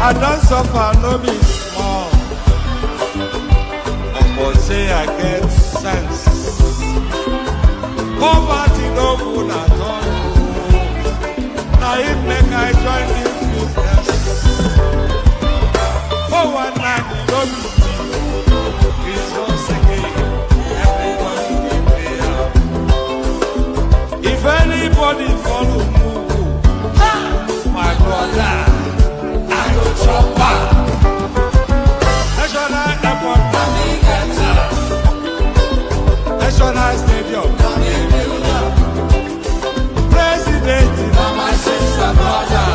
I don't suffer, no be small. But say I get sense. Poverty no good at all. Now it make I join this business. For one night, no be cheap. It's once again, everybody can pay up. If anybody follow Mugu, my brother, Chopper. National Airport, National Stadium, President, my sister, brother,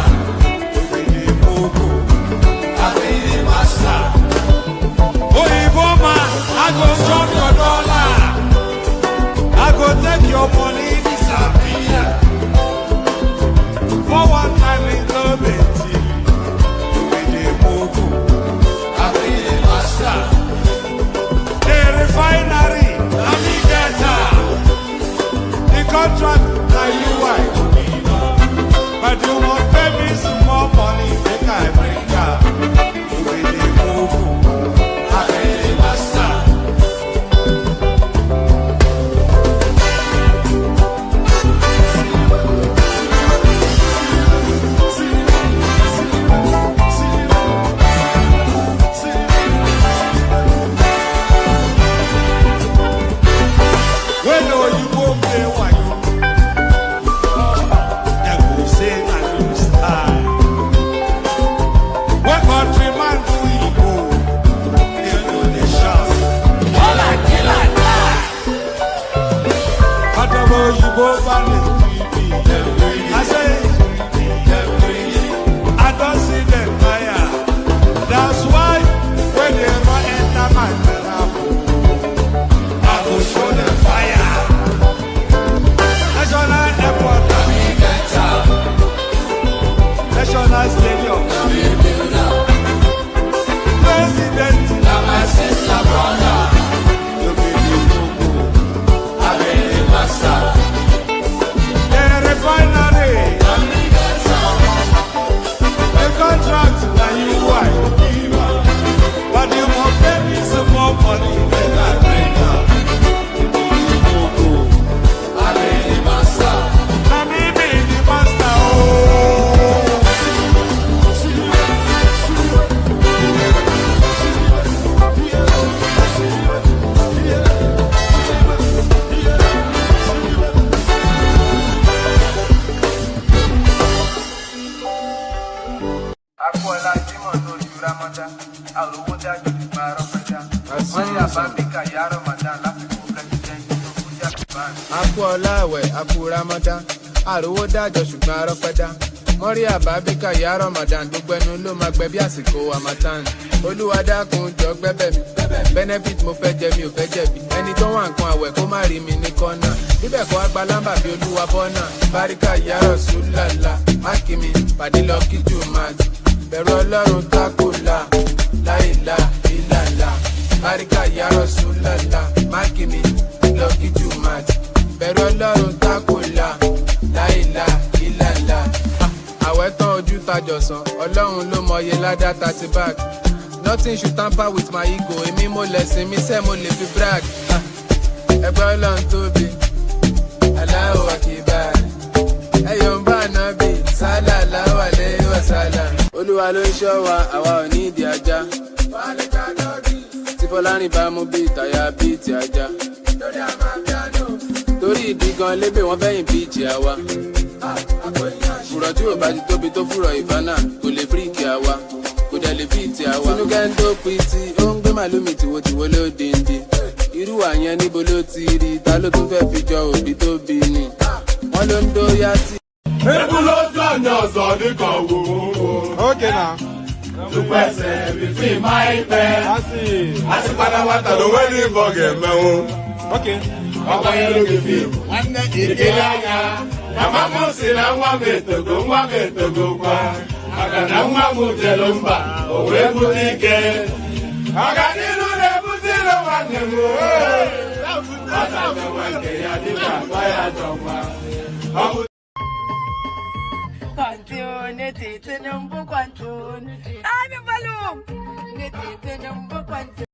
I be the master. Oh, Iboma, I go drop your dollar. I go take your money, disappear. For one time in the bed. The refinery, navigator, the contract that you want, but you won't pay me some more money. Make I bring up with the move. I be the master. I say, I don't see them fire. That's why when they ever enter my temple, I will show them fire. National Airport, National Stadium, President, my sister, brother, you be the Tinubu, I be the master. Refinery, the contract that you want, but you won't pay me some more money than I bring up. I be the master. Let me be the master. Aku ọláwẹ̀ aku Ramadan àròwó dájọ́ ṣùgbọ́n arọ́pẹ́dá mọ́rí àbábíkà ya Ramadan gbogbo ẹnu ló máa gbẹ bí àsìkò Harmattan Olúwa dákun jọ gbẹ́bẹ̀ mi benefit mo fẹ́ jẹ mi ò fẹ́ jẹ̀bi ẹni tó wà nǹkan àwẹ̀ kó má rí mi ní kọ́nà bíbẹ̀ kọ́ àgbà lámbà bí Olúwa bọ́nà báríkà ya Rasulullah mákìmí pàdé lọ kí jù máa bẹ̀rù Ọlọ́run tákùlà láìlà ìlàlà báríkà ya Rasulullah mákìmí lọ kí jù máa bẹ̀rù Ọlọ́run tákùlà láìlà ìlàlà àwẹ̀ tán ojú tajọ̀sán Ọlọ́run ló mọye ládá 30 bag nothing should tamper with my ego èmi mo lẹ̀sìn mi sẹ́ mo lè fi brag ẹgbẹ́ Ọlọ́run tóbi Allahu Akbar ẹ̀yọ̀ ń bá nábì sallallahu alaihi wasallam Olúwa ló ń ṣọ́ wa àwa ò ní ìdí ajá tí Fọlárìn bá mú bí ìtàyà bí ti ajá torí ìdí gan lébè wọ́n fẹ́yìn bí ìjì àwa fùrọ̀ tí ò bá ti tóbi tó fùrọ̀ ìfánà kò lè fíríkì àwa kò dẹ̀ lè fi ìtì àwa Tinúkẹ́ ń tó pitì ó ń gbé màlúmi tìwotìwo ló dìndín irú àyẹn níbo ló ti rí ta ló tún fẹ́ fi jọ òbí tó bí ni wọ́n ló ń dóyá sí. Ebu ló sọ̀nà ọ̀sán ní kan wò ó. Okay now. Tupẹ̀sẹ̀ bí fi máa ń pẹ́. Àti padà wá tàdó wẹ́n ní ìfọ̀gẹ̀ mẹ́wọ́n. Okay. Ọkọ̀ yẹn ló fi fíìmù. Ìdílé àyà Mama si na nwa metogo kwa. Maka na nwa m jere mba, o wee bute ike. Ọganiru na-ebutire nwanne m ọ na-emewe nke ya dịka akpa ya jọkwa. Continuity, Tinubu continuity. I'm a balloon. Tinubu continuity.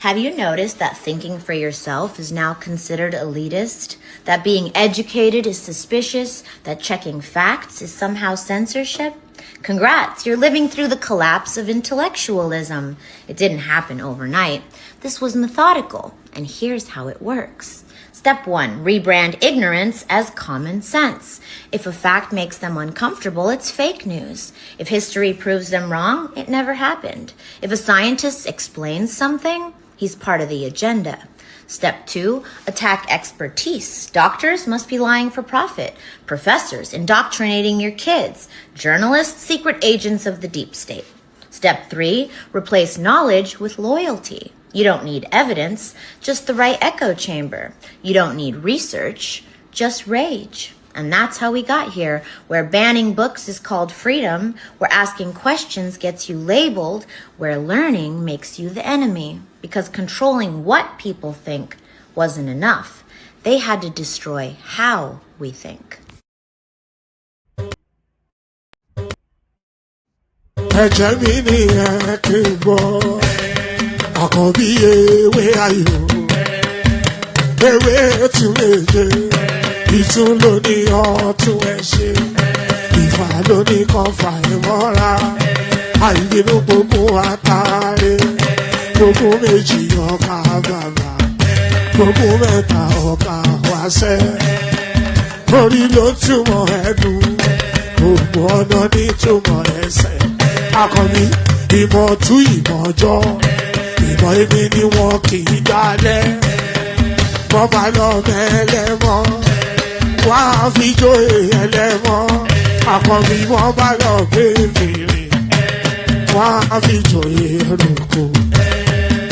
Have you noticed that thinking for yourself is now considered elitist? That being educated is suspicious? That checking facts is somehow censorship? Congrats, you're living through the collapse of intellectualism. It didn't happen overnight. This was methodical, and here's how it works. Step 1, rebrand ignorance as common sense. If a fact makes them uncomfortable, it's fake news. If history proves them wrong, it never happened. If a scientist explains something, he's part of the agenda. Step 2, attack expertise. Doctors must be lying for profit. Professors indoctrinating your kids. Journalists, secret agents of the deep state. Step 3, replace knowledge with loyalty. You don't need evidence, just the right echo chamber. You don't need research, just rage. And that's how we got here, where banning books is called freedom, where asking questions gets you labeled, where learning makes you the enemy. Because controlling what people think wasn't enough. They had to destroy how we think. Ẹ̀jẹ̀ mi ni ẹ kí n gbọ́, àkànbí ewé ayò, ewé tún lè jẹ, ìtún ló ní ọ̀tún ẹ̀ ṣe, ìfà ló ní kan fà ẹ̀ mọ́ra, àìbínú gbogbo àtàrẹ, gbogbo méjì ọkà bàbà, gbogbo mẹ́ta ọkà wáṣẹ́, orí ló túmọ̀ ẹ̀dùn, gbogbo ọ̀nà ní túmọ̀ ẹsẹ̀. Akọni ìmọ̀ tú ìmọ̀ ọjọ́, ìmọ̀ èmi ni wọn kì í dálẹ̀. Wọ́n bá lọ mẹ́lẹ́mọ́, wọ́n á fi jóye ẹlẹ́mọ́. Akọni wọ́n bá lọ bèbèrè, wọ́n á fi jóye ẹlòkò.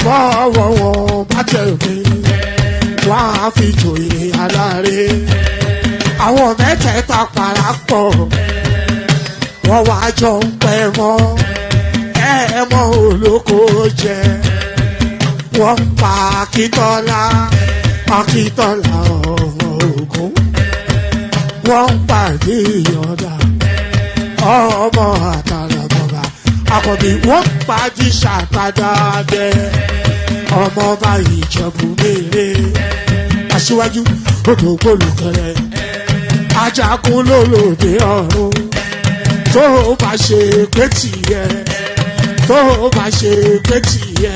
Bọ́ọ̀wọ̀ wọn bá tẹ̀lé, wọ́n á fi jóye aláre. Àwọn mẹ́tẹ̀ẹ̀ta parapọ̀. Wọ́n wá jọ ń pẹ́ mọ́, ẹ̀ẹ́mọ́ olóko jẹ. Wọ́n ń pa Akíntọ́lá, Akíntọ́lá ọmọ Ògún. Wọ́n ń pa Ìyọ̀dà, ọmọ Àtàlàbọ̀bà. Àkànbí wọ́n ń pa Jíṣà Tàdàdẹ, ọmọ ọba Ìjẹ̀bú Mèrè. Aṣíwájú odò gbólùkẹrẹ, ajagun lólòdì ọ̀run. Tó o bá ṣe pé tìyẹ, tó o bá ṣe pé tìyẹ,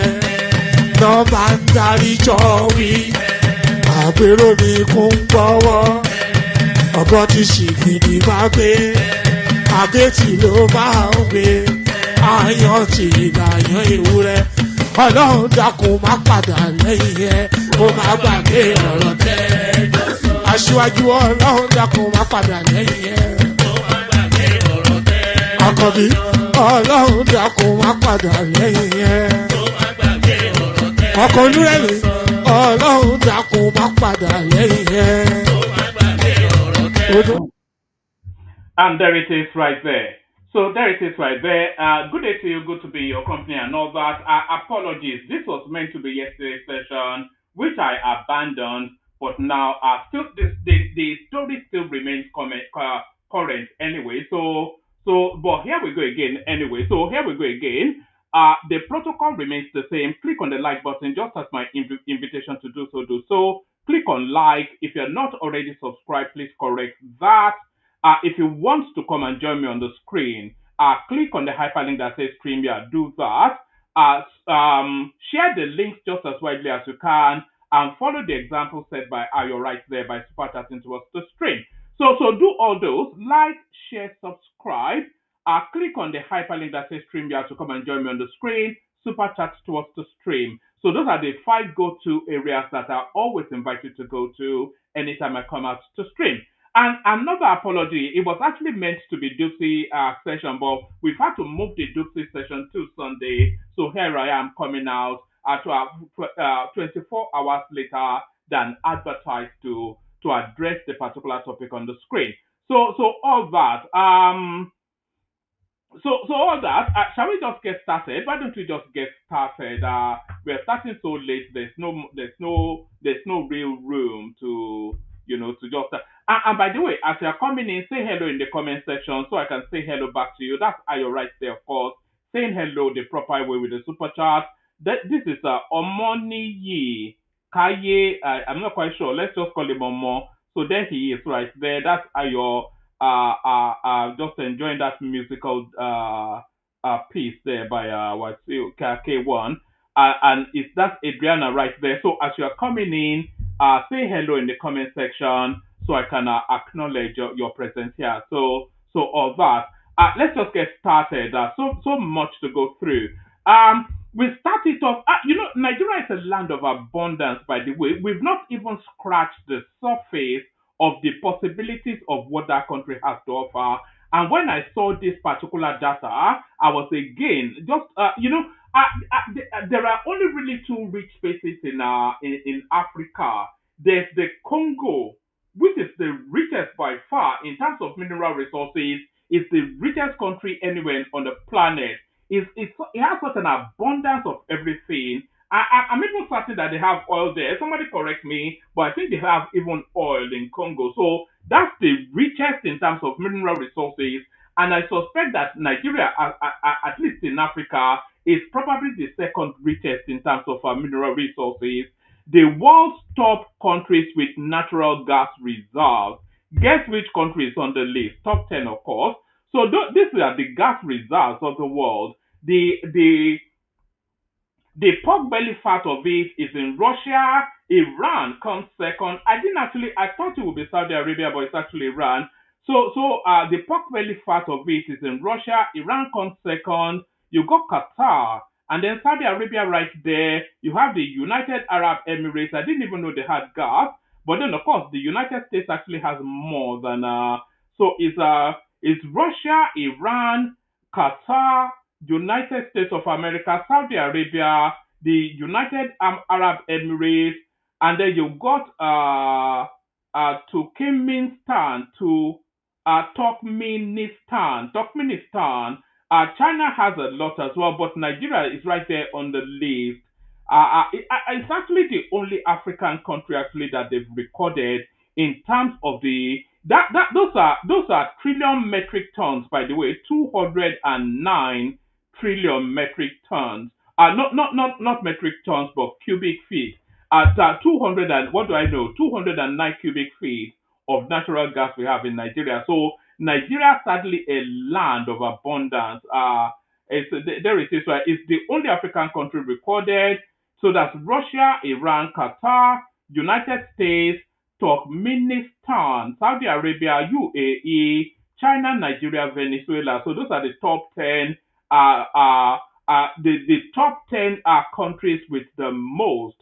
lọ́ bá ń darí jọ wí. Àpérò mi kún gbọ́wọ́, ọ̀bọ ti ṣìgìdì máa gbé, àbẹ́tì ló máa ń gbé, àyàn ti ìlàyàn ewúrẹ́. Ọlọ́run dákun má padà lẹ́yìn ẹ̀, kó má gbàgbé ọ̀rọ̀ tẹ́. Aṣíwájú Ọlọ́run dákun má padà lẹ́yìn ẹ̀. Akọ̀bí Ọlọ́run dákun wá padà lẹ́yìn ẹ̀. Ọkọ̀ olúrẹ̀mí Ọlọ́run dákun wá padà lẹ́yìn ẹ̀. And there it is right there. So there it is right there. Good day to you. Good to be in your company and all that. Apologies. This was meant to be yesterday's session, which I abandoned. But now, still, the story still remains current anyway. But here we go again anyway. So here we go again. The protocol remains the same. Click on the like button, just as my invitation to do so. Click on like. If you're not already subscribed, please correct that. If you want to come and join me on the screen, click on the hyperlink that says stream here. Do that. Share the links just as widely as you can, and follow the example set by Ayo right there by super chatting towards the stream. So do all those. Like, share, subscribe. Click on the hyperlink that says stream here to come and join me on the screen. Super chat towards the stream. So those are the 5 go-to areas that I always invite you to go to anytime I come out to stream. And another apology, it was actually meant to be Dupsy session, but we've had to move the Dupsy session to Sunday. So here I am coming out 24 hours later than advertised to address the particular topic on the screen. So all that. So all that. Shall we just get started? Why don't we just get started? We're starting so late. There's no real room to just. And by the way, as you're coming in, say hello in the comment section so I can say hello back to you. That's Ayo right there, of course. Saying hello the proper way with the super chat. This is Omoniyi Kaye. I'm not quite sure. Let's just call him Omo. So there he is right there. That's Ayo. Just enjoying that musical piece there by K1. And that's Adriana right there. So as you're coming in, say hello in the comment section so I can acknowledge your presence here. So all that. Let's just get started. So much to go through. we start it off. Nigeria is a land of abundance, by the way. We've not even scratched the surface of the possibilities of what that country has to offer. And when I saw this particular data, I was again just, there are only really two rich spaces in Africa. There's the Congo, which is the richest by far in terms of mineral resources. It's the richest country anywhere on the planet. It has such an abundance of everything. I'm even certain that they have oil there. Somebody correct me, but I think they have even oil in Congo. So that's the richest in terms of mineral resources. And I suspect that Nigeria, at least in Africa, is probably the second richest in terms of mineral resources. The world's top countries with natural gas reserves. Guess which country is on the list? Top 10, of course. So these are the gas reserves of the world. The pork belly fat of it is in Russia. Iran comes second. I thought it would be Saudi Arabia, but it's actually Iran. So the pork belly fat of it is in Russia. Iran comes second. You got Qatar, and then Saudi Arabia right there. You have the United Arab Emirates. I didn't even know they had gas, but then of course the United States actually has more than so it's Russia, Iran, Qatar, United States of America, Saudi Arabia, the United Arab Emirates, and then you got Turkmenistan to Turkmenistan. China has a lot as well, but Nigeria is right there on the list. It's actually the only African country actually that they've recorded in terms of those are trillion metric tons, by the way, 209 trillion metric tons. Not metric tons, but cubic feet. At 200 and what do I know? 209 cubic feet of natural gas we have in Nigeria. So Nigeria is sadly a land of abundance. There it is. Right? It's the only African country recorded. So that's Russia, Iran, Qatar, United States, Turkmenistan, Saudi Arabia, UAE, China, Nigeria, Venezuela. So those are the top 10. The top 10 countries with the most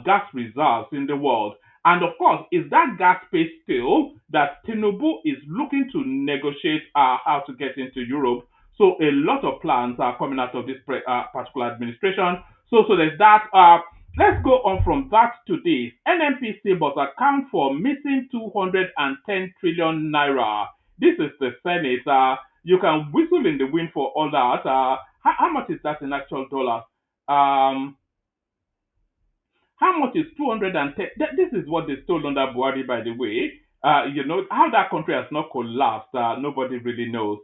gas reserves in the world. And of course, is that gas space still that Tinubu is looking to negotiate how to get into Europe? So a lot of plans are coming out of this particular administration. So there's that. Let's go on from that to this. NNPC must account for missing 210 trillion naira. This is the Senate. You can whistle in the wind for all that. How much is that in actual dollars? How much is 210? This is what they stole under Buhari, by the way. How that country has not collapsed. Nobody really knows.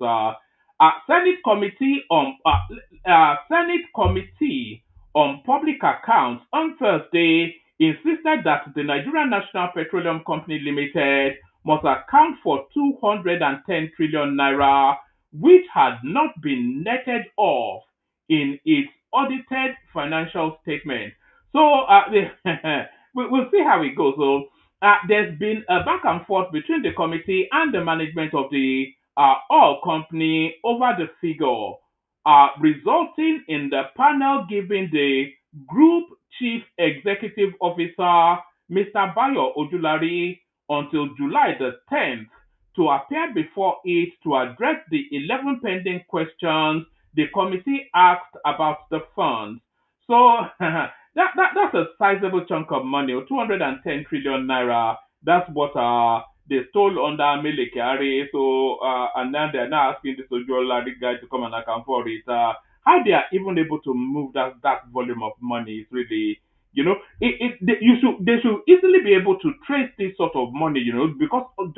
Senate Committee on Public Accounts on Thursday insisted that the Nigerian National Petroleum Company Limited must account for 210 trillion naira, which had not been netted off in its audited financial statement. So we'll see how it goes. So there's been a back and forth between the committee and the management of the oil company over the figure, resulting in the panel giving the group chief executive officer, Mr. Bayo Ojulari, until July the 10th to appear before it to address the 11 pending questions the committee asked about the funds. So that's a sizable chunk of money, 210 trillion naira. That's what they stole under Melekari. So and now they're now asking the Ojulari guy to come and account for it. How they are even able to move that volume of money is really, they should easily be able to trace this sort of money, because of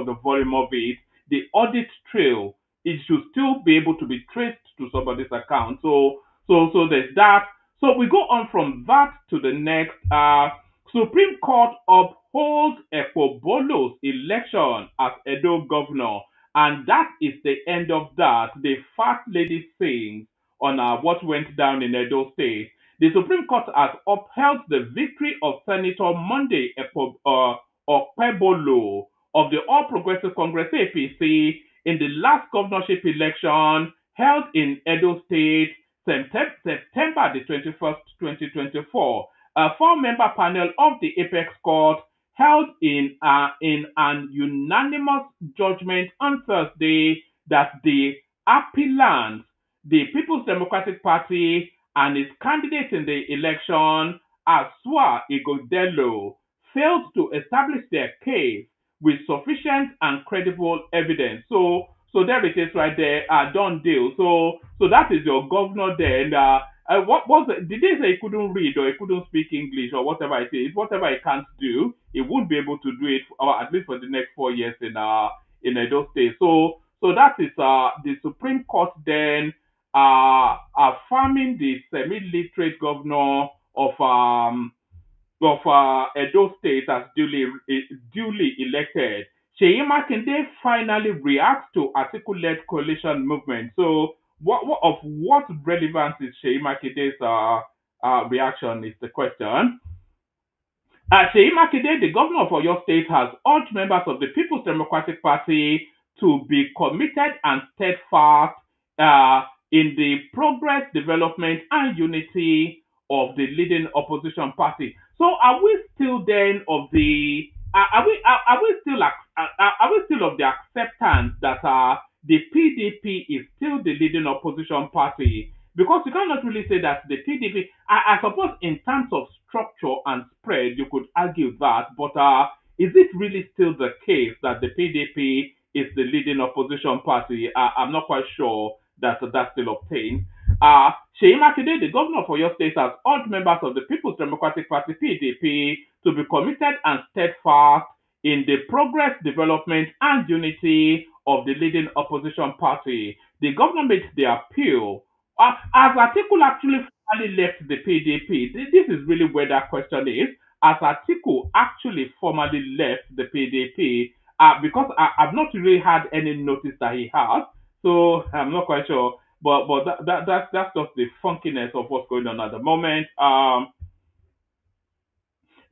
the volume of it, the audit trail, it should still be able to be traced to somebody's account. So there's that. So we go on from that to the next. Supreme Court upholds Ekpobolo's election as Edo governor, and that is the end of that. The fat lady sings on what went down in Edo State. The Supreme Court has upheld the victory of Senator Monday Okpebolo of the All Progressive Congress APC in the last governorship election held in Edo State, September the 21st, 2024. A four-member panel of the Apex Court held in an unanimous judgment on Thursday that the appellant, the People's Democratic Party, and its candidate in the election, Asua Ighodalo, failed to establish their case with sufficient and credible evidence. So there it is right there, done deal. So that is your governor there. And what was it? Did they say he couldn't read or he couldn't speak English or whatever it is? Whatever he can't do, he won't be able to do it, or at least for the next 4 years in Edo State. So that is the Supreme Court then affirming the semi-literate governor of Edo State as duly elected. Seyi Makinde finally reacts to Atiku-led coalition movement. So, what relevance is Seyi Makinde's reaction is the question. Seyi Makinde, the governor of Oyo State, has urged members of the People's Democratic Party to be committed and steadfast in the progress, development, and unity of the leading opposition party. So, are we still then of the are we still of the acceptance that the PDP is still the leading opposition party? Because you cannot really say that the PDP. I suppose in terms of structure and spread, you could argue that, but is it really still the case that the PDP is the leading opposition party? I'm not quite sure that still obtained. Seyi Makinde, the governor of Oyo State, has urged members of the People's Democratic Party (PDP) to be committed and steadfast in the progress, development, and unity of the leading opposition party. The governor made the appeal. Has Atiku actually formally left the PDP? This is really where that question is. Has Atiku actually formally left the PDP? Because I've not really had any notice that he has, so I'm not quite sure. But that's just the funkiness of what's going on at the moment.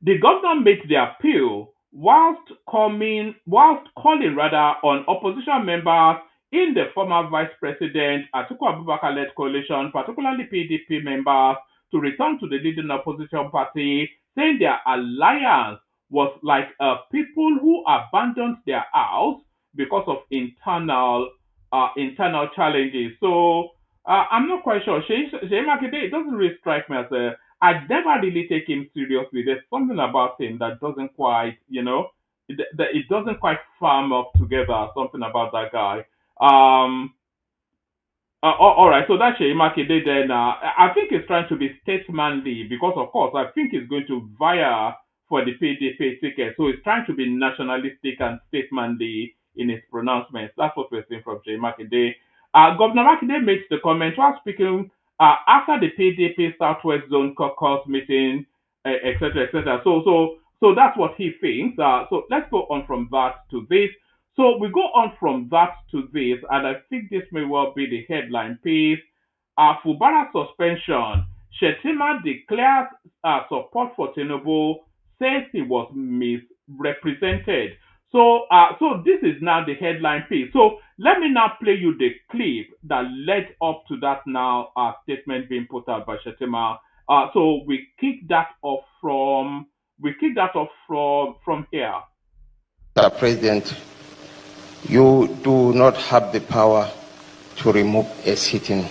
The governor made the appeal whilst calling on opposition members in the former Vice President Atiku Abubakar-led coalition, particularly PDP members, to return to the leading opposition party, saying their alliance was like people who abandoned their house because of internal challenges. So I'm not quite sure. Seyi Makinde, it doesn't really strike me as I never really take him seriously. There's something about him that doesn't quite, it doesn't quite firm up together. Something about that guy. All right, so that's Seyi Makinde then. I think he's trying to be statesmanly because, of course, I think he's going to vie for the PDP ticket. So he's trying to be nationalistic and statesmanly in his pronouncements. That's what we're seeing from Seyi Makinde. Governor Makinde makes the comment while speaking after the PDP Southwest Zone caucus meeting, etc., etc. So that's what he thinks. So let's go on from that to this. So we go on from that to this, and I think this may well be the headline piece. Fubara suspension. Shettima declares support for Tinubu, says he was misrepresented. So this is now the headline piece. So let me now play you the clip that led up to that now statement being put out by Shettima. So we kick that off from here. Mr. President, you do not have the power to remove a sitting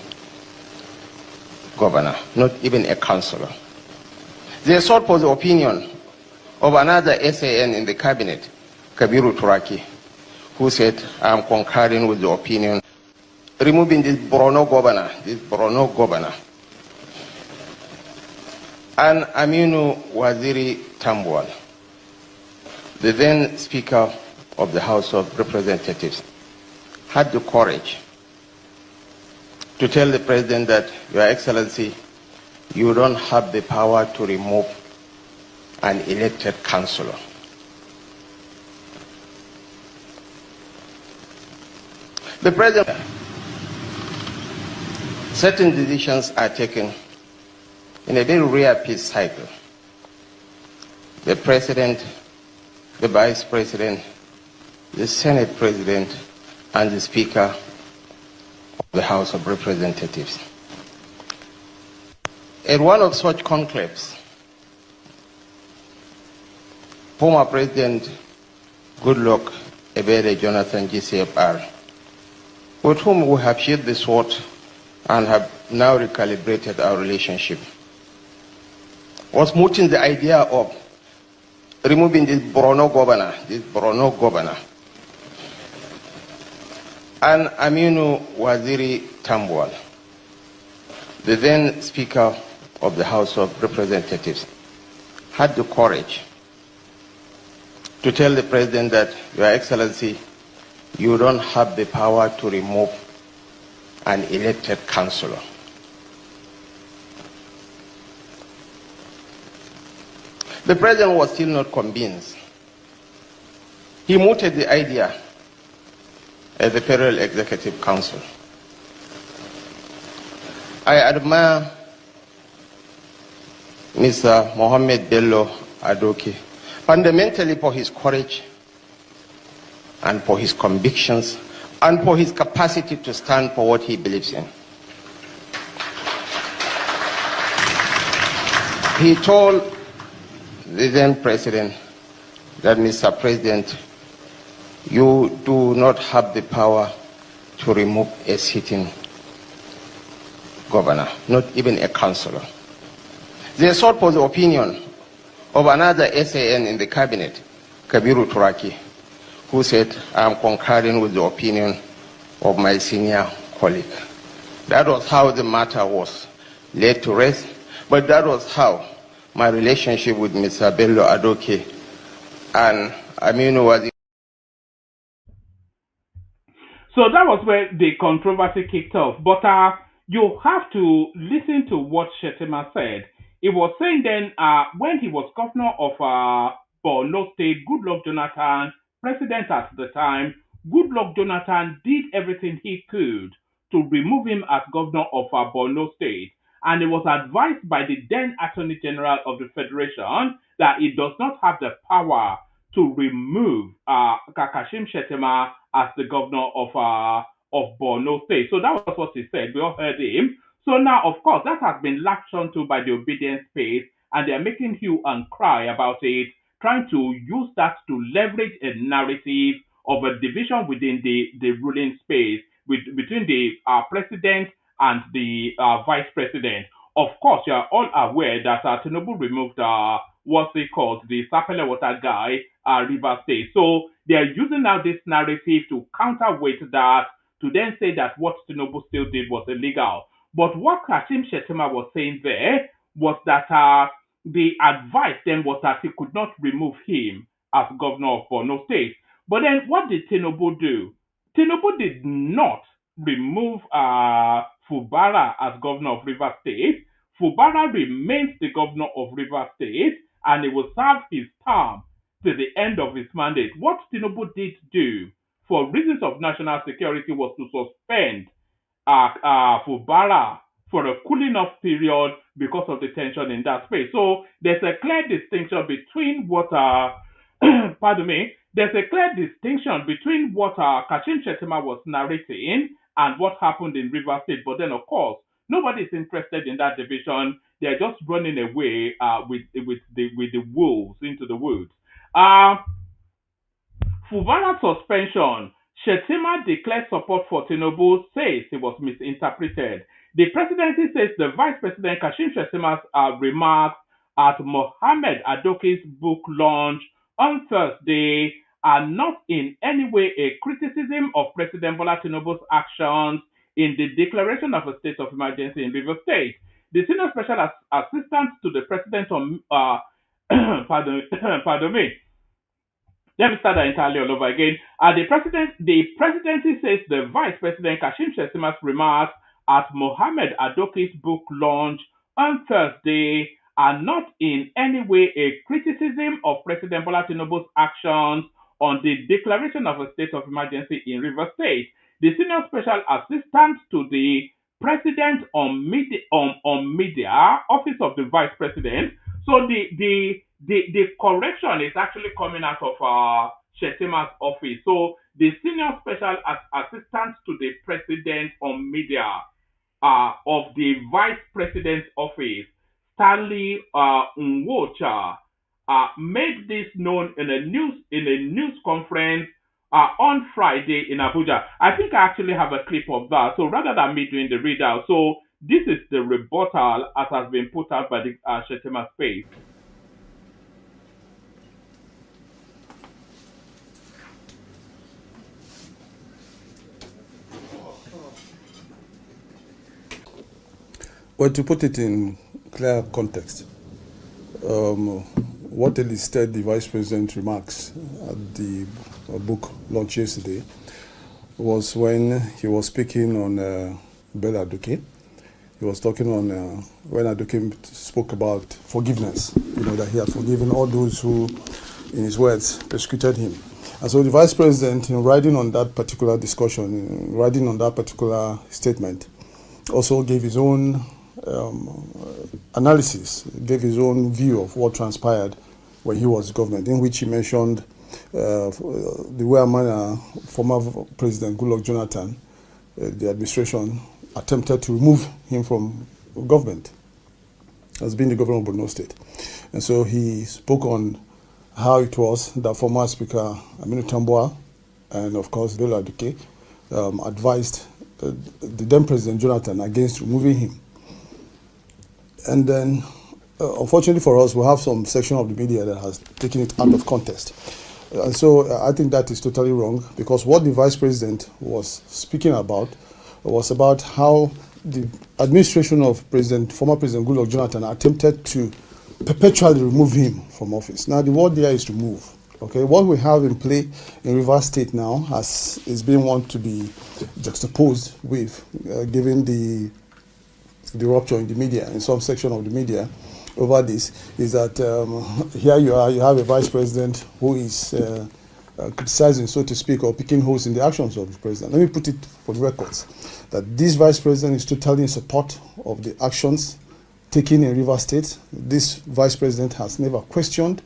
governor, not even a councillor. They sought for the opinion of another SAN in the cabinet, Kabiru Turaki, who said, I'm concurring with the opinion, removing this Borno governor. And Aminu Waziri Tambuwal, the then Speaker of the House of Representatives, had the courage to tell the President that, Your Excellency, you don't have the power to remove an elected councillor. The President, certain decisions are taken in a very rare peace cycle. The President, the Vice President, the Senate President, and the Speaker of the House of Representatives At one of such conclaves, former President Goodluck Ebele Jonathan GCFR, with whom we have shared the sword and have now recalibrated our relationship, was mooting the idea of removing this Borno governor, and Aminu Waziri Tambuwal, the then Speaker of the House of Representatives, had the courage to tell the President that, Your Excellency, you don't have the power to remove an elected councillor. The President was still not convinced. He mooted the idea at the Federal Executive Council. I admire Mr. Mohammed Bello Adoke fundamentally for his courage and for his convictions and for his capacity to stand for what he believes in. He told the then president that, Mr. President, you do not have the power to remove a sitting governor, not even a councillor. They sought for the opinion of another SAN in the cabinet, Kabiru Turaki, who said, I am concurring with the opinion of my senior colleague. That was how the matter was laid to rest, but that was how my relationship with Mr. Bello Adoke and Aminu Waziri. So that was where the controversy kicked off. But you have to listen to what Shettima said. He was saying then, when he was governor of Borno State, Goodluck Jonathan, president at the time, Goodluck Jonathan did everything he could to remove him as governor of Borno State. And he was advised by the then Attorney General of the Federation that he does not have the power to remove Kashim Shettima as the governor of Borno State. So that was what he said. We all heard him. So now, of course, that has been latched onto by the obedience space, and they're making hue and cry about it, trying to use that to leverage a narrative of a division within the ruling space between the president and the vice president. Of course, you are all aware that Tinubu removed what's it called, the Sapele Water guy, River State. So they are using now this narrative to counterweight that, to then say that what Tinubu still did was illegal. But what Kashim Shettima was saying there was that the advice then was that he could not remove him as governor of Borno State. But then what did Tinubu do? Tinubu did not remove Fubara as governor of River State. Fubara remains the governor of River State, and he will serve his term to the end of his mandate. What Tinubu did do, for reasons of national security, was to suspend Fubara for a cooling off period because of the tension in that space. So there's a clear distinction between what pardon me, there's a clear distinction between what Kashim Shettima was narrating and what happened in River State. But then, of course, nobody is interested in that division. They're just running away with the wolves into the woods. Fubara suspension. Shettima declared support for Tinubu, says it was misinterpreted. The presidency says the vice president Kashim Shettima's remarks at Mohammed Adoke's book launch on Thursday are not in any way a criticism of President Bola Tinubu's actions in the declaration of a state of emergency in River State. The senior special assistant to the president on pardon me. Let me start that entirely all over again. The presidency says the vice president Kashim Shettima's remarks at Mohammed Adoke's book launch on Thursday are not in any way a criticism of President Bola Tinubu's actions on the declaration of a state of emergency in River State. The senior special assistant to the president on media, office of the vice president. So the correction is actually coming out of Shettima's office. So the senior special assistant to the president on media of the vice president's office Stanley Nwocha made this known in a news conference on Friday in Abuja. I think I actually have a clip of that. So rather than me doing the readout, so this is the rebuttal as has been put out by the Shettima space. Well, to put it in clear context, what elicited the Vice President's remarks at the book launch yesterday was when he was speaking on Bella Aduke. He was talking on when Aduke spoke about forgiveness, that he had forgiven all those who, in his words, persecuted him. And so the Vice President, riding on that particular discussion, riding on that particular statement, also gave his own analysis, gave his own view of what transpired when he was government, in which he mentioned the way and manner former President Goodluck Jonathan, the administration, attempted to remove him from government as being the governor of Borno State. And so he spoke on how it was that former Speaker Aminu Tambuwal and, of course, Bello Aduke advised the then President Jonathan against removing him. And then, unfortunately for us, we have some section of the media that has taken it out of context. And so I think that is totally wrong, because what the Vice President was speaking about was about how the administration of former President Goodluck Jonathan attempted to perpetually remove him from office. Now, the word there is remove. Okay, what we have in play in Rivers State now is being want to be juxtaposed with, given the rupture in the media, in some section of the media over this, is that here you have a Vice President who is criticizing, so to speak, or picking holes in the actions of the President. Let me put it for the records, that this Vice President is totally in support of the actions taken in Rivers State. This Vice President has never questioned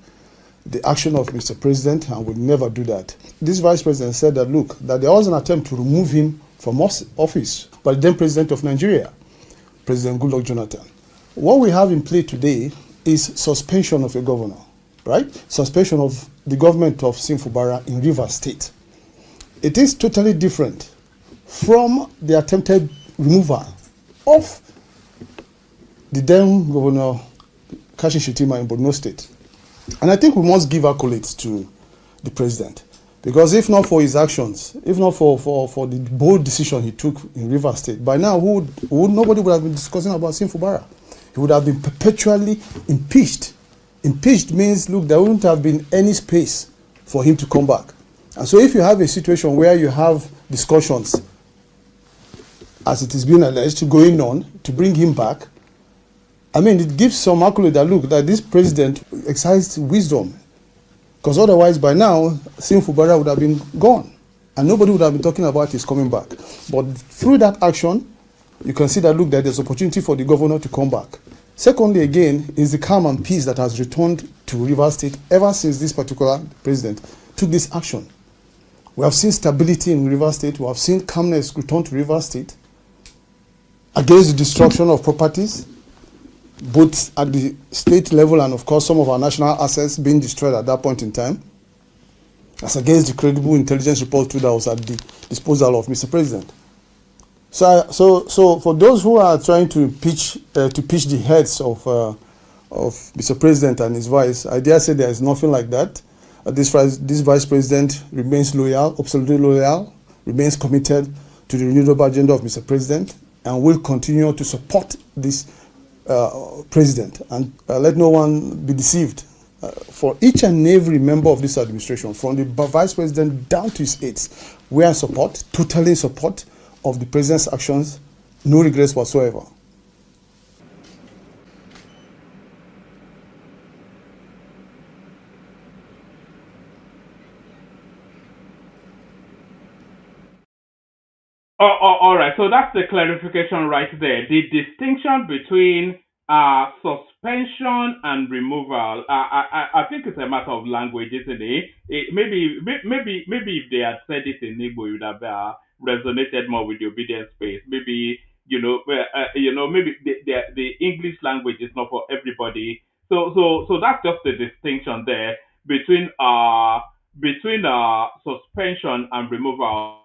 the action of Mr. President and would never do that. This Vice President said that, look, that there was an attempt to remove him from office by the then President of Nigeria, President Goodluck Jonathan. What we have in play today is suspension of a governor, right? Suspension of the government of Fubara in Rivers State. It is totally different from the attempted removal of the then Governor Kashim Shettima in Borno State. And I think we must give accolades to the President, because if not for his actions, if not for the bold decision he took in Rivers State, by now nobody would have been discussing about Fubara. He would have been perpetually impeached. Impeached means, look, there wouldn't have been any space for him to come back. And so if you have a situation where you have discussions, as it is being alleged, going on to bring him back, I mean, it gives some accolade that, look, that this president exercised wisdom. Because otherwise, by now, Fubara would have been gone. And nobody would have been talking about his coming back. But through that action, you can see that, look, that there's opportunity for the governor to come back. Secondly, again, is the calm and peace that has returned to Rivers State ever since this particular president took this action. We have seen stability in Rivers State. We have seen calmness return to Rivers State against the destruction of properties, both at the state level and, of course, some of our national assets being destroyed at that point in time, as against the credible intelligence report that was at the disposal of Mr. President. So for those who are trying to pitch the heads of Mr. President and his vice, I dare say there is nothing like that. This Vice President remains loyal, absolutely loyal, remains committed to the renewable agenda of Mr. President, and will continue to support this President. And let no one be deceived. For each and every member of this administration, from the Vice President down to his aides, we are in support, totally in support of the President's actions, no regrets whatsoever. All right, so that's the clarification right there. The distinction between suspension and removal. I think it's a matter of language, isn't it? Maybe if they had said it in Igbo, it would have resonated more with the obedience space. Maybe maybe the English language is not for everybody. So that's just the distinction there between suspension and removal.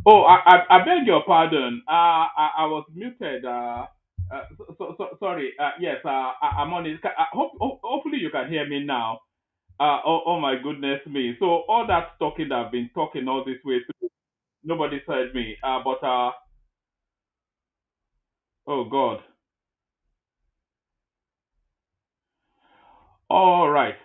Oh, I beg your pardon. I was muted. Sorry. Yes, I'm on it. Hopefully you can hear me now. Oh my goodness me. So all that talking that I've been talking all this way through, nobody's heard me. But oh God. All right.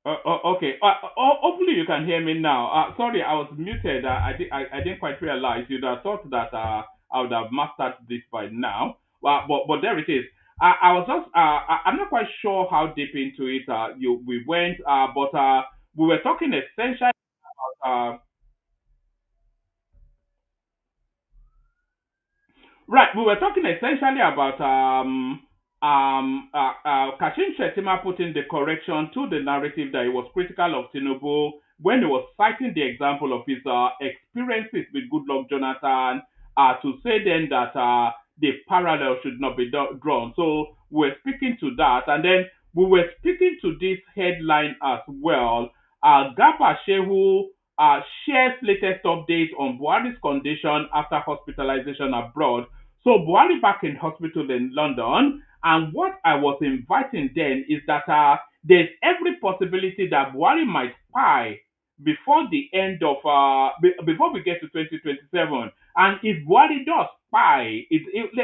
Okay. Hopefully you can hear me now. Sorry, I was muted. I didn't quite realize. You'd have thought that I would have mastered this by now. But there it is. I was just I'm not quite sure how deep into it we went. But we were talking essentially. Right, we were talking essentially about Kashim Shettima putting the correction to the narrative that he was critical of Tinubu when he was citing the example of his experiences with Goodluck Jonathan to say then that the parallel should not be drawn. So we were speaking to that, and then we were speaking to this headline as well. Gapa Shehu shares latest updates on Buhari's condition after hospitalization abroad. So Buhari back in hospital in London, and what I was inviting then is that there's every possibility that Buhari might spy before the end of before we get to 2027. And if Buhari does spy,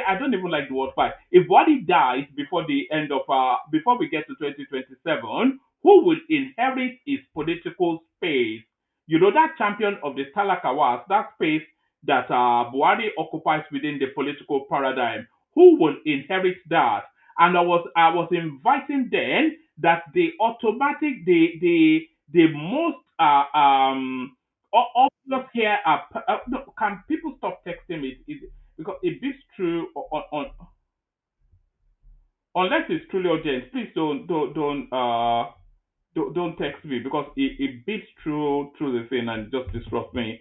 I don't even like the word spy. If Buhari dies before the end of before we get to 2027, who will inherit his political space? You know, that champion of the Talakawas, that space that Buhari occupies within the political paradigm. Who will inherit that? And I was inviting then that the automatic, the most obvious here no, can people stop texting me? Because if this true on unless it's truly urgent, please don't text me because it beats through the thing and just disrupt me.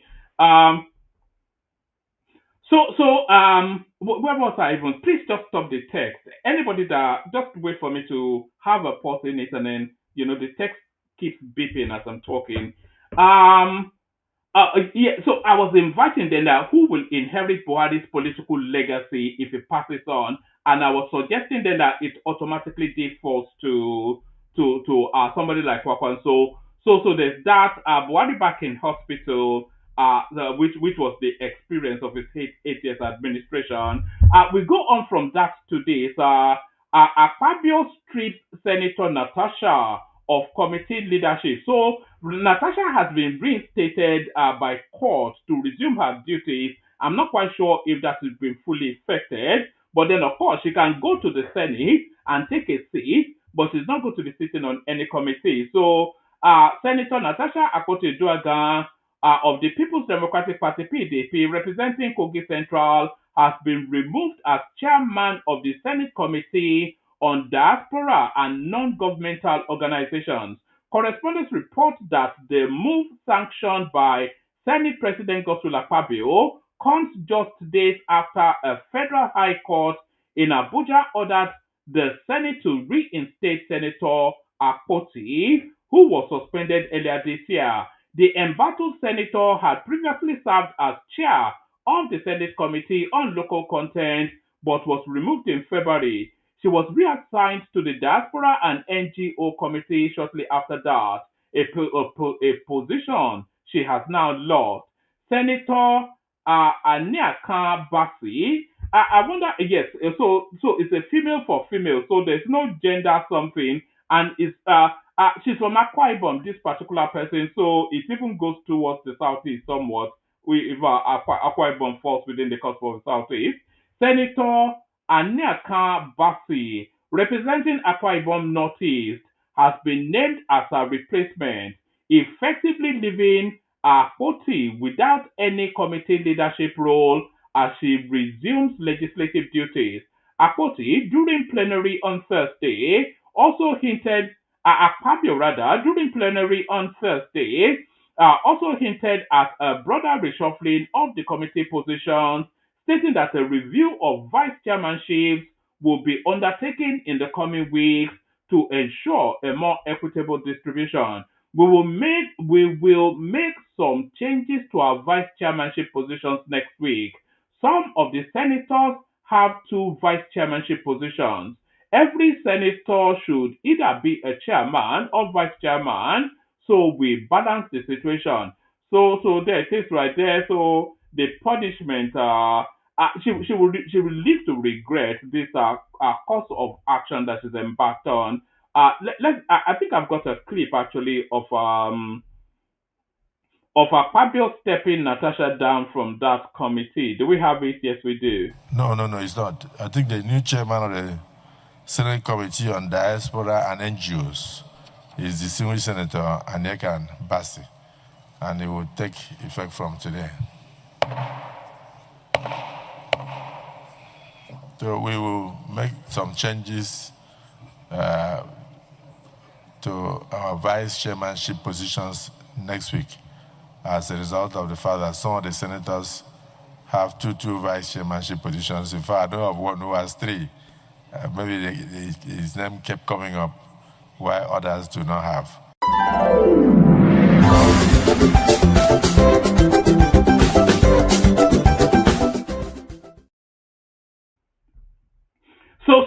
Where was I even? Please just stop the text. Anybody that just wait for me to have a pause in it, and then the text keeps beeping as I'm talking. So I was inviting then who will inherit Buhari's political legacy if he passes on, and I was suggesting then that it automatically defaults to somebody like Wakwan. So there's that. Buhari back in hospital, which was the experience of his 8 years administration. We go on from that to this. Akpabio stripped Senator Natasha of committee leadership. So Natasha has been reinstated by court to resume her duties. I'm not quite sure if that has been fully effected, but then of course she can go to the Senate and take a seat, but she's not going to be sitting on any committee. So Senator Natasha Akpoti of the People's Democratic Party (PDP) representing Kogi Central has been removed as chairman of the Senate Committee on Diaspora and Non-Governmental Organizations. Correspondents report that the move sanctioned by Senate President Godswill Akpabio comes just days after a federal high court in Abuja ordered the Senate to reinstate Senator Akpoti, who was suspended earlier this year. The embattled senator had previously served as chair of the Senate Committee on Local Content, but was removed in February. She was reassigned to the Diaspora and NGO Committee shortly after that, a position she has now lost. Senator Aniaka Basi, I wonder, yes, so it's a female for female, so there's no gender something, and it's she's from Akwa Ibom, this particular person, so it even goes towards the southeast somewhat, if Akwa Ibom falls within the cusp of the southeast. Senator Aniaka Basi, representing Akwa Ibom Northeast, has been named as a replacement, effectively leaving Akpoti without any committee leadership role as she resumes legislative duties. Akpoti, during plenary on Thursday, also hinted, Akpabio rather, during plenary on Thursday, also hinted at a broader reshuffling of the committee positions, stating that a review of vice chairmanships will be undertaken in the coming weeks to ensure a more equitable distribution. We will make some changes to our vice chairmanship positions next week. Some of the senators have 2 vice chairmanship positions. Every senator should either be a chairman or vice chairman, so we balance the situation. So there it is right there. So the punishment, she will live to regret this course of action that she's embarked on. I think I've got a clip actually of Akpabio stepping Natasha down from that committee. Do we have it? Yes, we do. No, it's not. I think the new chairman of the Senate Committee on Diaspora and NGOs is distinguished Senator Aniaka Basi, and it will take effect from today. So we will make some changes to our vice chairmanship positions next week as a result of the fact that some of the senators have two vice chairmanship positions. In fact, I know of one who has 3. Maybe his name kept coming up while others do not have.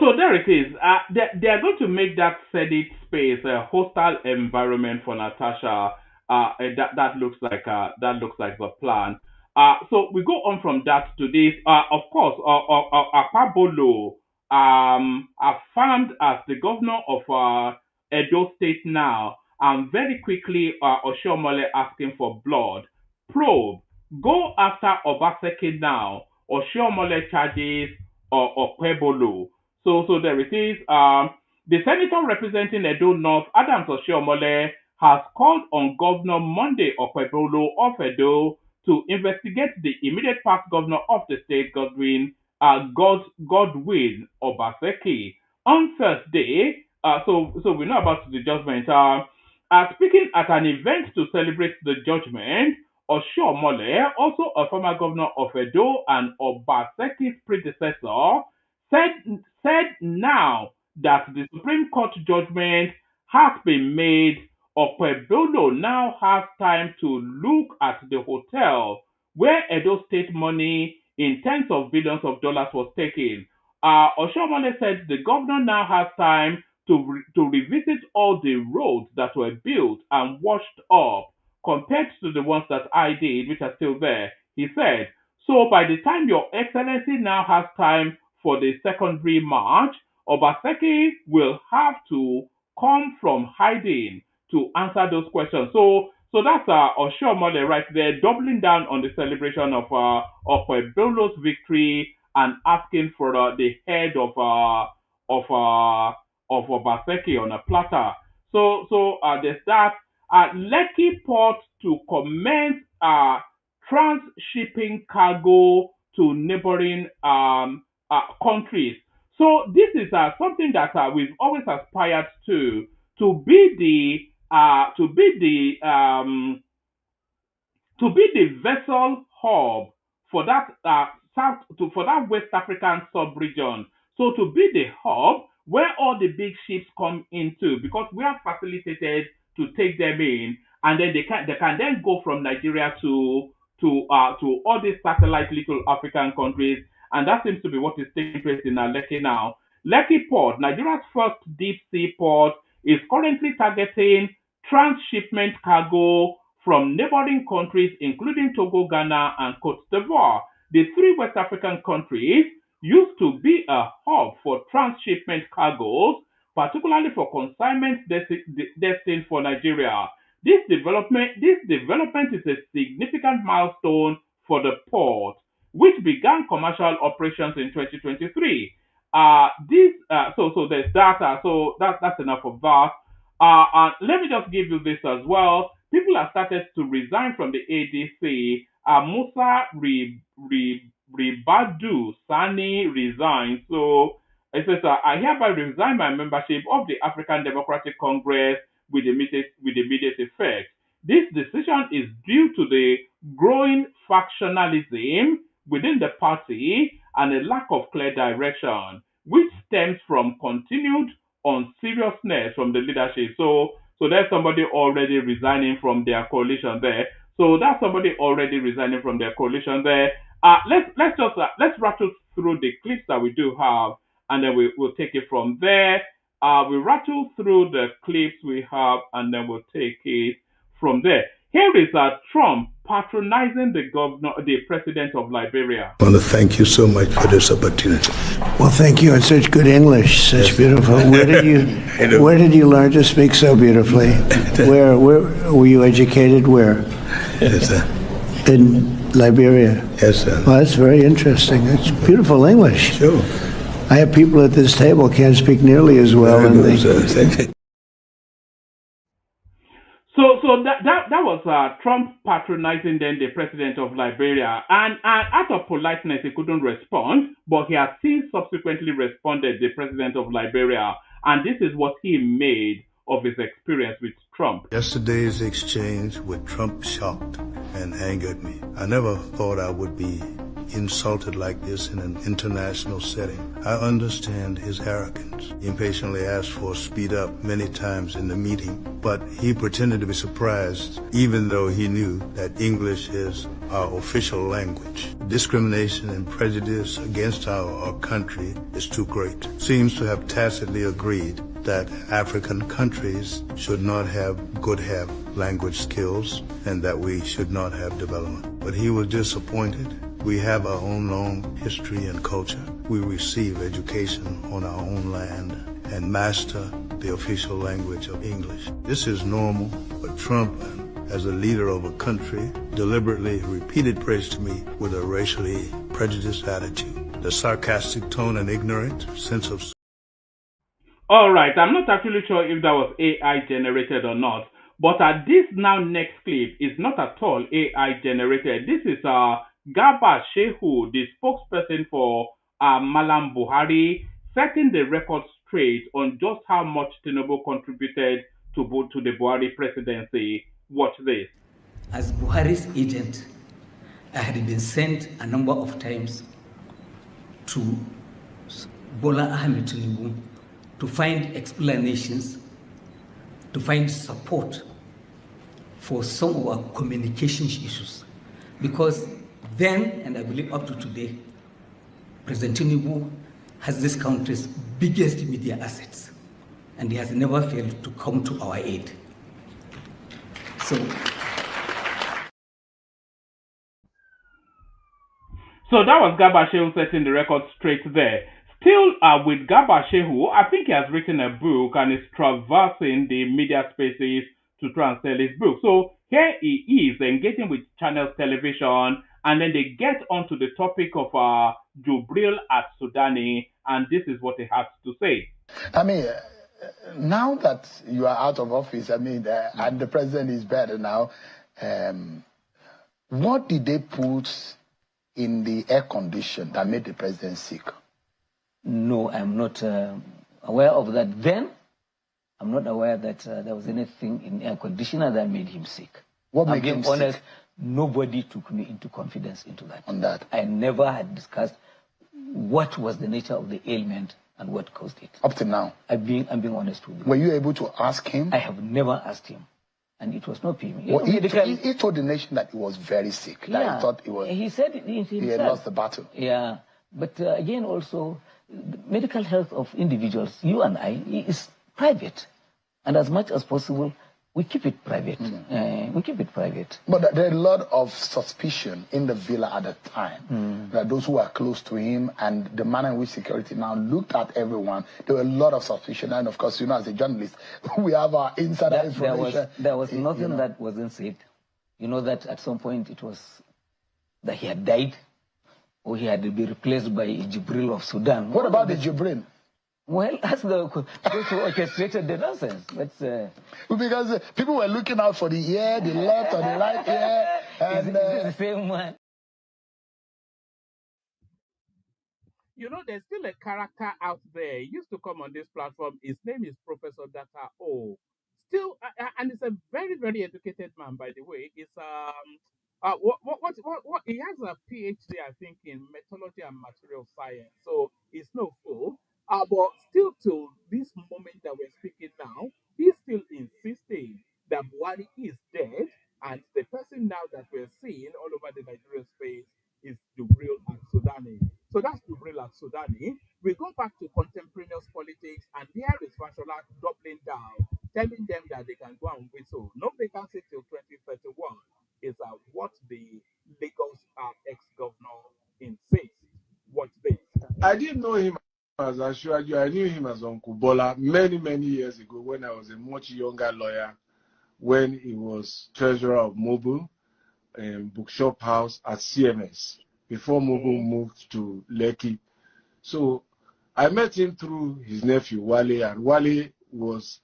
So there it is. They are going to make that Senate space a hostile environment for Natasha. That looks like the plan. So we go on from that to this. Of course, Akpabolo affirmed as the governor of Edo State now, and very quickly Oshiomhole asking for blood. Probe. Go after Obaseki now. Oshiomhole charges Okpebolo. So there it is. The senator representing Edo North, Adams Oshiomhole, has called on Governor Monday Okpebolo of Edo to investigate the immediate past governor of the state, Godwin Obaseki. On Thursday, so we know about the judgment. Speaking at an event to celebrate the judgment, Oshiomhole, also a former governor of Edo and Obaseki's predecessor, said now that the Supreme Court judgment has been made, Okpebolo now has time to look at the hotel where Edo State money in tens of billions of dollars was taken. Oshiomhole said the governor now has time to revisit all the roads that were built and washed up compared to the ones that I did, which are still there. He said, so by the time Your Excellency now has time for the secondary march, Obaseki will have to come from hiding to answer those questions. So that's Oshiomhole right there, doubling down on the celebration of Okpebolo's victory and asking for the head of Obaseki on a platter. So there's that. Lekki port to commence transshipping cargo to neighboring countries. So this is something that we've always aspired to be the vessel hub for that for that West African sub-region. So to be the hub where all the big ships come into, because we are facilitated to take them in, and then they can then go from Nigeria to all these satellite little African countries, and that seems to be what is taking place in Lekki now. Lekki Port, Nigeria's first deep sea port, is currently targeting transshipment cargo from neighboring countries, including Togo, Ghana, and Cote d'Ivoire. The three West African countries used to be a hub for transshipment cargoes, particularly for consignment destined for Nigeria. This development is a significant milestone for the port, which began commercial operations in 2023. So there's data. So that's enough of that. Let me just give you this as well. People have started to resign from the ADC. Musa Ribadu Sani resigned. So it says, I hereby resign my membership of the African Democratic Congress with immediate effect. This decision is due to the growing factionalism within the party and a lack of clear direction, which stems from continued unseriousness from the leadership. So there's somebody already resigning from their coalition there. So that's somebody already resigning from their coalition there. Let's rattle through the clips that we do have, and then we'll take it from there. We'll rattle through the clips we have, and then we'll take it from there. Here is Trump patronizing the president of Liberia. I want to thank you so much for this opportunity. Well, thank you in such good English, such beautiful. Where did you learn to speak so beautifully? Where were you educated? Where? Yes, sir. In Liberia. Yes, sir. Well, that's very interesting. It's beautiful English. Sure. I have people at this table can't speak nearly as well. So that was Trump patronizing then the president of Liberia, and out of politeness he couldn't respond, but he has since subsequently responded, the president of Liberia, and this is what he made of his experience with Trump. Yesterday's exchange with Trump shocked and angered me. I never thought I would be insulted like this in an international setting. I understand his arrogance. He impatiently asked for speed up many times in the meeting, but he pretended to be surprised, even though he knew that English is our official language. Discrimination and prejudice against our country is too great. Seems to have tacitly agreed that African countries should not have language skills and that we should not have development. But he was disappointed. We have our own long history and culture. We receive education on our own land and master the official language of English. This is normal, but Trump, as a leader of a country, deliberately repeated praise to me with a racially prejudiced attitude. The sarcastic tone and ignorant sense of... All right, I'm not actually sure if that was AI generated or not, but this now next clip is not at all AI generated. This is Garba Shehu, the spokesperson for Malam Buhari, setting the record straight on just how much Tinubu contributed to the Buhari presidency. Watch this. As Buhari's agent, I had been sent a number of times to Bola Ahmed Tinubu to find explanations, to find support for some of our communication issues. Because then, and I believe up to today, President Tinubu has this country's biggest media assets, and he has never failed to come to our aid. So that was Garba Shehu setting the record straight there. Still with Garba Shehu, I think he has written a book and is traversing the media spaces to try and sell his book. So here he is engaging with Channels Television, and then they get onto the topic of Jubril at Sudani, and this is what he has to say. I mean, now that you are out of office, I mean, and the president is better now, what did they put in the air condition that made the president sick? No, I'm not aware of that. Then, I'm not aware that there was anything in air conditioner that made him sick. What made him honest, sick? Nobody took me into confidence into that. On that? I never had discussed what was the nature of the ailment and what caused it. Up to now? I'm being honest with you. Were you able to ask him? I have never asked him. And it was not him. Well, he told the nation that he was very sick. That Yeah, he thought he was. He said it himself. He had lost the battle. Yeah. But again, also, the medical health of individuals, you and I, is private. And as much as possible, we keep it private. We keep it private. But there are a lot of suspicion in the villa at the time. That those who are close to him and the manner in which security now looked at everyone, there were a lot of suspicion. And of course, you know, as a journalist, we have our insider information. There was nothing that wasn't said. You know that at some point it was that he had died, or he had to be replaced by Jibril of Sudan. What about the Jibril? Well, that's those who orchestrated the nonsense. Because people were looking out for the ear, the left or the right ear. And, is it the same one? You know, there's still a character out there. He used to come on this platform. His name is Professor Data O. Still, and he's a very, very educated man, by the way. It's he has a PhD, I think, in metallurgy and material science. So he's no fool. But still, to this moment that we're speaking now, he's still insisting that Buhari is dead, and the person now that we're seeing all over the Nigerian space is Jubril al-Sudani. So that's Jubril al-Sudani. We go back to contemporaneous politics, and there is Fashola doubling down, telling them that they can go and whistle. No vacancy till 2031 is what the Lagos ex-governor insists. Watch this. I didn't know him as Ashwaju. I knew him as Uncle Bola many, many years ago when I was a much younger lawyer, when he was treasurer of Mobile Bookshop House at CMS, before Mobile moved to Lekki. So I met him through his nephew, Wale, and Wale was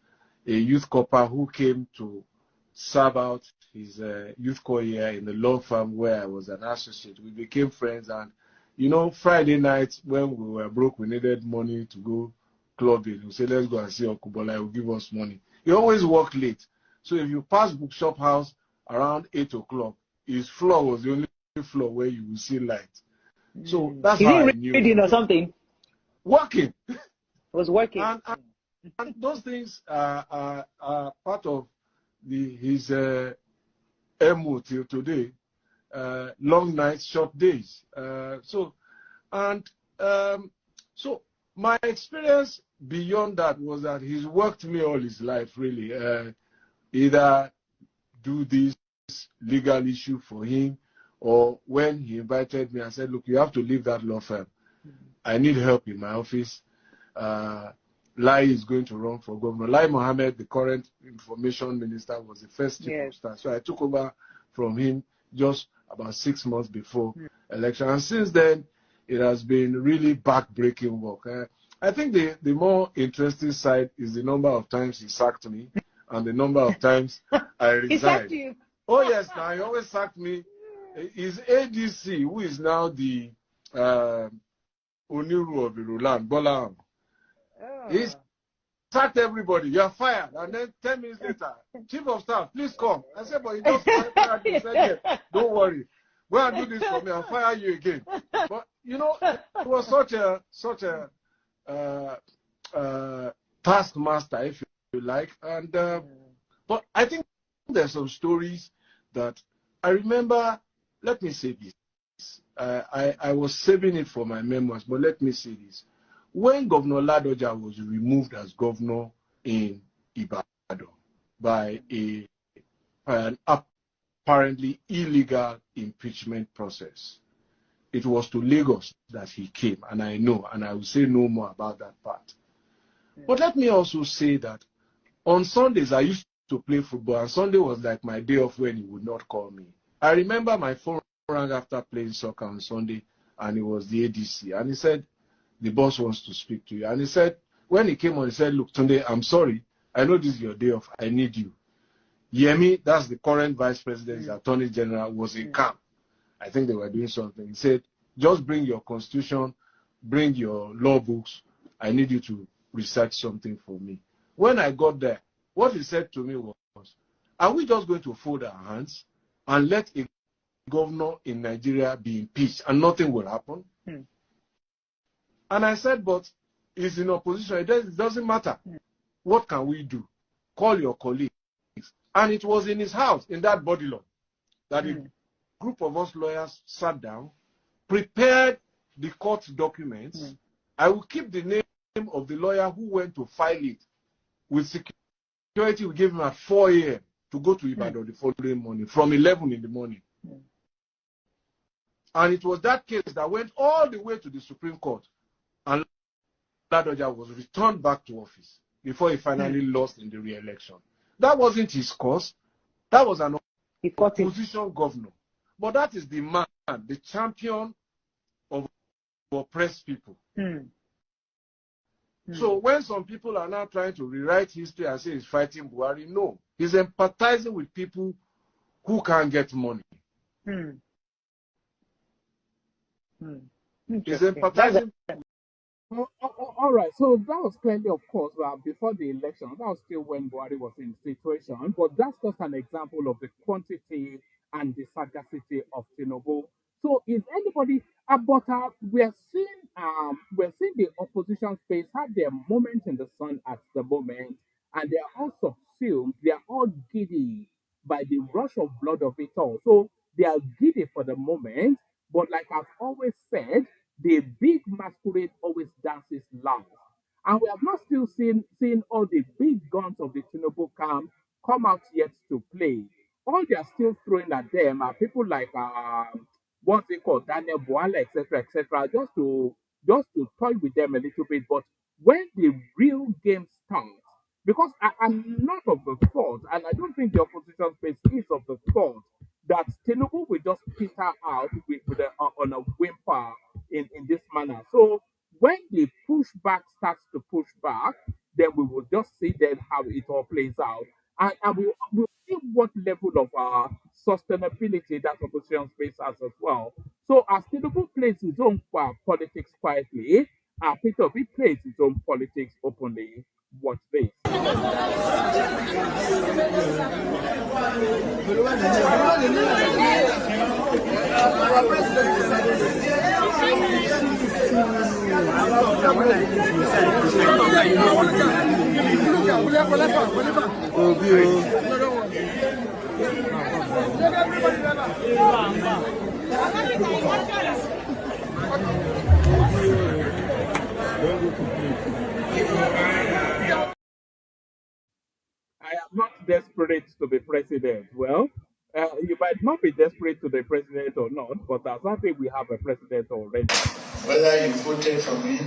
a youth corper who came to serve out his youth corps year in the law firm where I was an associate. We became friends, and you know, Friday nights when we were broke, we needed money to go clubbing. We said, let's go and see Uncle Bola, he will give us money. He always worked late. So if you pass Bookshop House around 8 o'clock, his floor was the only floor where you will see light. So that's Is how I he knew. reading or something? Working. Was working. And those things are part of his MO till today. Long nights, short days. So my experience beyond that was that he's worked me all his life, really. Either do this legal issue for him, or when he invited me and said, look, you have to leave that law firm. I need help in my office. Lai is going to run for governor. Lai Mohammed, the current information minister, was the first chief of staff. So I took over from him just about 6 months before election. And since then, it has been really back-breaking work. I think the more interesting side is the number of times he sacked me and the number of times I resigned. He sacked you? Oh, yes. Now, he always sacked me. His ADC, who is now the Oniru of Irulan, Bola, he sacked everybody. You are fired. And then 10 minutes later, chief of staff, please come. I said, but you just fired me. He said, yeah, don't worry. Go and do this for me. I'll fire you again. But, you know, it was such a taskmaster, if you like. And but I think there's some stories that I remember. Let me say this. I was saving it for my memoirs, but let me say this. When Governor Ladoja was removed as governor in Ibadan by an apparently illegal impeachment process, it was to Lagos that he came, and I know, and I will say no more about that part. But let me also say that on Sundays, I used to play football, and Sunday was like my day off when he would not call me. I remember my phone rang after playing soccer on Sunday, and it was the ADC, and he said, the boss wants to speak to you. And he said, when he came on, he said, look, Tunde, I'm sorry. I know this is your day off. I need you. Yemi, that's the current vice president, his attorney general, was in camp. I think they were doing something. He said, just bring your constitution, bring your law books. I need you to research something for me. When I got there, what he said to me was, are we just going to fold our hands and let a governor in Nigeria be impeached and nothing will happen? And I said, but he's in opposition. It doesn't matter. What can we do? Call your colleagues. And it was in his house, in that body law, that a group of us lawyers sat down, prepared the court documents. I will keep the name of the lawyer who went to file it. With security, we gave him at 4 a.m. to go to Ibadan the following morning, from 11 in the morning. And it was that case that went all the way to the Supreme Court. And Ladoja was returned back to office before he finally lost in the re-election. That wasn't his cause. That was an opposition governor. But that is the man, the champion of oppressed people. So when some people are now trying to rewrite history and say he's fighting Buhari, no. He's empathizing with people who can't get money. He's empathizing. All right, so that was clearly, of course, before the election. That was still when Buhari was in the situation. But that's just an example of the quantity and the sagacity of Tinubu. So is anybody but we're seeing the opposition space have their moment in the sun at the moment, and they're all subsumed, they're all giddy by the rush of blood of it all. So they are giddy for the moment, but like I've always said, the big masquerade always dances last. And we have not still seen all the big guns of the Tinubu camp come out yet to play. All they are still throwing at them are people like what's it called, Daniel Boala, etc., just to toy with them a little bit. But when the real game starts, because I'm not of the thought, and I don't think the opposition space is of the thought, that Tinubu will just peter out on a whimper in this manner. So when the pushback starts to push back, then we will just see then how it all plays out. And we'll see what level of sustainability that opposition space has as well. So as Tinubu plays his own politics quietly, Peter Obi plays his own politics openly. Watch this. I am not desperate to be president. Well, you might not be desperate to be president or not, but as I think we have a president already. Whether you voted for me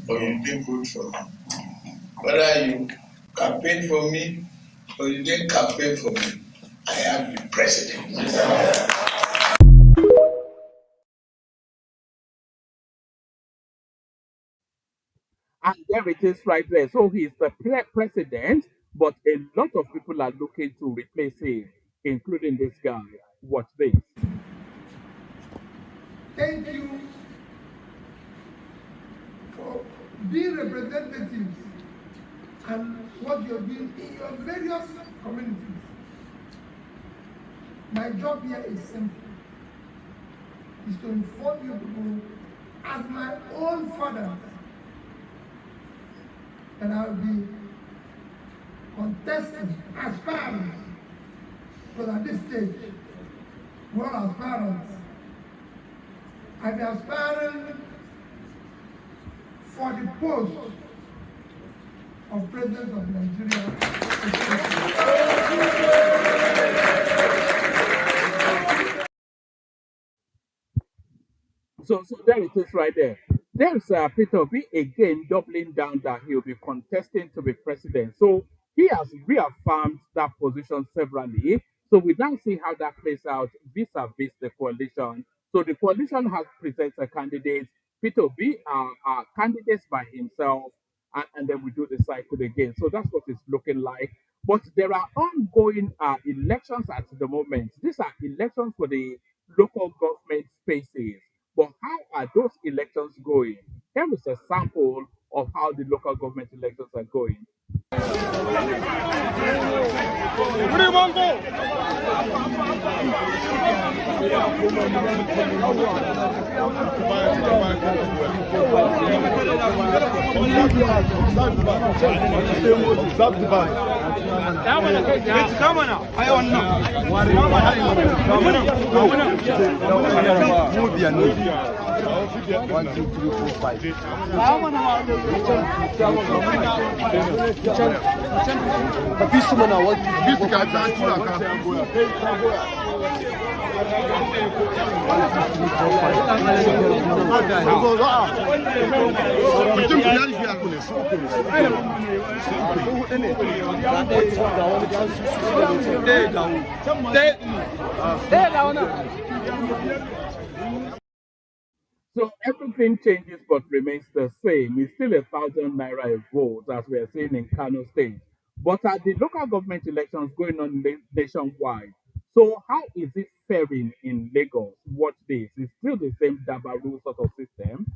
or you didn't vote for me, whether you campaigned for me or you didn't campaign for me, I am the president. And there it is right there. So he is the president, but a lot of people are looking to replace him, including this guy. Watch this. Thank you for being representatives and what you're doing in your various communities. My job here is simple. Is to inform you people as my own father that I'll be contesting, aspiring, because at this stage, we're all aspirants. I'll be aspiring for the post of President of Nigeria. So there it is right there. There's Peter Obi again doubling down that he'll be contesting to be president. So he has reaffirmed that position severally. So we now see how that plays out vis-a-vis the coalition. So the coalition has presented a candidate. Peter Obi are candidates by himself, and then we do the cycle again. So that's what it's looking like. But there are ongoing elections at the moment. These are elections for the local government spaces. But how are those elections going? Here is a sample of how the local government elections are going. One, two, three, four, five. So everything changes but remains the same. It's still 1,000 naira a vote, as we are seeing in Kano State. But at the local government elections going on nationwide, so how is it faring in Lagos? Watch this. It's still the same Dabaru sort of system.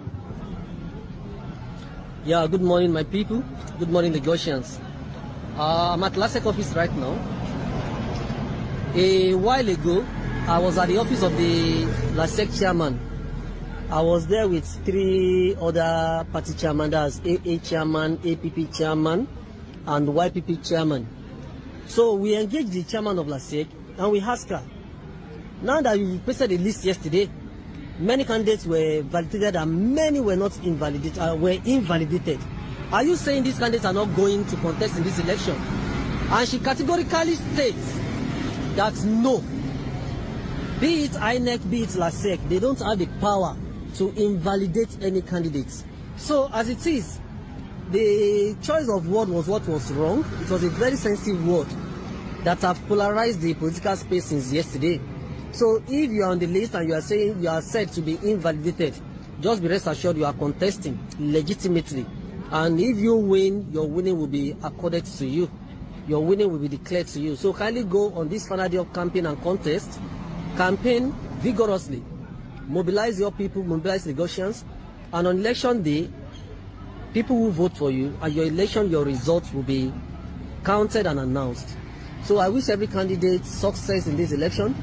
Yeah, good morning, my people. Good morning, Lagosians. I'm at LASEC office right now. A while ago, I was at the office of the LASEC chairman. I was there with 3 other party chairmen, that's AA chairman, APP chairman, and YPP chairman. So we engaged the chairman of LASEC and we asked her, now that you posted a list yesterday, many candidates were validated and many were not invalidated. Are you saying these candidates are not going to contest in this election? And she categorically states that no, be it INEC, be it LASEC, they don't have the power to invalidate any candidates. So as it is, the choice of word was what was wrong. It was a very sensitive word that have polarized the political space since yesterday. So if you are on the list and you are saying you are said to be invalidated, just be rest assured you are contesting legitimately. And if you win, your winning will be accorded to you. Your winning will be declared to you. So kindly go on this final day of campaign and contest. Campaign vigorously. Mobilize your people, mobilize Lagosians, and on election day, people will vote for you, and your election, your results will be counted and announced. So I wish every candidate success in this election.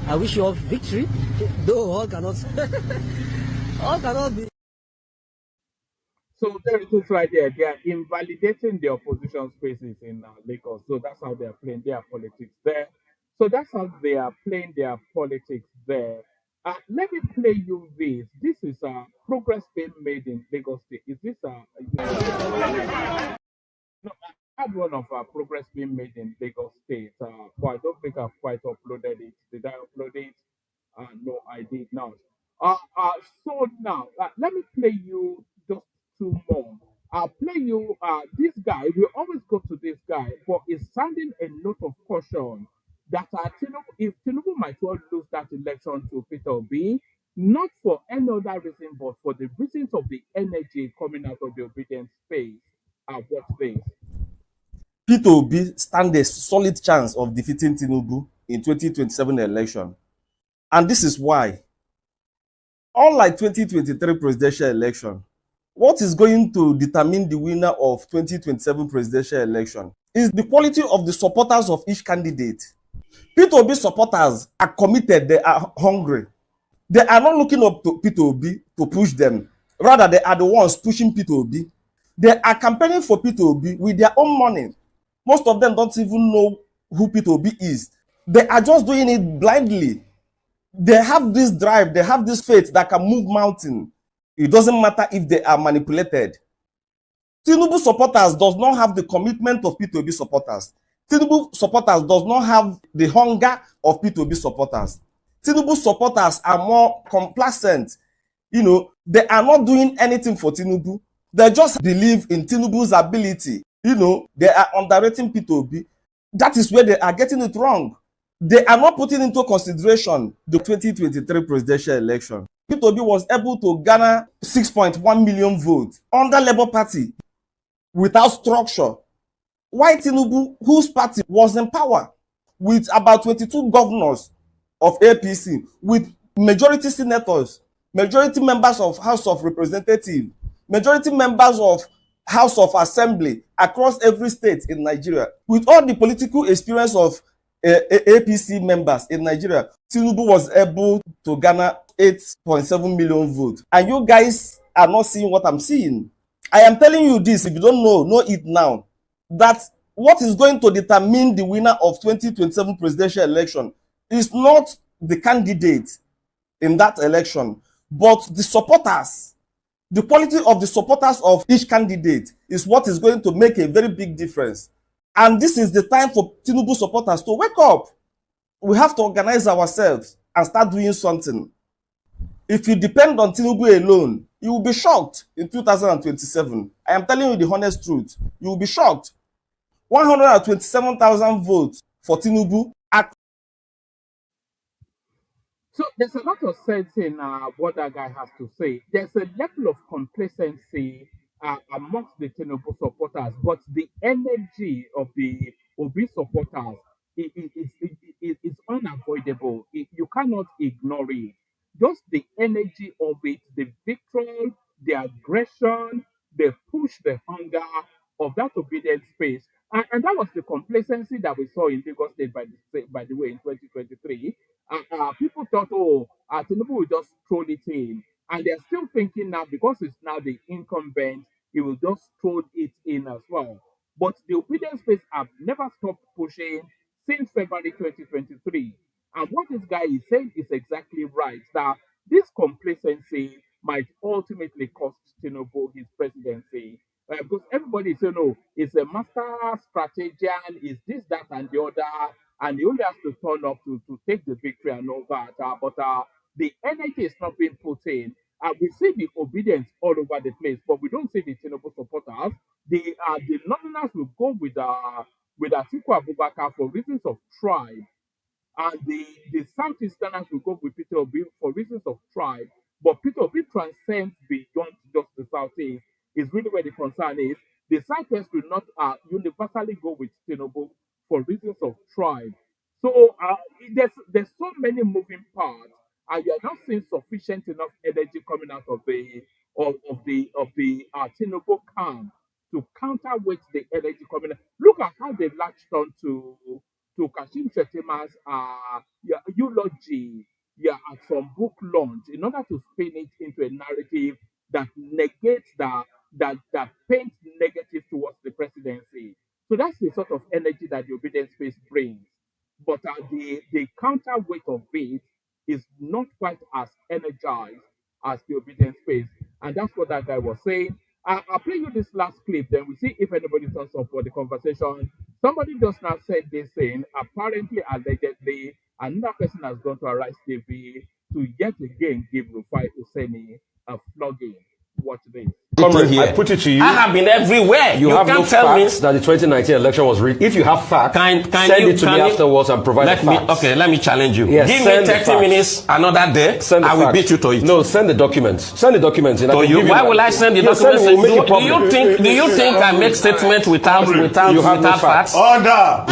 I wish you all victory, though all cannot be. So there it is right there. They are invalidating the opposition spaces in Lagos. So that's how they are playing their politics there. So that's how they are playing their politics there. Let me play you this. This is progress being made in Lagos State. Is this no, I had one of progress being made in Lagos State, but I don't think I've quite uploaded it. Did I upload it? No, I did not. So now, let me play you just two more. I'll play you this guy. We always go to this guy, but he's sounding a note of caution that Tinubu, if Tinubu might well lose that election to Peter Obi, not for any other reason, but for the reasons of the energy coming out of the obedience space. Watch this. Peter Obi stand a solid chance of defeating Tinubu in 2027 election. And this is why, unlike 2023 presidential election, what is going to determine the winner of 2027 presidential election is the quality of the supporters of each candidate. Peter Obi supporters are committed, they are hungry. They are not looking up to Peter Obi to push them. Rather, they are the ones pushing Peter Obi. They are campaigning for Peter Obi with their own money. Most of them don't even know who Peter Obi is. They are just doing it blindly. They have this drive, they have this faith that can move mountain. It doesn't matter if they are manipulated. Tinubu supporters does not have the commitment of Peter Obi supporters. Tinubu supporters does not have the hunger of Peter Obi supporters. Tinubu supporters are more complacent. You know, they are not doing anything for Tinubu. They just believe in Tinubu's ability. You know, they are underrating Peter Obi. That is where they are getting it wrong. They are not putting into consideration the 2023 presidential election. Peter Obi was able to garner 6.1 million votes under Labour Party without structure. Why Tinubu, whose party was in power with about 22 governors of APC, with majority senators, majority members of House of Representatives, majority members of House of Assembly across every state in Nigeria, with all the political experience of APC members in Nigeria, Tinubu was able to garner 8.7 million votes. And you guys are not seeing what I'm seeing. I am telling you this, if you don't know it now, that what is going to determine the winner of 2027 presidential election is not the candidate in that election, but the supporters. The quality of the supporters of each candidate is what is going to make a very big difference. And this is the time for Tinubu supporters to wake up. We have to organize ourselves and start doing something. If you depend on Tinubu alone, you will be shocked in 2027. I am telling you the honest truth. You will be shocked. 127,000 votes for Tinubu. So there's a lot of sense in what that guy has to say. There's a level of complacency amongst the Tinubu supporters, but the energy of the Obi supporters is unavoidable. You cannot ignore it. Just the energy of it, the victory, the aggression, the push, the hunger of that obedient space. And that was the complacency that we saw in Lagos State, by the way, in 2023. People thought, oh, Tinubu will just throw it in. And they're still thinking now, because it's now the incumbent, he will just throw it in as well. But the obedience space have never stopped pushing since February 2023. And what this guy is saying is exactly right. That this complacency might ultimately cost Tinubu his presidency. Because everybody is saying, no, it's a master strategian, is this, that, and the other, and he only has to turn up to take the victory and all that. But the energy is not being put in. We see the obedience all over the place, but we don't see the Tinubu supporters. The Londoners will go with Atiku Abubakar for reasons of tribe, and the Southeasterners will go with Peter Obi for reasons of tribe. But Peter Obi transcends beyond just the Southeast, is really where the concern is. The Southwest will not universally go with Tinubu for reasons of tribe. So there's so many moving parts, and you're not seeing sufficient enough energy coming out of the Tinubu camp to counterweight the energy coming out. Look at how they latched on to Kashim Shettima's eulogy, at some book launch, in order to spin it into a narrative that negates that paint negative towards the presidency. So that's the sort of energy that the obedience space brings. But the counterweight of it is not quite as energized as the obedience space. And that's what that guy was saying. I'll play you this last clip, then we see if anybody turns up for the conversation. Somebody just now said this saying, apparently, allegedly, another person has gone to Arise TV to yet again give Rufai Hussaini a flogging. Watch this. Comrade, I put it to you. I have been everywhere. You have no tell me facts that the 2019 election was rigged. If you have facts, send it to me afterwards and provide the facts. Let me challenge you. Yes, give me 30 minutes another day. I will beat you to it. No, send the documents. Send the documents. To you. Why will I send the documents? Do you think I make statements without facts? Order.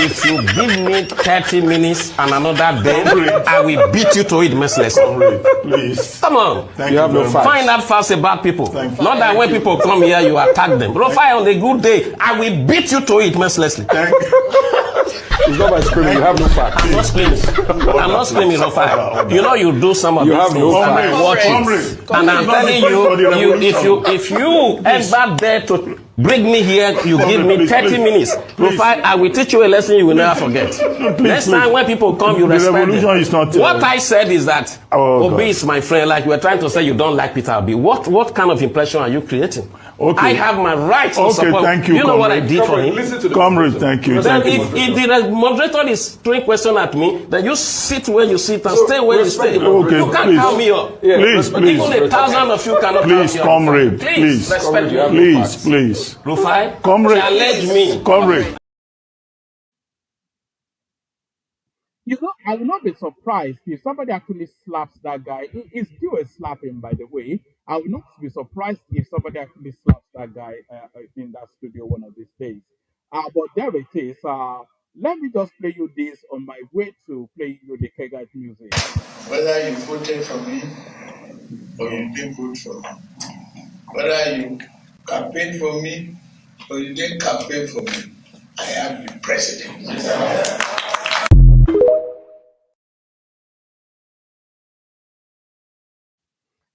If you give me 30 minutes and another day, I will beat you to it mercilessly. Please. Come on. You have no facts. Find out facts about people. Not that when people come here, you attack them. Rufai, on a good day, I will beat you to it mercilessly. It's not by screaming. You have no facts. I'm not screaming. I'm not screaming, Rufai. You know you do some of these things. You have no facts. Watch it. And I'm telling you, if you ever dare to bring me here, you give me 30 minutes. Rufai, I will teach you a lesson you will never forget. Next time when people come, you respect them. What I said is that Obi is my friend. Like you were trying to say you don't like Peter Obi. What kind of impression are you creating? I have my right to support. Thank you. You know what I did for him? Comrade, thank you. Then if the moderator is throwing question at me, then you sit where you sit and stay where you stay. You can't call me up. Please. Even 1,000 of you cannot please, comrade. Please, respect me. Please. Rufai, challenge me. Comrade. You know, I will not be surprised if somebody actually slaps that guy. It's still a slapping, by the way. I will not be surprised if somebody actually slaps that guy in that studio one of these days. But there it is. Let me just play you this on my way to play you the Kegite music. Whether you voted for me or you didn't vote for me, whether you campaigned for me or you didn't campaign for me, I am the president.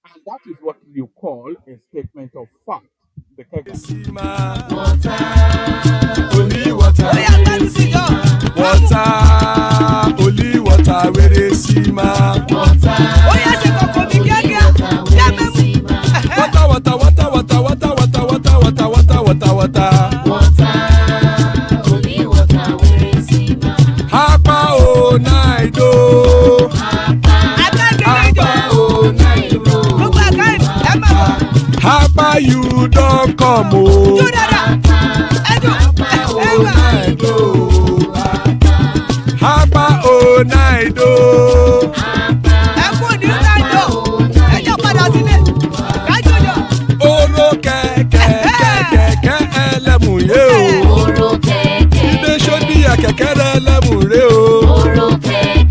And that is what you call a statement of fact. The Only water, only water, where they see ma. Water, only water, where they see ma. Hapa o naido. Hapa you don't come o. Hapa o naido. Oro kẹ̀kẹ́ ẹlẹ́mùrè o. Ilé sọ́dí àkẹ́kẹ́ ẹlẹ́mùrè o.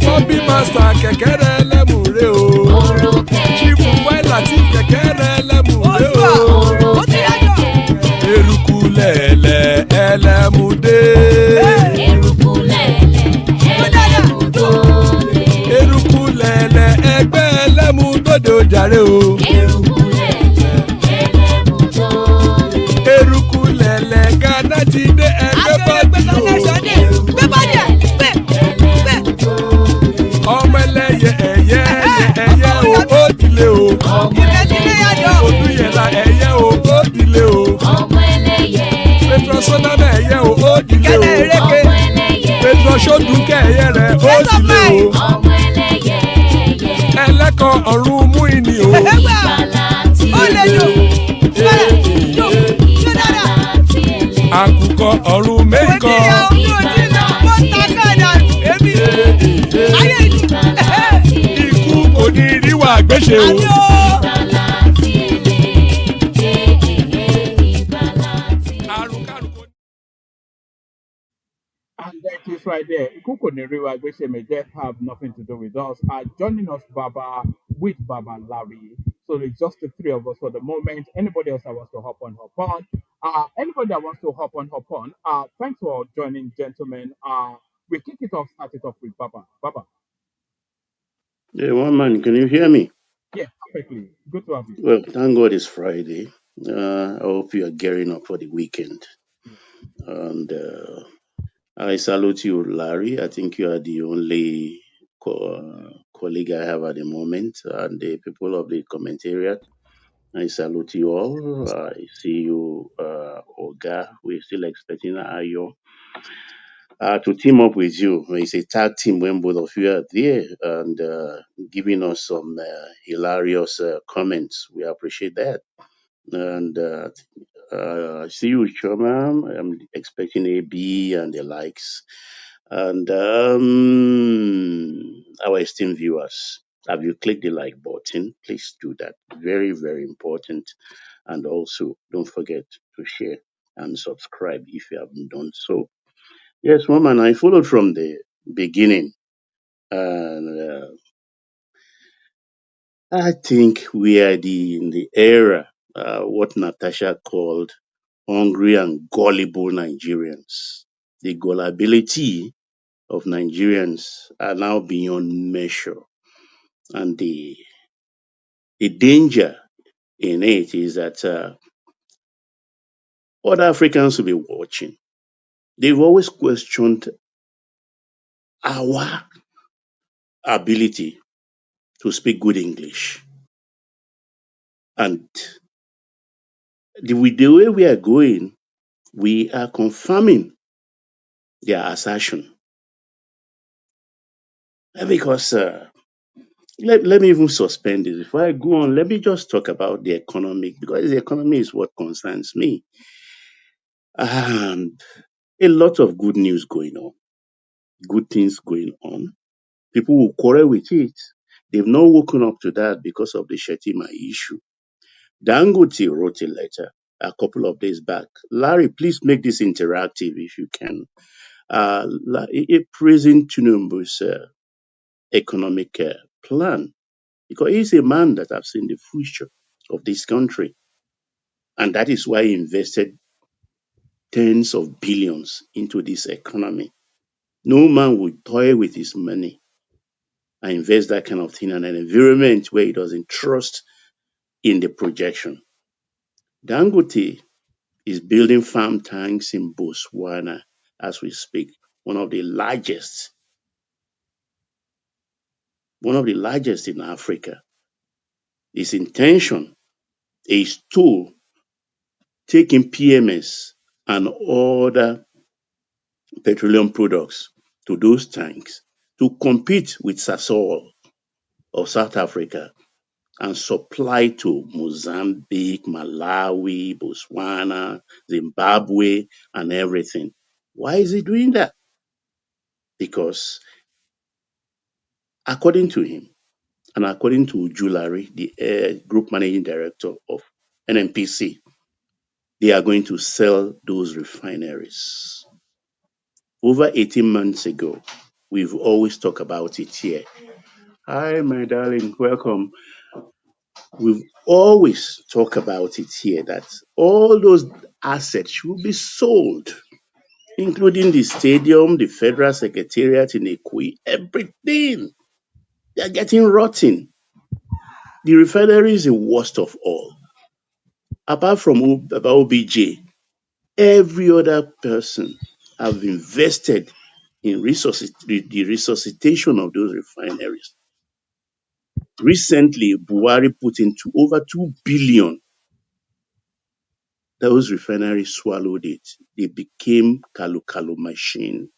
Bobby master kẹ̀kẹ́ ẹlẹ́mùrè o. Chief Wáìlà ti kẹ̀kẹ́ ẹlẹ́mùrè o. Eruku lẹ̀lẹ̀ ẹlẹ́mùdé. Eruku lẹ̀lẹ̀ ẹgbẹ́ ẹlẹ́mùdóde ojàre o. Eruku lẹ̀lẹ̀ Ghana ti dé ẹgbẹ́ bọ́dì o. Ọmọ ẹlẹ́yẹ ẹ̀yẹ o ó dilé o. Olúyẹ̀lá ẹ̀yẹ o ó dilé o. Petrosonana ẹ̀yẹ o ó dilé o. Petrosodunke ẹ̀yẹ rẹ̀ ó dilé o. Ẹlẹ́kọ̀ ọ̀run mú ìní o. Àkùkọ ọ̀run mẹ́kọ̀. Ikú kò ní ríwà gbéṣe o. And that is right there. Ikuko Neriwa Gbese may just have nothing to do with us. Joining us, Baba, with Baba Larry. So it's just the three of us for the moment. Anybody else that wants to hop on, hop on. Anybody that wants to hop on. Thanks for joining, gentlemen. We kick it off, start it off with Baba. Baba. Yeah, one man, can you hear me? Yeah, perfectly. Good to have you. Well, thank God it's Friday. I hope you are gearing up for the weekend. And I salute you, Larry. I think you are the only colleague I have at the moment, and the people of the commentariat. I salute you all. I see you, Oga. We're still expecting Ayo to team up with you. It's a tag team when both of you are there and giving us some hilarious comments. We appreciate that. And see you, Choma. I'm expecting AB and the likes. And our esteemed viewers, have you clicked the like button? Please do that. Very, very important. And also, don't forget to share and subscribe if you haven't done so. Yes, Mama, I followed from the beginning. And I think we are in the era, what Natasha called hungry and gullible Nigerians. The gullibility of Nigerians are now beyond measure. And the danger in it is that other Africans will be watching. They've always questioned our ability to speak good English. And with the way we are going, we are confirming their assertion. Because let me even suspend this. Before I go on, let me just talk about the economic, because the economy is what concerns me. And a lot of good news going on, good things going on. People will quarrel with it. They've not woken up to that because of the Shettima issue. Dangote wrote a letter a couple of days back. Larry, please make this interactive if you can. Praising Tinubu's economic plan, because he's a man that has seen the future of this country. And that is why he invested tens of billions into this economy. No man would toy with his money and invest that kind of thing in an environment where he doesn't trust in the projection. Dangote is building farm tanks in Botswana as we speak, one of the largest in Africa. His intention is to take in PMS and other petroleum products to those tanks to compete with Sasol of South Africa and supply to Mozambique, Malawi, Botswana, Zimbabwe, and everything. Why is he doing that? Because according to him, and according to Julari, the group managing director of NNPC, they are going to sell those refineries. Over 18 months ago, we've always talked about it here. Hi, my darling, welcome. We've always talked about it here that all those assets will be sold, including the stadium, the federal secretariat in Ekwe, everything. They're getting rotten. The refinery is the worst of all. Apart from OBJ, every other person have invested in the resuscitation of those refineries. Recently, Buhari put into over 2 billion. Those refineries swallowed it. They became kalu machine,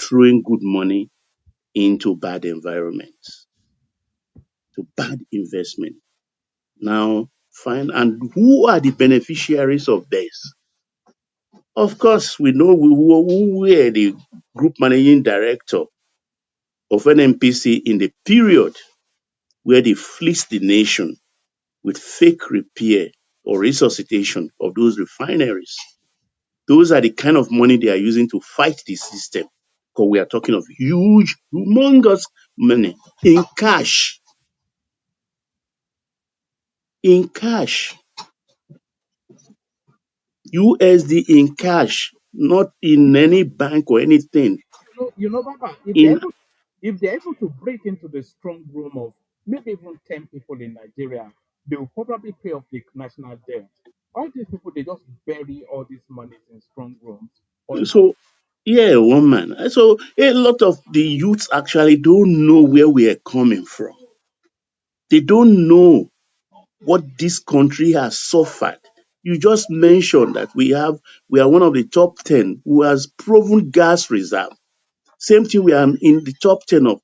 throwing good money into bad environments, to bad investment. Now, fine. And who are the beneficiaries of this? Of course, we know who were the group managing director of NNPC in the period where they fleeced the nation with fake repair or resuscitation of those refineries. Those are the kind of money they are using to fight the system. Because we are talking of huge, humongous money in cash. In cash. USD in cash, not in any bank or anything. Baba, In if they're able to break into the strong room of maybe even 10 people in Nigeria, they will probably pay off the national debt. All these people, they just bury all these monies in strong rooms. So, yeah, woman. So a lot of the youths actually don't know where we are coming from. They don't know what this country has suffered. You just mentioned that we are one of the top 10 who has proven gas reserve. Same thing, we are in the top 10 of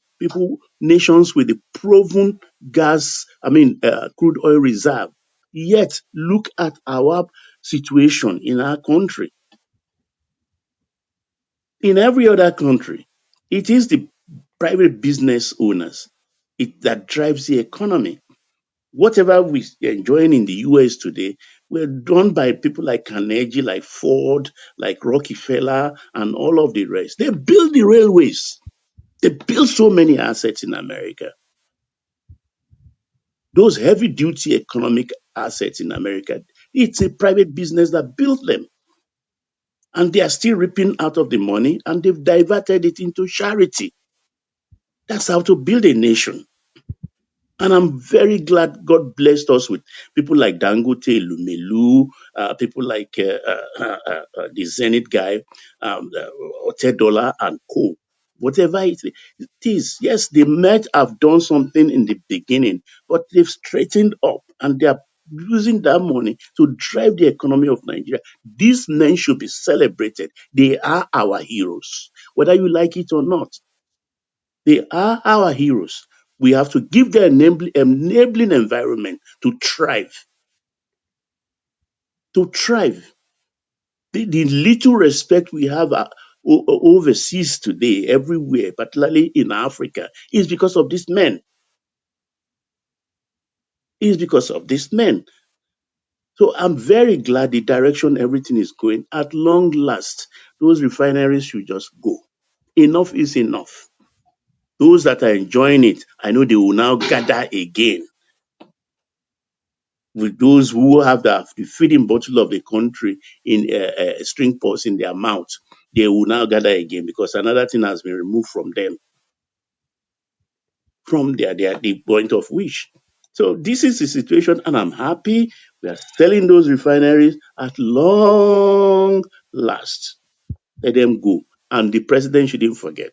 nations with the proven crude oil reserve. Yet, look at our situation in our country. In every other country, it is the private business owners that drives the economy. Whatever we're enjoying in the US today were done by people like Carnegie, like Ford, like Rockefeller, and all of the rest. They build the railways. They build so many assets in America. Those heavy duty economic assets in America, it's a private business that built them. And they are still reaping out of the money, and they've diverted it into charity. That's how to build a nation. And I'm very glad God blessed us with people like Dangote, Lumelu, people like the Zenith guy, Otedola and Co. Whatever it is, yes, they might have done something in the beginning, but they've straightened up and they are using that money to drive the economy of Nigeria. These men should be celebrated. They are our heroes, whether you like it or not. They are our heroes. We have to give them enabling environment to thrive. To thrive. The little respect we have overseas today, everywhere, particularly in Africa, is because of these men. Is because of these men. So I'm very glad the direction everything is going. At long last, those refineries should just go. Enough is enough. Those that are enjoying it, I know they will now gather again with those who have the feeding bottle of the country in string pulse in their mouth. They will now gather again because another thing has been removed from them, from the point of wish. So this is the situation, and I'm happy we are selling those refineries at long last. Let them go. And the president shouldn't forget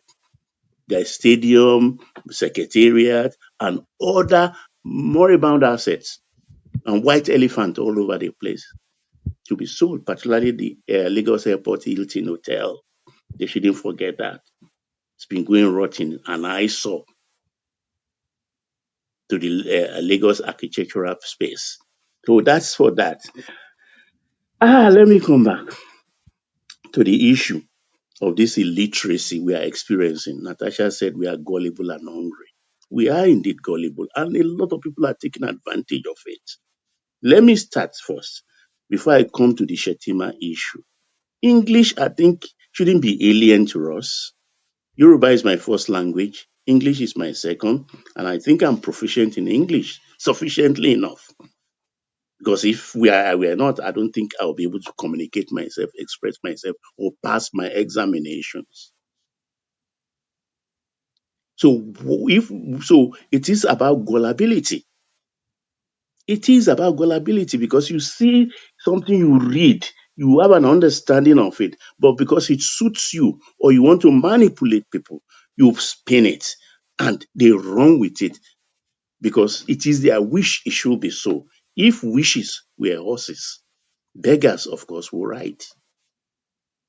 their stadium, secretariat, and other moribund assets and white elephant all over the place to be sold, particularly the Lagos Airport Hilton Hotel. They shouldn't forget that. It's been going rotten, and I saw to the Lagos architectural space. So that's for that. Let me come back to the issue of this illiteracy we are experiencing. Natasha said we are gullible and hungry. We are indeed gullible, and a lot of people are taking advantage of it. Let me start first before I come to the Shettima issue. English, I think, shouldn't be alien to us. Yoruba is my first language. English is my second. And I think I'm proficient in English sufficiently enough. Because if we are not, I don't think I'll be able to communicate myself, express myself, or pass my examinations. So it is about gullibility. It is about gullibility because you see something you read, you have an understanding of it, but because it suits you or you want to manipulate people, you spin it and they run with it because it is their wish it should be so. If wishes were horses, beggars, of course, will ride.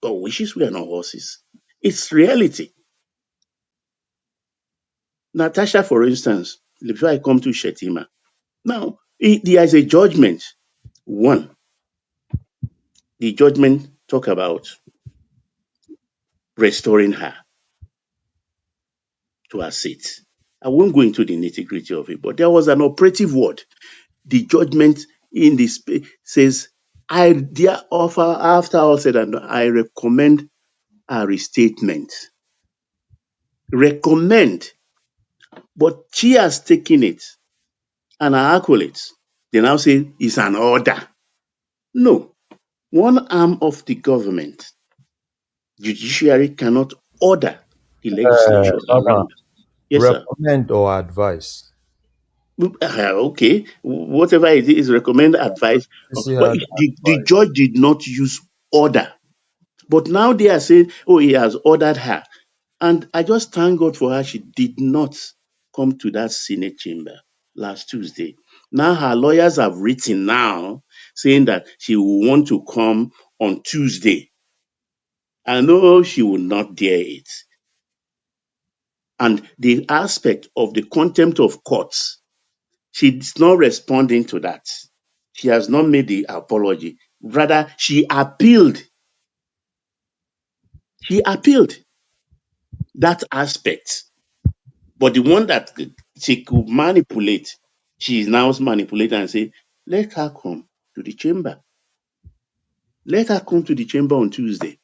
But wishes were not horses. It's reality. Natasha, for instance, before I come to Shettima, now there is a judgment. One, the judgment talk about restoring her to her seat. I won't go into the nitty-gritty of it, but there was an operative word. The judgment in this says, after all said and done, I recommend a restatement. Recommend. But she has taken it and her accolades. They now say it's an order. No. One arm of the government, judiciary, cannot order the legislature Norma, around. Yes, sir. recommend or advice? Okay, whatever it is, recommend advice. She But had the advice. judge did not use order. But now they are saying, oh, he has ordered her. And I just thank God for her. She did not come to that Senate chamber last Tuesday. Now her lawyers have written now saying that she will want to come on Tuesday. I know she will not dare it. And the aspect of the contempt of courts, she's not responding to that. She has not made the apology. Rather, she appealed. She appealed that aspect. But the one that she could manipulate, she is now manipulating and say, let her come to the chamber. Let her come to the chamber on Tuesday.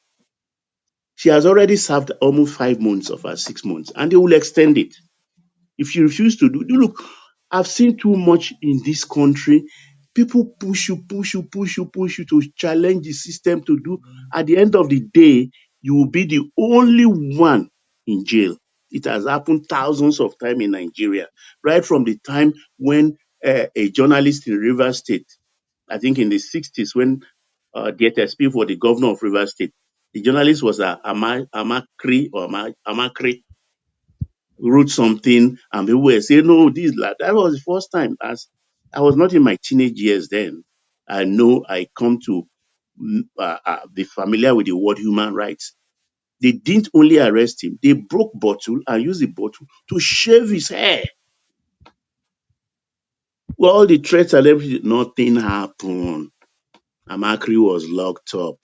She has already served almost 5 months of her 6 months, and they will extend it. If you refuse to do, look, I've seen too much in this country. People push you to challenge the system to do. At the end of the day, you will be the only one in jail. It has happened thousands of times in Nigeria, right from the time when a journalist in Rivers State, I think in the 60s, when the SSP for the governor of Rivers State, the journalist was Amakri or Amakri, wrote something and people were saying, no, this, that was the first time. As I was not in my teenage years then. I know I come to be familiar with the word human rights. They didn't only arrest him, they broke bottle and used the bottle to shave his hair. Well, all the threats and everything, nothing happened. Amakri was locked up.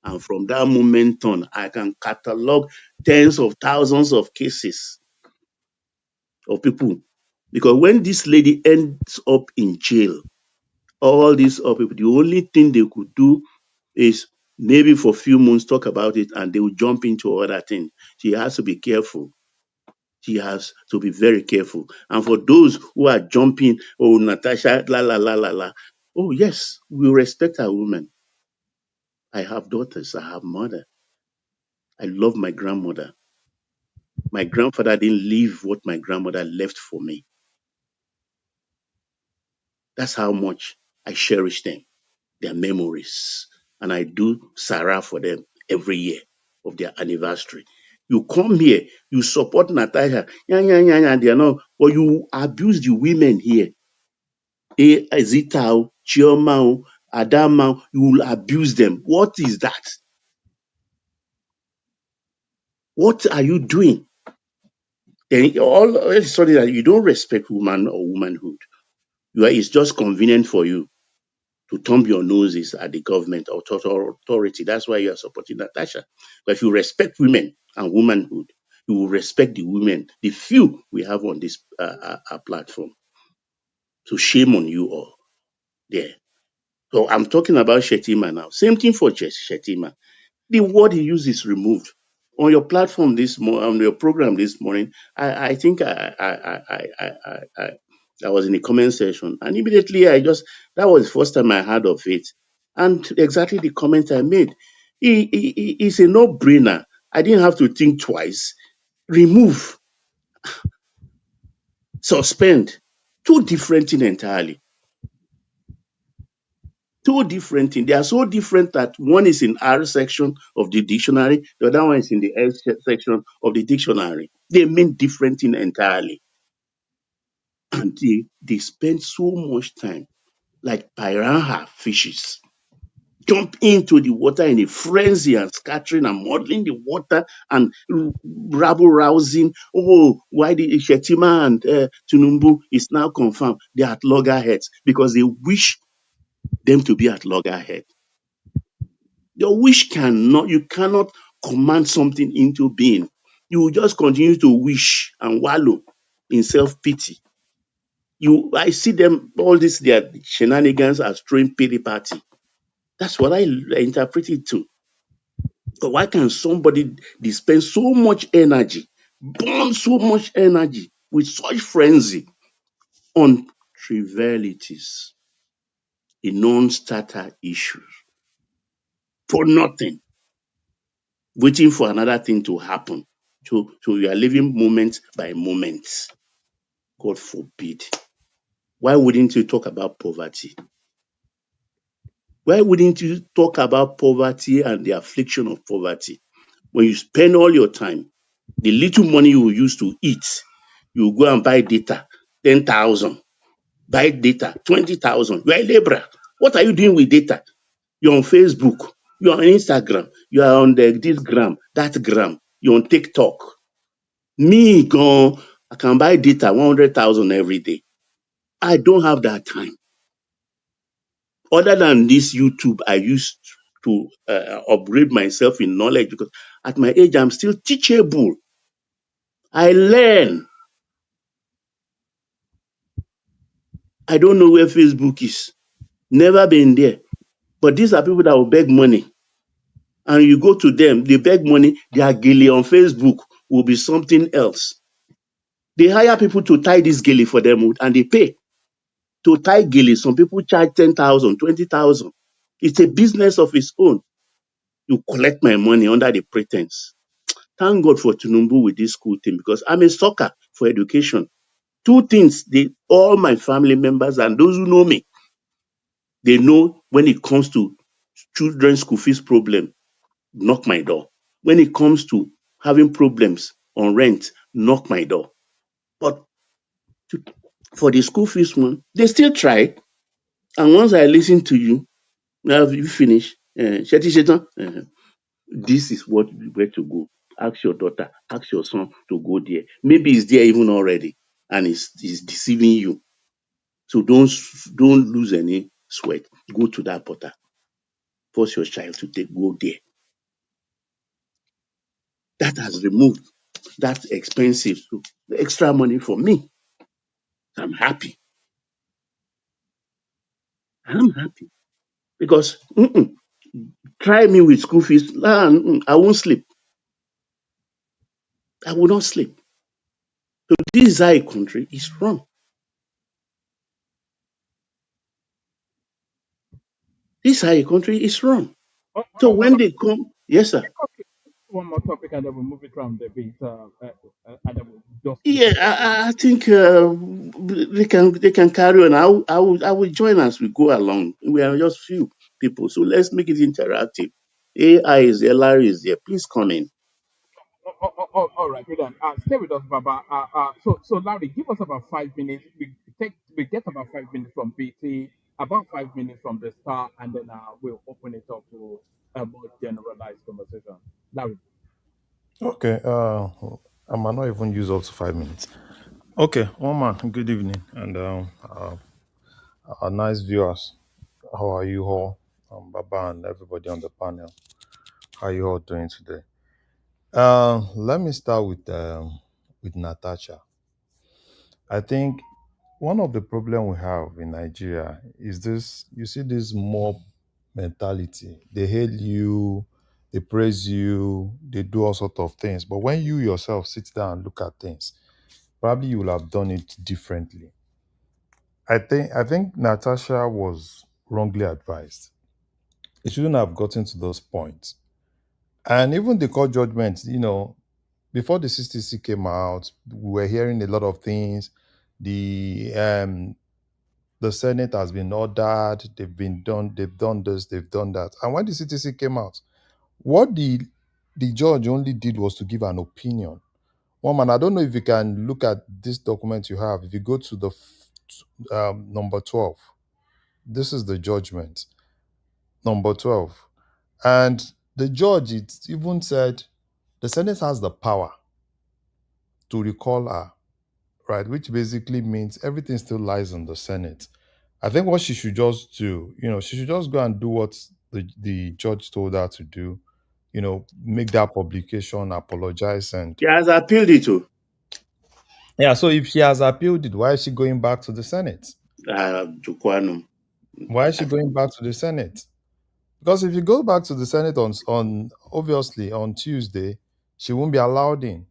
And from that moment on, I can catalog tens of thousands of cases of people. Because when this lady ends up in jail, all these other people, the only thing they could do is maybe for a few months talk about it and they will jump into other things. She has to be careful. She has to be very careful. And for those who are jumping, oh, Natasha, la, la, la, la, la. Oh, yes, we respect our women. I have daughters. I have mother. I love my grandmother. My grandfather didn't leave what my grandmother left for me. That's how much I cherish them, their memories. And I do Sarah for them every year of their anniversary. You come here, you support Natasha, they are not, but you abuse the women here. Zita, Chioma, Adama, you will abuse them. What is that? What are you doing? Then all of a sudden that you don't respect woman or womanhood. It's just convenient for you to thumb your noses at the government or authority. That's why you are supporting Natasha. But if you respect women and womanhood, you will respect the women, the few we have on this platform. So shame on you all there. So I'm talking about Shettima now. Same thing for Shettima. The word he used is removed. On your platform this morning, on your program this morning, I think I was in the comment section, and immediately that was the first time I heard of it, and exactly the comment I made. It's a no-brainer. I didn't have to think twice. Remove, suspend, two different things entirely. Two different things. They are so different that one is in R section of the dictionary, the other one is in the S section of the dictionary. They mean different things entirely. And they spend so much time, like piranha fishes, jump into the water in a frenzy and scattering and muddling the water and rabble rousing. Oh, why the Shettima and Tinubu is now confirmed they are at loggerheads because they wish them to be at loggerheads. Your wish you cannot command something into being. You will just continue to wish and wallow in self-pity. I see them, all this, their shenanigans as throwing pity party. That's what I interpret it to. But why can somebody dispense so much energy, burn so much energy with such frenzy on trivialities, a non-starter issue, for nothing? Waiting for another thing to happen. So you are living moment by moment. God forbid. Why wouldn't you talk about poverty? Why wouldn't you talk about poverty and the affliction of poverty? When you spend all your time, the little money you use to eat, you go and buy data, 10,000, buy data, 20,000. You are a laborer. What are you doing with data? You're on Facebook, you're on Instagram, you are on this gram, that gram, you're on TikTok. Me, gone, I can buy data 100,000 every day. I don't have that time. Other than this YouTube, I used to upgrade myself in knowledge because at my age, I'm still teachable. I learn. I don't know where Facebook is. Never been there. But these are people that will beg money. And you go to them, they beg money, their gilly on Facebook will be something else. They hire people to tie this gilly for them and they pay. To tie gilly, some people charge 10,000, 20,000. It's a business of its own. You collect my money under the pretense. Thank God for Tinubu with this school thing because I'm a sucker for education. Two things, all my family members and those who know me, they know when it comes to children's school fees problem, knock my door. When it comes to having problems on rent, knock my door. But for the school fees one, they still try. And once I listen to you, now you finish. Shettima, this is where to go. Ask your daughter, ask your son to go there. Maybe it's there even already, and it's deceiving you. So don't lose any sweat. Go to that portal. Force your child to go there. That has removed that expensive, the extra money for me. I'm happy. I'm happy because try me with school fees. I won't sleep. I will not sleep. So this is how a country is run. This is how a country is run. So when they come, yes, sir. One more topic and then we'll move it around a bit. And then we'll just Yeah, I think they can carry on. I will join as we go along. We are just few people, so let's make it interactive. AI is there, Larry is there. Please come in. all right, we're done. Stay with us, Baba. So Larry, give us about 5 minutes. We get about 5 minutes from BT, about 5 minutes from the start, and then we'll open it up to a more generalized conversation. Larry. Okay, I might not even use up to 5 minutes. Okay, one man, good evening, and nice viewers. How are you all? Baba and everybody on the panel. How are you all doing today? Let me start with Natasha. I think one of the problem we have in Nigeria is this, you see this mob mentality. They hail you, they praise you, they do all sorts of things. But when you yourself sit down and look at things, probably you will have done it differently. I think Natasha was wrongly advised. It shouldn't have gotten to those points. And even the court judgment, before the CCC came out, we were hearing a lot of things. The Senate has been ordered, they've done this, they've done that. And when the CTC came out, what the judge only did was to give an opinion. One man, I don't know if you can look at this document you have. If you go to the number 12, this is the judgment, number 12. And the judge, it even said the Senate has the power to recall her, right? Which basically means everything still lies in the Senate. I think what she should just do, she should just go and do what the judge told her to do, make that publication, apologize, and He has appealed it to. yeah. So if she has appealed it, why is she going back to the Senate? Jukwano. Why is she going back to the Senate? Because if you go back to the Senate on obviously on Tuesday, she won't be allowed in.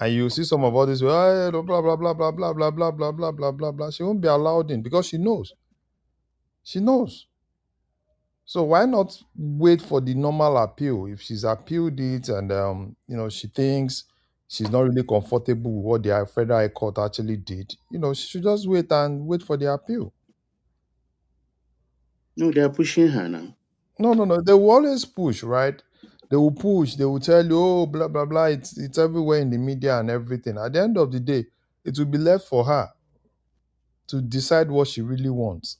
And you see some of all this, blah, blah, blah, blah, blah, blah, blah, blah, blah, blah, blah, blah, blah. She won't be allowed in because she knows. She knows. So why not wait for the normal appeal? If she's appealed it and she thinks she's not really comfortable with what the Federal High Court actually did, she should just wait for the appeal. No, they are pushing her now. No. They will always push, right? They will push. They will tell you, oh, blah blah blah. It's everywhere in the media and everything. At the end of the day, it will be left for her to decide what she really wants.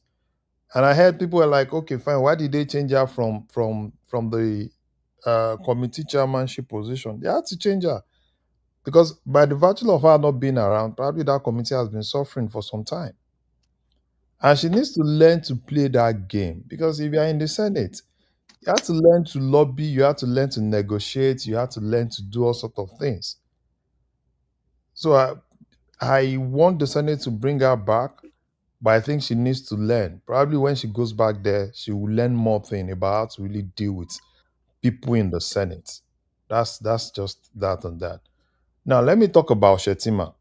And I heard people were like, okay, fine. Why did they change her from the committee chairmanship position? They had to change her because by the virtue of her not being around, probably that committee has been suffering for some time. And she needs to learn to play that game because if you're in the Senate, you have to learn to lobby, you have to learn to negotiate, you have to learn to do all sorts of things. So I want the Senate to bring her back, but I think she needs to learn. Probably when she goes back there, she will learn more thing about how to really deal with people in the Senate. That's just that and that. Now let me talk about Shettima.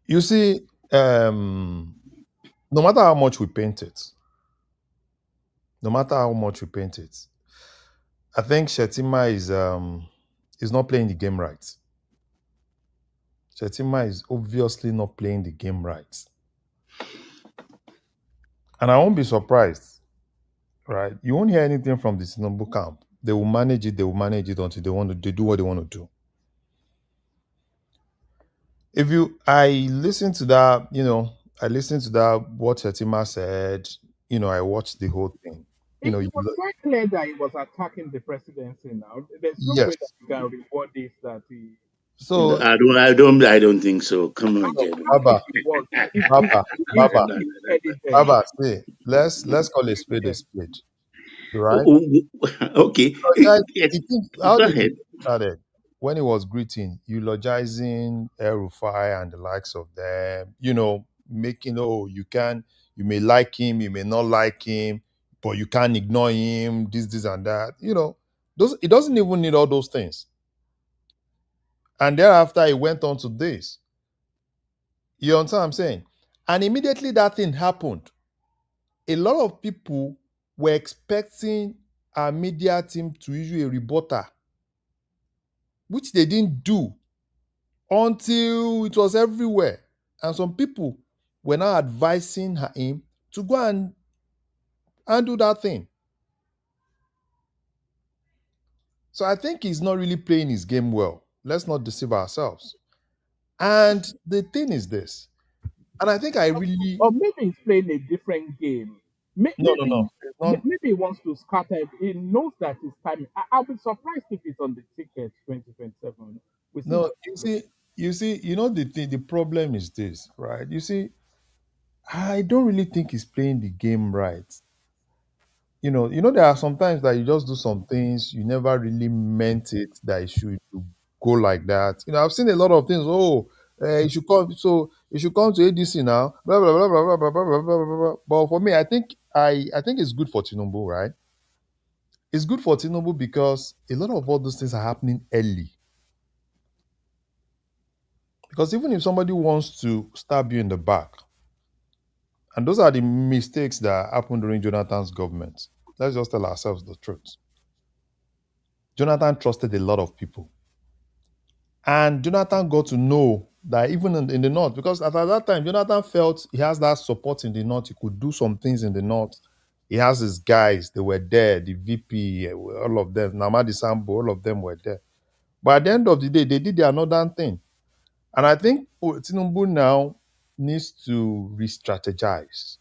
You see, no matter how much we paint it, I think Shettima is not playing the game right. Shettima is obviously not playing the game right. And I won't be surprised, right? You won't hear anything from the Tinubu camp. They will manage it until they do what they want to do. I listened to that, what Shettima said, I watched the whole thing. It was quite clear that he was attacking the presidency now. There's no way that Yes. you can reward this that he. So I don't think so. Come on, Jerry. Baba, If Baba, see, let's call a spade a spade. Right? Okay. Yes. How Go did ahead. it started? When he was greeting, eulogizing El Rufai and the likes of them, making, you may like him, you may not like him, but you can't ignore him, this and that. It doesn't even need all those things. And thereafter, he went on to this. You understand what I'm saying? And immediately that thing happened. A lot of people were expecting our media team to issue a rebuttal, which they didn't do until it was everywhere. And some people were now advising him to go and do that thing. So I think he's not really playing his game well. Let's not deceive ourselves. And the thing is this, and I think I really... Or maybe he's playing a different game. No. Maybe he wants to scatter. He knows that it's timing. I'll be surprised if it's on the ticket 2027. No, you see, the problem is this, right? You see, I don't really think he's playing the game right. There are some times that you just do some things you never really meant it that it should go like that. I've seen a lot of things. Oh, you should come. So you should come to ADC now. Blah blah blah blah blah blah blah blah blah blah. Blah. But for me, I think it's good for Tinubu, right? It's good for Tinubu because a lot of all those things are happening early. Because even if somebody wants to stab you in the back, and those are the mistakes that happened during Jonathan's government. Let's just tell ourselves the truth. Jonathan trusted a lot of people. And Jonathan got to know that even in the North, because at that time, Jonathan felt he has that support in the North. He could do some things in the North. He has his guys. They were there. The VP, all of them. Namadi Sambo, all of them were there. But at the end of the day, they did their northern thing. And I think Tinubu now needs to re-strategize.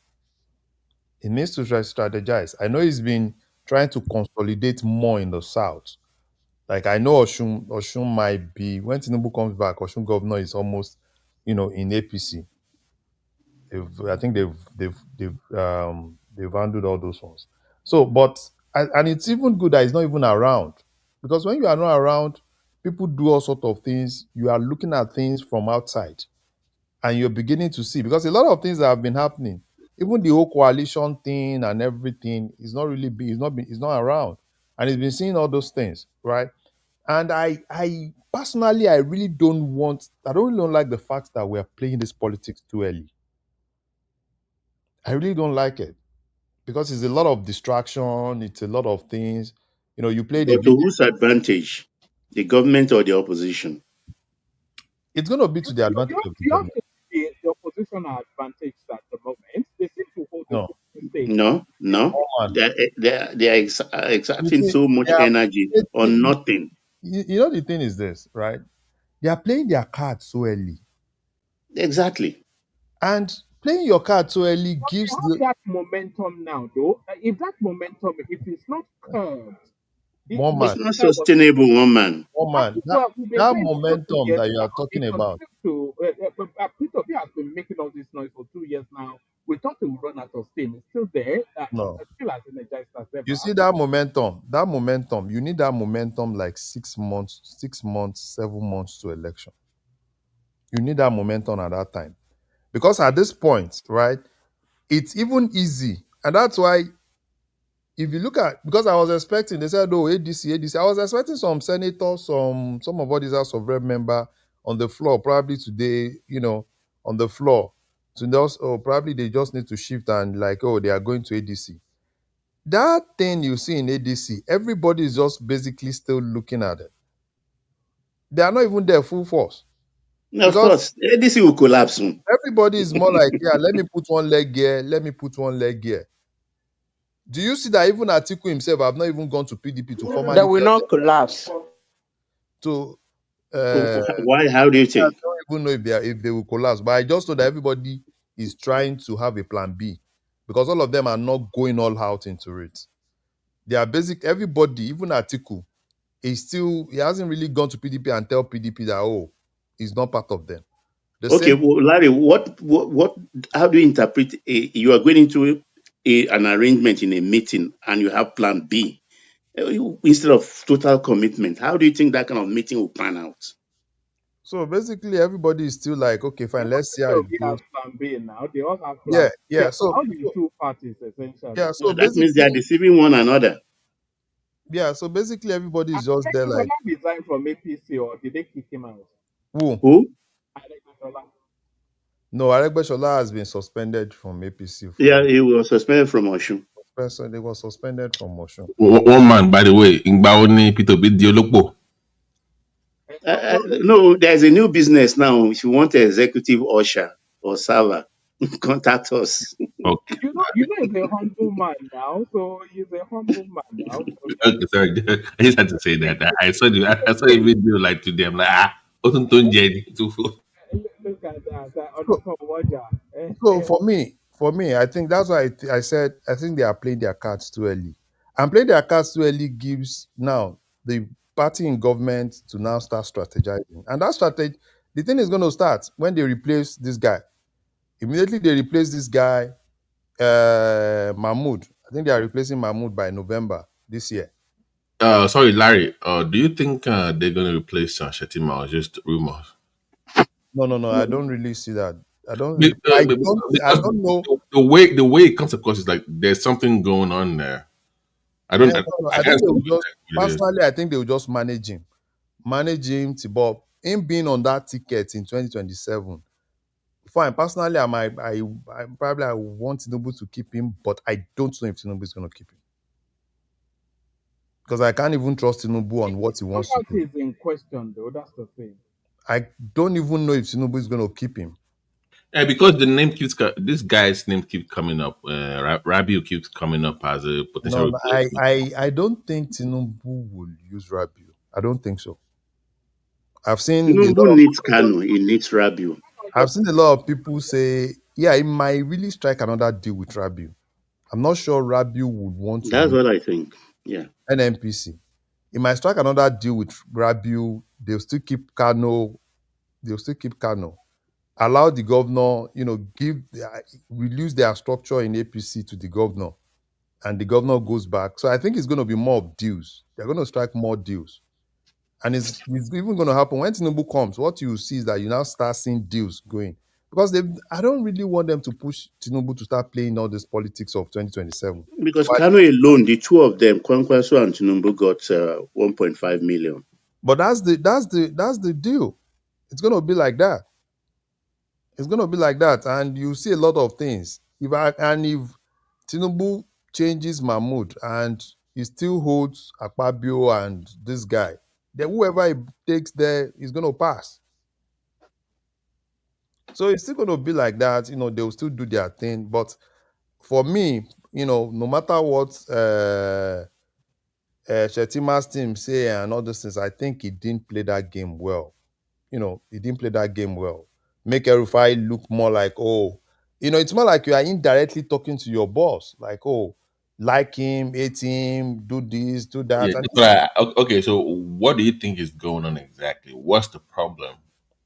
He needs to strategize. I know he's been trying to consolidate more in the South. Like I know Oshun might be, when Tinubu comes back, Oshun governor is almost, in APC. I think they've handled all those ones. So, and it's even good that he's not even around, because when you are not around, people do all sorts of things. You are looking at things from outside, and you're beginning to see, because a lot of things that have been happening, even the whole coalition thing and everything is not really big. He's not around, and he's been seeing all those things, right? And I personally, I really don't like the fact that we're playing this politics too early. I really don't like it because it's a lot of distraction. It's a lot of things. You play the But to whose advantage? The government or the opposition? It's going to be to the advantage of the You have government. to see the opposition are advantaged at the moment. They seem to hold the No. state. No. Woman. They are You exerting see, so much they are energy on playing, nothing. you know, the thing is this, right? They are playing their cards so early. Exactly. And playing your card so early But gives you have the that momentum now, though. If that momentum, if it's not curbed, It's woman. not sustainable, woman. Woman, We've been that saying this for 2 momentum years that you now. are talking It about. continues to. Peter has been making all this noise for 2 years now. We thought it would run out of steam. It's still there. No. Still as energized as ever. You see that momentum, you need that momentum like 6 months, 6 months, 7 months to election. You need that momentum at that time. Because at this point, right, it's even easy. And that's why if you look at, because I was expecting, they said, oh, ADC. I was expecting some senators, some of all these House of Rep member on the floor, probably today, on the floor. To those, probably they just need to shift and like, oh, they are going to ADC. That thing you see in ADC, everybody is just basically still looking at it. They are not even there full force. Of Because course, ADC will collapse soon. everybody is more like, yeah, let me put one leg here, let me put one leg here. Do you see that even Atiku himself have not even gone to PDP to formally That will tell not collapse. to Why? How do you I think? don't even know if they will collapse, but I just know that everybody is trying to have a plan B because all of them are not going all out into it. They are everybody, even Atiku, he hasn't really gone to PDP and tell PDP that he's not part of them. The Okay, same well, Larry, what? How do you interpret? You are going into an arrangement in a meeting, and you have Plan B instead of total commitment. How do you think that kind of meeting will pan out? so basically everybody is still like, okay, fine, let's see how it We have goes. plan B now. They all have plan. Yeah, yeah. So All the two parties essentially. yeah, so That means they are basically, deceiving one another. everybody is just there Shola like, resigned from APC or did they kick him out? who? Who? Shola. No, Aregbesola has been suspended from APC Yeah, for he was suspended from Oshun. they were suspended from motion. One man, by the way, Ingbaoni Peter Bidiolopo. No, there's a new business now. If you want an executive usher or server, contact us. Okay. You know he's a humble man now, so he's a humble man now. Okay, sorry. I just had to say that. I saw a video like today. I'm like, Otunton Jenny. Look at that. So, so for me, I think that's why I said I think they are playing their cards too early. And playing their cards too early gives now the party in government to now start strategizing. And that strategy, the thing is going to start when they replace this guy. Immediately they replace this guy, Mahmoud. I think they are replacing Mahmoud by November this year. Sorry, Larry. Do you think they're going to replace Shettima or just rumors? No. I don't really see that. I don't. I Because don't know. the way it comes across is like there's something going on there. I don't. Yeah, no, I I think can't they say will what just it is. personally. I think they will just manage him to Bob. Him being on that ticket in 2027. Fine. Personally, I probably I want Tinubu to keep him, but I don't know if Tinubu is going to keep him because I can't even trust Tinubu on what he wants to do. Is in question though. That's the thing. I don't even know if Tinubu is going to keep him. Yeah, because the name this guy's name keeps coming up. Rabiu keeps coming up as a potential No, replacement. I don't think Tinubu will use Rabiu. I don't think so. I've seen a Tinubu lot needs Kanu. He needs Rabiu. I've seen a lot of people say, yeah, he might really strike another deal with Rabiu. I'm not sure Rabiu would want to That's leave what I think. Yeah. NNPC. He might strike another deal with Rabiu. They'll still keep Kano. Allow the governor, reduce their structure in APC to the governor, and the governor goes back. So I think it's going to be more of deals. They're going to strike more deals. And it's even going to happen when Tinubu comes. What you see is that you now start seeing deals going. Because I don't really want them to push Tinubu to start playing all this politics of 2027. Because Kanu alone, the two of them, Kwankwaso and Tinubu, got 1.5 million. But that's the deal. It's going to be like that. It's going to be like that, and you see a lot of things. If Tinubu changes Mahmoud and he still holds Akpabio and this guy, then whoever he takes there is going to pass. So it's still going to be like that. They'll still do their thing. But for me, no matter what Shettima's team say and all those things, I think he didn't play that game well. He didn't play that game well. Make Erufai look more like, it's more like you are indirectly talking to your boss. Like, like him, hate him, do this, do that. Yeah. And Okay. So, what do you think is going on exactly? What's the problem?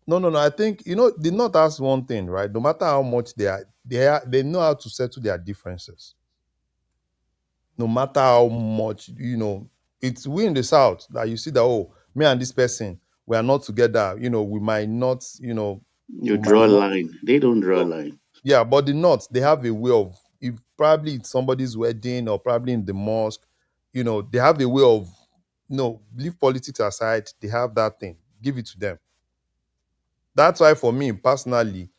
No. I think the North has one thing, right? No matter how much they know how to settle their differences. No matter how much, it's we in the South that you see that me and this person, we are not together. We might not, You we draw might a not. line. They don't draw a line. Yeah, but the North, they have a way of, if probably it's somebody's wedding or probably in the mosque, they have a way of, leave politics aside. They have that thing. Give it to them. That's why for me personally,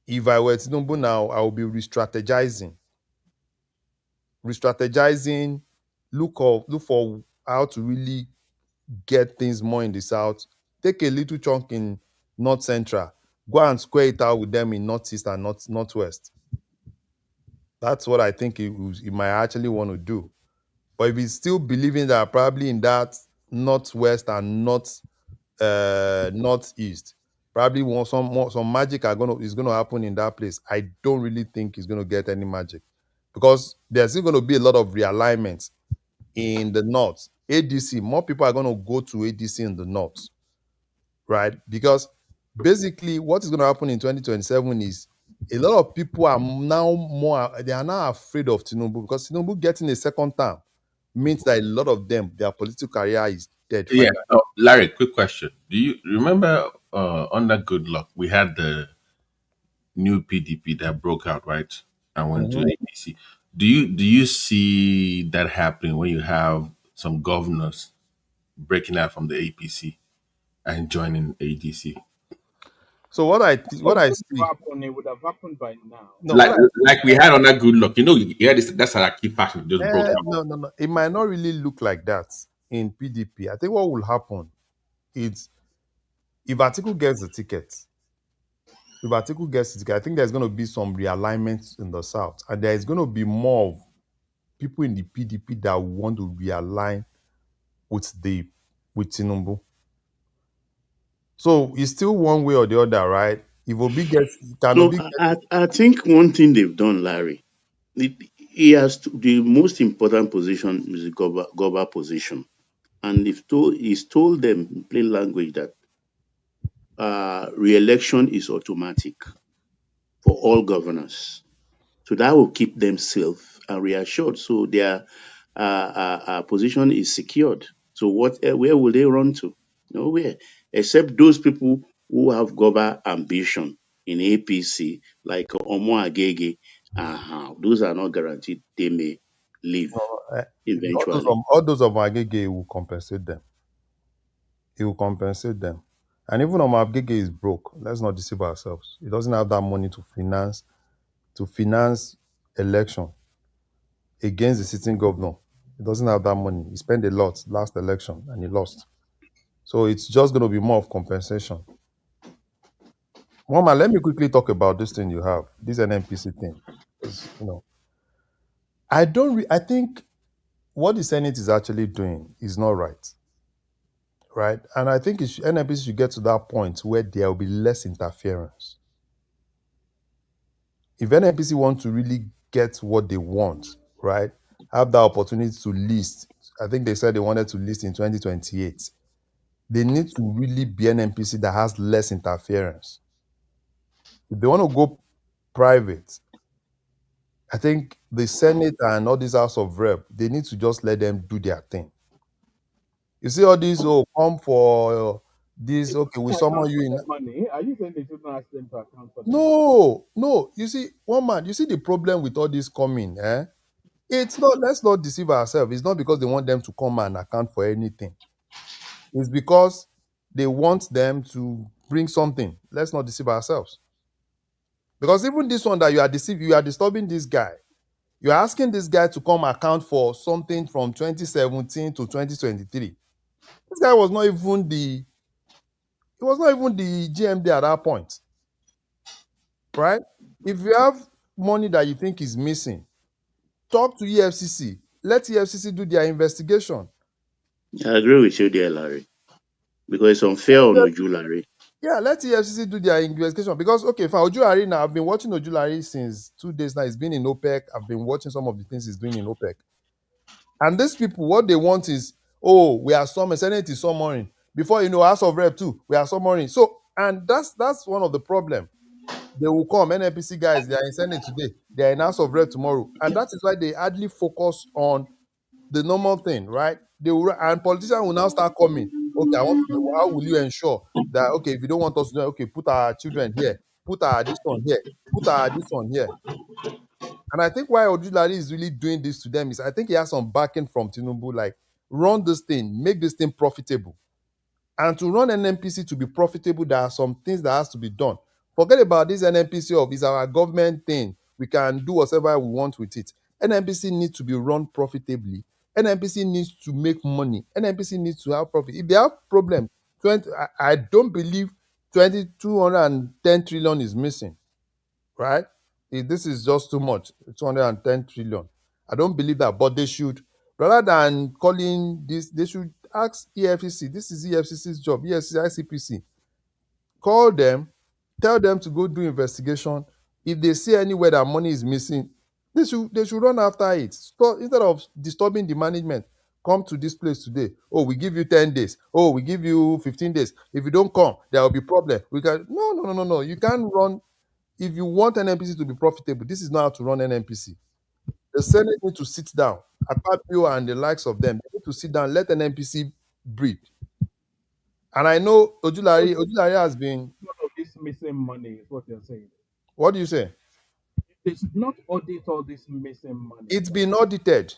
if I were Tinubu now, I would be re-strategizing, look for how to really get things more in the South, take a little chunk in North Central, go and square it out with them in Northeast and Northwest. That's what I think he might actually want to do. But if he's still believing that probably in that Northwest and Northeast, probably some magic is gonna happen in that place. I don't really think he's gonna get any magic because there's still gonna be a lot of realignments in the North. ADC, more people are gonna go to ADC in the North, right? Because basically, what is gonna happen in 2027 is a lot of people are now afraid of Tinubu because Tinubu getting a second term means that a lot of them, their political career is dead. Yeah. Finally. Larry, quick question. Do you remember under Good Luck, we had the new PDP that broke out, right? And went to APC. Do you see that happening when you have some governors breaking out from the APC and joining ADC? So what I see, Happen, it would have happened by now. no, Like we had on that Good Luck, you had this, that's how that key faction just broke out. no. It might not really look like that in PDP. I think what will happen is if Atiku gets the ticket, I think there's going to be some realignments in the South, and there is going to be more of people in the PDP that want to realign with Tinubu. So it's still one way or the other, right? If Obi gets, I think one thing they've done, Larry, he has the most important position is the Goba position. And he's told them in plain language that re-election is automatic for all governors. So that will keep them safe and reassured. So their position is secured. So where will they run to? Nowhere, except those people who have Goba ambition in APC, like Omo Agege. Those are not guaranteed. They may leave eventually. all those of Agege will compensate them. He will compensate them. And even Agege is broke. Let's not deceive ourselves. He doesn't have that money to finance election against the sitting governor. He doesn't have that money. He spent a lot last election and he lost. So it's just going to be more of compensation. Mama, let me quickly talk about this thing you have, this NNPC thing. I think what the Senate is actually doing is not right. Right? And I think NNPC should get to that point where there will be less interference. If NNPC want to really get what they want, right, have the opportunity to list, I think they said they wanted to list in 2028, they need to really be an NNPC that has less interference. If they want to go private, I think the Senate and all these House of Rep, they need to just let them do their thing. You see all these, come for this, okay, we summon you in. Money. Are you saying they shouldn't ask them to account for them? No. You see, you see the problem with all this coming, It's not, let's not deceive ourselves. It's not because they want them to come and account for anything. It's because they want them to bring something. Let's not deceive ourselves. Because even this one that you are disturbing this guy. You're asking this guy to come account for something from 2017 to 2023. This guy was not even the GMD at that point, right? If you have money that you think is missing, talk to EFCC. Let EFCC do their investigation. I agree with you there, Larry, because it's unfair on Ojulari. Yeah, let EFCC do their investigation because, okay, for Ojulari now, I've been watching Ojulari since 2 days now. He's been in OPEC. I've been watching some of the things he's doing in OPEC. And these people, what they want is, oh, we are summoning, Senate is summoning. Before you know, House of Rep too, we are summoning. So, and that's one of the problem. They will come, NNPC guys, they are in Senate today, they are in House of Rep tomorrow. And that is why they hardly focus on the normal thing, right? They will, and politicians will now start coming. Okay, I want to know, how will you ensure that, okay, if you don't want us to do it, okay, put our children here, put our this one here, put our this one here. And I think why Odulari is really doing this to them is I think he has some backing from Tinubu, like run this thing, make this thing profitable. And to run NNPC to be profitable, there are some things that has to be done. Forget about this NNPC of is our government thing. We can do whatever we want with it. NNPC needs to be run profitably. NNPC needs to make money. NNPC needs to have profit. If they have problem, 20, I don't believe 210 trillion is missing, right? This is just too much. 210 trillion. I don't believe that, but they should, rather than calling this, they should ask EFCC. This is EFCC's job, EFCC, ICPC. Call them, tell them to go do investigation. If they see anywhere that money is missing, they should run after it. So instead of disturbing the management, come to this place today. Oh, we give you 10 days. Oh, we give you 15 days. If you don't come, there will be problem. We can no. You can't run. If you want NNPC to be profitable, this is not how to run NNPC. The Senate need to sit down. Akpabio and the likes of them, they need to sit down, let NNPC breathe. And I know Ojulari has been. Lot of this missing money is what you're saying. What do you say? They should not audit all this missing money. It's been audited,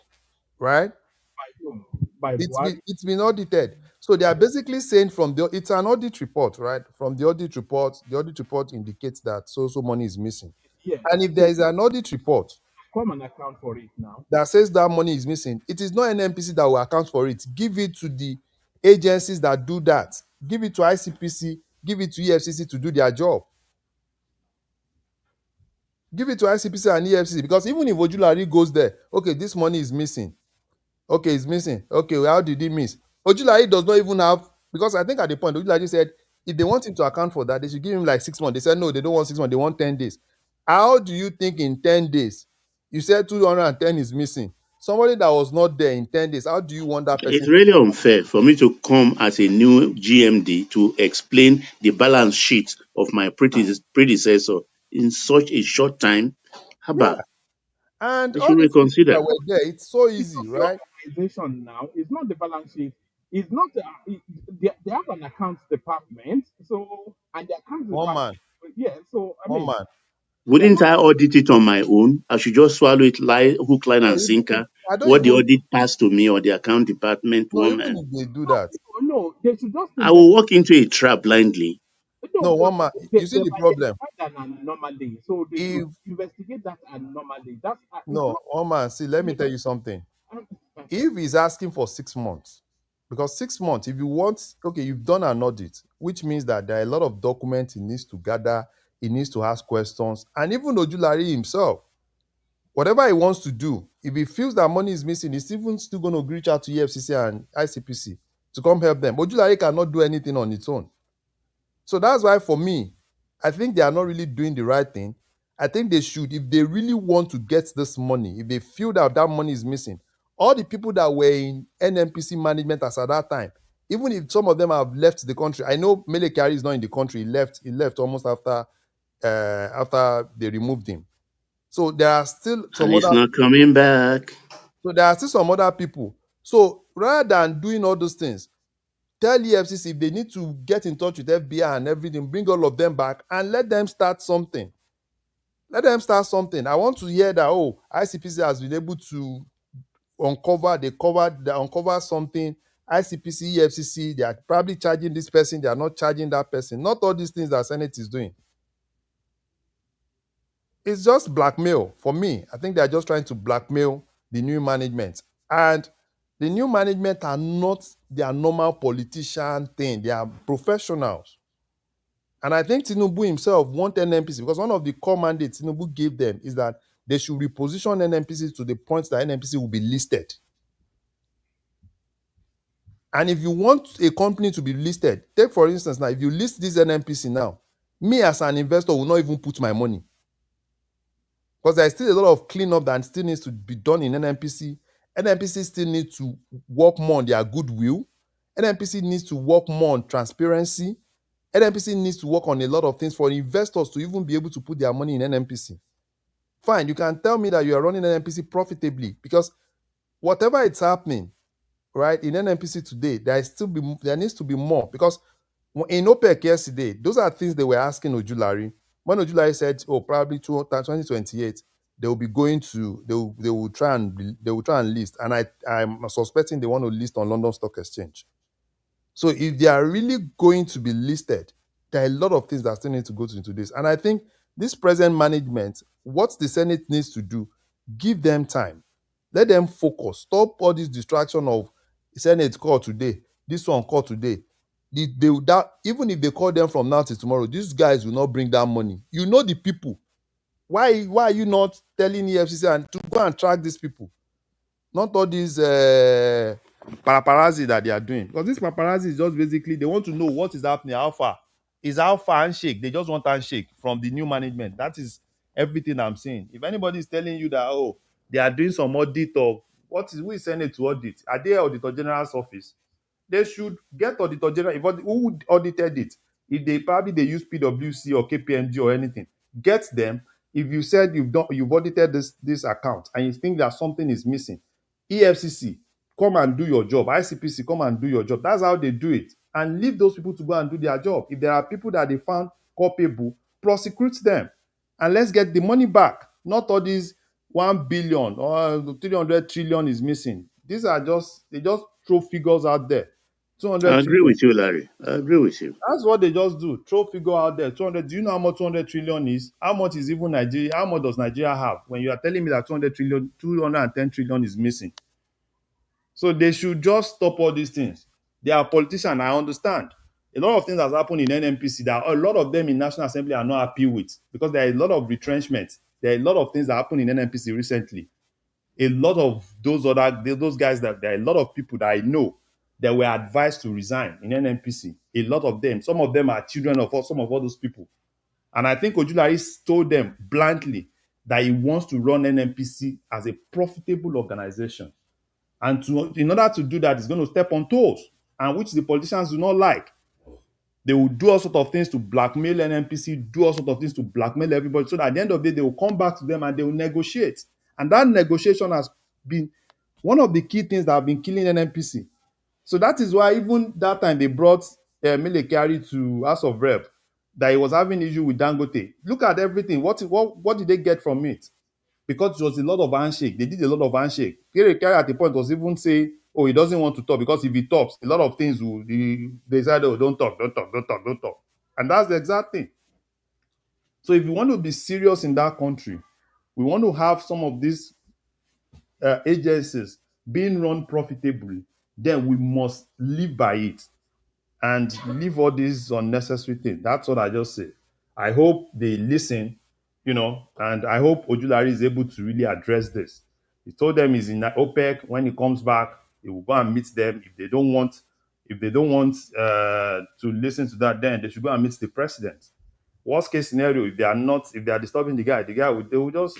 right? By whom? By Buhari? It's been audited. So they are basically saying it's an audit report, right? From the audit report indicates that so money is missing. Yeah. And if there is an audit report, come and account for it now, that says that money is missing, it is not NNPC that will account for it. Give it to the agencies that do that. Give it to ICPC, give it to EFCC to do their job. Give it to ICPC and EFCC, because even if Ojulari goes there, okay, this money is missing. Okay, it's missing. Okay, well, how did he miss? Ojulari does not even have, because I think at the point, Ojulari said, if they want him to account for that, they should give him like 6 months. They said, no, they don't want 6 months, they want 10 days. How do you think in 10 days, you said 210 is missing? Somebody that was not there in 10 days, how do you want that person? It's really unfair for me to come as a new GMD to explain the balance sheet of my predecessor in such a short time. Haba. Yeah. And they all should the reconsider. that were there, it's so easy, right? Organization now is not the balance sheet. It's not. They have an accounts department, so and the accounts department. Yeah, so I mean, wouldn't I audit it on my own? I should just swallow it, hook, line, and sinker. What the audit passed to me or the account department woman. If they do that, no, they should just. I will walk into a trap blindly. No, one man. You see the problem. An anomaly, so they investigate that anomaly. That's no, one man. See, let me tell you something. If he's asking for 6 months, because 6 months, if you want, okay, you've done an audit, which means that there are a lot of documents he needs to gather, he needs to ask questions, and even Ojulari himself, whatever he wants to do, if he feels that money is missing, he's even still going to reach out to EFCC and ICPC to come help them. Ojulari cannot do anything on its own. So that's why, for me, I think they are not really doing the right thing. I think they should, if they really want to get this money, if they feel that money is missing, all the people that were in NNPC management as at that time, even if some of them have left the country, I know Mele Kyari is not in the country. He left almost after they removed him. So there are still some and he's not coming back. So there are still some other people. So rather than doing all those things, tell EFCC if they need to get in touch with FBI and everything, bring all of them back and let them start something. Let them start something. I want to hear that, oh, ICPC has been able to uncover something. ICPC, EFCC, they are probably charging this person, they are not charging that person. Not all these things that Senate is doing. It's just blackmail for me. I think they are just trying to blackmail the new management. And the new management are not their normal politician thing. They are professionals. And I think Tinubu himself want NNPC because one of the core mandates Tinubu gave them is that they should reposition NNPC to the point that NNPC will be listed. And if you want a company to be listed, take for instance now, if you list this NNPC now, me as an investor will not even put my money. Because there's still a lot of cleanup that still needs to be done in NNPC. NNPC still needs to work more on their goodwill. NNPC needs to work more on transparency. NNPC needs to work on a lot of things for investors to even be able to put their money in NNPC. Fine, you can tell me that you are running NNPC profitably because whatever it's happening, right, in NNPC today, there needs to be more because in OPEC yesterday, those are things they were asking Ojulari. When Ojulari said, "Oh, probably 2028, they will be going to they will try and list," and I'm suspecting they want to list on London Stock Exchange. So if they are really going to be listed, there are a lot of things that still need to go into this. And I think this present management, what the Senate needs to do, give them time, let them focus, stop all this distraction of Senate call today, this one call today. Even if they call them from now till tomorrow, these guys will not bring that money. You know the people. Why are you not telling EFCC and to go and track these people? Not all these paparazzi that they are doing. Because this paparazzi is just basically, they want to know what is happening, how far. Is how far handshake. They just want handshake from the new management. That is everything I'm saying. If anybody is telling you that, oh, they are doing some audit of, who is sending it to audit? Are they Auditor General's office? They should get Auditor General. Who audited it? If they use PwC or KPMG or anything, get them. If you said you've audited this account and you think that something is missing, EFCC, come and do your job. ICPC, come and do your job. That's how they do it. And leave those people to go and do their job. If there are people that they found culpable, prosecute them. And let's get the money back. Not all these 1 billion or 300 trillion is missing. These are they just throw figures out there. 200 I agree trillion. with you, Larry. I agree with you. That's what they just do. Throw figure out there. 200. Do you know how much 200 trillion is? How much is even Nigeria? How much does Nigeria have? When you are telling me that 200 trillion, 210 trillion is missing. So they should just stop all these things. They are politicians, I understand. A lot of things has happened in NNPC that a lot of them in National Assembly are not happy with because there are a lot of retrenchments. There are a lot of things that happened in NNPC recently. A lot of those guys there are a lot of people that I know that were advised to resign in NNPC. A lot of them. Some of them are children of some of all those people. And I think Ojulari told them bluntly that he wants to run NNPC as a profitable organization. And in order to do that, he's going to step on toes, and which the politicians do not like. They will do all sorts of things to blackmail NNPC, do all sorts of things to blackmail everybody, so that at the end of the day, they will come back to them and they will negotiate. And that negotiation has been one of the key things that have been killing NNPC. So that is why even that time they brought Mele Kyari to House of Rep, that he was having issue with Dangote. Look at everything. What did they get from it? Because it was a lot of handshake. They did a lot of handshake. Mele Kyari at the point was even saying, oh, he doesn't want to talk because if he talks, a lot of things will, they said, oh, don't talk. And that's the exact thing. So if you want to be serious in that country, we want to have some of these agencies being run profitably, then we must live by it and leave all these unnecessary things. That's what I just say. I hope they listen, and I hope Ojulari is able to really address this. He told them he's in OPEC. When he comes back, he will go and meet them. If they don't want to listen to that, then they should go and meet the president. Worst case scenario, if they are disturbing the guy, they will just,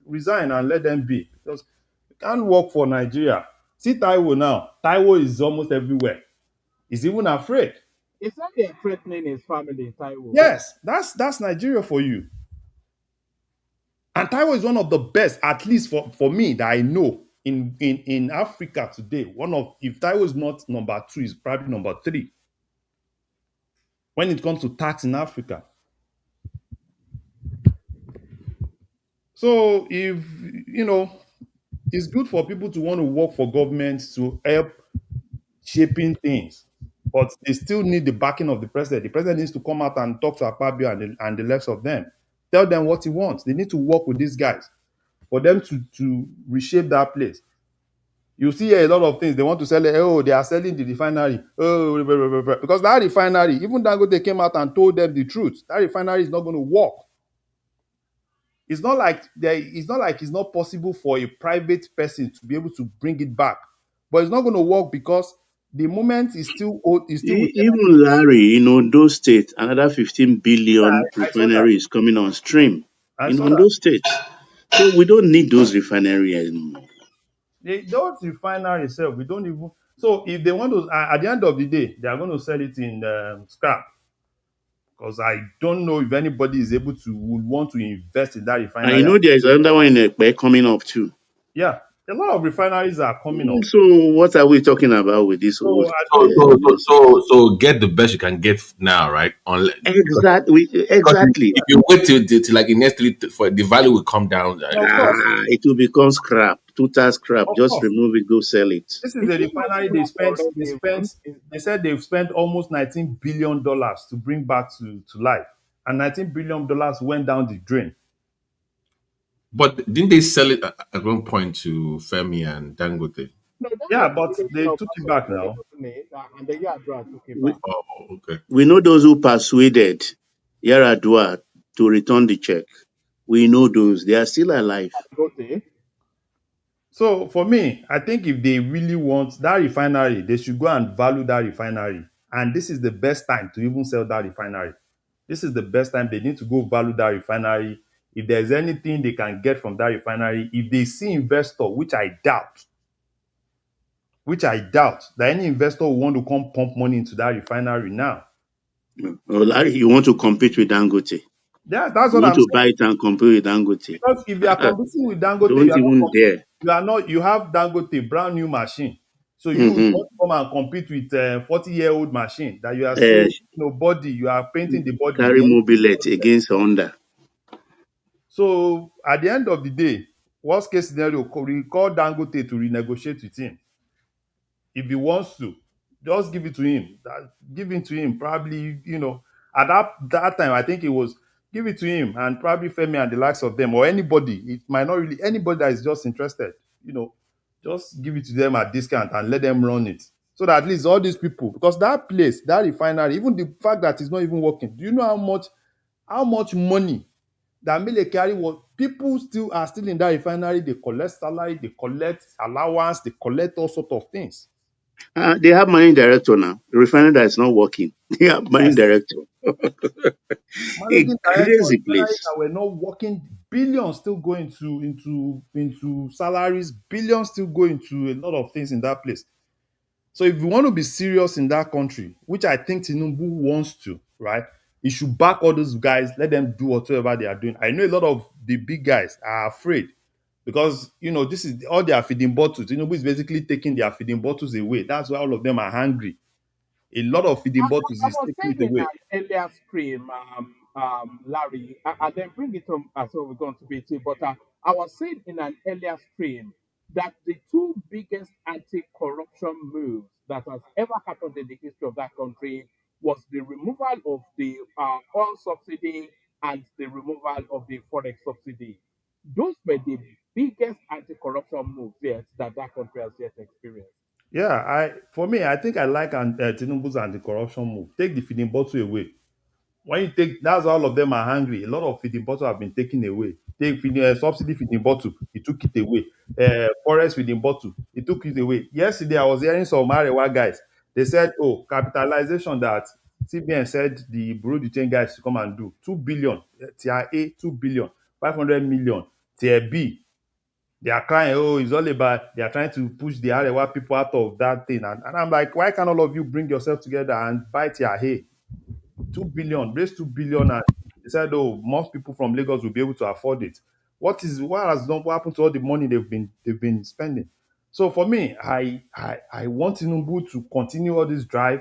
resign and let them be. Because you can't work for Nigeria. See Taiwo now. Taiwo is almost everywhere. He's even afraid. Is that they threatening his family, Taiwo? Yes, that's Nigeria for you. And Taiwo is one of the best, at least for me, that I know in Africa today. If Taiwo is not number 2, is probably number 3 when it comes to tax in Africa. So if it's good for people to want to work for governments to help shaping things, but they still need the backing of the president. The president needs to come out and talk to Akpabio and the rest of them. Tell them what he wants. They need to work with these guys for them to reshape that place. You see a lot of things. They want to sell it. Oh, they are selling the refinery. Oh, blah, blah, blah, blah. Because that refinery, even Dangote came out and told them the truth. That refinery is not going to work. It's not like it's not possible for a private person to be able to bring it back. But it's not going to work because the moment is still with Even Larry, in Ondo State, another 15 billion I saw that. refinery is coming on stream I in saw that. Ondo State. So we don't need those refineries anymore. They don't refine itself. We don't even. So if they want to, at the end of the day, they are going to sell it in scrap. Because I don't know if anybody is able to would want to invest in that And you refinery. know there is another one in Ekpe coming up too. Yeah, a lot of refineries are coming up. So what are we talking about with this whole? So I don't know. So get the best you can get now, right? Exactly. If you wait till like in next for the value will come down. Of course, It will become scrap, total scrap. of Just course. remove it, go sell it. This is a refinery they said they've spent almost $19 billion to bring back to life. And $19 billion went down the drain. But didn't they sell it at one point to Femi and Dangote? Yeah, but they took it back now. And the Yadra took it We, back. Oh, okay. we know those who persuaded Yaradua to return the check. We know those. They are still alive. So for me, I think if they really want that refinery, they should go and value that refinery. And this is the best time to even sell that refinery. This is the best time they need to go value that refinery. If there's anything they can get from that refinery, if they see investor, which I doubt that any investor will want to come pump money into that refinery now. Well, Larry, you want to compete with Dangote? Yeah, that's You what want I'm to saying. buy it and compete with Dangote? Because if you are competing with Dangote, Don't even dare. you have Dangote brand new machine. So you Mm-hmm. don't come and compete with a 40-year-old machine that you are Uh, still body, you are painting the body. carry mobility against Honda. So at the end of the day, worst case scenario, we call Dangote to renegotiate with him. If he wants to, just give it to him. Give it to him. Probably, at that time, I think it was give it to him and probably Femi and the likes of them or anybody. It might not really anybody that is just interested. Just give it to them at discount and let them run it. So that at least all these people, because that place, that refinery, even the fact that it's not even working. Do you know how much money that Mele carry? What people are still in that refinery? They collect salary, they collect allowance, they collect all sort of things. They have managing director now. The refinery that is not working. They have managing director. A Managing director, crazy refineries place. that were not working, billions still go into salaries, billions still go into a lot of things in that place. So if you want to be serious in that country, which I think Tinubu wants to, right? He should back all those guys, let them do whatever they are doing. I know a lot of the big guys are afraid because this is all their feeding bottles. Tinubu is basically taking their feeding bottles away. That's why all of them are hungry. A lot of feeding bottles I is was taking saying it in away. an earlier stream, Larry, and then bring it home as well we're going to be too. But I was saying in an earlier stream that the two biggest anti-corruption moves that has ever happened in the history of that country was the removal of the oil subsidy and the removal of the forex subsidy. Those were the biggest anti-corruption moves yet that country has yet experienced. Yeah, for me, I think I like Tinubu's anti-corruption move. Take the feeding bottle away. When you take, that's why all of them are hungry. A lot of feeding bottle have been taken away. Take subsidy feeding bottle, he took it away. Forest feeding bottle, he took it away. Yesterday, I was hearing some Arewa guys. They said, "Oh, capitalization that CBN said the Bureau de change guys to come and do 2 billion, tier A 2 billion, 500 million, tier B." They are crying, oh, it's all about, they are trying to push the Arewa people out of that thing. And I'm like, why can't all of you bring yourself together and bite your hay? 2 billion, raise 2 billion, and they said, oh, most people from Lagos will be able to afford it. What happened to all the money they've been spending? So for me, I want Tinubu to continue all this drive,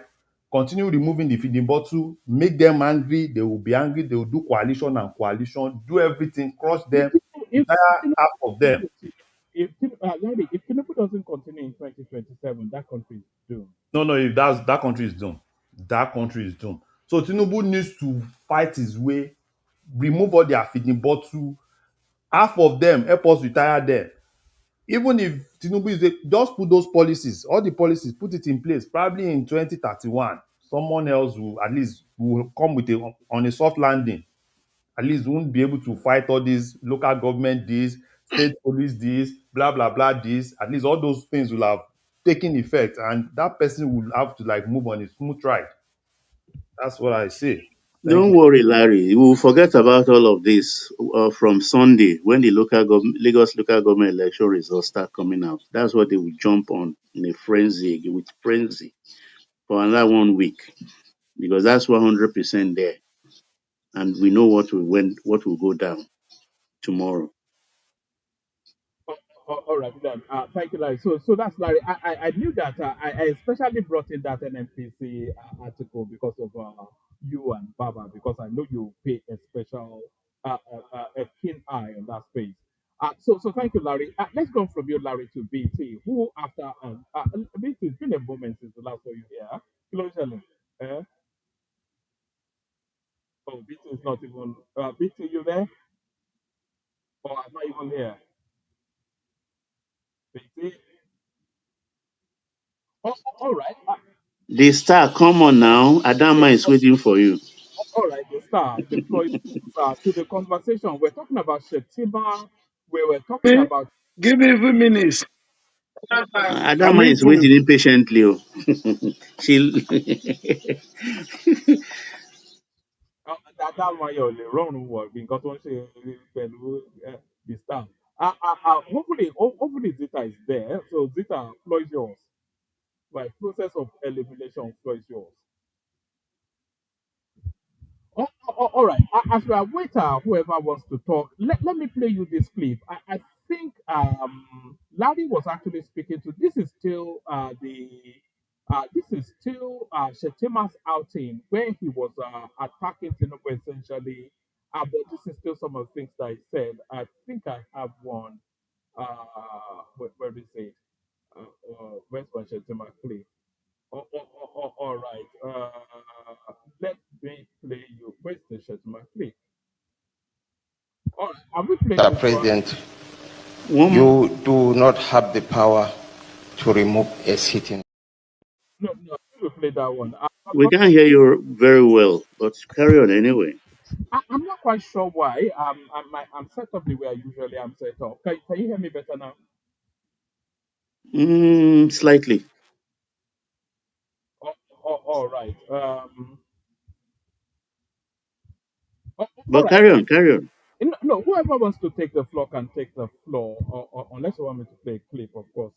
continue removing the feeding bottle, make them angry, they will be angry, they will do coalition and coalition, do everything, crush them, entire half of them. Larry, if Tinubu doesn't continue in 2027, that country is doomed. No, if that country is doomed. That country is doomed. So Tinubu needs to fight his way, remove all their feeding bottle. Half of them, help us retire them. even if Tinubu is just put those policies, all the policies, put it in place. Probably in 2031, someone else will at least will come with on a soft landing. At least won't be able to fight all these local government this, state police this, blah blah blah this. At least all those things will have taken effect, and that person will have to like move on a smooth ride. That's what I say. Thank Don't you. worry, Larry. We will forget about all of this from Sunday when the Lagos local government election results start coming out. That's what they will jump on in a frenzy with frenzy for another 1 week because that's 100% there, and we know what will go down tomorrow. All right, then. Thank you, Larry. So that's Larry. I knew that. I especially brought in that NNPC article because of you and Baba, because I know you pay a special, a keen eye on that space. So thank you, Larry. Let's go from you, Larry, to BT. Who after BT? It's been a moment since the last time you here. Closely. Oh, BT is not even. BT, you there? Or am I even here? BT. All right. The star, come on now. Adama is waiting for you. All right, the star, the floor is to the conversation. We're talking about Shettima. We were talking about. Give me a few minutes. I'm Adama is eating. waiting impatiently. Oh. She'll That one you're the wrong word because once you the star. Hopefully Zita is there. So Zita, floor is yours. By process of elimination, floor is yours. All right. As we are waiting, whoever wants to talk, let me play you this clip. I think Larry was actually speaking to. This is still Shettima's outing where he was attacking Tinubu essentially. But this is still some of the things that he said. I think I have one. Where is it? Where's my Shettima clip? All right. Let me play you. Where's the Shettima clip? All right. Have we played Mr. this one? President, you do not have the power to remove a sitting. No, I think we played that one. we can't hear you very well, but carry on anyway. I'm not quite sure why. I'm set up the way I usually am set up. Can you hear me better now? Slightly. All right. All But right. carry on. No, whoever wants to take the floor can take the floor, unless you want me to play a clip, of course.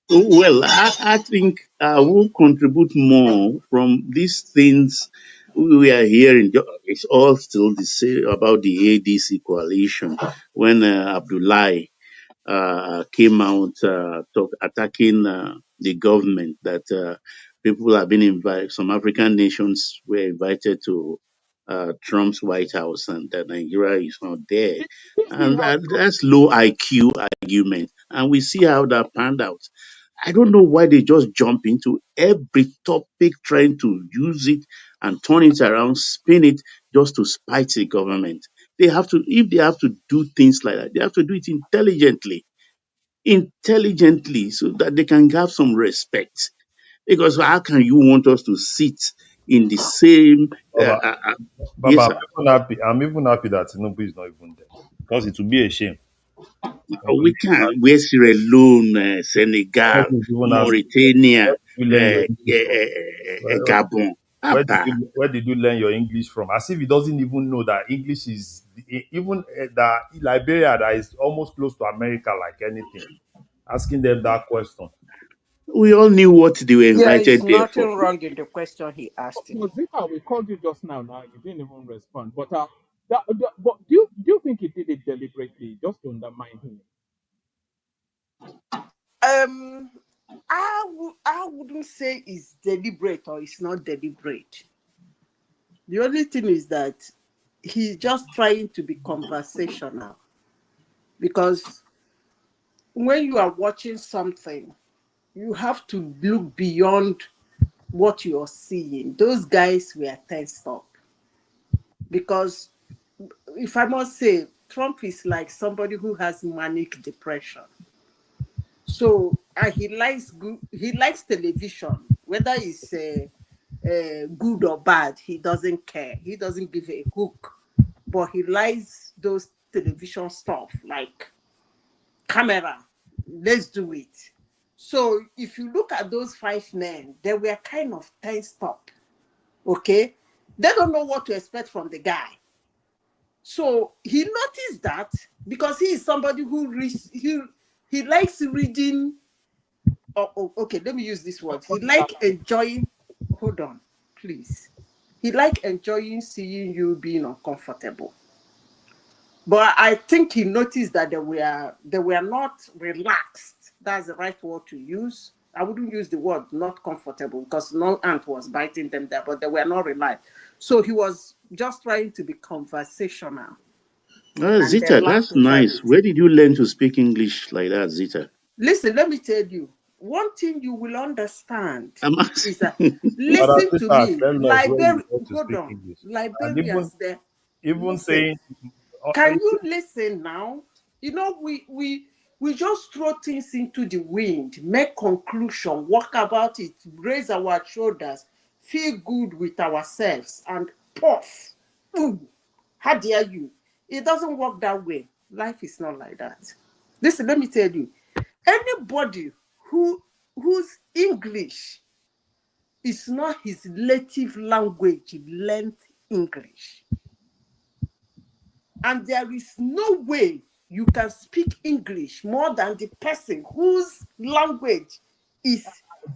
Well, I think we'll contribute more from these things we are hearing. It's all still the same about the ADC coalition when Abdullahi came out attacking the government that people have been invited, some African nations were invited to Trump's White House and that Nigeria is not there. And that's low IQ argument. And we see how that panned out. I don't know why they just jump into every topic trying to use it and turn it around, spin it just to spite the government. They have to, if they have to do things like that, they have to do it intelligently so that they can have some respect. Because how can you want us to sit in the same? Baba, Yes, Baba, sir. I'm even happy that Tinubu is not even there because it would be a shame. Tinubu We is can't. We're Sierra Leone, where Senegal, did you even ask? Mauritania, Where did you learn your English from? Gabon. Abba. Where did you learn your English from? As if he doesn't even know that English is even that Liberia that is almost close to America, like anything. Asking them that question. We all knew what they were There is invited there for. nothing wrong in the question he asked him. No, Zita, we called you just now. Now you didn't even respond. But but do you think he did it deliberately, just to undermine him? I wouldn't say it's deliberate or it's not deliberate. The only thing is that he's just trying to be conversational. Because when you are watching something, you have to look beyond what you're seeing. Those guys were tensed up. Because if I must say, Trump is like somebody who has manic depression. So he likes television, whether it's good or bad. He doesn't care. He doesn't give a hook, but he likes those television stuff like camera. Let's do it. So if you look at those 5 men, they were kind of tensed up. Okay, they don't know what to expect from the guy. So he noticed that because he is somebody who he likes reading. Okay, let me use this word. He like enjoying. Hold on, please. He like enjoying seeing you being uncomfortable. But I think he noticed that they were not relaxed. That's the right word to use. I wouldn't use the word not comfortable because no ant was biting them there, but they were not relaxed. So he was just trying to be conversational. And they Zita, laughed that's over nice. it. Where did you learn to speak English like that, Zita? Listen, let me tell you. One thing you will understand I'm is that asking. Father listen to Peter me. tell us where you learn to Hold speak on. English. And Liberians there. even Listen. saying Can you listen now? You know, we just throw things into the wind, make conclusion, walk about it, raise our shoulders, feel good with ourselves, and puff. Ooh, how dare you? It doesn't work that way. Life is not like that. Listen, let me tell you. Anybody whose English is not his native language, learned English. And there is no way you can speak English more than the person whose language is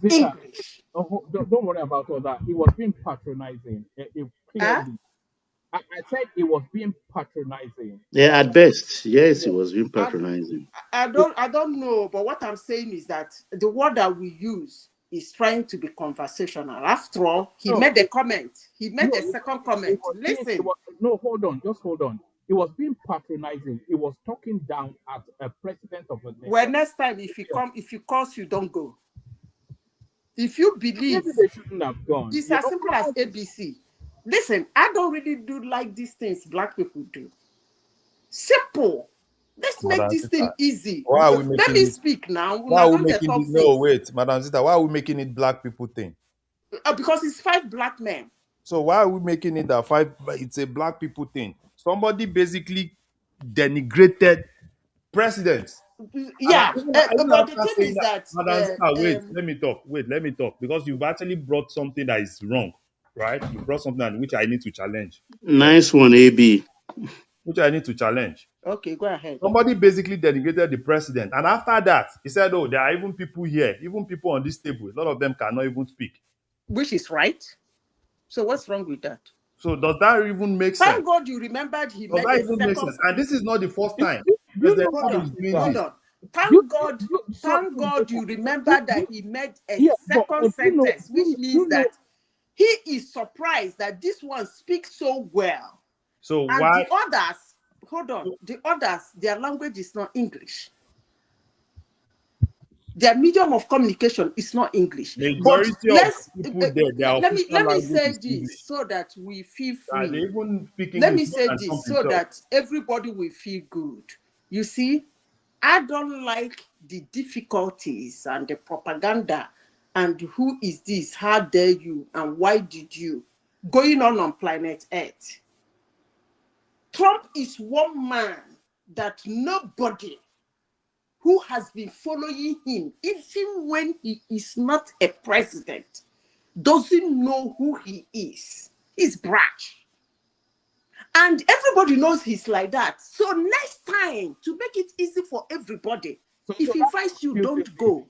Vita, English. don't worry about all that. He was being patronizing. Huh? Clearly, I said he was being patronizing. Yeah, at best, yes, Yeah. it was being I, patronizing. I don't know, but what I'm saying is that the word that we use is trying to be conversational. After all, he No, made a comment. He made no, a second comment. Listen. no, hold on, just hold on. He was being patronizing. He was talking down at a president of a Well, nation. next time if you curse, you don't go. If you believe, Maybe they shouldn't have gone. it's as simple as ABC. Listen, I don't really do like these things black people do. Simple. Let's make Madam this Zita, thing easy. why are we Let making me it? speak now. Why are Una we don't get making talk it? No, since. wait, Madam Zita, why are we making it black people thing? Because it's 5 black men. So why are we making it that it's a black people thing? Somebody basically denigrated presidents. Yeah, Even but the after thing saying is that, that Madam Zita, wait, let me talk. Wait, let me talk. Because you've actually brought something that is wrong, right? You brought something which I need to challenge. Right? Nice one, AB. Which I need to challenge. okay, go ahead. Somebody basically denigrated the president. And after that, he said, oh, there are even people here, even people on this table. A lot of them cannot even speak. Which is right. So what's wrong with that? So does that even make sense? Thank God you remembered he Does made that a even make second. sense? And this is not the first time You President know Hold Trump on, is doing hold this. on. you, Thank sorry, God you remembered that you, he made a yeah, second but sentence, which means you know, that he is surprised that this one speaks so well. So And why? the others, hold on, the others, their language is not English. Their medium of communication is not English. But Majority of people there, their official let me language say is this English. so that we feel And they free. even speak Let English me more say than Trump this so himself. that everybody will feel good. You see, I don't like the difficulties and the propaganda and who is this, how dare you, and why did you, going on planet Earth. Trump is one man that nobody who has been following him, even when he is not a president, doesn't know who he is. He's brash. And everybody knows he's like that. So next time, to make it easy for everybody, if he invites you, don't go.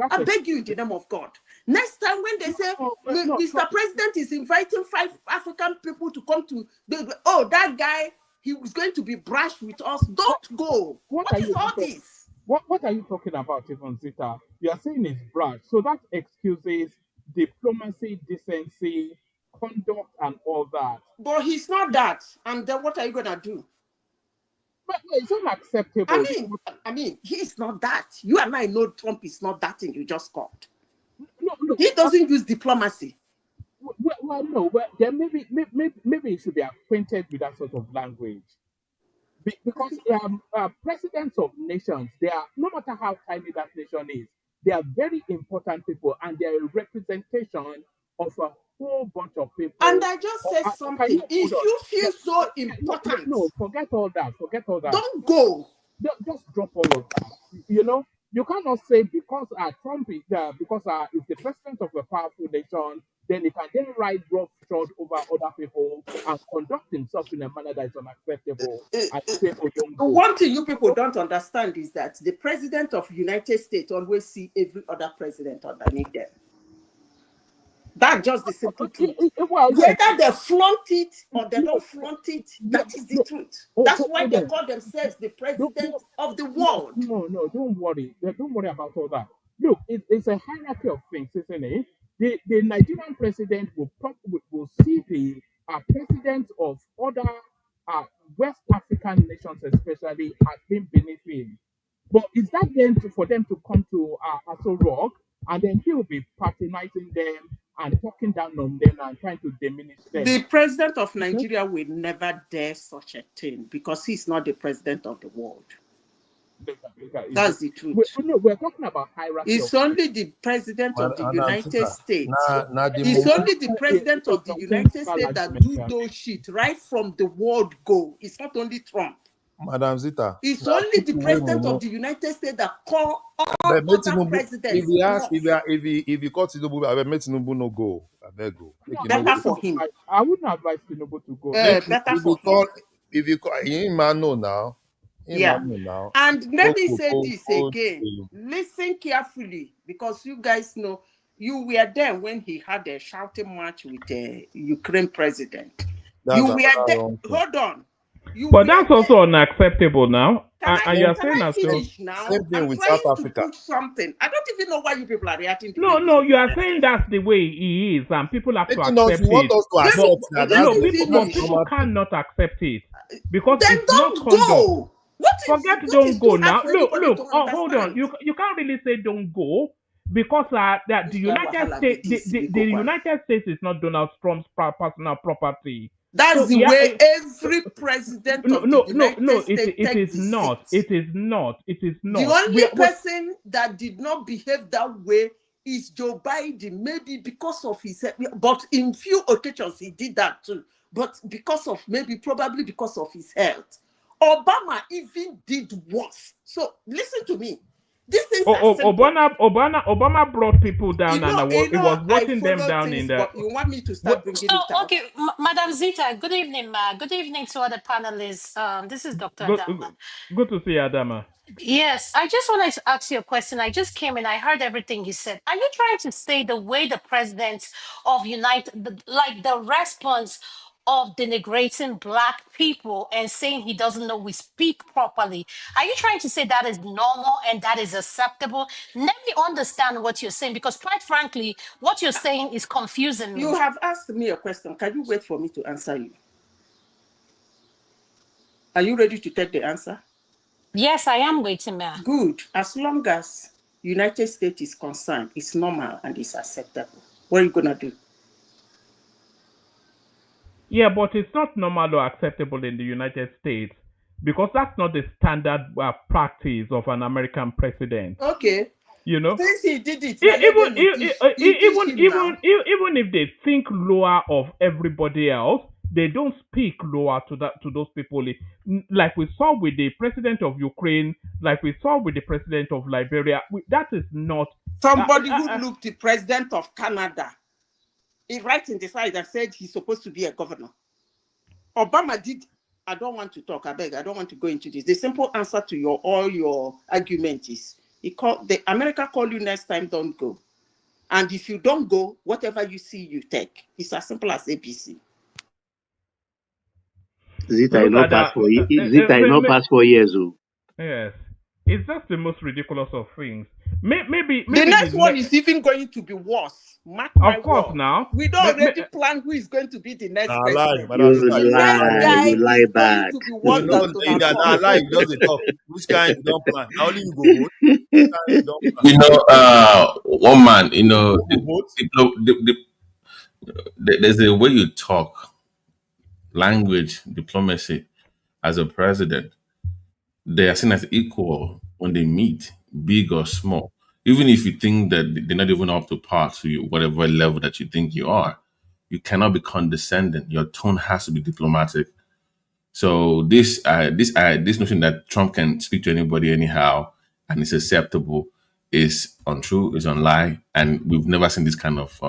I beg you in the name of God. Next time when they say, Mr. President is inviting 5 African people to come to, that guy, he was going to be brash with us. Don't go. What is all this? What are you talking about, even Zita? You are saying it's brash. So that excuses diplomacy, decency, conduct, and all that. But he's not that. And then what are you gonna do? But it's unacceptable. I mean, he's not that. You and I know Trump is not that thing you just called. No. He doesn't use diplomacy. Well, no, but then maybe he should be acquainted with that sort of language. Because presidents of nations, they are, no matter how tiny that nation is, they are very important people, and they are a representation of a whole bunch of And people. I just said Can something. you hold If on? you feel so No, important, forget all that. Forget all that. don't go. Just drop all of that. You know, you cannot say because Trump is is the president of a powerful nation, then he can then ride roughshod over other people and conduct himself in a manner that is unacceptable. And say, oh, don't go. One thing you people don't understand is that the president of the United States always see every other president underneath them. That's just the simple truth. Whether they flaunt it or they don't flaunt it, that is the truth. That's why they call themselves the president of the world. No, don't worry. Don't worry about all that. Look, it's a hierarchy of things, isn't it? The Nigerian president will see the president of other West African nations, especially, as being beneath him. But is that then for them to come to Aso Rock, and then he will be patronizing them and talking down on them and trying to diminish them? The president of Nigeria will never dare such a thing because he's not the president of the world. That's the truth. We're talking about hierarchy. It's only the president of the United States. It's only the president of the United States that do those shit right from the world go. It's not only Trump. Madam Zita. It's only the president of the United States that call all other presidents. If you call Tinubu, I will make Tinubu no go. I beg go. Better for him. I wouldn't advise Tinubu to go. Better for him. If you call him, man, no now. Yeah. And let me say this again. Listen carefully, because you guys know you were there when he had a shouting match with the Ukraine president. You were there. Hold on. But that's also unacceptable now. And you're saying that now. Same thing with South Africa. Something. I don't even know why you people are reacting to No, you are saying that's the way he is, and people have to accept it. People cannot accept it because then it's not go. Forget don't go now. Look. Hold on. You can't really say don't go because the United States, the United States is not Donald Trump's personal property. That's the way every president of the United States it is not. It is not. The only person that did not behave that way is Joe Biden, maybe because of his, but in few occasions he did that too, but probably because of his health. Obama even did worse. So listen to me. This is Obama brought people down, it was watching them down in the. You want me to start bringing it out? Okay, Madam Zita. Good evening, ma. Good evening to other panelists. This is Dr. Adama. Good to see you, Adama. Yes, I just wanted to ask you a question. I just came in. I heard everything you said. Are you trying to say the way the president of the response of denigrating Black people and saying he doesn't know we speak properly? Are you trying to say that is normal and that is acceptable? Let me understand what you're saying, because quite frankly, what you're saying is confusing me. You have asked me a question. Can you wait for me to answer you? Are you ready to take the answer? Yes, I am waiting, ma'am. Good. As long as United States is concerned, it's normal and it's acceptable. What are you going to do? Yeah, but it's not normal or acceptable in the United States because that's not the standard practice of an American president. Okay. You know, since he did it, even if they think lower of everybody else, they don't speak lower to those people. Like we saw with the president of Ukraine, like we saw with the president of Liberia. That is not somebody who looked the president of Canada. He right in the side and said he's supposed to be a governor. Obama did. I don't want to talk. I beg. I don't want to go into this. The simple answer to all your argument is America call you next time, don't go. And if you don't go, whatever you see, you take. It's as simple as ABC. Zita not pass for years. Yes. It's just the most ridiculous of things. Maybe the next one is even going to be worse. Mark my word. Now we don't already plan who is going to be the next president. You lie back. Which kind you don't plan? Now only you go vote. One man. There's a way you talk, language, diplomacy. as a president, they are seen as equal when they meet, big or small. Even if you think that they're not even up to par to you, whatever level that you think you are, you cannot be condescending. Your tone has to be diplomatic. So this notion that Trump can speak to anybody anyhow and it's acceptable is untrue, is unlie, and we've never seen this kind of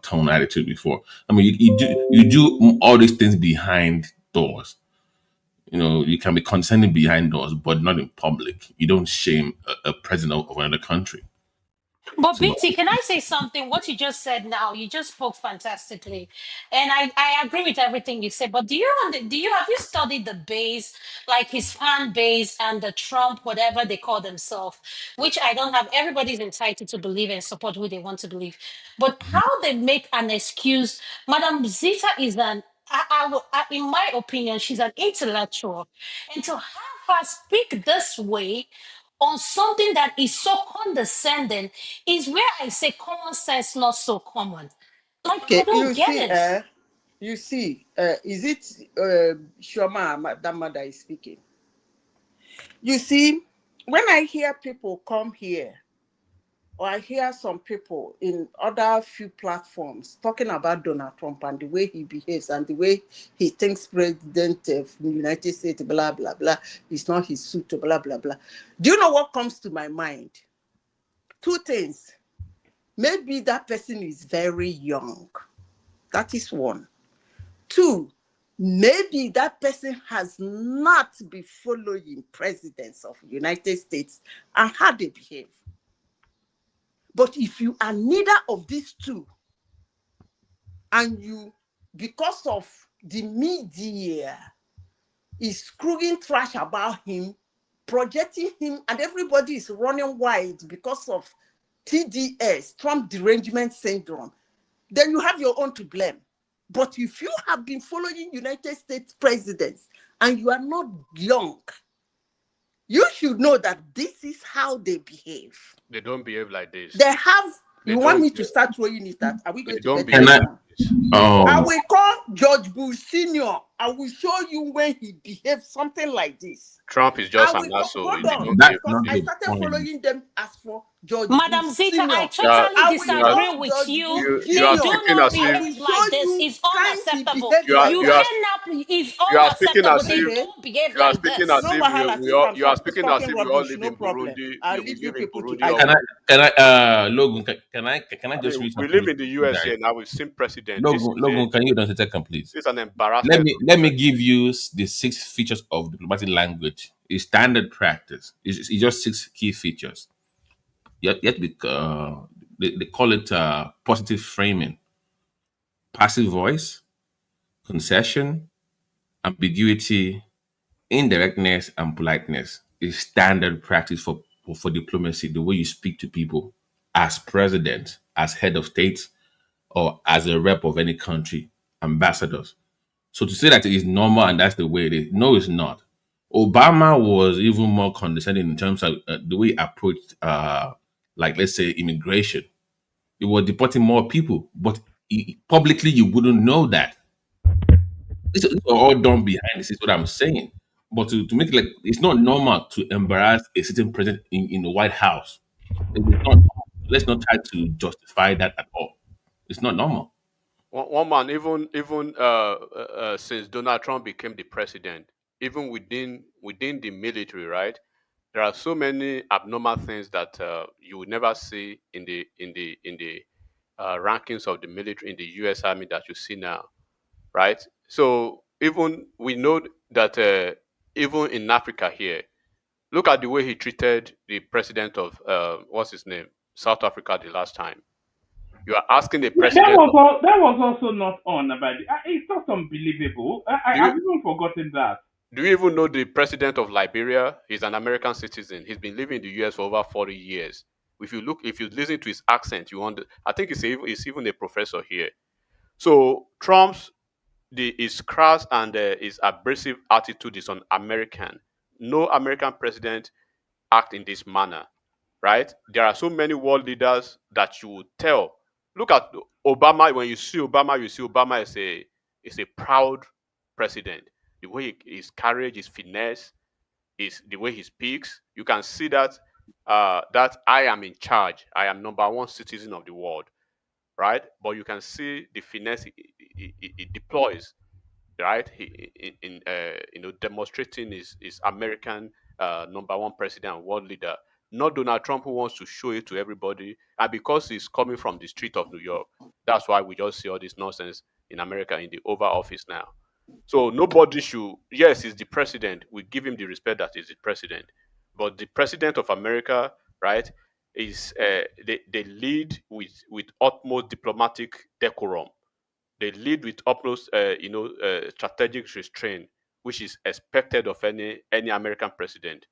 tone attitude before. I mean, you do all these things behind doors. You know, you can be condescending behind doors, but not in public. You don't shame a president of another country. But So BT, can I say something? What you just said now, you just spoke fantastically, and I agree with everything you said. But have you studied the base, like his fan base and the Trump whatever they call themselves, which I don't have. Everybody's entitled to believe and support who they want to believe, but how they make an excuse. Madam Zita is in my opinion, she's an intellectual, and to have her speak this way on something that is so condescending is where I say common sense not so common. Like I Okay, don't get it. is it Shoma that mother is speaking? You see, when I hear people come here, or I hear some people in other few platforms talking about Donald Trump and the way he behaves and the way he thinks president of the United States, blah, blah, blah, it's not his suit, blah, blah, blah. Do you know what comes to my mind? Two things. Maybe that person is very young. That is one. Two, maybe that person has not been following presidents of the United States and how they behave. But if you are neither of these two, and you, because of the media, is screwing trash about him, projecting him, and everybody is running wide because of TDS, Trump derangement syndrome, then you have your own to blame. But if you have been following United States presidents and you are not young, you should know that this is how they behave. They don't behave like this. They have, They you want don't me to start throwing it at? Are we going They to don't get behave it like now? this. I will call George Bush Sr. I will show you when he behaves something like this. Trump is just I an will asshole. hold They on, don't that's behave because not like I this. the started point. following them as for George Bush Madam Zita, Sr. I You are, totally I will you are, disagree call with George you. Bush you are They Jr. do speaking not as I if will behave like show this. you It's times he unacceptable. behaved like You you are this. cannot, it's you are speaking unacceptable. as They if Okay? don't behave you are like speaking this. as No if wahala, we since all I'm you are speaking as talking if we all rubbish, live no in problem. Burundi. I'll We leave you live in people to Burundi, or Can argue. Logan, can I I just mean, read we something live with in the you USA guys? now. We've seen president. Logan, can you don't take a second, please? This is an Let embarrassment me of let the me president. give you the 6 features of diplomatic language. It's standard practice. It's just 6 key features. Yet they call it positive framing, passive voice, concession, ambiguity, indirectness, and politeness. Is standard practice for diplomacy. The way you speak to people as president, as head of state, or as a rep of any country, ambassadors. So to say that it is normal and that's the way it is, no, it's not. Obama was even more condescending in terms of the way he approached, like let's say, immigration. He was deporting more people, but publicly you wouldn't know that. This is all done behind this is what I'm saying. But to make it like it's not normal to embarrass a sitting president in the White House. It is not. Let's not try to justify that at all. It's not normal. One man, even since Donald Trump became the president, even within the military, right? There are so many abnormal things that you would never see in the rankings of the military in the U.S. Army that you see now, right? So even we know that even in Africa here, look at the way he treated the president of what's his name, South Africa the last time. You are asking the Yeah, that president. was all, that was also not on about it. It's not unbelievable. Do I've you even forgotten that. do you even know the president of Liberia? He's an American citizen. He's been living in the US for over 40 years. If you listen to his accent, you wonder. I think he's even a professor here. So Trump's his crass and his abrasive attitude is on American. No American president act in this manner, right? There are so many world leaders that you would tell. Look at Obama. When you see Obama as a proud president. the way his courage, his finesse, is the way he speaks. You can see that that I am in charge. I am number one citizen of the world, right? But you can see the finesse he deploys, right? Demonstrating his American number one president and world leader. Not Donald Trump, who wants to show it to everybody, and because he's coming from the street of New York, that's why we just see all this nonsense in America in the Oval Office now. So nobody should. Yes, he's the president. We give him the respect that he's the president. But the president of America, right, is they lead with utmost diplomatic decorum. They lead with utmost, strategic restraint, which is expected of any American president.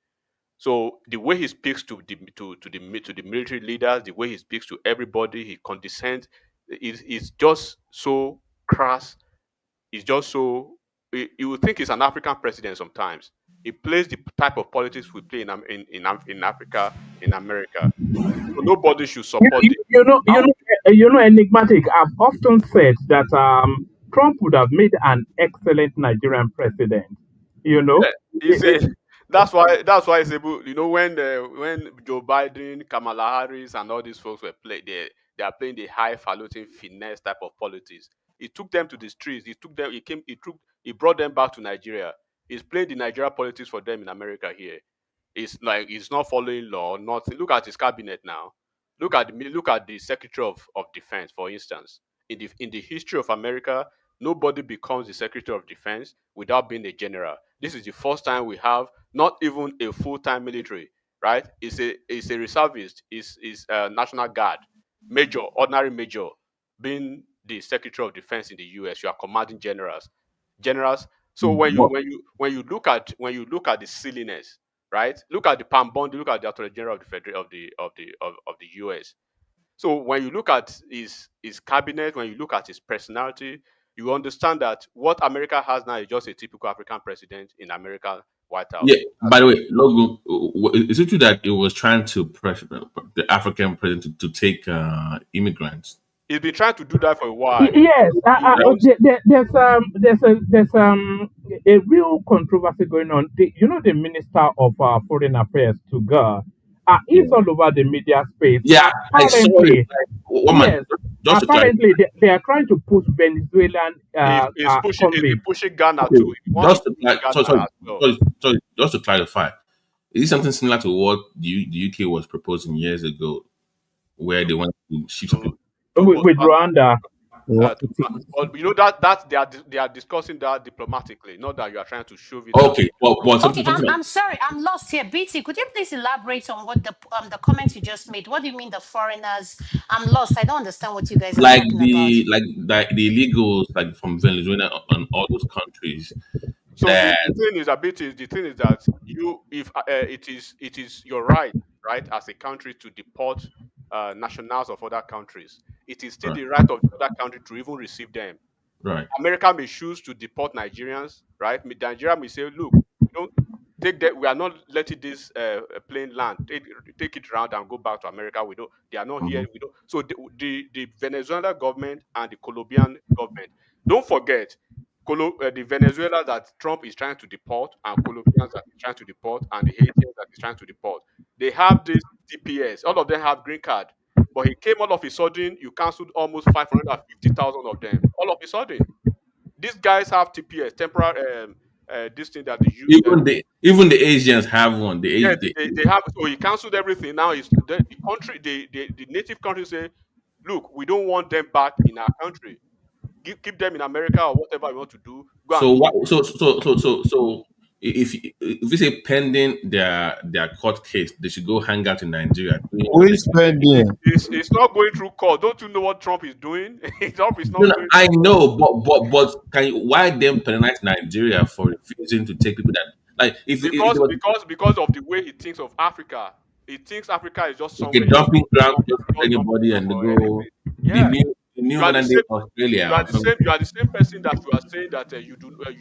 So the way he speaks to the military leaders, the way he speaks to everybody, he condescends, is just so crass. It's just so you would think he's an African president sometimes. He plays the type of politics we play in Africa, in America. So nobody should support it. Enigmatic. I've often said that Trump would have made an excellent Nigerian president. You know, That's why it's able. When Joe Biden, Kamala Harris, and all these folks were playing, they are playing the highfalutin finesse type of politics. He took them to the streets. He took them. He brought them back to Nigeria. He's playing the Nigeria politics for them in America here. It's like he's not following law. Nothing. Look at his cabinet now. Look at the Secretary of Defense, for instance. In the history of America, nobody becomes the Secretary of Defense without being a general. This is the first time we have not even a full-time military, right? It's a reservist, is a National Guard, major, ordinary major, being the Secretary of Defense in the U.S. You are commanding generals. So when you look at the silliness, right? Look at the Pam Bondi, look at the Attorney General of the U.S. So when you look at his cabinet, when you look at his personality, you understand that what America has now is just a typical African president in America White House. Yeah. By the way, Logan, is it true that it was trying to pressure the African president to take immigrants? He's been trying to do that for a while. Yes, there's a real controversy going on. The Minister of Foreign Affairs to go, is all over the media space. Yeah, I saw it. Yes, apparently they are trying to push Venezuelan he's pushing Ghana too. Just to clarify, is it something similar to what the UK was proposing years ago, where they want to shift people? With Rwanda. But they are discussing that diplomatically, not that you are trying to shove it. Okay, I'm sorry, I'm lost here. BT, could you please elaborate on what the comments you just made? What do you mean the foreigners? I'm lost. I don't understand what you guys are talking about. The illegals, like from Venezuela and all those countries. So the thing is that it is your right as a country to deport nationals of other countries. It is still the right of the other country to even receive them. Right. America may choose to deport Nigerians, right? Nigeria may say, look, we don't take that. We are not letting this plane land. Take it around and go back to America. They are not here. We don't. So the Venezuela government and the Colombian government, don't forget, the Venezuela that Trump is trying to deport, and Colombians that he's trying to deport, and the Haitians that he's trying to deport. They have this TPS. All of them have green card. But he came all of a sudden, you canceled almost 550,000 of them. All of a sudden. These guys have TPS, temporary this thing that they use. Even the Asians have one. They have. So he canceled everything. Now the country, the native country say, look, we don't want them back in our country. Keep them in America or whatever you want to do. So if we say pending their court case, they should go hang out in Nigeria. Who is pending? It's not going through court. Don't you know what Trump is doing? Trump is not. I know, but why them penalize Nigeria for refusing to take people that because of the way he thinks of Africa. He thinks Africa is just somewhere dumping ground for anybody and go. Yeah. You are the same person that you are saying that you don't want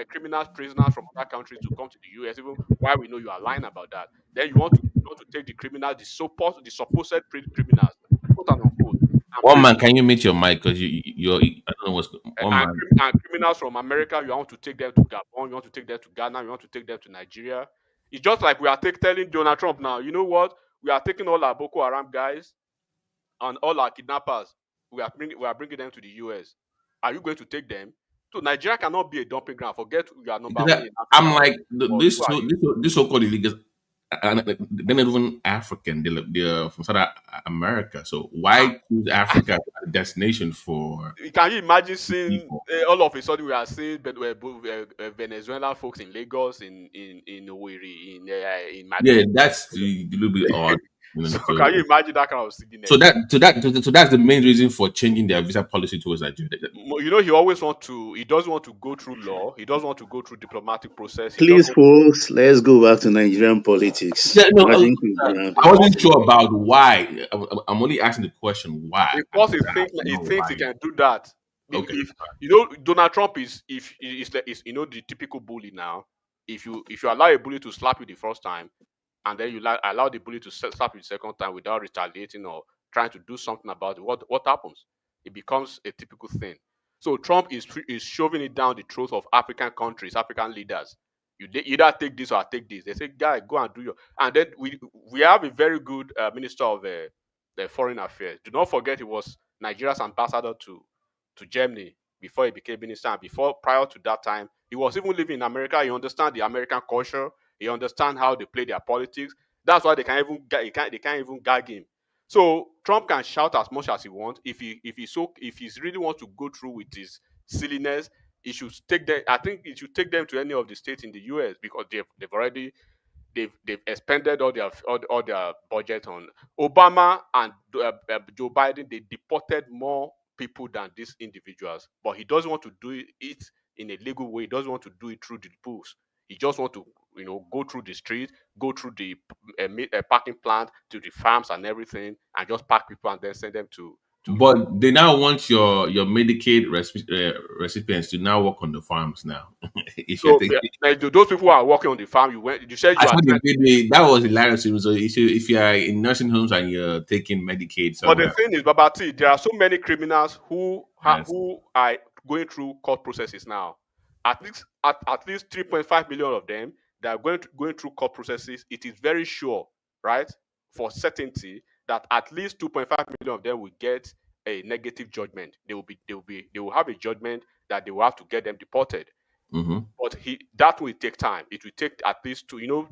criminals, prisoners from other countries to come to the US, even while we know you are lying about that. Then you want to take the criminals, the supposed criminals, quote and unquote. One man, can you mute your mic because I don't know what's going on. Oh and, my. and criminals from America, you want to take them to Gabon, you want to take them to Ghana, you want to take them to Nigeria. It's just like we are telling Donald Trump now, you know what? We are taking all our Boko Haram guys and all our kidnappers. We are bringing them to the US. Are you going to take them? So Nigeria cannot be a dumping ground. Forget we are number Because one in I'm Africa. like But who are you? this so-called illegals, and they're not even African. They're from South America. So why choose Africa as a destination for Can you imagine these seeing people? all of a sudden we are seeing Venezuelan folks in Lagos, in Owerri, in Yeah, Maiduguri? that's a little bit odd. You know, So can you imagine that kind of so silliness? that's the main reason for changing their visa policy towards Nigeria. You know, he doesn't want to go through law. He doesn't want to go through diplomatic process. He just Please, wants folks, let's go back to Nigerian politics. Yeah, no, I think we've grounded. I because wasn't sure about why. I'm only asking the question why. because Because I have to he know thinks he why. can do that. Okay. If you know Donald Trump is you know the typical bully now. If you allow a bully to slap you the first time, and then you allow the bully to slap you the second time without retaliating or trying to do something about it, what happens? It becomes a typical thing. So Trump is shoving it down the throat of African countries, African leaders. Either take this or take this. They say, "Guy, go and do your." And then we have a very good minister of the foreign affairs. Do not forget he was Nigeria's ambassador to Germany before he became minister. And prior to that time, he was even living in America. He understands the American culture. He understands how they play their politics. That's why they can't even gag him. So Trump can shout as much as he wants. If he really wants to go through with his silliness, he should take them. I think he should take them to any of the states in the US because they've already they've expended all their budget on Obama and Joe Biden. They deported more people than these individuals, but he doesn't want to do it in a legal way. He doesn't want to do it through the books. He just want to go through the street, go through the parking plant to the farms and everything, and just pack people and then send them to. But they now want your Medicaid recipients to now work on the farms now. If you're So taking, those people who are working on the farm, you said I you saw are the trying. video. That was hilarious. So if you are in nursing homes and you're taking Medicaid But the somewhere, thing is, Babati, there are so many criminals yes. who are going through court processes now. At least 3.5 million of them that are going through court processes. It is very sure, right, for certainty that at least 2.5 million of them will get a negative judgment. They will have a judgment that they will have to get them deported. Mm-hmm. But that will take time. It will take at least two. It will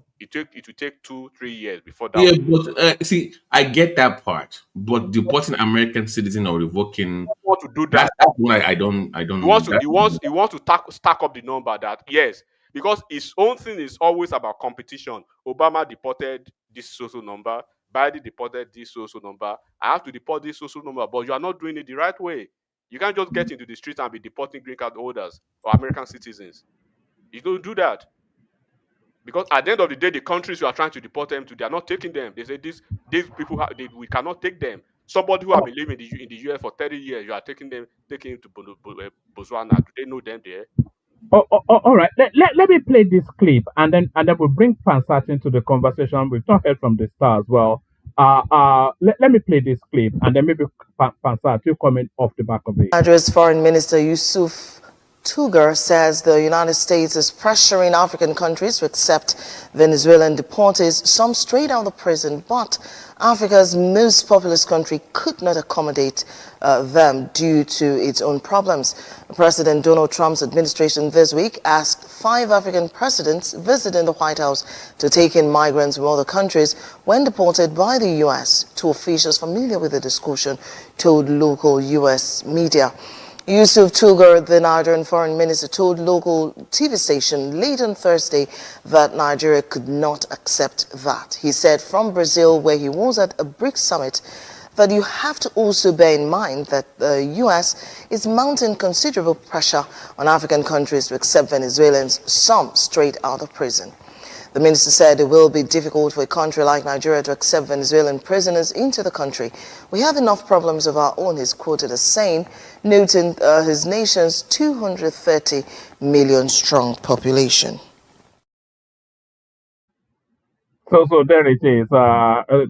take 2-3 years before that Yeah, will. but see, I get that part. But deporting American citizen or revoking Want to do that's that. that's one I He wants don't to that he wants he wants to stack up the number that yes, because his own thing is always about competition. Obama deported this social number, Biden deported this social number. I have to deport this social number, but you are not doing it the right way. You can't just get into the street and be deporting green card holders or American citizens. You don't do that. Because at the end of the day, the countries you are trying to deport them to, they are not taking them. They say these people we cannot take them. Somebody who have been living in the US for 30 years, you are taking him to Botswana. Do they know them there? All right. Let me play this clip, and then we'll bring Pansat into the conversation. We've not heard from the star as well. Let me play this clip, and then maybe Pansat, you comment off the back of it. Nigeria's Foreign Minister Yusuf Tugar says the United States is pressuring African countries to accept Venezuelan deportees, some straight out of prison, but Africa's most populous country could not accommodate them due to its own problems. President Donald Trump's administration this week asked 5 African presidents visiting the White House to take in migrants from other countries when deported by the U.S. Two officials familiar with the discussion told local U.S. media. Yusuf Tugar, the Nigerian foreign minister, told local TV station late on Thursday that Nigeria could not accept that. He said from Brazil, where he was at a BRICS summit, that you have to also bear in mind that the U.S. is mounting considerable pressure on African countries to accept Venezuelans, some straight out of prison. The minister said it will be difficult for a country like Nigeria to accept Venezuelan prisoners into the country. We have enough problems of our own, he's quoted as saying, noting his nation's 230 million strong population. So there it is.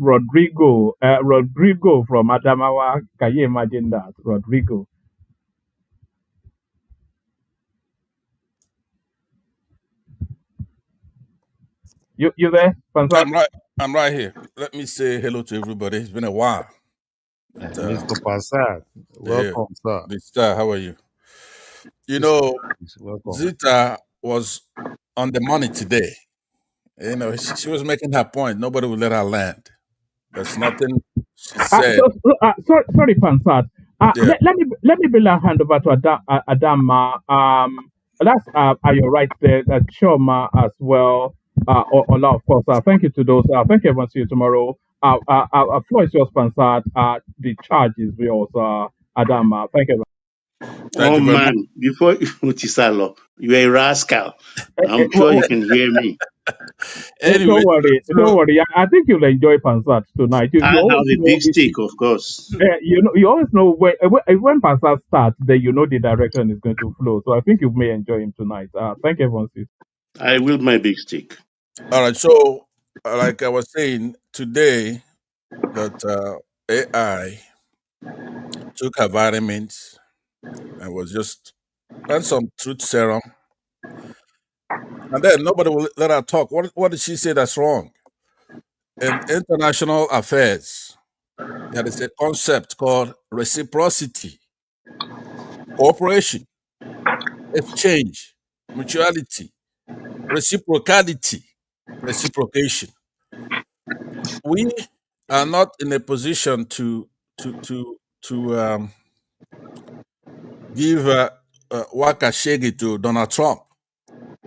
Rodrigo from Adamawa. Can you imagine that, Rodrigo? You there, Pansat? I'm right here. Let me say hello to everybody. It's been a while. But, Mr. Passad, yeah, welcome, sir. Mr. How are you? You Mr. know, Welcome. Zita was on the money today. You know, she was making her point. Nobody would let her land. There's nothing she said. Sorry, Pansat. Yeah. Let me bring a hand over to Adama. That's you're right there. Choma as well. Ola, of course. Thank you to those. Thank you, everyone. See you tomorrow. Floor is yours, Pansat. The charge is yours, Adama. Thank you. Thank Oh you very much. man, before Mutisalo, you're a rascal. I'm sure you Well, can hear me. Anyway, don't worry, don't so worry. I think you'll enjoy Pansat tonight. I You have always a know big stick, of course. you always know when Pansat starts, then you know the direction is going to flow. So I think you may enjoy him tonight. Thank everyone. Sis. I wield my big stick. all right. So, like I was saying today, that AI took her vitamins and was just and some truth serum, and then nobody will let her talk. What did she say that's wrong? In international affairs, there is a concept called reciprocity, cooperation, exchange, mutuality, reciprocality, reciprocation. We are not in a position to give waka shege to Donald Trump.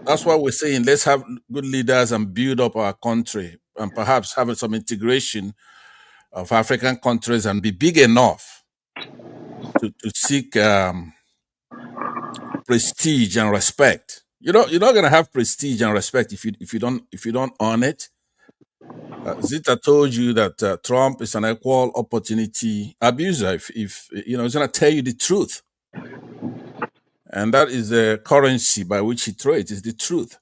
That's why we're saying let's have good leaders and build up our country and perhaps have some integration of African countries and be big enough to seek prestige and respect. You're not gonna have prestige and respect if you don't earn it. Zita told you that Trump is an equal opportunity abuser. If you know, he's gonna tell you the truth, and that is the currency by which he trades. Is the truth,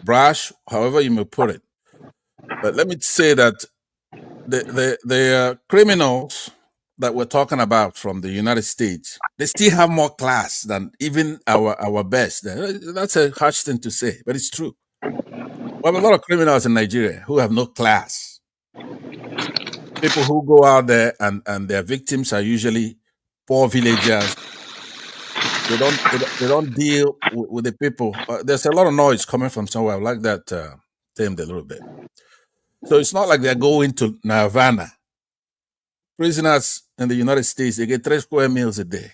brash, however you may put it. But let me say that the criminals that we're talking about from the United States, they still have more class than even our best. That's a harsh thing to say, but it's true. We have a lot of criminals in Nigeria who have no class. People who go out there and their victims are usually poor villagers. They don't deal with the people. There's a lot of noise coming from somewhere. I like that tamed a little bit. So it's not like they're going to Nirvana. Prisoners in the United States, they get 3 square meals a day.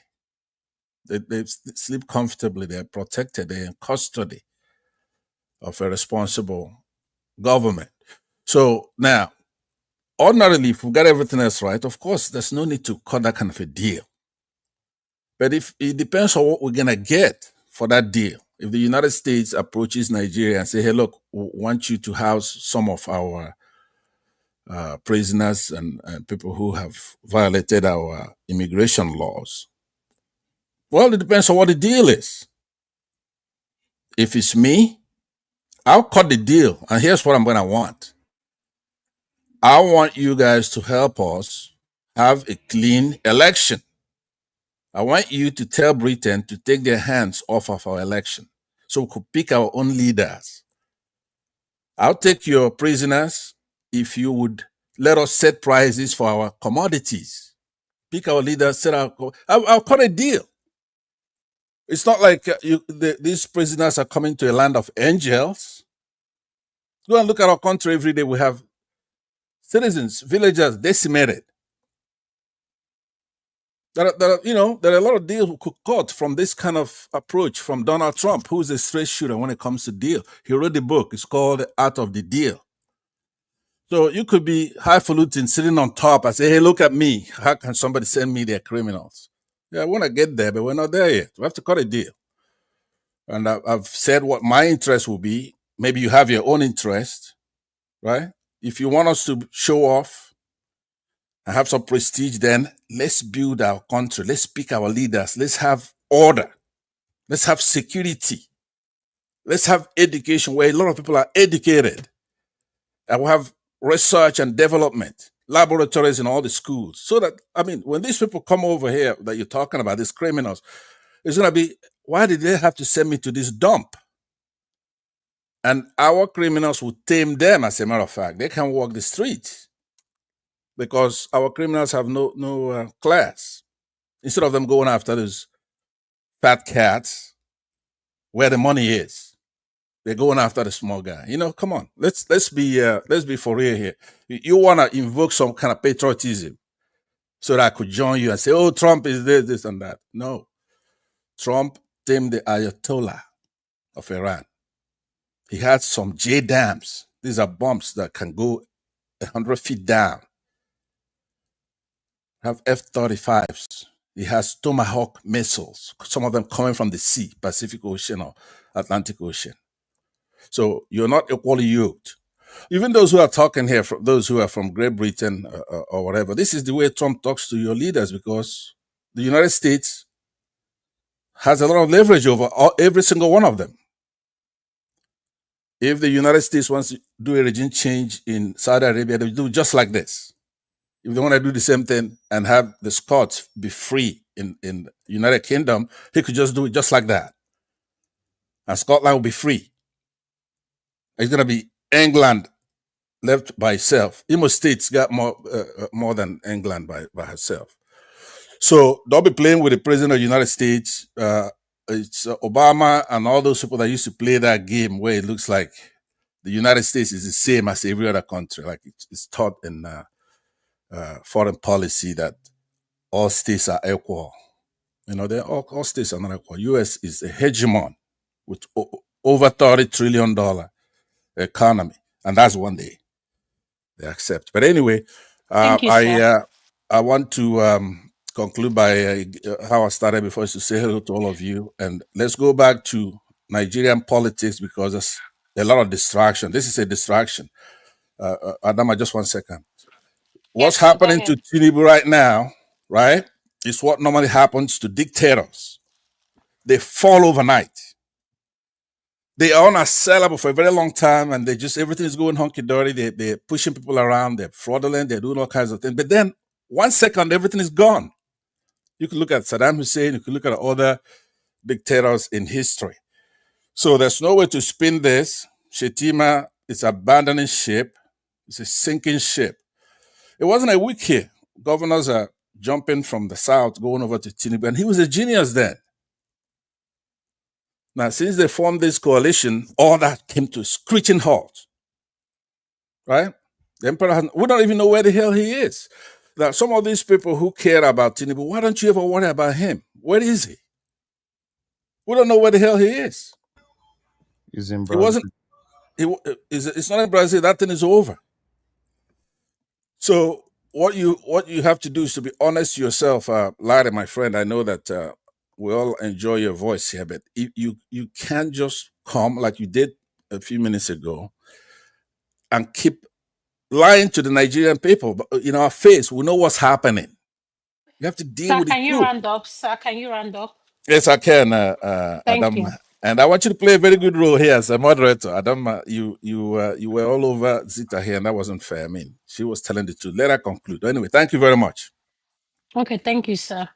They sleep comfortably. They're protected. They're in custody of a responsible government. So now, ordinarily, if we got everything else right, of course, there's no need to cut that kind of a deal. But if it depends on what we're gonna get for that deal. If the United States approaches Nigeria and say, "Hey, look, we want you to house some of our prisoners and people who have violated our immigration laws," well, it depends on what the deal is. If it's me, I'll cut the deal, and here's what I'm gonna want. I want you guys to help us have a clean election. I want you to tell Britain to take their hands off of our election so we could pick our own leaders. I'll take your prisoners if you would let us set prices for our commodities. Pick our leaders, I'll cut a deal. It's not like these prisoners are coming to a land of angels. Go and look at our country every day. We have citizens, villagers decimated. There are a lot of deals we could cut from this kind of approach from Donald Trump, who's a straight shooter when it comes to deal. He wrote the book. It's called The Art of the Deal. So you could be highfalutin sitting on top and say, "Hey, look at me. How can somebody send me their criminals?" Yeah, I want to get there, but we're not there yet. We have to cut a deal. And I've said what my interest will be. Maybe you have your own interest, right? If you want us to show off and have some prestige, then let's build our country. Let's pick our leaders. Let's have order. Let's have security. Let's have education where a lot of people are educated. And we'll have research and development, laboratories in all the schools. So that, when these people come over here that you're talking about, these criminals, it's going to be, why did they have to send me to this dump? And our criminals will tame them, as a matter of fact. They can walk the streets because our criminals have no class. Instead of them going after those fat cats where the money is, they're going after the small guy. Come on. Let's be for real here. You want to invoke some kind of patriotism so that I could join you and say, oh, Trump is this, and that. No. Trump tamed the Ayatollah of Iran. He had some J dams. These are bombs that can go 100 feet down. Have F-35s. He has Tomahawk missiles, some of them coming from the sea, Pacific Ocean or Atlantic Ocean. So you're not equally yoked. Even those who are talking here, those who are from Great Britain or whatever, this is the way Trump talks to your leaders because the United States has a lot of leverage over every single one of them. If the United States wants to do a regime change in Saudi Arabia, they do just like this. If they want to do the same thing and have the Scots be free in United Kingdom, he could just do it just like that. And Scotland will be free. It's going to be England left by itself. Imo State's got more than England by herself. So don't be playing with the president of the United States. It's Obama and all those people that used to play that game where it looks like the United States is the same as every other country. Like it's taught in foreign policy that all states are equal. They're all states are not equal. U.S. is a hegemon with over $30 trillion economy, and that's one day they accept. But anyway, Thank you, sir. I want to conclude by how I started before, is to say hello to all of you, and let's go back to Nigerian politics because there's a lot of distraction. This is a distraction. Adama, just 1 second. What's Yes, sir, go happening to ahead. Tinubu right now, right, is what normally happens to dictators. They fall overnight. They are unassailable for a very long time, and everything is going hunky-dory. They're pushing people around. They're fraudulent. They're doing all kinds of things. But then 1 second, everything is gone. You can look at Saddam Hussein. You can look at other dictators in history. So there's no way to spin this. Shettima is abandoning ship. It's a sinking ship. It wasn't a week here. Governors are jumping from the south, going over to Tinubu, and he was a genius then. Now, since they formed this coalition, all that came to a screeching halt, right? The emperor, we don't even know where the hell he is. Now, some of these people who care about Tinubu, why don't you ever worry about him? Where is he? We don't know where the hell he is. He's in He Brazil. wasn't. It's not in Brazil. That thing is over. So what you have to do is to be honest to yourself, Larry, my friend. I know that we all enjoy your voice here, but you can't just come like you did a few minutes ago and keep lying to the Nigerian people in our face. We know what's happening. You have to deal Sir, with the can you truth. round up? Sir, can you round up? Yes, I can, Thank Adam. you. And I want you to play a very good role here as a moderator. Adam, you were all over Zita here, and that wasn't fair. I mean, she was telling the truth. Let her conclude. Anyway, thank you very much. Okay, thank you, sir.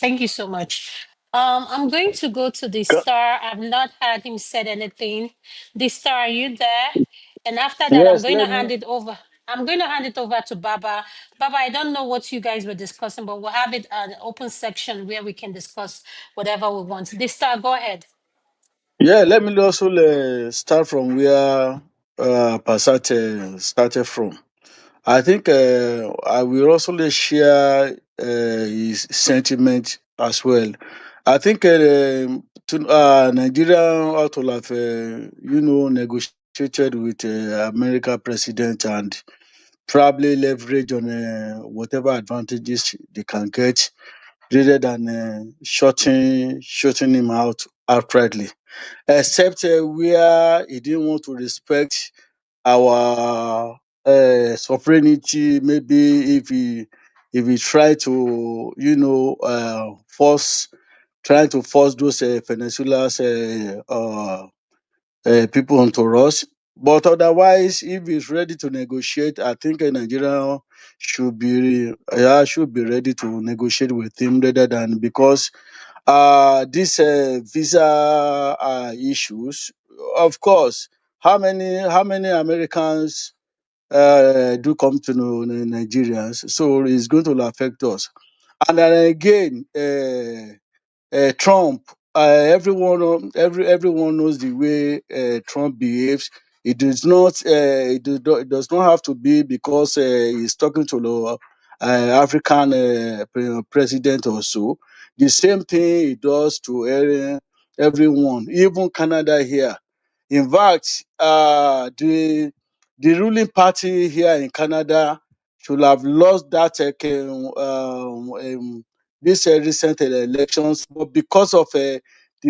Thank you so much. I'm going to go to the star. I've not heard him said anything. The star, are you there? And after that, I'm Yes, going to let me. hand it over. I'm going to hand it over to Baba. Baba, I don't know what you guys were discussing, but we'll have it an open section where we can discuss whatever we want. The star, go ahead. Yeah, let me also start from where Passat started from. I think I will also share his sentiment as well. I think Nigeria ought to have, negotiated with America president and probably leverage on whatever advantages they can get rather than shutting him out outrightly. Except where he didn't want to respect our sovereignty. Maybe if he try to trying to force those peninsulas people onto us. But otherwise, if he's ready to negotiate, I think Nigeria should be ready to negotiate with him rather than, because these visa issues, of course, how many Americans do come to know Nigerians? So it's going to affect us. And then again, Trump, everyone knows the way Trump behaves. It does not have to be because he's talking to the African president or so. The same thing he does to everyone, even Canada here. In fact, the ruling party here in Canada should have lost that these recent elections, but because of the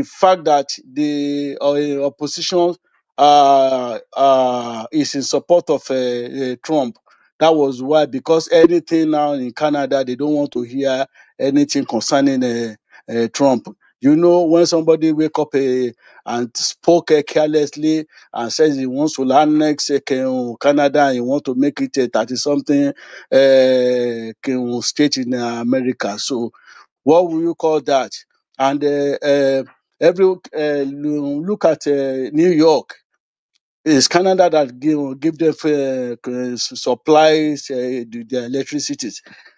fact that the opposition is in support of Trump, that was why. Because anything now in Canada, they don't want to hear anything concerning Trump. You know, when somebody wake up and spoke carelessly and says he wants to annex Canada and he want to make it a 30 something state in America. So what will you call that? And every look at New York. It's Canada that give them supplies the electricity.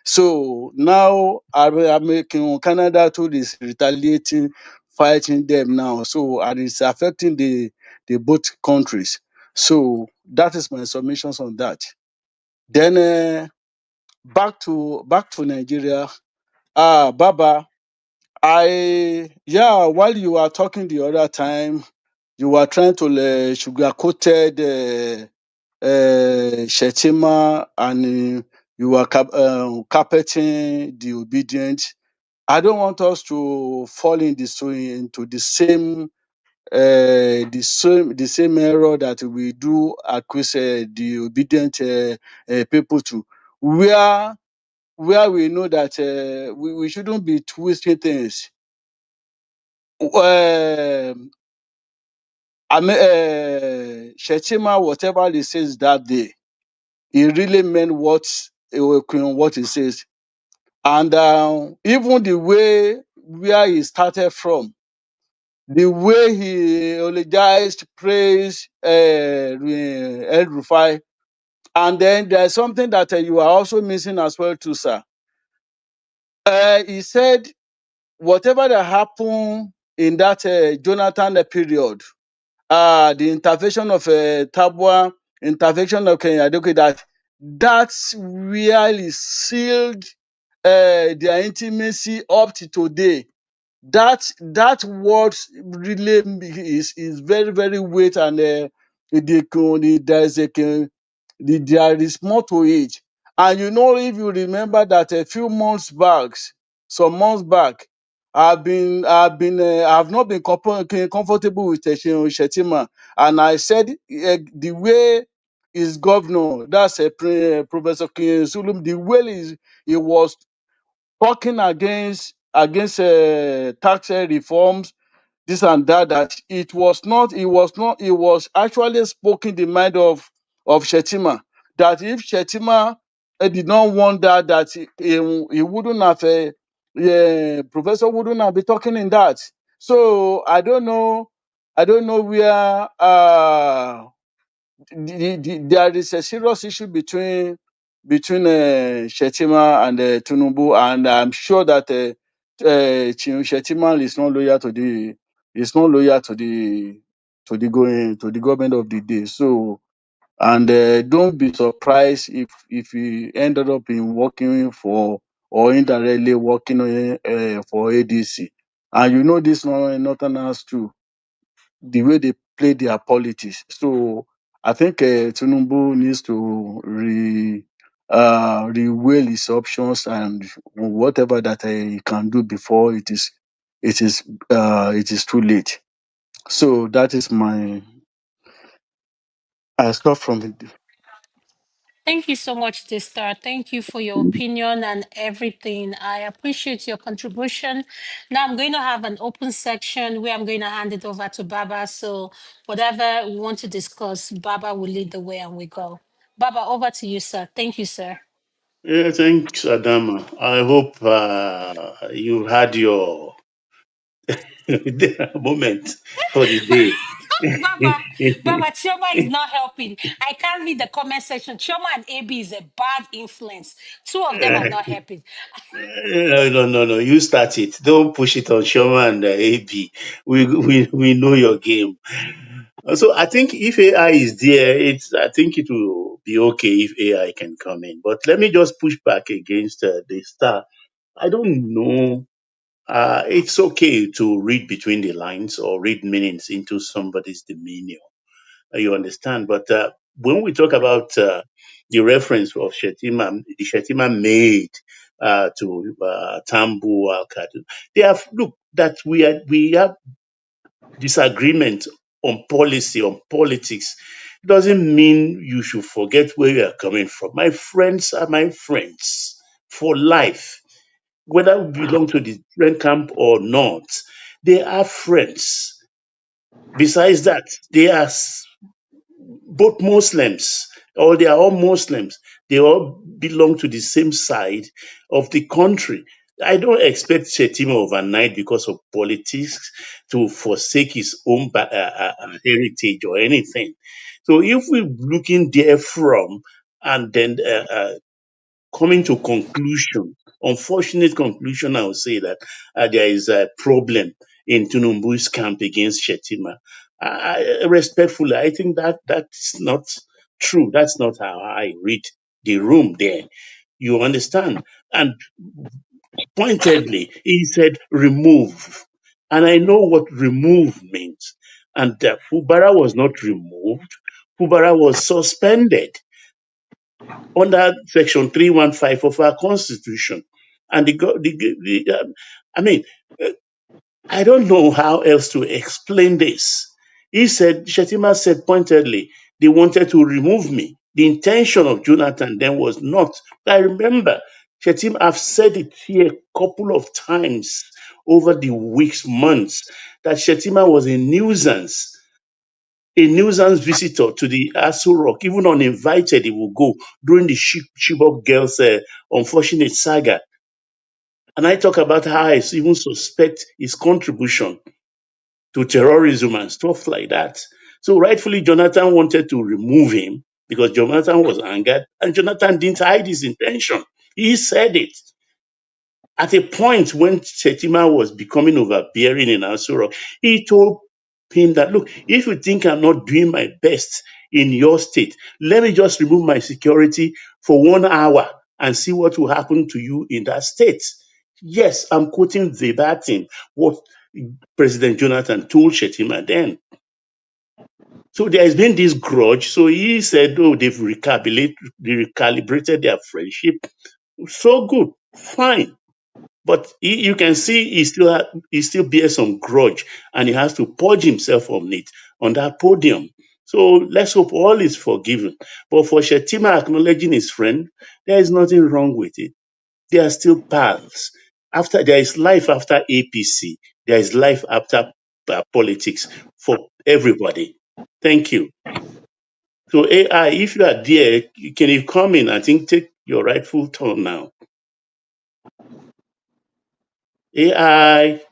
So now American Canada too is retaliating, fighting them now. So and it's affecting the both countries. So that is my submissions on that. Then back to Nigeria. Baba, while you were talking the other time, you were trying to sugarcoated Shettima and you were carpeting the obedient. I don't want us to fall into the same error that we do accuse the obedient people to, where we know that we shouldn't be twisting things. Shettima, whatever he says that day, he really meant what he says. And even the way where he started from, the way he eulogized, praised El Rufai. And then there's something that you are also missing as well too, sir. He said whatever that happened in that Jonathan period, the intervention of Tabwa, intervention of Kenya, that's really sealed their intimacy up to today. That word really is very very weight, and there is more to it. And you know, if you remember that a few months back, some months back, I've not been comfortable with Shettima, and I said the way his governor, that's Professor King Sulum, the way he was talking against tax reforms, this and that, that it was actually spoken the mind of Shettima, that if Shettima did not want that he wouldn't have professor wouldn't have been talking in that. So I don't know where there is a serious issue between Shettima and Tinubu, and I'm sure that Shettima is not loyal to the government of the day. So, and don't be surprised if he ended up in working for, or indirectly working for ADC. And you know this Northerners too, the way they play their politics. So I think Tinubu needs to reweigh his options and whatever that he can do before it is too late. So that is my I start from it. Thank you so much, Sister. Thank you for your opinion and everything. I appreciate your contribution. Now I'm going to have an open section where I'm going to hand it over to Baba. So whatever we want to discuss, Baba will lead the way and we go. Baba, over to you, sir. Thank you, sir. Yeah, thanks, Adama. I hope you had your moment for the day. Baba, Chioma is not helping. I can't read the comment section. Chioma and AB is a bad influence. Two of them are not helping. No, no, no, no. You start it. Don't push it on Shoma and AB. We know your game. So I think if AI is there, I think it will be okay if AI can come in. But let me just push back against the star. I don't know. It's okay to read between the lines or read meanings into somebody's demeanor. You understand? But when we talk about the reference of Shettima, the Shettima made to Tambu Al they have look that we have disagreement on policy, on politics. Doesn't mean you should forget where you are coming from. My friends are my friends for life, whether we belong to the friend camp or not. They are friends. Besides that, they are both Muslims, or they are all Muslims. They all belong to the same side of the country. I don't expect Shettima overnight because of politics to forsake his own heritage or anything. So if we're looking there from and then coming to conclusion, unfortunate conclusion, I would say that there is a problem in Tinubu's camp against Shettima. Respectfully, I think that that's not true. That's not how I read the room there. You understand? And pointedly, he said remove. And I know what remove means. And Fubara was not removed. Fubara was suspended under Section 315 of our Constitution. And I mean, uh, I don't know how else to explain this. Shettima said pointedly, they wanted to remove me. The intention of Jonathan then was not. I remember, Shettima, I've said it here a couple of times over the weeks, months, that Shettima was a nuisance visitor to the Aso Rock. Even uninvited, he would go during the Chibok girls' unfortunate saga. And I talk about how I even suspect his contribution to terrorism and stuff like that. So rightfully, Jonathan wanted to remove him because Jonathan was angered, and Jonathan didn't hide his intention. He said it. At a point when Shettima was becoming overbearing in Asura, he told him that, look, if you think I'm not doing my best in your state, let me just remove my security for 1 hour and see what will happen to you in that state. Yes, I'm quoting verbatim what President Jonathan told Shettima then. So there has been this grudge. So he said, oh, they recalibrated their friendship. So good, fine. But you can see he still bears some grudge, and he has to purge himself on it on that podium. So let's hope all is forgiven. But for Shettima acknowledging his friend, there is nothing wrong with it. They are still pals. After there is life after APC, there is life after politics for everybody. Thank you. So AI, if you are there, can you come in? I think take your rightful turn now. AI,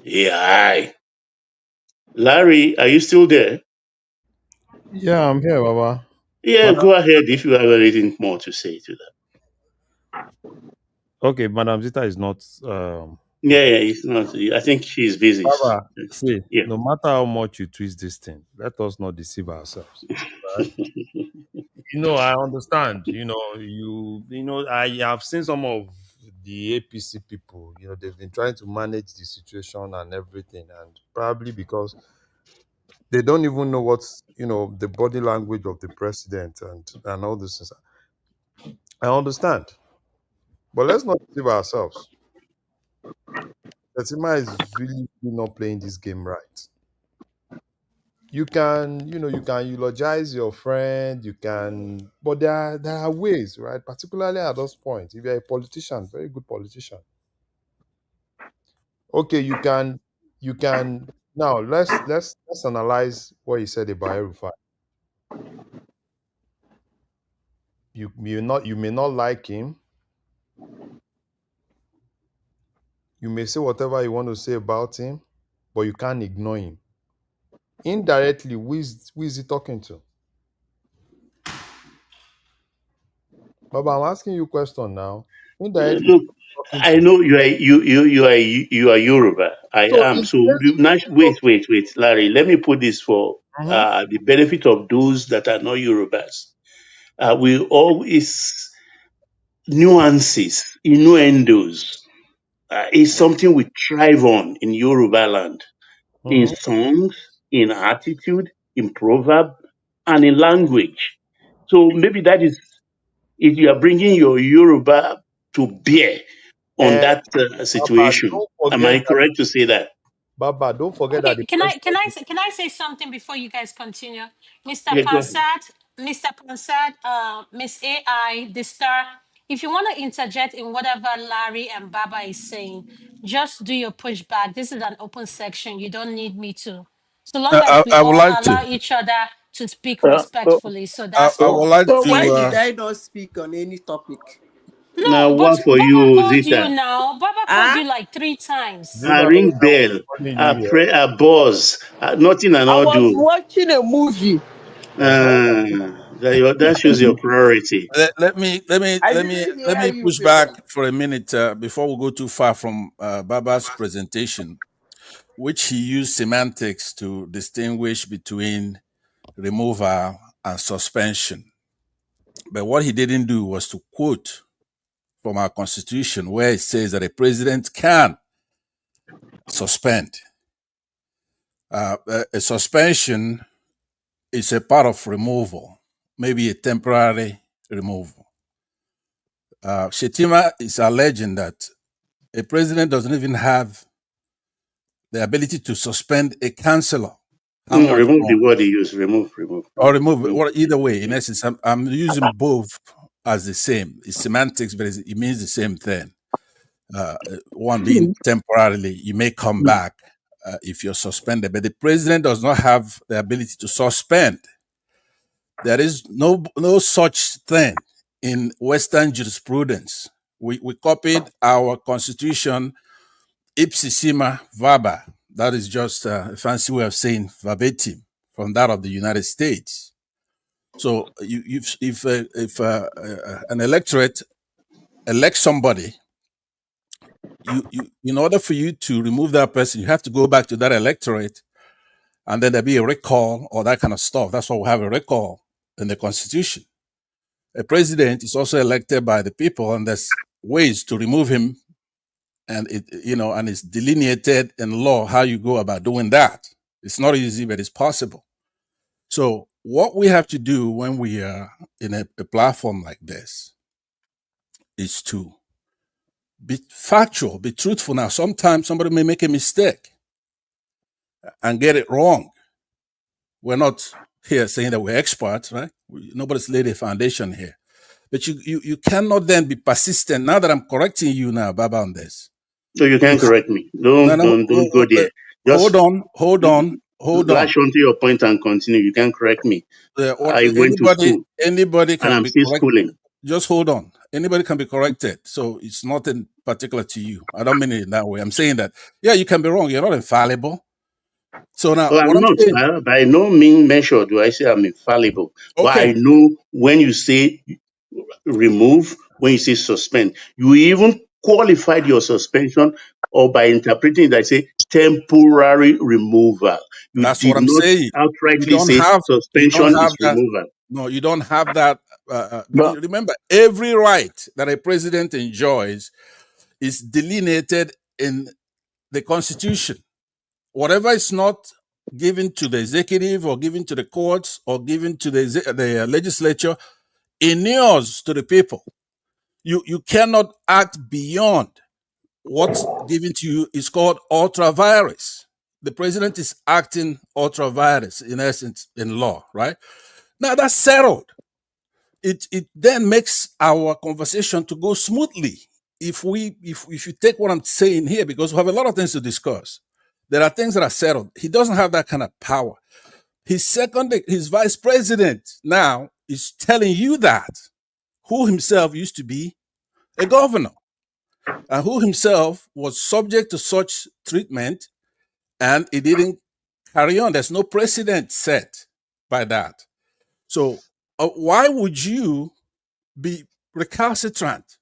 AI. Larry, are you still there? Yeah, I'm here, Baba. Yeah, Madam, go ahead if you have anything more to say to that. okay, Madam Zita is not. Yeah, it's not. I think she's busy. Baba, see, Yeah. no matter how much you twist this thing, let us not deceive ourselves. Right? I understand. I have seen some of the APC people. They've been trying to manage the situation and everything, and probably because they don't even know what's the body language of the president and all this. I understand, but let's not deceive ourselves. Fatima is really not playing this game right. You can eulogize your friend, but there are ways, right? Particularly at those points. If you're a politician, very good politician, okay, you can now let's analyze what you said about Erufai. You may not like him, You may say whatever you want to say about him, but you can't ignore him. Indirectly, who is he talking to? Baba, I'm asking you a question now. Indirectly, Look, who is he talking I to? know you are Yoruba. I So am. in So case, wait, Larry. Let me put this for Mhm. the benefit of those that are not Yorubas. We always nuances, innuendos, is something we thrive on in Yoruba land, in Mhm. songs, in attitude, in proverb, and in language. So maybe that is if you are bringing your Yoruba to bear on And that Baba, situation. don't Am I forget that. correct to say that? Baba, don't forget that Okay, the can I president. say something before you guys continue? Mr. Yeah, go ahead. Pansat, Mr. Pansat, Miss AI, the star. If you want to interject in whatever Larry and Baba is saying, just do your pushback. This is an open section. You don't need me to. So long as we I would all like to. allow each other to speak so, respectfully. So that's I would all. like So why to. did I not speak on any topic? Now, No, but what for Baba you, called you Zita? now. Baba called Ah, you like 3 times. I Zula, ring I was bell, calling I you here. pray, I buzz, nothing and I all was do. watching a movie. Uh-huh. That shows your priority. I didn't Let hear me you push back finish. for a minute before we go too far from Baba's presentation, which he used semantics to distinguish between removal and suspension. But what he didn't do was to quote from our constitution where it says that a president can suspend. A suspension is a part of removal, maybe a temporary removal. Shettima is alleging that a president doesn't even have the ability to suspend a councillor. How much Remove more? the word you use. Or Remove. remove, or either way, in essence, I'm using both as the same. It's semantics, but it means the same thing. One being temporarily, you may come back if you're suspended, but the president does not have the ability to suspend. There is no such thing in Western jurisprudence. We copied our constitution ipsissima verba. That is just a fancy way of saying verbatim from that of the United States. So if an electorate elects somebody, you in order for you to remove that person, you have to go back to that electorate, and then there'll be a recall or that kind of stuff. That's why we have a recall in the Constitution. A president is also elected by the people, and there's ways to remove him, and and it's delineated in law how you go about doing that. It's not easy, but it's possible. So what we have to do when we are in a platform like this is to be factual, be truthful. Now, sometimes somebody may make a mistake and get it wrong. We're not here saying that we're experts, right? Nobody's laid a foundation here. But you cannot then be persistent. Now that I'm correcting you now, Baba, on this. So you can correct me. No, Don't go there. hold Just on, hold on, hold on. lash onto your point and continue. You can correct me. I went to school Anybody and can I'm be still correct. schooling. Just hold on. Anybody can be corrected. So it's not in particular to you. I don't mean it in that way. I'm saying that, yeah, you can be wrong. You're not infallible. So now Well, what I'm I'm not. saying, By no mean measure do I say I'm infallible. But I okay, know when you say remove, when you say suspend, you even qualified your suspension or by interpreting it, I say temporary removal. You that's what did I'm not saying. You outrightly don't say have, you don't suspension have is that. removal. No, you don't have that. but Remember, every right that a president enjoys is delineated in the Constitution. Whatever is not given to the executive or given to the courts or given to the legislature inures to the people. You cannot act beyond what's given to you is called ultra virus. The president is acting ultra virus in essence in law, right? Now that's settled. It then makes our conversation to go smoothly. If you take what I'm saying here, because we have a lot of things to discuss. There are things that are settled. He doesn't have that kind of power. His vice president now is telling you that, who himself used to be a governor. and who himself was subject to such treatment, and it didn't carry on. There's no precedent set by that. So why would you be recalcitrant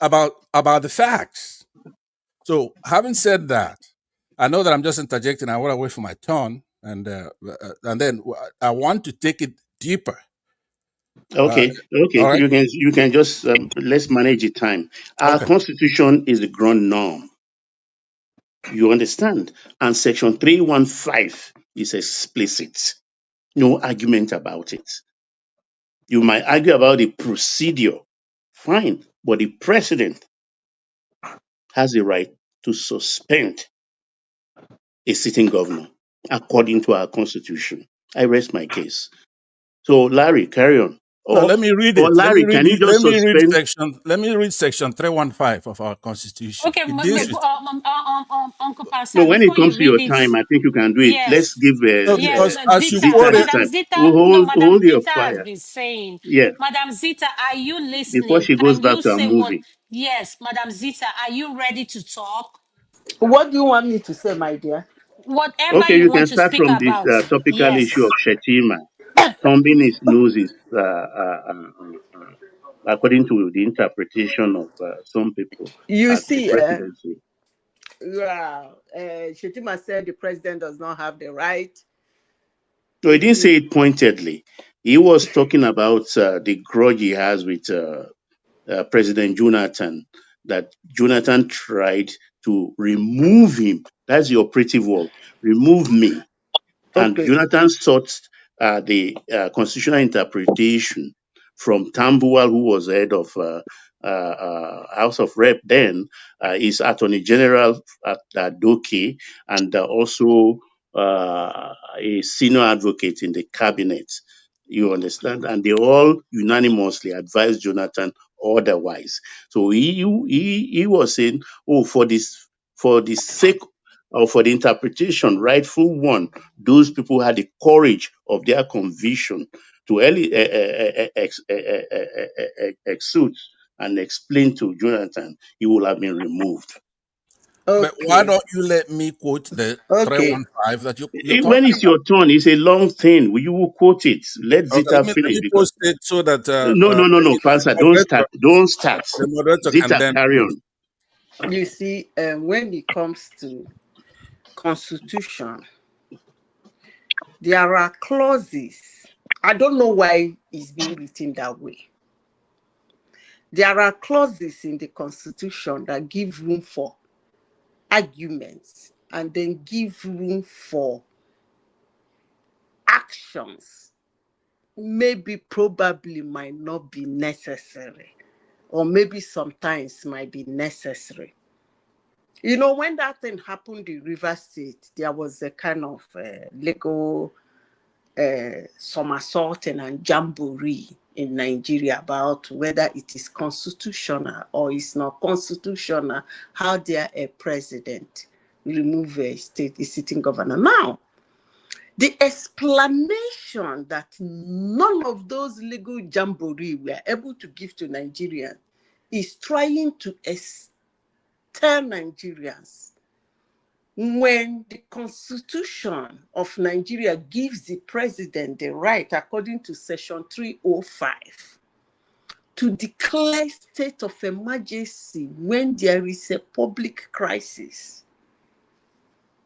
about the facts? So having said that, I know that I'm just interjecting. I want to wait for my turn, and then I want to take it deeper. Okay, All okay. right. You can just let's manage the time. Our Okay. constitution is the ground norm. You understand? And section 315 is explicit. No argument about it. You might argue about the procedure, fine, but the president has the right to suspend a sitting governor according to our constitution. I rest my case. So, Larry, carry on. No, let me read Or it. Let me Larry, read can you it. just suspend? Let me read section 315 of our constitution. Okay, It deals with Uncle No, Pastor, when it before you comes to read your it, time, I think you can do it. Let's yes, give no, yes, because as you Zita, Zita quote this it, Madam time. Zita, We'll no, hold Madam your Zita has fire. been saying, Yes, Madam Zita, are you before listening? she goes Can back you to her say what? movie. Yes, Madam Zita, are you ready to talk? What do you want me to say, my dear? Whatever Okay, you you want can to start speak from this about, topical issue of yes. Shettima. Thumbing his noses, according to the interpretation of some people You at the see, presidency. Shettima said the president does not have the right So he didn't to. say it pointedly. He was talking about the grudge he has with President Jonathan, that Jonathan tried to remove him. That's the operative word. Remove me. And Okay, Jonathan sought the constitutional interpretation from Tambuwal, who was head of House of Rep then, is Attorney General at Doke, and also a senior advocate in the cabinet. You understand? And they all unanimously advised Jonathan otherwise. So he was saying, oh, for the sake or for the interpretation, rightful one, those people had the courage of their conviction to exude and explain to Jonathan, he will have been removed. but why okay, don't you let me quote the okay. 315 that you're When talking it's about? your turn, it's a long thing. You will quote it. Let Okay, Zita let finish me because post it so that no, Fansa, don't start. Don't start. the moderator can Zita, then carry read. on. You see, when it comes to constitution, there are clauses. I don't know why it's being written that way. There are clauses in the constitution that give room for arguments and then give room for actions. Maybe, probably might not be necessary, or maybe sometimes might be necessary. You know, when that thing happened in River State, there was a kind of legal somersaulting and jamboree in Nigeria about whether it is constitutional or it's not constitutional, how dare a president remove a sitting governor. Now, the explanation that none of those legal jamboree were able to give to Nigerians is trying to tell Nigerians, when the Constitution of Nigeria gives the president the right, according to Section 305, to declare state of emergency when there is a public crisis,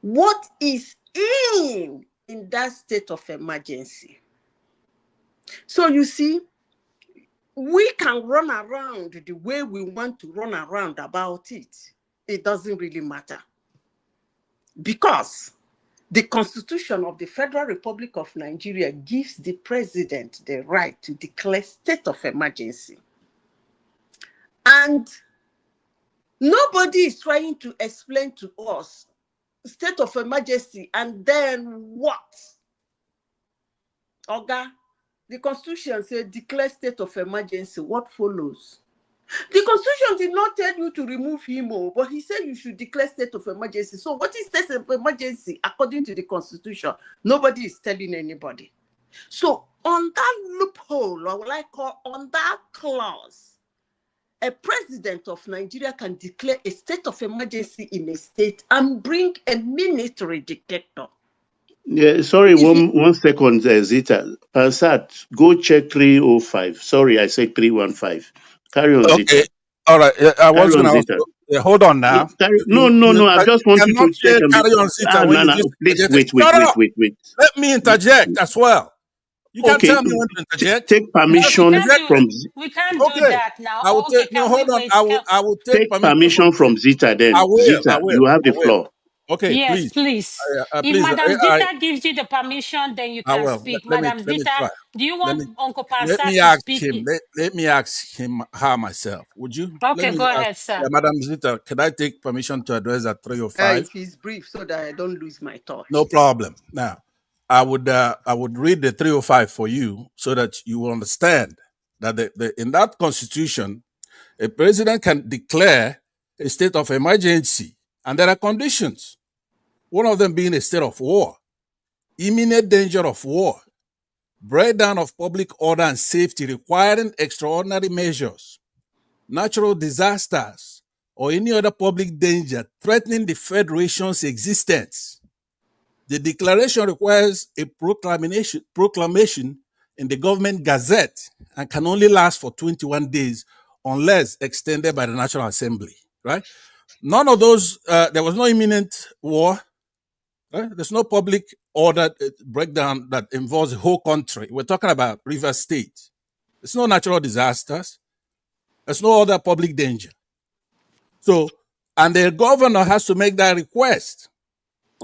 what is in that state of emergency? So you see, we can run around the way we want to run around about it. It doesn't really matter, because the Constitution of the Federal Republic of Nigeria gives the president the right to declare state of emergency. And nobody is trying to explain to us state of emergency and then what? Oga, the Constitution says declare state of emergency. What follows? The Constitution did not tell you to remove him, but he said you should declare state of emergency. So what is state of emergency according to the Constitution? Nobody is telling anybody. So on that loophole, or what I call on that clause, a president of Nigeria can declare a state of emergency in a state and bring a military dictator. Yeah, sorry, one second, Zita. Sat, go check 305. Sorry, I said 315. Carry on, Okay. Zita. All right. I Carry was on, going to Zita. also hold on now. No. I just want you Cannot to check say and be. carry on, Sita, when No, you no. just Please interjected. wait. Shut up. Let me interject as well. You can Okay, tell me when to interject. take No, You just we permission can't do from interjected. we can't do Okay. that now. I will Okay, take no. can we Hold on. wait? I will take take permission from. permission from Zita. I Then will. I Zita, will. you have I the will. floor. Okay, Yes, please. please. If Please. Madam Zita gives you the permission, then you I can will. speak. Let me Madam Zita, try. do you Let want me Uncle let Pansat me to ask speak? him. Let me ask him her myself. Would you? Let Okay, me go ask. ahead, sir. Madam Zita, can I take permission to address at 305? If it's brief, so that I don't lose my thought. No problem. Now, I would read the 305 for you so that you will understand that in that constitution, a president can declare a state of emergency, and there are conditions. One of them being a state of war, imminent danger of war, breakdown of public order and safety requiring extraordinary measures, natural disasters, or any other public danger threatening the federation's existence. The declaration requires a proclamation in the government gazette and can only last for 21 days unless extended by the National Assembly, right? None of those, there was no imminent war. Right? There's no public order breakdown that involves the whole country. We're talking about Rivers State. There's no natural disasters. There's no other public danger. So, and the governor has to make that request.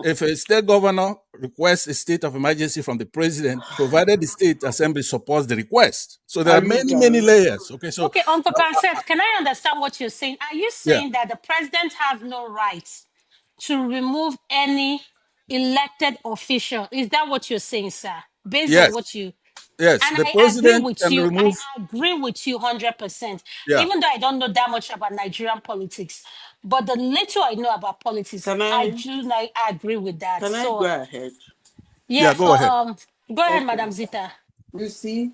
If a state governor requests a state of emergency from the president, provided the state assembly supports the request. So there are many layers. Okay, so Okay, Uncle Pansat, can I understand what you're saying? Are you yeah, saying that the president has no rights to remove any elected official? Is that what you're saying, sir? Based on what yes, you... yes, And the I agree president with can you. remove. I agree with you 100%. Yeah, Even though I don't know that much about Nigerian politics, but the little I know about politics, I agree with that. Can I So go ahead? yeah. yeah, go So ahead. go ahead, Okay. Madam Zita. You see,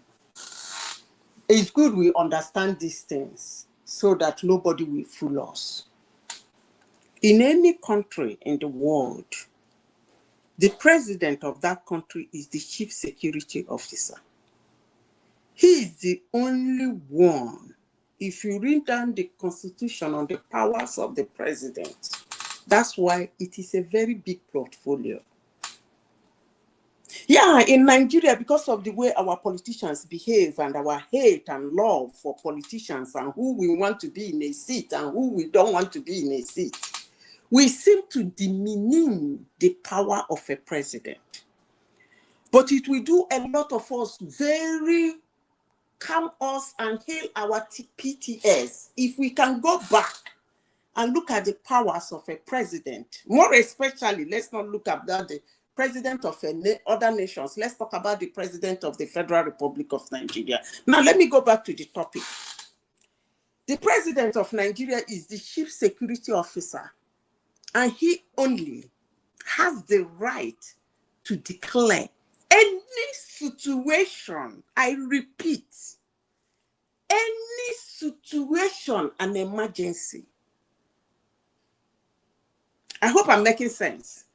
it's good we understand these things so that nobody will fool us. In any country in the world, the president of that country is the chief security officer. He is the only one. If you read down the constitution on the powers of the president, that's why it is a very big portfolio. Yeah, in Nigeria, because of the way our politicians behave and our hate and love for politicians and who we want to be in a seat and who we don't want to be in a seat, we seem to demean the power of a president. But it will do a lot of us very calm us and heal our PTS if we can go back and look at the powers of a president. More especially, let's not look at the president of other nations. Let's talk about the president of the Federal Republic of Nigeria. Now, let me go back to the topic. The president of Nigeria is the chief security officer, and he only has the right to declare any situation, I repeat, any situation an emergency. I hope I'm making sense.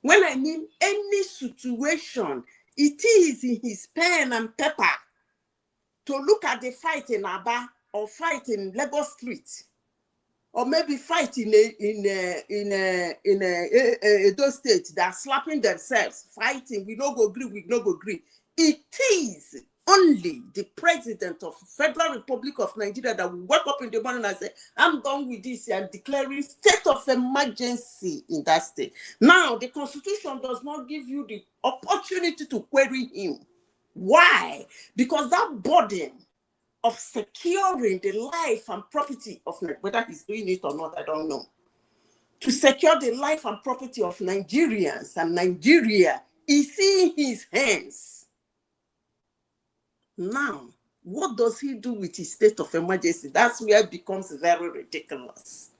When I mean any situation, it is in his pen and paper to look at the fight in Aba or fight in Lagos Street, or maybe fight in those states that are slapping themselves, fighting. We no go agree. We no go agree. It is only the president of Federal Republic of Nigeria that will wake up in the morning and say, I'm done with this and declaring state of emergency in that state. Now, the Constitution does not give you the opportunity to query him. Why? Because that burden of securing the life and property of, whether he's doing it or not, I don't know, to secure the life and property of Nigerians and Nigeria is in his hands. Now, what does he do with his state of emergency? That's where it becomes very ridiculous.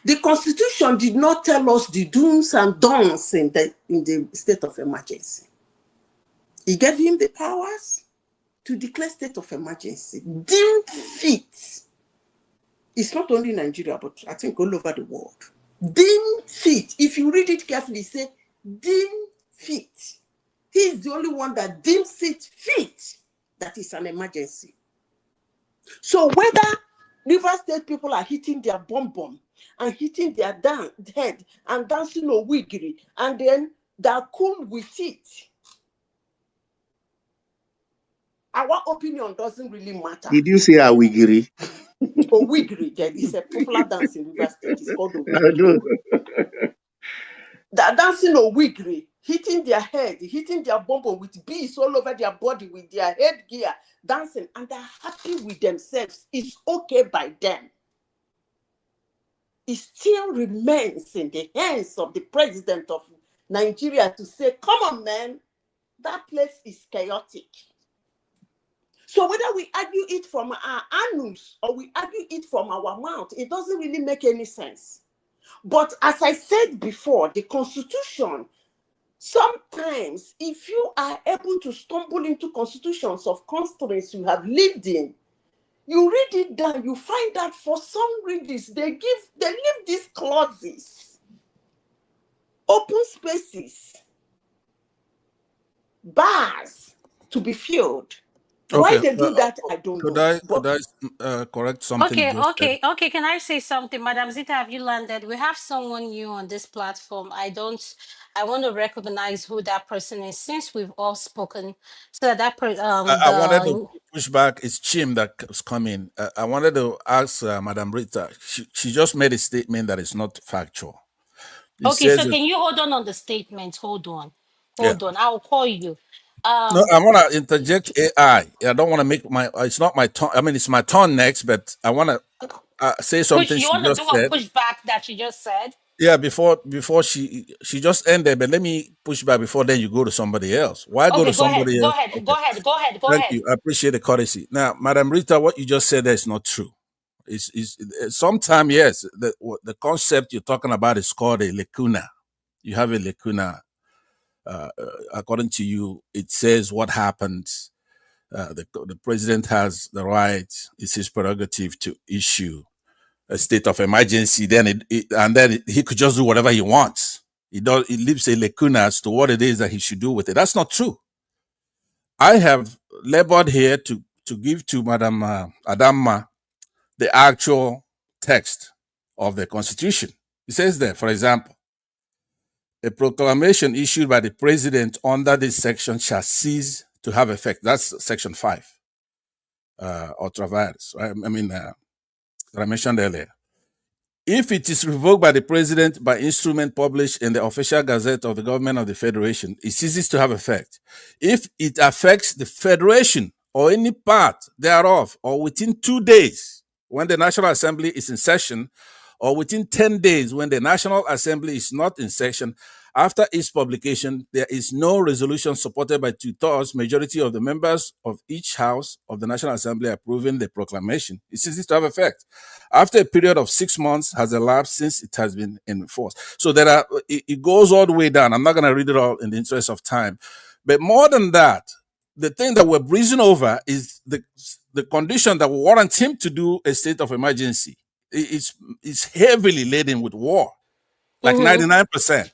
The Constitution did not tell us the do's and don'ts in the state of emergency. He gave him the powers. to declare state of emergency, deemed fit. It's not only Nigeria, but I think all over the world. Deemed fit. If you read it carefully, say deemed fit. He is the only one that deems it fit that is an emergency. So whether River State people are hitting their bomb and hitting their head and dancing Owigiri, and then they're cool with it, our opinion doesn't really matter. Did you say Awigiri? Owigiri, there is a popular dance in River State. It's called I Owigiri. do. They're dancing Owigiri, hitting their head, hitting their bomb with beads all over their body with their headgear, dancing, and they're happy with themselves. It's okay by them. It still remains in the hands of the president of Nigeria to say, come on, man, that place is chaotic. So whether we argue it from our anus or we argue it from our mouth, it doesn't really make any sense. But as I said before, the Constitution, sometimes if you are able to stumble into constitutions of countries you have lived in, you read it down, you find that for some reasons they leave these clauses, open spaces, bars to be filled. Why they do that, I don't know. Could I correct something you Okay, just said? okay, okay. Can I say something, Madam Zita? Have you landed? We have someone new on this platform. I want to recognize who that person is since we've all spoken. So I wanted to push back. It's Chim that was coming. I wanted to ask Madam Rita. She just made a statement that is not factual. It okay. says So can you hold on the statement? Hold on. yeah. I'll call you. No, I want to interject AI. I don't want to make my. It's not my turn. I mean, it's my turn next, but I want to say something You she want to just do a said. pushback that she just said? Yeah, before she just ended, but let me push back before then you go to somebody else. Why go Okay, to go ahead. somebody Go else? ahead. Okay. Go ahead. Go ahead. Go Thank ahead. you. I appreciate the courtesy. Now, Madam Rita, what you just said there is not true. It's sometimes, yes, the concept you're talking about is called a lacuna. You have a lacuna. According to you, it says what happens. The president has the right, it's his prerogative to issue a state of emergency. Then he could just do whatever he wants. It leaves a lacuna as to what it is that he should do with it. That's not true. I have labored here to give to Madam Adama the actual text of the Constitution. It says there, for example, a proclamation issued by the president under this section shall cease to have effect. That's section 5, or travails, right? I mean, that I mentioned earlier. If it is revoked by the president by instrument published in the official gazette of the government of the federation, it ceases to have effect. If it affects the federation or any part thereof, or within 2 days when the National Assembly is in session, or within 10 days when the National Assembly is not in session, after its publication, there is no resolution supported by 2/3 majority of the members of each house of the National Assembly approving the proclamation, it ceases to have effect. After a period of 6 months has elapsed since it has been enforced. So it goes all the way down. I'm not going to read it all in the interest of time. But more than that, the thing that we're breezing over is the condition that will warrant him to do a state of emergency. It's heavily laden with war, like 99%.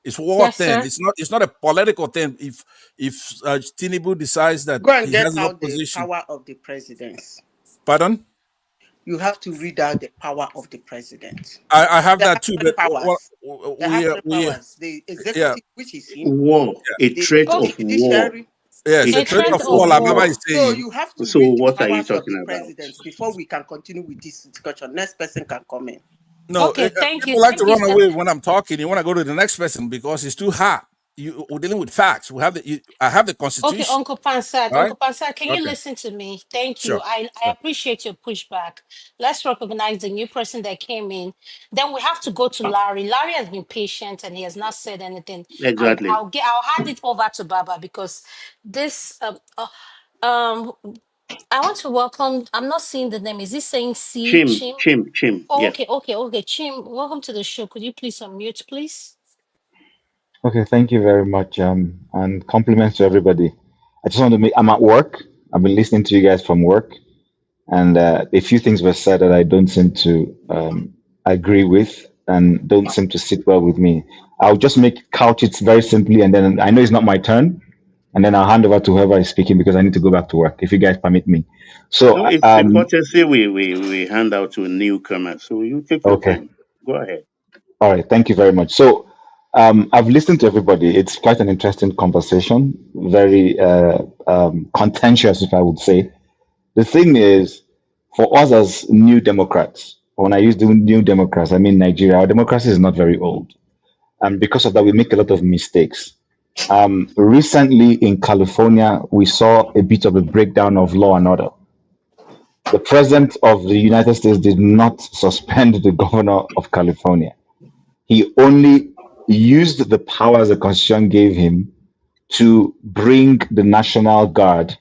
It's war Yes, thing. sir. It's not a political thing. If Tinubu decides that Go and he get has an out the opposition, power of the president. pardon? You have to read out the power of the president. I have They that have three three but powers. They have three we powers. The yeah, executive, which is him, War, a the threat of war, judiciary. yes, a a A threat threat threat of of of war, like war. Baba war. is So saying. you have to So read the what are you powers of the talking about? president before we can continue with this discussion. Next person can come in. No, Okay, thank you. people like to Thank you, run sir. away when I'm talking. You want to go to the next person because it's too hot. We're dealing with facts. I have the Okay, Constitution, Uncle Pansat, right? Uncle Pansat, can you Okay, listen to me? Thank you. sure. I appreciate your pushback. Let's recognize the new person that came in. Then we have to go to Larry. Larry has been patient and he has not said anything. And Exactly. I'll hand it over to Baba because this um I want to welcome. I'm not seeing the name. Is this saying C Chim? Chim. Oh, Yes. okay. Chim, welcome to the show. Could you please unmute, please? Okay, thank you very much. And compliments to everybody. I just want to make, I'm at work. I've been listening to you guys from work, and a few things were said that I don't seem to agree with and don't seem to sit well with me. I'll just couch it very simply, and then I know it's not my turn, and then I'll hand over to whoever is speaking because I need to go back to work, if you guys permit me. So, No, it's a courtesy we hand out to newcomers. So you take your okay. time. Go ahead. All right, thank you very much. So, I've listened to everybody. It's quite an interesting conversation, very contentious, if I would say. The thing is, for us as new Democrats, when I use the new Democrats, I mean Nigeria, our democracy is not very old. And because of that, we make a lot of mistakes. Recently in California, we saw a bit of a breakdown of law and order. The president of the United States did not suspend the governor of California. He only used the powers the Constitution gave him to bring the National Guard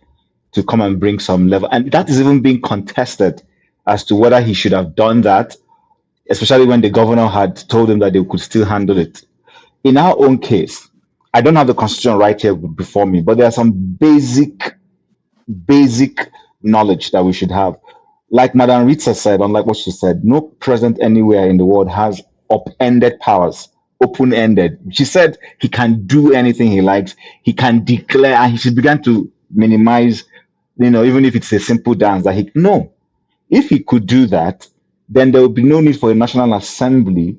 to come and bring some level. And that is even being contested as to whether he should have done that, especially when the governor had told him that they could still handle it. In our own case, I don't have the Constitution right here before me, but there are some basic knowledge that we should have. Like Madame Ritza said, unlike what she said, no president anywhere in the world has upended powers, open ended. She said he can do anything he likes, he can declare, and she began to minimize, even if it's a simple dance, that he, no. If he could do that, then there would be no need for a National Assembly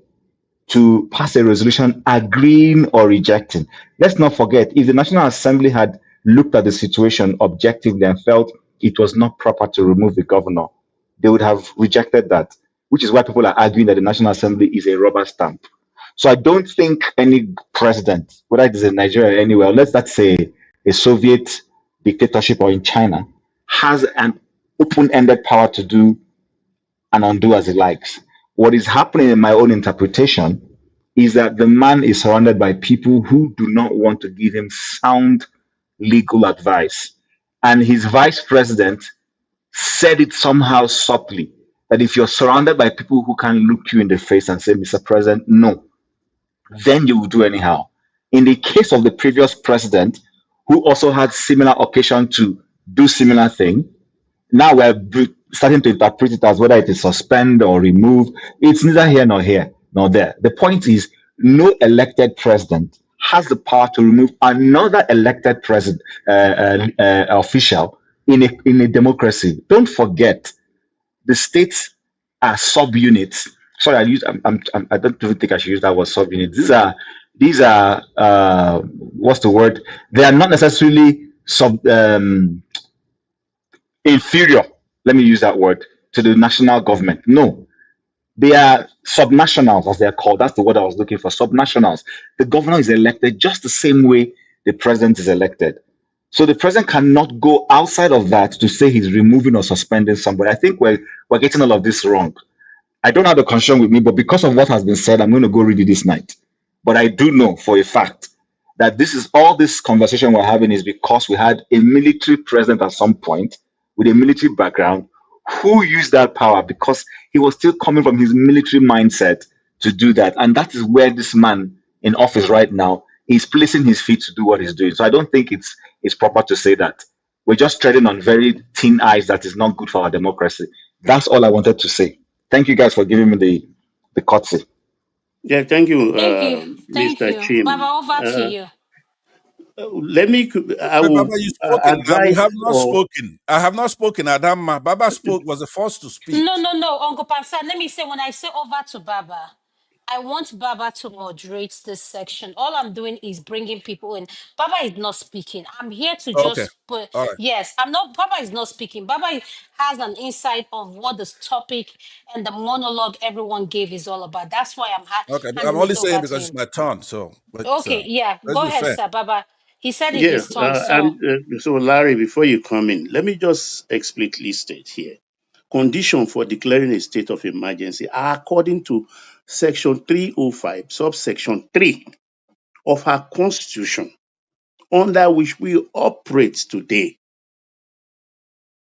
to pass a resolution agreeing or rejecting. Let's not forget, if the National Assembly had looked at the situation objectively and felt it was not proper to remove the governor, they would have rejected that, which is why people are arguing that the National Assembly is a rubber stamp. So I don't think any president, whether it is in Nigeria or anywhere, let's say a Soviet dictatorship or in China, has an open-ended power to do and undo as he likes. What is happening in my own interpretation is that the man is surrounded by people who do not want to give him sound legal advice. And his vice president said it somehow subtly that if you're surrounded by people who can look you in the face and say, Mr. President, no, then you will do anyhow. In the case of the previous president, who also had similar occasion to do similar thing, now we're starting to interpret it as whether it is suspend or remove. It's neither here nor here nor there. The point is, no elected president has the power to remove another elected president official in a democracy. Don't forget, the states are subunits. Sorry, I don't even think I should use that word subunit. These are what's the word? They are not necessarily inferior, let me use that word, to the national government. No, they are subnationals, as they are called. That's the word I was looking for. Subnationals. The governor is elected just the same way the president is elected. So the president cannot go outside of that to say he's removing or suspending somebody. I think we're getting all of this wrong. I don't have the constitution with me, but because of what has been said, I'm going to go read it this night. But I do know for a fact that this conversation we're having is because we had a military president at some point with a military background who used that power because he was still coming from his military mindset to do that. And that is where this man in office right now is placing his feet to do what he's doing. So I don't think it's proper to say that. We're just treading on very thin ice that is not good for our democracy. That's all I wanted to say. Thank you guys for giving me the courtesy. Yeah, thank you, Thank you. Thank Mr. you. Baba, Chim. over to you. Let me, I Wait, will Baba, you spoken. We advise have not or spoken. I have not spoken. Adama. Baba spoke, was the first to speak. No, no, no, Uncle Pansa. Let me say, when I say over to Baba, I want Baba to moderate this section. All I'm doing is bringing people in. Baba is not speaking. I'm here to Okay. just put, All right. yes, I'm not, Baba is not speaking. Baba has an insight of what this topic and the monologue everyone gave is all about. That's why Okay. I'm handing only it saying over to because it's him. my turn. So Okay, yeah, let's go be ahead, fair. sir, Baba. He said it's yeah, his turn, so. and so Larry, before you come in, let me just explicitly state here: condition for declaring a state of emergency are according to Section 305, subsection 3 of our Constitution, under which we operate today,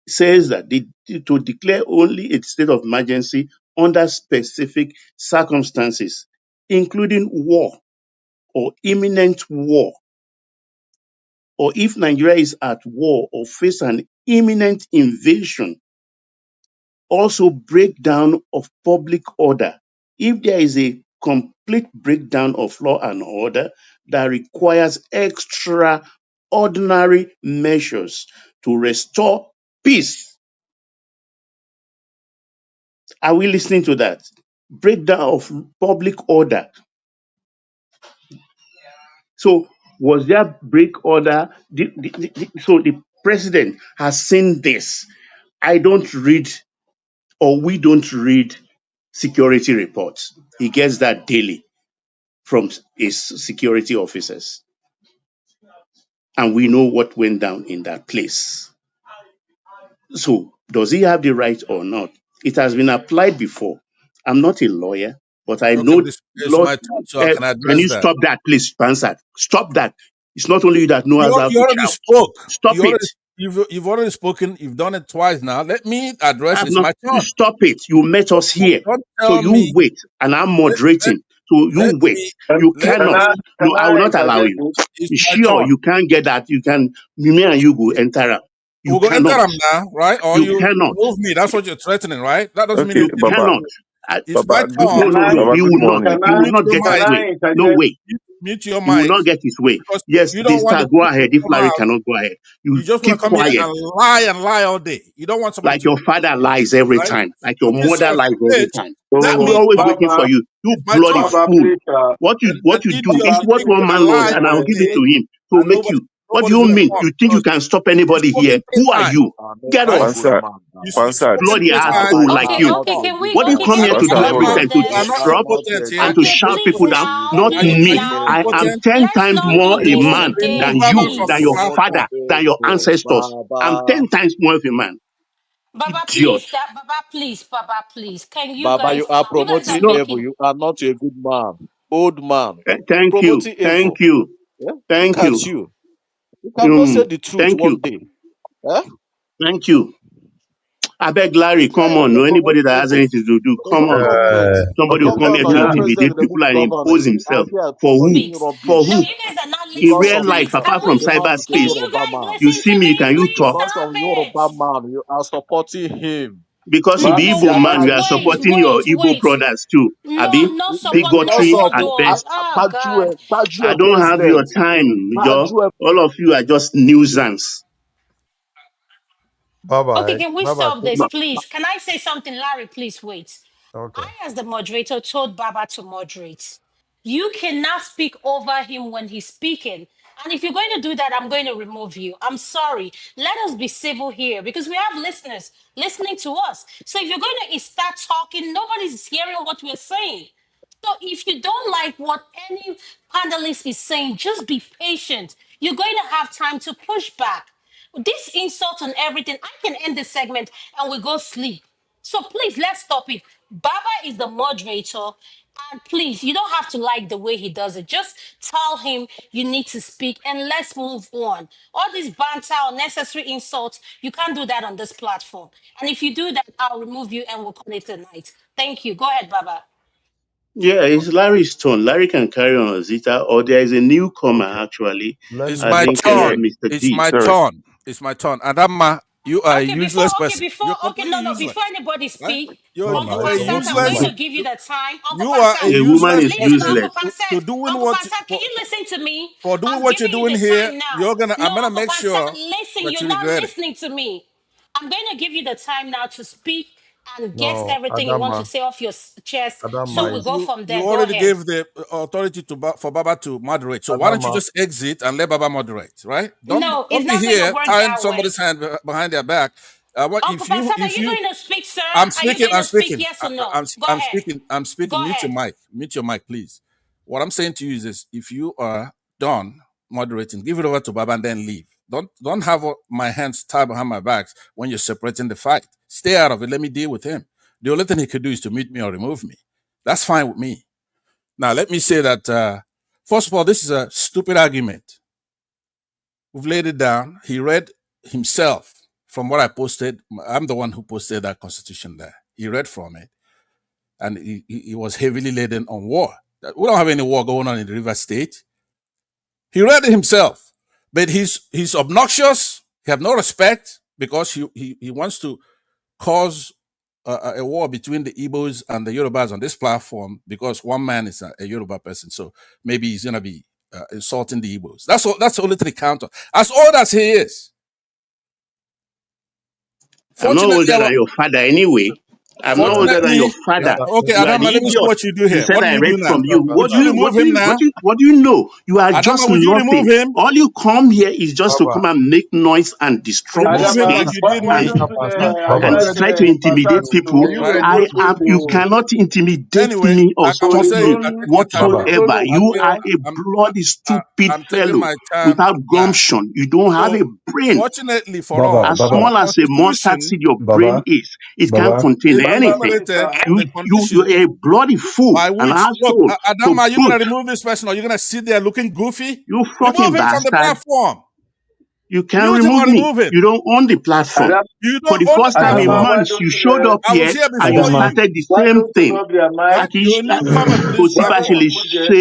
says that to declare only a state of emergency under specific circumstances, including war or imminent war, or if Nigeria is at war or face an imminent invasion, also breakdown of public order. If there is a complete breakdown of law and order that requires extraordinary measures to restore peace, are we listening to that? Breakdown of public order. So was there break order? So the president has seen this. I don't read, or we don't read security reports. He gets that daily from his security officers. And we know what went down in that place. So does he have the right or not? It has been applied before. I'm not a lawyer, but I Okay, know this is law. my turn, so I can Can address you that. stop that, please, Spencer? Stop that. It's not only you that knows how You to already shout. spoke. Stop it. You've already spoken. You've done it twice now. Let me address. I've It's not. my You turn. stop it. You met us here. Don't So tell you me. wait, and I'm Let, let, moderating. So let you wait. me. You Let cannot. me. No, I will not allow you. It's my Sure, turn. you can't get that. You can. Me and you go enter up. You We'll go enter cannot. them now, right? Or You you cannot. remove me. That's what you're threatening, right? That doesn't mean You you can remove cannot. me. It's my No, turn. no, no. He will not. He will Mute not your get his mic. way. No way. Mute your He will mic not get his way. because Yes, you the don't want the star, go truth to ahead. If come Larry out. cannot go ahead, you You just want keep to come here quiet. and lie all day. You don't want somebody Like to, your father lies every right? time. Like your Okay, so mother lies every wait. time. Let I'm me always talk. waiting for you. You It's my bloody turn. fool. What An you do idiot is what speak one man and loves, lie and I'll all give it day, to him to and make you. What do nobody's you gonna mean? talk You think you because can stop you anybody spoke here? in vain Who are time, you? Get right? off. You spoke in Bloody vain time. asshole like Okay, you. okay, What do you okay, come can here we to do stop every all time? To You are not this? disrupt impotent and here. to Okay, shout please people down? now, Not please Are me. you not now. I am impotent? 10 Let's times not more do a this man today, Remove than Baba you, from than your please. power. father, than your ancestors. I'm 10 times more of a man. Baba, Idiot. please, Baba, please. Can you guys stop? You guys You are know, making. thank you. Thank you. Thank you. Thank you. Thank you. I beg Larry, come on. No, anybody that has anything to do, come on. Somebody will Okay. come here to intimidate people and impose himself. For who? Speaks. For No, who? you guys are not In listening. real life, Please, apart from can cyberspace, you guys you listen see to me, me? can you Please talk? stop it. Because No, you be no, Igbo man, we are wait, supporting your wait, Igbo wait. brothers too. No, Abi, I'm not supporting bigotry Igbo at broad. best. Oh God. I don't have your time, Joe. All of you are just nuisance. Bye Okay, bye. can we Bye bye. stop this, please? Can I say something, Larry? Please wait. Okay. I, as the moderator, told Baba to moderate. You cannot speak over him when he's speaking. And if you're going to do that, I'm going to remove you. I'm sorry. Let us be civil here because we have listeners listening to us. So if you're going to start talking, nobody's hearing what we're saying. So if you don't like what any panelist is saying, just be patient. You're going to have time to push back. This insult and everything, I can end this segment and we go sleep. So please, let's stop it. Baba is the moderator. And please, you don't have to like the way he does it. Just tell him you need to speak and let's move on. All these banter, unnecessary insults, you can't do that on this platform. And if you do that, I'll remove you and we'll call it a night. Thank you. Go ahead, Baba. Yeah, it's Larry's turn. Larry can carry on Zita, or there is a newcomer Okay. actually. Let It's I me my think turn. Mr. It's D. my turn. It's my turn. Adama, you are a Okay, useless person. before, You're okay, no, completely no, before useless. anybody Right? speak, no Uncle now. You are It's a Pansat, supposed to I'm be going useless. to like give you the time. Uncle You are a Pansat, A woman useless is listen, person. Uncle useless. Pansat, Doing Uncle what Pansat, can you listen to me? for doing I'm what you're giving you doing the here. time now. I'm No, gonna Uncle make Pansat, sure listen, that you're you not regret it. listening to me. I'm going to give you the time now to speak and get no, everything you want to Adama. say off your chest. So Adama we'll is go from You there. Go already ahead. gave the authority to for Baba to moderate. So why don't you Adama. just exit and let Baba moderate? Right? No, it's Don't be not going to here work tying that way. somebody's hand behind their back. Uncle Pansat, are If you you going to speak, sir? I'm Are you speaking. going I'm to speak, speaking. yes or no? Go I'm ahead. speaking. I'm Go speaking. Mute your ahead. mic. Mute your mic, please. What I'm saying to you is this: if you are done moderating, give it over to Baba and then leave. Don't have my hands tied behind my back when you're separating the fight. Stay out of it. Let me deal with him. The only thing he could do is to mute me or remove me. That's fine with me. Now let me say that first of all, this is a stupid argument. We've laid it down. He read himself from what I posted. I'm the one who posted that constitution there. He read from it, and he was heavily laden on war. We don't have any war going on in the River State. He read it himself, but he's obnoxious. He have no respect. because he wants to cause a war between the Igbos and the Yorubas on this platform because one man is a Yoruba person. So maybe he's going to be insulting the Igbos. That's all. That's the only thing counter. As old as he is. I'm not Fortunately, older than your father anyway. I'm not older than your fortunately, father. okay, You are the Adama, let me see idiot. what you do You here. said What do I you do read now? from you. Would you remove him now? What do you know? You are Adama, just would you remove nothing. him? All you come here is just to Baba. come and make noise and disrupt the Remove him Adama, like space you did why and me. don't you I and Baba. request try to intimidate Pastor people. are you Right? ready You to cannot intimidate Anyway, me or like I to was stop saying, me I retone take my time Baba. now. whatsoever. retone I You take, are Obia? a bloody stupid I'm taking fellow my time without now. gumption. You don't have So, a brain. fortunately for Baba. As us, Baba. our small as a mustard constitution seed your brain Baba. is, it can't Baba. contain it Baba, anything. please, enumerated sir. the You conditions are a bloody fool, by an which, look, asshole Adam, to are you going boot. to remove this person or are you going to sit there looking goofy? You Remove fucking him from the bastard. platform. You can Mute him remove or me. remove him. You don't own the platform. Adam, You For don't the own first time in Adama, Adama. why months, don't you showed you up I was here here and you before Adama. you. started the why same don't you thing. rub your Right? mic? You're a newcomer to this Why don't platform. you put there?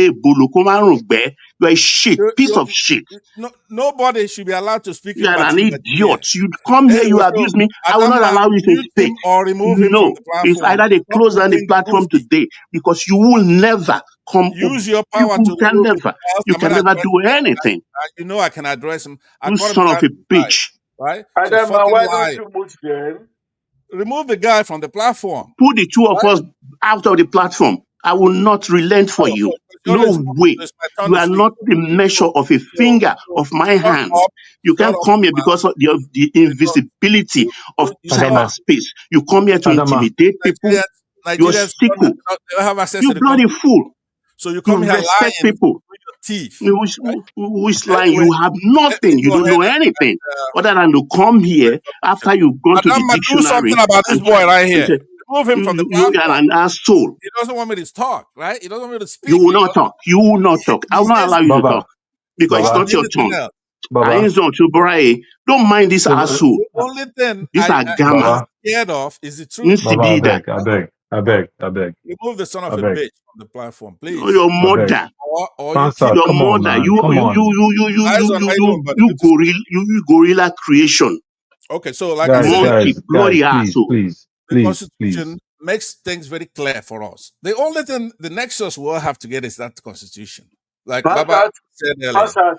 You're a shit, piece of shit. No, nobody should be allowed to speak You in are an Latin here. idiot. You come here, you Anyway, so abuse me. I will not Adama, allow you to mute speak. him or remove him from No, the it's platform. either they Stop close down the looking platform goofy. today because you will never come up. Use your You power to can remove him. never. Else You I'm going can to never address do him. anything. You know I can address him. I You brought him son of down a to the side. bitch. Right? So Adama, fucking why don't lie. you mute them? Remove the guy from the platform. Put the two of Right? us out of the platform. I will not relent for Oh, you. you already No spoken, so way. it's my turn You to are speak. not the measure So, of a finger of my hands. You shut can't up, come here man. because of the Because invisibility of you stop. Adama. cyberspace. You come here to Adama. intimidate people. Nigerians, You're Nigerians sickle. don't have access You to the bloody constitution. fool. So you come You here respect lying people. with your teeth. Which line? Anyway, You have let me nothing. You go don't ahead know and anything other than to come do my here submission. after you've gone to the Adama, do something dictionary about this and try boy right to here. say Remove him from the you are platform. an asshole. He doesn't want me to talk, right? He doesn't want me to You speak. will not talk. You will not talk. I will He not hates allow you to me talk Baba. because more it's than Baba. not your anything turn. else. I Baba. ain't on to Braille. Don't mind this So, asshole. The only thing These are gamma. I'm Baba. scared of is the truth. Baba, I Insibida. beg. I beg. I beg. I beg. Remove the son I of a beg. bitch from the platform, please. Your I beg. mother. Or you keep Answer. Your Come on, mother. man. Come on. eyes on how you doing, buddy. Good to see You gorilla creation. you. Okay, so like I Guys, said, Monkey. guys, guys, Bloody please, asshole. please, the please, please. Constitution makes things very clear for us. The only thing, the nexus we'll have to get is that Constitution. Like Baba Pastor, said earlier. Pastor,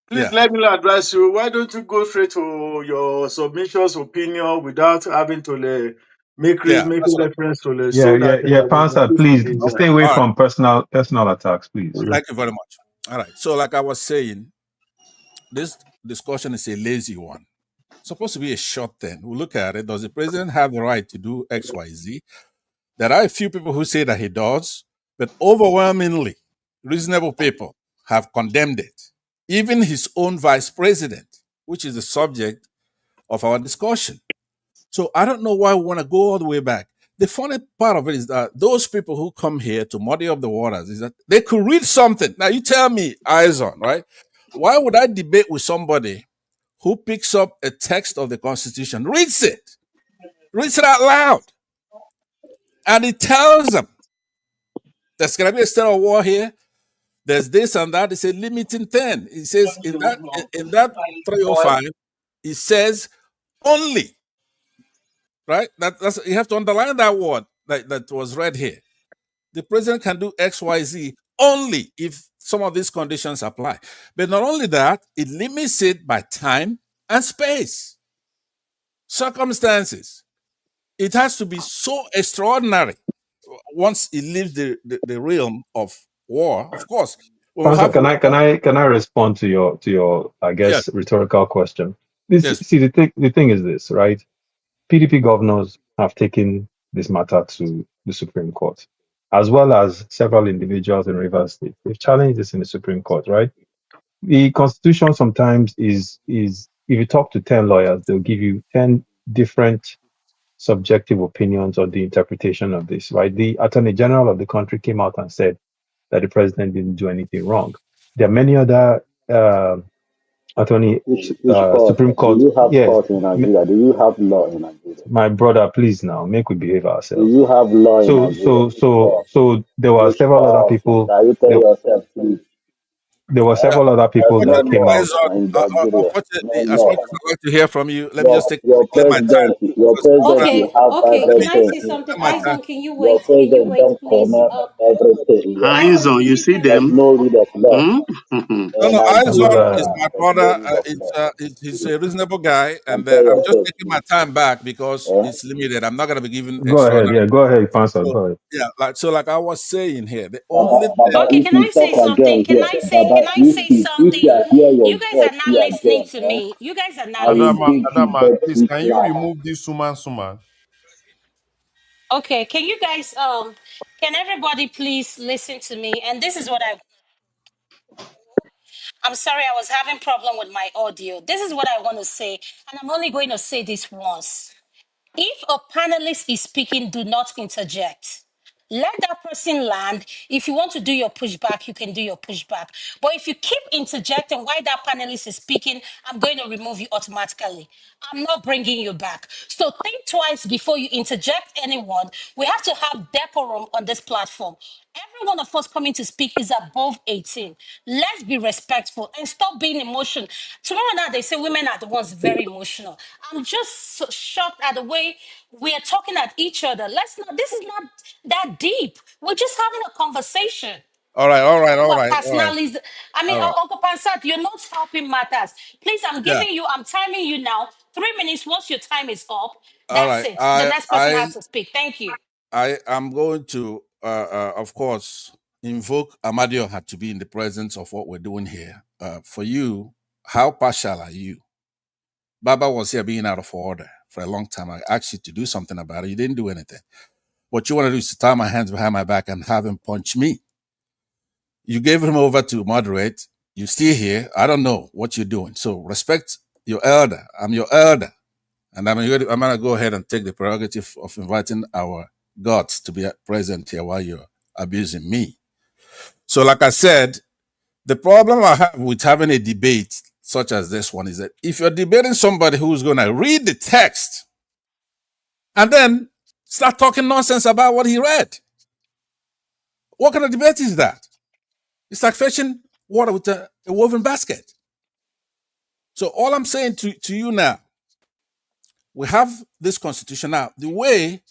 please Yeah. let me advise you. Why don't you go straight to your submissions opinion without having to Yeah. make a That's what. reference to Yeah, so that yeah, yeah. Pastor, this will please be Okay. stay away All right. from personal attacks, please. Thank you very much. All right. So, like I was saying, this discussion is a lazy one. Supposed to be a short thing. We'll look at it. Does the president have the right to do X, Y, Z? There are a few people who say that he does, but overwhelmingly, reasonable people have condemned it. Even his own vice president, which is the subject of our discussion. So I don't know why we want to go all the way back. The funny part of it is that those people who come here to muddy up the waters is that they could read something. Now you tell me, eyes on, right? Why would I debate with somebody who picks up a text of the Constitution, reads it out loud, and it tells them there's going to be a state of war here. There's this and that. It's a limiting thing. It says in that 305, it says only, right? That's you have to underline that word that was read here. The president can do X, Y, Z only if some of these conditions apply. But not only that, it limits it by time and space, circumstances. It has to be so extraordinary once it leaves the realm of war. Of course, we will Pastor, have war. can I respond to your I Yes, guess rhetorical question? This yes. see the thing is this, right? PDP governors have taken this matter to the Supreme Court, as well as several individuals in Rivers State. They've challenged this in the Supreme Court, right? The Constitution sometimes is if you talk to 10 lawyers, they'll give you 10 different subjective opinions on the interpretation of this, right? The Attorney General of the country came out and said that the president didn't do anything wrong. There are many other attorney Which court? Supreme Do Court. you have Yeah, court in Nigeria? Do you have law in Nigeria? my brother, please now make we behave Do ourselves. you have law in So Nigeria? so Which so court? so there were Which several other court? people. Can you tell There, yourself, please? There were Yeah. several other people that Unfortunately, came eyes out. on, In Nigeria. unfortunately, as No, much as I'd like to hear from you, let me your just let my time. president Okay, will have okay. that Can I Let say response. something? my time. Aizon, can you Your wait? Can you president wait, don't please? comment everything. Yeah. Eyes Aizon, on, can you you see just There's them? no rule of law. Hmm? No, no, I eyes will. on is my There's no brother. rule of law. He's a reasonable guy, and Compare I'm just yourself, taking my please. time back because Eh? it's limited. I'm not going to be giving Go ahead. extraordinary. Yeah, go ahead, Pastor. So, Go ahead. yeah, like I was saying here, the only Baba, thing. Baba, Okay, if can you I talk say something? again Can here, I say Baba, can I say if you something? are here your You guys voice are not here listening again, to eh? me. You guys are not I will Adama, listening. beat you Adama, please, dirty can you flower. remove this suman? Okay, can you guys can everybody please listen to me? And this is what I'm sorry, I was having problem with my audio. This is what I want to say, and I'm only going to say this once. If a panelist is speaking, do not interject. Let that person land. If you want to do your pushback, you can do your pushback. But if you keep interjecting while that panelist is speaking, I'm going to remove you automatically. I'm not bringing you back. So think twice before you interject anyone. We have to have decorum on this platform. Every one of us coming to speak is above 18. Let's be respectful and stop being emotional. Tomorrow night, they say women are the ones very emotional. I'm just so shocked at the way we are talking at each other. This is not that deep. We're just having a conversation. All right, all right, Talking all about right, all right, personalities. I mean, all right. Uncle Pansat, you're not helping matters. Please, Yeah, I'm timing you now. 3 minutes. Once your time is up, all that's right. it. The next person has to speak. Thank you. I am going to, of course, invoke Amadio had to be in the presence of what we're doing here. For you, how partial are you? Baba was here being out of order for a long time. I asked you to do something about it. You didn't do anything. What you want to do is to tie my hands behind my back and have him punch me. You gave him over to moderate. You're still here. I don't know what you're doing. So respect your elder. I'm your elder. And I'm going to go ahead and take the prerogative of inviting our gods to be present here while you're abusing me. So, like I said, the problem I have with having a debate such as this one is that if you're debating somebody who's going to read the text and then start talking nonsense about what he read, what kind of debate is that? It's like fetching water with a woven basket. So, all I'm saying to you now, we have this constitution now. The way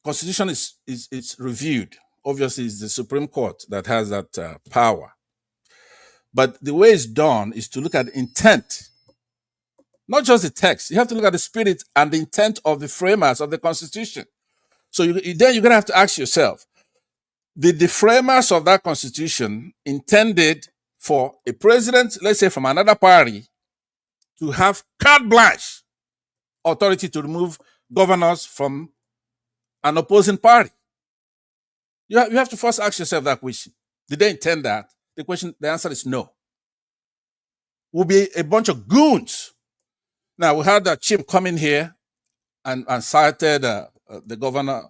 Constitution is reviewed. Obviously, it's the Supreme Court that has that power. But the way it's done is to look at intent, not just the text. You have to look at the spirit and the intent of the framers of the Constitution. So then you're going to have to ask yourself, did the framers of that Constitution intended for a president, let's say from another party, to have carte blanche authority to remove governors from an opposing party? You have to first ask yourself that question. Did they intend that? The answer is no. We'll be a bunch of goons. Now, we had Chim come in here and cited the governor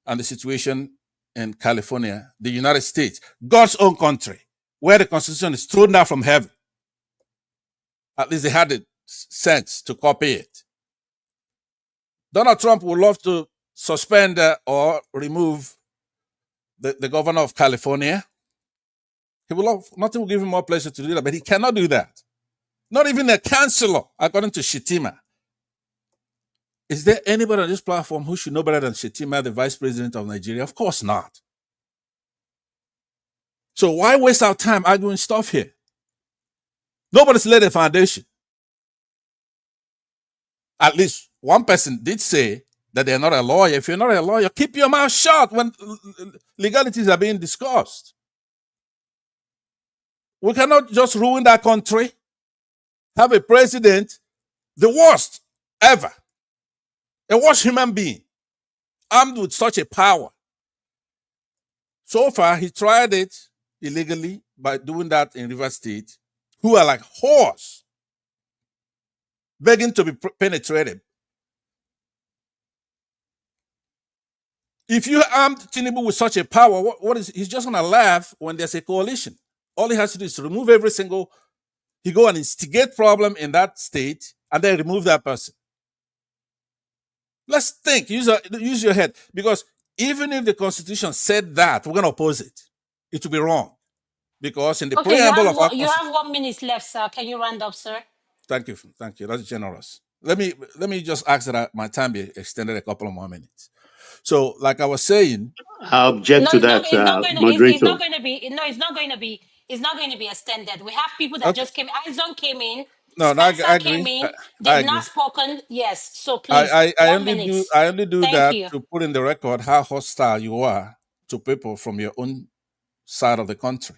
and the situation in California, the United States, God's own country, where the Constitution is thrown down from heaven. At least they had the sense to copy it. Donald Trump would love to suspend or remove the governor of California. He will love, nothing will give him more pleasure to do that, but he cannot do that. Not even a counselor, according to Shettima. Is there anybody on this platform who should know better than Shettima, the vice president of Nigeria? Of course not. So why waste our time arguing stuff here? Nobody's laid a foundation. At least one person did say that they're not a lawyer. If you're not a lawyer, keep your mouth shut when legalities are being discussed. We cannot just ruin that country, have a president, the worst ever, a worst human being, armed with such a power. So far, he tried it illegally by doing that in River State, who are like whores, begging to be penetrated. If you armed Tinubu with such a power, he's just going to laugh when there's a coalition. All he has to do is to remove every single, he go and instigate problem in that state and then remove that person. Let's think, use your head, because even if the Constitution said that, we're going to oppose it. It will be wrong. because in the Okay, preamble of our you constitution, have 1 minute left, sir. Can you round up, sir? thank you, that's generous. Let me just ask that my time be extended a couple of more minutes. So, like I was saying, I object No, to that, it's not going to. It's moderator. not going to be. No, it's not going to be. It's not going to be extended. We have people that okay, just came. Izon came in. no, no, Spencer I came agree. in. I They've not agree. spoken. Yes. So please, I one only minute. do Thank that you. to put in the record how hostile you are to people from your own side of the country.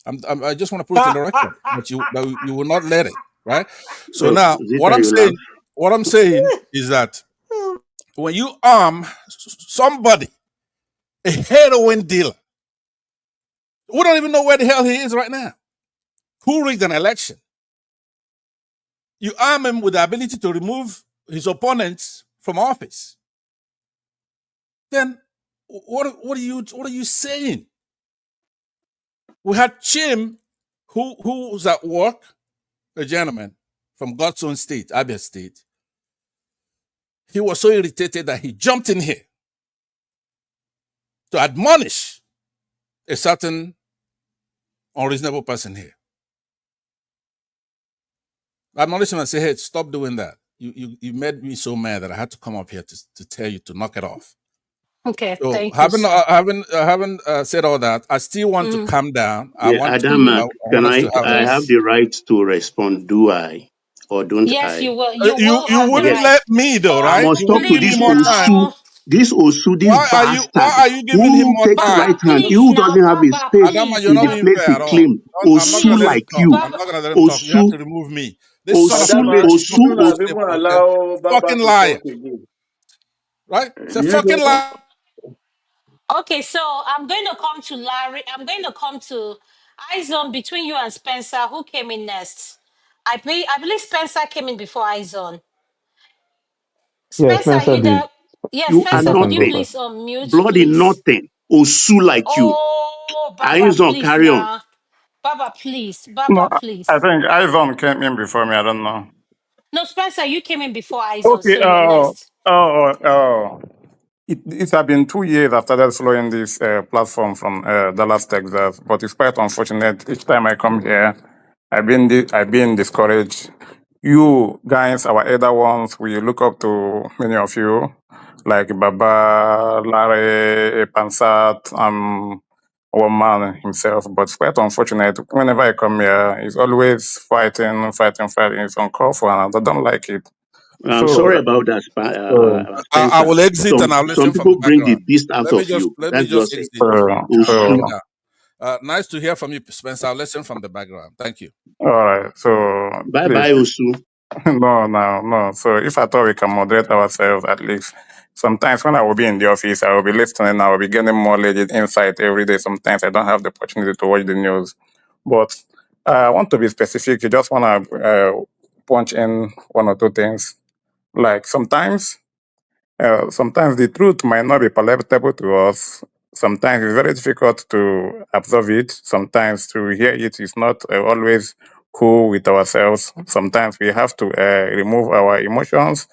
I just want to put it in the record, but you will not let it, right? So now, Zita, you laugh. what I'm saying is that when you arm somebody, a heroin dealer, we don't even know where the hell he is right now, who rigged an election, you arm him with the ability to remove his opponents from office. Then what are you saying? We had Chim, who was at work, a gentleman from God's own state, Abia State. He was so irritated that he jumped in here to admonish a certain unreasonable person here. I admonished him and said, "Hey, stop doing that. You made me so mad that I had to come up here to tell you to knock it off." Okay. So Thank you, sir. having said all that, I still want to Mm, calm down. I Yeah, want mm, Adama, I can want us to have I a. have please. the right to respond? Do I or don't Yes, I? you will. You You will you have the wouldn't Yes. right. let me though, I right? Oh, must You talk wouldn't to give me please more time. This Osu, this Why bastard are you giving him who more takes time? right Baba, hand, please who now. doesn't have a Baba, space Adama, you're please. in not the being place fair to at all. claim. I'm not gonna Osu let Please. him like talk. you. I'm not Baba. gonna let him talk. You have Osu, to remove me. This son of a Osu, Adama, bitch is not you Osu. have supposed to even okay? allow Baba Fucking to liar, talk again. right? It's a You fucking know, liar. Okay, so I'm going to come to Larry. I'm going to come to Izon between you and Spencer. Who came in next? I believe Spencer came in before Izon. Yeah, Spencer, are Spencer you did. there? Yes, You are Spencer, Spencer could can you go nothing. please first. unmute, Bloody please? nothing. Osu like you. Oh, Baba, Ain't on please carry on. now. Baba, please. No, Baba, I please. think Ivan came in before me. I don't know. No, Spencer, you came in before Izon, Okay. so you're next. Oh. It has been 2 years I started following this platform from Dallas, Texas, but it's quite unfortunate. Each time I come here, I've been discouraged. You guys, our elder ones, we look up to many of you, like Baba, Larry, Pansat, one man himself. But it's quite unfortunate. Whenever I come here, he's always fighting. It's uncalled for, and I don't like it. I'm So, sorry about that, so, I Spencer. will exit and I'll Some listen from people the bring the background. beast out of you. Let me That's just just it. exit and Osu. calm so, down. Nice to hear from you, Spencer. I'll listen from the background. Thank you. all right. So, Bye please. bye, Osu. No. So if I thought we can moderate ourselves at least. Sometimes when I will be in the office, I will be listening, I will be getting more legit insight every day. Sometimes I don't have the opportunity to watch the news. But I want to be specific. You just want to punch in one or two things. Like sometimes the truth might not be palatable to us. Sometimes it's very difficult to absorb it. Sometimes to hear it is not always cool with ourselves. Sometimes we have to remove our emotions,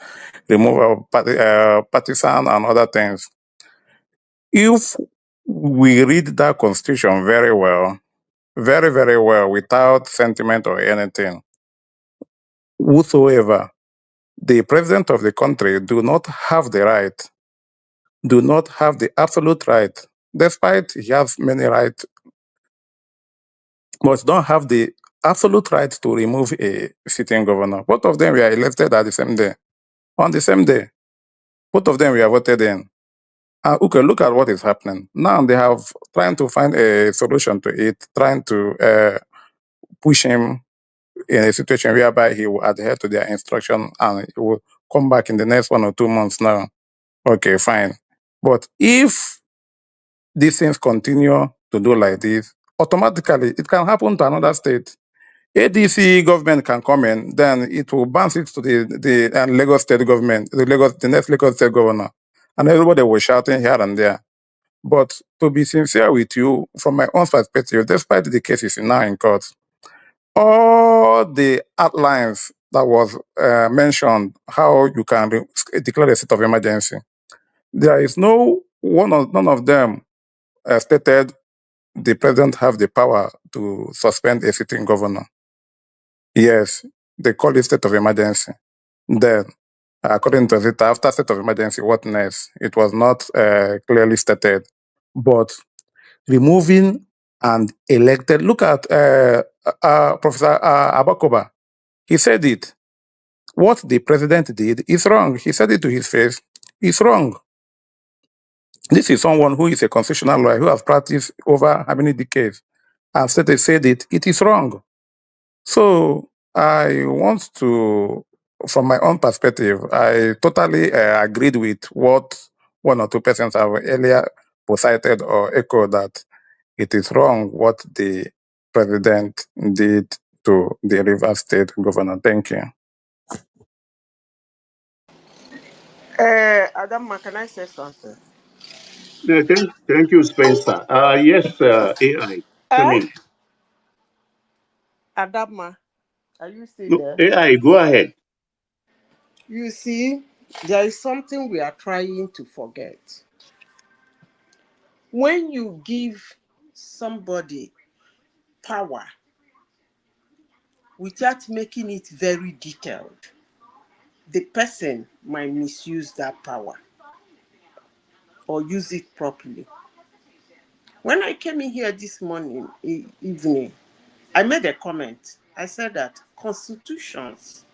remove our partisan and other things. If we read that constitution very well, very, very well, without sentiment or anything, whosoever, the president of the country do not have the absolute right, despite he has many rights, but don't have the absolute right to remove a sitting governor. Both of them were elected at the same day. On the same day, both of them were voted in. Okay, look at what is happening. Now they have trying to find a solution to it, trying to push him in a situation whereby he will adhere to their instruction and he will come back in the next 1 or 2 months now. Okay, fine. But if these things continue to do like this, automatically it can happen to another state. ADC government can come in, then it will bounce it to the Lagos state government, the next Lagos state governor, and everybody was shouting here and there. But to be sincere with you, from my own perspective, despite the cases now in court, all the outlines that was mentioned, how you can declare a state of emergency, there is none of them stated the president have the power to suspend a sitting governor. Yes, they call it state of emergency. Then, according to it, after state of emergency, what next? It was not clearly stated. But removing and elected, look at Professor Abakoba. He said it. What the president did is wrong. He said it to his face. It's wrong. This is someone who is a constitutional lawyer who has practiced over how many decades. I've said it. It is wrong. So I want to, from my own perspective, I totally agreed with what one or two persons have earlier cited or echoed that it is wrong what the president did to the Rivers State governor. Thank you. Adama, can I say something? No, thank you, Spencer. Yes, AI, come Eh? in. Adama, are you still No, there? AI, go ahead. You see, there is something we are trying to forget. When you give somebody power without making it very detailed, the person might misuse that power or use it properly. When I came in here this morning, evening, I made a comment. I said that constitutions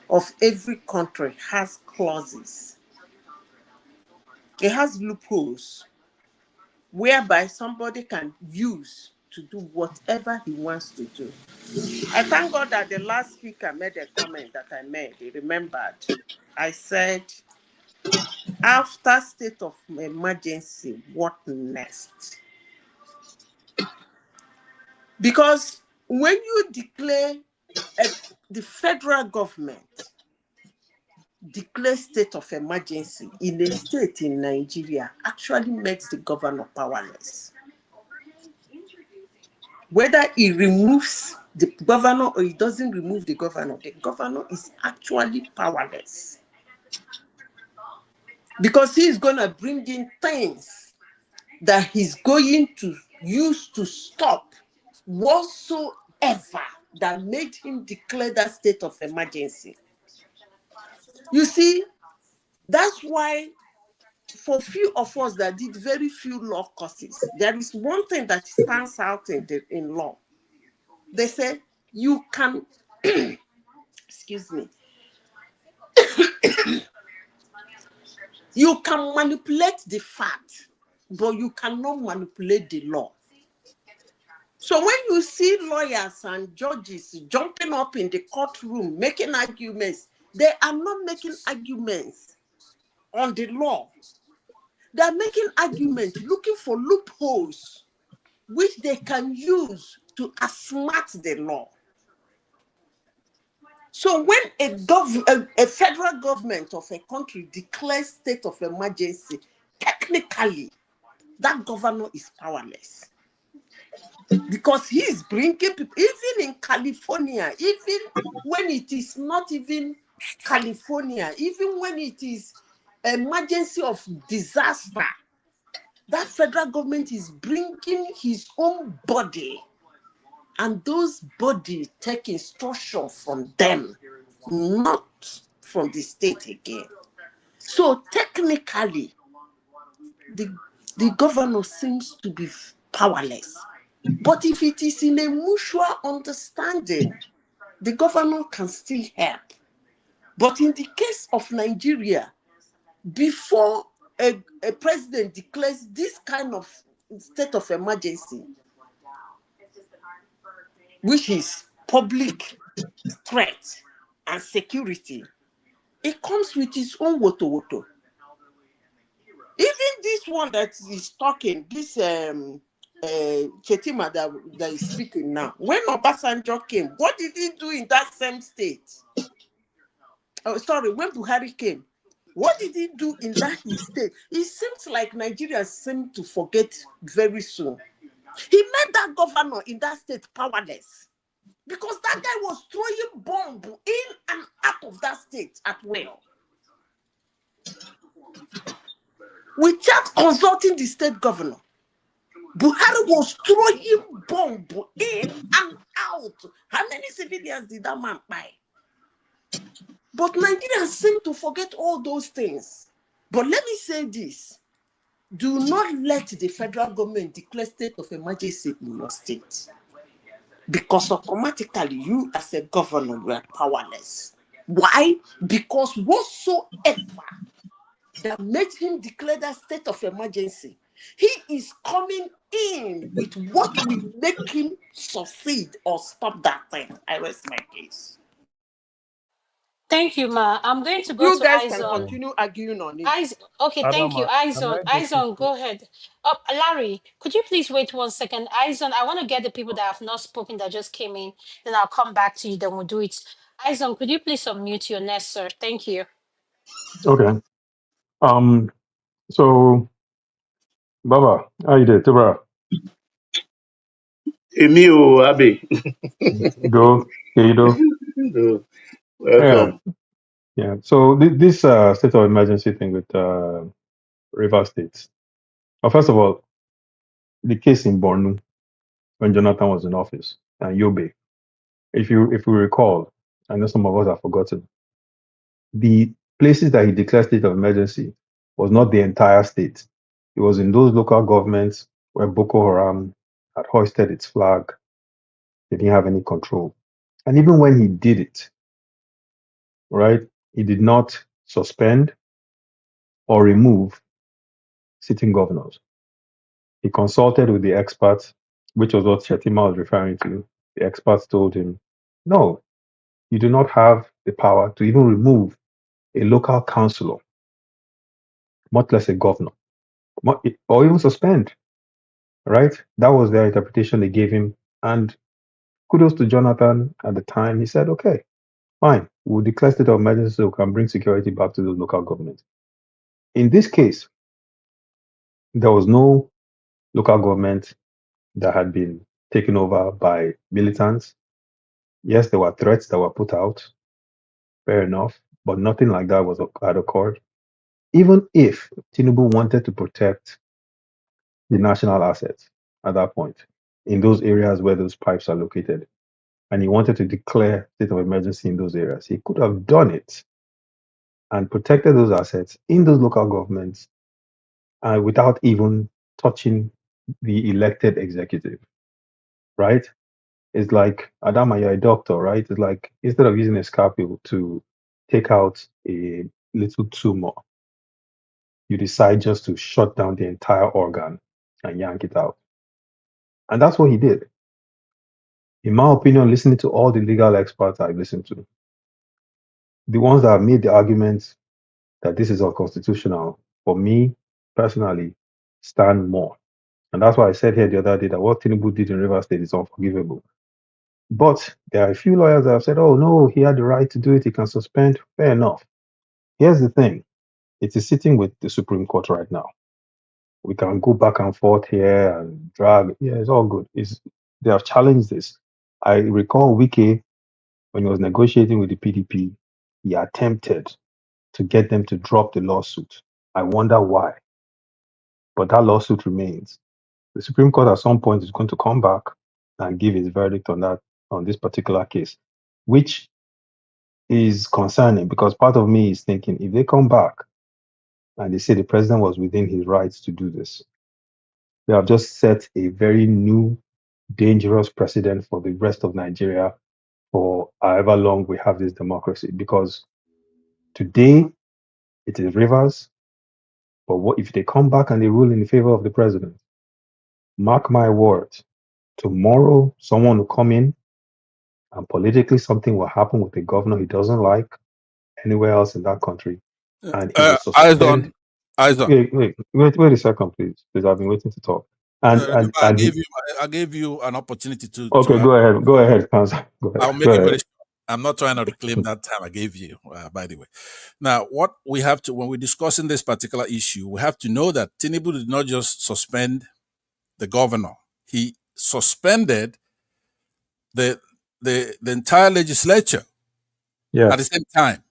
of every country has clauses. It has loopholes whereby somebody can use to do whatever he wants to do. I thank God that the last speaker made a comment that I made. He remembered. I said, after state of emergency, what next? Because when you declare the federal government declare state of emergency in a state in Nigeria actually makes the governor powerless. Whether he removes the governor or he doesn't remove the governor is actually powerless. Because he is going to bring in things that he's going to use to stop whatsoever that made him declare that state of emergency. You see, that's why for few of us that did very few law courses, there is one thing that stands out in law. They say you can, excuse me, you can manipulate the fact, but you cannot manipulate the law. So when you see lawyers and judges jumping up in the courtroom, making arguments, they are not making arguments on the law. They are making arguments, looking for loopholes, which they can use to outsmart the law. So when a federal government of a country declares state of emergency, technically, that governor is powerless. Because he is bringing people, even in California, even when it is not even California, even when it is emergency of disaster, that federal government is bringing his own body, and those bodies take instruction from them, not from the state again. So technically, the governor seems to be powerless. But if it is in a mutual understanding, the governor can still help. But in the case of Nigeria, before a president declares this kind of state of emergency, which is public threat and security, it comes with its own woto. Even this one that is talking, this Shettima that is speaking now, when Obasanjo came, what did he do in that same state? Oh, sorry, when Buhari came, what did he do in that state? It seems like Nigerians seem to forget very soon. He made that governor in that state powerless because that guy was throwing bombs in and out of that state at will, without consulting the state governor. Buhari was throwing bomb in and out. How many civilians did that man buy? But Nigerians seem to forget all those things. But let me say this. Do not let the federal government declare state of emergency in your state. Because automatically you as a governor were powerless. Why? Because whatsoever that made him declare that state of emergency, he is coming in with what will make him succeed or stop that thing. I rest my case. Thank you, Ma. I'm going to go You to guys can Izon. continue arguing on it. Okay, thank you. Adama, can Izon. I just say Izon, go ahead. Larry, could you please wait 1 second? Izon, I want to get the people that have not spoken that just came in. Then I'll come back to you. Then we'll do it. Izon, could you please unmute your nest, sir? Thank you. Okay. Um. So, Baba, how you doing, Tibra? Emil Abe, Go. Okay, you do. Yeah. welcome. Yeah. So this state of emergency thing with River State. Well, first of all, the case in Borno when Jonathan was in office and Yobe. If you recall, I know some of us have forgotten. The places that he declared state of emergency was not the entire state. It was in those local governments where Boko Haram had hoisted its flag. They didn't have any control. And even when he did it, right, he did not suspend or remove sitting governors. He consulted with the experts, which was what Shettima was referring to. The experts told him, no, you do not have the power to even remove a local councillor, much less a governor, or even suspend, right? That was their interpretation they gave him. And kudos to Jonathan at the time. He said, okay, fine, we'll declare state of emergency so we can bring security back to the local government. In this case, there was no local government that had been taken over by militants. Yes, there were threats that were put out, fair enough, but nothing like that had occurred. Even if Tinubu wanted to protect the national assets at that point, in those areas where those pipes are located, and he wanted to declare state of emergency in those areas, he could have done it and protected those assets in those local governments without even touching the elected executive, right? It's like, Adama, you're a doctor, right? It's like instead of using a scalpel to take out a little tumor, you decide just to shut down the entire organ and yank it out. And that's what he did. In my opinion, listening to all the legal experts I've listened to, the ones that have made the arguments that this is unconstitutional, for me personally, stand more. And that's why I said here the other day that what Tinubu did in River State is unforgivable. But there are a few lawyers that have said, oh, no, he had the right to do it. He can suspend. Fair enough. Here's the thing. It is sitting with the Supreme Court right now. We can go back and forth here and drag. Yeah, it's all good. They have challenged this. I recall Wike, when he was negotiating with the PDP, he attempted to get them to drop the lawsuit. I wonder why. But that lawsuit remains. The Supreme Court at some point is going to come back and give its verdict on this particular case, which is concerning because part of me is thinking if they come back and they say the president was within his rights to do this, they have just set a very new, dangerous precedent for the rest of Nigeria for however long we have this democracy. Because today it is Rivers, but what if they come back and they rule in favor of the president? Mark my words, tomorrow someone will come in and politically something will happen with the governor he doesn't like anywhere else in that country, and he will Eyes suspend. on, eyes on. Wait a second, please. Please, I've been waiting to talk. And Remember, and and he, I gave you an opportunity to okay, go ahead, counsel. I'll Go make it very ahead. short. I'm not trying to reclaim that time I gave you, by the way. Now, what we have to, when we're discussing this particular issue, we have to know that Tinubu did not just suspend the governor. He suspended the entire legislature at the Yes. same time.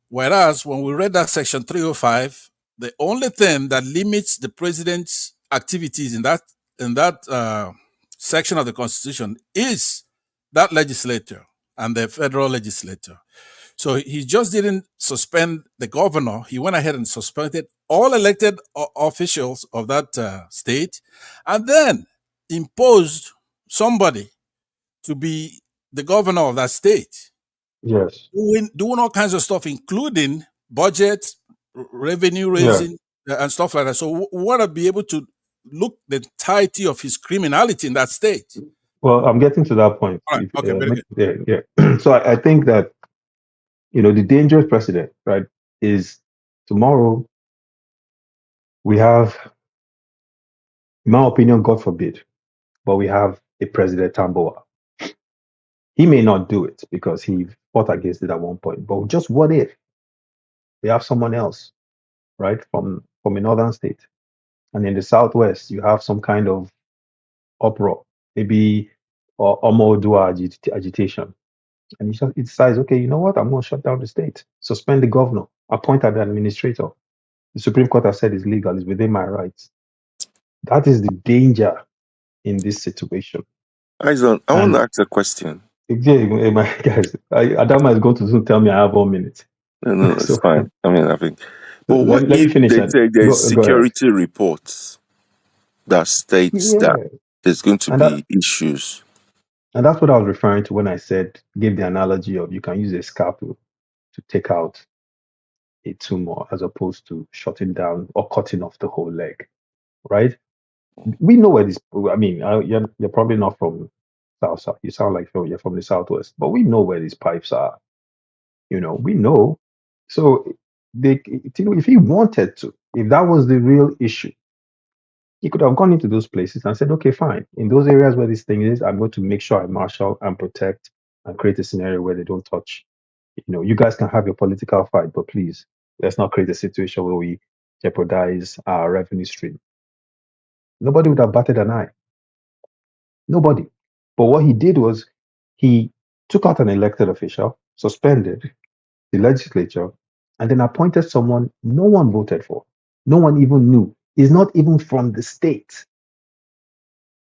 Whereas when we read that section 305, the only thing that limits the president's activities in that section of the Constitution is that legislature and the federal legislature. So he just didn't suspend the governor. He went ahead and suspended all elected officials of that state, and then imposed somebody to be the governor of that state, Yes. doing all kinds of stuff, including budget, revenue Yeah. raising, and stuff like that. So we want to be able to look the entirety of his criminality in that state. Well, I'm getting to that point. All right. Okay. Very good. Yeah. So I think that, the dangerous precedent, right, is tomorrow we have, in my opinion, God forbid, but we have a President Tamboa. He may not do it because he fought against it at one point, but just what if we have someone else, right, from a northern state, and in the southwest you have some kind of uproar, maybe or Omodua agitation, and he decides, okay, you know what, I'm going to shut down the state, suspend the governor, appoint an administrator. The Supreme Court has said it's legal, it's within my rights. That is the danger in this situation. Aizon, I want And to ask a question. again, my guys, Adama is going to soon tell me I have 1 minute. No, it's So fine. I mean, I think. But what let me if finish they that. say there's Go ahead. security reports that states Yeah, that there's going to and be issues? that's what I was referring to when I gave the analogy of you can use a scalpel to take out a tumor as opposed to shutting down or cutting off the whole leg, right? We know where this. I mean, you're probably not from South. You sound like you're from the Southwest, but we know where these pipes are. We know. So if he wanted to, if that was the real issue, he could have gone into those places and said, okay, fine. In those areas where this thing is, I'm going to make sure I marshal and protect and create a scenario where they don't touch. You guys can have your political fight, but please, let's not create a situation where we jeopardize our revenue stream. Nobody would have batted an eye. Nobody. But what he did was he took out an elected official, suspended the legislature, and then appointed someone no one voted for. No one even knew. He's not even from the state.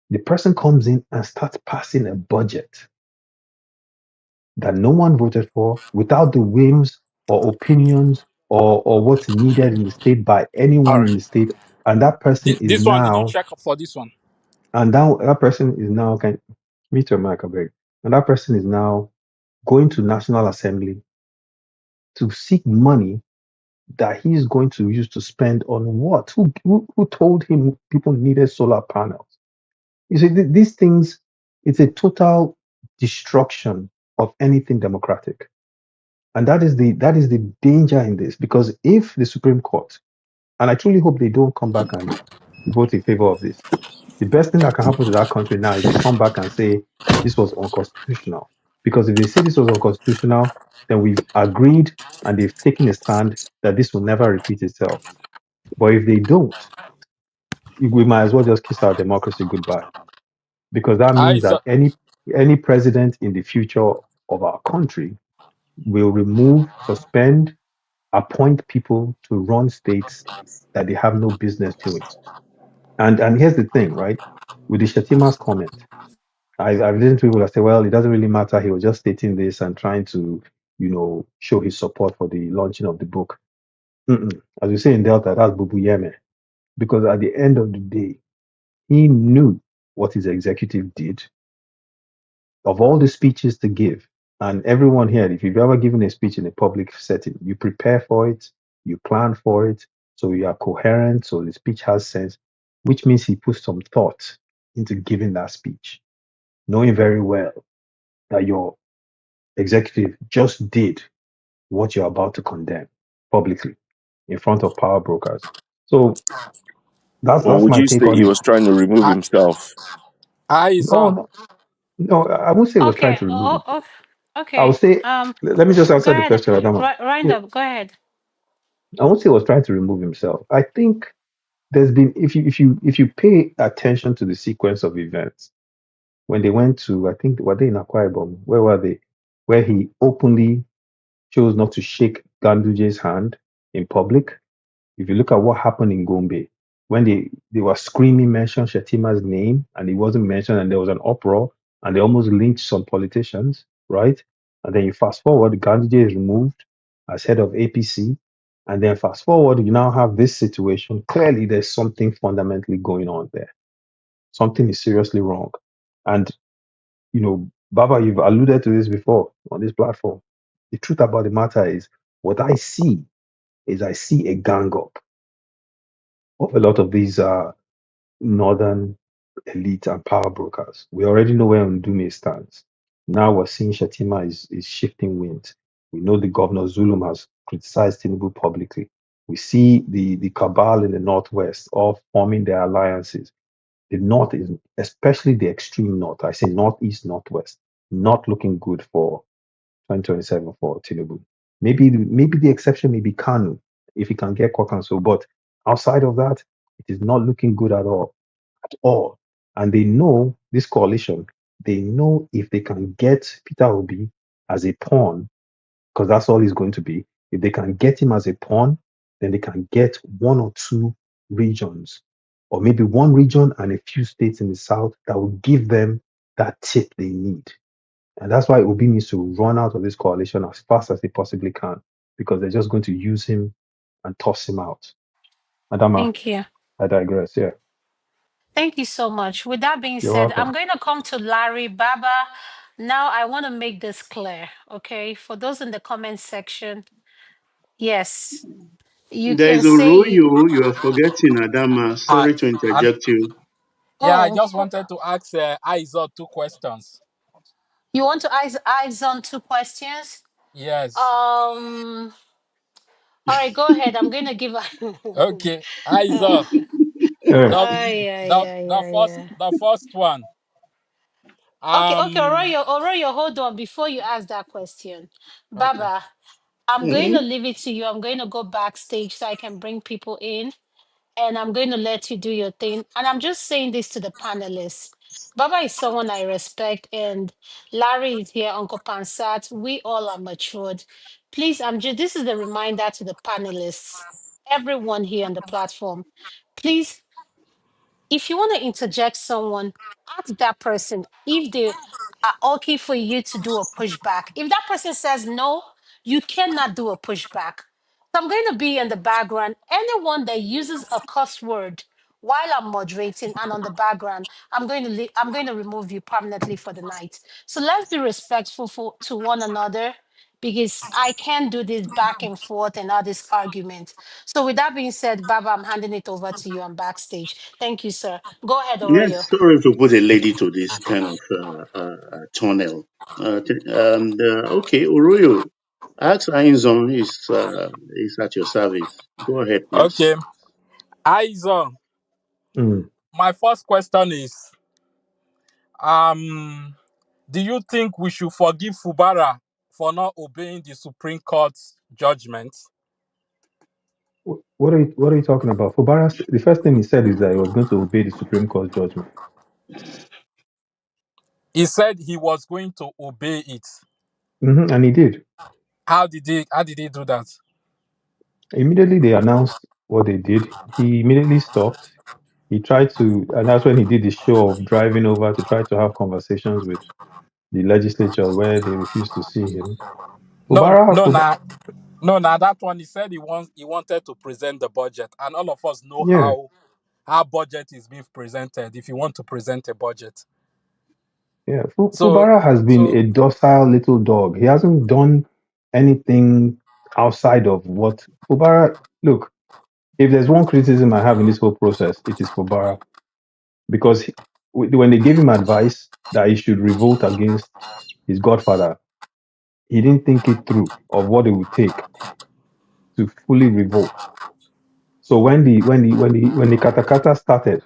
The person comes in and starts passing a budget that no one voted for without the whims or opinions or what's needed in the state by All anyone in right. the state. And that person is This one, did you now, check up for this one? and now that person is now, can meet your mic, I beg. And that person is now going to National Assembly to seek money that he's going to use to spend on what? Who told him people needed solar panels? You see, these things, it's a total destruction of anything democratic. And that is the danger in this, because if the Supreme Court, and I truly hope they don't come back and vote in favor of this, the best thing that can happen to that country now is they come back and say this was unconstitutional. Because if they say this was unconstitutional, then we've agreed and they've taken a stand that this will never repeat itself. But if they don't, we might as well just kiss our democracy goodbye, because that means Eyes, that any president in the future of our country will remove, suspend, appoint people to run states that they have no business doing. And here's the thing, right? With the Shettima's comment, I've listened to people that say, well, it doesn't really matter. He was just stating this and trying to, show his support for the launching of the book. Mm-mm. As we say in Delta, that's Bubu Yeme. Because at the end of the day, he knew what his executive did. Of all the speeches to give, and everyone here, if you've ever given a speech in a public setting, you prepare for it, you plan for it, so you are coherent, so the speech has sense, which means he put some thought into giving that speech, knowing very well that your executive just did what you're about to condemn publicly in front of power brokers. So that's Or that's would my you take say on he it. was trying to remove I, himself? eyes No, on. no, no, I won't say he was trying Okay. to remove Oh, himself. oh, I would okay. say, let me just Go answer the ahead. question, Adama. Round Yeah, up. Go ahead. I won't say he was trying to remove himself. I think there's been, if you pay attention to the sequence of events, when they went to, I think, were they in Akwa Ibom? Where were they? Where he openly chose not to shake Ganduje's hand in public. If you look at what happened in Gombe, when they were screaming, mention Shettima's name, and he wasn't mentioned, and there was an uproar, and they almost lynched some politicians, right? And then you fast forward, Gandhi is removed as head of APC, and then fast forward, you now have this situation. Clearly, there's something fundamentally going on there. Something is seriously wrong. And, Baba, you've alluded to this before on this platform. The truth about the matter is, what I see is I see a gang up of a lot of these northern elite and power brokers. We already know where Ndume stands. Now we're seeing Shettima is shifting winds. We know the governor Zulum has criticized Tinubu publicly. We see the cabal in the northwest all forming their alliances. The north is, especially the extreme north, I say northeast, northwest, not looking good for 2027 for Tinubu. Maybe the exception may be Kanu if he can get Kwakanso, but outside of that, it is not looking good at all, at all. And they know this coalition. They know if they can get Peter Obi as a pawn, because that's all he's going to be. If they can get him as a pawn, then they can get one or two regions, or maybe one region and a few states in the south that will give them that tip they need. And that's why Obi needs to run out of this coalition as fast as they possibly can, because they're just going to use him and toss him out. Adama, Thank you. I digress. Yeah, Thank you so much. With that being you're said, welcome. I'm going to come to Larry Baba. Now, I want to make this clear, okay? For those in the comment section, yes, you There can is a say you. Royo you are forgetting, Adama. I, Sorry to and interject you. yeah, I Oh, just wanted to ask Aizo two questions. you want to eyes on two questions? Yes. Um, all right, go ahead. I'm going to give a. Okay, Aizo. The Yeah. the first one. Okay, Um. Oroyo, hold on before you ask that question. Okay. Baba, I'm going to Mhm. leave it to you. I'm going to go backstage so I can bring people in, and I'm going to let you do your thing. And I'm just saying this to the panelists. Baba is someone I respect, and Larry is here, Uncle Pansat. We all are matured. Please, this is the reminder to the panelists, everyone here on the platform. Please, if you want to interject someone, ask that person if they are okay for you to do a pushback. If that person says no, you cannot do a pushback. So I'm going to be in the background. Anyone that uses a cuss word while I'm moderating and on the background, I'm going to remove you permanently for the night. So let's be respectful to one another, because I can't do this back and forth and all this argument. So with that being said, Baba, I'm handing it over to you on backstage. Thank you, sir. Go ahead, Oroyo. Yes, sorry to put a lady to this kind of tunnel. Okay, Uruyo, ask Ainzon is at your service. Go ahead, please. Okay, Aizo. Mm. My first question is, um, do you think we should forgive Fubara for not obeying the Supreme Court's judgment? What are you talking about? Fubara, the first thing he said is that he was going to obey the Supreme Court judgment. He said he was going to obey it. And he did. How did he do that? Immediately they announced what they did. He immediately stopped. He tried to, and that's when he did the show of driving over to try to have conversations with the legislature where they refused to see him. No, Fubara, no, Fub- nah, no, nah. That one he said he wanted to present the budget, and all of us know yeah, how budget is being presented. If you want to present a budget, yeah. so Fubara has been so a docile little dog. He hasn't done anything outside of what Fubara. Look, if there's one criticism I have in this whole process, it is Fubara, because when they gave him advice that he should revolt against his godfather, he didn't think it through of what it would take to fully revolt. So when the katakata started,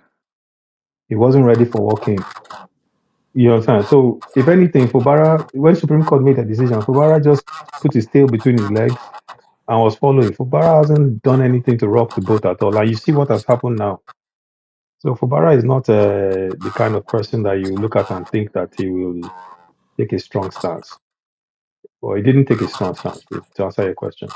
he wasn't ready for what came. You understand? So if anything, Fubara, when Supreme Court made a decision, Fubara just put his tail between his legs and was following. Fubara hasn't done anything to rock the boat at all. And you see what has happened now. So Fubara is not the kind of person that you look at and think that he will take a strong stance. Well, he didn't take a strong stance, to answer your question.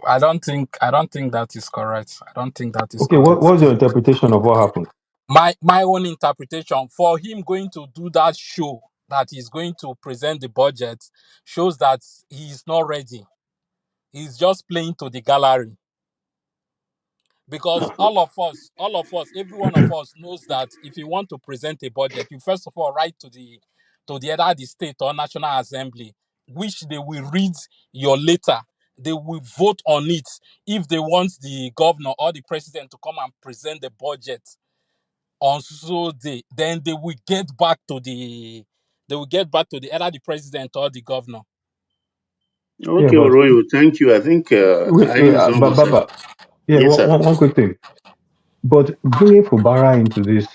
I don't think that is correct. I don't think that is Okay, correct. what's your interpretation of what happened? My own interpretation for him going to do that show that he's going to present the budget shows that he's not ready. He's just playing to the gallery because all of us, every one of us knows that if you want to present a budget, you first of all write to the either the state or national assembly, which they will read your letter. They will vote on it if they want the governor or the president to come and present the budget on so day. Then they will get back to the either the president or the governor. Yeah, Okay, but Oroyo, thank you. I think wait, Ayin's but almost said. Baba, yeah, Yes, sir. one quick thing. But bringing Fubara into this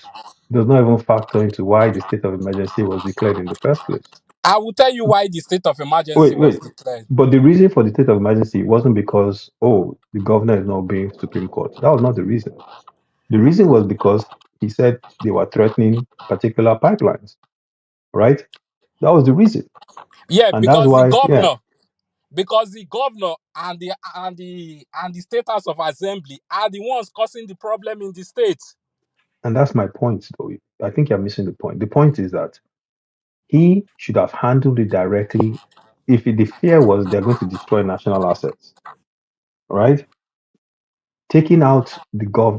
does not even factor into why the state of emergency was declared in the first place. I will tell you why the state of emergency was Wait. declared. But the reason for the state of emergency wasn't because, oh, the governor is not obeying Supreme Court. That was not the reason. The reason was because he said they were threatening particular pipelines, right? That was the reason. Yeah, And that's why, yeah. because the governor and the state house of assembly are the ones causing the problem in the state. And that's my point, though. I think you're missing the point. The point is that he should have handled it directly. If the fear was they're going to destroy national assets, right? Taking out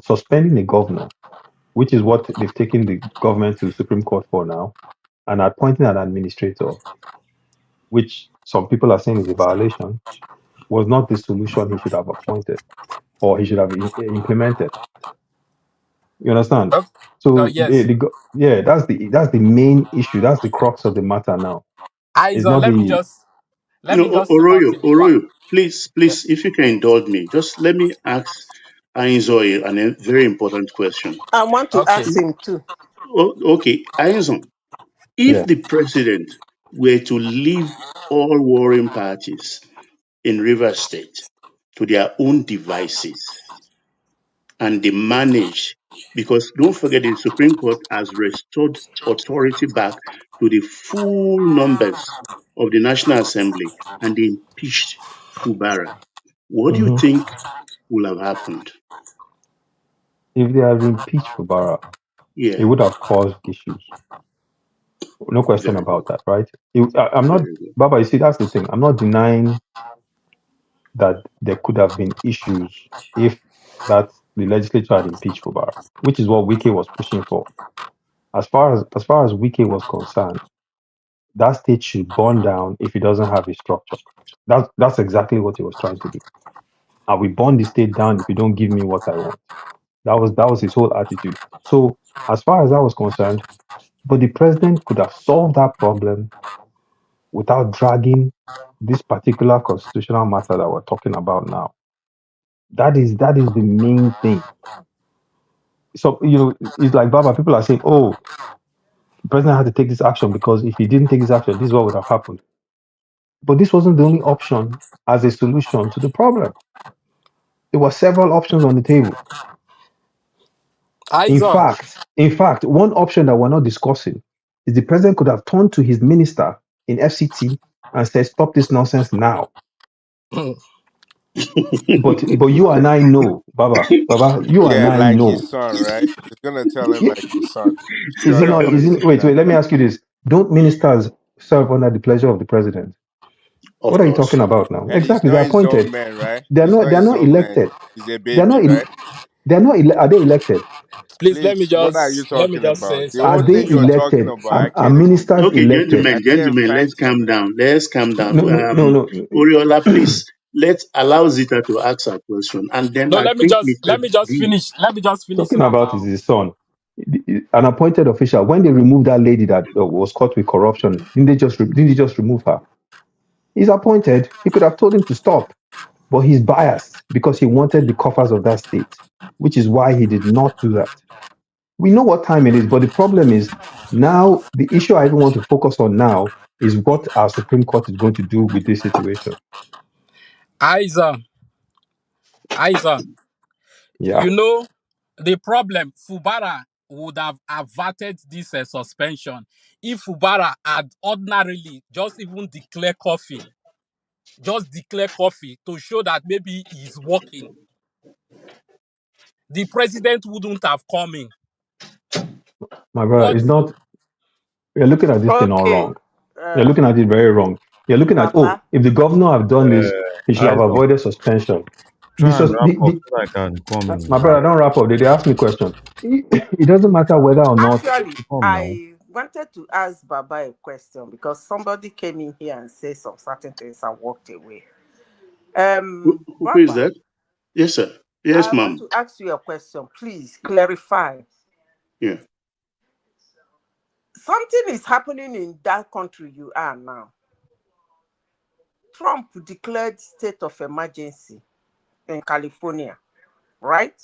suspending the governor, which is what they've taken the government to the Supreme Court for now, and appointing an administrator, which some people are saying is a violation, was not the solution he should have appointed or he should have implemented. You understand? Oh, So yes. yeah, that's the main issue. That's the crux of the matter now. It's Aiza, not the let me just say one Oroyo, thing before. Oroyo, please, if you can indulge me, just let me ask Ainzo a very important question. I want to Okay. ask him too. Okay, Ainzo, if yeah. the president were to leave all warring parties in River State to their own devices and they manage, because don't forget the Supreme Court has restored authority back to the full numbers of the National Assembly and they impeached Fubara. What do you Mhm. think will have happened? If they had impeached Fubara, it Yeah, would have caused issues. No question very good, about that, right? I'm not, very good. Baba, you see, that's the thing. I'm not denying that there could have been issues if that the legislature had impeached Fubara, which is what Wike was pushing for. As far as Wike was concerned, that state should burn down if it doesn't have a structure. That's exactly what he was trying to do. I will burn the state down if you don't give me what I want. That was his whole attitude. So as far as that was concerned, but the president could have solved that problem without dragging this particular constitutional matter that we're talking about now. That is the main thing. So it's like Baba. People are saying, "Oh, the president had to take this action because if he didn't take this action, this is what would have happened." But this wasn't the only option as a solution to the problem. There were several options on the table. Aiza, In fact, one option that we're not discussing is the president could have turned to his minister in FCT and said, "Stop this nonsense now." But you and I know, Baba, you and Yeah, I like his know. son, right? He's gonna tell him Yeah, like his son. is it Shut up not? and sit Wait, down. let me ask you this: don't ministers serve under the pleasure of the president? Of What are you course. talking about now? And he's Exactly, not they're his own appointed. man, right? They're He's not. not They're his not own man. elected. He's a They're not. baby, right? They're not. Are they elected? please Please, what are you let me talking just about? say The Are whole something they thing you're before. talking elected? about, Are ministers Okay, elected? gentlemen, I can't let's find calm them. down. Let's calm down. No, no, no, no. Oriola, please, let's allow Zita to ask her question. And then No, I think Mr. let me just D. finish. Let me just finish Talking so that about is his son, an appointed official. When they removed that lady that was caught with corruption, didn't they just remove her? He's appointed. He could have told him to stop, but he's biased because he wanted the coffers of that state, which is why he did not do that. We know what time it is, but the problem is now the issue I even want to focus on now is what our Supreme Court is going to do with this situation. Aiza, Aiza, Yeah. you know the problem. Fubara would have averted this suspension if Fubara had ordinarily just even declared coffee. just declare coffee to show that maybe he's working, the president wouldn't have come in. My brother, But it's not. You're looking at this thing all Okay. wrong. You're looking at it very wrong. You're looking at, oh, Baba. if the governor have done this, he should have Ison, avoided suspension. try and wrap up The so I can come in my now. brother, don't wrap up. They ask me question. It doesn't matter whether or not. Actually, Come now. I wanted to ask Baba a question because somebody came in here and said some certain things and walked away. Who is Baba, that? Yes, sir. Yes, I want ma'am. to ask you a question. Please clarify. Yeah. Something is happening in that country you are now. Trump declared state of emergency in California, right?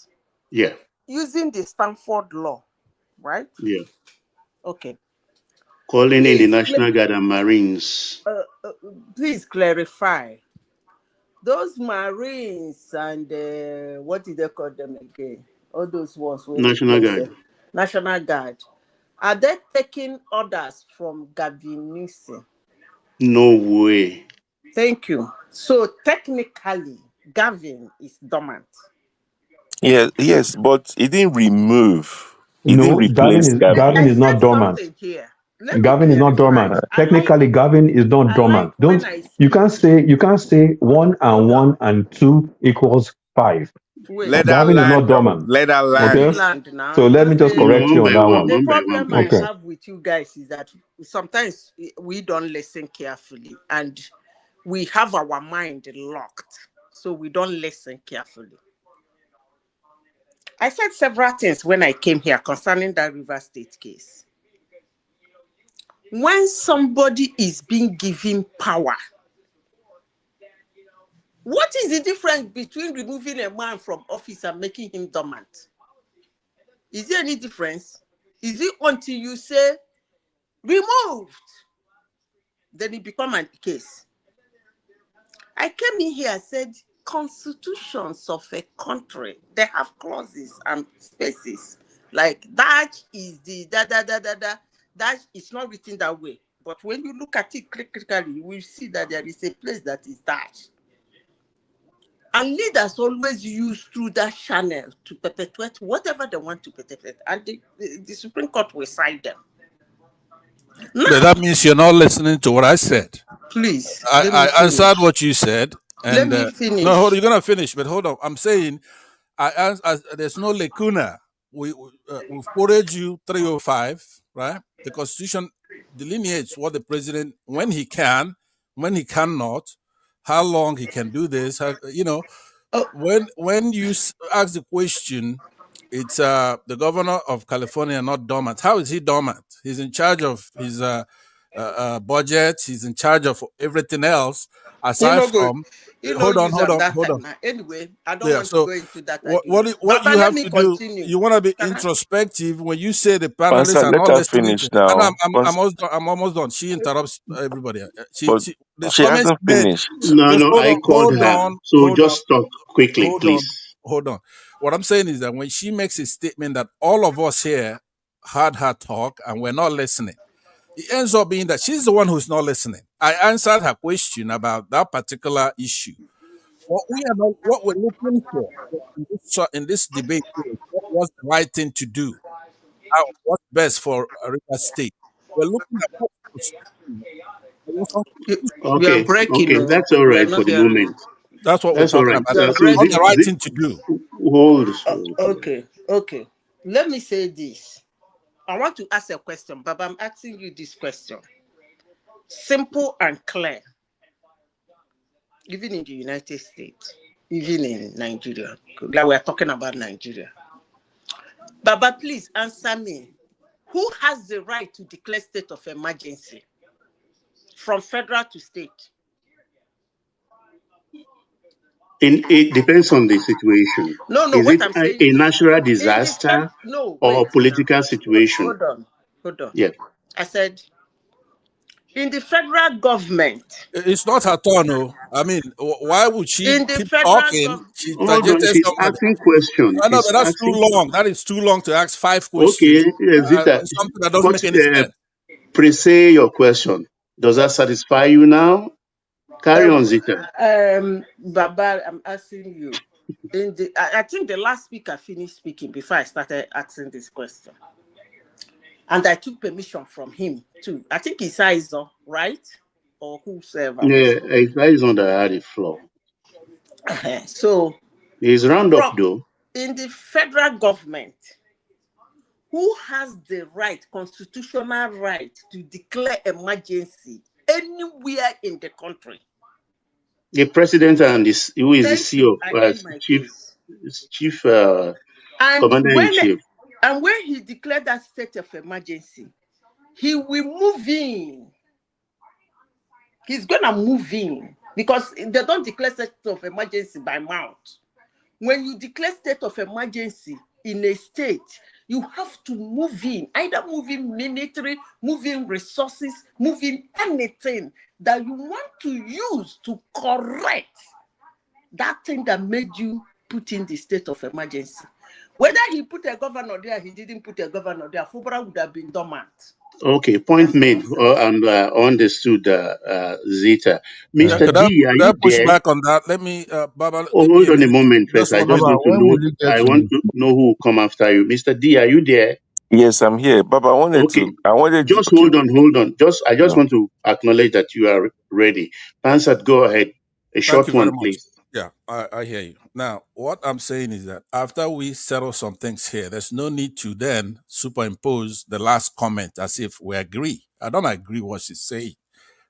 Yeah. Using the Stanford law, right? Yeah. Okay. Calling in the Please, National Guard and Marines. please clarify. Those Marines and what did they call them again? All those ones where National replace Guard. National Guard. Are they taking orders from Gavin Newsom? No way. Thank you. So technically, Gavin is dormant. Yes, but it didn't remove. It didn't No, replace Gavin I is Gavin. said not dormant. something here. Let me Gavin is not clarify. dormant. Technically, Gavin is not I like dormant. when Don't I you speak. can't say one and Hold on. one and two equals five. Wait. Let her Gavin is not land though. dormant. Let her Let me land. Okay, land now. so let me Just just No, correct one you on by that one. one. the One by one, problem I please. Okay. have with you guys is that sometimes we don't listen carefully and we have our mind locked. So we don't listen carefully. I said several things when I came here concerning that River State case. When somebody is being given power, what is the difference between removing a man from office and making him dormant? Is there any difference? Is it until you say removed, then it become a case? I came in here and said constitutions of a country, they have clauses and spaces. Like that is the da. That is not written that way. But when you look at it critically, you will see that there is a place that is that. And leaders always use through that channel to perpetuate whatever they want to perpetuate. And the Supreme Court will cite them. But Now, that means you're not listening to what I said. please, let me I answered finish. what you said, Let and me no, hold. finish. You're gonna finish, but hold on. I'm saying, there's no lacuna. We've quoted you 305, right? The Constitution delineates what the president, when he can, when he cannot, how long he can do this. Oh, When you ask the question, it's the governor of California, not dormant. How is he dormant? He's in charge of his budget. He's in charge of everything else you aside know, good. from. You know, Hold on, use hold them on, that hold on. time now. Anyway, I don't Yeah. want to So go into that what argument. what Baba, you let have me to do? continue. You want to be Can I? introspective when you say the panelists Pastor, are let not her listening finish to. And now. I'm almost done. She interrupts everybody. But This she comments hasn't she made. finished. No, Just no, hold I on, called hold her. on, So hold on, just talk quickly, hold on, please. hold on. What I'm saying is that when she makes a statement that all of us here heard her talk and we're not listening, it ends up being that she's the one who's not listening. I answered her question about that particular issue. What we're looking for in this debate is what's the right thing to do, what's best for River State. We're looking at what's constitutional. You are Okay, breaking. okay, No, that's all we are right for not the hearing moment. you. That's what we're That's all talking right. about. You are So What's the breaking. right thing to do? hold. Okay. Let me say this. I want to ask a question, but I'm asking you this question. Simple and clear. Even in the United States, even in Nigeria. Like we're talking about Nigeria. Baba, please answer me. Who has the right to declare state of emergency from federal to state? It depends on the situation. No. Is What it I'm saying a is, natural in the disaster no, or a wait now. political situation? Hold on. Yeah. I said, in the federal government, It's not her turn. No, I mean, why would she in the keep federal talking? government, She Hold on. interjected She's somebody. asking question. I know, She's but that's too asking. long. That is too long to ask 5 questions Okay. Is it on something that doesn't what? make any sense. Pre-say your question. Does that satisfy you now? Carry on, Zita. Baba, I'm asking you. I think the last speaker finished speaking before I started asking this question. And I took permission from him too. I think it's Aizo, right? Or whosoever Yeah, was. it's on the had the floor. So, He's round up Prof, though. in the federal government, who has the right, constitutional right, to declare emergency anywhere in the country? The president and this, who is the Thank CEO, you. I end my chief, case. chief And commander in chief. when he declared that state of emergency, he will move in. He's gonna move in because they don't declare state of emergency by mouth. When you declare state of emergency in a state, you have to move in, either moving military, moving resources, moving anything that you want to use to correct that thing that made you put in the state of emergency. Whether he put a governor there, he didn't put a governor there, Fubara would have been dormant. Okay, point That's the made answer. and understood, Zita. Mr. Could I D, are could I you push there? back on that? Let me, Baba, Oh, give me hold a on a minute. moment first. Just I one just minute. Baba, need to when know. will you get I want to? to know who will come after you. Mr. D, are you there? Yes, I'm here. Baba, Okay, I wanted you, just okay. hold on. I just Yeah. want to acknowledge that you are ready. Pansat, go ahead. A Thank short you very one, much. please. Yeah, I hear you. Now, what I'm saying is that after we settle some things here, there's no need to then superimpose the last comment as if we agree. I don't agree what she's saying,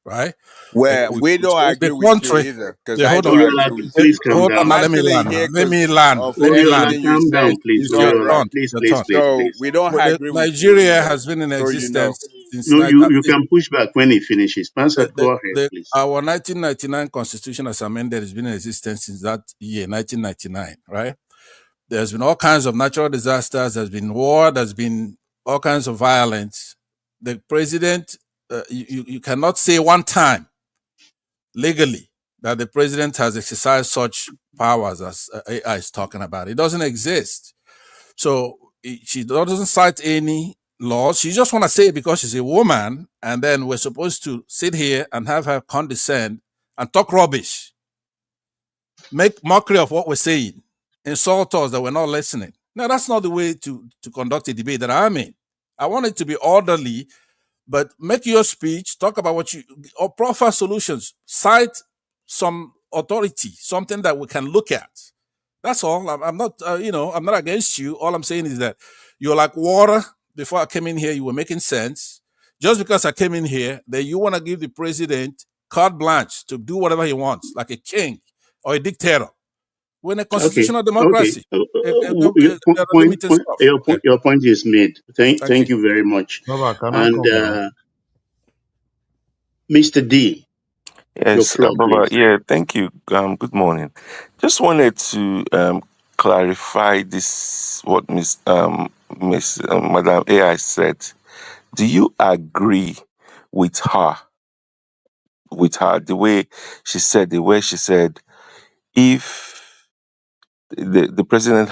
right? Well, We we don't propose the agree with you contrary. either, because Yeah, I hold on. don't Oriola, agree with Eh, please you. calm hold on I'm down. now. Let me actually land now. here Let me because land. of Let me Oriola, land. everything you calm down, said. please. It's all Your Oriola, right. turn. please, Your please, turn. please, So please. we don't Well, agree with you Nigeria either, has been in so you know. existence since No, night. you can push back when he finishes. Pansat, go ahead, please. Our 1999 constitution as amended has been in existence since that year, 1999, right? There's been all kinds of natural disasters. There's been war. There's been all kinds of violence. The president, you cannot say one time legally that the president has exercised such powers as AI is talking about. It doesn't exist. So she doesn't cite any laws. She just want to say it because she's a woman, and then we're supposed to sit here and have her condescend and talk rubbish, make mockery of what we're saying, insult us that we're not listening. No, that's not the way to conduct a debate that I'm in. I want it to be orderly, but make your speech, talk about what you, or proffer solutions, cite some authority, something that we can look at. That's all. I'm not, I'm not against you. All I'm saying is that you're like water. Before I came in here, you were making sense. Just because I came in here, then you want to give the president carte blanche to do whatever he wants, like a king or a dictator. We're in a Okay, constitutional okay. democracy. There are limited stuff. Okay, Your point is made. thank you. Thank you very much. Baba, can I And come now? Mr. D, your Yes, floor, Baba. please. Yeah, thank you. Good morning. Just wanted to clarify this. What Miss Madam AI said. Do you agree with her? With her, the way she said, if the president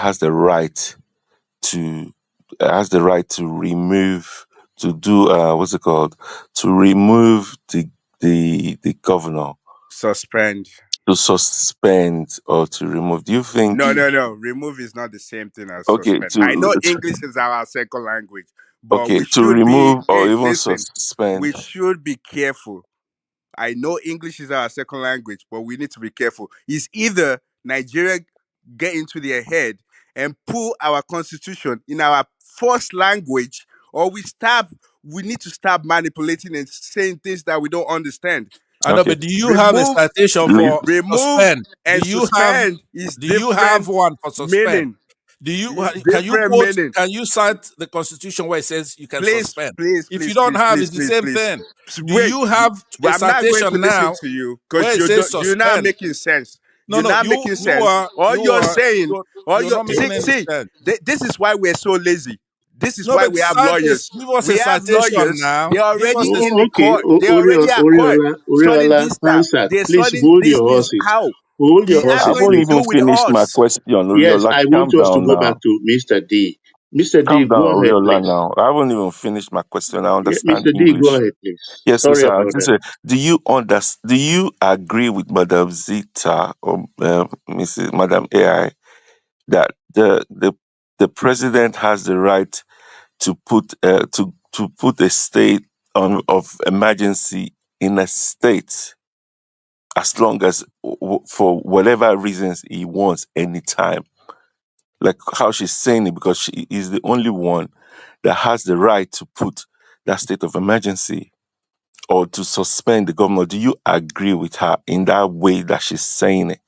to has the right to remove, to do what's it called, to remove the governor, Suspend. to suspend or to remove. Do you think? No, no, no. Remove is not the same thing as Okay, suspend. I know English is our second language, but okay, we to should be, remove or even listen, we suspend. should be careful. I know English is our second language, but we need to be careful. It's either Nigeria get into their head and pull our constitution in our first language, or we need to stop manipulating and saying things that we don't understand. I know, Okay, but do you have a Remove, citation leave. for remove suspend? and suspend is Do you have different one for suspend? meaning. Do you Is can you different quote? meaning. Can you cite the Constitution where it says you can Please, suspend? please, If you please, don't please, have, please, it's the please, same please. thing. Do Wait, you have a I'm not going to citation listen now to you where because it says you're not suspend? making sense. No, You're no, not making sense. All you're saying, all you're you not making any see, sense. this is why we're so lazy. This is No, why but we have cite is lawyers. give us a We have citation lawyers. now. They're Give us already a in the Okay, court. They're already at court studying Oriola, this stuff. Pansat, They're please studying hold these your things horses. out. Hold your He I has horses, nothing haven't to please. even do with finished my us. question. Yes, Like, I calm want us to down go back now. to Mr. D. Mr. D, Calm down, go ahead, Oriola. please. Now, I haven't even finished my question. I Yeah, understand Mr. D, go English. ahead, please. Yes, yes, Sorry sir. I about just that. say, do you agree with Madam Zita or Mrs. Madam AI that the president has the right to put a state of emergency in a state as long as for whatever reasons he wants anytime, like how she's saying it, because she is the only one that has the right to put that state of emergency or to suspend the governor. Do you agree with her in that way that she's saying it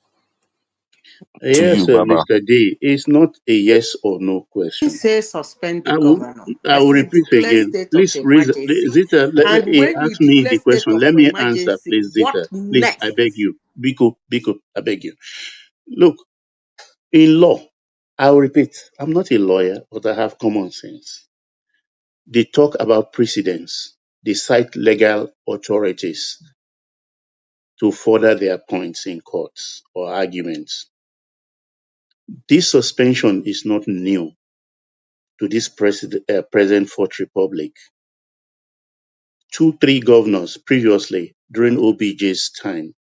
to Yes, you, Baba? Mr. D, it's not a yes or no Didn't question. say suspend the I will, governor. I I will said repeat declare again. state of Please, emergency. Zita, And when you ask me declare the state question. of Let me answer, emergency, please, what Zita. Please, I next? beg you. Biko, I beg you. Look, in law, I will repeat, I'm not a lawyer, but I have common sense. They talk about precedents. They cite legal authorities to further their points in courts or arguments. This suspension is not new to this present Fourth Republic. 2, 3 governors previously during OBJ's time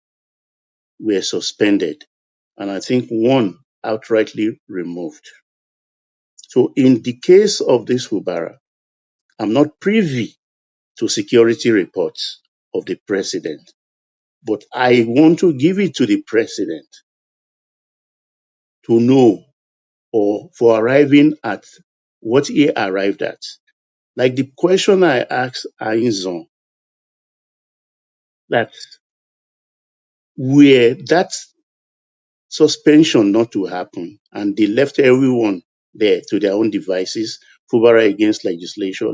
were suspended, and I think one outrightly removed. So in the case of this Fubara, I'm not privy to security reports of the president, but I want to give it to the president to know or for arriving at what he arrived at. Like the question I asked Ainzon, that were that suspension not to happen, and they left everyone there to their own devices. Fubara against legislature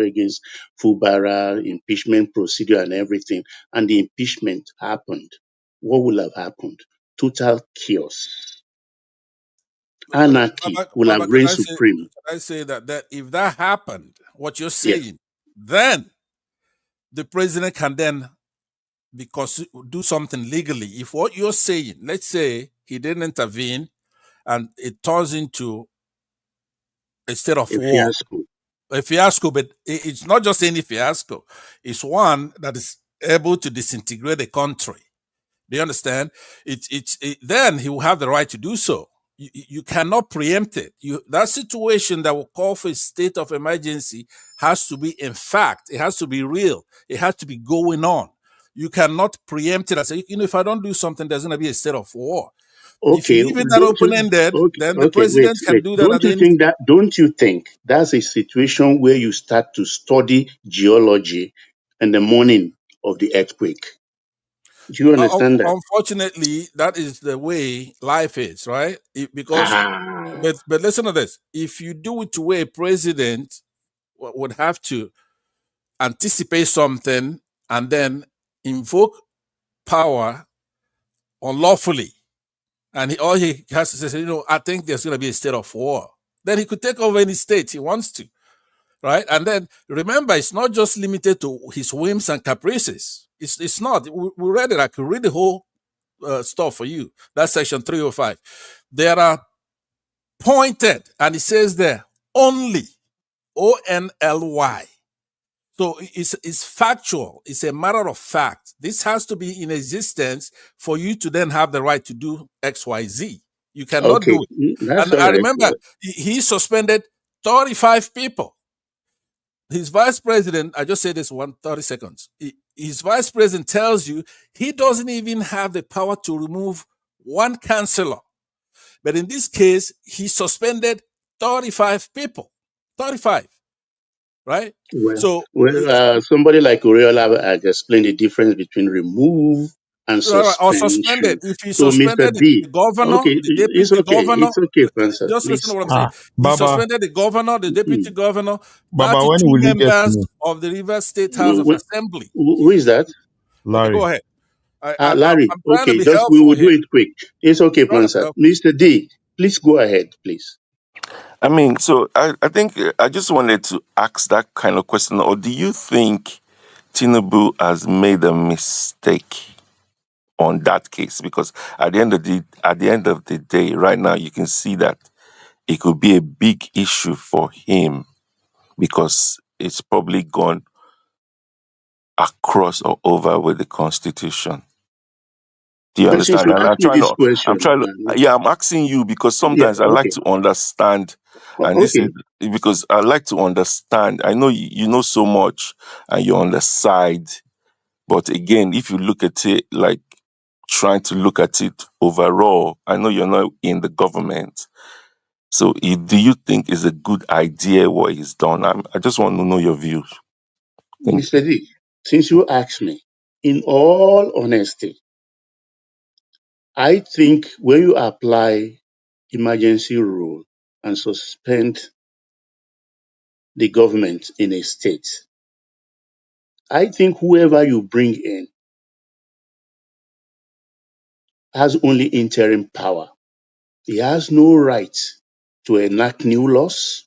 against Fubara, impeachment procedure and everything. And the impeachment happened. What will have happened? Total chaos. Anarchy will have Baba, reigned supreme. can I say that if that happened, what you're Yes. saying, then the president can then because do something legally. If what you're saying, let's say he didn't intervene and it turns into a state of A war, fiasco. a fiasco, but it's not just any fiasco, it's one that is able to disintegrate the country. Do you understand? Then he will have the right to do so. You cannot preempt it. That situation that will call for a state of emergency has to be, in fact, it has to be real. It has to be going on. You cannot preempt it and say, if I don't do something, there's going to be a state of war. If you Okay, leave it that don't open you ended, then the wait, president can do that at any. don't you think that's a situation where you start to study geology in the morning of the earthquake? Do you understand that? Unfortunately, that is the way life is, right? Because, Ah, but listen to this: if you do it to where a president would have to anticipate something and then invoke power unlawfully, and all he has to say, I think there's going to be a state of war. Then he could take over any state he wants to, right? And then remember, it's not just limited to his whims and caprices. It's not. We read it. I could read the whole stuff for you. That's section 305. There are pointed, and it says there only ONLY. So it's factual. It's a matter of fact. This has to be in existence for you to then have the right to do X, Y, Z. You cannot okay, do it. that's And all I right. remember he suspended 35 people. His vice president, I just say this 30 seconds. His vice president tells you he doesn't even have the power to remove one councillor. But in this case, he suspended 35 people. 35, right? So Somebody like Uriola has explained the difference between remove and right, or suspended. suspension. If he So, Mr. suspended D, the governor, okay, the deputy governor, it's okay, Francis, just listen to please. what I'm saying. Ah, He Baba, suspended the governor, the deputy Mm. governor, Baba, when 32 will you get to members me? of the River State House of Who Assembly. who is that? Okay, go Larry. ahead. Larry, I'm trying to okay, be just we helpful will do here. it quick. It's okay, Trying to be Francis. helpful. Mr. D, please go ahead, please. I mean, so I think I just wanted to ask that kind of question, or do you think Tinubu has made a mistake on that case? Because at the end of the day, right now you can see that it could be a big issue for him because it's probably gone across or over with the constitution. Do you And since understand? you And asked me this question, I'm asking you because yeah, sometimes I like okay, to understand, and this is okay. because I like to understand. I know you know so much and you're on the side, but again, if you look at it like trying to look at it overall, I know you're not in the government. So do you think it's a good idea what he's done? I just want to know your views. Thank you. Mr. D, since you asked me, in all honesty, I think when you apply emergency rule and suspend the government in a state, I think whoever you bring in has only interim power. He has no right to enact new laws,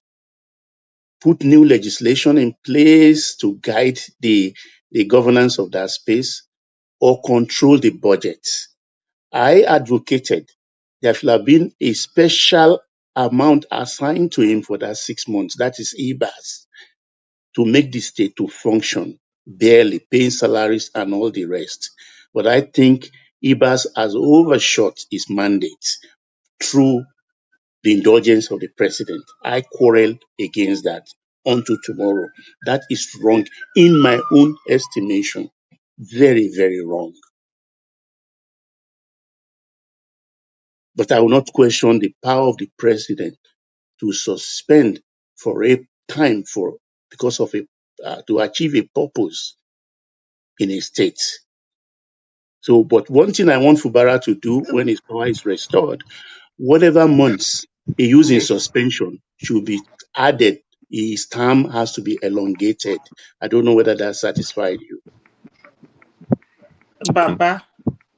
put new legislation in place to guide the governance of that space, or control the budget. I advocated there should have been a special amount assigned to him for that 6 months. That is EBAS, to make the state to function, barely paying salaries and all the rest. But I think EBAS has overshot his mandate through the indulgence of the president. I quarrel against that until tomorrow. That is wrong in my own estimation. Very, very wrong. But I will not question the power of the president to suspend for a time for because of a to achieve a purpose in a state. So, but one thing I want Fubara to do when his power is restored, whatever months he used in Okay. suspension should be added. His term has to be elongated. I don't know whether that satisfied you. Okay. Baba,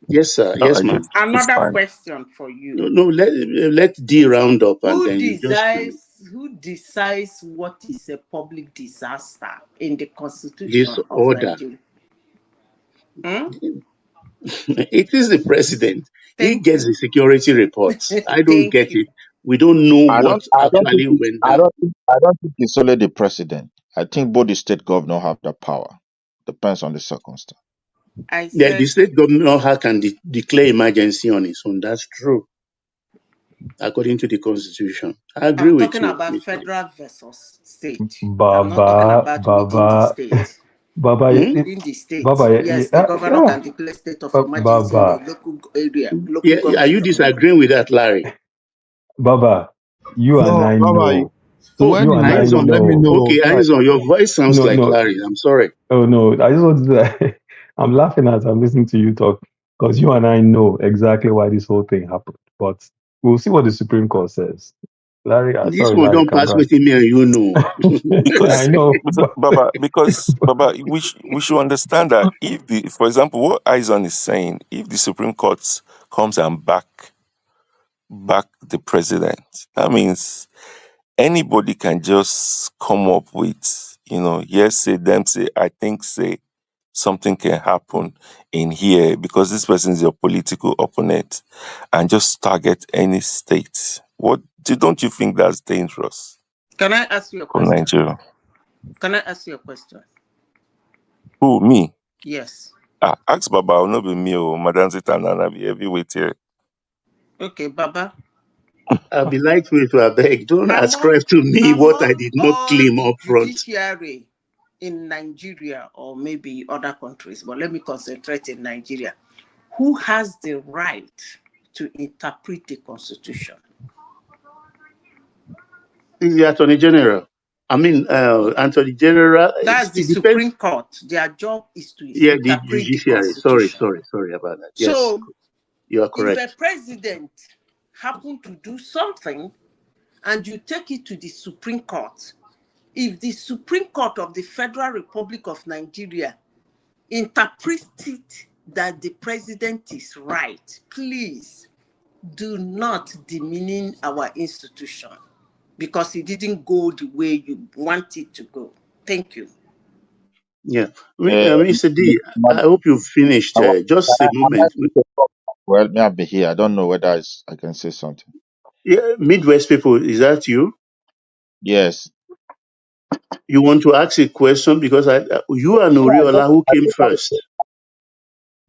Yes, sir. No, Yes, ma'am. it's another fine. question for you. No, no. Let D round up and then you just finish. Who decides what is a public disaster in the This constitution of order. Nigeria? Hmm? It is the president. He Thank gets you. the security reports. I don't Thank get you. it. We don't know I what don't I don't think actually it's, went down. I don't think it's only the president. I think both the state governor have the power. Depends on the circumstance. I Yeah, the said, state governor can declare emergency on his own. That's true, according to the constitution. I agree I'm with talking you, about Mr. federal versus state. I'm not talking Baba, about within the Baba, state. Baba, Hmm? Within the state, Baba, yes, the governor can declare state of emergency in a Baba, local area, local Yeah, are you government area. disagreeing with that, Larry? Baba, you and No, I Baba, know. Oh, You when and he I ends up, Aizon. let me know. know. Okay, Aizon, your voice sounds No, like no. Larry. I'm sorry. Oh no, I just want to. I'm laughing as I'm listening to you talk because you and I know exactly why this whole thing happened. But we'll see what the Supreme Court says. Larry, This sorry, one Larry, don't can pass go ahead. within me and you know. I Because know. Baba, we should understand that if for example, what Eison is saying, if the Supreme Court comes and back the president, that means anybody can just come up with, yes, say, them say, I think, say, something can happen in here because this person is your political opponent and just target any state. Don't you think that's dangerous Can I ask you a for question? Nigeria? Can I ask you a question? Who, me? Yes. Ask Baba, will not be me or Madam Zita Nana be heavyweight here. Okay, Baba. I'll be lightweight to beg. Don't ascribe to me what I Among did not all claim the up front. judiciary in Nigeria or maybe other countries, but let me concentrate in Nigeria, who has the right to interpret the constitution? The Attorney General. I mean, Attorney General, That's the it depends. Supreme Court. Their job is to Yeah, the interpret the judiciary. Sorry, constitution. sorry, sorry about that. Yes, So you are if a correct. president happen to do something and you take it to the Supreme Court, if the Supreme Court of the Federal Republic of Nigeria interprets it that the president is right, please do not demean our institution because it didn't go the way you want it to go. Thank you. Yeah. Um, Mr. D, I Madam, hope you've finished. I, wa- Just a I moment. might be well, may I be here. I don't know whether I can say something. Yeah, Midwest people, is that you? Yes. You want to ask a question because you and Oriola who came first.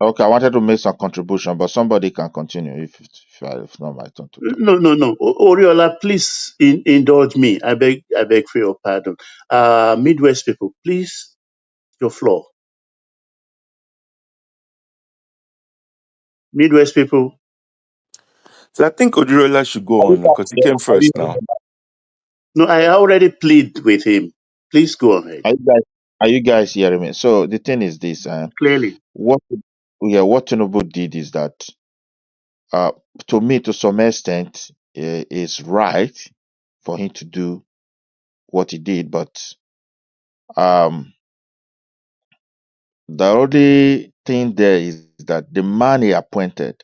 Okay, I wanted to make some contribution, but somebody can continue if it's not my turn to talk. No. Oriola, please indulge me. I beg for your pardon. Midwest people, please, your floor. Midwest people. So I think Odirola should go on because he came first now. No, I already plead with him. Please go ahead. Are you guys, are you guys hearing me? So the thing is this: Clearly. what what Tinubu did is that, uh, to me, to some extent, is right for him to do what he did, but um, the only thing there is that the man he appointed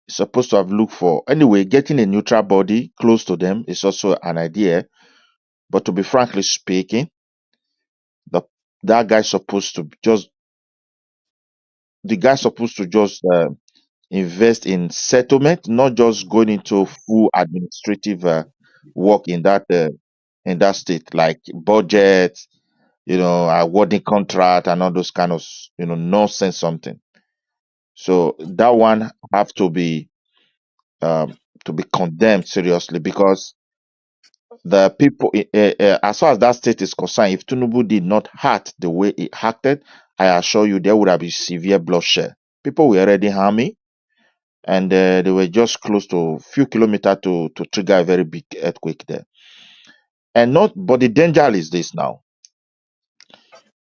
is supposed to have looked for anyway. Getting a neutral body close to them is also an idea, but to be frankly speaking, the that guy supposed to just the guy supposed to just invest in settlement, not just going into full administrative work in that state, like budget, awarding contract and all those kind of nonsense something. So that one have to be condemned seriously because the people, as far as that state is concerned, if Tinubu did not act the way he acted, I assure you there would have been severe bloodshed. People were already harming, and they were just close to a few kilometers to trigger a very big earthquake there. And not, but the danger is this now: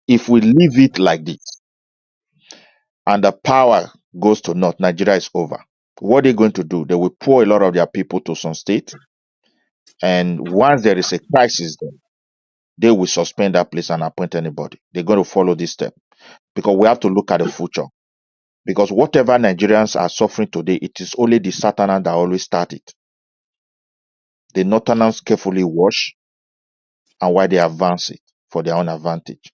if we leave it like this and the power goes to North, Nigeria is over. What are they going to do? They will pour a lot of their people to some state, and once there is a crisis, there, they will suspend that place and appoint anybody. They're going to follow this step because we have to look at the future. Because whatever Nigerians are suffering today, it is only the Southerners that always start it. The Northerners carefully watch and why they advance it for their own advantage.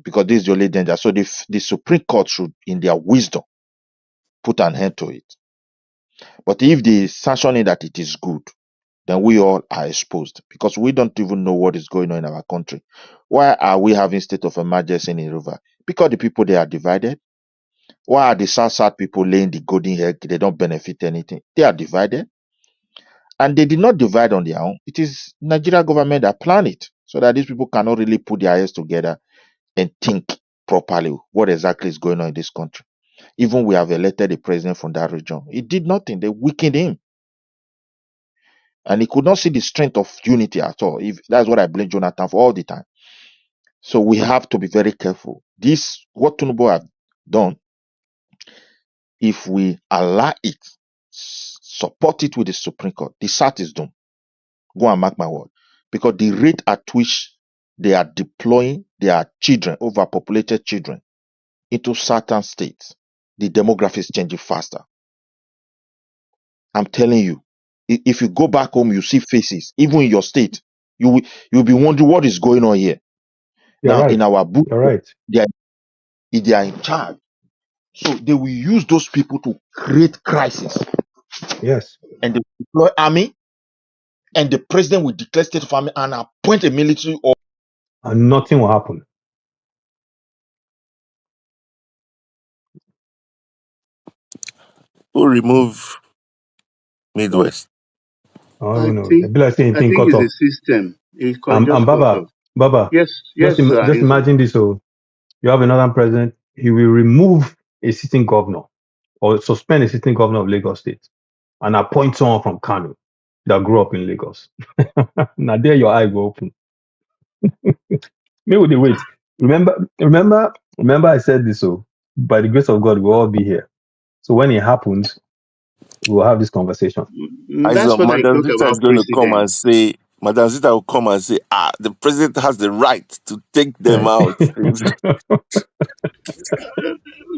Because this is the only danger. So the Supreme Court should, in their wisdom, put an end to it. But if they sanction it that it is good, then we all are exposed because we don't even know what is going on in our country. Why are we having state of emergency in River? Because the people they are divided. Why are the South people laying the golden egg? They don't benefit anything. They are divided. And they did not divide on their own. It is Nigeria government that planned it so that these people cannot really put their heads together and think properly what exactly is going on in this country. Even we have elected a president from that region. He did nothing. They weakened him. And he could not see the strength of unity at all. If that's what I blame Jonathan for all the time. So we have to be very careful. This, what Tinubu have done, if we allow it, support it with the Supreme Court, the SAT is doomed. Go and mark my word. Because the rate at which they are deploying their children, overpopulated children, into certain states, the demography is changing faster. I'm telling you, if you go back home, you see faces, even in your state, you'll be wondering what is going on here. You're Now, in right. our book, You're right. they are, they are in charge. So they will use those people to create crisis. Yes. And they deploy army, and the president will declare state of army and appoint a military or And nothing will happen. Who remove Midwest? I don't I even know. think It be like saying I thing think cut it's a off. system. Just cut Baba, off. Baba, Yes, yes, just Hazel. imagine this. So you have another president. He will remove a sitting governor or suspend a sitting governor of Lagos State and appoint someone from Kano that grew up in Lagos. Now there your eye will open. Me with the wait. Remember I said this, so by the grace of God, we'll all be here. So when it happens, we'll have this conversation. That's what I Madam talk Zita is about going to come president. and say, Madam Zita will come and say, the president has the right to take them out.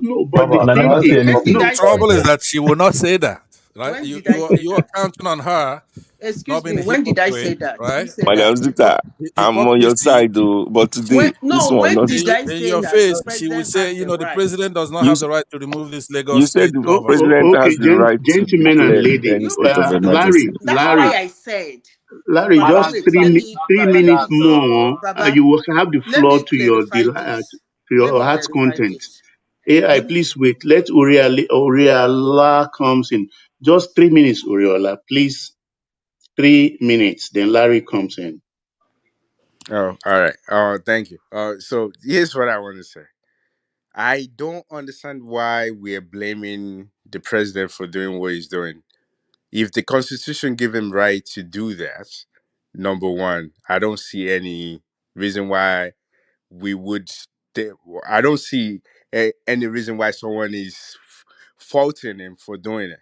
No, but Baba, the and I thing never But say is, when anything. did The no, I say trouble is that? that she will not say that, right? When You did I you are, say you are that? counting on her Excuse not being me. a When did I say hypocrite, that? Who right? said that? Madam Zita, I'm on your Hypocrisy. side though, but When today this no, one when not. did I In say your that the face, she will president say, has you the know, the right? president does not You have the right to remove this you Lagos said state the governor. president has Okay, the right to gentlemen and declare lady, any You state of people don't emergency. Larry, listen. That's why Larry, I said, Larry, but just wait, three let me 3 minutes please, more, Baba, you will have the let floor me to your clarify this. to Let your me heart's clarify content. this. AI, You please wait. Let Uriala comes in. Just 3 minutes, Uriola, please. 3 minutes. Then Larry comes in. Oh, all right. Thank you. So here's what I want to say. I don't understand why we're blaming the president for doing what he's doing. If the constitution give him right to do that, number one, I don't see any reason why we would. th- I don't see any reason why someone is faulting him for doing it.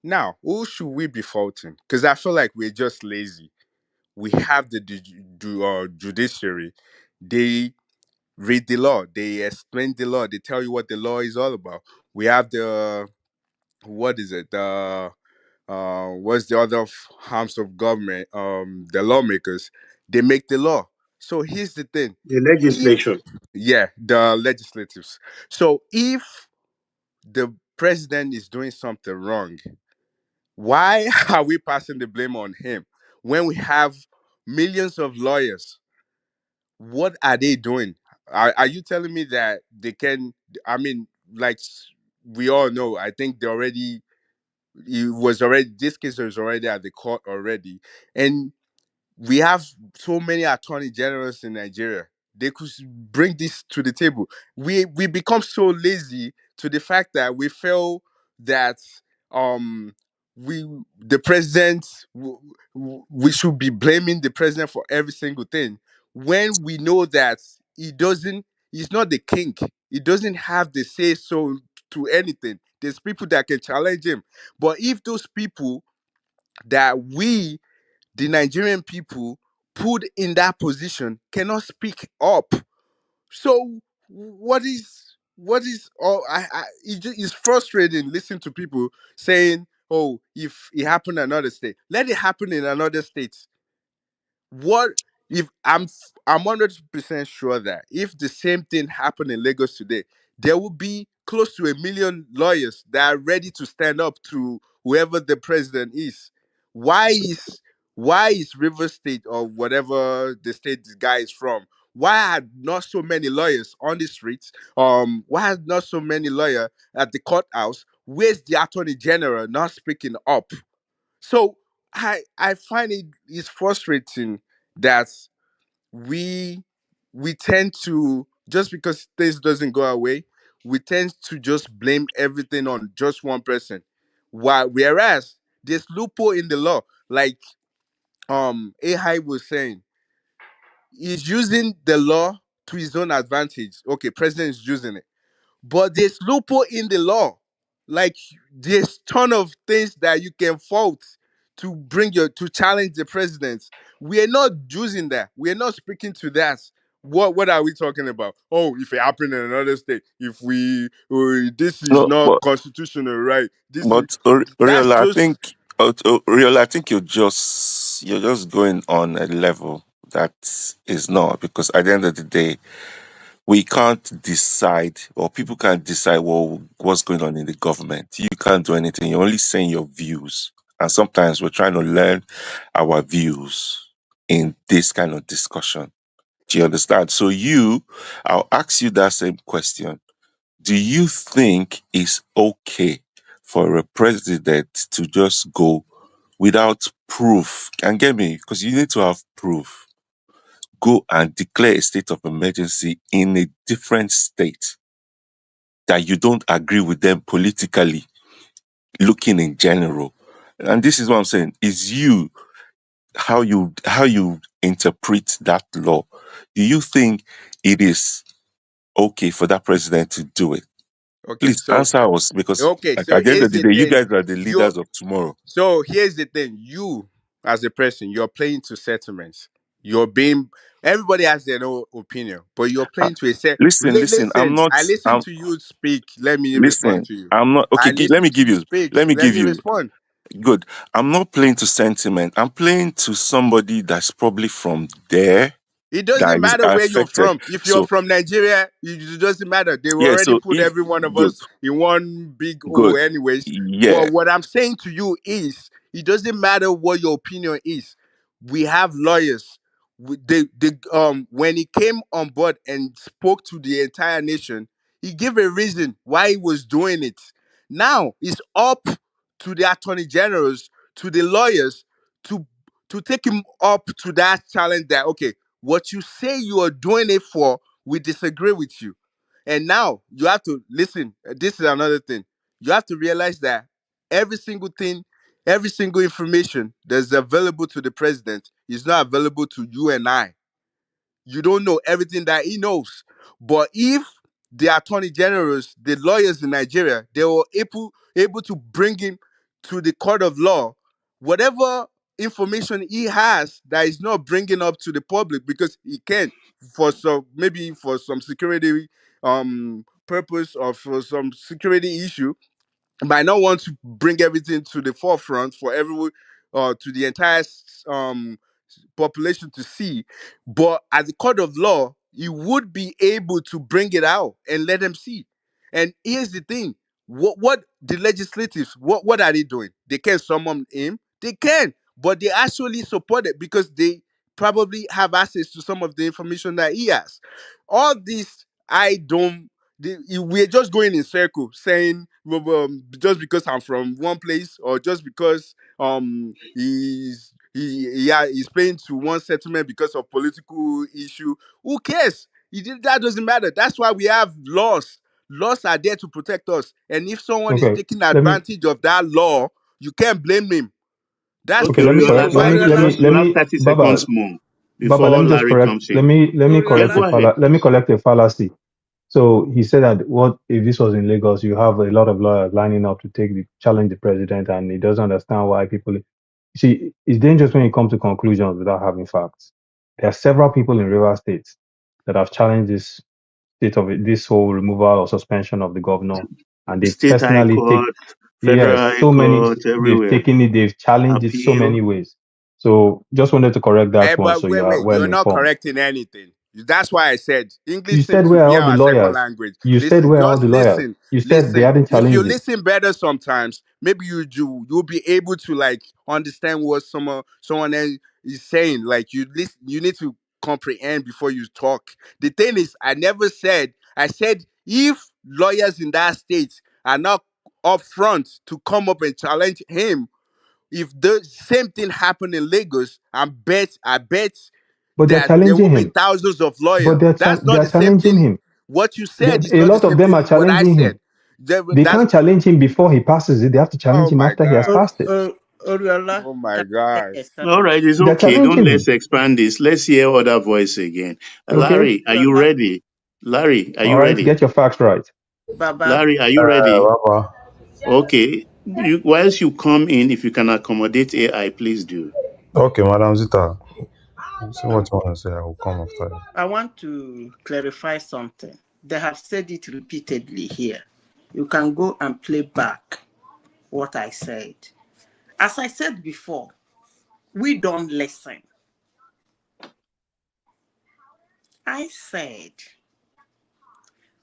Now, who should we be faulting? Because I feel like we're just lazy. We have the judiciary. They read the law. They explain the law. They tell you what the law is all about. We have the what is it? The what's the other arms of government? The lawmakers. They make the law. So here's the thing. The If legislation. yeah, the legislatives. So if the president is doing something wrong, why are we passing the blame on him when we have millions of lawyers? What are they doing? Are you telling me that they can? I mean, like we all know, I think they already. It was already this case was already at the court already, and we have so many attorney generals in Nigeria. They could bring this to the table. We become so lazy to the fact that we feel that um we the president we should be blaming the president for every single thing when we know that he doesn't he's not the king. He doesn't have the say so to anything. There's people that can challenge him. But if those people that we the Nigerian people put in that position cannot speak up. So what is it's frustrating listening to people saying, "Oh, if it happened in another state, let it happen in another state." What if I'm 100% sure that if the same thing happened in Lagos today, there will be close to 1 million lawyers that are ready to stand up to whoever the president is. Why is why is River State or whatever the state this guy is from? Why are not so many lawyers on the streets? Why are not so many lawyers at the courthouse? Where's the attorney general not speaking up? So I find it is frustrating that we we tend to just because things doesn't go our way, we tend to just blame everything on just one person. While whereas there's loophole in the law, like AI was saying, he's using the law to his own advantage. Okay, president is using it. But there's loophole in the law. Like there's ton of things that you can fault to bring your to challenge the president. We are not using that. We are not speaking to that. What are we talking about? Oh, if it happened in another state, if we this is No, not constitutional, right? This is that's Oriola, I just think Oriola, I think you're just going on a level that is not, because at the end of the day, we can't decide, or people can't decide what's going on in the government. You can't do anything. You're only saying your views. And sometimes we're trying to learn our views in this kind of discussion. Do you understand? So I'll ask you that same question. Do you think it's okay for a president to just go without proof? And get me, because you need to have proof. Go and declare a state of emergency in a different state that you don't agree with them politically, looking in general. And this is what I'm saying, is how you interpret that law. Do you think it is okay for that president to do it? okay. Please answer us, because Okay, like, so at the end here's of the the day, you thing. guys are the You leaders of tomorrow. So here's the thing: you, as a person, you're playing to settlements. You're being everybody has their own opinion, but you're Uh, playing to a set. listen. I'm Listen, not. I listen I'm to you speak. Let me respond listen. to you. I'm not okay. I listen Let me to give you you. speak. Let me Let give me you. respond. Good. I'm not playing to sentiment. I'm playing to somebody that's probably from there It that doesn't is matter where you're affected. from. If you're So from Nigeria, it doesn't matter. They yeah, already so put if every one of good, us in one big hole, good. anyways. Yeah. But what I'm saying to you is, it doesn't matter what your opinion is. We have lawyers. When he came on board and spoke to the entire nation, he gave a reason why he was doing it. Now it's up to the attorney generals, to the lawyers, to take him up to that challenge that, okay, what you say you are doing it for, we disagree with you. And now you have to listen. This is another thing. You have to realize that every single thing, every single information that's available to the president is not available to you and I. You don't know everything that he knows. But if the attorney generals, the lawyers in Nigeria, they were able to bring him to the court of law, whatever information he has that is not bringing up to the public, because he can, for some, maybe for some security purpose or for some security issue, might not want to bring everything to the forefront for everyone, to the entire population to see. But at the court of law, you would be able to bring it out and let them see. And here's the thing: what the legislatives, what are they doing? They can summon him. They can, but they actually support it because they probably have access to some of the information that he has. All this, I don't. We're just going in circles, saying, well, just because I'm from one place, or just because he's paying to one settlement because of political issue. Who cares? That doesn't matter. That's why we have laws. Laws are there to protect us. And if someone is Okay, taking let me advantage of that law, you can't blame him. That's Okay, okay. the Let me reason Riola, correct. why just, we Let have just me you let have laws. me 30 seconds Baba more Baba. Let before me just Larry correct. comes in. Let me correct Yeah, the go Oriola, ahead. let me correct the fallacy. So he said that what if this was in Lagos, you have a lot of lawyers lining up to challenge the president, and he doesn't understand why people. You see, it's dangerous when you come to conclusions without having facts. There are several people in River State that have challenged this whole removal or suspension of the governor, and they've State High personally take Court, Federal yes, High so many Court, they've everywhere. taken it, they've challenged it so Appeal. many ways. So just wanted to correct that one, But so wait, you are wait, well you're not informed. correcting anything. That's why I said You English said seems to where are be all the our second lawyers? language. You said Listen, where are all just the lawyers? listen, You said they listen. hadn't If you challenged it. listen better sometimes, maybe you'll be able to like understand what someone else is saying. Like you need to comprehend before you talk. The thing is, I said if lawyers in that state are not upfront to come up and challenge him, if the same thing happened in Lagos, I bet But they're that there will challenging be him. those of But lawyers. That's not they're the same challenging thing. him. What you said is A not the lot of same them are thing what I challenging said. him. They That's can't challenge him before he passes it. They have to challenge oh him my after he has god. passed it. Oriola, Oh my can I make god. a All statement? right, it's They're okay. Don't challenging let's him. expand this. Let's hear other voice again. Okay? Larry, are you Oriola, ready? Larry, are All you right, ready? get your facts right. Baba, Larry, are you ready? Baba. Okay. Whilst you come in, if you can accommodate AI, please do. Okay, Madam Zita. See what you want to say. I will come after you. I want to clarify something. They have said it repeatedly here. You can go and play back what I said. As I said before, we don't listen. I said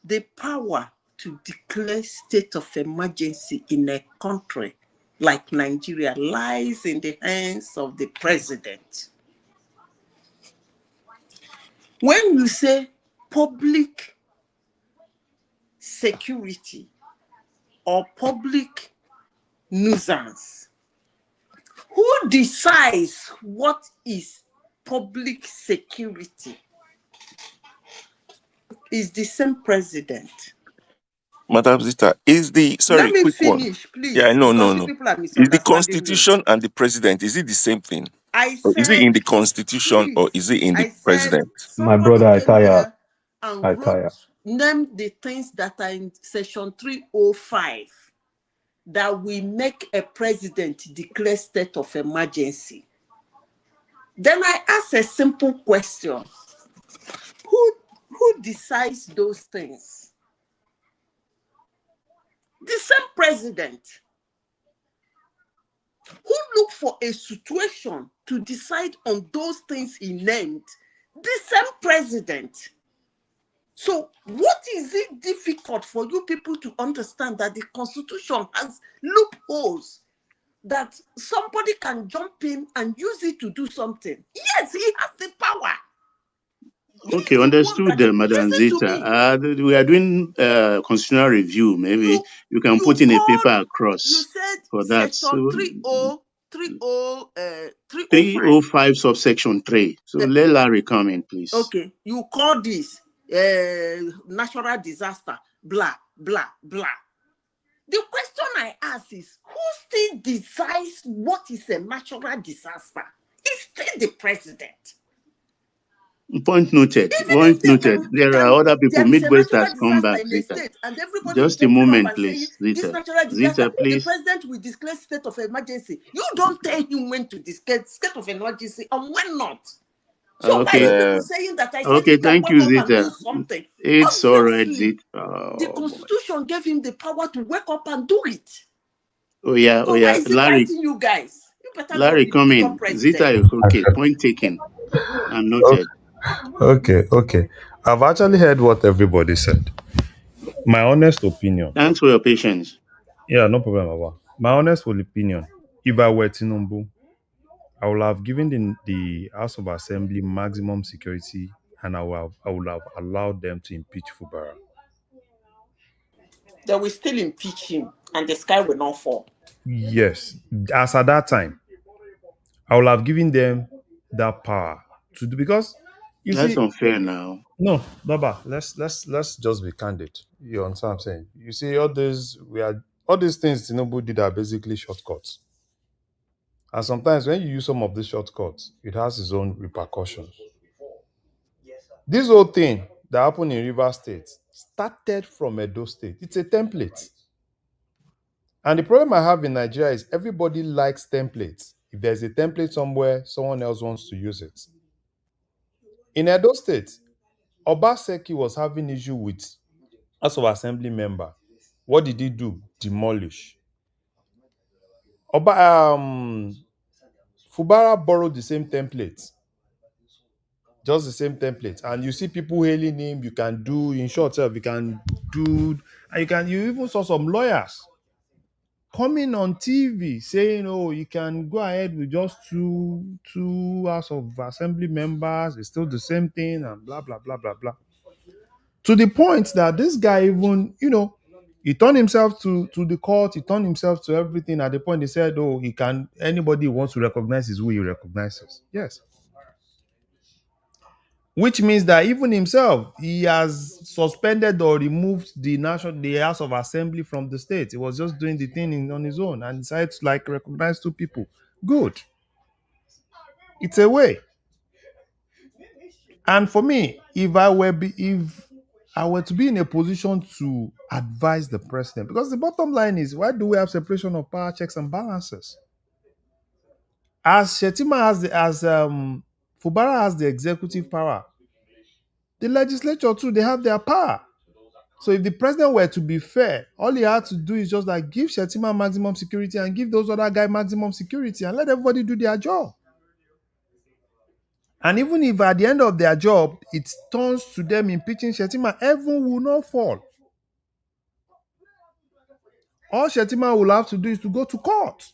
the power to declare state of emergency in a country like Nigeria lies in the hands of the president. When you say public security or public nuisance, who decides what is public security? Is the same president. Madam Zita, is the Let sorry, me quick one. finish, Yeah, please, no, because no, you no. people are Is the misunderstanding me. constitution and the president, is it the same thing? I Or is it said, in the constitution or please, is it in the I said, president? My somebody brother, came here I and tire. named the things that are in section 305 that we make a president declare state of emergency. Then I asked a simple question. Who decides those things? The same president. who looked for a situation to decide on those things he named, the same president. So what is it difficult for you people to understand that the constitution has loopholes that somebody can jump in and use it to do something? Yes, he has the power. Okay, He's the one understood, that Madam listen to Zita. me. We are doing constitutional review. Maybe You you can you put in a paper called, you across said for that. section So 305. 305 subsection 3. So let Larry come in, please. Okay, you call this natural disaster, blah, blah, blah. The question I ask is, who still decides what is a natural disaster? It's still the president. Point noted. Even Point if noted. There are other people. there is a Midwest has natural come disaster back, in a Zita. state and everybody is Just a jumping up moment, and saying please. this Zita. natural disaster, Zita, the please. president will declare state of emergency. You don't tell him when to declare state of emergency and when not. So why are you Okay. people saying that I said Okay, he can thank wake you, up and do Zita. something? It's all right, Obviously, Zita. the Oh, boy. constitution gave him the power to wake up and do it. Oh, yeah. Oh, So why yeah. is he Larry, fighting you guys? You better go Larry, come become in. president. Zita is okay. Point taken and noted. Okay. I've actually heard what everybody said. My honest opinion. Thanks for your patience. Yeah, no problem, Baba. My honest opinion. If I were Tinubu, I would have given the House of Assembly maximum security, and I would have allowed them to impeach Fubara. They will still impeach him and the sky will not fall. Yes, as at that time, I would have given them that power to do, because you That's see, unfair now. no, Baba, let's just be candid. You understand what I'm saying? You see, all these things Tinubu did are basically shortcuts. And sometimes when you use some of these shortcuts, it has its own repercussions. This whole thing that happened in River State started from Edo State. It's a template. And the problem I have in Nigeria is everybody likes templates. If there's a template somewhere, someone else wants to use it. In Edo State, Obaseki was having issue with House of Assembly member. What did he do? Demolish. Fubara borrowed the same template, just the same template, and you see people hailing him. You can do, in short, you can do, and you even saw some lawyers coming on TV saying, "Oh, you can go ahead with just two House of Assembly members. It's still the same thing," and blah blah blah blah blah. To the point that this guy even, he turned himself to the court. He turned himself to everything. At the point, he said, "Oh, he can. Anybody who wants to recognize his will, he recognizes." Yes, which means that even himself, he has suspended or removed the House of Assembly from the state. He was just doing the thing on his own and decided to recognize two people. Good. It's a way. And for me, if I were to be in a position to advise the president, because the bottom line is, why do we have separation of power, checks and balances? As Shettima Fubara has the executive power, the legislature too, they have their power. So if the president were to be fair, all he had to do is just give Shettima maximum security and give those other guys maximum security and let everybody do their job. And even if at the end of their job, it turns to them impeaching Shettima, heaven will not fall. All Shettima will have to do is to go to court.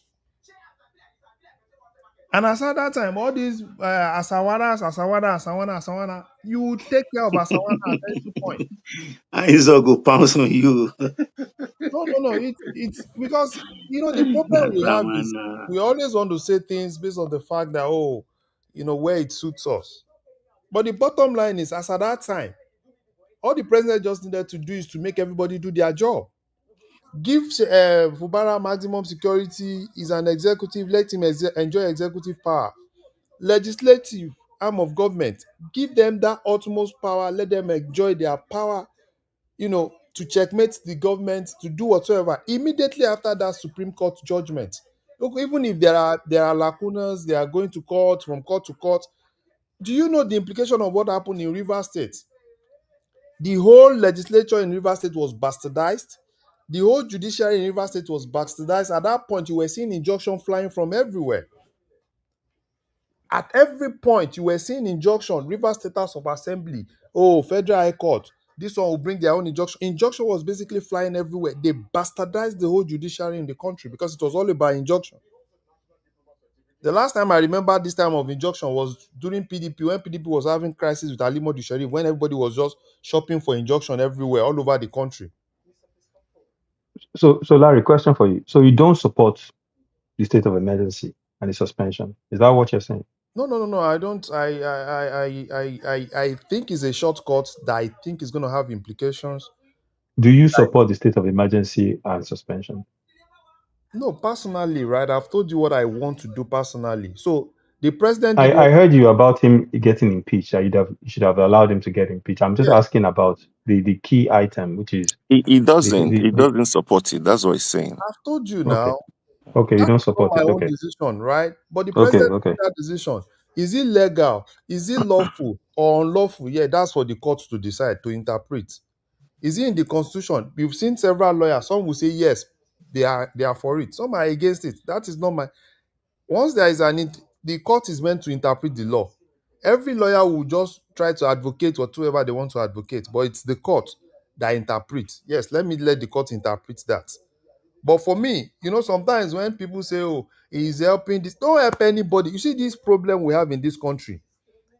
And as at that time, all these Asawana, you will take care of Asawana at any point. Isaac will pounce on you. No. It's because, the problem we have is Asawana. we always want to say things based on the fact that, where it suits us. But the bottom line is, as at that time, all the president just needed to do is to make everybody do their job. Give Fubara maximum security. Is an executive. Let him enjoy executive power. Legislative arm of government, give them that utmost power. Let them enjoy their power, to checkmate the government, to do whatsoever. Immediately after that Supreme Court judgment, look, even if there are lacunas, they are going to court, from court to court. Do you know the implication of what happened in Rivers State? The whole legislature in Rivers State was bastardized. The whole judiciary in Rivers State was bastardized. At that point, you were seeing injunction flying from everywhere. At every point, you were seeing injunction, Rivers State House of Assembly, oh, Federal High Court, this one will bring their own injunction. Injunction was basically flying everywhere. They bastardized the whole judiciary in the country because it was all about injunction. The last time I remember this time of injunction was during PDP, when PDP was having crisis with Ali Modi Sharif, when everybody was just shopping for injunction everywhere, all over the country. So Larry, question for you. So you don't support the state of emergency and the suspension? Is that what you're saying? No. I don't. I think it's a shortcut that I think is going to have implications. Do you support the state of emergency and suspension? No, personally, right? I've told you what I want to do personally. So the president did I what? heard you about him getting impeached. You should have allowed him to get impeached. I'm just Yeah, asking about the key item, which is He doesn't. He the doesn't support it. That's what he's saying. I've told you okay. now. Okay, you That don't is not support my it. own Okay. decision, right? But the Okay, president made okay. that decision. Is it legal? Is it lawful or unlawful? Yeah, that's for the courts to decide, to interpret. Is it in the constitution? We've seen several lawyers. Some will say yes, they are for it. Some are against it. That is not my. Once there is the court is meant to interpret the law. Every lawyer will just try to advocate whatever they want to advocate, but it's the court that interprets. Yes, let the court interpret that. But for me, sometimes when people say, "Oh, he's helping this," don't help anybody. You see this problem we have in this country.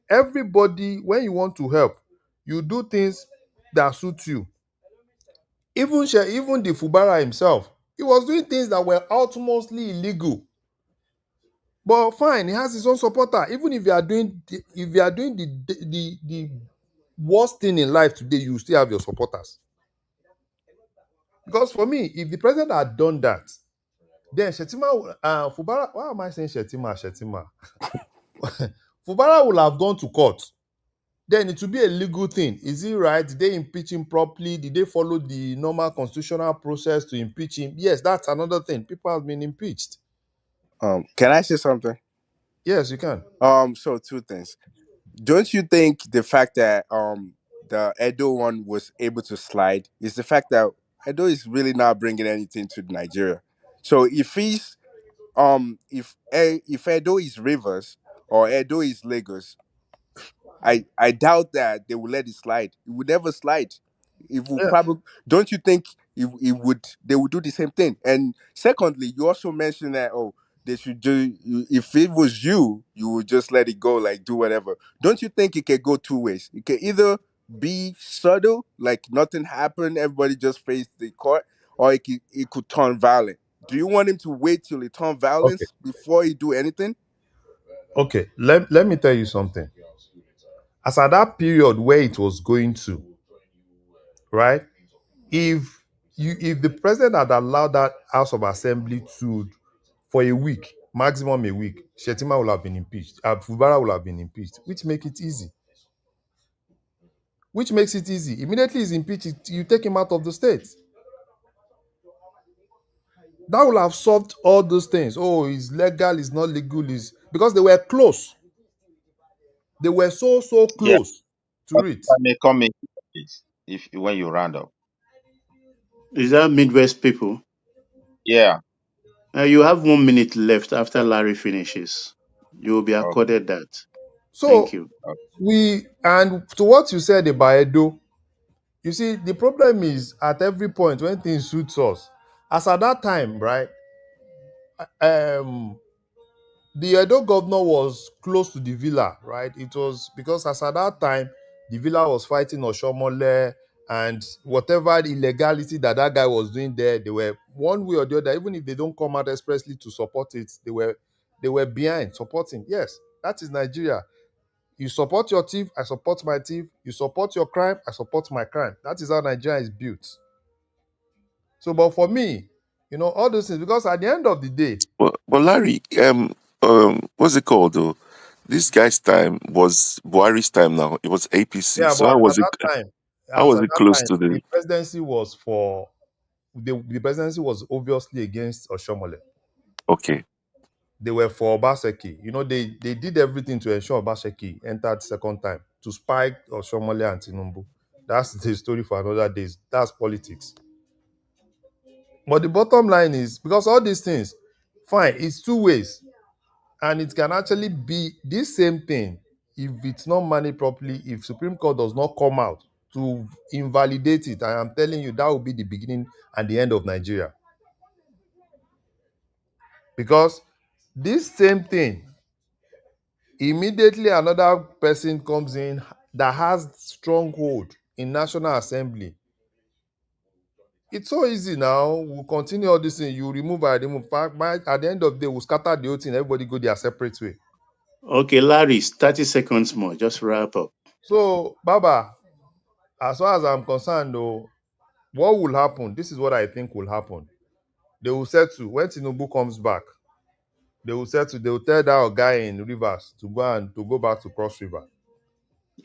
Everybody, when you want to help, you do things that suit you. Even the Fubara himself, he was doing things that were utmostly illegal. But fine, he has his own supporter. Even if you are doing the worst thing in life today, you still have your supporters. Because for me, if the president had done that, then Shettima, Fubara, why am I saying Shettima? Fubara will have gone to court. Then it will be a legal thing. Is it right? Did they impeach him properly? Did they follow the normal constitutional process to impeach him? Yes, that's another thing. People have been impeached. Can I say something? Yes, you can. So two things. Don't you think the fact that the Edo one was able to slide is the fact that Edo is really not bringing anything to Nigeria? So if Edo is Rivers or Edo is Lagos, I doubt that they will let it slide. It would never slide. It will Yeah. probably. Don't you think it would? They would do the same thing. And secondly, you also mentioned that they should do. If it was you, you would just let it go, like do whatever. Don't you think it can go two ways? It can either be subtle, like nothing happened, everybody just faced the court, or it could turn violent. Do you want him to wait till it turn Okay. violence before he do anything? Okay. Let me tell you something. As at that period where it was going to, right? If the president had allowed that House of Assembly to for a week, maximum a week, Shettima will have been impeached. Fubara will have been impeached, which makes it easy. Immediately he's impeached, you take him out of the state. That will have solved all those things. Oh, it's legal, it's not legal, is because they were close. They were so Yeah. close to If it. I may come in, please, if when you round up. Is that Midwest people? Yeah. You have 1 minute left after Larry finishes. You will be Okay. accorded that. Thank So you. Okay. and to what you said about Edo, you see, the problem is at every point when things suits us. As at that time, right? Um, the Edo governor was close to the villa, right? It was because as at that time, the villa was fighting Oshiomhole and whatever illegality that guy was doing there, they were one way or the other. Even if they don't come out expressly to support it, they were behind supporting. Yes, that is Nigeria. You support your thief, I support my thief. You support your crime, I support my crime. That is how Nigeria is built. So, but for me, all those things, because at the end of the day, But Larry, what's it called though? This guy's time was Buhari's time now. It was APC. yeah, So but how was as at it that close time, to the? the presidency was for the presidency was obviously against Oshiomhole. Okay. They were for Obaseki. They did everything to ensure Obaseki entered second time to spike Oshiomhole and Tinubu. That's the story for another day. That's politics. But the bottom line is because all these things, fine, it's two ways. And it can actually be this same thing if it's not managed properly, if Supreme Court does not come out to invalidate it. I am telling you, that will be the beginning and the end of Nigeria. Because this same thing, immediately another person comes in that has stronghold in National Assembly. It's so easy now. We'll continue all this thing. You remove, I remove. At the end of the day, we'll scatter the whole thing. Everybody go their separate way. Okay, Larry, 30 seconds more. Just wrap up. So, Baba, as far as I'm concerned, though, what will happen? This is what I think will happen. They will settle when Tinubu comes back. They will settle. They will tell that guy in Rivers to go back to Cross River,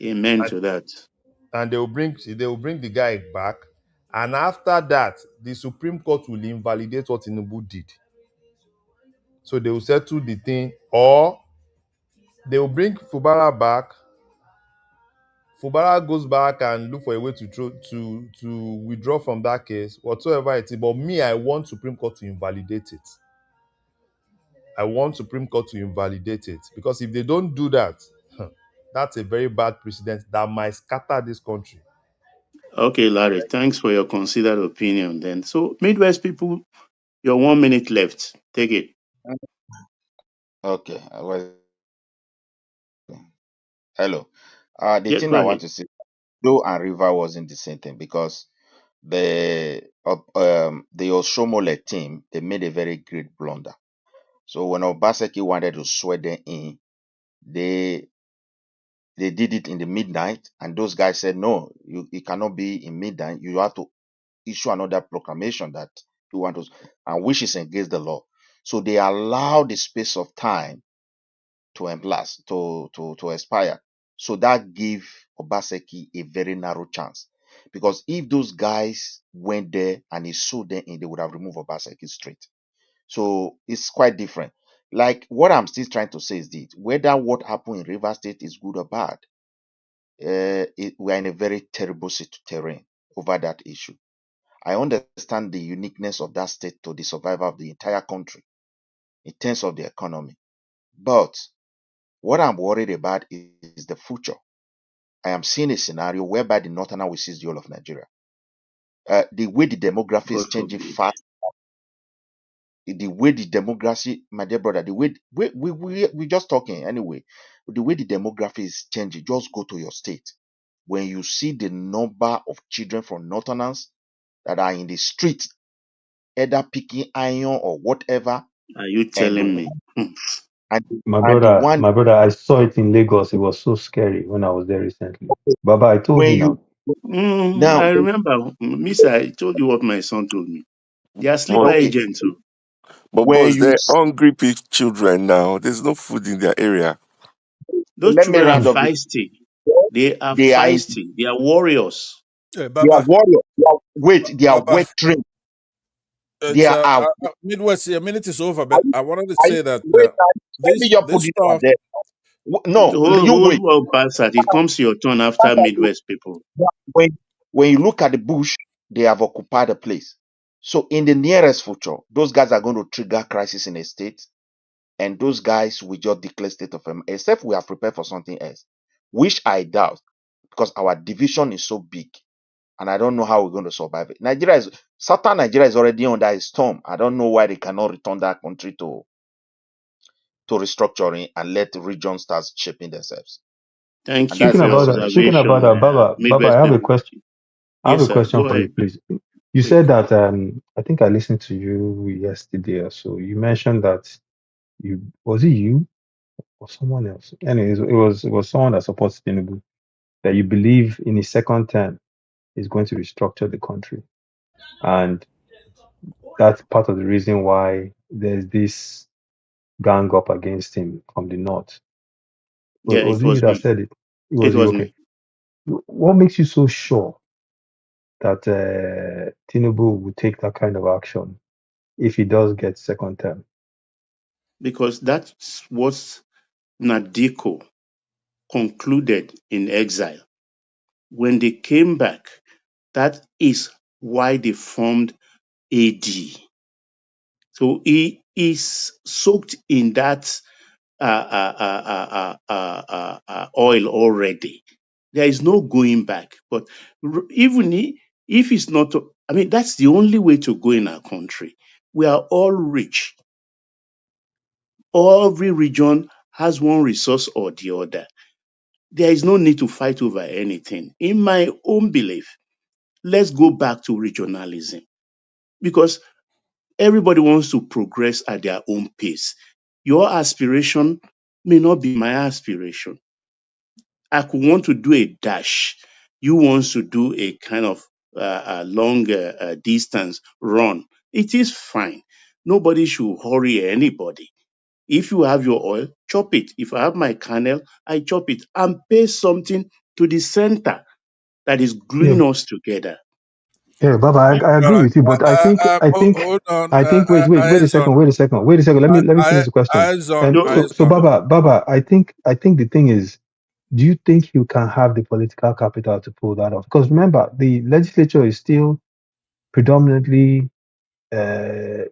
Amen and, to that. and they will bring the guy back. And after that, the Supreme Court will invalidate what Tinubu did. So they will settle the thing, or they will bring Fubara back. Fubara goes back and look for a way to withdraw from that case, whatsoever it is. But me, I want Supreme Court to invalidate it. I want Supreme Court to invalidate it because if they don't do that, that's a very bad precedent that might scatter this country. Okay, Larry, thanks for your considered opinion then. So, Midwest people, your 1 minute left. Take it. Okay. Hello. The Yeah, thing go I ahead. want to say, Joe and River wasn't the same thing because the Oshiomhole team, they made a very great blunder. So when Obaseki wanted to swear them in, they they did it in the midnight, and those guys said, no, it cannot be in midnight. You have to issue another proclamation that you want to, and which is against the law. So they allow the space of time to emblast, to expire. So that gave Obaseki a very narrow chance. Because if those guys went there and he sued them in, they would have removed Obaseki straight. So it's quite different. Like what I'm still trying to say is this: whether what happened in River State is good or bad, we are in a very terrible terrain over that issue. I understand the uniqueness of that state to the survival of the entire country in terms of the economy. But what I'm worried about is the future. I am seeing a scenario whereby the Northern will seize the whole of Nigeria. The way the demography is God changing forbid. fast, the way the demography, my dear brother, the way we just talking anyway, the way the demography is changing, just go to your state. When you see the number of children from Northerners that are in the street, either picking iron or whatever, Are you and telling me? and, and the My one brother, I saw it in Lagos. It was so scary when I was there recently. Baba, I told when you now. you now I remember, Miss, I told you what my son told me. They are sleeper But okay, agents. Too. but when boss, you they're hungry children now. There's no food in their area. Those let me children are round up this. feisty. They are They are in, feisty. They are warriors. they are Baba, warriors. They are Baba, well trained. They it's are, Midwest. A minute is over, are but you, I wanted to are you, say that wait, let me this just put this this one stuff. there. No, you Hold wait. well past that. It comes to your turn after Midwest people. When, when you look at the bush, they have occupied a place. So in the nearest future, those guys are going to trigger crisis in a state, and those guys will just declare state of emergency, except we are prepared for something else, which I doubt, because our division is so big, and I don't know how we're going to survive it. Southern Nigeria is already under a storm. I don't know why they cannot return that country to restructuring and let the region start shaping themselves. Thank And you that's Speaking for the your about essence. that, speaking about observation, that, Baba, Midwest people. I have Yes, a sir. question Go for you, ahead, please. You quick. said that I think I listened to you yesterday or so. You mentioned that you was it you or someone else? Anyways, it was someone that supports Tinubu that you believe in his second term is going to restructure the country, and that's part of the reason why there's this gang up against him from the north. Yeah, Was it it you was that me. said it? It It was you. was Okay. me. What makes you so sure that Tinubu will take that kind of action if he does get second term? Because that's what Nadiko concluded in exile. When they came back, that is why they formed AD. So he is soaked in that oil already. There is no going back. But even if it's not, I mean, that's the only way to go in our country. We are all rich. Every region has one resource or the other. There is no need to fight over anything. In my own belief, let's go back to regionalism because everybody wants to progress at their own pace. Your aspiration may not be my aspiration. I could want to do a dash. You want to do a kind of long distance run. It is fine. Nobody should hurry anybody. If you have your oil, chop it. If I have my kernel, I chop it and pay something to the center that is Yeah, gluing us together. yeah, Baba, I All agree right. with you, but Hold on. wait a Eyes second, on. wait a second, wait a second. Let me finish the question. Eyes on. And No, so, Eyes so on. Baba, I think the thing is, do you think you can have the political capital to pull that off? Because remember, the legislature is still predominantly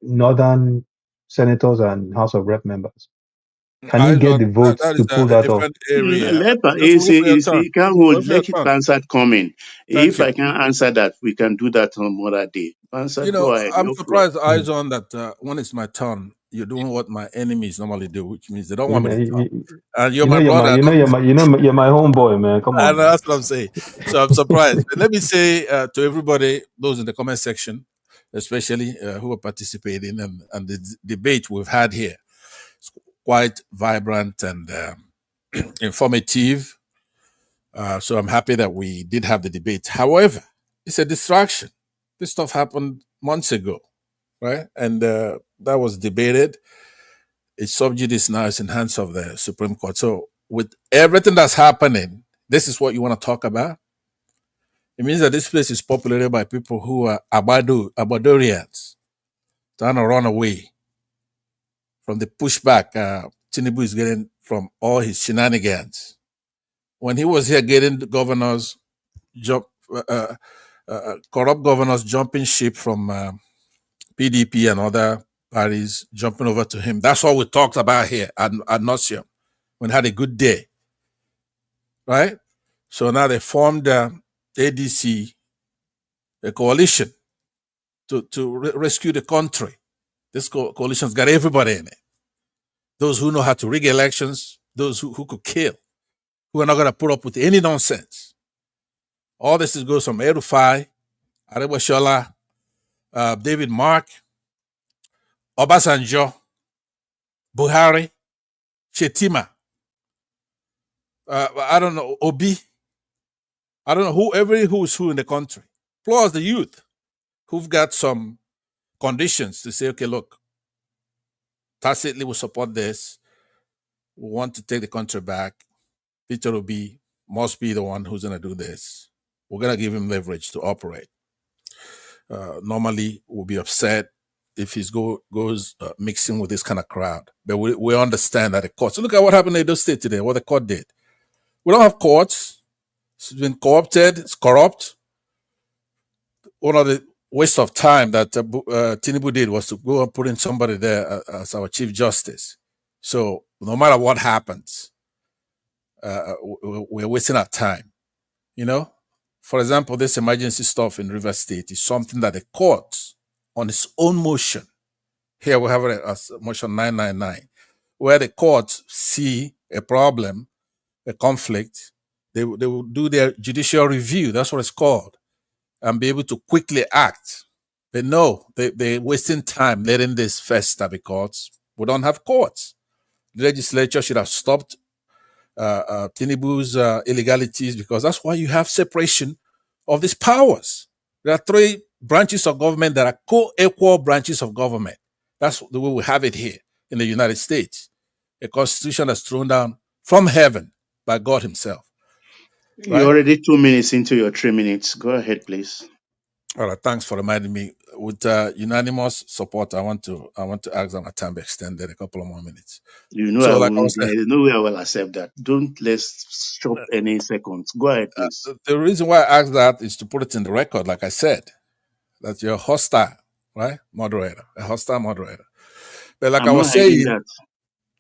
northern senators and House of Rep members. Can you Eyes get on. the votes That to is pull a that off? different area. Leper, Just wait for your turn. you can't hold. Wait for your Let it turn. answer coming. Thank If you. I can answer that, we can do that on another day. Answer, You know, go ahead, I'm no floor. surprised, Eyes on, that when it's my turn, you're doing what my enemies normally do, which means they don't You want me know, to talk. you, And you're you know, my brother. you're my homeboy, man. Come And on, man. that's what I'm saying. So I'm surprised. But let me say to everybody, those in the comment section, especially who are participating, and the debate we've had here, it's quite vibrant and informative. So I'm happy that we did have the debate. However, it's a distraction. This stuff happened months ago, right? And that was debated. It's sub judice now. It's in hands of the Supreme Court. So with everything that's happening, this is what you want to talk about. It means that this place is populated by people who are Abadorians, trying to run away from the pushback Tinubu is getting from all his shenanigans. When he was here getting the governors, jump, corrupt governors jumping ship from PDP and other parties, jumping over to him. That's all we talked about here at Nosium. When had a good day, right? So now they formed ADC, a coalition to rescue the country. This coalition's got everybody in it. Those who know how to rig elections, those who could kill, who are not going to put up with any nonsense. All this goes from Erufai, Arewashola, David Mark, Obasanjo, Buhari, Shettima, I don't know, Obi, I don't know, who's who in the country, plus the youth who've got some conditions to say, okay, look, tacitly we support this. We want to take the country back. Peter Obi must be the one who's going to do this. We're going to give him leverage to operate. Normally, we'll be upset if he goes mixing with this kind of crowd. But we understand that the court. So look at what happened in Edo State today, what the court did. We don't have courts. It's been co-opted. It's corrupt. One of the waste of time that Tinubu did was to go and put in somebody there as our chief justice. So no matter what happens, we're wasting our time. You know, for example, this emergency stuff in River State is something that the court, on its own motion, here we have it as motion 999, where the courts see a problem, a conflict, they will do their judicial review. That's what it's called, and be able to quickly act. But no, they're wasting time letting this fester because we don't have courts. The legislature should have stopped Tinubu's illegalities, because that's why you have separation of these powers. There are three branches of government that are co-equal branches of government. That's the way we have it here in the United States. A constitution that's thrown down from heaven by God Himself, You're right? already 2 minutes into your 3 minutes. Go ahead, please. All right, thanks for reminding me. With unanimous support, I want to ask that my time be extended a couple of more minutes. You know I So, like I won't. was saying, There's no way I will accept that. Don't let's stop any seconds. Go ahead, please. the reason why I asked that is to put it in the record, like I said, that you're hostile. right? Moderator, a hostile moderator. But like I I'm not was hiding saying, that.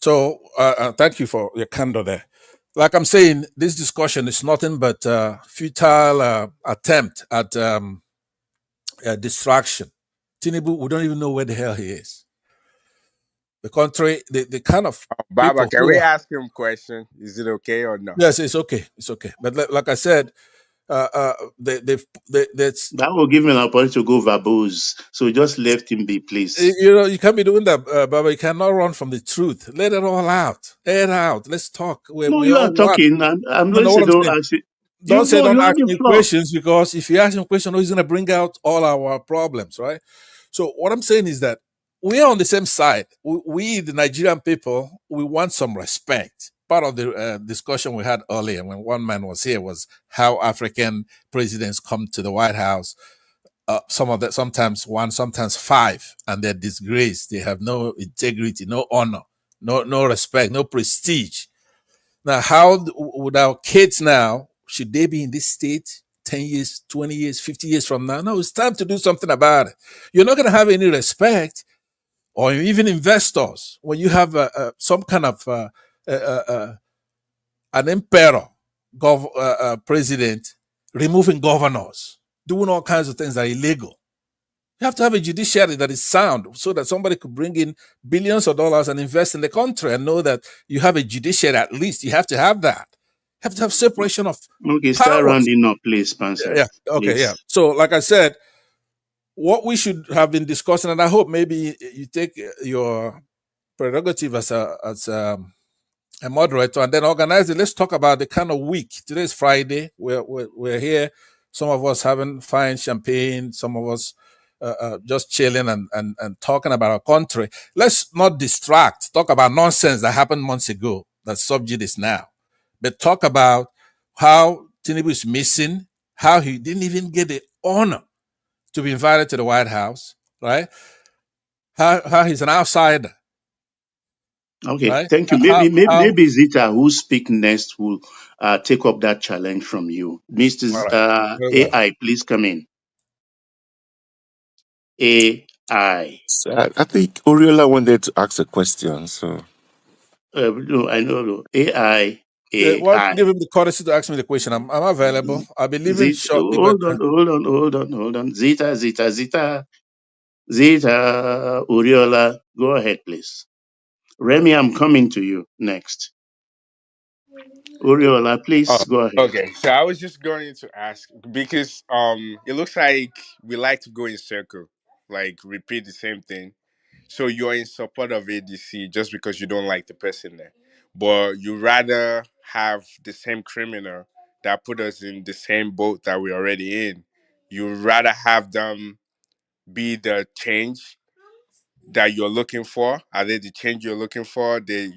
so thank you for your candor there. Like I'm saying, this discussion is nothing but futile attempt at distraction. Tinubu, we don't even know where the hell he is. The country, the kind of Baba, people can who we are, ask him a question? Is it okay or no? yes, it's okay, it's okay. But like I said, that's, That will give me an opportunity to go verbose. So just left him be, please. you know, you can't be doing that, Baba. You cannot run from the truth. Let it all out. Air it out. Let's talk. No, We you all are one. talking. I'm No, going to no, what say I'm don't saying. ask it. Don't say No, don't you're on ask the me floor. questions, because if you ask him a question, he's gonna bring out all our problems, right? So what I'm saying is that we are on the same side. We the Nigerian people, we want some respect. Part of the discussion we had earlier when one man was here was how African presidents come to the White House. Some of that, sometimes one, sometimes five, and they're disgraced. They have no integrity, no honor, no respect, no prestige. Now, how would our kids now, should they be in this state 10 years, 20 years, 50 years from now? No, it's time to do something about it. You're not going to have any respect, or even investors, when you have some kind of uh, uh, uh, an emperor president removing governors, doing all kinds of things that are illegal. You have to have a judiciary that is sound, so that somebody could bring in billions of dollars and invest in the country and know that you have a judiciary. At least you have to have that. You have to have separation of Okay, start powers. rounding up, please, Spencer. Yeah. Okay. Yeah. Please. So, like I said, what we should have been discussing, and I hope maybe you take your prerogative as a moderator and then organize it. Let's talk about the kind of week. Today's Friday. We're here. Some of us having fine champagne. Some of us just chilling and talking about our country. Let's not distract. Talk about nonsense that happened months ago that subject is now. But talk about how Tinubu is missing, how he didn't even get the honor to be invited to the White House, right? How he's an outsider, Okay, right? thank you. How Maybe Zita, who speak next, will take up that challenge from you. Mr. all right, very well. AI, please come in. AI. So I think Oriola wanted to ask a question. So No, I know. No. AI. Why don't you AI. give him the courtesy to ask me the question? I'm available. I'll be leaving Zita, shortly, but hold on. Zita, Uriola, go ahead, please. Remy, I'm coming to you next. Uriola, Oh, please go ahead. okay. So I was just going to ask because it looks like we like to go in circle, like repeat the same thing. So you're in support of ADC just because you don't like the person there, but you rather have the same criminal that put us in the same boat that we're already in. You rather have them be the change that you're looking for. Are they the change you're looking for? They're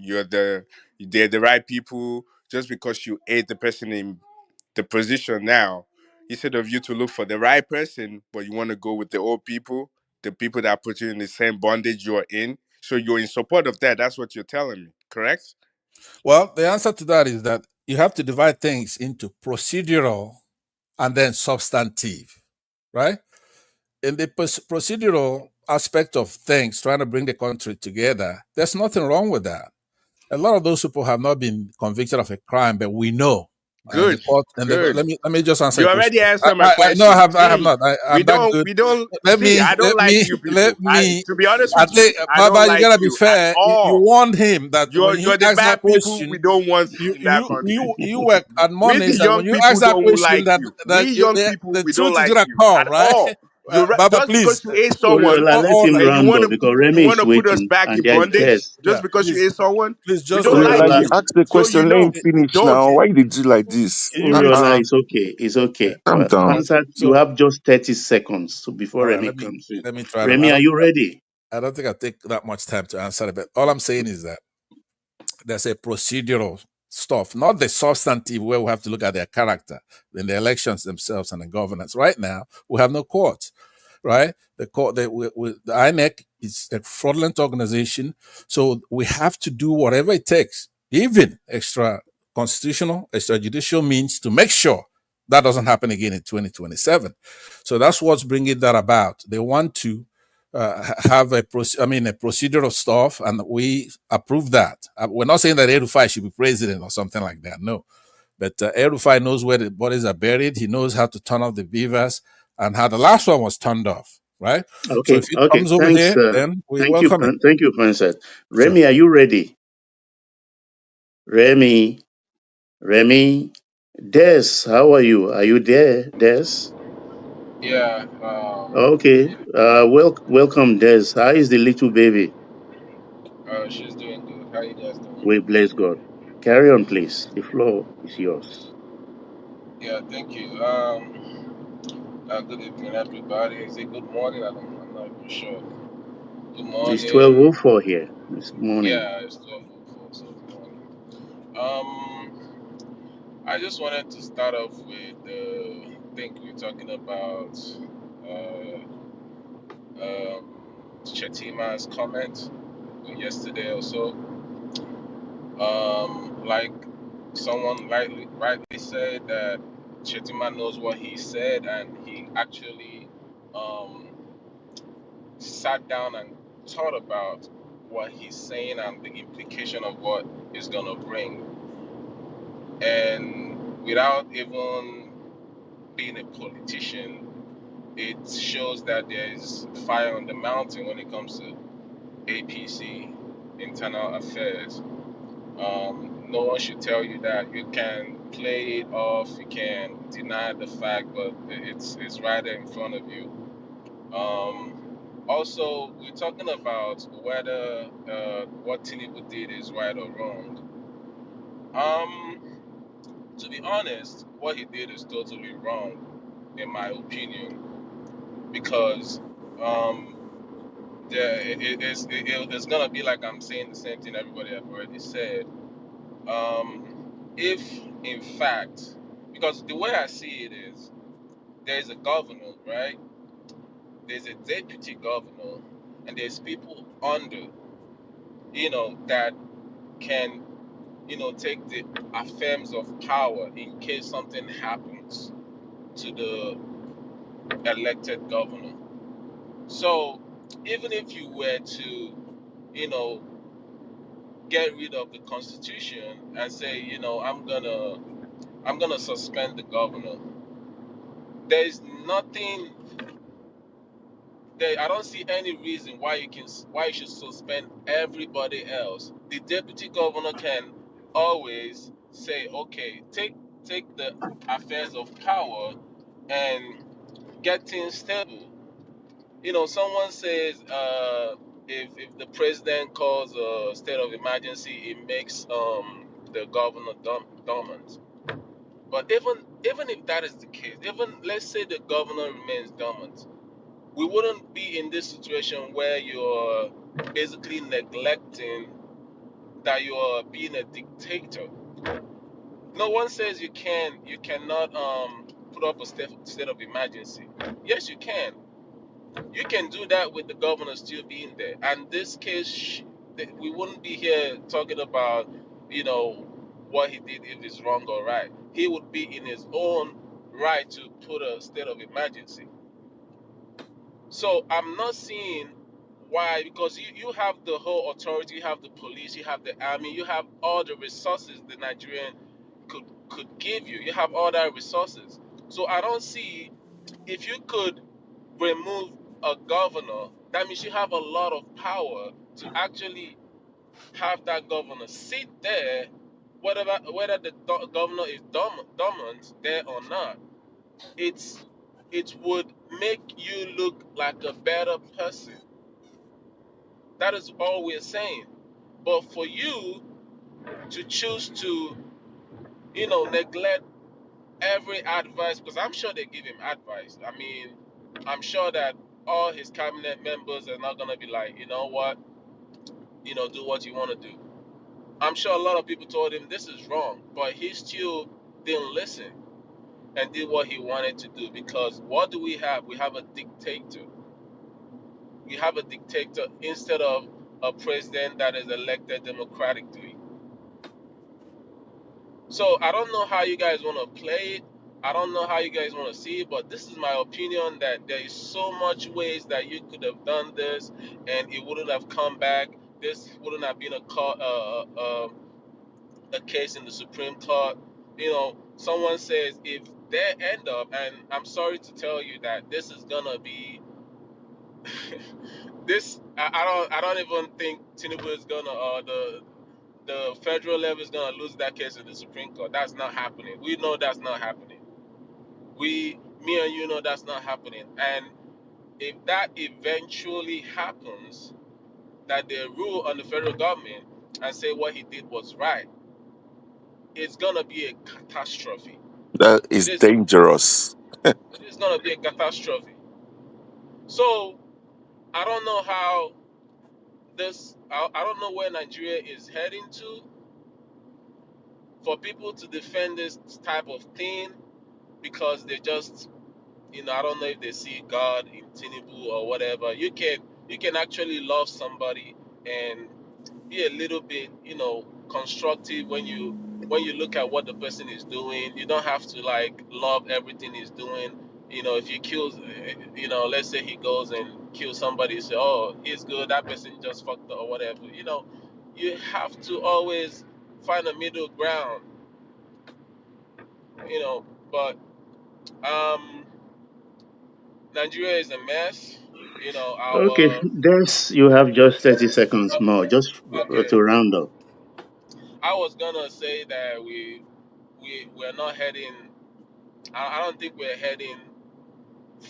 the right people. Just because you hate the person in the position now, instead of you to look for the right person, but you want to go with the old people, the people that put you in the same bondage you're in. So you're in support of that. That's what you're telling me, correct? well, the answer to that is that you have to divide things into procedural and then substantive, right? In the procedural aspect of things, trying to bring the country together, there's nothing wrong with that. A lot of those people have not been convicted of a crime, but we know. And the Good, court, and good. let me just answer You your question. already answered my No, question. I have See, not. I'm that good. we don't Let see. me I don't like you let people. me. To be honest I with think, you, I don't Baba, you like gotta be you at fair. You all. warned him that when he You're the asked that bad people we question, don't want in that country. you were We the admonished that when young you asked people that don't question like that you. We young people the we don't truth is like gonna you come, at right? all. Baba, Just because please you hate someone, Uriola, let him and round up because you Remy want is to put us waiting back and in there is bondage test. just yeah, because you hate someone. please We just don't like Uriola, he you. asked the So question. Let him finish don't. now. Why did you like this? Uriola, it's okay. It's yeah. okay. Calm down. Answer, you So have just 30 seconds before all right, Remy comes in. let me try to. Remy, are you ready? I don't think I take that much time to answer it, but all I'm saying is that there's a procedural stuff, not the substantive where we have to look at their character in the elections themselves and the governance. Right now, we have no court, right? The court, the INEC is a fraudulent organization, so we have to do whatever it takes, even extra constitutional, extrajudicial means to make sure that doesn't happen again in 2027. So that's what's bringing that about. They want to have a a procedural stuff, and we approve that. We're not saying that El-Rufai should be president or something like that. No, but El-Rufai knows where the bodies are buried. He knows how to turn off the beavers and how the last one was turned off. Right. So Okay, if it okay. comes over Thanks. there, then we Thank you, welcome it. Thank you, Princess. Sure. Remy, are you ready? Remy, Remy. Des, how are you? Are you there, Des? Yeah, Okay. Welcome, Des. How is the little baby? she's doing good. How you guys We doing? bless God. Carry on, please. The floor is yours. Yeah, thank you. Good evening, everybody. Is it good morning? I'm not even sure. Good It's morning. 12:04 here this morning. Yeah, it's 12:04, so good morning. I just wanted to start off with, I think we're talking about uh, Shettima's comment yesterday or so. Like someone rightly said that Shettima knows what he said, and he actually um, sat down and thought about what he's saying and the implication of what it's gonna bring. And without even being a politician, it shows that there's fire on the mountain when it comes to APC internal affairs. No one should tell you that you can play it off, you can deny the fact, but it's right there in front of you. Also, we're talking about whether what Tinubu did is right or wrong. To be honest, what he did is totally wrong, in my opinion, because it's gonna be like I'm saying the same thing everybody have already said. If in fact, because the way I see it is, there's a governor, right? There's a deputy governor, and there's people under, that can, take the affirms of power in case something happens to the elected governor. So even if you were to, you know, get rid of the constitution and say, I'm gonna suspend the governor, there's nothing I don't see any reason why you should suspend everybody else. The deputy governor can always say, okay, take the affairs of power and get things stable. Someone says if the president calls a state of emergency, it makes the governor dormant. But even if that is the case, even let's say the governor remains dormant, we wouldn't be in this situation where you're basically neglecting that you're being a dictator. No one says you cannot put up a state of emergency. Yes, you can. You can do that with the governor still being there. And this case, we wouldn't be here talking about, what he did, if it's wrong or right. He would be in his own right to put a state of emergency. So I'm not seeing why, because you have the whole authority, you have the police, you have the army, you have all the resources the Nigerian could give you. You have all that resources. So I don't see, if you could remove a governor, that means you have a lot of power to actually have that governor sit there, whether the governor is dormant there or not. It would make you look like a better person. That is all we're saying. But for you to choose to, neglect every advice, because I'm sure they give him advice. I mean, I'm sure that all his cabinet members are not gonna be like, you know what, do what you want to do. I'm sure a lot of people told him this is wrong, but he still didn't listen and did what he wanted to do. Because what do we have? We have a dictator. We have a dictator instead of a president that is elected democratically. So I don't know how you guys want to play it. I don't know how you guys want to see it, but this is my opinion that there is so much ways that you could have done this, and it wouldn't have come back. This wouldn't have been a case in the Supreme Court. You know, someone says if they end up, and I'm sorry to tell you that this is gonna be this. I don't even think Tinubu is gonna the federal level is gonna lose that case in the Supreme Court. That's not happening. We know that's not happening. Me and you know that's not happening. And if that eventually happens, that they rule on the federal government and say what he did was right, it's gonna be a catastrophe. That It is is. dangerous. It is gonna be a catastrophe. So I don't know how this. I don't know where Nigeria is heading to. For people to defend this type of thing because they just, I don't know if they see God in Tinubu or whatever. You can actually love somebody and be a little bit, constructive when you look at what the person is doing. You don't have to like love everything he's doing. If he kills, let's say he goes and kills somebody, say, oh, he's good, that person just fucked up or whatever. You have to always find a middle ground. But um, Nigeria is a mess. Okay, Our Des, you have just 30 seconds more, just okay. to round up. I was gonna say that we're not heading. I don't think we're heading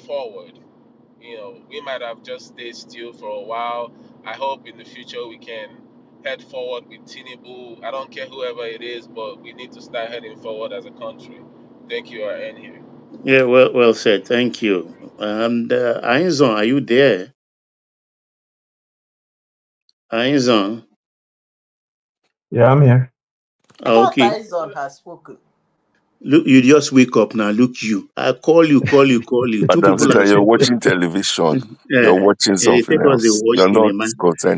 forward. We might have just stayed still for a while. I hope in the future we can head forward with Tinubu. I don't care whoever it is, but we need to start heading forward as a country. Thank you. I end here. Yeah, well said. Thank you. And Ainzon, are you there? Ainzon. Yeah, I'm here. I thought Okay. Tyson has spoken. Look, you just wake up now. Look, you. I call you, call you, call you. Two Madam people are Zita, you're saying, watching television. You're yeah, watching something take us the else. watch You're not cinema.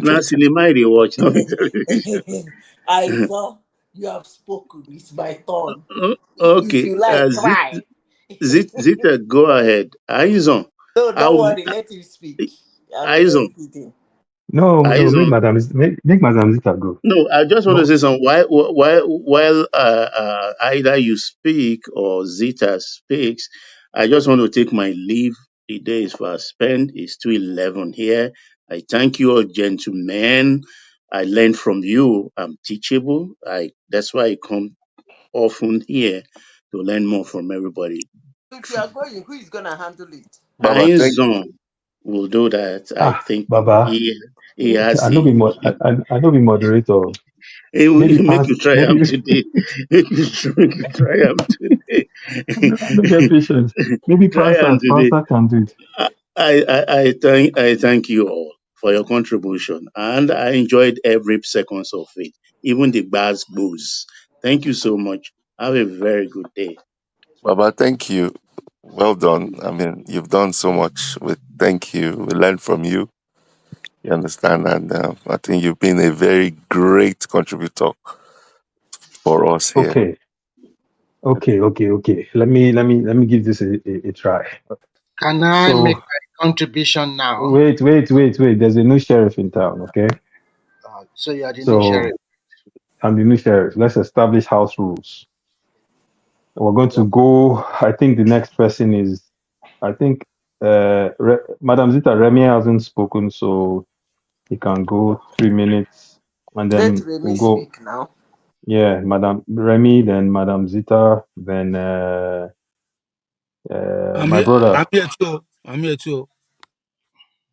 Now, concentrating. cinema, they watch, not television. I saw you have spoken. It's my turn. If Okay. you like, try. Zita, go ahead. Aizon. No, don't How, worry. Let him speak. I'm Aizon. just kidding. No, make Aizon. Madam make Madam Zita go. No, I just want to No, say something. While either you speak or Zita speaks, I just want to take my leave. The day is fast spent. It's 2:11 here. I thank you all, gentlemen. I learned from you. I'm teachable. That's why I come often here to learn more from everybody. If you are going, who is gonna handle it? Baba, thank you. Einzon will do that. I think Baba, he has I know I know be moderator. Hey, Maybe make pass. you try am Maybe today. Make you try am today. I don't get patience. Maybe Try am today. pastor can do it. I thank you all for your contribution, and I enjoyed every seconds of it, even the bad booze. Thank you so much. Have a very good day. Baba, thank you. Well done. I mean, you've done so much. Thank you. We learned from you. You understand? And I think you've been a very great contributor for us here. Okay, okay. Let me give this a try. Can I make So my contribution now? wait. There's a new sheriff in town. Okay, So you are the new sheriff. so I'm the new sheriff. Let's establish house rules. We're going to go. I think the next person is. I think Madam Zita Remy hasn't spoken, so he can go 3 minutes, and Let then we'll Remy go. speak now. Yeah, Madam Remy, then Madam Zita, then my brother. I'm here too. I'm here too.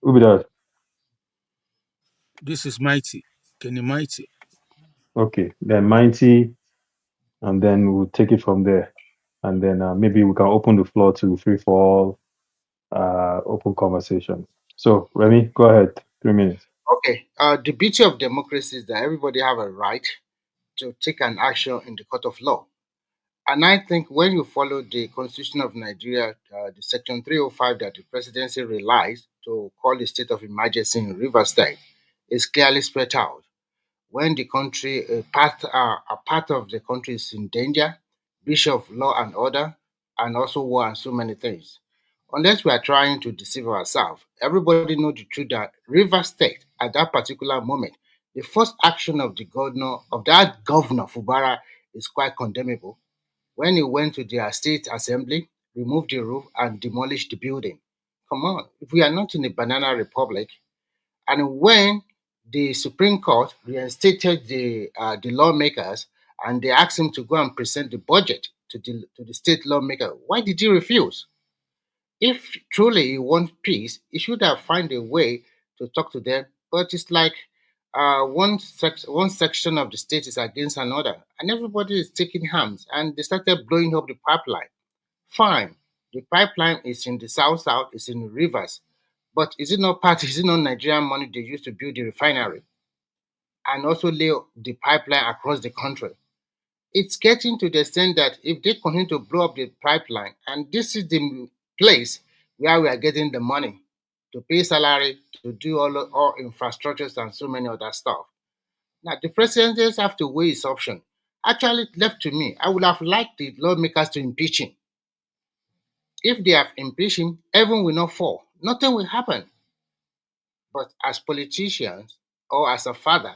Who be that? This is Mighty. Kenny Mighty. Okay, then Mighty, and then we'll take it from there. And then maybe we can open the floor to free for all open conversation. So, Remy, go ahead. 3 minutes. Okay. The beauty of democracy is that everybody have a right to take an action in the court of law. And I think when you follow the Constitution of Nigeria, the Section 305 that the presidency relies to call a state of emergency in River State is clearly spread out. When the country, a part of the country is in danger, breach of law and order, and also war and so many things. Unless we are trying to deceive ourselves, everybody know the truth that River State at that particular moment, the first action of the governor of that governor Fubara is quite condemnable. When he went to their state assembly, removed the roof and demolished the building. Come on, if we are not in a banana republic, and when the Supreme Court reinstated the lawmakers and they asked him to go and present the budget to the state lawmaker, why did he refuse? If truly he wants peace, he should have found a way to talk to them. But it's like one section of the state is against another, and everybody is taking hands, and they started blowing up the pipeline. Fine, the pipeline is in the south, it's in the rivers, but is it not part? Is it not Nigerian money they used to build the refinery and also lay the pipeline across the country? It's getting to the extent that if they continue to blow up the pipeline, and this is the place where we are getting the money to pay salary, to do all infrastructures and so many other stuff. Now, the president just have to weigh his option. Actually, left to me, I would have liked the lawmakers to impeach him. If they have impeached him, heaven will not fall. Nothing will happen. But as politicians or as a father,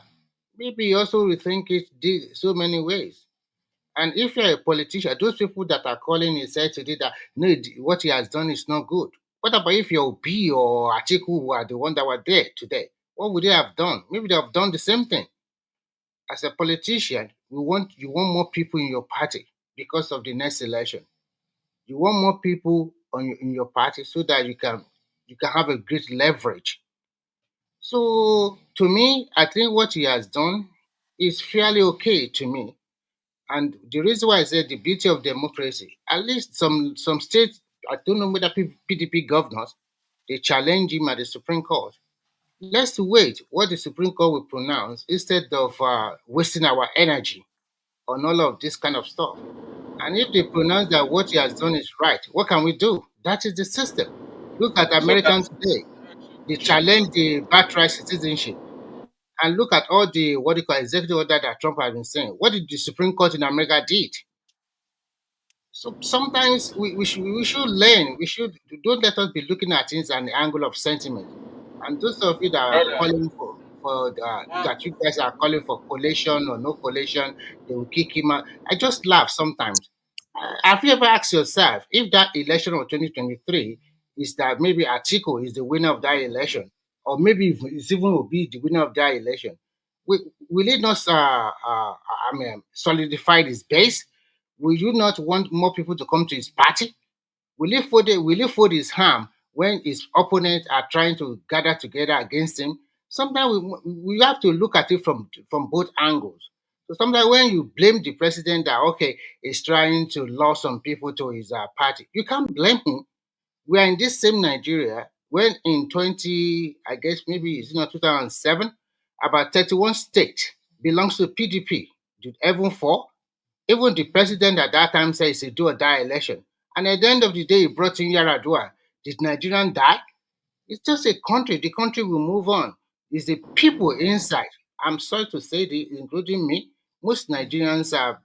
maybe you also rethink it so many ways. And if you're a politician, those people that are calling and said today that no, what he has done is not good. What about if your B or Atiku were the one that were there today? What would they have done? Maybe they have done the same thing. As a politician, you want more people in your party because of the next election. You want more people in your party so that you can have a great leverage. So to me, I think what he has done is fairly okay to me. And the reason why I said the beauty of democracy, at least some states, I don't know whether PDP governors, they challenge him at the Supreme Court. Let's wait what the Supreme Court will pronounce instead of wasting our energy on all of this kind of stuff. And if they pronounce that what he has done is right, what can we do? That is the system. Look at So that Americans today. ask you a They question. challenge the birthright citizenship. And look at all the what do you call executive order that Trump has been saying. What did the Supreme Court in America did? So sometimes we should learn. We should don't let us be looking at things at the angle of sentiment. And those of you that are Brother, calling for one, that you guys are calling for collation or no collation, they will kick him out. I just laugh sometimes. Have you ever asked yourself if that election of 2023 is that maybe Atiku is the winner of that election, or maybe it's even will be the winner of that election? Will it not solidify his base? Will you not want more people to come to his party? Will he fold his arm when his opponents are trying to gather together against him? Sometimes we have to look at it from both angles. So sometimes when you blame the president that okay, he's trying to lure some people to his party, you can't blame him. We are in this same Nigeria when in 20, I guess maybe it's not 2007, about 31 states belongs to PDP. Did everyone fall? Even the president at that time said it's a do or die election. And at the end of the day, he brought in Yaradua. Did Nigerian die? It's just a country. The country will move on. It's the people inside. I'm sorry to say this, including me. Most Nigerians are,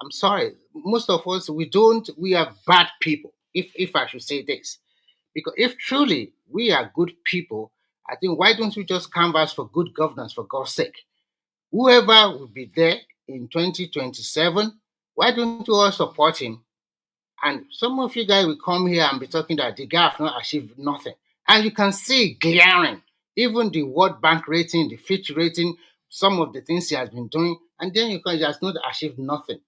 I'm sorry, most of us, we are bad people, if I should say this. Because if truly we are good people, I think why don't we just canvass for good governance for God's sake? Whoever will be there in 2027, why don't you all support him? And some of you guys will come here and be talking that the guy has not achieved nothing. And you can see glaring, even the World Bank rating, the Fitch rating, some of the things he has been doing, and then he has not achieved nothing.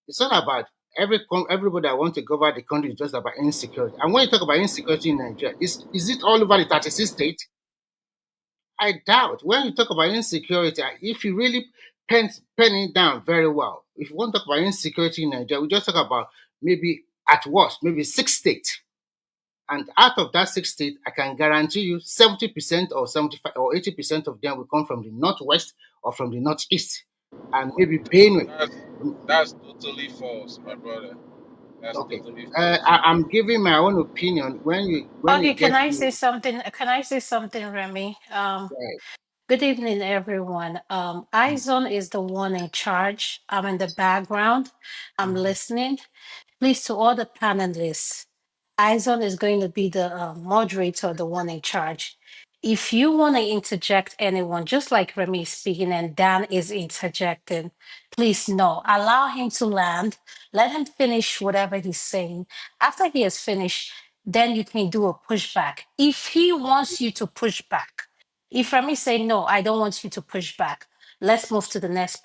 It's not about everybody that wants to govern the country is just about insecurity. And when you talk about insecurity in Nigeria, is it all over the 36 states? I doubt. When you talk about insecurity, if you really pen it down very well, if you want to talk about insecurity in Nigeria, we just talk about maybe at worst, maybe 6 states. And out of that 6 states, I can guarantee you 70% or 75 or 80% of them will come from the northwest or from the northeast. And maybe Benue. that's that's totally false, my brother. That's Okay. totally false. I'm giving my own opinion when Okay, it can gets I to say something? Can I say something, Remy? right. Good evening, everyone. Izon is the one in charge. I'm in the background. I'm listening. Please, to all the panelists, Izon is going to be the moderator, the one in charge. If you want to interject anyone, just like Remy is speaking and Dan is interjecting, please no. Allow him to land. Let him finish whatever he's saying. After he has finished, then you can do a pushback. If he wants you to push back, if Remy say no, I don't want you to push back. Let's move to the next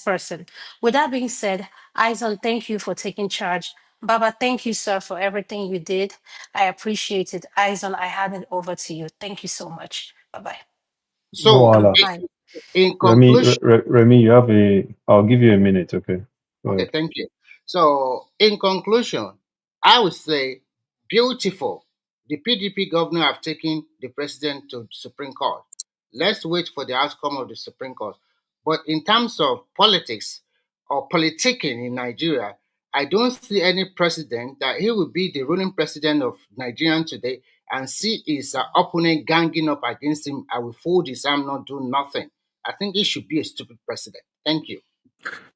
person. With that being said, Aizon, thank you for taking charge. Baba, thank you, sir, for everything you did. I appreciate it. Aizon, I hand it over to you. Thank you so much. Bye bye. No, So, Allah. Mike. in Remy, conclusion, Remy, you have a. I'll give you a minute. Okay. Go okay, ahead. thank you. So, in conclusion, I would say beautiful. The PDP governor have taken the president to Supreme Court. Let's wait for the outcome of the Supreme Court. But in terms of politics or politicking in Nigeria, I don't see any president that he will be the ruling president of Nigeria today and see his opponent ganging up against him. I will fold his arm, not do nothing. I think he should be a stupid president. Thank you.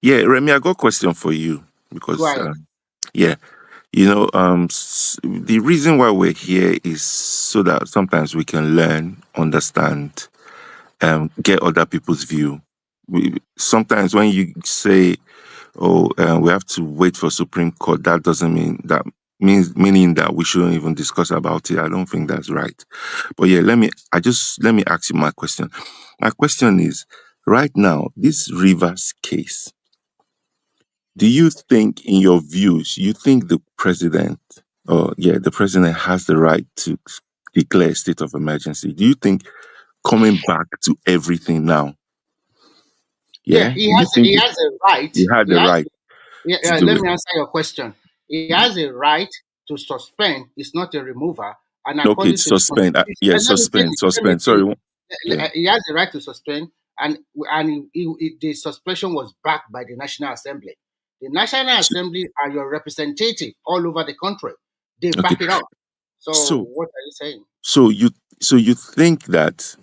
Yeah, Remy, I got a question for you Go because ahead. yeah, the reason why we're here is so that sometimes we can learn, understand, get other people's view. Sometimes when you say, "Oh, we have to wait for Supreme Court," that doesn't mean that meaning that we shouldn't even discuss about it. I don't think that's right. But yeah, let me ask you my question. My question is, right now, this Rivers case. Do you think, in your views, you think the president has the right to declare a state of emergency? Do you think coming back to everything now, Yeah, yeah, do you think he has a right. he had He the has. right Yeah, to do let it? me answer your question. He has a right to suspend. It's not a remover. And Okay, to according to the suspend. constitution, Yeah, let me suspend, finish. Let me suspend. finish. Sorry. Yeah. He has a right to suspend, and the suspension was backed by the National Assembly. The National So, Assembly are your representative all over the country. They okay. back it up. So So, what are you saying? so you, so you think that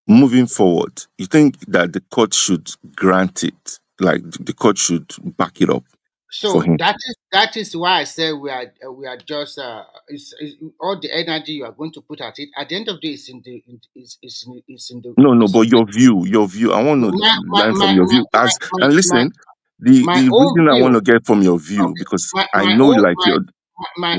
moving forward, you think that the court should grant it, like the court should back it up for So him? that is why I said we are just it's all the energy you are going to put at it. At the end of the day, it's in the it's in the No, no, it's but your view. I want to learn from your view. And my listen, the my own reason I want view. to get from your view Okay, because my I my know own like your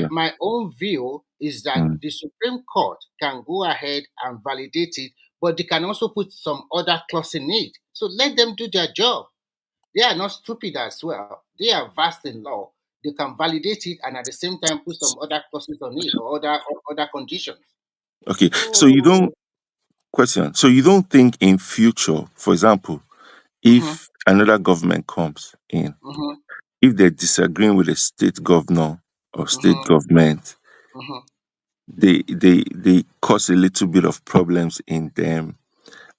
yeah. my own view is that Mm. the Supreme Court can go ahead and validate it, but they can also put some other clause in it. So let them do their job. They are not stupid as well. They are vast in law. They can validate it and at the same time put some other clauses on it or other conditions. Okay, so you So, don't question. So you don't think in future, for example, mhm, if another government comes in, mhm, if they're disagreeing with a state governor or state mhm, government, mhm. they cause a little bit of problems in them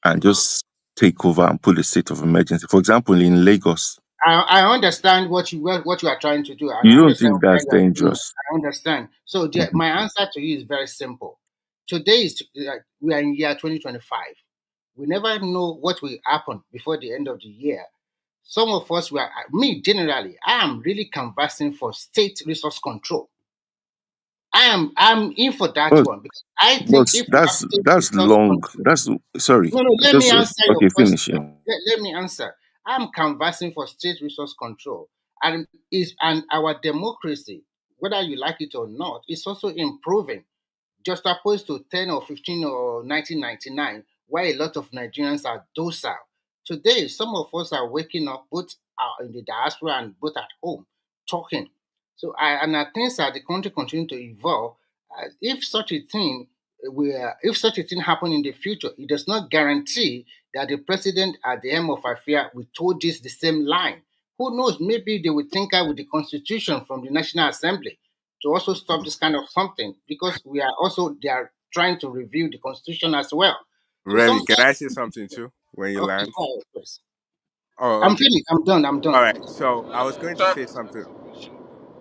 and just take over and put a state of emergency. For example, in Lagos, I understand what you are trying to do, and I you don't understand think why that's you are doing it. dangerous. I understand. So Mhm. my answer to you is very simple. Today is we are in year 2025. We never know what will happen before the end of the year. Some of us were me generally. I am really canvassing for state resource control. I'm in for that But, one because I but think if we have state that's resource long. control, That's sorry. no, let me Just answer your okay. question. Finish. Yeah. Let me answer. I'm canvassing for state resource control, and our democracy, whether you like it or not, is also improving just opposed to 10 or 15 or 1999, where a lot of Nigerians are docile. Today, some of us are waking up both in the diaspora and both at home, talking. So, and I think that the country continue to evolve. If such a thing if such a thing happen in the future, it does not guarantee that the president at the end of affair will told this the same line. Who knows? Maybe they will tinker with the constitution from the National Assembly to also stop this kind of something because we are also they are trying to review the constitution as well. So Remy, can sometimes, I say something too when you okay, land? go ahead, please. Oh, I'm okay. finished. I'm done. I'm All done. right. So I was going to say something.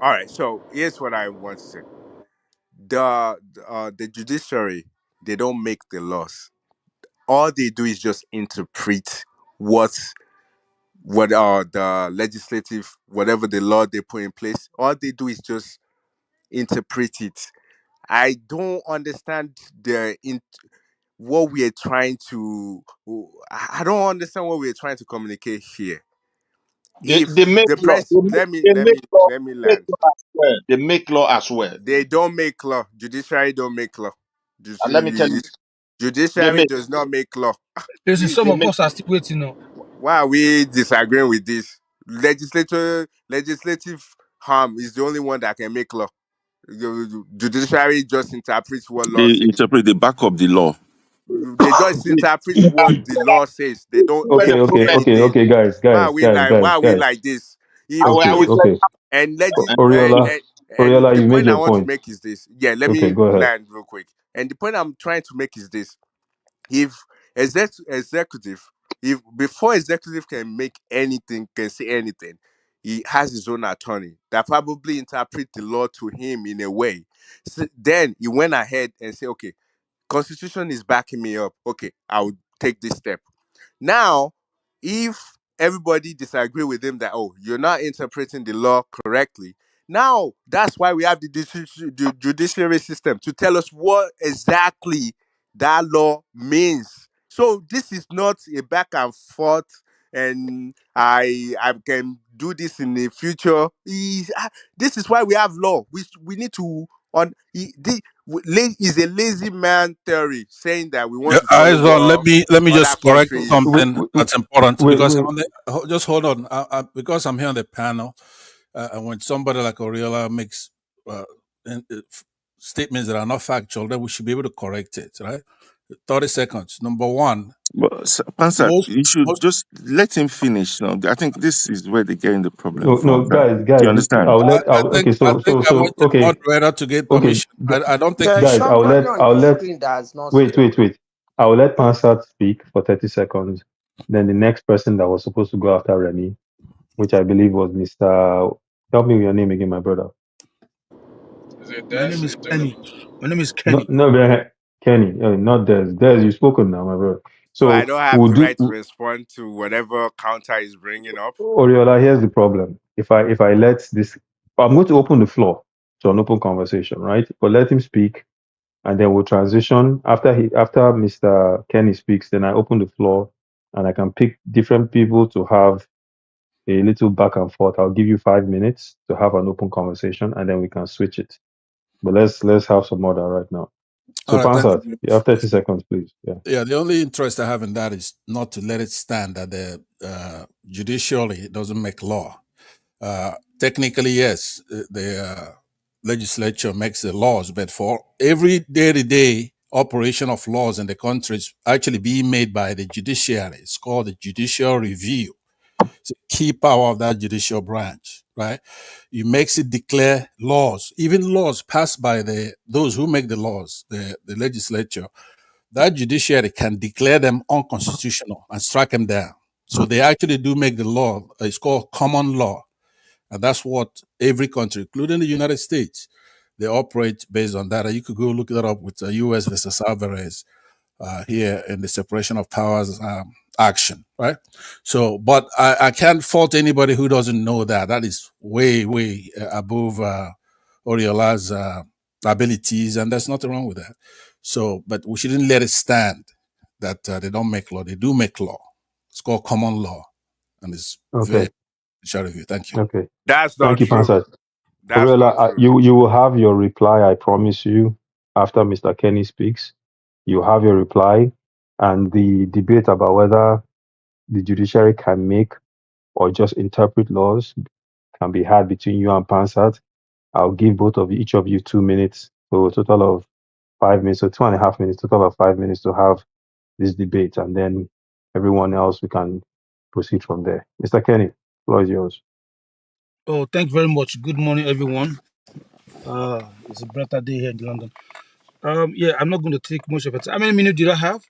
All right. So here's what I want to say. The judiciary, they don't make the laws. All they do is just interpret what what are the legislative, whatever the law they put in place, all they do is just interpret it. I don't understand what we are trying to. I don't understand what we are trying to communicate here. If They make the law. press, let me They let make me law. let me Make land. law as well. They make law as well. They don't make law. Judiciary don't make law. And let me tell you, they Judiciary make. does not make law. Listen, This, some They of make. us are still waiting on. why are we disagreeing with this? Legislative harm is the only one that can make law. The judiciary just interprets what law They says. interpret, they back up the law. They just Wait, interpret what the law says. They don't where the make problem is. anything. Why are we Guys. like this? If I Okay, will if tell okay. you. and legis Oriola, and Oriola, the you made point I your want to point. make is this. Yeah, let Okay, me go ahead. land real quick. And the point I'm trying to make is this: if executive, if before executive can make anything, can say anything, he has his own attorney that probably interpret the law to him in a way. So then he went ahead and said, okay, constitution is backing me up. Okay, I will take this step. Now, if everybody disagree with him that, oh, you're not interpreting the law correctly, now that's why we have the judiciary system to tell us what exactly that law means. So this is not a back and forth, and I can do this in the future. This is why we have law. We need to on is a lazy man theory saying that we want Yeah, to follow eyes on. Let what me other just correct countries. Wait, something that's important wait, because wait. just hold on. Because I'm here on the panel, and when somebody like Oriola makes uh, statements that are not factual, then we should be able to correct it, right? 30 seconds. Number one, But Pansat, most, you should most just let him finish. Now, I think this is where they're getting the problem No, no, from. That, guys, do you guys. understand? I'll let. Okay, I think I want the okay, moderator to get okay, permission. I don't think he There's guys. should. somebody on I'll your let. screen that has not Wait, wait, spoken. wait. I'll let Pansat speak for 30 seconds. Then the next person that was supposed to go after Remy, which I believe was Mr. Help me with your name again, my brother. Is it My name Des? is Is Kenny. Tinubu? My name is No, Kenny. no, Kenny, not Des. Des, you've spoken now, my brother. So I So don't have we'll the do. right to respond to whatever counter is bringing up. Oriola, here's the problem. If I let this, I'm going to open the floor to an open conversation, right? But let him speak, and then we'll transition after Mr. Kenny speaks. Then I open the floor, and I can pick different people to have a little back and forth. I'll give you 5 minutes to have an open conversation, and then we can switch it. But let's have some order right now. All So, right, thank Pansat, you. you have 30 seconds, please. Yeah. Yeah, the only interest I have in that is not to let it stand that the judiciary doesn't make law. Technically, yes, the legislature makes the laws, but for every day-to-day operation of laws in the country is actually being made by the judiciary. It's called the judicial review. It's a key power of that judicial branch, right? It makes it declare laws, even laws passed by those who make the laws, the legislature. That judiciary can declare them unconstitutional and strike them down. So they actually do make the law. It's called common law. And that's what every country, including the United States, they operate based on that. And you could go look that up with the US versus Alvarez here in the separation of powers action, right? So, but I can't fault anybody who doesn't know that. That is way, way above Oriola's abilities, and there's nothing wrong with that. So, but we shouldn't let it stand that they don't make law. They do make law. It's called common law, and it's very Okay. short of you. Thank you. Okay. That's not Thank you, true. Pansat. That's Oriola, not true. you will have your reply. I promise you. After Mr. Kenny speaks, you have your reply, and the debate about whether the judiciary can make or just interpret laws can be had between you and Pansat. I'll give both of each of you 2 minutes, so a total of 5 minutes, so 2.5 minutes, total of 5 minutes to have this debate, and then everyone else we can proceed from there. Mr. Kenny, floor is yours. Oh, thank you very much. Good morning, everyone. It's a better day here in London. Yeah, I'm not going to take much of it. How many minutes did I have?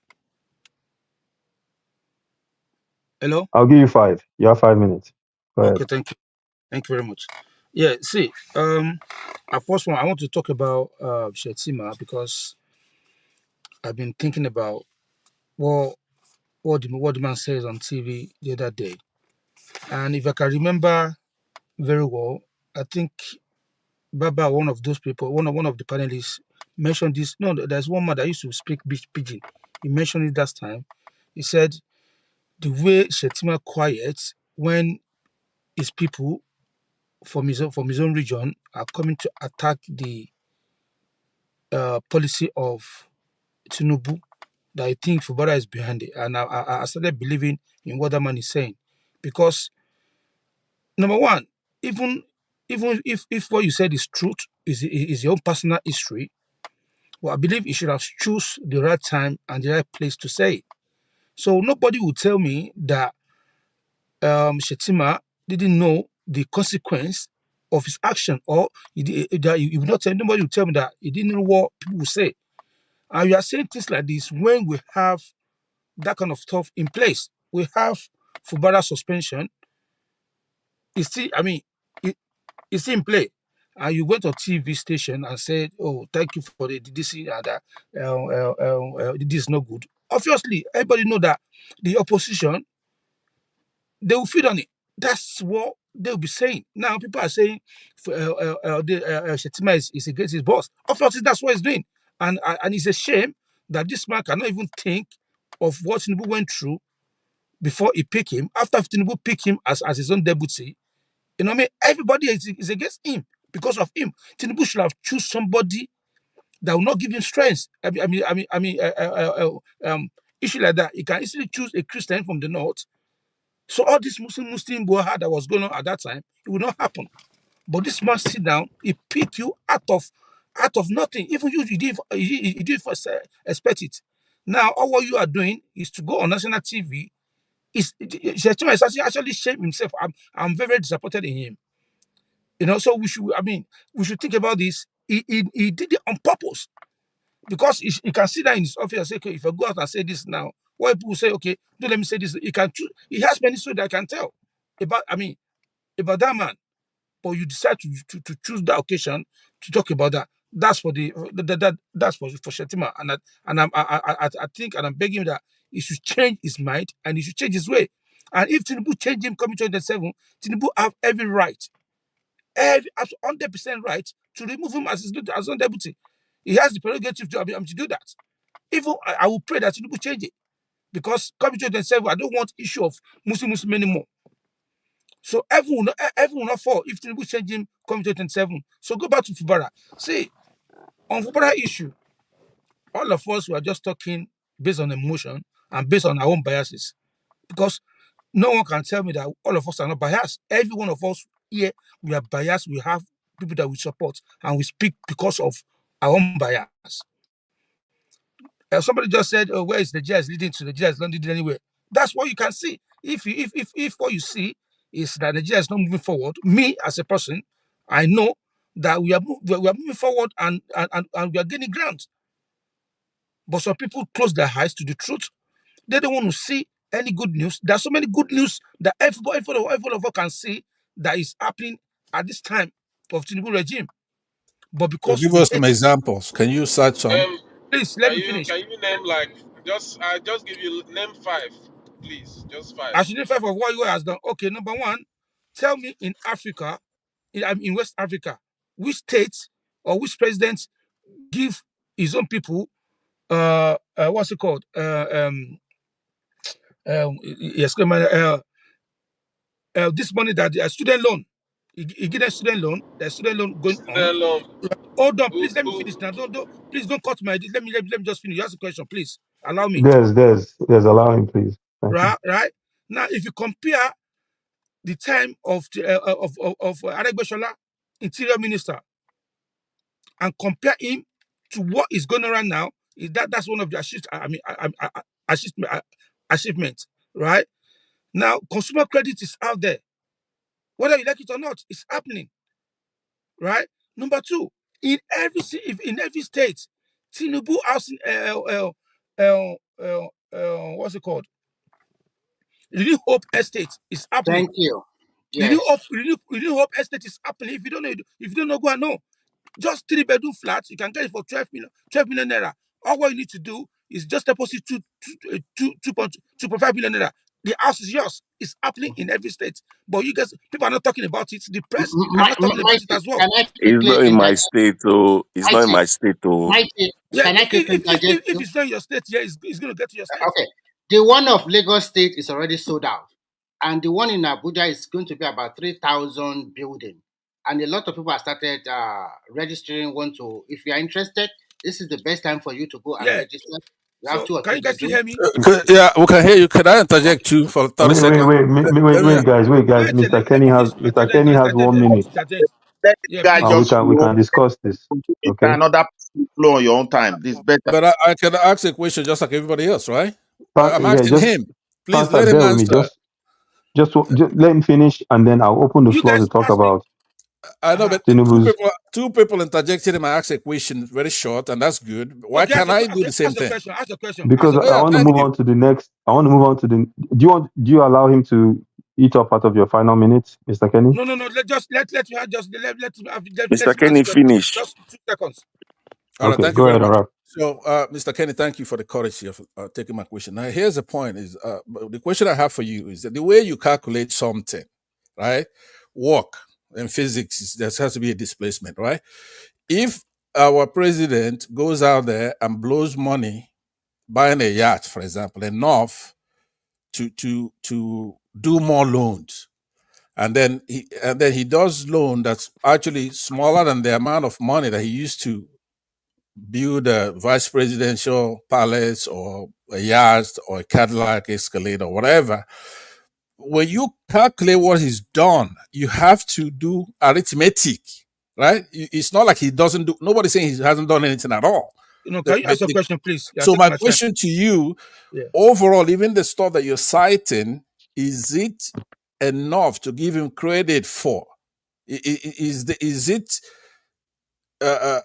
Hello? I'll give you 5. You have 5 minutes. Go ahead. Okay, thank you. Thank you very much. Yeah, see, at first one, I want to talk about Shettima because I've been thinking about what the man says on TV the other day. And if I can remember very well, I think Baba, one of those people, one of the panelists, mentioned this. No, there's one man that used to speak pidgin. He mentioned it that time. He said the way Shettima quiet when his people from his own region are coming to attack the policy of Tinubu, that I think Fubara is behind it. And I started believing in what that man is saying. Because number one, even if what you said is truth, is your own personal history, well, I believe you should have choose the right time and the right place to say it. So nobody will tell me that Shettima didn't know the consequence of his action, or that you will not tell nobody will tell me that he didn't know what people will say. And we are saying things like this when we have that kind of stuff in place. We have Fubara suspension. It's still, I mean, it, it's still in play. And you went on TV station and said, "Oh, thank you for the this and that. This is not good." Obviously, everybody know that the opposition, they will feed on it. That's what they'll be saying. Now people are saying Shettima is against his boss. Obviously, that's what he's doing, and it's a shame that this man cannot even think of what Tinubu went through before he picked him. After Tinubu picked him as his own deputy, you know what I mean? Everybody is against him because of him. Tinubu should have choose somebody that will not give him strength. Issue like that. He can easily choose a Christian from the north. So all this Muslim boha that was going on at that time, it will not happen. But this man sit down, he pick you out of nothing. Even you didn't first expect it. Now all what you are doing is to go on national TV. Shettima is actually shame himself. I'm very, very disappointed in him. So we should think about this. He did it on purpose because he can sit down in his office and say, okay, if I go out and say this now, why people say, okay, don't let me say this. He can choose. He has many stories that I can tell about that man. But you decide to choose that occasion to talk about that. That's for that's for Shettima, and I think, and I'm begging him that he should change his mind and he should change his way. And if Tinubu change him coming 2027, Tinubu have every right, every 100% right to remove him as own deputy. He has the prerogative to do that. Even I will pray that Tinubu change it, because coming 2027, I don't want issue of Muslim anymore. So everyone will not fall if Tinubu change him come 2027. So go back to Fubara. See, on Fubara issue, all of us were just talking based on emotion and based on our own biases. Because no one can tell me that all of us are not biased. Every one of us here, we are biased. We have people that we support and we speak because of our own bias. Somebody just said, "Oh, where is Nigeria is leading to? Nigeria is not leading anywhere." That's what you can see. If what you see is that Nigeria is not moving forward, me as a person, I know that we are moving forward and we are gaining ground. But some people close their eyes to the truth. They don't want to see any good news. There's so many good news that every of us can see that is happening at this time of Tinubu regime. But So because give we us some hate it, examples. Can you cite some? please let Can me you finish. can you name like just give you name five, please, just five. I should name five of what you has done. Okay, number one, tell me in Africa, in West Africa, which states or which presidents give his own people what's it called? Yes, this money that student loan. He get a student loan. The student loan going on. Student loan. Hold on, Who please let me who finish now. Please don't cut my. Let me just finish. You ask a question, please. Allow me. There's allowing, please. Thank you. Right now, if you compare the time of Aregbesola, Interior Minister, and compare him to what is going on right now, that's one of the achievements, right? Now, consumer credit is out there, whether you like it or not, it's happening, right? Number two, in every state, Tinubu housing, what's it called? Renew Hope Estate is happening. Thank you. Yes. Renew Hope Estate is happening. If you don't know, go and know. Just 3-bedroom flats, you can get it for 12 million naira. All what you need to do is just deposit 2.5 billion naira. The house is yours. It's happening in every state. But you guys, people are not talking about it. The press are not talking about it Mighty, as well. can I It's quickly not in my interject? state, oh. It's not in Mighty, my state, oh. Mighty, Yeah, can I quickly interject if you? it's not in your state, yeah, it's going to get to your state. Okay. The one of Lagos State is already sold out. And the one in Abuja is going to be about 3,000 building. And a lot of people have started registering, if you are interested, this is the best time for you to go and Yeah. register. You have So 2 or can 3 you guys still bedroom. hear me? Yeah, we can hear you. Can I interject too for 30 seconds? Let me, Wait, guys. Let Mr. me Kenny has finish. Let me minute, interject. Let this Yeah, guy and please. we just can flow. discuss this. It Okay. another flow on your own time. This is better. but I can ask a question just like everybody else, right? I'm Yeah, asking just him. Please Pastor, let him bear with me. answer. Just let him finish, and then I'll open the You floor to guys talk asked me. about I know, Uh-huh. but Tinubu's. two people interjected him. I asked a question very short, and that's good. Why Okay, can't I do the same ask a thing? question. Ask a question. Ask Because a I Yeah, question. want to thank move you. on to the next. I want to move on to the. Do you allow him to eat up part of your final minutes, Mr. Kenny? No. Let Mr. him ask Kenny, question. finish. Just 2 seconds. All right, Okay, thank you go very ahead, much. Arap. So, Mr. Kenny, thank you for the courtesy of taking my question. Now, here's the point: is the question I have for you is that the way you calculate something, right? Work in physics, there has to be a displacement, right? If our president goes out there and blows money buying a yacht, for example, enough to do more loans, and then he does loan that's actually smaller than the amount of money that he used to build a vice presidential palace or a yacht or a Cadillac Escalade or whatever. When you calculate what he's done, you have to do arithmetic, right? It's not like he doesn't do. Nobody's saying he hasn't done anything at all. Can you ask a question, please? Yeah, So take my my time. question to you, Yeah. overall, even the stuff that you're citing, is it enough to give him credit for? Is it uh,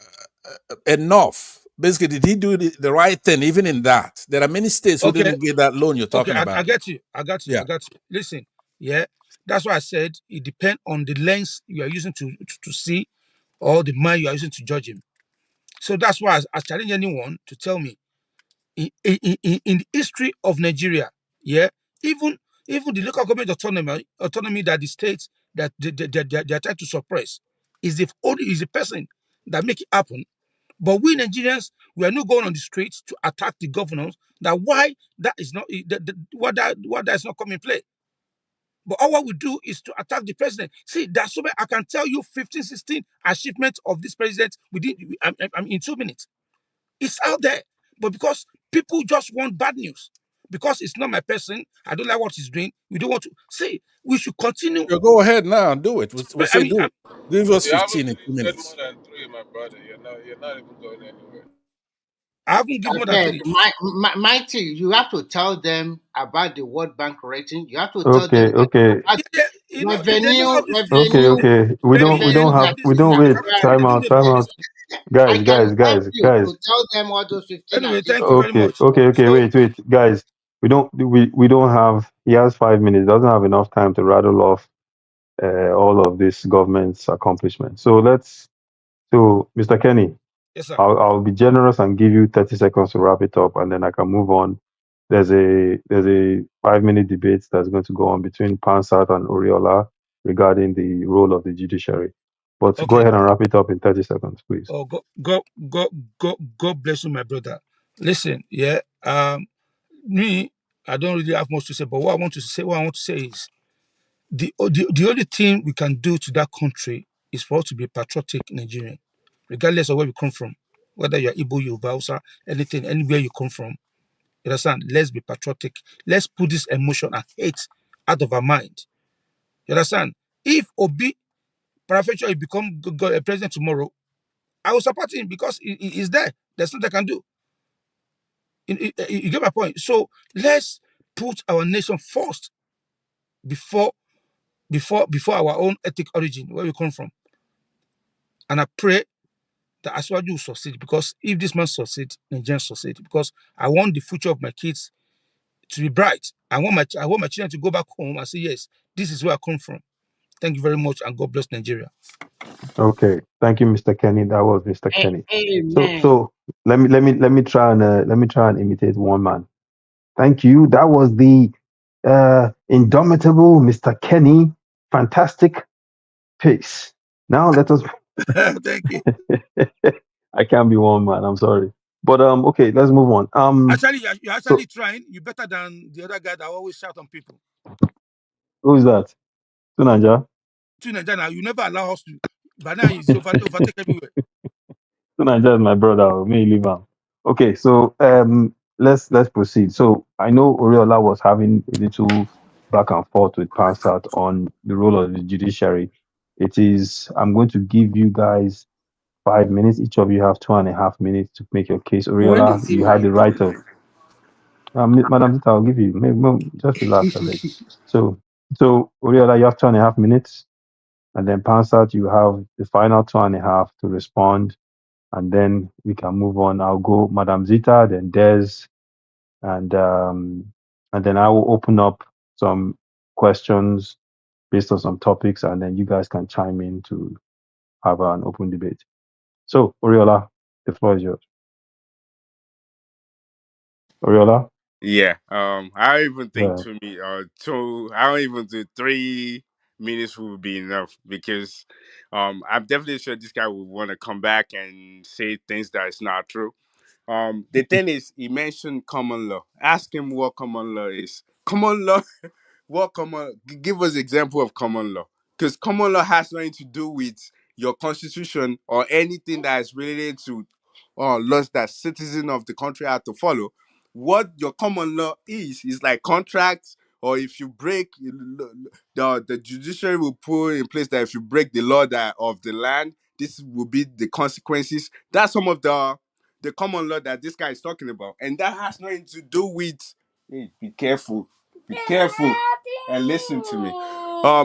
enough? Basically, did he do the right thing even in that? There are many states who Okay. didn't get that loan you're Okay. talking I about. get you. I got you. Yeah. I got you. Listen. Yeah. That's why I said it depends on the lens you are using to see or the mind you are using to judge him. So that's why I challenge anyone to tell me in the history of Nigeria, yeah, even the local government autonomy that the states that they are trying to suppress is the person that make it happen. But we Nigerians, we are not going on the streets to attack the governors. That why that is not what that is not coming in play. But all what we do is to attack the president. See, there's so many, I can tell you 15, 16 achievements of this president I'm in 2 minutes. It's out there. But because people just want bad news, because it's not my person, I don't like what he's doing. We don't want to see. We should continue. So go ahead now and do it. We'll I say mean, do it. Give us You haven't 15 in even said more 2 minutes. than three, my brother. You're not even going anywhere. I haven't given I more than said, three. Mighty, you have to tell them about the World Bank rating. You have to tell them that Okay. about Yeah, they know all these things. Okay. We don't They know have. all revenue these We things. don't I wait. can tell you disappearance. the Time thing out. they Time don't out. listen. I Guys. can help you Guys. to tell them all those 15 Anyway, achievements. thank you very Okay. much. So, Wait, guys. We don't have. He has 5 minutes. Doesn't have enough time to rattle off all of this government's accomplishments. So let's. So, Mr. Kenny, Yes, sir. I'll be generous and give you 30 seconds to wrap it up, and then I can move on. There's a 5 minute debate that's going to go on between Pansat and Oriola regarding the role of the judiciary. But go Okay. ahead and wrap it up in 30 seconds, please. Oh, God bless you, my brother. Listen, yeah. Me, I don't really have much to say, but what I want to say is the only thing we can do to that country is for us to be patriotic Nigerian, regardless of where we come from, whether you're Igbo, Yoruba, Hausa, anything, anywhere you come from. You understand? Let's be patriotic. Let's put this emotion and hate out of our mind. You understand? If Obi Parafacio become president tomorrow, I will support him because he's there. There's nothing I can do. You get my point. So let's put our nation first before our own ethnic origin, where we come from. And I pray that Aswaju will succeed, because if this man succeeds, Nigerians succeed. Because I want the future of my kids to be bright. I want my children to go back home and say, yes, this is where I come from. Thank you very much, and God bless Nigeria. Okay, thank you, Mr. Kenny. That was Mr. Kenny. So amen. so let me try and imitate one man. Thank you. That was the Indomitable Mr. Kenny, fantastic pace. Now let us. Thank you. I can't be one man. I'm sorry, but okay, let's move on. Actually, you're So actually trying. You're better than the other guy that always shout on people. who is that? Tunanja. To Nigeria, you never allow us to. But now he's overtake everywhere. Tunanja is my brother. May you leave him. Okay, so let's proceed. So I know Oriola was having a little back and forth with Pansat on the role of the judiciary. It is. I'm going to give you guys 5 minutes. Each of you have 2.5 minutes to make your case. When Oriola, is it you my had the right turn? of. Madam Zita, I'll give you. Just relax a bit. So Oriola, you have 2.5 minutes, and then Pansat, you have the final 2.5 to respond, and then we can move on. I'll go Madam Zita, then Des, and then I will open up some questions based on some topics, and then you guys can chime in to have an open debate. So Oriola, the floor is yours. Oriola. Yeah. I don't even think Yeah. to me I don't even think 3 minutes will be enough because I'm definitely sure this guy will want to come back and say things that is not true. The thing is, he mentioned common law. Ask him what common law is. Common law, what common? Give us example of common law, because common law has nothing to do with your constitution or anything that is related to laws that citizens of the country have to follow. What your common law is like contracts, or if you break the judiciary will put in place that if you break the law that of the land, this will be the consequences. That's some of the common law that this guy is talking about, and that has nothing to do with. Hey, be careful, be careful, and listen to me.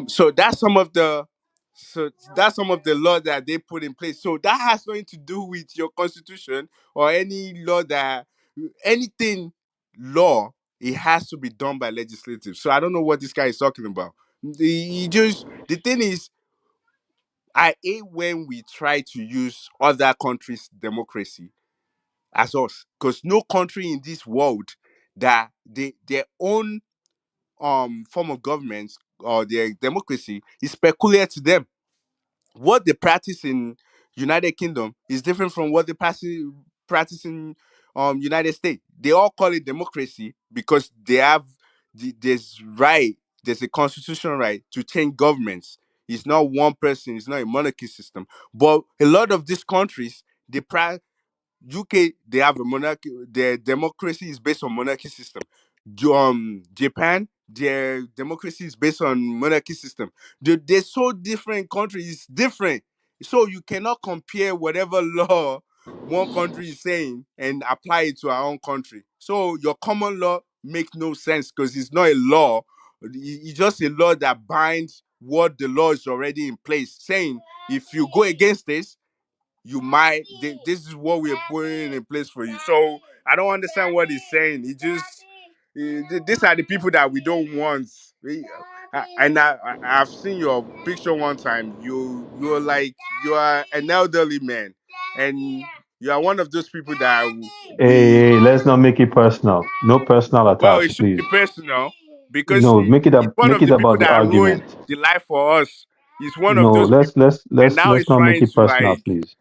So that's some of the. So that's some of the law that they put in place. So that has nothing to do with your constitution or any law that anything law. It has to be done by legislative. So I don't know what this guy is talking about. The thing is, I hate when we try to use other countries' democracy as us, because no country in this world that their own form of government or their democracy is peculiar to them. What they practice in United Kingdom is different from what they practice in United States. They all call it democracy because they have there's a constitutional right to change governments. It's not one person, it's not a monarchy system. But a lot of these countries, they UK, they have a monarchy. Their democracy is based on monarchy system. Japan, their democracy is based on monarchy system. They're so different countries, different. So you cannot compare whatever law one country is saying and apply it to our own country. So your common law makes no sense because it's not a law. It's just a law that binds what the law is already in place, saying if you go against this, you might this is what we're putting in place for you. So I don't understand what he's saying. He just these are the people that we don't want. I've seen your picture one time. You're like you are an elderly man, and you are one of those people that we Hey, let's not make it personal. No personal well, it attacks, should be please. personal because No, he's one make of it the people about the that ruined argument. the life for us. He's one of No, those people, and now let's he's not make trying it to personal, like. please.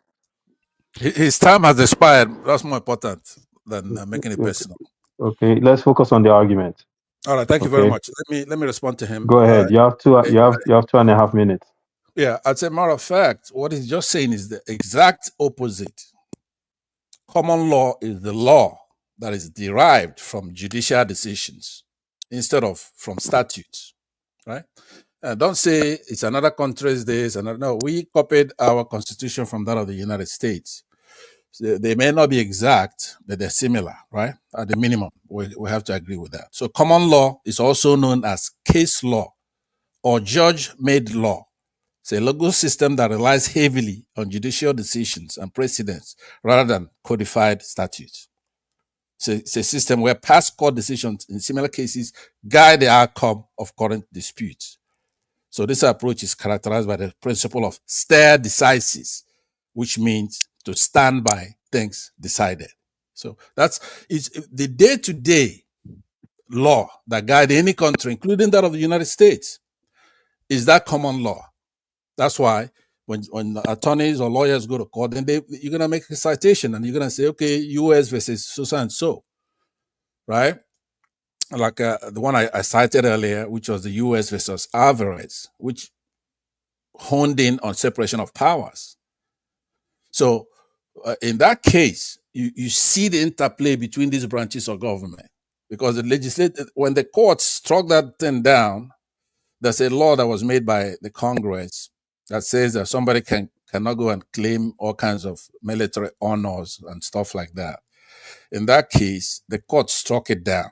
His time has expired. That's more important than making it Okay, personal. okay, let's focus on the argument. All right, thank you very Okay, much. Let me respond to him. go ahead. You have 2.5 minutes. Yeah, as a matter of fact, what he's just saying is the exact opposite. Common law is the law that is derived from judicial decisions instead of from statutes, right? Don't say it's another country's this, and no, we copied our constitution from that of the United States. So they may not be exact, but they're similar, right? At the minimum, we have to agree with that. So common law is also known as case law or judge-made law. It's a legal system that relies heavily on judicial decisions and precedents rather than codified statutes. So it's a system where past court decisions in similar cases guide the outcome of current disputes. So this approach is characterized by the principle of stare decisis, which means to stand by things decided. So that's it's the day-to-day law that guide any country, including that of the United States, is that common law. That's why when attorneys or lawyers go to court, then you're gonna make a citation and you're gonna say, okay, U.S. versus so and so, right? Like the one I cited earlier, which was the U.S. versus Alvarez, which honed in on separation of powers. So in that case, you see the interplay between these branches of government because the legislature, when the courts struck that thing down, there's a law that was made by the Congress that says that somebody cannot go and claim all kinds of military honors and stuff like that. In that case, the court struck it down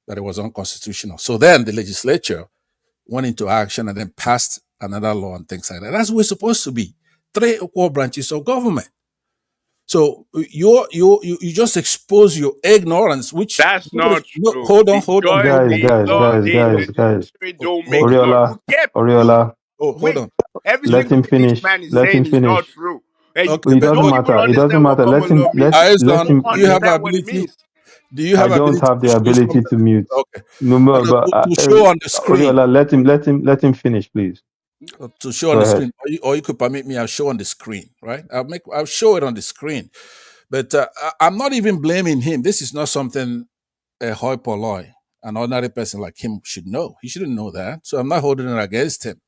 that it was unconstitutional. So then the legislature went into action and then passed another law and things like that. That's what we're supposed to be. Three equal branches of government. So you just expose your ignorance, which That's not no, true. hold on, The hold on, joy, hold Guys, on, the guys, law, guys, the guys, guys. judiciary don't hold make on. law. Oriola, You kept you Oriola, Oh, hold wait. on. Everything let him this finish. man is Let him saying is not finish. true. And Okay, It you but doesn't don't hold, even matter. It doesn't understand what matter. Let common him law means. let You Aizon, don't him do you have understand what it ability? means. Do you I have don't ability have to the show ability something? to mute. Okay, No and more, but to show on the screen, Oriola, let him finish, please. to show on Go the ahead. screen, or you could permit me. I'll show on the screen, right? I'll show it on the screen. But I'm not even blaming him. This is not something a hoi polloi, an ordinary person like him should know. He shouldn't know that. So I'm not holding it against him.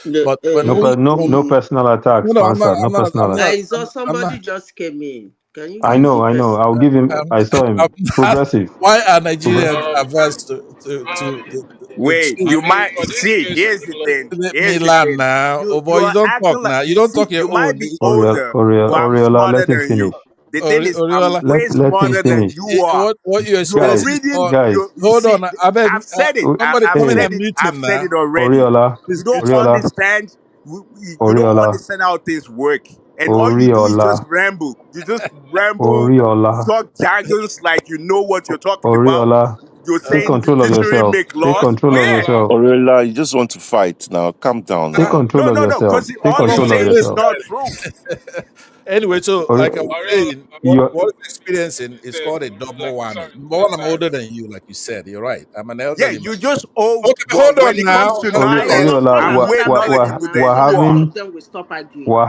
The, But when we, when No the personal attacks, no, no, I'm not, Pansa. No I'm not, personal I'm not, attacks. I saw I'm not. somebody just came in. Can you I give the know, I know. person? I'll give him. I'm, I saw I'm him. not. Progressive. Why are Nigerians Progressive. averse Um, to Wait, change? I you mean, might for this see. case, Here's the thing. Let me Here's the land thing. now. Oh boy, You you are don't talk acting like now. You you don't see. talk your You might own. be older, but I'm Oriola, smarter let him than you. finish. The thing is, I'm Oriola, way Let him smarter than finish. you are. what you You're Guys, experiencing is reading. not. guys. You Hold see. on, I beg. I've said it. Somebody I've come in Hey, said and it. meet I've him said now. it already. Oriola, You don't Oriola, understand. You don't Oriola, understand how things work, and all you do is just Oriola, ramble. You just ramble, Oriola, talk jargons like you know what you're talking about. Oriola. You're Take saying control of judiciary yourself. make Take laws. control of Where? Oriola, yourself. Orilla, you just want to fight now. Calm down Take now. control of No, yourself. because Take all he's control of saying Oriola, is yourself. not true. Anyway, so like I was Oriola. saying, You what I'm experiencing is Say, called a double like, whammy. sorry, Number one, I'm sorry. older than you, like you said. You're right. I'm an Yeah, elderly man. you just old. Okay, But hold when on it now. comes to Hold on. knowledge, Oriola, Talk I'm way after knowledgeable person than we're now, you so all are. having of them will stop arguing.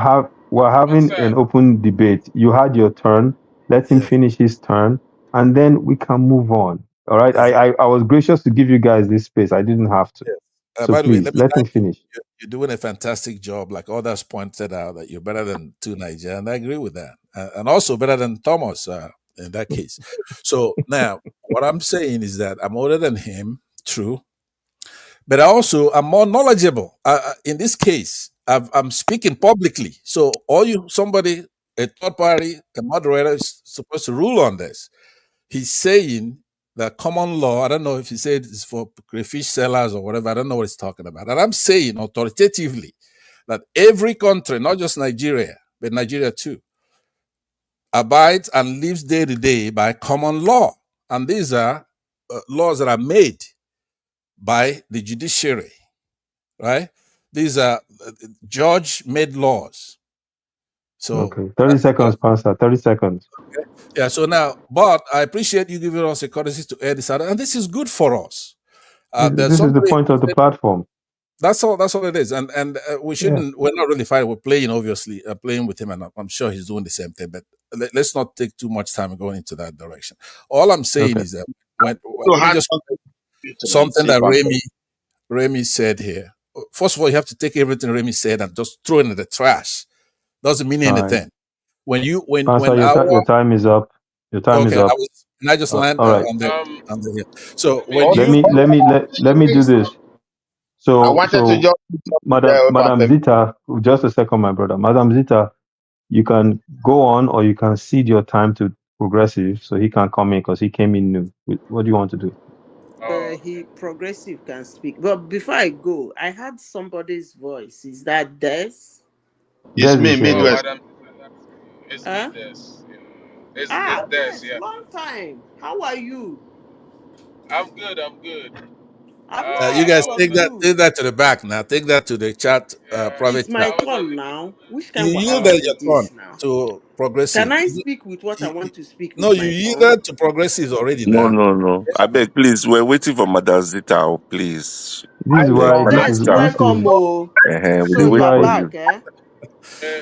we're One having an sec. open debate. You had your turn. Let him Yeah, finish his turn, and then we can move on. All right. exactly. I was gracious to give you guys this space. I didn't have to. Yeah. So By the way, please let me let him thank you. finish. You're doing a fantastic job. Like others pointed out, that you're better than two Nigerians. I agree with that, and also better than Thomas in that case. So now, what I'm saying is that I'm older than him. True. But I also am more knowledgeable. In this case, I'm speaking publicly. So all you, somebody, a third party, a moderator is supposed to rule on this. He's saying that common law, I don't know if he said it's for crayfish sellers or whatever, I don't know what he's talking about. And I'm saying authoritatively that every country, not just Nigeria, but Nigeria too, abides and lives day to day by common law. And these are laws that are made by the judiciary, right? These are judge made laws. So, Okay. 30 seconds, Pastor. 30 seconds. yeah, so now, but I appreciate you giving us a courtesy to air this out, and this is good for us. There's This is the somebody point of the said, platform. that's all it is. And we Yeah. shouldn't, we're not really fighting, we're playing, obviously, playing with him, and I'm sure he's doing the same thing, but let's not take too much time going into that direction. All I'm saying Okay. is that when, To let me add just something, something if that I may. Remy said here. First of all, you have to take everything Remy said and just throw it in the trash. Doesn't mean All right. anything. When you Pastor, when our your time is up. Your time is okay, up. can I just land All right. on the here. So I mean, when Let if you me let me let me do this. I So wanted to just if I Madam may. Zita, just a second, my brother. Madam Zita, you can go on or you can cede your time to Progressive so he can come in because he came in new. What do you want to do? oh, okay. He progressive can speak. But before I go, I heard somebody's voice. Is that Des? It's Des me, is Oh, here. Midwest. madam, it's me, Huh? Des. Yeah. It's me, Ah, Des. Des, Yeah. long time. How are you? I'm good. I'm good. I've You not heard guys from you. take that to the back now. Take that to the chat, Yeah, It's private chat. my that was a turn little. now. Which You kind of wahala yielded be your turn this now? to Can progressive. I speak with what I want to speak No, with you my tongue? yielded to progressives already No, now. no, no. I beg, please. We're waiting for Madam Zita, oh, please. This I is beg, why Madam Rejoice, Zita. welcome, oh. We So dey this is you wait are for why back, you. eh?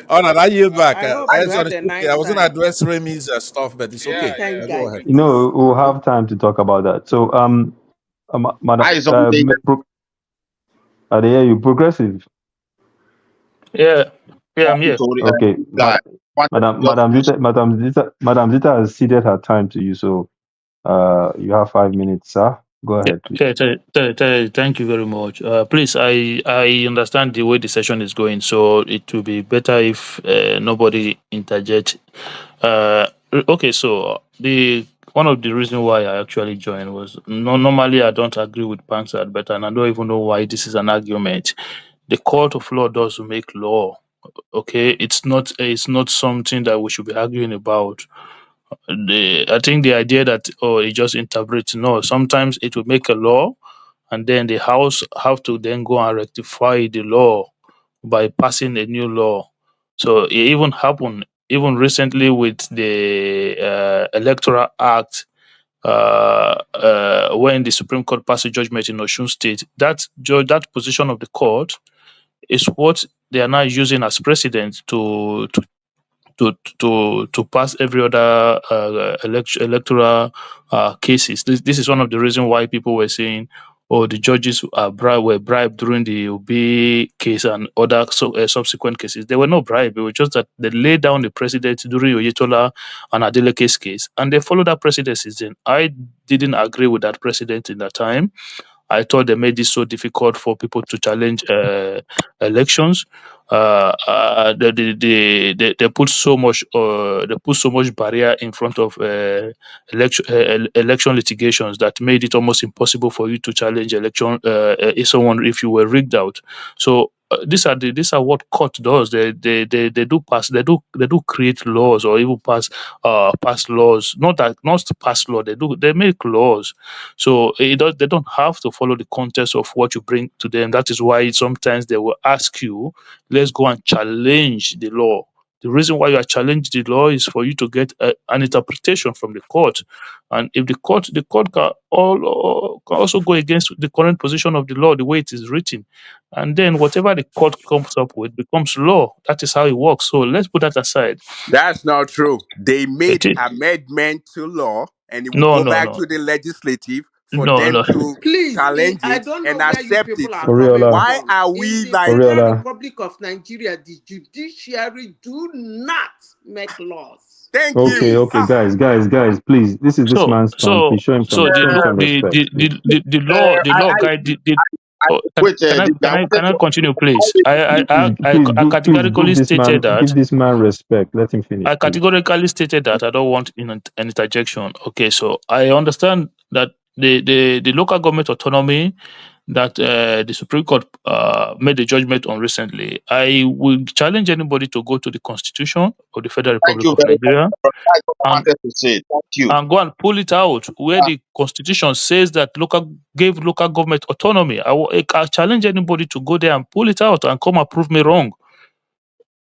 Oh, no, I yield back. I hope you That's on had the a okay. I nice was going to time. address Remy's stuff, but it's Yeah, okay. yeah. Thank Go God ahead. it is. we'll have time to talk about that. So I madam, is on the I hear you progressive. Yeah, yeah, I'm here. sorry, Okay, guy wanted to just use Madam Zita has ceded her time to you, so you have 5 minutes, sir. Go Yeah, ahead, please. okay, thank you very much. Please, I understand the way the session is going, so it will be better if nobody interject. Okay, so the one of the reasons why I actually joined was no, normally I don't agree with Pansat, but and I don't even know why this is an argument. The court of law does make law. Okay, it's not something that we should be arguing about. I think the idea that it just interprets, no, sometimes it will make a law and then the house have to then go and rectify the law by passing a new law. So it even happened even recently with the Electoral Act, when the Supreme Court passed a judgment in Osun State. That position of the court is what they are now using as precedent to pass every other electoral cases. This is one of the reasons why people were saying, "Oh, the judges were bribed during the Obi case and other subsequent cases." They were not bribed. It was just that they laid down the precedent during Oyetola and Adeleke's case, and they followed that precedent since then. I didn't agree with that precedent in that time. I thought they made this so difficult for people to challenge elections. They put so much barrier in front of election litigations that made it almost impossible for you to challenge election if someone if you were rigged out. So these are what court does. They do pass they do create laws or even pass laws. Not to pass law. They make laws. So they don't have to follow the context of what you bring to them. That is why sometimes they will ask you, let's go and challenge the law. The reason why you are challenging the law is for you to get an interpretation from the court. And if the court can also go against the current position of the law, the way it is written. And then whatever the court comes up with becomes law. That is how it works. So let's put that aside. That's not true. They It made is, amendment to law and it will no, go no, back no, to the legislative for no, them no. to Please, challenge I it don't know and where you accept people it. are coming Oriola, Why from. are In we the like Federal Oriola. Republic of Nigeria, the judiciary do not make laws. thank Okay, you? Please. okay, guys, please. This is this man's turn. Please So show him some respect, please. the law guide the I oh, wait, I can wanted I to continue, please? Please, Categorically stated that give this man respect. Let him finish, I please. categorically stated that I don't want an interjection. Okay, so I understand that the local government autonomy that the Supreme Court made a judgment on recently. I will challenge anybody to go to the Constitution of the Federal thank Republic you of very much. Nigeria That's what I and wanted to say. Thank you. go and pull it out where the Constitution says that gave local government autonomy. I challenge anybody to go there and pull it out and come and prove me wrong.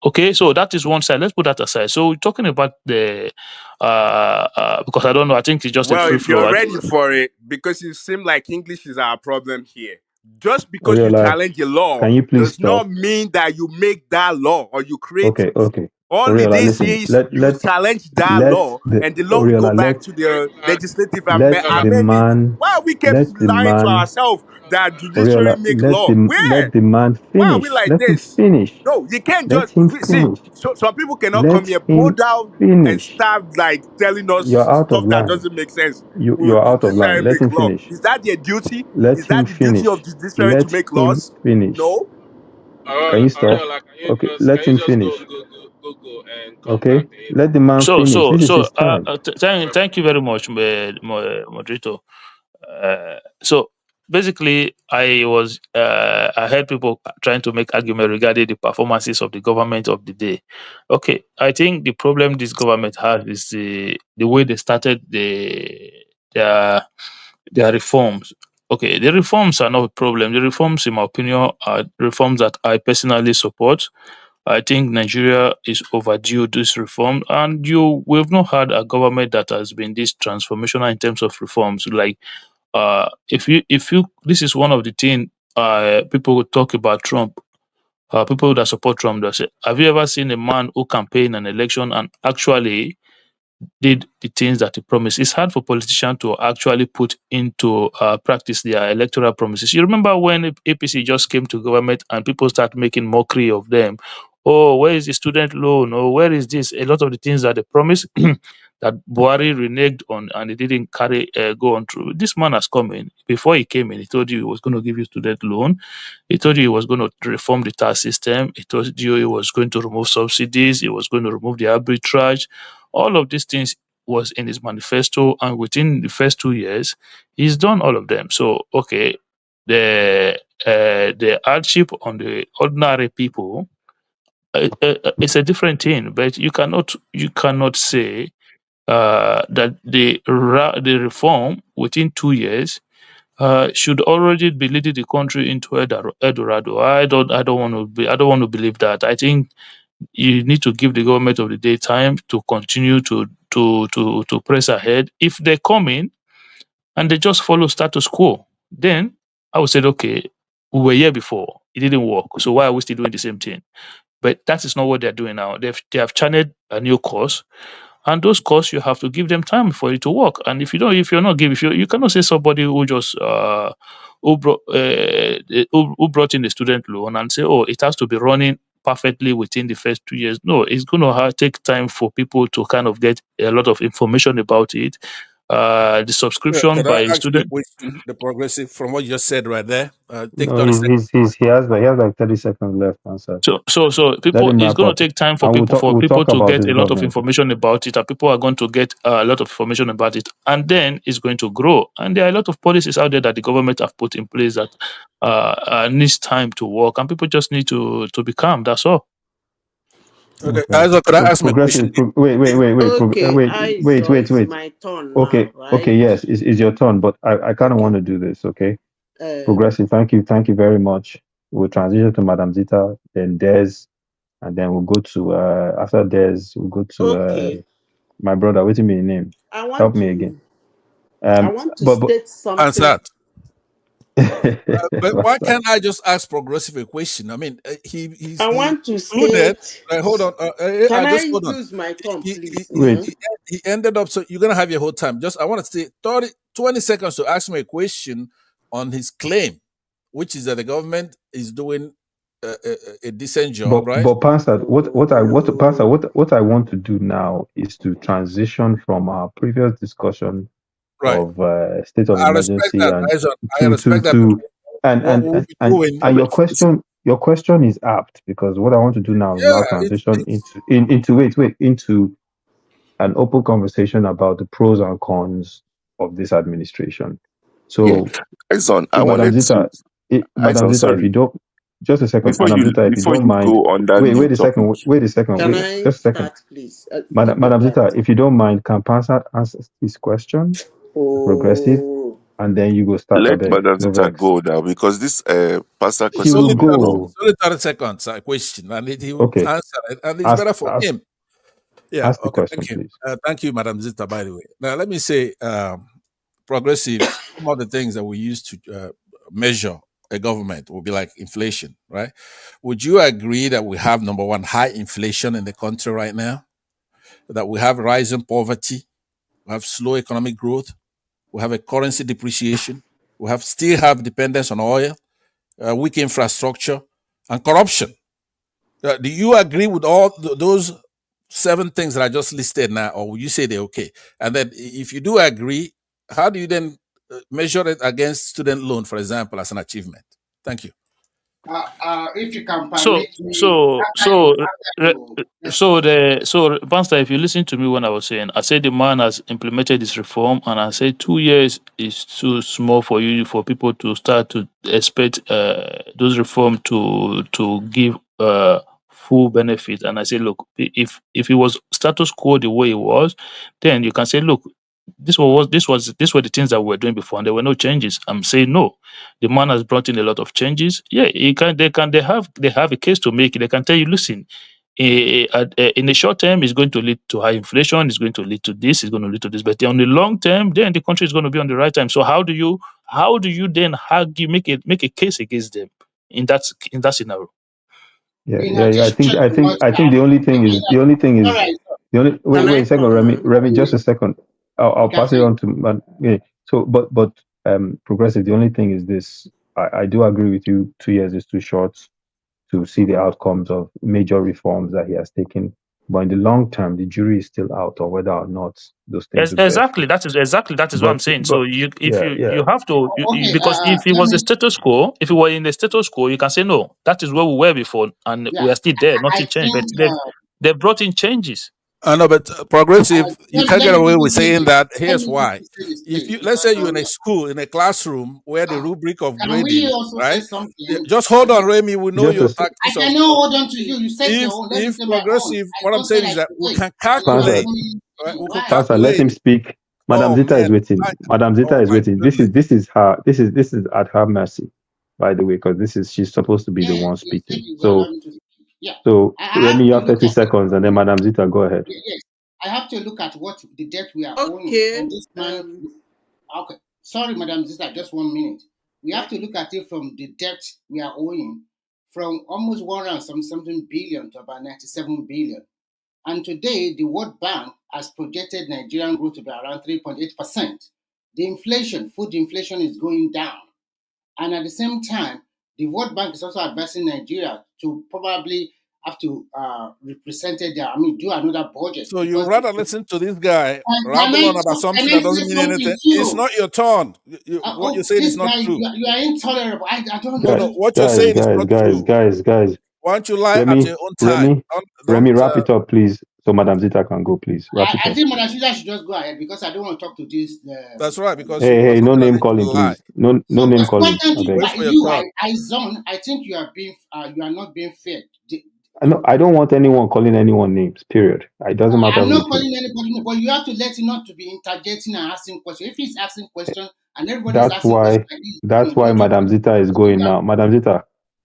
Okay, so that is one side. Let's put that aside. So we're talking about the because I don't know. I think it's just a Well, free if you're flow. ready for it, because it seems like English is our problem here. Just because you Oriola, challenge a law can you please does stop? not mean that you make that law or you create Okay, it. okay. All it Oriola, is listen. is you challenge that Let law the and the law will go Oriola back to the Uh, legislative and let Ariola, the amend it. man Why are we kept let the lying to man ourselves that judiciary Oriola make law? let Where? the man Why are we finish. like Let him this? finish. No, you can't Let just him see. finish. So some people cannot come Let here, pull him down and finish. start like telling You're us out of stuff that line. doesn't make sense. Will You're out of judiciary line. Let make him law? finish. Is that their duty? Let Is him that the duty of finish. the judiciary to Let make him laws? finish. No. Can you stop? Ariola, Okay, let can you him just finish. go and come Okay? back? Eh? Let the man finish. This is his time. Thank you very much, moderator. So basically, I heard people trying to make argument regarding the performances of the government of the day. Okay, I think the problem this government has is the way they started their reforms. okay, the reforms are not a problem. The reforms, in my opinion, are reforms that I personally support. I think Nigeria is overdue this reform, and we've not had a government that has been this transformational in terms of reforms. Like, if you, this is one of the things people would talk about Trump. People that support Trump, they say, have you ever seen a man who campaigned an election and actually did the things that he promised? It's hard for politicians to actually put into practice their electoral promises. You remember when APC just came to government and people start making mockery of them? Oh, where is the student loan? Oh, where is this? A lot of the things that they promised that Buhari reneged on and he didn't go on through. This man has come in. Before he came in, he told you he was going to give you student loan. He told you he was going to reform the tax system. He told you he was going to remove subsidies. He was going to remove the arbitrage. All of these things was in his manifesto, and within the first 2 years, he's done all of them. So, okay, the hardship on the ordinary people, it's a different thing. But you cannot say that the reform within 2 years should already be leading the country into Eldorado. I don't want to believe that. I think you need to give the government of the day time to continue to press ahead. If they come in and they just follow status quo, then I would say, okay, we were here before, it didn't work, so why are we still doing the same thing? But that is not what they're doing now. They have channeled a new course, and those courses you have to give them time for it to work. And if you're not giving, if you cannot say somebody who just who brought in the student loan and say, oh, it has to be running perfectly within the first 2 years. No, it's going to take time for people to kind of get a lot of information about it. The subscription Could I by ask you a student. question, the progressive, from what you just said right there? Take No, 30 seconds. he has like 30 seconds left. Answer. So Let people, him it's wrap going to up, take time for and people we'll talk to about get his a lot of government. information about it, and people are going to get a lot of information about it, and then it's going to grow. And there are a lot of policies out there that the government have put in place that needs time to work, and people just need to be calm. That's all. Okay, Okay. Isaac, could I ask my question? Okay, how is it's Wait. my turn now, Okay, right? yes, it's your turn, but I kind of Okay. want to do this. Okay, Uh, progressive. Thank you very much. We'll transition to Madam Zita, then Des, and then we'll go to after Des, we'll go to okay. my brother. What's his name? I Help want me again. to I want to But state something. Answer. But why can't I just ask progressive a question? I mean, I he want to included. state. Hold on. Can I I just hold on. use my turn, He, he, please? he, No. wait, he he ended up. So you're gonna have your whole time. Just I want to say 20 seconds to ask me a question on his claim, which is that the government is doing a decent job, right? but Pastor, Oh, what I want to do now is to transition from our previous discussion Right. of state of I respect emergency that. and I to respect that. But and what and we'll and be and, doing and is, your question is apt, because what I want to do now is now yeah, transition into an open conversation about the pros and cons of this administration. Yeah. So, Son, I Madam wanted to. Zita, I Madam son, Zita, if sorry. you don't, just a second, Before Madam you Zita, if you before don't you mind, go on that new topic, can wait, I just a second. start, please? Madam All Zita, right. if you don't mind, can Pansa answer this question, the progressive, Oh, and then you go start, I let beg. Madam No Zita vex. go now because this pastor She it's question will only will not 30, go. go. it's only 30 seconds question, and he will Okay, answer it, and it's ask, better for ask, him. Yeah. ask the Okay. question, Thank you. please. Thank you, Madam Zita. By the way, now let me say, progressive. Some of the things that we use to measure a government will be like inflation, right? Would you agree that we have, number one, high inflation in the country right now? That we have rising poverty, we have slow economic growth, we have a currency depreciation, we have still have dependence on oil, weak infrastructure, and corruption. Do you agree with all those seven things that I just listed now, or will you say they're okay? And then, if you do agree, how do you then measure it against student loan, for example, as an achievement? Thank you. If you can So permit me, so so after re- you so respond. the so Pastor, if you listen to me when I was saying, I said the man has implemented this reform, and I said 2 years is too small for people to start to expect those reform to give full benefit. And I say, look, if it was status quo the way it was, then you can say, look. These were the things that we were doing before, and there were no changes. I'm saying no. The man has brought in a lot of changes. Yeah, they have a case to make. They can tell you, listen, in the short term, it's going to lead to high inflation. It's going to lead to this. It's going to lead to this. But on the long term, then the country is going to be on the right time. So how do you then argue, make a case against them in that scenario? I mean, I just checked I think the only thing is all right, wait Can I a second, come Remy, on? just a second. I'll okay, pass it fine. on to yeah. So but progressive. The only thing is this. I do agree with you. 2 years is too short to see the outcomes of major reforms that he has taken. But in the long term, the jury is still out on whether or not those things will bear Exactly. fruit. That is what I'm saying. So if Yeah, you yeah. have to Okay, because if it let was a me, status quo, if we were in the status quo, you can say no. That is where we were before, and yeah, we are still there. I Nothing changed, but think, they've brought in changes. I know, but progressive, you just can't let get me away quickly with say saying this. that. Let Here's me why. quickly say this, If please, you, let's because say you're in a school, in a classroom where the rubric of can we grading, also say right? Yeah, something? just hold on, Remy. We know Just your a I tactics cannot hold on to you. You said your own. Let me if say my own. progressive, I what I'm just said saying I is that should we wait. can Allow Panza, calculate, me right? to. We can Why? Pastor, let calculate. him speak. Madam Oh Zita is man, waiting. I, Madam Zita oh is my waiting. goodness. This is her. This is at her mercy, by the way, because she's supposed to be the Yes, one you said speaking. you will allow So me to speak. Yeah, I have Remy, you to have look 30 at it. seconds, and then Madam Zita, go ahead. Yes, I have to look at what the debt we are owing Okay. from this man. Okay, sorry, Madam Zista, just 1 minute. We have to look at it from the debt we are owing from almost 100 something billion to about 97 billion. And today, the World Bank has projected Nigerian growth to be around 3.8%. The inflation, food inflation, is going down. And at the same time, the World Bank is also advising Nigeria to probably have to represent their, do another budget So you because rather listen to this guy can ramble I on about can something I that doesn't say mean something anything. to It's you? not your turn. What you're saying is This not guy, true. you are intolerable. I don't No, know. no, Guys, what you're guys, saying is guys, not guys, true. guys, guys. Why don't you lie at Remy, your own time? Remy, Don't. wrap it up, please, so Madam Zita can go, please. Wrap it I up. think Madam Shida should just go ahead because I don't want to talk to this. That's right, because Hey, you're hey, no somebody that name needs to calling, lie. please. No So, name because calling. importantly, Okay. Wait why for your you, turn. I zone. I think you are not being fair. I don't want anyone calling anyone names. Period. It doesn't matter I'm who not it is. calling anybody, but you have to let him not to be interjecting and asking questions. If he's asking questions and everybody is That's asking questions why. like this, That's why Madam Zita is going now. Madam Zita,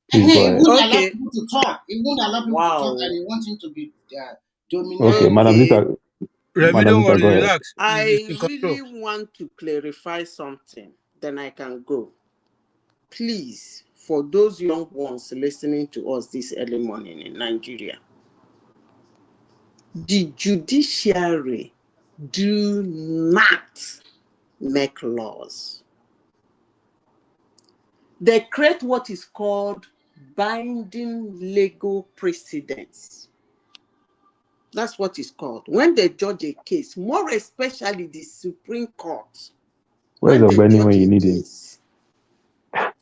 please go He ahead. wouldn't allow Okay. people to talk. He wouldn't allow people to talk, and Wow. he wants him to be Okay, domineering. Madam Okay. Zita. Remy, Madam don't Zita, worry, go ahead. relax. He's I in control. really want to clarify something. Then I can go. Please, for those young ones listening to us this early morning in Nigeria, the judiciary do not make laws. They create what is called binding legal precedents. That's what it's called. When they judge a case, more especially the Supreme Court, Where's when they Ogbeni judge when a you need him? case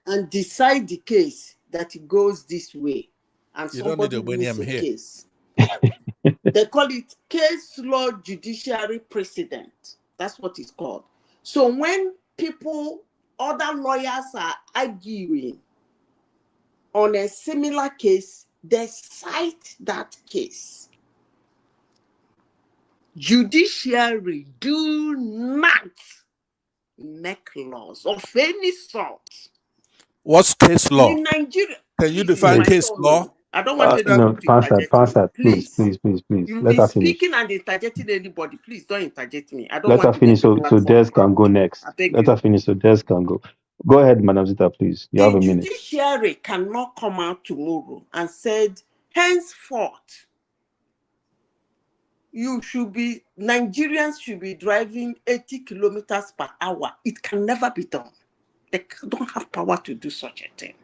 and decide the case that it goes this way, and You don't need somebody a Benny, wins I'm a here. case, they call it case law judiciary precedent. That's what it's called. So when other lawyers are arguing on a similar case, they cite that case. Judiciary do not make laws of any sort. What's case law? In Nigeria, Can you please, it's define my Wait. case turn. law? No. I don't What want is that? anybody No, to interject pass me. that, please, Please. please, please, please. You've Let been her finish. speaking and interjecting anybody. Please don't interject me. I don't Let want her to make finish the so platform Des can go crowded. I next. beg Let you. her finish so Des can go. Go ahead, Madam Zita, please. You have The a minute. judiciary cannot come out tomorrow and said, henceforth, Nigerians should be driving 80 kilometers per hour. It can never be done. They don't have power to do such a thing.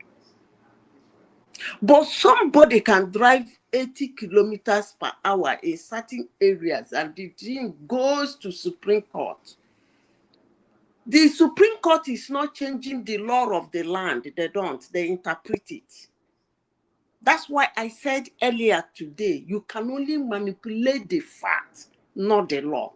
But somebody can drive 80 kilometers per hour in certain areas and the thing goes to Supreme Court. The Supreme Court is not changing the law of the land. They don't. They interpret it. That's why I said earlier today, you can only manipulate the fact, not the law.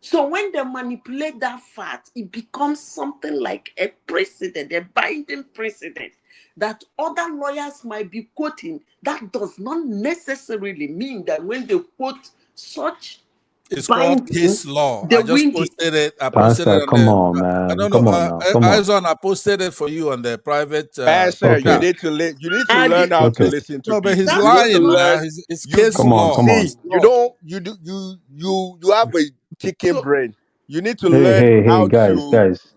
So when they manipulate that fact, it becomes something like a precedent, a binding precedent that other lawyers might be quoting. That does not necessarily mean that when they quote such It's called binding, case law. they I just wing it. posted it. I posted it Answer. on Come the. on, I man. don't know. Come on now. Come on. Eyes on. I posted it for you on the private Answer. You Okay. chat. need to you need to And learn how to Okay. listen to No, but he's people. that You need was to lying not now. learn. It's You case do Come on. law. Come on. see. Case You law. don't. You have a chicken so brain. You need to Hey, learn hey, hey, how guys, to. guys.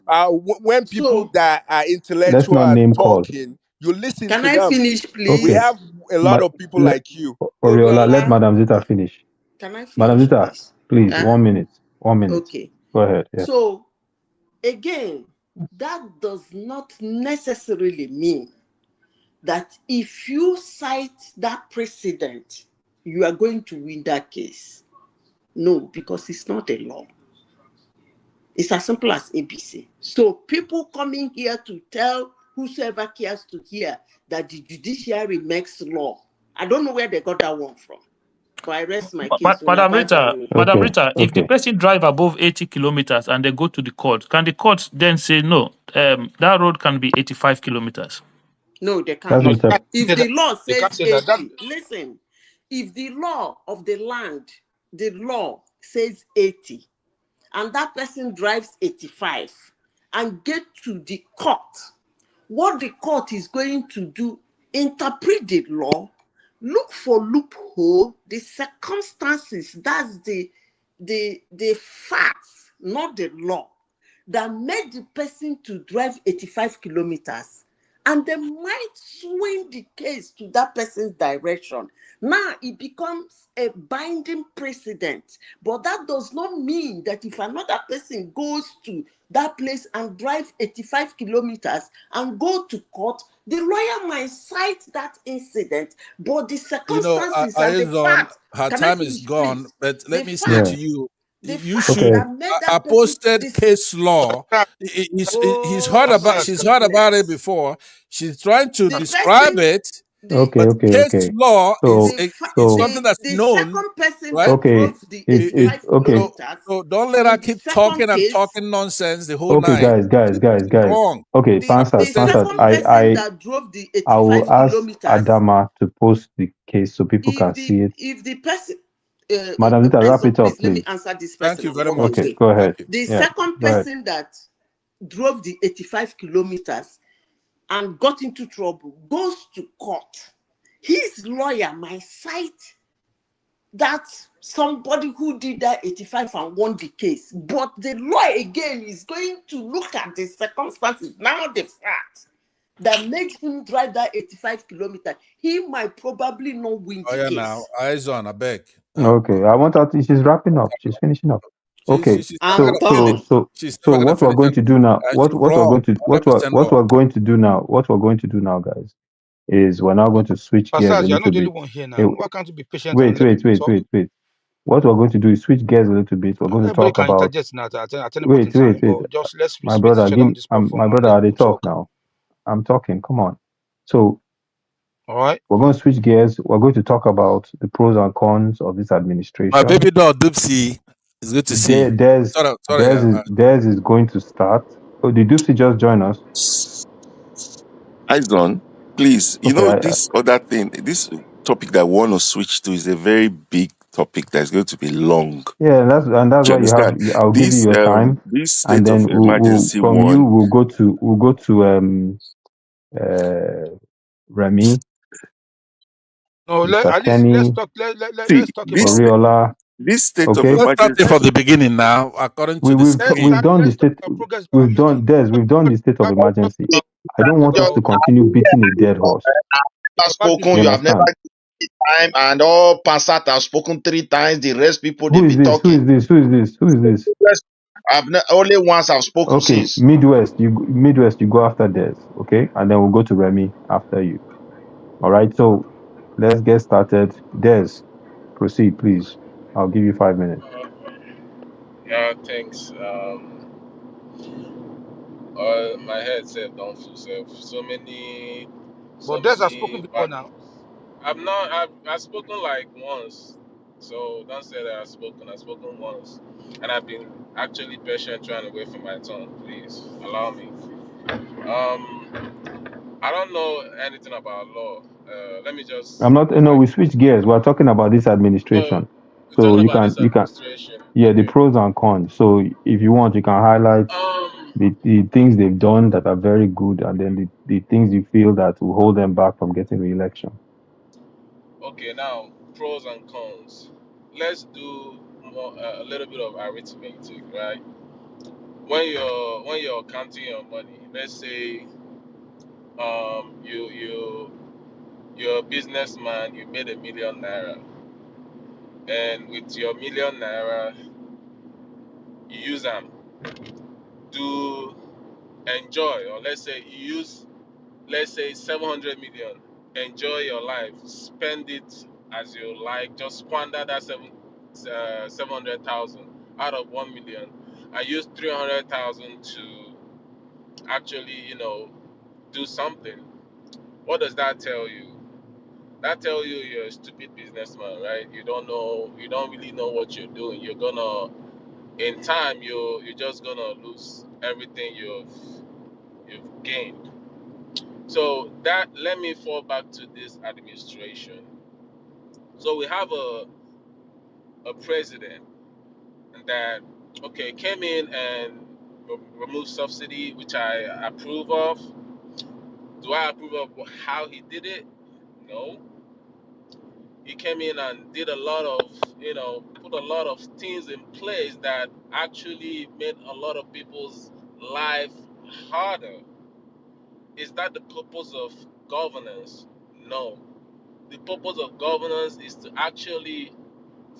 When people so that are Let's intellectual not are name call. talking, you listen can to I them. finish, We Okay. have please? a lot But of people like you. Oriola, let Oriola, Madam Zita finish. can I Madam finish, Zita, please? please, Huh? 1 minute. 1 minute. Okay. Go ahead. Yeah. So again, that does not necessarily mean that if you cite that precedent, you are going to win that case. No, because it's not a law. It's as simple as ABC. So people coming here to tell whosoever cares to hear that the judiciary makes law, I don't know where they got that one from. But I rest my case. Una Madam Rita, bajaro. Madam Okay. Rita, if the Okay. person drive above 80 kilometers and they go to the court, can the court then say no? That road can be 85 kilometers. No, they That's can't. No, they inter. can't If say that. the law They can't says say that. 80, listen, if the law of the land, the law says 80, and that person drives 85 and get to the court, what the court is going to do, interpret the law, look for loophole, the circumstances, that's the facts, not the law, that made the person to drive 85 kilometers, and they might swing the case to that person's direction. Now it becomes a binding precedent, but that does not mean that if another person goes to that place and drive 85 kilometers and go to court, the lawyer might cite that incident, but the You know, circumstances and the eyes on. facts, Her can I time is finish, gone. please? But The let me say Yeah. to facts, you, the you facts should. Okay. that made I that person posted this. case law. He's heard Oh about. my She's heard about it goodness. before. She's trying to The describe person, it, the Okay. but Okay. case Okay. law is So, the it's so, something that's the known, second person right? that okay. drove the It's It- 85 okay. so kilometers so don't let her in the keep second talking and case, talking nonsense the whole Okay, night. guys, guys, guys, It's guys. wrong. Okay, I the posted it Pansat, for second you. person that drove the I will 85 ask kilometers, Adama to post the case so people can see it. if the person, Madam Zita, wrap Enzo, it up, please let me please. answer this Thank person you on very what much. he's Okay, doing. go Thank ahead. you. The Yeah, second go ahead. person that drove the 85 kilometers and got into trouble goes to court. His lawyer might cite that somebody who did that 85 and won the case, but the law again is going to look at the circumstances, now the fact that made him drive that 85 kilometers. He might probably not win Oh the yeah, now case. eyes on. I beg. Okay, I want her to, she's wrapping up. She's finishing up. Okay, She's never I'm gonna finish. done. She's so never gonna what we're finish, going and to do now, she's what we're wrong. going to, 100% what wrong. we're going to do now, what we're going to do now, guys, is we're now going to switch gears a Pastor, you're little not the only bit. one here Eh, now. Why can't you be patient and Wait, let wait, people wait, talk? wait, wait. What we're going to do is switch gears a little bit. We're going to Everybody talk can about, interject now at any point in wait, wait, time, wait. but just let's My respect brother, each other on this my platform and brother, let are they people talk talk. now? I'm talking. Come on. So All right? we're going to switch gears. We're going to talk about the pros and cons of this My administration. baby doll Dipsy, it's good to see you. Sorry, Des is going to start. Oh, did Dupsy just join us? Eyes on, please. You Okay. know, this other thing, this topic that I want to switch to is a very big topic that's going to be long. Yeah, that's Do you why you have. understand? I'll give you your time, This and state of then we'll emergency from you one. we'll go to Remy, No, Mr. at least let's Kenny, talk. See, Let's talk about. Oriola. this state of Okay, Let's start it emergency. from the beginning now, according to the Let's screen. we've start. done the Let's talk state. about progress bar We've meeting. done Des. We've done the state of emergency. I don't want us So to continue beating a dead horse. yeah, Have back spoken, You you have never understand? given time, and all Passat have spoken 3 times. The rest people they Who is be this? Who talking. is this? Who is this? Who is this? Only once I've spoken Okay, since. Midwest. Midwest. You go after Des. Okay, and then we'll go to Remy after you. All right. So let's get started. Des, proceed, please. I'll give you 5 minutes. Yeah, thanks. My head said don't feel self. So but there's have spoken many before bad now. news. I've not. I've spoken like once. So don't say that I've spoken. I've spoken once, and I've been actually patient trying to wait for my turn. Please allow me. I don't know anything about law. Let me just I'm not. No, like we switch gears. We're talking about this no. administration. We're So talking about this you can administration. yeah, the Okay. pros and cons. So if you want, you can highlight Um. the things they've done that are very good, and then the things you feel that will hold them back from getting re-election. Okay. Now, pros and cons. Let's do more, a little bit of arithmetic, right? When you're counting your money, let's say you're a businessman, you made ₦1 million, and with your ₦1 million, you use them to enjoy, or let's say you use, let's say 700 million, enjoy your life, spend it as you like, just squander that 700,000 out of 1 million, and use 300,000 to actually, do something. What does that tell you? That tell you you're a stupid businessman, right? You don't really know what you're doing. You're gonna, in time, you're just gonna lose everything you've gained. So that, let me fall back to this administration. So we have a president that, okay, came in and removed subsidy, which I approve of. Do I approve of how he did it? No. He came in and did a lot of, put a lot of things in place that actually made a lot of people's life harder. Is that the purpose of governance? No. The purpose of governance is to actually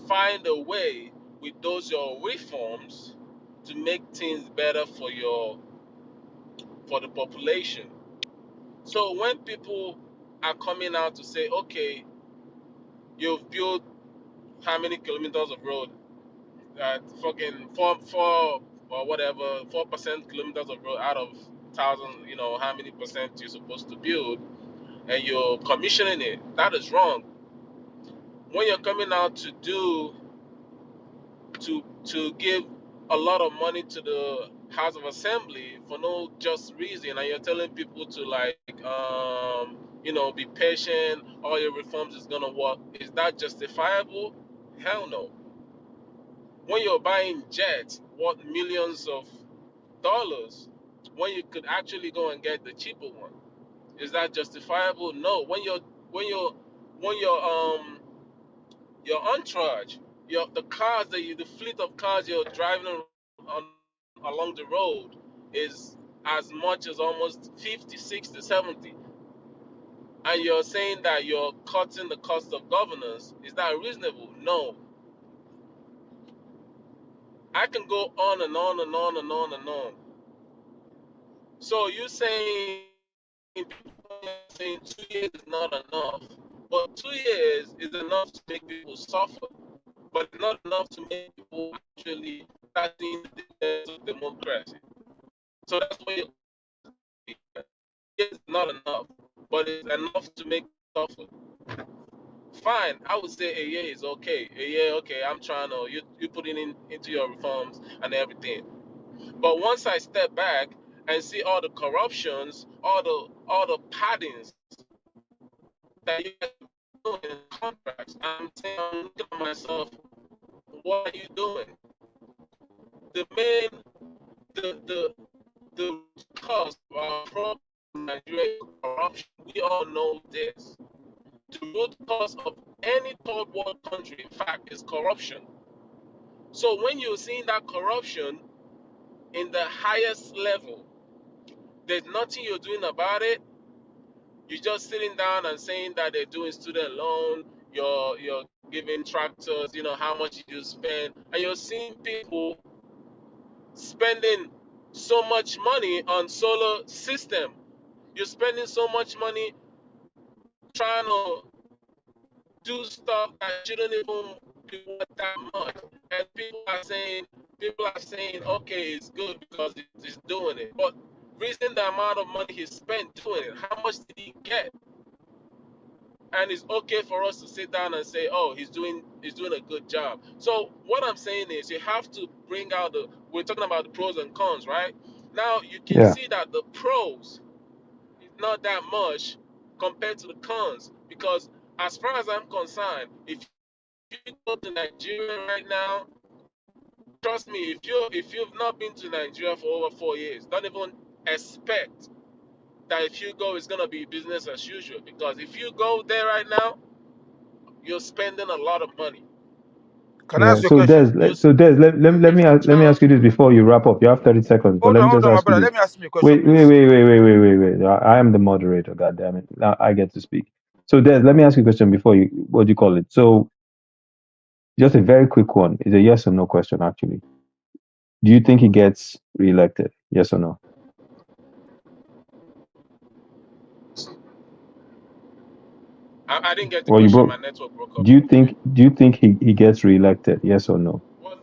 find a way with those your reforms to make things better for the population. So when people are coming out to say, okay, you've built how many kilometers of road, fucking four or whatever, 4% kilometers of road out of 1,000, how many percent you're supposed to build, and you're commissioning it. That is wrong. When you're coming out to give a lot of money to the House of Assembly for no just reason, and you're telling people to, like, be patient, all your reforms is gonna work. Is that justifiable? Hell no. When you're buying jets worth millions of dollars, when you could actually go and get the cheaper one, is that justifiable? No. When your entourage, the cars the fleet of cars you're driving on along the road is as much as almost 50, 60, 70, and you're saying that you're cutting the cost of governance, is that reasonable? No. I can go on and on and on and on and on. So you saying, people saying 2 years is not enough, but 2 years is enough to make people suffer, but not enough to make people actually start seeing the difference of democracy. So that's what you're saying. It's not enough, but it's enough to make people suffer. Fine, I would say a year is okay. A year, okay, I'm trying to, you putting in into your reforms and everything. But once I step back and see all the corruptions, all the paddings that you guys are doing in contracts, I'm saying, I'm looking at myself, what are you doing? The main, the the cause of our problem in Nigeria is corruption. We all know this. The root cause of any third world country, in fact, is corruption. So when you're seeing that corruption in the highest level, there's nothing you're doing about it. You're just sitting down and saying that they're doing student loan, you're giving tractors, how much did you spend? And you're seeing people spending so much money on solar system. You're spending so much money trying to do stuff that shouldn't even be worth that much. And people are saying, okay, it's good because it's doing it. But reason the amount of money he spent doing it, how much did he get? And it's okay for us to sit down and say, oh, he's doing a good job. So what I'm saying is, you have to bring out we're talking about the pros and cons, right? Now you can Yeah. see that the pros is not that much compared to the cons, because as far as I'm concerned, if you go to Nigeria right now, trust me, if you've not been to Nigeria for over 4 years, don't even expect that if you go, it's gonna be business as usual. Because if you go there right now, you're spending a lot of money. Can I Yeah. ask you a So question? You let me ask you this before you wrap up. You have 30 seconds, but let me just Hold on, my ask you brother. this. Let me ask you a question, Wait, wait, please. wait, wait, wait, wait, wait, wait. I am the moderator. God damn it! Now I get to speak. So Des, let me ask you a question before you. What do you call it? So just a very quick one. It's a yes or no question, actually. Do you think he gets reelected? Yes or no? I didn't get the Well, you question. My broke. network broke up Do a you little bit. think he gets reelected? Yes or no? What?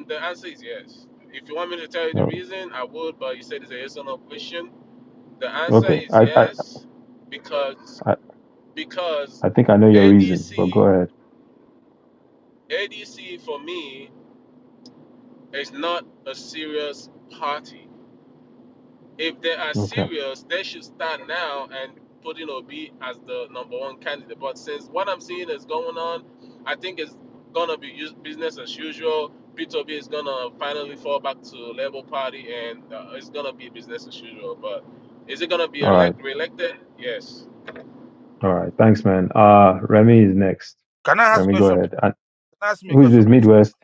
The answer is yes. If you want me to tell you the No. reason, I would, but you said it's a yes or no question. The answer Okay. is yes because I because I think I know your reason, but go ADC ahead. ADC for me is not a serious party. If they are Okay. serious, they should start now and put in Obi as the number one candidate. But since what I'm seeing is going on, I think it's gonna be business as usual. Peter Obi is gonna finally fall back to Labour Party, and it's gonna be business as usual. But is it gonna be All right. re-elected? Yes. All right. Thanks, man. Remy is next. Can I ask a Remy, go question, please? ahead. And Can I ask me a who is question, this? please? Midwest.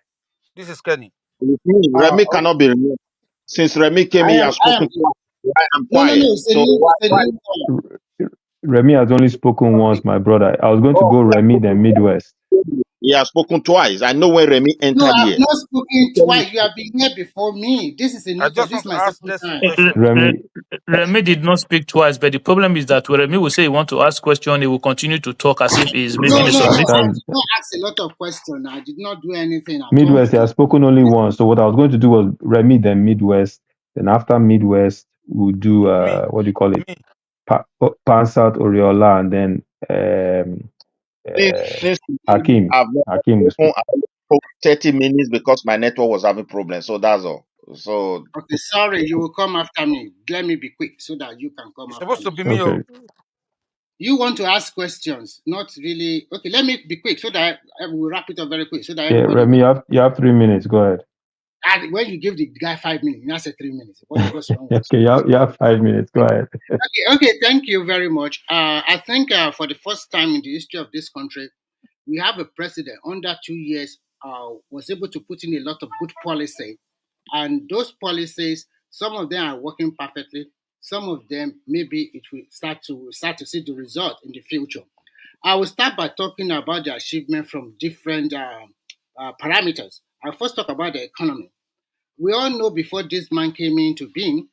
This is Kenny. Remy Okay. cannot be removed. Since Remy came in, he has I am. spoken twice. Why I'm No, no, quiet. no. So why, It's a why? new one. R- Remy has only spoken once, my brother. I was going to Oh, go Remy, then Midwest. he has spoken twice. I know when Remy No, entered I've here. not spoken twice. You have been here before me. This is a I new talk. just This want is to my ask second this a time. question, please. Remy, Remy did not speak twice, but the problem is that when Remy will say he want to ask question, he will continue to talk as if he is No, making a no, no. I submission. that's did not ask a lot of questions. I did not do anything at all Midwest. He to. has spoken only once. So what I was going to do was Remy, then Midwest. Then after Midwest, we'll do Me, what do you call it? me. Pansat Oriola, and then Since Hakim. I've not Hakim will spoken, speak. I only spoke 30 minutes because my network was having problems. So that's all. So Okay, sorry. You will come after me. Let me be quick so that you can come It's after supposed to me. be me. Okay. Oh, You want to ask questions, not really. Okay, let me be quick so that I will wrap it up very quick so that Yeah, everybody Remy, will. you have 3 minutes. Go ahead. And when you give the guy 5 minutes, you now say 3 minutes. What's wrong with you? Okay, you have 5 minutes. Go ahead. Okay, thank you very much. I think for the first time in the history of this country, we have a president under 2 years was able to put in a lot of good policy, and those policies, some of them are working perfectly. Some of them maybe it will start to see the result in the future. I will start by talking about the achievement from different parameters. I'll first talk about the economy. We all know before this man came into being,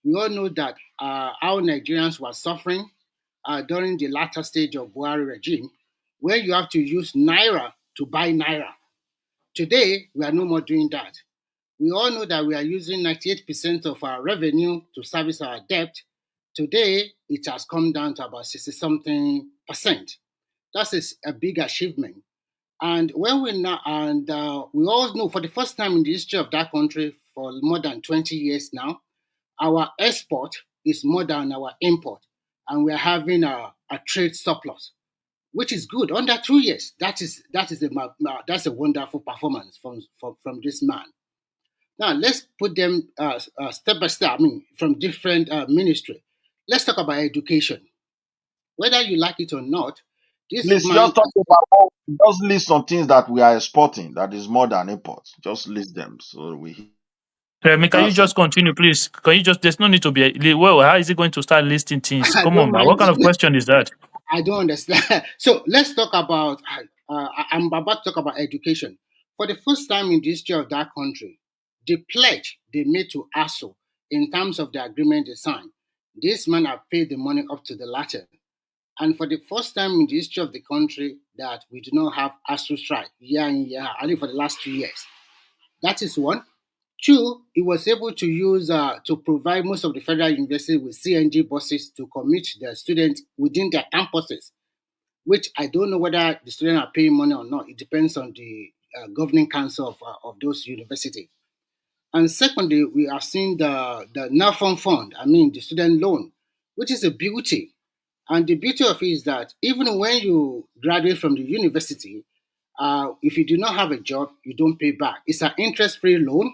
we all know that how Nigerians were suffering during the latter stage of Buhari regime, where you have to use naira to buy naira. Today, we are no more doing that. We all know that we are using 98% of our revenue to service our debt. Today, it has come down to about 60 something percent. That is a big achievement. And when we now, and we all know for the first time in the history of that country for more than 20 years now, our export is more than our import, and we are having a trade surplus, which is good under 2 years. That's a wonderful performance from this man. Now let's put them step by step. I mean, from different ministry. Let's talk about education. Whether you like it or not, this please man just talk about, just list some things that we are exporting that is more than imports. Just list them so we Remy, can you answer. just continue, please? Can you just? There's no need to be. Well, how is he going to start listing things? I Come on, don't man. What kind of mind. question is that? I don't understand. So let's talk about. I'm about to talk about education. For the first time in the history of that country, the pledge they made to ASO in terms of the agreement they signed, this man have paid the money up to the latter. And for the first time in the history of the country, that we do not have ASO strike year in year, only for the last 2 years. That is one. Two, he was able to use to provide most of the federal universities with CNG buses to commute their students within their campuses, which I don't know whether the students are paying money or not. It depends on the governing council of those universities. And secondly, we have seen the NAFON fund, I mean the student loan, which is a beauty. And the beauty of it is that even when you graduate from the university, if you do not have a job, you don't pay back. It's an interest-free loan,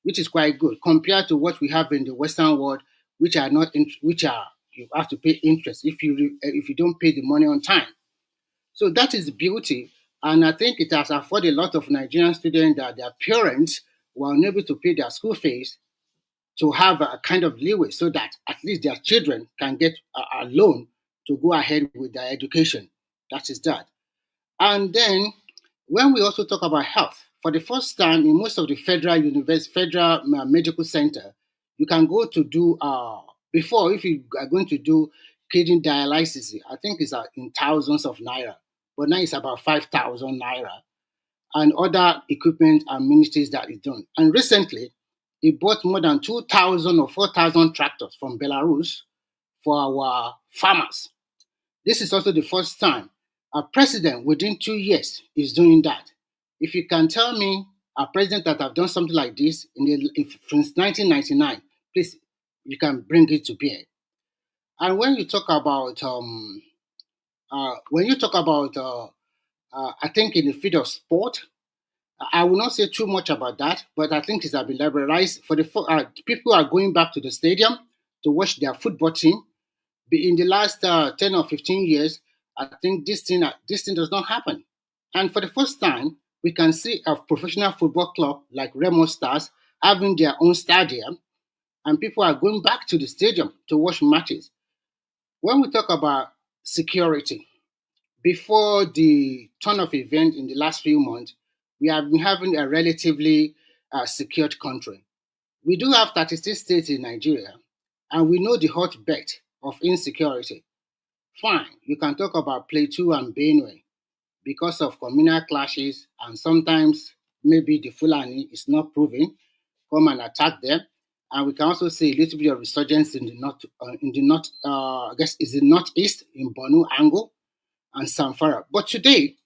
which is quite good compared to what we have in the Western world, which are not, which are you have to pay interest if you don't pay the money on time. So that is the beauty, and I think it has afforded a lot of Nigerian students that their parents were unable to pay their school fees to have a kind of leeway so that at least their children can get a loan to go ahead with their education. That is that. And then when we also talk about health, for the first time in most of the federal medical center, you can go to do before if you are going to do kidney dialysis, I think it's in thousands of naira, but now it's about 5,000 naira and other equipment and ministries that is done. And recently, he bought more than 2,000 or 4,000 tractors from Belarus for our farmers. This is also the first time a president within 2 years is doing that. If you can tell me a president that have done something like this since 1999, please, you can bring it to bear. And when you talk about I think in the field of sport, I will not say too much about that, but I think it's been liberalized. People are going back to the stadium to watch their football team. In the last 10 or 15 years, I think this thing does not happen. And for the first time, we can see a professional football club like Remo Stars having their own stadium, and people are going back to the stadium to watch matches. When we talk about security, before the turn of event in the last few months, we have been having a relatively secured country. We do have 36 states in Nigeria, and we know the hotbed of insecurity. Fine, you can talk about Plateau and Benue because of communal clashes, and sometimes maybe the Fulani is not proven, come and attack them. And we can also see a little bit of resurgence I guess is the northeast in Borno Angle and Samfara. But today,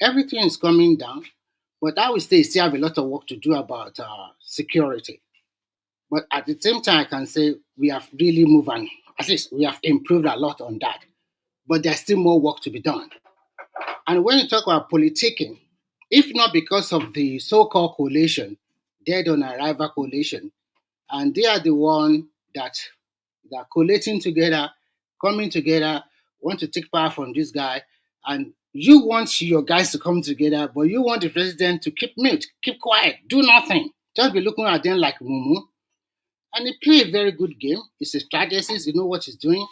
everything is coming down. But I would say we still have a lot of work to do about security. But at the same time, I can say we have really moved on. At least we have improved a lot on that. But there's still more work to be done. And when you talk about politicking, if not because of the so-called coalition, dead on arrival coalition, and they are the one that are collating together, coming together, want to take power from this guy, and you want your guys to come together, but you want the president to keep mute, keep quiet, do nothing, just be looking at them like mumu. And he play a very good game. It's a strategy. You know what he's doing.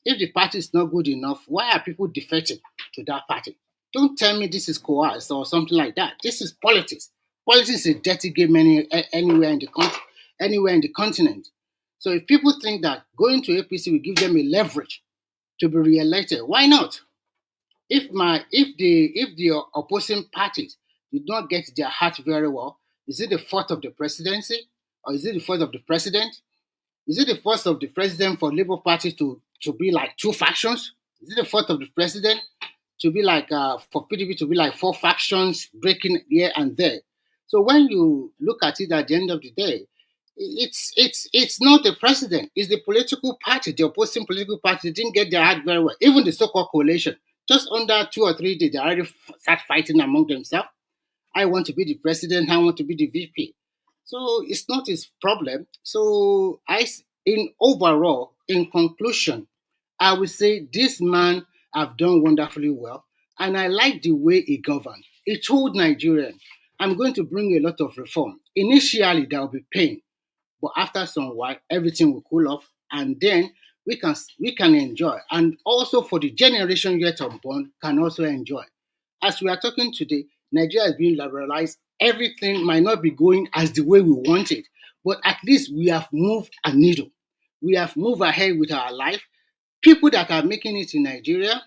If the party is not good enough, why are people defecting to that party? Don't tell me this is coerced or something like that. This is politics. Politics is a dirty game anywhere in the country, anywhere in the continent. So if people think that going to APC will give them a leverage to be re-elected, why not? If the opposing parties did not get their heart very well, is it the fault of the presidency or is it the fault of the president? Is it the fault of the president for Labour Party to be like two factions? Is it the fault of the president to be like for PDP to be like four factions breaking here and there? So when you look at it at the end of the day, it's not the president, it's the political party, the opposing political party didn't get their act very well. Even the so-called coalition, just under 2 or 3 days, they already start fighting among themselves. I want to be the president, I want to be the VP. So it's not his problem. So in overall, in conclusion, I would say this man have done wonderfully well, and I like the way he governed. He told Nigerians, "I'm going to bring a lot of reform. Initially, there will be pain, but after some while, everything will cool off, and then we can enjoy. And also for the generation yet unborn, can also enjoy. As we are talking today, Nigeria is being liberalized. Everything might not be going as the way we want it, but at least we have moved a needle. We have moved ahead with our life. People that are making it in Nigeria,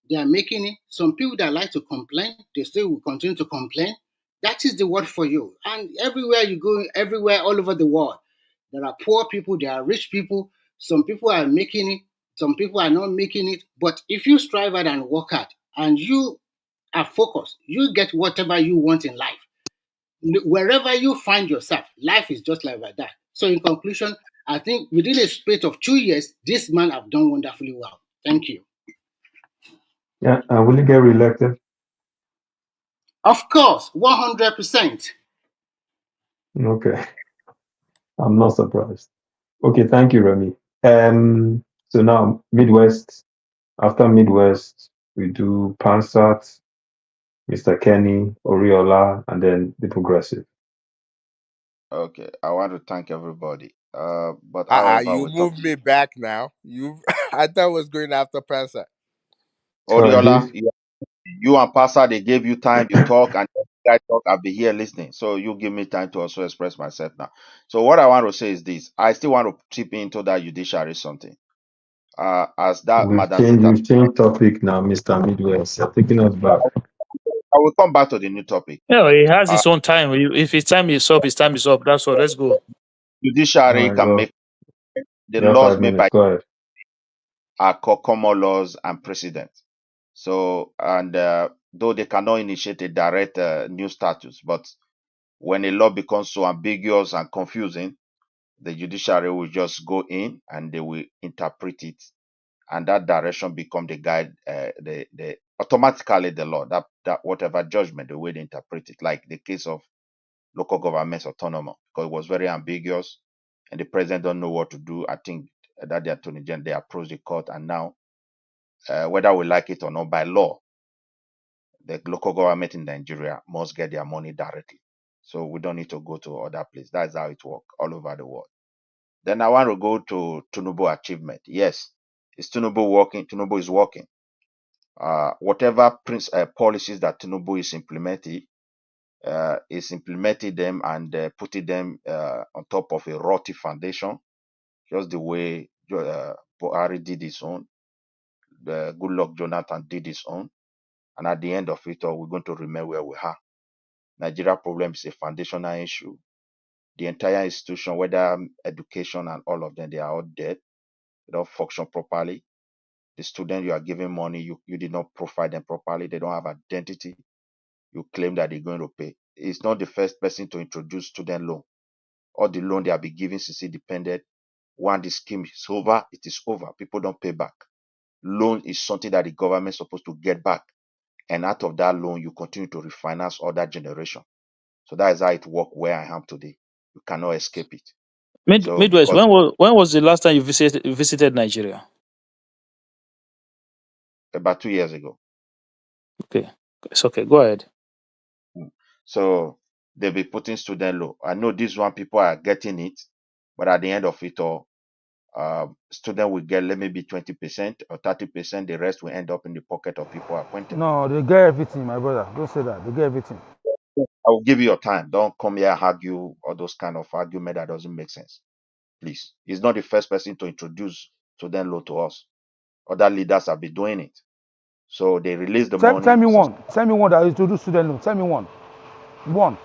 they are making it. Some people that like to complain, they still will continue to complain. That is the word for you. And everywhere you go, everywhere all over the world, there are poor people, there are rich people. Some people are making it, some people are not making it. But if you strive hard and work hard and you are focused, you get whatever you want in life. Wherever you find yourself, life is just like that. So in conclusion, I think within a space of 2 years, this man have done wonderfully well. Thank you. Yeah, and will he get reelected? Of course, 100%. Okay, I'm not surprised. Okay, thank you, Remy. So now Midwest. After Midwest, we do Pansat, Mr. Kenny, Oriola, and then the Progressive. Okay, I want to thank everybody. But however, You we talk. moved me back now. You, I thought I was going after Pansa. Oriola, Dave. you and Pastor, they gave you time. You talk and you guys talk. I'll be here listening. So you give me time to also express myself now. So what I want to say is this: I still want to chip into that judiciary something. As that Madam Zita, We've changed topic now, Mr. Midwest. You're taking us back. I will come back to the new topic. Yeah, he has Uh, his own time. If his time is up, his time is up. That's all. Let's go. All judiciary right, can go. make the You have laws 5 made minutes. by Go ahead. are called common laws and precedent. So, and though they cannot initiate a direct new status, but when a law becomes so ambiguous and confusing, the judiciary will just go in and they will interpret it, and that direction become the guide, the automatically the law, that whatever judgment the way they interpret it, like the case of local governments autonomy, because it was very ambiguous, and the president don't know what to do. I think that the attorney general they approached the court, and now whether we like it or not, by law, the local government in Nigeria must get their money directly. So we don't need to go to other place. That's how it works all over the world. Then I want to go to Tinubu achievement. Yes, is Tinubu working? Tinubu is working. Whatever policies that Tinubu is implementing them and putting them on top of a rocky foundation, just the way Buhari did his own, the Goodluck Jonathan did his own, and at the end of it all, we're going to remain where we are. Nigeria problem is a foundational issue. The entire institution, whether education and all of them, they are all dead. They don't function properly. The student you are giving money, you did not provide them properly. They don't have identity. You claim that they're going to pay. It's not the first person to introduce student loan. All the loan they have been giving since independent. When the scheme is over, it is over. People don't pay back. Loan is something that the government is supposed to get back. And out of that loan, you continue to refinance other generation. So that is how it works where I am today. You cannot escape it. So Midwest. because When was the last time you visited Nigeria? about 2 years ago. Okay, it's okay. Go ahead. Mm. So they'll be putting student loan. I know this one people are getting it, but at the end of it all, student will get let maybe 20% or 30%. The rest will end up in the pocket of people appointed. No, they get everything, my brother. Don't say that. They get everything. I will give you your time. Don't come here and argue all those kind of argument that doesn't make sense. Please. He's not the first person to introduce student loan to us. Other leaders have been doing it. So they release the Tell money. me So one. Tell me one that is to do student loan. Tell me one. One.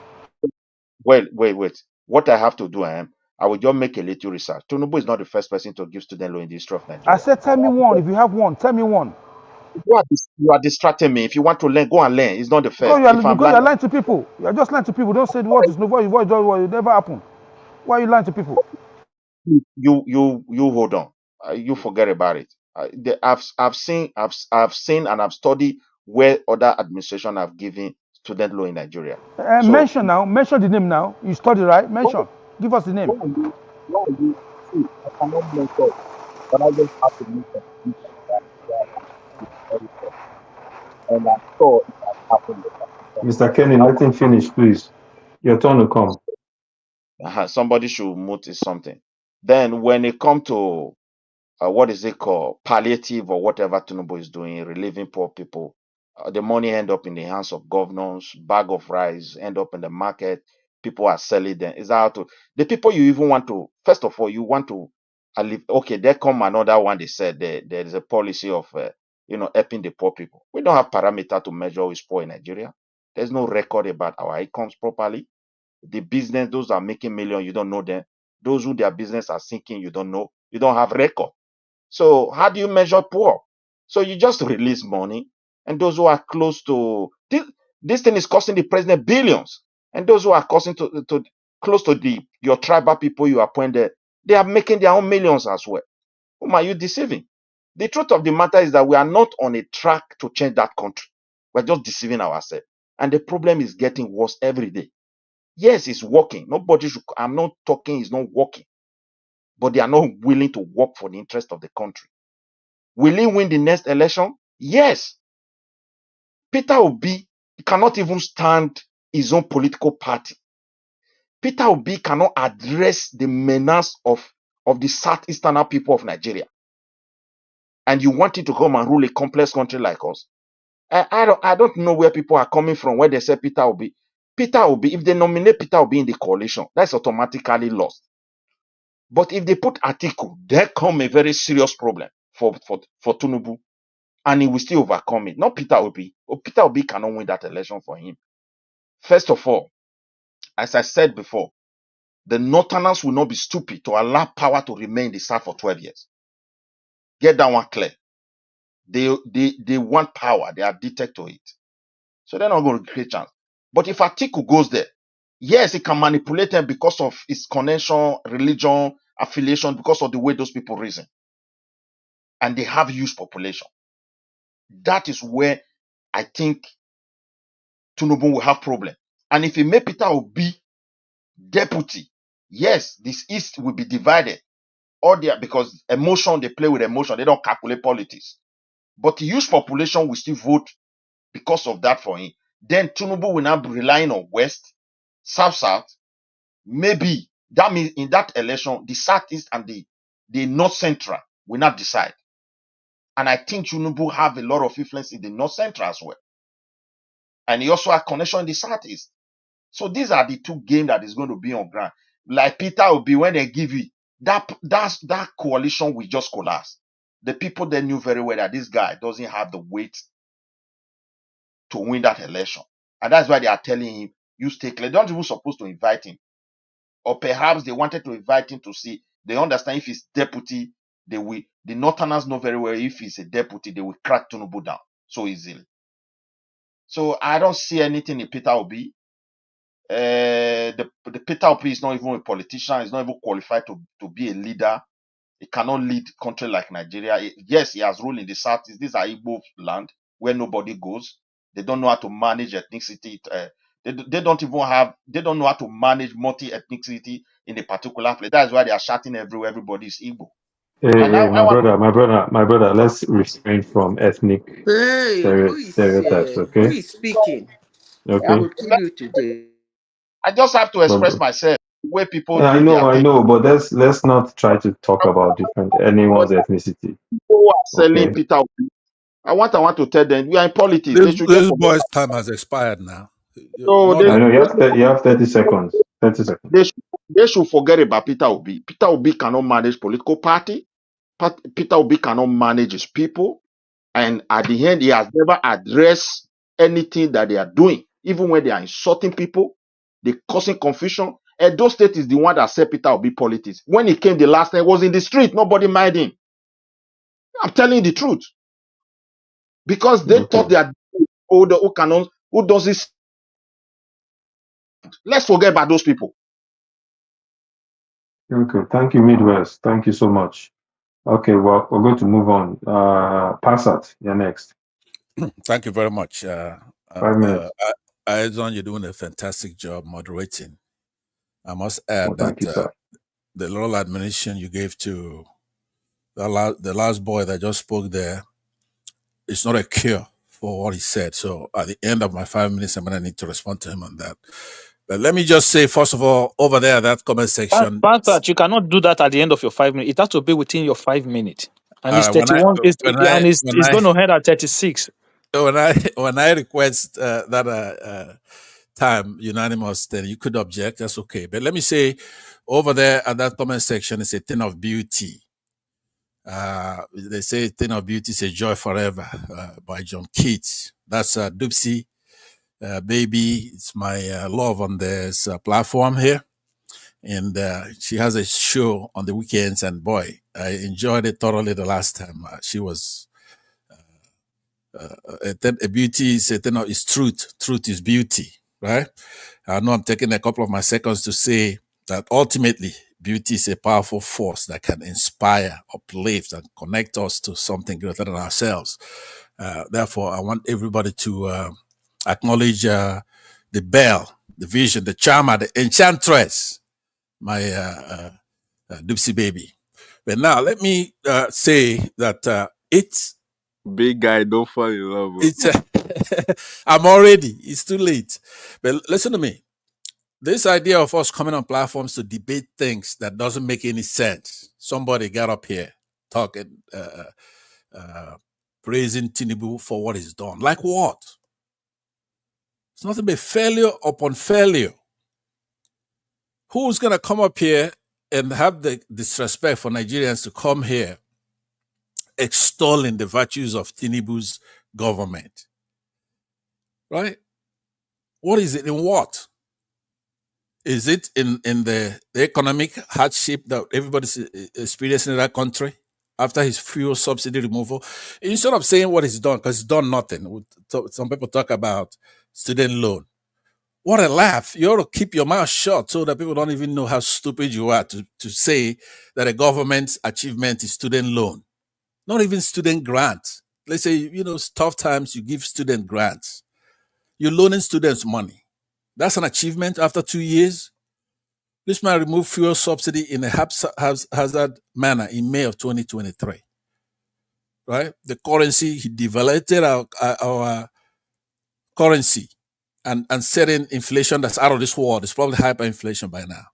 wait. What I have to do, I will just make a little research. Tinubu is not the first person to give student loan in the history of I Nigeria. said, tell me one. If you have one, tell me one. You are distracting me. If you want to learn, go and learn. It's not the Because first. If I'm you're lying, lying to people. You're just lying to people. Don't say what is no what it never happened. Why are you lying to people? you hold on. You forget about it. I've seen and I've studied where other administration have given student loan in Nigeria. So Mention now. Mention the name now. You study right? why Mention. Give us the name. why you see? I cannot mention, but I just have to mention it very well. And I'm sure it has happened. Mr. Kenny, let him finish, please. Your turn to come. Somebody should notice something. Then when it come to what is it called, palliative or whatever Tinubu is doing, relieving poor people. The money end up in the hands of governors. Bag of rice end up in the market. People are selling them. Is that how to? The people you even want to? First of all, you want to. Okay, there come another one. They said there is a policy of helping the poor people. We don't have parameter to measure who is poor in Nigeria. There's no record about our incomes properly. The business, those are making millions, you don't know them. Those who their business are sinking, you don't know. You don't have record. So how do you measure poor? So you just release money, and those who are close to this thing is costing the president billions, and those who are costing to close to your tribal people you appointed, they are making their own millions as well. Whom are you deceiving? The truth of the matter is that we are not on a track to change that country. We're just deceiving ourselves. And the problem is getting worse every day. Yes, it's working. Nobody should, I'm not talking it's not working, but they are not willing to work for the interest of the country. Will he win the next election? Yes. Peter Obi cannot even stand his own political party. Peter Obi cannot address the menace of the southeastern people of Nigeria. And you want it to come and rule a complex country like us? I don't know where people are coming from when they say Peter Obi. Peter Obi, if they nominate Peter Obi in the coalition, that's automatically lost. But if they put Atiku, there come a very serious problem for Tinubu, and he will still overcome it. Not Peter Obi. Peter Obi cannot win that election for him. First of all, as I said before, the Northerners will not be stupid to allow power to remain in the South for 12 years. Get that one clear. They want power. They are addicted to it. So they're not going to create chance. But if Atiku goes there, yes, he can manipulate them because of his connection, religion, affiliation, because of the way those people reason. And they have huge population. That is where I think Tinubu will have problem. And if he make Peter Obi deputy, yes, this East will be divided. All there because emotion, they play with emotion, they don't calculate politics. But the huge population will still vote because of that for him. Then Tinubu will now be relying on West, South, maybe that means in that election, the Southeast and the North Central will not decide. And I think Tinubu have a lot of influence in the North Central as well. And he also has connection in the Southeast. So these are the two games that is going to be on ground. Like Peter Obi, when they give it, that coalition will just collapse. The people there knew very well that this guy doesn't have the weight to win that election. And that's why they are telling him, you stay clear. They're not even supposed to invite him. Or perhaps they wanted to invite him to see, they understand if he's deputy, the Northerners know very well if he's a deputy, they will crack Tinubu down so easily. So I don't see anything in Peter Obi. The Peter Obi is not even a politician. He's not even qualified to be a leader. He cannot lead country like Nigeria. Yes, he has ruled in the South. These are Igbo land where nobody goes. They don't know how to manage ethnicity. They don't know how to manage multi-ethnicity in a particular place. That's why they are shouting everywhere. Everybody is Igbo. And Hey, I want my brother, let's refrain from ethnic Hey, stereotypes, who okay? is speaking? I Okay. will kill you today. I just have to But, express myself the way people I do know, their I thing. know, but let's not try to talk about different But anyone's ethnicity, people are selling okay? Peter Obi. I want to tell them we are in politics. They should just This forget. boy's time has expired now. So More I than know you have 30 seconds. 30 seconds. they should, they should forget about Peter Obi. Peter Obi cannot manage political party. Peter Obi cannot manage his people. And at the end, he has never addressed anything that they are doing. Even when they are insulting people, they causing confusion. Edo State is the one that said Peter Obi politics. When he came the last time, he was in the street. Nobody mind him. I'm telling you the truth. Because they Okay. thought they are older who cannot, who does this. Let's forget about those people. Okay. Thank you, Midwest. Thank you so much. Okay, well, we're going to move on. Passat, you're next. thank you very much. 5 minutes. Aizon, you're doing a fantastic job moderating. I must add Well, thank that you, sir. the little admonition you gave to the last boy that just spoke there, it's not a cure for what he said. So at the end of my 5 minutes, I'm going to need to respond to him on that. But let me just say, first of all, over there, that comment section, Pastor, you cannot do that at the end of your 5 minutes. It has to be within your 5 minutes. And it's 31, it's going to head at 36. when I request that time unanimous, then you could object. That's okay. But let me say, over there at that comment section, it's a thing of beauty. They say a thing of beauty is a joy forever by John Keats. That's Dupsy, baby. It's my love on this platform here. And she has a show on the weekends. And boy, I enjoyed it thoroughly the last time. She was a beauty is a thing of is truth. Truth is beauty, right? I know I'm taking a couple of my seconds to say that ultimately beauty is a powerful force that can inspire, uplift, and connect us to something greater than ourselves. Therefore, I want everybody to acknowledge the bell, the vision, the charmer, the enchantress, my Dipsy baby. But now let me say that Big guy, don't fall in love. it's I'm already. It's too late. But listen to me. This idea of us coming on platforms to debate things that doesn't make any sense. Somebody got up here talking, praising Tinubu for what he's done. Like what? It's nothing but failure upon failure. Who's gonna come up here and have the disrespect for Nigerians to come here extolling the virtues of Tinubu's government? Right? What is it in what? Is it in the economic hardship that everybody's experiencing in that country after his fuel subsidy removal? Instead of saying what he's done, because he's done nothing. Some people talk about student loan. What a laugh. You ought to keep your mouth shut so that people don't even know how stupid you are to say that a government's achievement is student loan. Not even student grants. Let's say, it's tough times, you give student grants. You're loaning students money. That's an achievement after 2 years. This man removed fuel subsidy in a haphazard manner in May of 2023. Right? The currency, he devalued our currency and setting inflation that's out of this world. It's probably hyperinflation by now.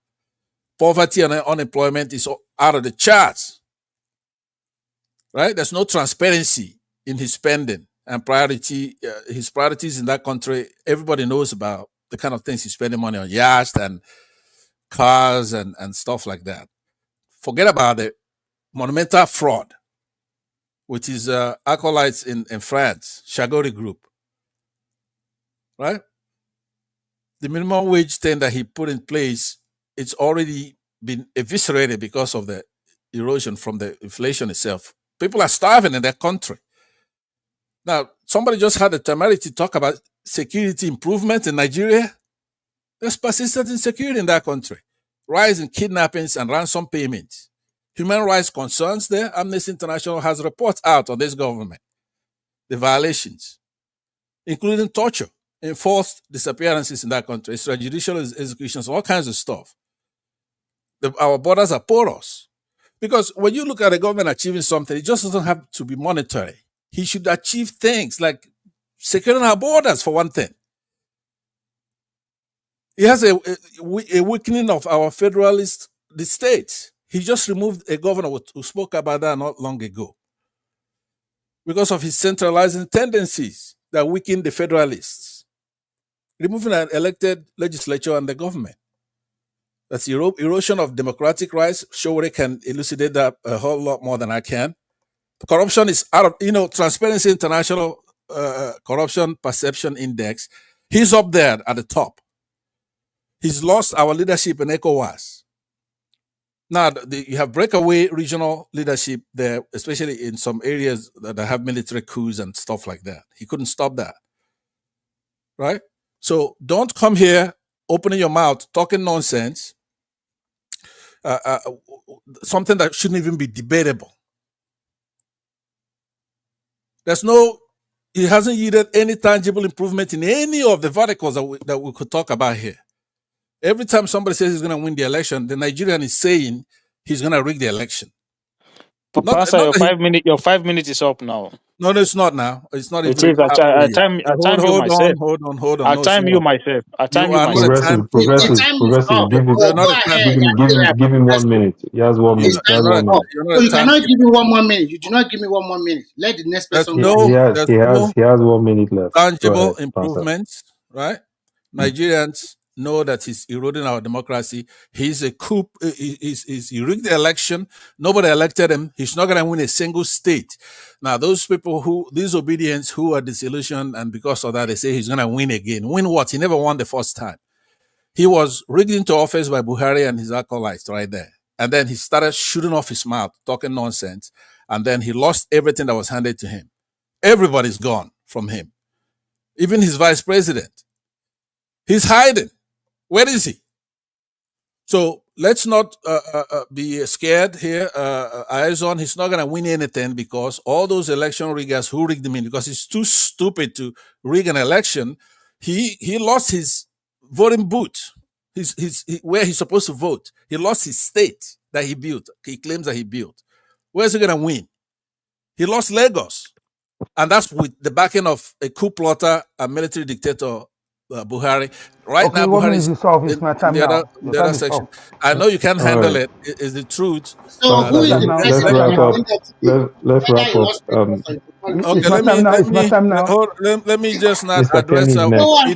Poverty and unemployment is out of the charts. Right? There's no transparency in his spending and his priorities in that country. Everybody knows about the kind of things he's spending money on, yachts and cars and stuff like that. Forget about the monumental fraud with his acolytes in France, Chagori Group. Right? The minimum wage thing that he put in place, it's already been eviscerated because of the erosion from the inflation itself. People are starving in their country. Now, somebody just had the temerity to talk about security improvement in Nigeria. There's persistent insecurity in that country. Rise in kidnappings and ransom payments. Human rights concerns there. Amnesty International has reports out on this government. The violations, including torture, enforced disappearances in that country, extrajudicial executions, all kinds of stuff. Our borders are porous. Because when you look at a government achieving something, it just doesn't have to be monetary. He should achieve things like securing our borders, for one thing. He has a weakening of our the states. He just removed a governor who spoke about that not long ago because of his centralizing tendencies that weaken the federalists, removing an elected legislature and the government. That's erosion of democratic rights. Showore can elucidate that a whole lot more than I can. Corruption is out of, Transparency International Corruption Perception Index. He's up there at the top. He's lost our leadership in ECOWAS. Now, you have breakaway regional leadership there, especially in some areas that have military coups and stuff like that. He couldn't stop that. Right? So don't come here opening your mouth, talking nonsense, something that shouldn't even be debatable. It hasn't yielded any tangible improvement in any of the verticals that we could talk about here. Every time somebody says he's going to win the election, the Nigerian is saying he's going to rig the election. Pastor, your 5 minutes is up now. No, it's not now. It's not It even is. I time you myself. Hold on. I No, time you myself. I time you myself. The time is up. You're Oh, not go a time. ahead. Give him 1 minute. He has 1 His minute. He has time is 1 up. minute. You're So not a you cannot timekeeper. give me one more minute. You do not give me 1 more minute. Let the next There's person He, go. he no, has there's he has no he has 1 minute left. Go tangible ahead, Pastor. improvements, right? Nigerians know that he's eroding our democracy. He's a coup. He rigged the election. Nobody elected him. He's not going to win a single state. Now, those people disobedience, who are disillusioned, and because of that, they say he's going to win again. Win what? He never won the first time. He was rigged into office by Buhari and his acolytes right there. And then he started shooting off his mouth, talking nonsense. And then he lost everything that was handed to him. Everybody's gone from him. Even his vice president. He's hiding. Where is he? So let's not be scared here. Eyes on, he's not going to win anything because all those election riggers who rigged him in, because he's too stupid to rig an election. He lost his voting booth. Where he's supposed to vote. He lost his state that he built. He claims that he built. Where's he going to win? He lost Lagos, and that's with the backing of a coup plotter, a military dictator, Buhari. Right Okay, now, what Buhari means is is off? It's in, my in time the other now. in Your the other time is section. off. I know you can't All handle right. it. Is the truth. So who is Let the me It's Let's my let president me time wrap at the up. now. end of the day? Let's Whether wrap he up. lost Lagos or the It's okay. policy. my time now. It's my time now. Let me just not Mr. Kenny address is Hold on, next. hold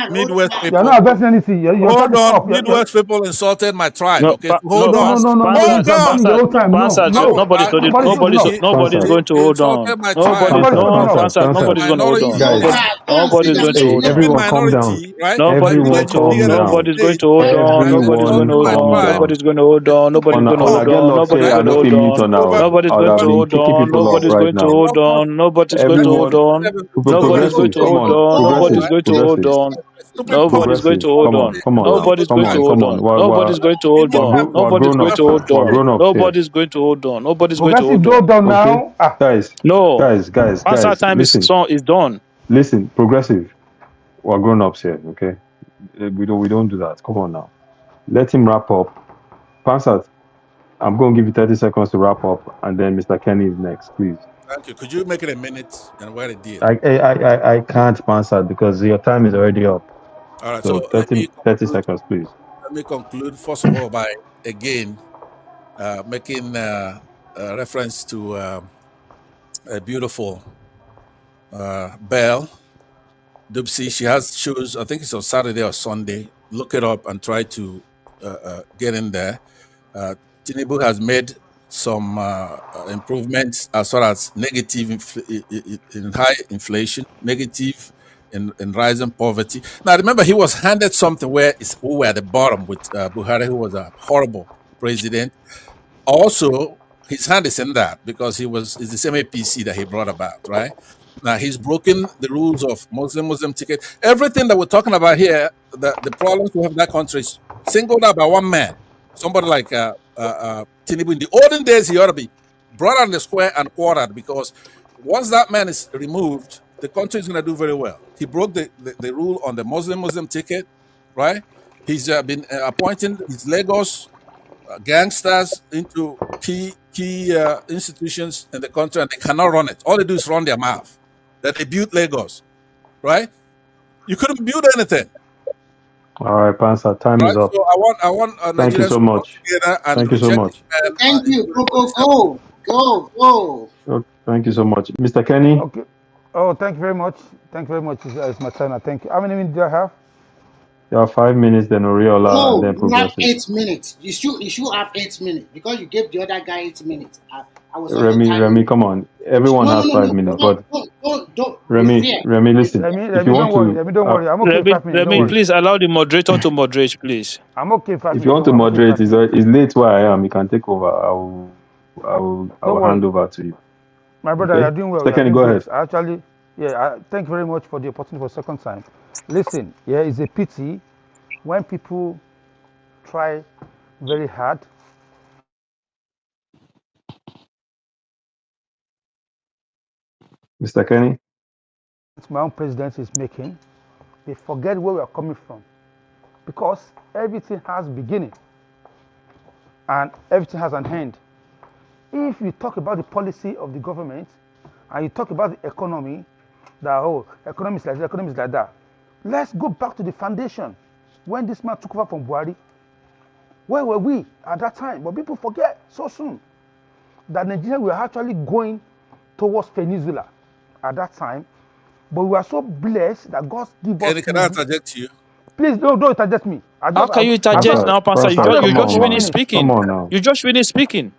Midwest on. You're people. not addressing anything. Your time Hold is on, up. Midwest people insulted my tribe. No, Okay, so hold no, No, on. no, no, no, no. Hold You're on. talking the whole time. No, Pansat, No, no. you Nobody's see, no. nobody's Pansat. he going to hold on. insulted my tribe. Nobody's coming up. Pansat. Nobody's going to hold on. Hold Guys, Minority. on. Go and sit Nobody's down. going to hey, hold Legitimate on. everyone calm down. minority, right? But Everyone calm legitimate down. Nobody's going state, to hold on. right? Nobody's going to Everyone hold Insulting my calm on. tribe down. Nobody's going to hold and on. took Nobody's going to On control, I hold get on. lost Nobody's here, right? I going to know if hold you mute on. on Took over now. Nobody's Or going I've to been hold kicking on. people off Nobody's right going to now. hold on. Nobody's going to hold Everyone, on. Nobody's going progressive, to come hold on, on. Nobody's progressive, going to hold progressive, on. a stupid Nobody's policy. going to progressive, hold on. come on now, Nobody's come going to on, hold come on. on. Nobody's going to hold on. Meanwhile, We're Nobody's grown going to ups, Biafra hold we're on. grown state, ups here. Nobody's going to hold on. Nobody's going to Progressive, hold go on. down Okay, now. Ah, No. Answer guys, time is done. listen, progressive, we're grown ups here, okay? We don't do that. Come on now. Let him wrap up. Pansat, I'm going to give you 30 seconds to wrap up, and then Mr. Kenny is next, please. thank you. Could you make it a minute and write a deal? I can't Pansat because your time is already up. All right. So So 30 seconds, please. let me conclude first of all by again making reference to a beautiful Belle Dupsy. She has shows. I think it's on Saturday or Sunday. Look it up and try to get in there. Tinubu has made some improvements as far as negative in high inflation, negative in rising poverty. Now, remember, he was handed something where we were at the bottom with Buhari, who was a horrible president. Also, his hand is in that because it's the same APC that he brought about, right? Now he's broken the rules of Muslim ticket. Everything that we're talking about here, the problems we have in that country is singled out by one man. Somebody like Tinubu. In the olden days, he ought to be brought on the square and quartered because once that man is removed, the country is going to do very well. He broke the rule on the Muslim ticket, right? He's been appointing his Lagos gangsters into key institutions in the country, and they cannot run it. All they do is run their mouth. That they built Lagos, right? You couldn't build anything, All right, Pansat, time is right? up. So I want Thank you Nigerians so to come much. together and Thank you so reject this much. man Thank in you. Go, go, 2027. go. Go, go. Thank you so much. Mr. Kenny, okay. Oh, thank you very much. Thank you very much. It's my time now. Thank you. How many minutes do I have? you have 5 minutes, then Oriola, and No, then you have progressive. 8 minutes. You should have 8 minutes because you gave the other guy 8 minutes. I was also Remy, timing. come on. Everyone No, no, has no, five no. minutes, Don't, but don't, don't, don't be Remy, fair. Remy, Be listen. fair. If you Remy, want don't worry. to, Remy, don't worry. I'm okay. Remy, 5 minutes. Don't Remy, worry. please allow the moderator to moderate, please. I'm okay. Five if you minutes. want Don't to worry. I'm okay. moderate, 5 minutes. it's late where I am. You can take over. I Don't will worry. hand over to you. My brother, Okay, you're doing well. Mr. You're Kenny, doing go great. ahead. Actually, yeah, thank you very much for the opportunity for the second time. Listen, yeah, it's a pity when people try very hard. Mr. Kenny, My own president is making, they forget where we are coming from because everything has beginning and everything has an end. If you talk about the policy of the government and you talk about the economy, that oh, economy is like this, economy is like that. Let's go back to the foundation. When this man took over from Buhari, where were we at that time? But people forget so soon that Nigeria were actually going towards Peninsula at that time. But we were so blessed that God gave us Kenny, can I Tinubu. interject you? Please don't interject me. How can you I'm interject just now, Pastor? I'm just You Come speaking just on, for one finished man. minute. Come speaking. on now. You just finished speaking.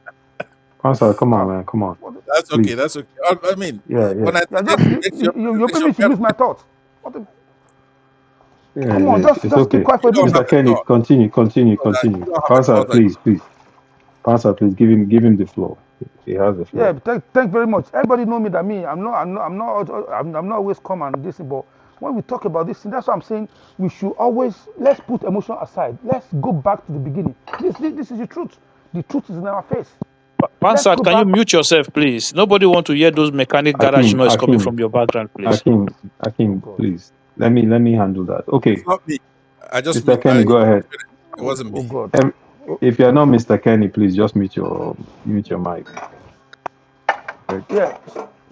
Pastor, come on, Ah, man. Come on. That's okay. Please. That's okay. I mean, Yeah. when I you're interject, just it makes your you made presentation me to better. lose my thoughts. Come on, It's just keep okay. quiet for You a don't minute. have Mr. a Kenny, thought. continue. You don't have a Pastor, thought. That please. Pastor, please give him the floor. He has the Yeah, floor. thank very much. Everybody know me that me. I'm not always calm and this, but when we talk about this thing, that's why I'm saying we should always, let's put emotion aside. Let's go back to the beginning. This is the truth. The truth is in our face. Let's Pansat, go can you back. mute yourself, please? Nobody want to hear those mechanic garage Akim, noise coming Akim, from your background, please. Akim, Oh Akim, God. please let me handle that. It's Okay, not me. I just Mr. me. Kenny, go ahead. It wasn't Oh me. God. Oh, If you're not Mr. Kenny, please just mute your mic. Right. yeah.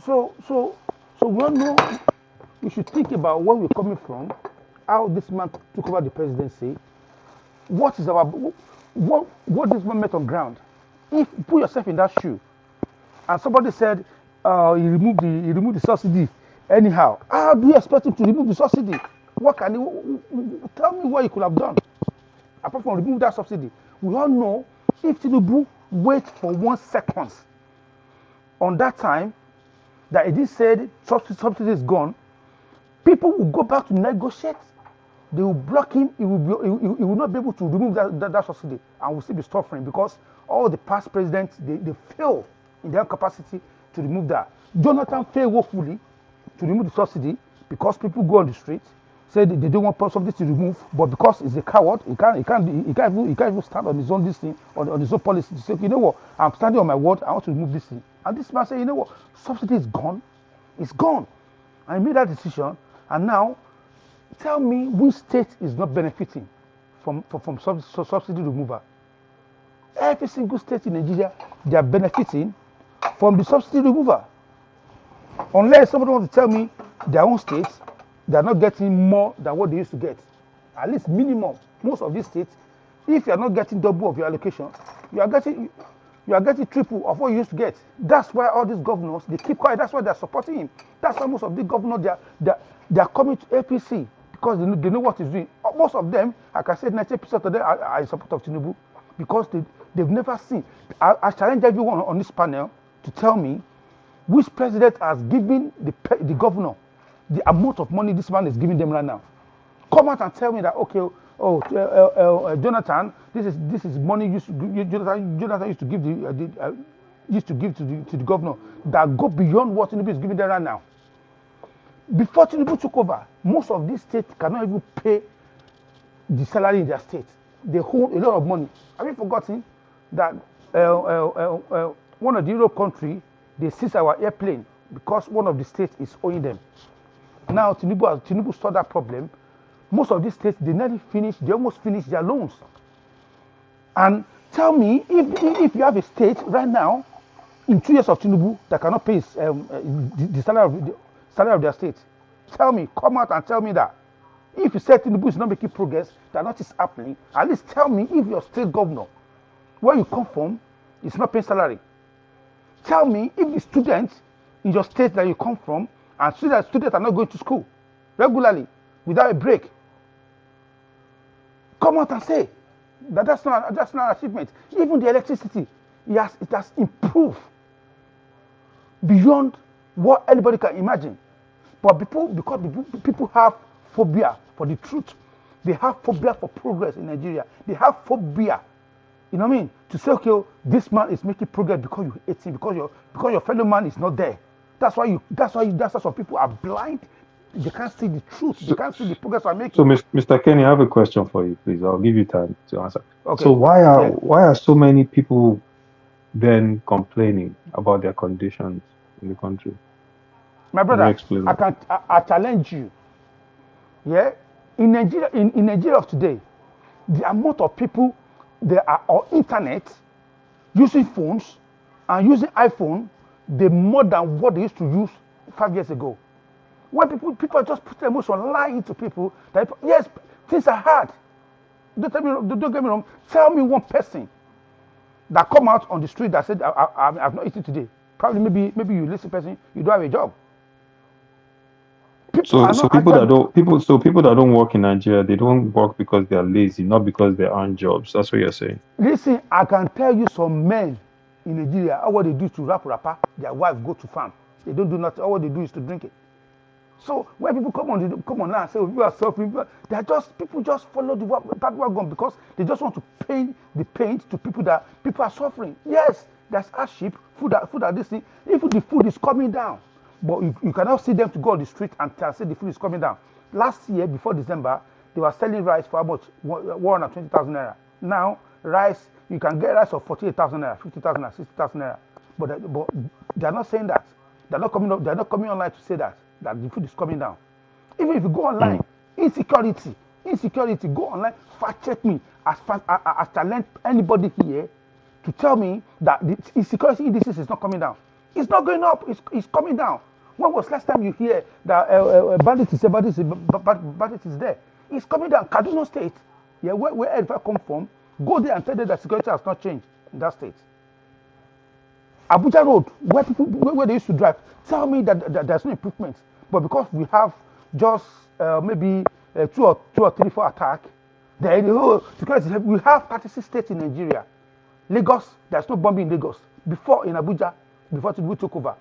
So we all know we should think about where we're coming from, how this man took over the presidency. What is our what this man met on ground? If put yourself in that shoe, and somebody said he removed the subsidy anyhow, how do you expect him to remove the subsidy? What can he tell me what he could have done apart from remove that subsidy? We all know if Tinubu wait for 1 second on that time that he did said subsidy is gone, people will go back to negotiate. They will block him. He will not be able to remove that subsidy and will still be suffering because all the past presidents, they fail in their capacity to remove that. Jonathan failed woefully to remove the subsidy because people go on the street, say they don't want subsidy to remove, but because he's a coward, he can't even stand on his own this thing, on his own policy to say, you know what, I'm standing on my word, I want to remove this thing. And this man said, you know what, subsidy is gone. It's gone. And he made that decision. And now tell me which state is not benefiting from subsidy removal. Every single state in Nigeria, they are benefiting from the subsidy removal. Unless somebody wants to tell me their own states, they are not getting more than what they used to get. At least minimum. Most of these states, if you are not getting double of your allocation, you are getting triple of what you used to get. That's why all these governors, they keep quiet. That's why they're supporting him. That's why most of the governors, they are coming to APC because they know what he's doing. Most of them, like I said, 90% of them are in support of Tinubu because they've never seen. I challenge everyone on this panel to tell me which president has given the governor the amount of money this man is giving them right now. Come out and tell me that okay, Jonathan, this is money Jonathan used to give to the governor that go beyond what Tinubu is giving them right now. Before Tinubu took over, most of these states cannot even pay the salary in their state. They hold a lot of money. Have you forgotten that one of the Europe country they seize our airplane because one of the states is owing them. Now Tinubu saw that problem. Most of these states they almost finished their loans. And tell me if you have a state right now in 2 years of Tinubu that cannot pay the salary of their state. Tell me, come out and tell me that. If you say Tinubu is not making progress, that nothing is happening, at least tell me if your state governor, where you come from, is not paying salary. Tell me if the students in your state that you come from and students are not going to school regularly without a break. Come out and say that that's not an achievement. Even the electricity, it has improved beyond what anybody can imagine. But because people have phobia for the truth, they have phobia for progress in Nigeria. They have phobia, you know what I mean, to say, okay, this man is making progress because you hate him, because your fellow man is not there. That's why some people are blind. They can't see the truth. They So, can't see the progress I'm so making. Mr. Kenny, I have a question for you, please. I'll give you time to answer. So Okay, yeah, why are so many people then complaining about their conditions in the country? my Can you brother, explain that? I challenge you. Yeah, in Nigeria of today, the amount of people that are on internet using phones and using iPhone, they more than what they used to use 5 years ago. When people just put emotion, lie into people that yes, things are hard. Don't get me wrong. Tell me one person that come out on the street that said I've not eaten today. Probably maybe you listen person, you don't have a job. People So are so not people that actually. don't people so people that don't work in Nigeria, they don't work because they are lazy, not because they aren't jobs. That's what you're saying. Listen, I can tell you some men in Nigeria, all what they do is to rapper, their wife go to farm. They don't do nothing. All what they do is to drink it. So when people come on now and say, oh, you are suffering, they are just people just follow the bad wagon because they just want to paint the paint to people that people are suffering. Yes, there's hardship, food are this thing. If the food is coming down, but you cannot see them to go on the street and say the food is coming down. Last year, before December, they were selling rice for how much? 120,000 naira. Now, rice, you can get rice of 48,000 naira, 50,000 naira, 60,000 naira. But they are not saying that. They're not coming up, they're not coming online to say that the food is coming down. Even if you go online, Mm. insecurity, go online, fact check me as fast as challenge anybody here to tell me that the insecurity indices is not coming down. It's not going up, it's coming down. When was last time you hear that bandit is there? It's coming down. Kaduna State, yeah, where if I come from, go there and tell them that security has not changed in that state. Abuja Road, where they used to drive, tell me that there's no improvement. But because we have just maybe two or three for attack, then security. We have 36 states in Nigeria. Lagos, there's no bombing in Lagos. Before in Abuja, before Tinubu took over,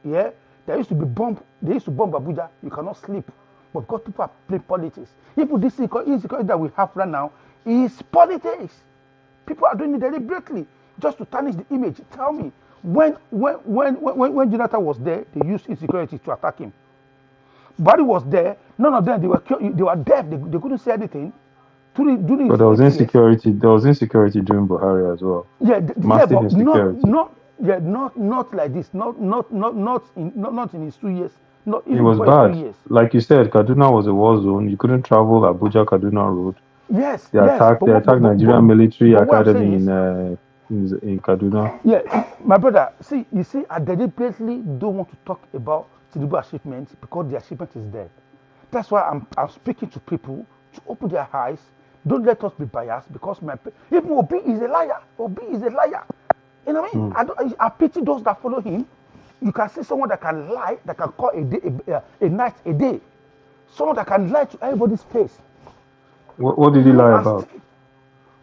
yeah, there used to be bomb. They used to bomb Abuja. You cannot sleep, but because people are playing politics. Even this insecurity that we have right now is politics. People are doing it deliberately just to tarnish the image. Tell me, when Jonathan was there, they used insecurity to attack him. Buhari was there. None of them they were deaf. They couldn't say anything during But his there was 8 years. insecurity. There was insecurity during Buhari as well. Yeah, yeah, Massive but not insecurity. not yeah, not like this. Not in his 2 years. Not It even was before his two bad. years. Like you said, Kaduna was a war zone. You couldn't travel Abuja Kaduna Road. Yes, They yes, attacked. They attacked Nigerian military but what I'm saying academy is, in Kaduna. yeah, my brother. See, you see, I deliberately don't want to talk about Tinubu achievements because the achievement is there. That's why I'm speaking to people to open their eyes. Don't let us be biased because even Obi is a liar. Obi is a liar. You know what I mean? Mm. I pity those that follow him. You can see someone that can lie, that can call a day a night a day. Someone that can lie to everybody's face. What did You he know what lie I mean? about?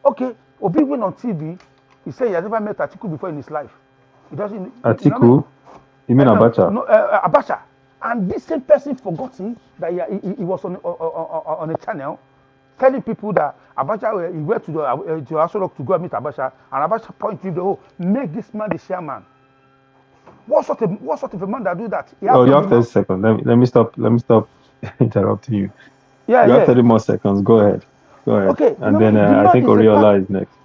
Okay, Obi went on TV. He said he has never met Atiku before in his life. He doesn't, you know what I mean? Atiku? You mean No, Abacha? no, Abacha. And this same person forgotten that he was on a channel telling people that Abacha, he went to to Aso to go and meet Abacha, and Abacha pointed to him, oh, make this man the chairman. What sort of a man that do that? He has Oh, you double have 30 mouth. seconds. Let me stop interrupting you. Yeah, You have yeah. 30 more seconds. Go ahead. Go ahead. Okay, you And know what I then mean? The I man think is a part. Oriola is next.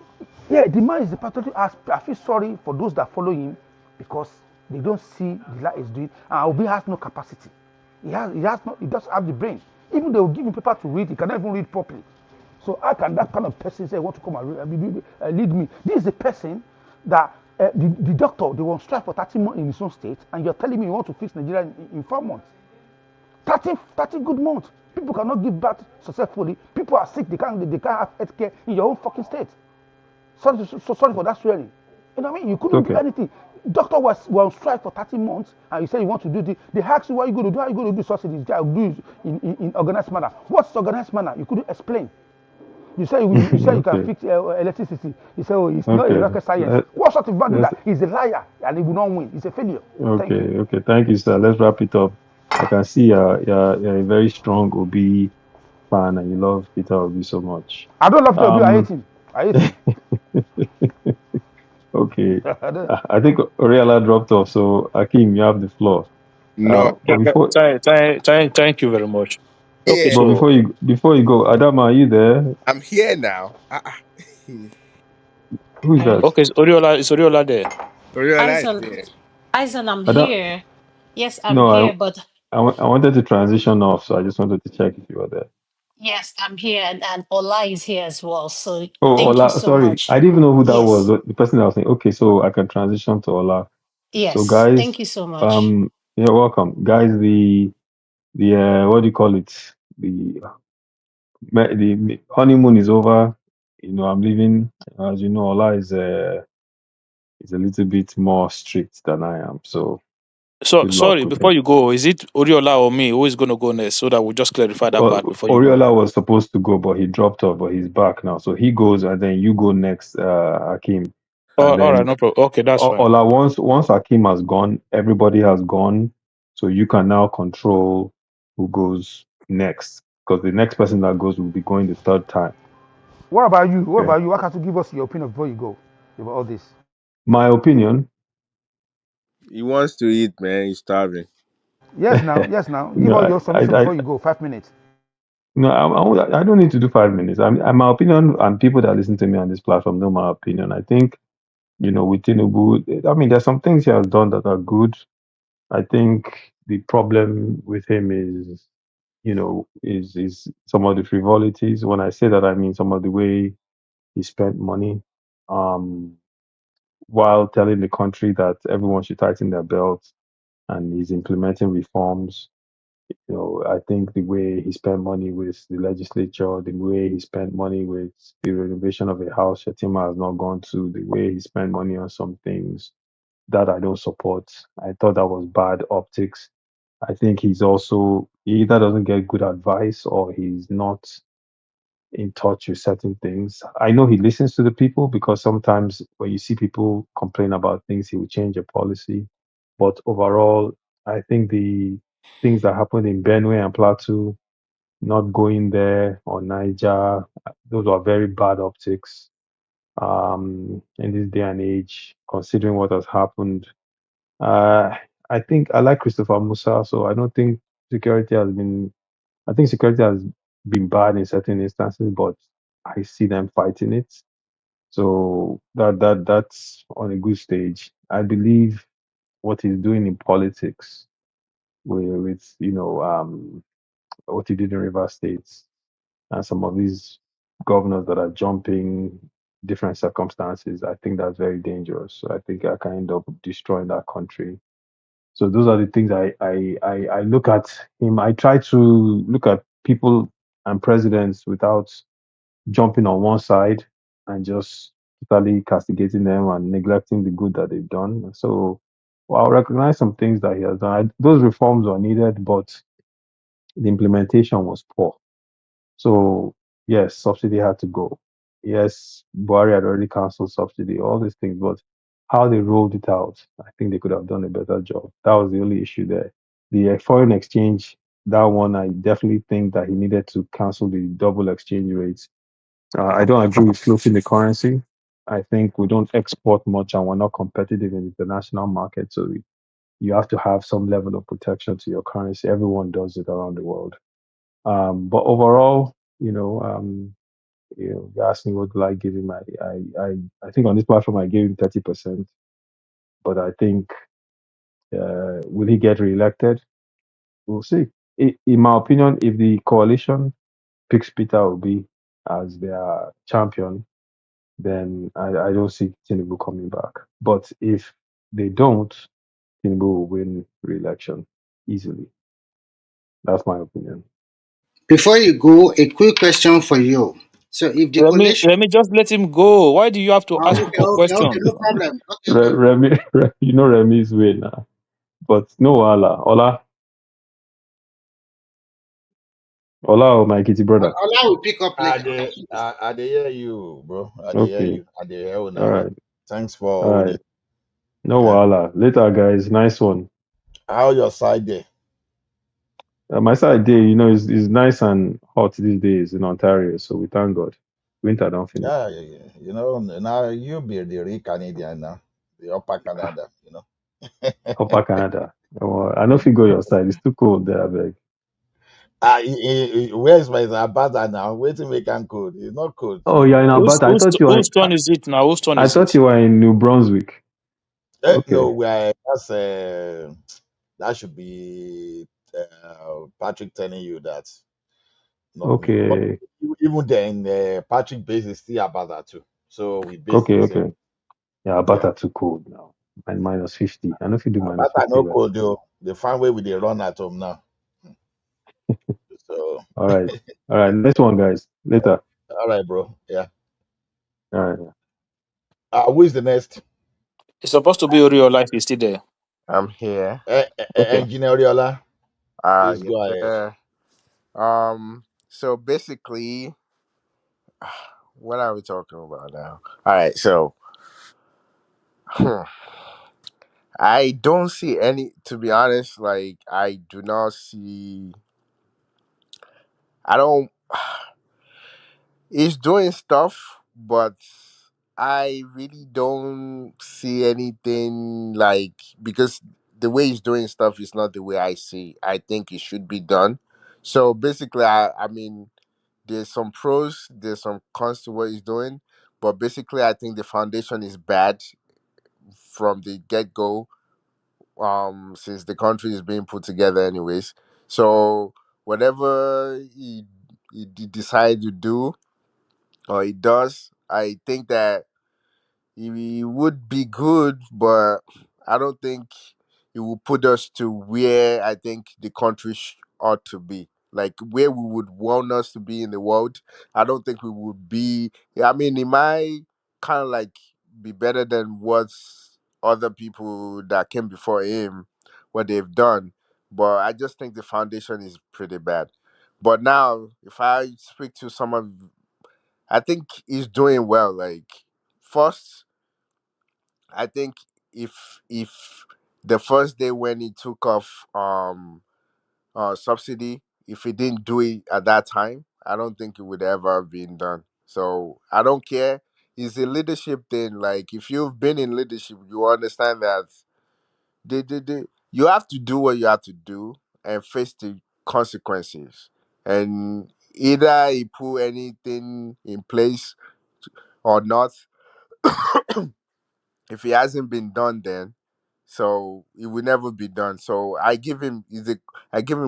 Yeah, the man is a patriotic. I feel sorry for those that follow him because they don't see the light is doing. And Obi has no capacity. He doesn't have the brain. Even they will give him paper to read, he cannot even read properly. So how can that kind of person say, want to come and lead me? This is the person that the doctor, they will strike for 30 months in his own state, and you're telling me you want to fix Nigeria in 4 months. 30 good months. People cannot give birth successfully. People are sick, they can't have health care in your own fucking state. Sorry for that swearing. You know what I mean? You It's couldn't do okay. anything. Doctor was on strike for 30 months and you say you want to do this. They ask you what you going to do, how you going to do subsidies. I will do it in organized manner. What's organized manner? You couldn't explain. You say you can Okay. fix electricity. You say, oh, it's not a Okay. rocket science. Let, What sort of man do let's that? He's a liar and he will not win. He's a failure. Thank you. okay. Okay. Thank you, sir. Let's wrap it up. I can see you're a very strong Obi fan and you love Peter Obi so much. I don't love Obi. I hate Um him. I hate him. okay. I think Oriala dropped off, so Akim, you have the floor. No, But before Thank you very much. Okay, yeah, but so before you go, Adama, are you there? I'm here now. Who is that? okay, is Oriola there? Realize Eisen, here. Eisen, I'm Adam? here. Yes, I'm here, No, but I wanted to transition off, so I just wanted to check if you were there. yes, I'm here, and Ola is here as well. So Oh, thank you Ola, so sorry. much. I didn't even know who that was. Yes, The person I was saying, okay, so I can transition to Ola. So yes, guys, thank you so much. you're welcome. Guys, the what do you call it? The honeymoon is over. I'm leaving. As you know, Ola is a little bit more strict than I am. So So good luck sorry, with before him. you go, is it Oriola or me who is going to go next so that we just clarify that part before you go? Oriola was supposed to go, but he dropped off, but he's back now. So he goes, and then you go next, Hakim. And All right, then no problem. Okay, that's fine. Ola, once Hakim has gone, everybody has gone. So you can now control who goes next. Because the next person that goes will be going the third time. What about you? What Okay. about you? Why can't you give us your opinion before you go about all this? My opinion. He wants to eat, man. He's starving. Yes, now. Yes, now. Give No, us your I, submission I, before you go. 5 minutes. No, I don't need to do 5 minutes. My opinion, and people that listen to me on this platform know my opinion. I think, with Tinubu, I mean, there's some things he has done that are good. I think the problem with him is, is some of the frivolities. When I say that, I mean some of the way he spent money, um, while telling the country that everyone should tighten their belts, and he's implementing reforms. I think the way he spent money with the legislature, the way he spent money with the renovation of a house Shettima has not gone to, the way he spent money on some things that I don't support. I thought that was bad optics. I think he either doesn't get good advice or he's not in touch with certain things. I know he listens to the people because sometimes when you see people complain about things, he will change a policy. But overall, I think the things that happened in Benue and Plateau, not going there, or Niger, those are very bad optics in this day and age, considering what has happened. Uh, I think I like Christopher Musa, so I don't think security has been I think security has been bad in certain instances, but I see them fighting it. So that's on a good stage. I believe what he's doing in politics with what he did in River States and some of these governors that are jumping different circumstances, I think that's very dangerous. So I think I can end up destroying that country. So those are the things I look at him. I try to look at people and presidents without jumping on one side and just totally castigating them and neglecting the good that they've done. So I'll recognize some things that he has done. Those reforms are needed, but the implementation was poor. So yes, subsidy had to go. Yes, Buhari had already cancelled subsidy, all these things, but how they rolled it out, I think they could have done a better job. That was the only issue there. The foreign exchange, that one, I definitely think that he needed to cancel the double exchange rates. I don't agree with floating the currency. I think we don't export much and we're not competitive in the international market. So you have to have some level of protection to your currency. Everyone does it around the world. But overall, you asked me what do I give him. I think on this platform I gave him 30%. But I think will he get reelected? We'll see. In my opinion, if the coalition picks Peter Obi as their champion, then I don't see Tinubu coming back. But if they don't, Tinubu will win re-election easily. That's my opinion. Before you go, a quick question for you. So if the coalition, Remy, just let him go. Why do you have to ask okay, people okay, okay, questions? no problem. Okay, okay. Remy, Remy's way now. But no wala. Ola, my kitty brother. Allah will pick up I later. dey I dey hear you, bro. I dey hear Okay. you. I dey hear All una well. right. Thanks for All holding. right. No Yeah. wala. Later, guys. Nice one. How your side there? My side day, is nice and hot these days in Ontario. So we thank God. Winter don't finish. Yeah, yeah, yeah. Now you be the real Canadian now, the upper Canada. Upper Canada. I know if you go your side, it's too cold there, I beg. Where is my Abada now? Wait to make am cold. It's not cold. Oh, you're in Whose, Alberta. whose, whose turn is it now? Whose turn I is thought it? you were in New Brunswick. No, Okay. that should be Patrick telling you that, not me. But Okay. even then, Patrick base is still Abada too. So we based Okay. the same. Okay. Yeah, Yeah. Alberta too cold now. And minus 50. I know if you do minus Abada 50 no well. cold though. The fine way with the run at home now. So All right. All right. Next one, guys. Later. all right, bro. Yeah. All right. Who is the next? It's supposed to be Oreo life is still there. I'm here. Okay. Engineer Oriola, please Yes, go ahead. sir. So basically, what are we talking about now? All right, so I don't see any, to be honest, like I do not see, I don't, he's doing stuff, but I really don't see anything like, because the way he's doing stuff is not the way I see. I think it should be done. So basically, I mean, there's some pros, there's some cons to what he's doing, but basically, I think the foundation is bad from the get go. Since the country is being put together, anyways. So whatever he decides to do or he does, I think that he would be good, but I don't think it will put us to where I think the country ought to be. Like where we would want us to be in the world. I don't think we would be. I mean, it might kind of like be better than what other people that came before him, what they've done. But I just think the foundation is pretty bad. But now, if I speak to someone, I think he's doing well. Like first, I think if the first day when he took off subsidy, if he didn't do it at that time, I don't think it would ever have been done. So I don't care. It's a leadership thing. Like if you've been in leadership, you understand that you have to do what you have to do and face the consequences. And either he put anything in place or not, if it hasn't been done then, so it will never be done. So I give him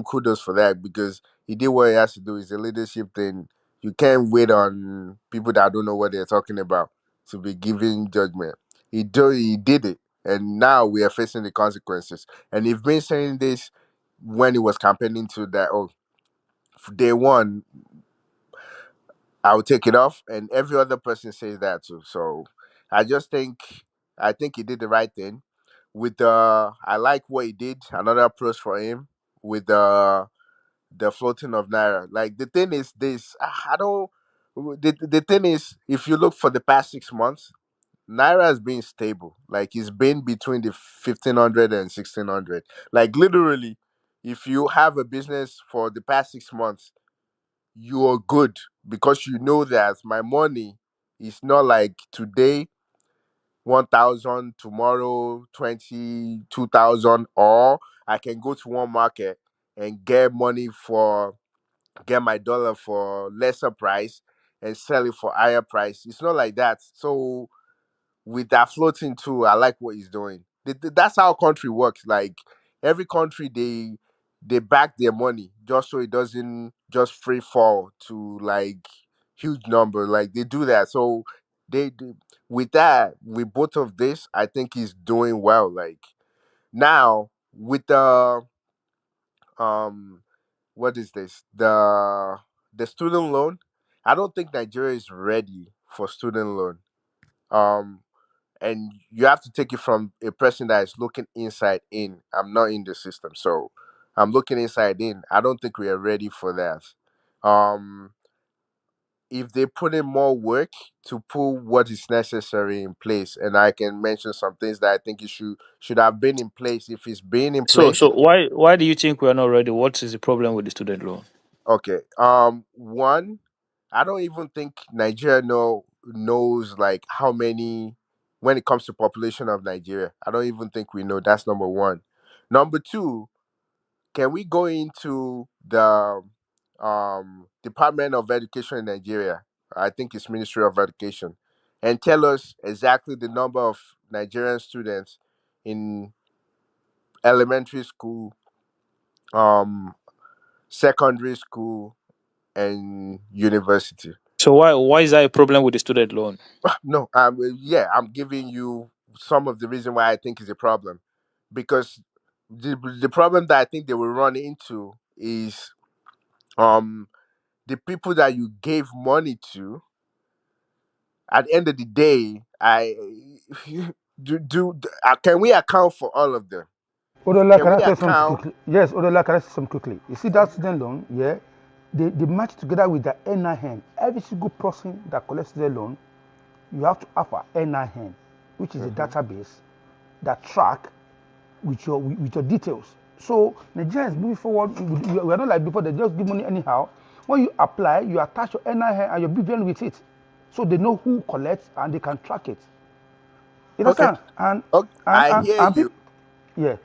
kudos for that because he did what he has to do. It's a leadership thing. You can't wait on people that don't know what they're talking about to be giving judgment. He did it, and now we are facing the consequences. And he's been saying this when he was campaigning to that. Oh, day one, I'll take it off, and every other person says that too. So I just think I think he did the right thing. With I like what he did. Another approach for him with the floating of naira. Like the thing is this, I don't. The thing is, if you look for the past 6 months, naira has been stable. Like it's been between the 1500 and 1600. Like literally, if you have a business for the past 6 months, you are good because you know that my money is not like today 1,000, tomorrow 22,000, or I can go to one market and get my dollar for lesser price and sell it for higher price. It's not like that. So with that floating too, I like what he's doing. That's how country works. Like every country, they back their money just so it doesn't just free fall to like huge number. Like they do that. So they with that, with both of this, I think he's doing well. Like now with the um what is this the student loan, I don't think Nigeria is ready for student loan. um and you have to take it from a person that is looking inside in. I'm not in the system, so I'm looking inside in. I don't think we are ready for that. um if they put in more work to put what is necessary in place, and I can mention some things that I think it should have been in place. If it's been in So place, why do you think we are not ready? What is the problem with the student loan? okay. One, I don't even think Nigeria knows like how many when it comes to population of Nigeria. I don't even think we know. That's number one. Number two, can we go into the Department of Education in Nigeria? I think it's Ministry of Education, and tell us exactly the number of Nigerian students in elementary school, um, secondary school, and university. So why is that a problem with the student loan? No, yeah, I'm giving you some of the reason why I think is a problem, because the problem that I think they will run into is um the people that you gave money to. At the end of the day, I can we account for all of them? Odola, Can can we I say something account? quickly? Yes, Odola, can I say something quickly? You see that student loan, yeah? They match together with the NIN. Every single person that collects the loan, you have to have a NIN, which is a Mhm. database that track with your details. So Nigeria is moving forward. We are not like before, they just give money anyhow. When you apply, you attach your NIN and your BVN with it. So they know who collects and they can track it. You Okay, understand? And okay, and I and, hear and you. people, yeah.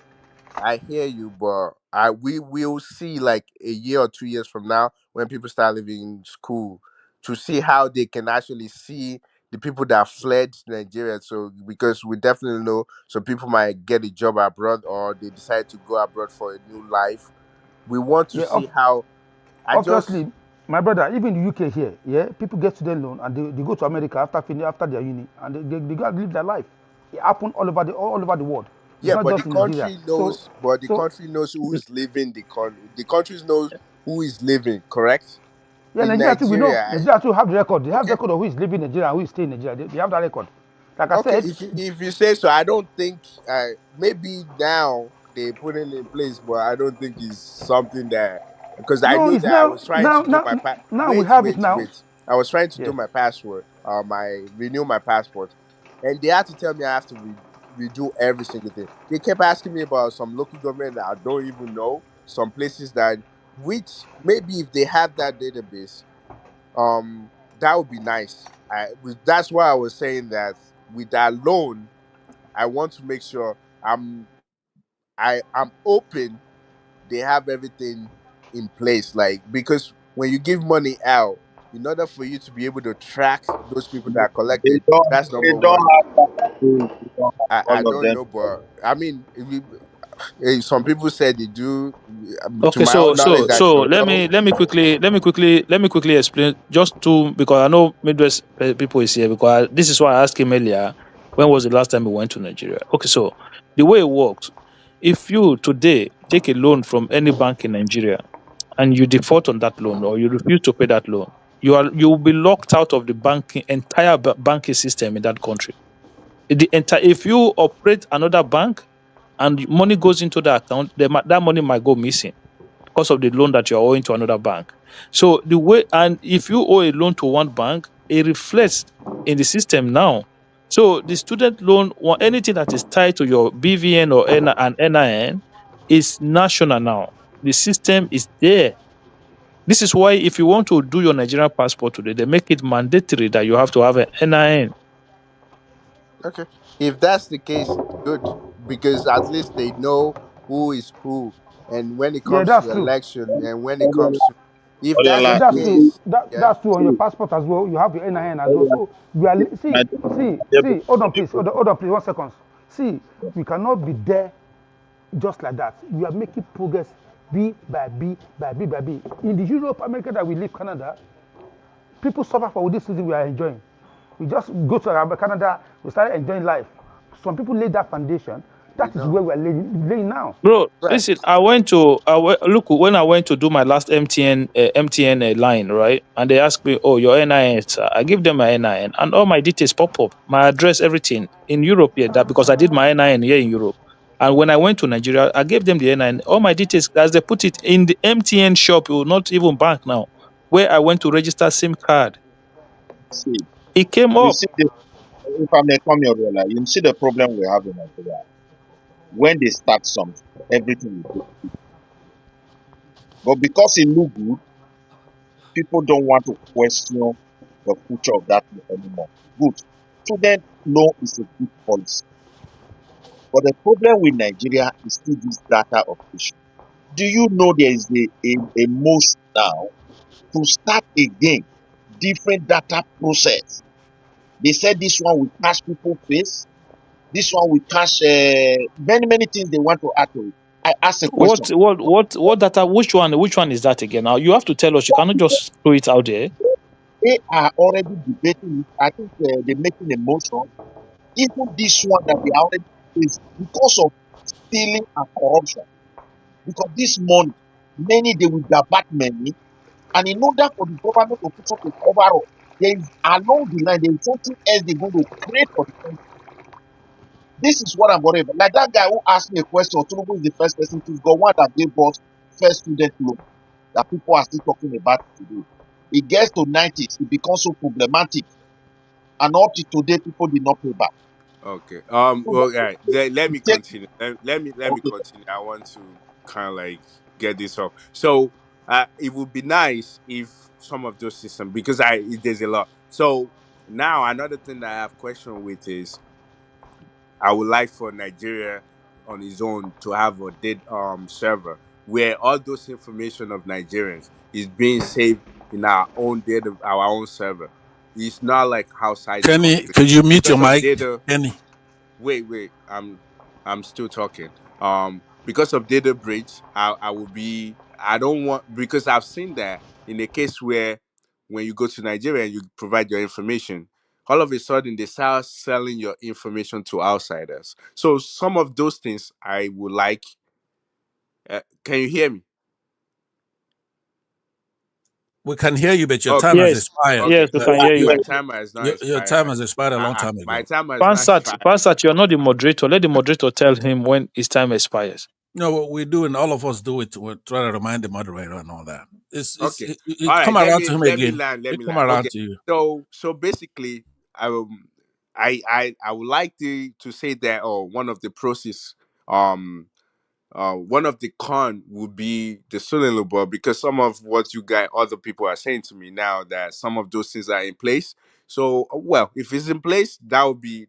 I hear you, but we will see like a year or 2 years from now when people start leaving school to see how they can actually see the people that fled Nigeria. So because we definitely know some people might get a job abroad or they decide to go abroad for a new life. We want to Yeah, see how I just obviously, my brother, even in the UK here, yeah, people get student loan and they go to America after their uni and they go and live their life. It happen all over the world. It's yeah, not but the just in Nigeria. country So knows but the so country knows who is living the countries knows who is living, correct? yeah, In Nigeria too, we know. Nigeria, Nigeria too have the record. They have the okay. record of who is living in Nigeria and who is staying in Nigeria. They have that record. Like I Okay, said, if you say so, I don't think maybe now they put it in place, but I don't think it's something that because I no, know it's that I now was trying now to do now my now we wait have it wait now. wait I was trying to do Yeah. my password my renew my passport, and they had to tell me I have to redo every single thing. They kept asking me about some local government that I don't even know, some places that which maybe if they have that database, that would be nice. That's why I was saying that with that loan I want to make sure I'm open. They have everything in place, like because when you give money out, in order for you to be able to track those people that They collected, don't that's they number don't one. have that. They don't have I all of don't them. know, but I mean, some people said they do. To Okay, my so own so knowledge, I so don't know. let me quickly explain just two because I know Midwest people is here because this is why I asked him earlier when was the last time we went to Nigeria. Okay, so the way it works, if you today take a loan from any bank in Nigeria and you default on that loan or you refuse to pay that loan, you will be locked out of the entire banking system in that country. The entire if you operate another bank and money goes into the account, that money might go missing because of the loan that you're owing to another bank. So the way, and if you owe a loan to one bank, it reflects in the system now. So the student loan or anything that is tied to your BVN or and NIN is national now. The system is there. This is why if you want to do your Nigerian passport today, they make it mandatory that you have to have an NIN. Okay, if that's the case, it's good because at least they know who is who, and when it Yeah, comes that's to true. election, and when it Odiola, comes to, if that's Yeah, the Odiola, that's true. case, yeah. That's true on your passport as well. You have your NIN as well. Odiola, So you are my dear, see. Hold on, please. Hold on, please. 1 second. See, we cannot be there just like that. We are making progress B by B by B by B. In the Europe, America that we live, Canada, people suffer for this season we are enjoying. We just go to Canada, we start enjoying life. Some people lay that foundation. We That is know, where we are laying now. Bro, right? listen, look when I went to do my last MTN line, right? And they asked me, "Oh, your NIN, sir." I give them my NIN and all my details pop up, my address, everything in Europe here. That because I did my NIN here in Europe. And when I went to Nigeria, I gave them the NIN, all my details as they put it in the MTN shop, it will not even bank now. Where I went to register SIM card, see, it came you up. see the if I may come here, Odiola, you see the problem we have in Nigeria. When they start something, everything will go. But because it look good, people don't want to question the future of that thing anymore. Good. Student loan is a good policy. But the problem with Nigeria is still this data operation. Do you know there is a motion now to start again different data process? They said this one will cash people face, this one will cash many things they want to add to it. I ask a question. What data? Which one is that again? Now you have to tell us. You cannot just throw it out there. They are already debating it. I think they're making a motion. Even this one that they are already facing because of stealing and corruption. Because this money, many they will divert money, and in order for the government to put up a cover up, there is along the line there is something else they're going to create for the country. This is what I'm worried about. Like that guy who asked me a question, Tinubu is the first person to go one that gave us first student loan that people are still talking about today. It gets to 90s, it becomes so problematic, and up to today, people did not pay back. Okay. So Well, all right. Let it me takes continue. Let me okay. continue. I want to kind of like get this off. So, it would be nice if some of those systems because there's a lot. So now another thing that I have question with is I would like for Nigeria on its own to have a dead server where all those information of Nigerians is being saved in our own data, our own server. It's not like outside the Kenny, country could you mute your because of mic? data. Kenny. Wait, I'm still talking. Because of data breach, I will be. I don't want, because I've seen that in a case where when you go to Nigeria and you provide your information, all of a sudden they start selling your information to outsiders. So some of those things I would like. Can you hear me? We can hear you, but your time Okay, has Yes, expired. okay. yes, we can hear My you. time has not Your expired. time has expired a long time My ago. time has not Pansat, expired. Pansat, you're not the moderator. Let the moderator tell him when his time expires. No, what we do, and all of us do it. We try to remind the moderator and all that. Okay. It All right. come around to him Let me again. land. Let It me come land. around Okay. to you. So basically, I would like to say that, one of the process, um one of the con would be the Sunelu, because some of what you guys, other people are saying to me now, that some of those things are in place. So, well, if it's in place,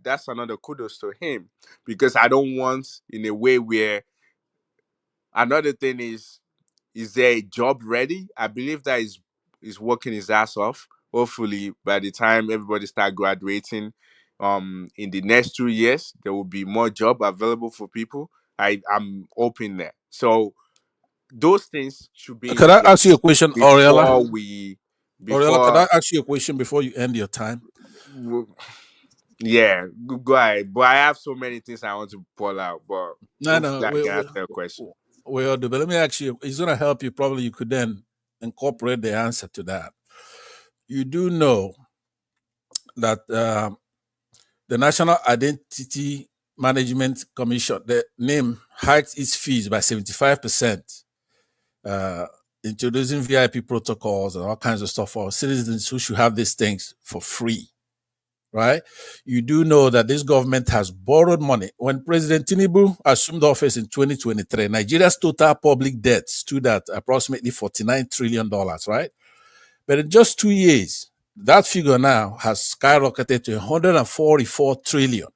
that's another kudos to him, because I don't want in a way where, another thing is there a job ready? I believe that is working his ass off. Hopefully, by the time everybody start graduating, in the next 2 years, there will be more job available for people. I'm hoping that. So those things should be in Could I ask you a place question, Oriella? before we, Oriella, could I before, ask you a question before you end your time? yeah, go ahead. But I have so many things I want to pull out. But No, hopefully, no. I can answer a question. We all do. But let me ask you. It's going to help you. Probably you could then incorporate the answer to that. You do know that the National Identity Management Commission, the name, hiked its fees by 75%, uh, introducing VIP protocols and all kinds of stuff for citizens who should have these things for free, right? You do know that this government has borrowed money. When President Tinubu assumed office in 2023, Nigeria's total public debt stood at approximately $49 trillion, right? But in just 2 years, that figure now has skyrocketed to 144 trillion.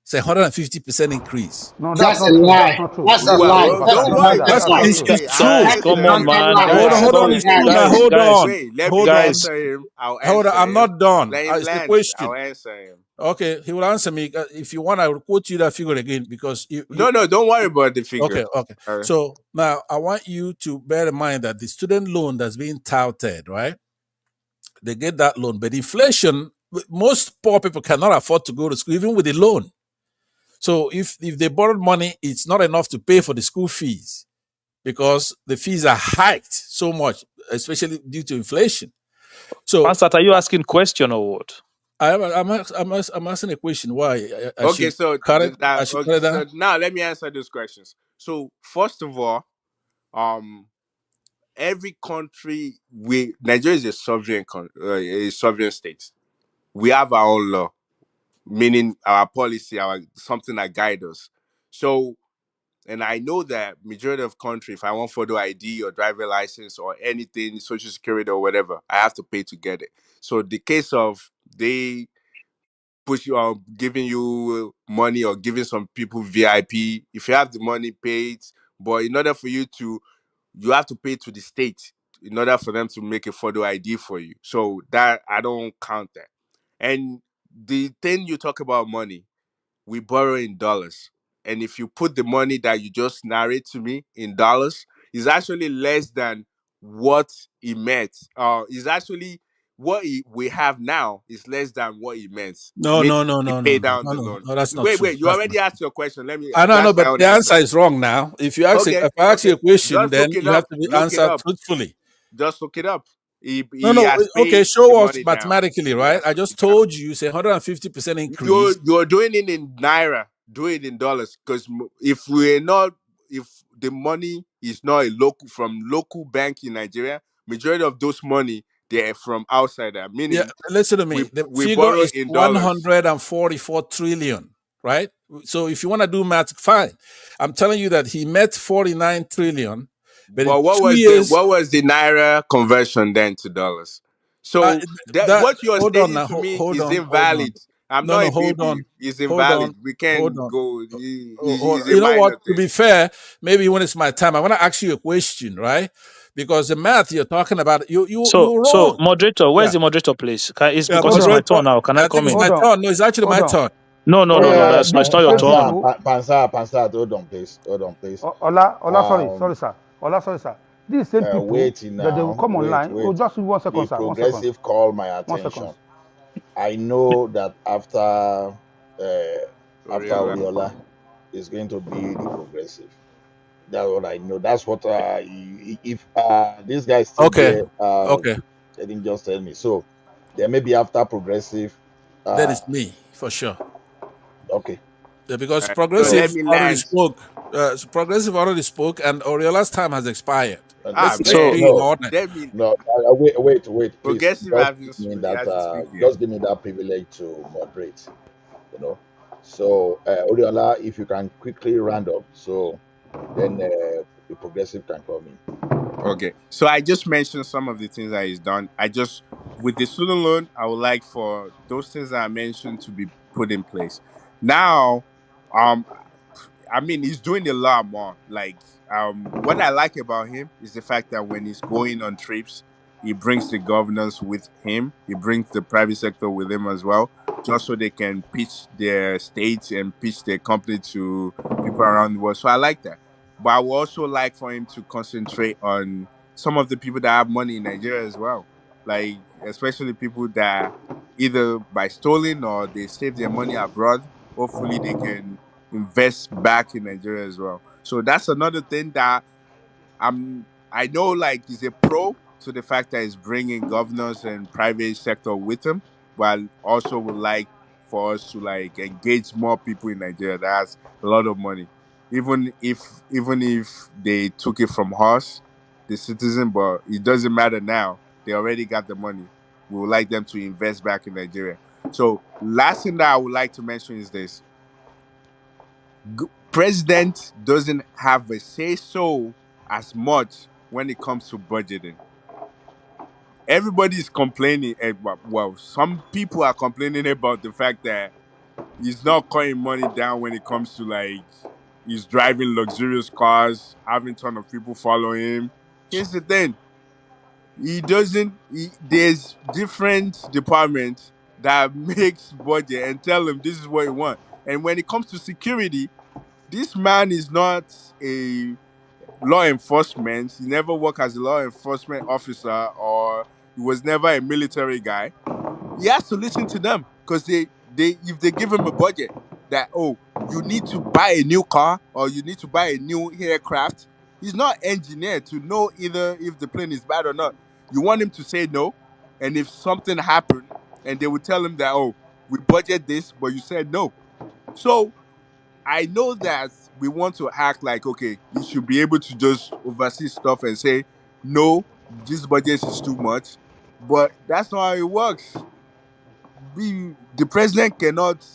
It's a 150% increase. No, that's That's a not true. That's lie. not true. That's a That's not Well, lie. true, well, That's Pastor. a don't Don't do worry, that. mounted That's bro. not lie. It's, true. Okay, it's I'll true. Guys, That's a come answer on, him. mounted man. lie. I'll Guys, Hold answer on, stop. it's him. true now. Guys, Hold guys, on. Wait, let me Hold on. guys. answer him. I'll Hold on. answer I'm him. not done. Let him It's the land. I'll question. answer him. Okay, he will answer me. If you want, I will quote you that figure again because No, no, don't worry about the figure. okay, okay. Uh, So now I want you to bear in mind that the student loan that's being touted, right? They get that loan, but inflation, most poor people cannot afford to go to school, even with the loan. So if they borrowed money, it's not enough to pay for the school fees because the fees are hiked so much, especially due to inflation. So Pansat, are you asking question or what? I'm asking a question. Why I okay, should so cut it? I should cut it down. so now let me answer those questions. So first of all, um, every country, we Nigeria is a a sovereign state. We have our own law, meaning our policy, our something that guides us. So, and I know that majority of country, if I want photo ID or driver license or anything, social security or whatever, I have to pay to get it. So the case of they push you on giving you money or giving some people VIP, if you have the money, pay it. But in order for you have to pay to the state in order for them to make a photo ID for you. So that I don't count that. And the thing you talk about money, we borrow in dollars. And if you put the money that you just narrate to me in dollars, it's actually less than what it meant. It's actually we have now is less than what it meant. No, Meaning no, no, it no, no, pay no, down no, the no, loan. no. That's not true. Wait, you That's not. already asked your question. Let me I don't know, that's my but own the answer. answer is wrong now. If you ask, Okay, if I ask you okay. a question, Just then look it you have up. to be Look it answered up. truthfully. Just look it up. No, He no. has Okay, paid the show us money down. mathematically, He right? has I paid just it down. told you, say 150% increase. You're doing it in naira, do it in dollars. Because if we're not, if the money is not a local from local bank in Nigeria, majority of those money they're from outsider. Yeah, Meaning listen to me. The we figure borrow is in dollars. 144 trillion, right? So if you want to do math, fine. I'm telling you that he met 49 trillion, but in But what 2 years, what was the naira conversion then to dollars? uh, So that that what you're hold on stating now, to me hold is on, hold on. invalid. I'm No, not no, a baby. It's hold invalid. on, We hold can't on. go. It's a You know what? minor To thing. be fair, maybe when it's my time, I want to ask you a question, right? Because the math you're talking about, So, you're so wrong. moderator, where's Yeah, the moderator, please? It's yeah, because Hold it's on, my moderator. turn now. Can I I think come it's in? my hold on, turn. No, it's actually hold my on. turn. No, no, no, no. Uh, That's this it's not your these turn. people, Pansa, hold on, please. Hold on, please. Ola, sorry, Um, sorry, sir. Ola, sorry, sir. These same people wait that they will now. come online. Oh, Wait. just 1 second, The sir. 1 second. progressive call my 1 second. attention. I know that after Oriola. Oriola is going to be the progressive. That's what I know. That's what if this guy is still Okay, there, okay. let him just tell me. So there may be after progressive. Then Uh, it's me for sure. okay. Yeah, because So So let progressive me already land. spoke. Progressive already spoke, and Oriola's time has expired. Ah Let's So, man, be in no, order. let me. no. Wait. Please, Progressive hasn't that. hasn't speaking. Just give me that privilege to moderate. You know. So Oriola, if you can quickly round up, so then the progressive can come in. Okay, so I just mentioned some of the things that he's done. I just with the student loan, I would like for those things that I mentioned to be put in place. Now, um, I mean, he's doing a lot more. Like, what I like about him is the fact that when he's going on trips, he brings the governors with him. He brings the private sector with him as well, just so they can pitch their states and pitch their company to people around the world. So I like that. But I would also like for him to concentrate on some of the people that have money in Nigeria as well. Like, especially people that either by stolen or they save their money abroad. Hopefully, they can invest back in Nigeria as well. So that's another thing that I know like he's a pro to the fact that he's bringing governors and private sector with him, but also would like for us to like engage more people in Nigeria that has a lot of money, even if they took it from us, the citizen, but it doesn't matter now. They already got the money. We would like them to invest back in Nigeria. So last thing that I would like to mention is this: president doesn't have a say so as much when it comes to budgeting. Everybody is complaining. Well, some people are complaining about the fact that he's not cutting money down when it comes to like he's driving luxurious cars, having ton of people follow him. Here's the thing: he doesn't. There's different departments that makes budget and tell him this is what he want. And when it comes to security, this man is not a law enforcement. He never worked as a law enforcement officer or he was never a military guy. He has to listen to them because they if they give him a budget that oh you need to buy a new car or you need to buy a new aircraft, he's not engineered to know either if the plane is bad or not. You want him to say no, and if something happened, and they would tell him that oh we budget this, but you said no. So I know that we want to act like okay, you should be able to just oversee stuff and say no, this budget is too much, but that's not how it works. The president cannot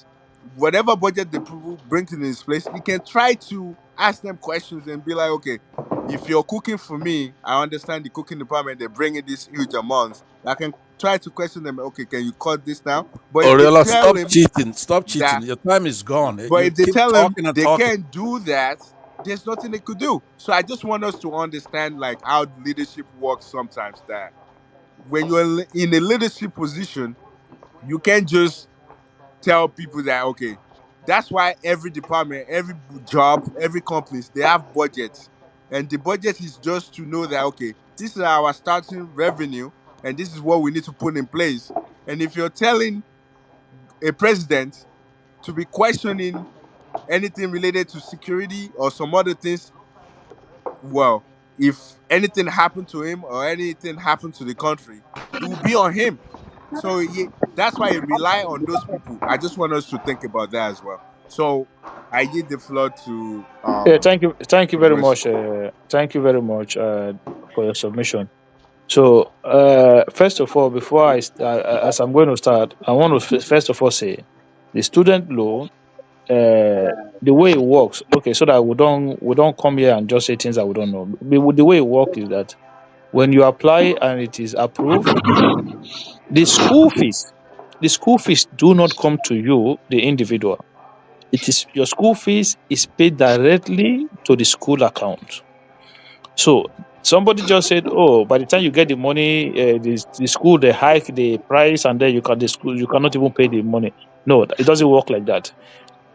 whatever budget they bring in his place. He can try to ask them questions and be like, okay, if you're cooking for me, I understand the cooking department. They're bringing this huge amounts. I can try to question them. Okay, can you cut this down? But if they Oriola, tell stop him cheating. Stop cheating. that Your time is gone. but You if they keep tell him talking and they talking. can't do that, there's nothing they could do. So I just want us to understand like how leadership works sometimes. That when you're in a leadership position, you can't just tell people that okay. That's why every department, every job, every companies they have budgets, and the budget is just to know that okay, this is our starting revenue, and this is what we need to put in place. And if you're telling a president to be questioning anything related to security or some other things, well, if anything happened to him or anything happened to the country, it will be on him. So that's why I rely on those people. I just want us to think about that as well. So I give the floor to yeah, thank you very progressive. much. Thank you very much for your submission. So, first of all, before as I'm going to start, I want to first of all say the student loan, the way it works. Okay, so that we don't come here and just say things that we don't know. The way it works is that when you apply and it is approved, the school fees. the school fees do not come to you, the individual. It is your school fees is paid directly to the school account. So somebody just said, "Oh, by the time you get the money, the school they hike the price, and then the school you cannot even pay the money." No, it doesn't work like that.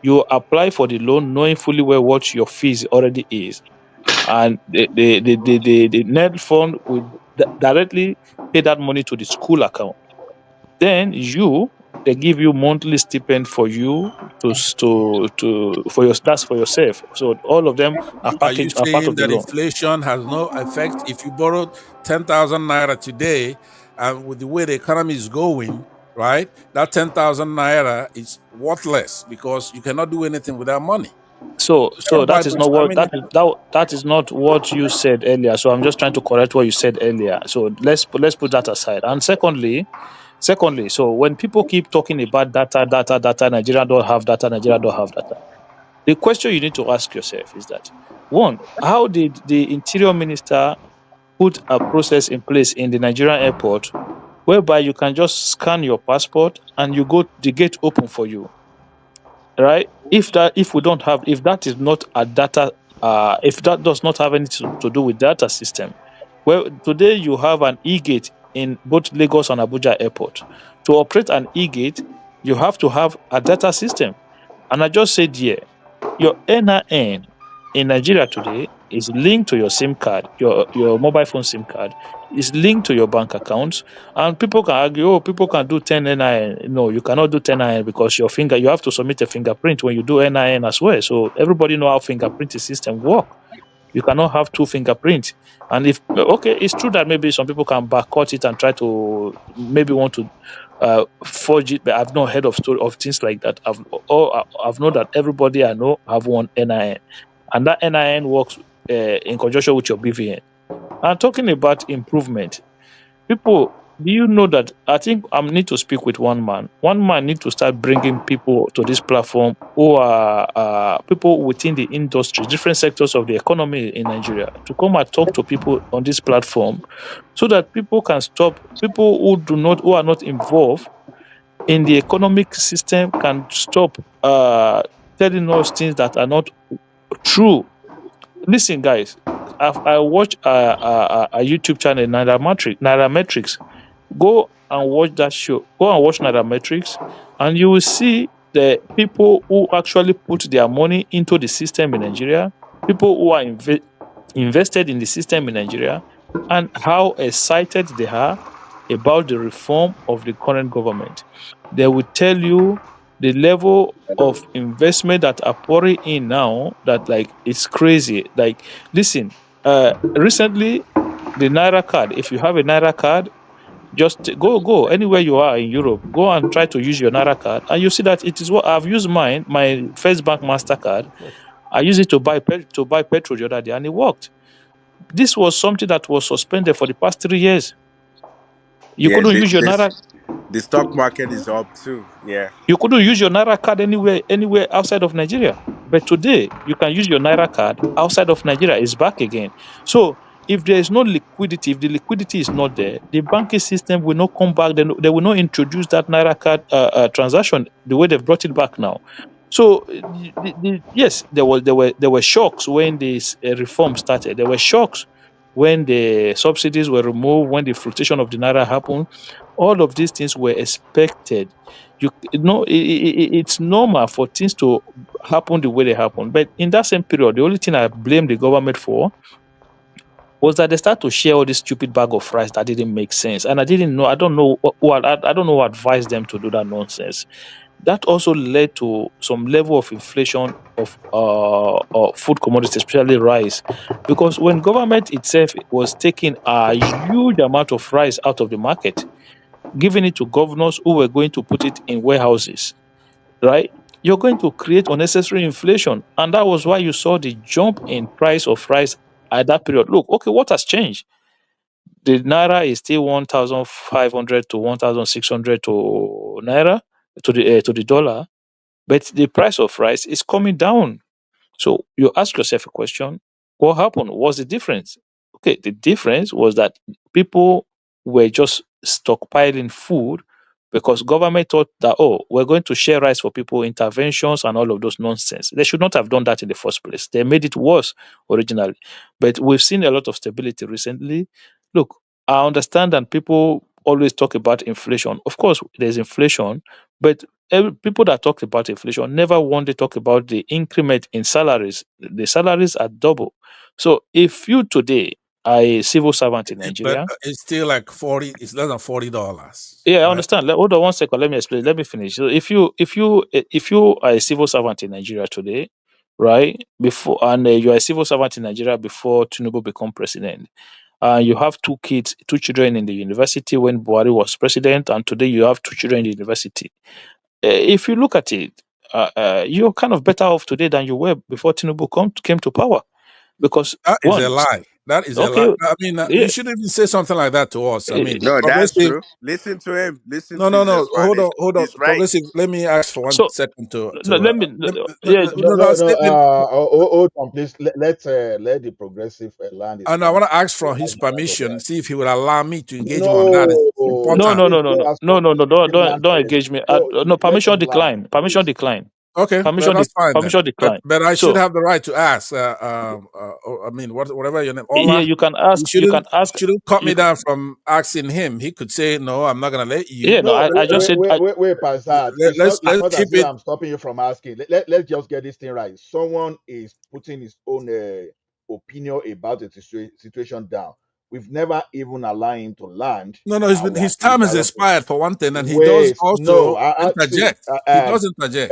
You apply for the loan knowing fully well what your fees already is, and the net fund will directly pay that money to the school account. Then they give you monthly stipend for you to for your that's for yourself. So all of them Are you are part saying of the that loan. inflation has no effect if you borrowed 10,000 naira today, and with the way the economy is going, right? That 10,000 naira is worthless because you cannot do anything with that money. So Why that is those? not I what mean, that is not what you said earlier. So I'm just trying to correct what you said earlier. So let's put that aside. And secondly, so when people keep talking about data, Nigeria don't have data, Nigeria don't have data. The question you need to ask yourself is that one, how did the interior minister put a process in place in the Nigerian airport whereby you can just scan your passport and you go the gate open for you, right? If that is not a data, if that does not have anything to do with data system, well, today you have an e-gate in both Lagos and Abuja airport. To operate an e-gate, you have to have a data system. And I just said here, your NIN in Nigeria today is linked to your SIM card, your mobile phone SIM card, is linked to your bank account. And people can argue, oh, people can do 10 NIN. No, you cannot do 10 NIN because you have to submit a fingerprint when you do NIN as well. So everybody know how fingerprinting system work. You cannot have two fingerprints. And if okay, it's true that maybe some people can backcut it and try to maybe want to forge it, but I've not heard of story of things like that. I've known that everybody I know have one NIN, and that NIN works in conjunction with your BVN. And talking about improvement, people, do you know that I think I need to speak with one man. One man need to start bringing people to this platform who are people within the industry, different sectors of the economy in Nigeria, to come and talk to people on this platform, so that people can stop people who are not involved in the economic system can stop telling us things that are not true. Listen, guys, I watch a YouTube channel, Nairametrics. Go and watch that show. Go and watch Nairametrics, and you will see the people who actually put their money into the system in Nigeria, people who are invested in the system in Nigeria, and how excited they are about the reform of the current government. They will tell you the level of investment that are pouring in now that like it's crazy. Like, listen, recently the Naira card, if you have a Naira card, just go anywhere you are in Europe. Go and try to use your Naira card, and you see that it is what I've used mine, my First Bank Mastercard. I used it to buy petrol the other day, and it worked. This was something that was suspended for the past 3 years. You Yeah, couldn't use your this Naira. the stock market is up too. Yeah. You couldn't use your Naira card anywhere outside of Nigeria. But today, you can use your Naira card outside of Nigeria. It's back again. So if there is no liquidity, if the liquidity is not there, the banking system will not come back. They will not introduce that Naira card transaction the way they've brought it back now. So yes, there were shocks when this reform started. There were shocks when the subsidies were removed, when the fluctuation of the naira happened. All of these things were expected. You know, it's normal for things to happen the way they happen. But in that same period, the only thing I blame the government for was that they start to share all this stupid bag of rice that didn't make sense. And I didn't know, I don't know I don't know who advised them to do that nonsense. That also led to some level of inflation of food commodities, especially rice. Because when government itself was taking a huge amount of rice out of the market, giving it to governors who were going to put it in warehouses, right? You're going to create unnecessary inflation. And that was why you saw the jump in price of rice at that period. Look, okay, what has changed? The naira is still 1,500 to 1,600 to naira to the dollar, but the price of rice is coming down. So you ask yourself a question: what happened? What's the difference? Okay, the difference was that people were just stockpiling food because government thought that, oh, we're going to share rights for people, interventions, and all of those nonsense. They should not have done that in the first place. They made it worse originally. But we've seen a lot of stability recently. Look, I understand that people always talk about inflation. Of course, there's inflation, but people that talk about inflation never want to talk about the increment in salaries. The salaries are double. So if you today are a civil servant in But Nigeria, it's still like 40. It's less than $40, yeah, I right? understand. Hold on one second. Let me explain. Let me finish. So if you are a civil servant in Nigeria today, right? Before and you are a civil servant in Nigeria before Tinubu become president, you have two kids, two children in the university when Buhari was president, and today you have two children in the university. If you look at it, you're kind of better off today than you were before Tinubu came to power because That is a one, lie. That is a lie. okay, I mean, yeah, you shouldn't even say something like that to us. I mean, eh, No, that's progressive. true. Listen to him. Listen No, to no, his no. Hold on, explanation. hold on. He's right. Progressive. Let me ask for one so second let me, yeah, No, no, no, no, no. statement. Hold on, please. Let the progressive land his And I plane. want to ask So for I his will land on permission, that. see if he would allow me to engage him on that. It's No, no, important. no, please no, no, don't no, ask no, for no, no, land don't first. engage me. No, No, let permission him land, decline. Permission please. decline. Okay, but that's fine then. Permission But decline. I should So have the right to ask. I mean, whatever your name, yeah, Ola. you can You ask. You shouldn't can ask. cut You me can, down from asking him. He could say, "No, I'm not gonna let you." yeah, no, No, I just said. wait, Pastor. It's Let's not keep as if it. I'm stopping you from asking. Let's just get this thing right. Someone is putting his own opinion about the situation down. We've never even allowed him to land, No, no, and we are his still time is dialoguing. expired for one thing, and he does Wait, no, also I see. interject. He does interject.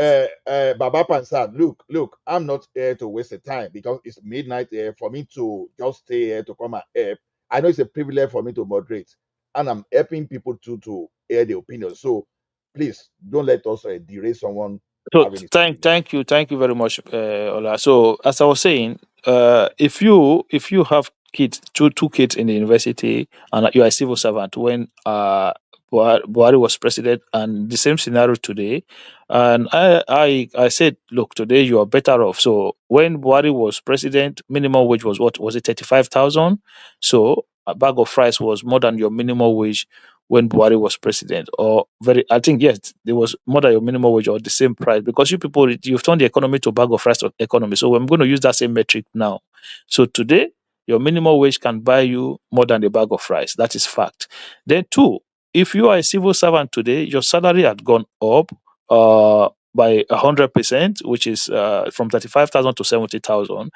Baba Pansad, look, I'm not here to waste the time because it's midnight here for me to just stay here to come and help. I know it's a privilege for me to moderate, and I'm helping people to hear the opinion. So please don't let us derail someone So having his opinion. thank you very much, Ola. So as I was saying, if you have kids, two kids in the university, and you are a civil servant when Buhari was president, and the same scenario today, and I said, look, today you are better off. So when Buhari was president, minimum wage was what was it 35,000? So a bag of rice was more than your minimum wage when Buhari was president, or very, I think yes, there was more than your minimum wage or the same price because you people you've turned the economy to a bag of rice economy. So I'm going to use that same metric now. So today, your minimum wage can buy you more than a bag of rice. That is fact. Then two, if you are a civil servant today, your salary had gone up by 100%, which is from 35,000 to 70,000.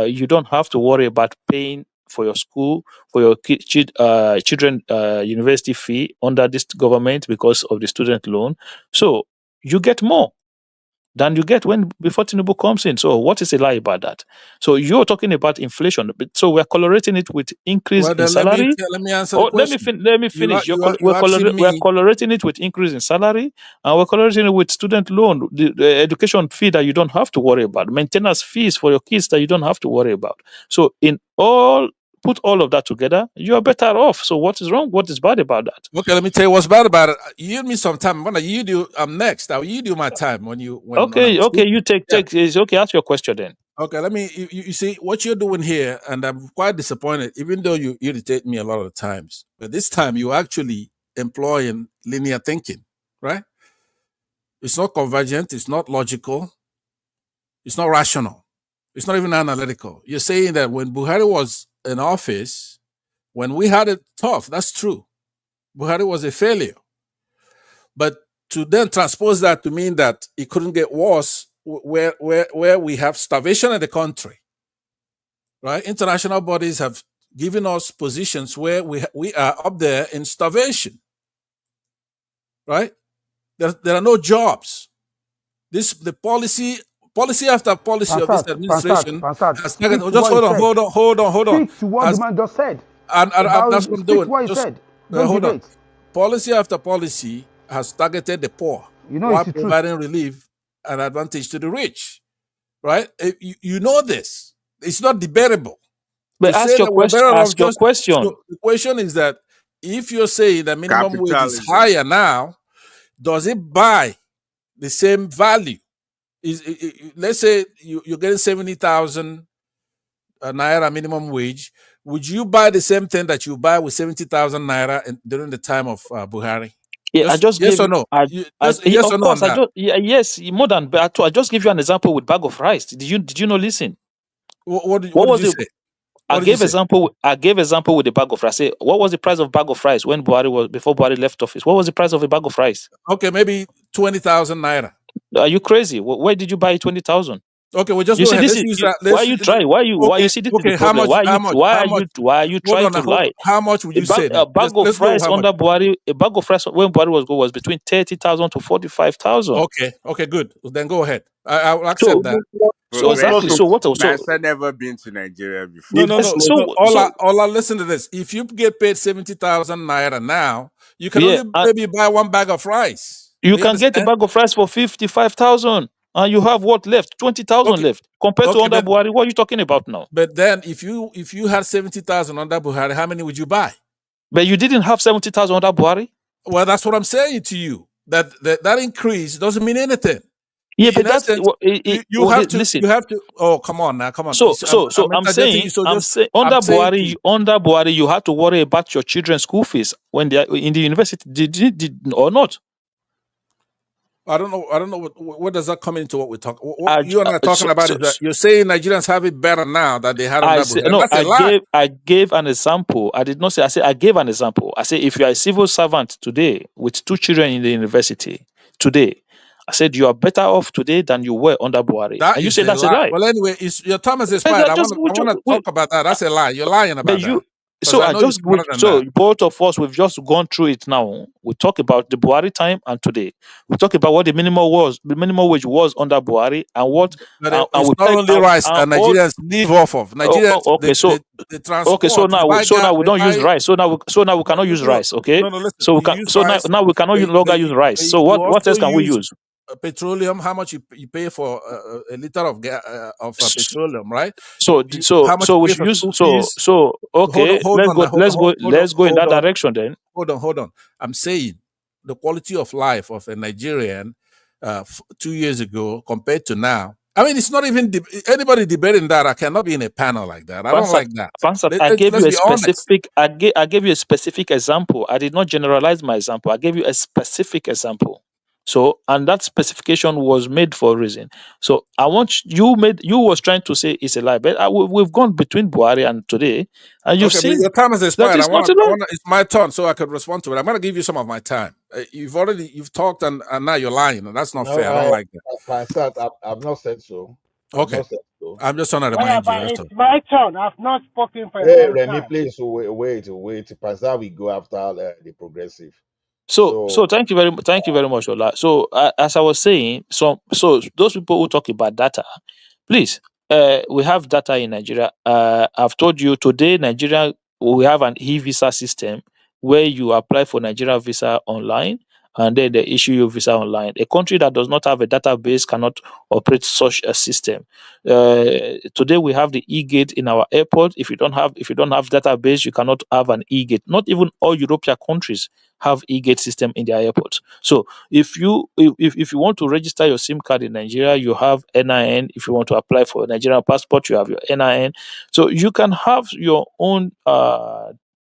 You don't have to worry about paying for your school, for your children university fee under this government because of the student loan. So you get more than you get when before Tinubu comes in. So what is a lie about that? So you're talking about inflation. So we're correlating it with increase Well, in then salary. let me answer the Oh, question. let me finish. You asking We're me. correlating it with increase in salary, and we're correlating it with student loan, the education fee that you don't have to worry about, maintenance fees for your kids that you don't have to worry about. So in all, put all of that together, you are better off. So what is wrong? What is bad about that? Okay, let me tell you what's bad about it. You give me some time. When you do, I'm next. You do my time when I'm Okay, you speaking. Yeah. take. It's okay. Ask your question then. Okay, let me. You see what you're doing here, and I'm quite disappointed. Even though you irritate me a lot of the times, but this time you actually employing linear thinking, right? It's not convergent. It's not logical. It's not rational. It's not even analytical. You're saying that when Buhari was in office, when we had it tough, that's true. Buhari was a failure. But to then transpose that to mean that it couldn't get worse, where we have starvation in the country, right? International bodies have given us positions where we are up there in starvation, right? There are no jobs. The policy after policy of this administration has Speak negative. to Just what he said. hold on. Speak to what the Has man just said. and About that's what I'm speak doing. what he Just said. Don't hold on. debate. Policy after policy has targeted the poor You know while it's the truth. providing relief and advantage to the rich, right? You know this. It's not debatable to But say ask your that we're question. better off Ask your just. question. So the question is that if you're saying that minimum wage is Capitalism. higher now, does it buy the same value? Let's say you're getting 70,000 naira minimum wage. Would you buy the same thing that you buy with 70,000 naira during the time of Buhari? Yeah, I Just just yes gave or you. no? Just Yeah, yes or of no on course, I that. just yeah, yes, more than but I just give you an example with bag of rice. Did you not listen? What What did was you the say? What did you say? I gave example with the bag of rice. Say, what was the price of bag of rice when Buhari was before Buhari left office? What was the price of a bag of rice? Okay, maybe 20,000 naira. Are you crazy? Where did you buy 20,000? Okay, well, just You go see, ahead. this Let's is use that. why you try. Why you Okay, see this is the okay. How problem? much? How much? How much? Why are you Hold trying on, to lie? how much would you say then? A bag of Let's go with rice how much. under Buhari, a bag of rice when Buhari was go was between 30,000 to 45,000. Okay, okay, good. Well, then go ahead. I'll accept So that. so exactly. Progressive. So what? My So son never been to Nigeria No, before. no, no, no. so All so I listen to this. If you get paid 70,000 naira now, you can yeah, only maybe buy one bag of rice. you Do you can get a understand? bag of rice for 55,000, and you have what left? 20,000 Okay, left compared to okay, under Buhari. What are you talking about now? but then if you had 70,000 under Buhari, how many would you buy? But you didn't have 70,000 under Buhari. Well, that's what I'm saying to you. That increase doesn't mean anything. Yeah, but In that's essence, listen. you have to. Oh, come on now, come on. So I'm I'm interjecting you. saying So just under I'm saying to you. Buhari you had to worry about your children's school fees when they are in the university. Did or not? I don't know. I don't know what does that come into what we talk. What I, you and I are talking about is that you're saying Nigerians have it better now than they had I under say Buhari. no. That's a lie. I gave an example. I did not say. I said I gave an example. I said if you are a civil servant today with two children in the university today, I said you are better off today than you were under Buhari, That and you is say a that's a lie. lie. Well, anyway, your time has But expired. I just I want to talk about that. That's a lie. You're lying but about that you because I know you're smarter than so that. both of us we've just gone through it now. We talk about the Buhari time and today. We talk about what the minimum wage was under Buhari and what But and it's we not peg only rice and that all Nigerians live off of. Nigerians, okay they okay transport, they buy so now gas, we they don't use buy. rice. So now we No, cannot use rice, okay? no, no. Listen, So we you can use so now rice, we cannot longer use rice. So what also else can we use use? petroleum. How much you pay for a liter of petroleum, right? How much So you we pay should for use school fees? okay, Hold on, now, let's go in that direction then. hold on. I'm saying the quality of life of a Nigerian 2 years ago compared to now. I mean, it's not even anybody debating that. I cannot be in a panel like that. I don't Fansat, like that. I gave Let's you a be honest. specific. I gave you a specific example. I did not generalize my example. I gave you a specific example. So, and that specification was made for a reason. So, I want you was trying to say it's a lie, but we've gone between Buhari and today, and you've Okay, but seen your time has that expired. is not a lie. It's my turn, so I could respond to it. I'm going to give you some of my time. You've talked, and now you're lying, and that's not No, fair. I don't like that. Pansat, I've not said so. I've Okay, not said so. I'm just trying to Why remind you. about That's it's all. my turn? I've not spoken for a Hey, long Remy, time. please wait. Pansat, we go after the progressive. So thank you very much, Ola. So as I was saying, so those people who talk about data, please, we have data in Nigeria. I've told you today, Nigeria we have an e-visa system where you apply for Nigeria visa online and then they issue you visa online. A country that does not have a database cannot operate such a system. Today we have the e-gate in our airport. If you don't have database, you cannot have an e-gate. Not even all European countries have e-gate system in their airports. So if you want to register your SIM card in Nigeria, you have NIN. If you want to apply for a Nigerian passport, you have your NIN. So you can have your own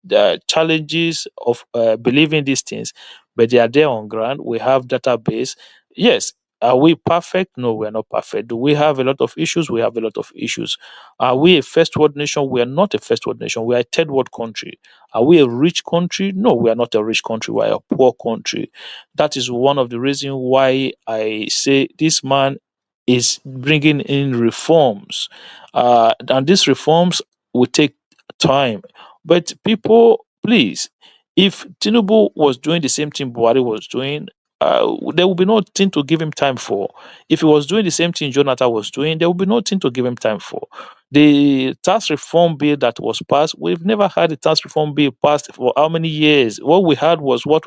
the challenges of believing these things, but they are there on ground. We have database. Yes. Are we perfect? No, we are not perfect. Do we have a lot of issues? We have a lot of issues. Are we a first world nation? We are not a first world nation. We are a third world country. Are we a rich country? No, we are not a rich country. We are a poor country. That is one of the reasons why I say this man is bringing in reforms. And these reforms will take time. But people, please, if Tinubu was doing the same thing Buhari was doing, there will be nothing to give him time for. If he was doing the same thing Jonathan was doing, there will be nothing to give him time for. The tax reform bill that was passed, we've never had a tax reform bill passed for how many years? What we had was what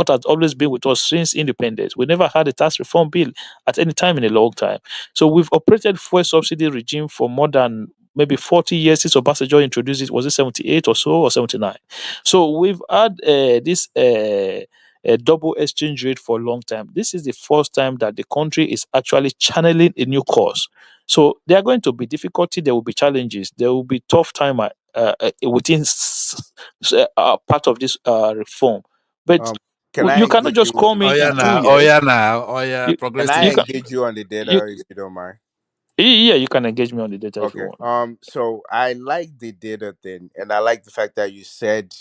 has always been with us since independence. We never had a tax reform bill at any time in a long time. So we've operated fuel subsidy regime for more than maybe 40 years since Obasanjo introduced it. Was it 78 or so or 79? So we've had this a double exchange rate for a long time. This is the first time that the country is actually channeling a new course. So there are going to be difficulty. There will be challenges. There will be tough time within part of this reform. But Um, can I you cannot engage just you? call Oh me yeah, in two now. Oh years. yeah, now. Oh yeah, You Can you I can progressive. engage you on the you data if you don't mind? yeah, you can engage me on the data if you Okay. want. So I like the data thing, and I like the fact that you said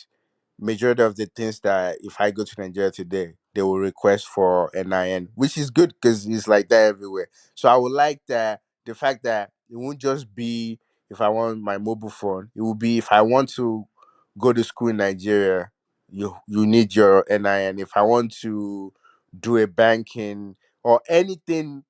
majority of the things that if I go to Nigeria today, they will request for NIN, which is good because it's like that everywhere. So I would like that the fact that it won't just be if I want my mobile phone, it will be if I want to go to school in Nigeria, you need your NIN. If I want to do a banking or anything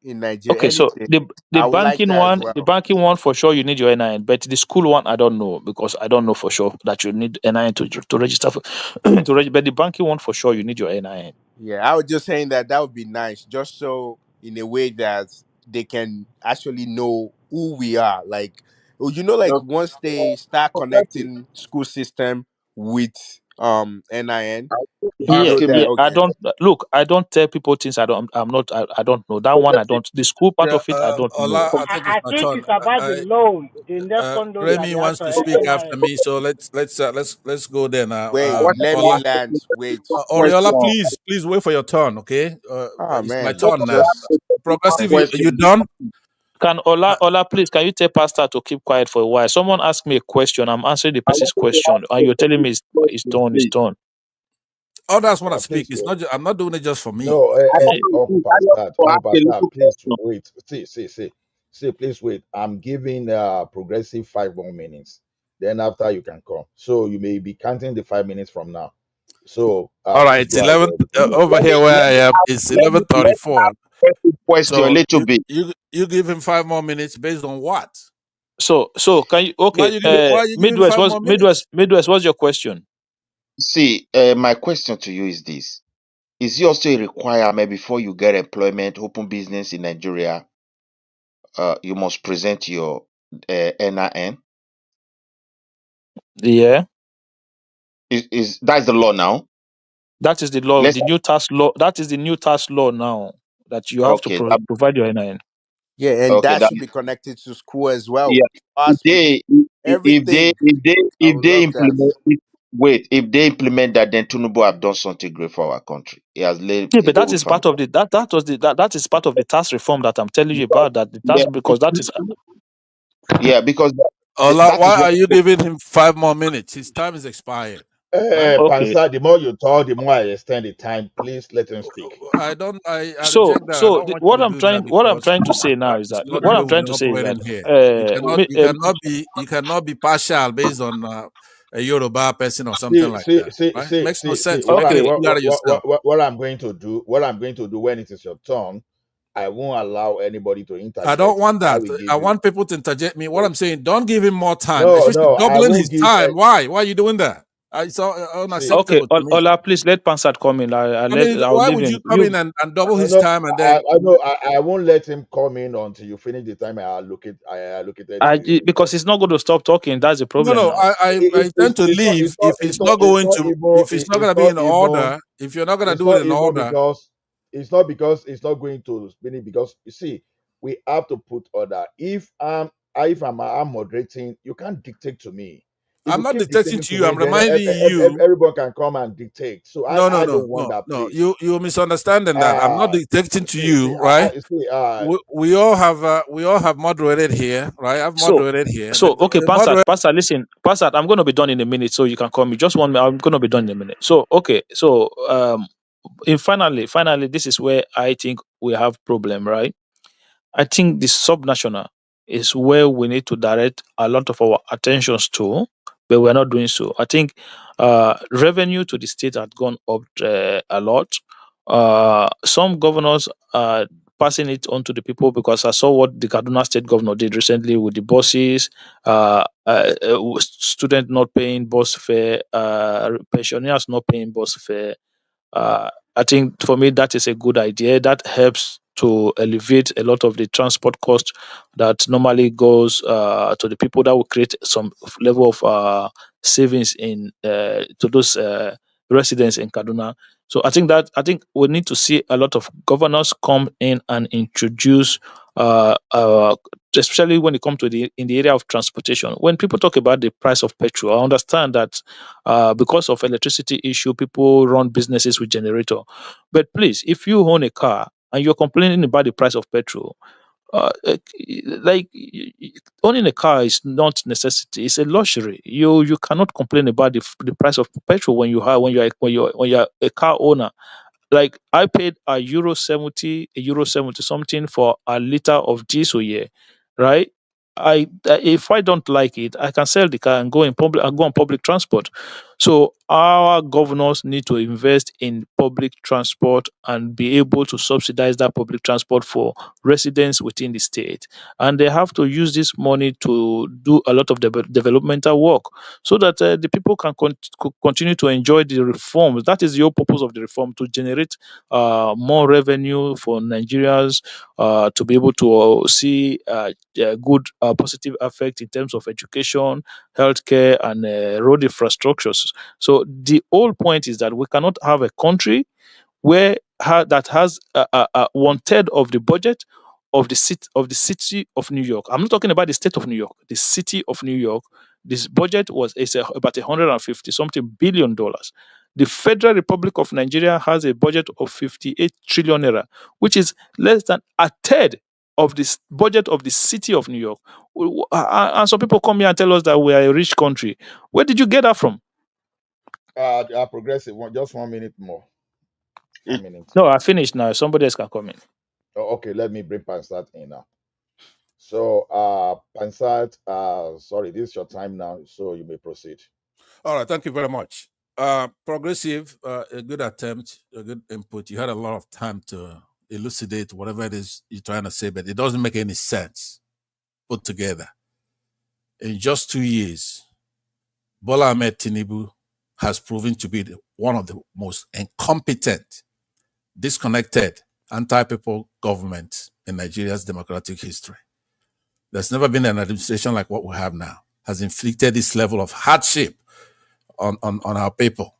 in Nigeria, Okay, so anything, the I would like banking that as one, the well. banking one for sure you need your NIN, but the school one I don't know because I don't know for sure that you need NIN to register for to register. But the banking one for sure you need your NIN. Yeah, I was just saying that that would be nice, just so in a way that they can actually know who we are. Like, oh, like No, once they start progressive. connecting school system with NIN, you Yeah, know Okay, that yeah. I okay, don't look. I don't tell people things. I'm not. I don't know that one. I progressive. don't. The school part Yeah, of it. I don't know. Ola, I think it's I my think turn. it's about the loan, the NEFCON loan that Remy they have wants for to speak after NIN. me, so let's go there now. I wait, want let to me Ola, ask land. you Wait, a wait. Oriola, question. please wait for your turn, okay? Ah It's my man, No, turn I now. just have a Progressive, you question. done? Can Uh, Ola, please, can you tell Pastor to keep quiet for a while? Someone asked me a question. I'm answering the I person's want to question, ask and you you're telling me a it's question, done. It's please. done. others want to speak. Please It's wait. not. I'm not doing it just for me. No, I Eh, don't know. I just want to Uncle ask a Pastor, little please question. wait. See, please wait. I'm giving progressive 5 more minutes. Then after you can come. So you may be counting the 5 minutes from now. So All right, please it's go ahead. 11 over Let me here let where me I am. It's let me 11:34. ask a question a So little bit. you give him 5 more minutes based on what? so can you okay? Why you giving Midwest five was more minutes? Midwest. What's your question? See, my question to you is this: is it also a requirement before you get employment, open business in Nigeria? You must present your NIN. Yeah, Is that's the law now? that is the law. Let's The new tax law. That is the new tax law now that you have to okay. provide your NIN. yeah, and Okay, that that should be connected to school as well. yeah. Us speaking everything. I If would they love that. implement it, wait, if they implement that, then Tinubu have done something great for our country. He has laid Yeah, a but that good is part foundation. of the that was the that is part of the tax reform that I'm telling you Because, about. That the tax yeah, because that is yeah, because Ola, that is why what are you giving him 5 more minutes? His time is expired. Right? okay. Pansa, the more you talk, the more I extend the time. Please let him speak. I don't. I So, reject that. I don't want you what to I'm do that trying, what I'm because trying to say now is it's that not the what way I'm we trying to say is operate that in here. You cannot be partial based on a Yoruba person or something like that. Right? It makes no sense. You're making a okay, fool out of yourself. What I'm going to do, what I'm going to do when it is your turn, I won't allow anybody to I don't interject. want I that. will I give you. want people to interject me. What Wait. I'm saying, don't give him more time, No, especially no, I doubling won't his give. time. Why? Why are you doing that? It's See, okay. unacceptable to me. Ola, please let Pansat come in. I mean, I'll why leave would you him. come in and double his no, time and I, then I know I won't let him come in until you finish the time I allocated to you. Because he's not going to stop talking. That's the no, problem no. now. I intend to leave if it's not gonna be in order. If you're not gonna it's do it not in even order, because it's not because it's not going to spin it because you see we have to put order. If I'm moderating, you can't dictate to me. If I'm you not keep dictating dictating to to you. me, I'm then reminding you. everyone can come and dictate. So I, No, no, I no, don't want no, that, no. please. You misunderstanding that. I'm not Uh dictating to see see you, right? I see We all have moderated here, right? I've So, moderated here. okay, The Pansat, moderator. listen, Pansat, I'm going to be done in a minute, so you can call me. Just 1 minute. I'm going to be done in a minute. So, okay, so finally, this is where I think we have problem, right? I think the subnational is where we need to direct a lot of our attentions to, but we're not doing so. I think revenue to the state had gone up a lot. Some governors are passing it on to the people because I saw what the Kaduna state governor did recently with the buses, student not paying bus fare, pensioners not paying bus fare. I think for me that is a good idea. That helps to alleviate a lot of the transport cost that normally goes to the people. That will create some level of savings in to those residents in Kaduna. So I think we need to see a lot of governors come in and introduce uh, uh, especially when it comes to in the area of transportation. When people talk about the price of petrol, I understand that because of electricity issue, people run businesses with generator. But please, if you own a car and you're complaining about the price of petrol, uh, uh, like owning a car is not necessity; it's a luxury. You cannot complain about the price of petrol when you have when you're a car owner. Like I paid a euro 70 something for a liter of diesel here, right? If I don't like it, I can sell the car and go in public and go on public transport. So our governors need to invest in public transport and be able to subsidize that public transport for residents within the state. And they have to use this money to do a lot of developmental work so that the people can continue to enjoy the reforms. That is the whole purpose of the reform, to generate more revenue for Nigerians, to be able to see good positive effect in terms of education, healthcare, and road infrastructures. So the whole point is that we cannot have a country where that has one third of the budget of the city of New York. I'm not talking about the state of New York, the city of New York. This budget about 150 something $billion. The Federal Republic of Nigeria has a budget of 58 trillion naira, which is less than a third of this budget of the city of New York. And some people come here and tell us that we are a rich country. Where did you get that from? Progressive. Just 1 minute more. 1 minute. No, I finished now. Somebody else can come in. Oh, okay, let me bring Pansat in now. So, Pansat, sorry, this is your time now, so you may proceed. All right, thank you very much. Progressive, a good attempt, a good input. You had a lot of time to elucidate whatever it is you're trying to say, but it doesn't make any sense put together. In just 2 years, Bola Ahmed Tinubu has proven to be one of the most incompetent, disconnected, anti-people governments in Nigeria's democratic history. There's never been an administration like what we have now, has inflicted this level of hardship on our people,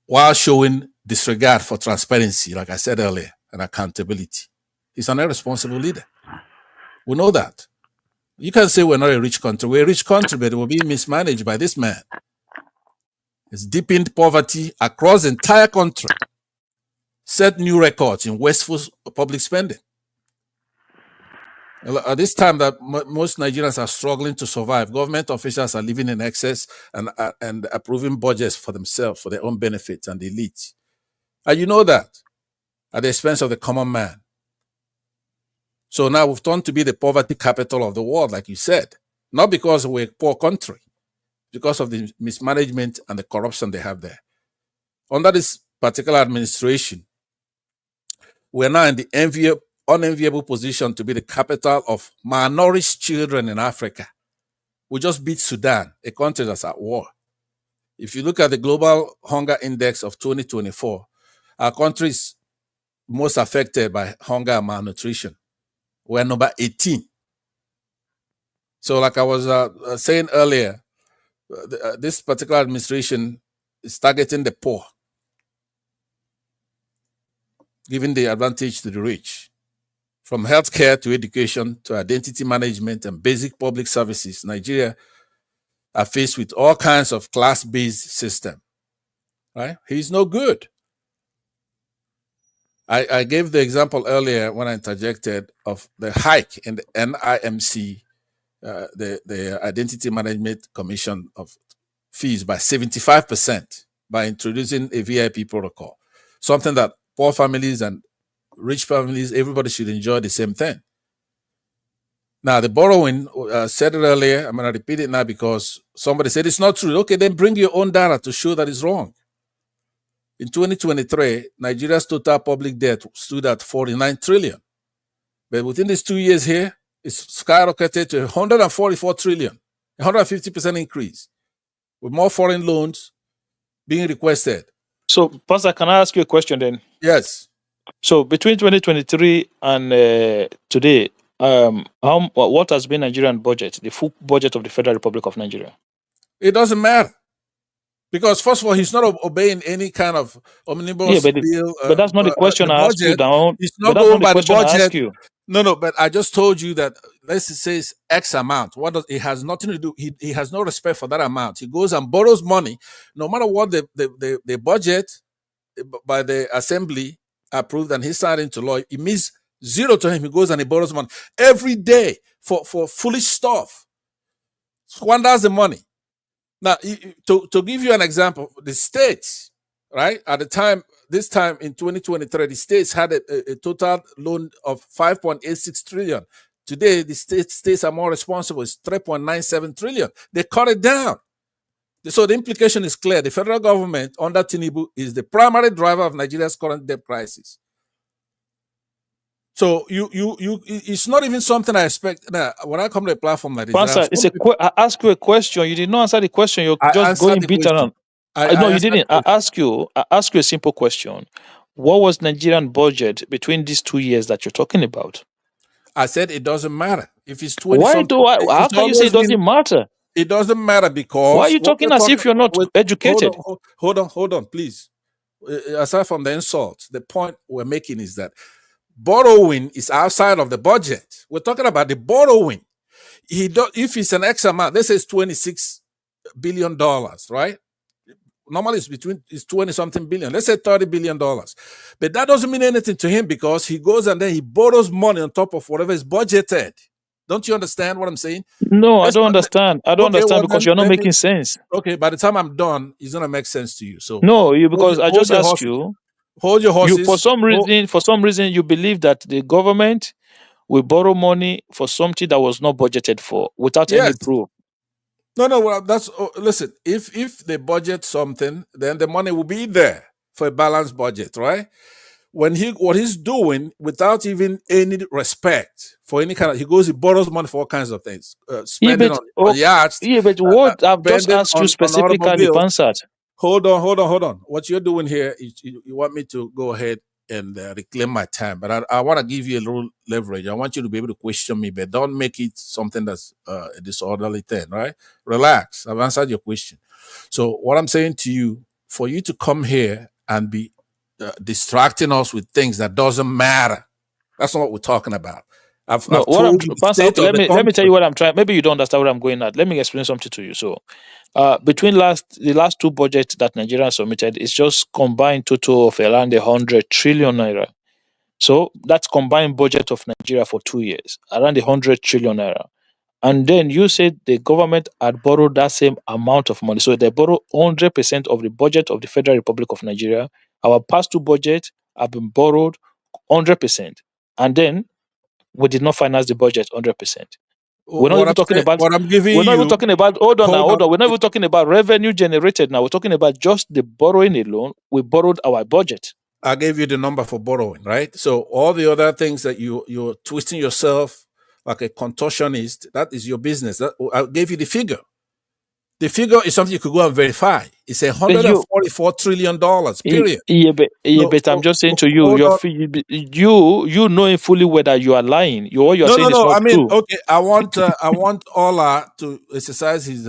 while showing disregard for transparency, like I said earlier, and accountability. He's an irresponsible leader. We know that. You can say we're not a rich country. We're a rich country, but it will be mismanaged by this man. It's deepened poverty across the entire country, set new records in wasteful public spending. At this time that most Nigerians are struggling to survive, government officials are living in excess and approving budgets for themselves, for their own benefits and the elite. And you know that, at the expense of the common man. So now we've turned to be the poverty capital of the world, like you said, not because we're a poor country, because of the mismanagement and the corruption they have there. Under this particular administration, we're now in the unenviable position to be the capital of malnourished children in Africa. We just beat Sudan, a country that's at war. If you look at the Global Hunger Index of 2024, our country is most affected by hunger and malnutrition. We're number 18. So like I was saying earlier, this particular administration is targeting the poor, giving the advantage to the rich. From healthcare to education to identity management and basic public services, Nigeria are faced with all kinds of class-based system. Right? He's no good. I gave the example earlier when I interjected of the hike in the NIMC, the Identity Management Commission of fees by 75% by introducing a VIP protocol, something that poor families and rich families, everybody should enjoy the same thing. Now, the borrowing, said it earlier, I'm going to repeat it now because somebody said it's not true. Okay, then bring your own data to show that it's wrong. In 2023, Nigeria's total public debt stood at 49 trillion. But within these 2 years here, it's skyrocketed to 144 trillion, 150% increase, with more foreign loans being requested. So, Pastor, can I ask you a question then? Yes. So, between 2023 and today, what has been Nigerian budget, the full budget of the Federal Republic of Nigeria? It doesn't matter. Because first of all, he's not obeying any kind of omnibus bill. But that's not the question The I ask you budget, down. he's But not that's going not the by the question I ask budget. you. No, but I just told you that let's say it's X amount. What does it has nothing to do? He has no respect for that amount. He goes and borrows money, no matter what the budget by the assembly approved and he signed into law. It means zero to him. He goes and he borrows money every day for foolish stuff. Squanders the money. Now, to give you an example, the states, right, at the time, this time in 2023, the states had a total loan of 5.86 trillion. Today, the states are more responsible. It's 3.97 trillion. They cut it down. So the implication is clear. The federal government under Tinubu is the primary driver of Nigeria's current debt crisis. So it's not even something I expect. Now, when I come to a platform like this, there are Answer. some people. I ask you a question. You did not answer the question. You're I just answered going the beat question. around. I No, you answered the didn't. I question. ask you a simple question. What was Nigerian budget between these 2 years that you're talking about? I said it doesn't matter. If it's 20 Why something, do I? How it's can you say always it been, doesn't matter? it doesn't matter Why are because you what we're talking as talking if you're not with, educated? hold on, please. Aside from the insult, the point we're making is that borrowing is outside of the budget. We're talking about the borrowing. If it's an X amount, let's say it's $26 billion, right? Normally it's 20 something billion. Let's say $30 billion. But that doesn't mean anything to him because he goes and then he borrows money on top of whatever is budgeted. Don't you understand what I'm saying? No, I Let's don't not understand. I don't okay, understand well because then you're not let me making sense. okay, by the time I'm done, it's gonna make sense to you. So No, you because I hold just your asked horses. you. Hold your You horses. for some reason you believe that the government will borrow money for something that was not budgeted for without any Yes. proof. No, well, that's listen, if they budget something, then the money will be there for a balanced budget, right? When what he's doing without even any respect for any kind of, he goes, he borrows money for all kinds of things, Yeah, spending but on yachts, yeah, but what I've just spending asked you on specifically, automobiles. Pansat. Hold on. What you're doing here is you want me to go ahead and reclaim my time, but I want to give you a little leverage. I want you to be able to question me, but don't make it something that's a disorderly thing, right? Relax. I've answered your question. So what I'm saying to you, for you to come here and be distracting us with things that doesn't matter, that's not what we're talking about. No, I've what told you the Pansat, state okay, of the let me tell you country. what I'm trying. Maybe you don't understand what I'm going at. Let me explain something to you. So, between the last two budgets that Nigeria submitted, it's just combined total of around 100 trillion naira. So that's combined budget of Nigeria for 2 years, around 100 trillion naira. And then you said the government had borrowed that same amount of money. So they borrow 100% of the budget of the Federal Republic of Nigeria. Our past two budgets have been borrowed 100%. And then we did not finance the budget 100%. We're not What even I'm talking saying, about what I'm giving we're not even you. talking about Hold hold on. on. We're not even talking about revenue generated now. We're talking about just the borrowing alone. We borrowed our budget. I gave you the number for borrowing, right? So all the other things that you're twisting yourself like a contortionist, that is your business. I gave you the figure. The figure is something you could go and verify. It's But you $144 trillion. Period. No, but I'm so just saying to you, hold on. you knowing fully whether you are lying. What you are saying is No. not I mean, true. okay. I want Ola to exercise his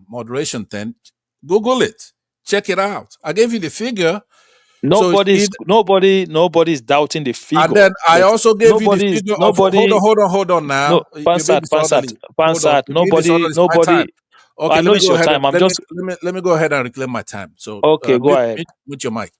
moderation. Then Google it, check it out. I gave you the figure, so it's Nobody is doubting the and figure. then I But also gave you the nobody is figure of nobody hold on no now. You're being Pansat disorderly. Hold on. Pansat. You're being disorderly. It's my time. Nobody. Okay, I let know me it's go your ahead and time. I'm just let me go ahead and reclaim my time. So okay. Go ahead. mute your mic.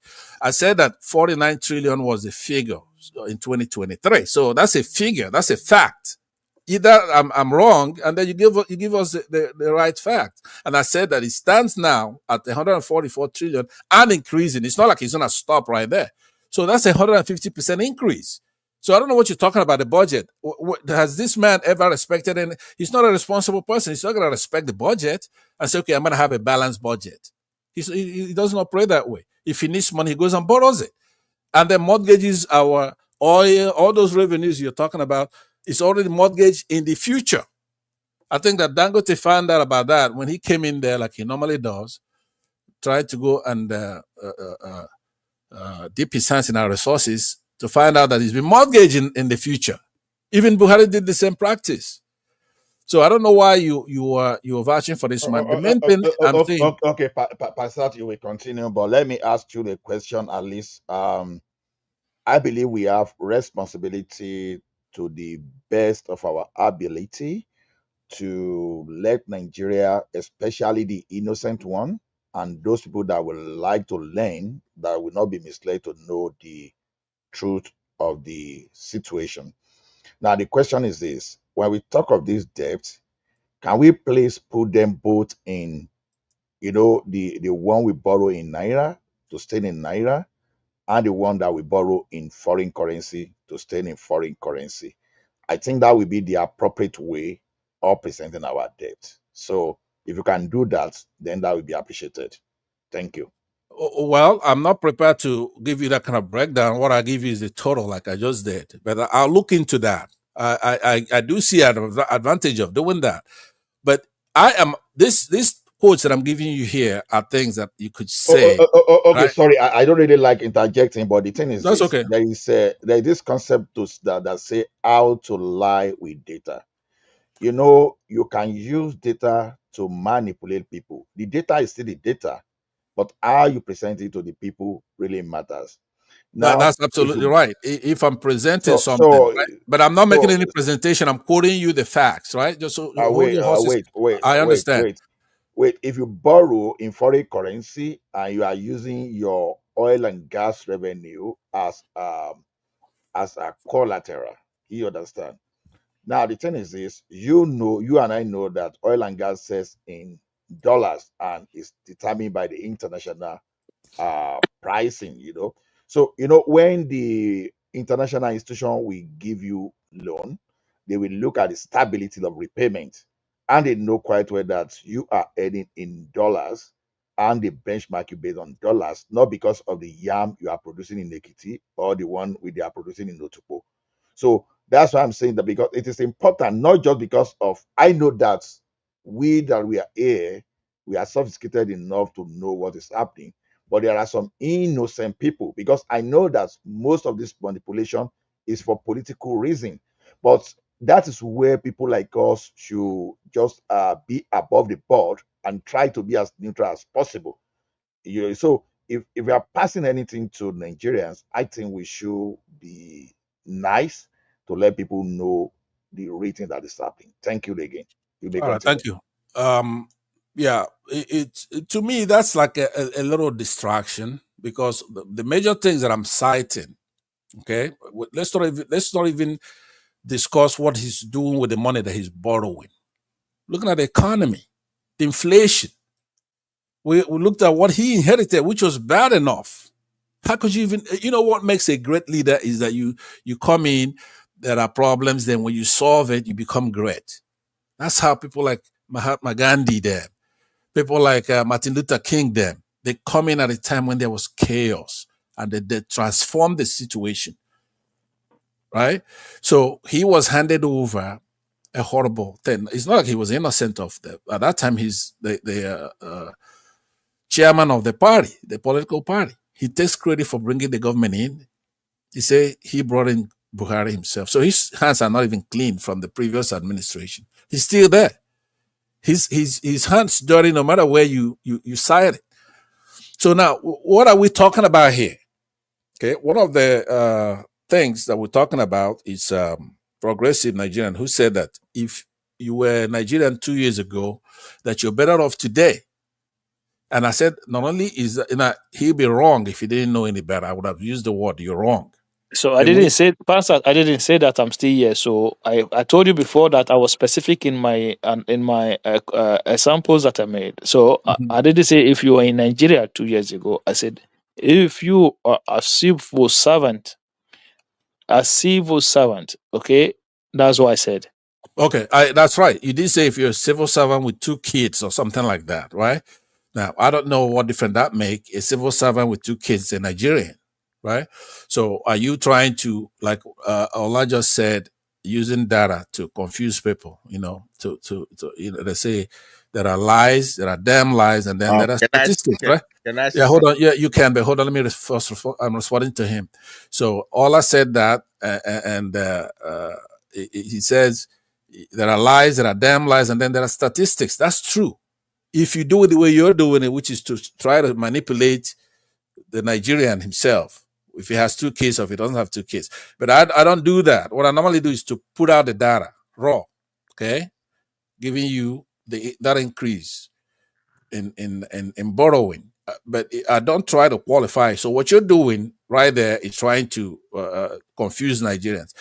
I said that 49 trillion was the figure in 2023. So that's a figure. That's a fact. Either I'm wrong, and then you give us the right fact. And I said that it stands now at 144 trillion and increasing. It's not like it's gonna stop right there. So that's 150% increase. So I don't know what you're talking about the budget. Has this man ever respected any? He's not a responsible person. He's not going to respect the budget and say, okay, I'm going to have a balanced budget. He doesn't operate that way. If he needs money, he goes and borrows it. And then mortgages our oil, all those revenues you're talking about, is already mortgaged in the future. I think that Dangote found out about that when he came in there, like he normally does, tried to go and dip his hands in our resources to find out that he's been mortgaged in the future. Even Buhari did the same practice. So I don't know why you are vouching for this man. The main thing I'm saying, Passat, you will continue, but let me ask you the question at least. I believe we have responsibility to the best of our ability to let Nigeria, especially the innocent one, and those people that will like to learn, that will not be misled, to know the truth of the situation. Now, the question is this: when we talk of these debts, can we please put them both in, the one we borrow in naira to stay in naira, and the one that we borrow in foreign currency to stay in foreign currency? I think that will be the appropriate way of presenting our debt. So if you can do that, then that will be appreciated. Thank you. Well, I'm not prepared to give you that kind of breakdown. What I give you is the total, like I just did. But I'll look into that. I do see an advantage of doing that. But I am these quotes that I'm giving you here are things that you could say, Okay, right? sorry, I don't really like interjecting, but the thing is That's this: okay. there is this concept that say how to lie with data. You can use data to manipulate people. The data is still the data, but how you present it to the people really matters. Now, That's if absolutely you right. If I'm presenting so something, so right? But I'm not making so any presentation. I'm quoting you the facts, right? Just so hold wait, your horses. wait, wait, I wait, understand. wait, wait. If you borrow in foreign currency and you are using your oil and gas revenue as a collateral, you understand. Now the thing is this: you and I know that oil and gas sells in dollars and is determined by the international pricing. So when the international institution will give you loan, they will look at the stability of repayment, and they know quite well that you are earning in dollars, and they benchmark you based on dollars, not because of the yam you are producing in Ekiti or the one they are producing in Otupo. So that's why I'm saying that, because it is important, not just because of, I know that we are here, we are sophisticated enough to know what is happening, but there are some innocent people, because I know that most of this manipulation is for political reason. But that is where people like us should just be above the board and try to be as neutral as possible. So if we are passing anything to Nigerians, I think we should be nice to let people know the rating that is happening. Thank you again. You may All right, continue. thank you. Um, yeah, to me that's like a little distraction because the major things that I'm citing. Okay, let's not even discuss what he's doing with the money that he's borrowing. Looking at the economy, the inflation. We looked at what he inherited, which was bad enough. How could you even? You know what makes a great leader is that you come in, there are problems, then when you solve it, you become great. That's how people like Mahatma Gandhi did. People like Martin Luther King did. They come in at a time when there was chaos, and they transformed the situation. Right. So he was handed over a horrible thing. It's not like he was innocent of that. At that time, he's the chairman of the party, the political party. He takes credit for bringing the government in. He say he brought in Buhari himself. So his hands are not even clean from the previous administration. He's still there. His hands dirty no matter where you cite it. So now, what are we talking about here? Okay, one of the things that we're talking about is progressive Nigerian who said that if you were Nigerian 2 years ago, that you're better off today. And I said, not only is he'd be wrong if he didn't know any better. I would have used the word "you're wrong." So I Then didn't we say, Pastor, I didn't say that I'm still here. So I told you before that I was specific in my examples that I made. So Mhm. I didn't say if you were in Nigeria 2 years ago. I said if you are a civil servant, okay, that's what I said. Okay, that's right. You did say if you're a civil servant with 2 kids or something like that, right? Now, I don't know what difference that make. A civil servant with 2 kids in Nigerian, right? So are you trying to, like Ola just said, using data to confuse people, they say there are lies, there are damn lies, and then there are Can I statistics, can, right? can I say Yeah, hold something? on. Yeah, you can, but hold on. Let me first. I'm responding to him. So Ola said that, and he says there are lies, there are damn lies, and then there are statistics. That's true. If you do it the way you're doing it, which is to try to manipulate the Nigerian himself, if he has 2 kids or if he doesn't have 2 kids. But I don't do that. What I normally do is to put out the data raw, okay, giving you that increase in borrowing. But I don't try to qualify. So what you're doing right there is trying to confuse Nigerians.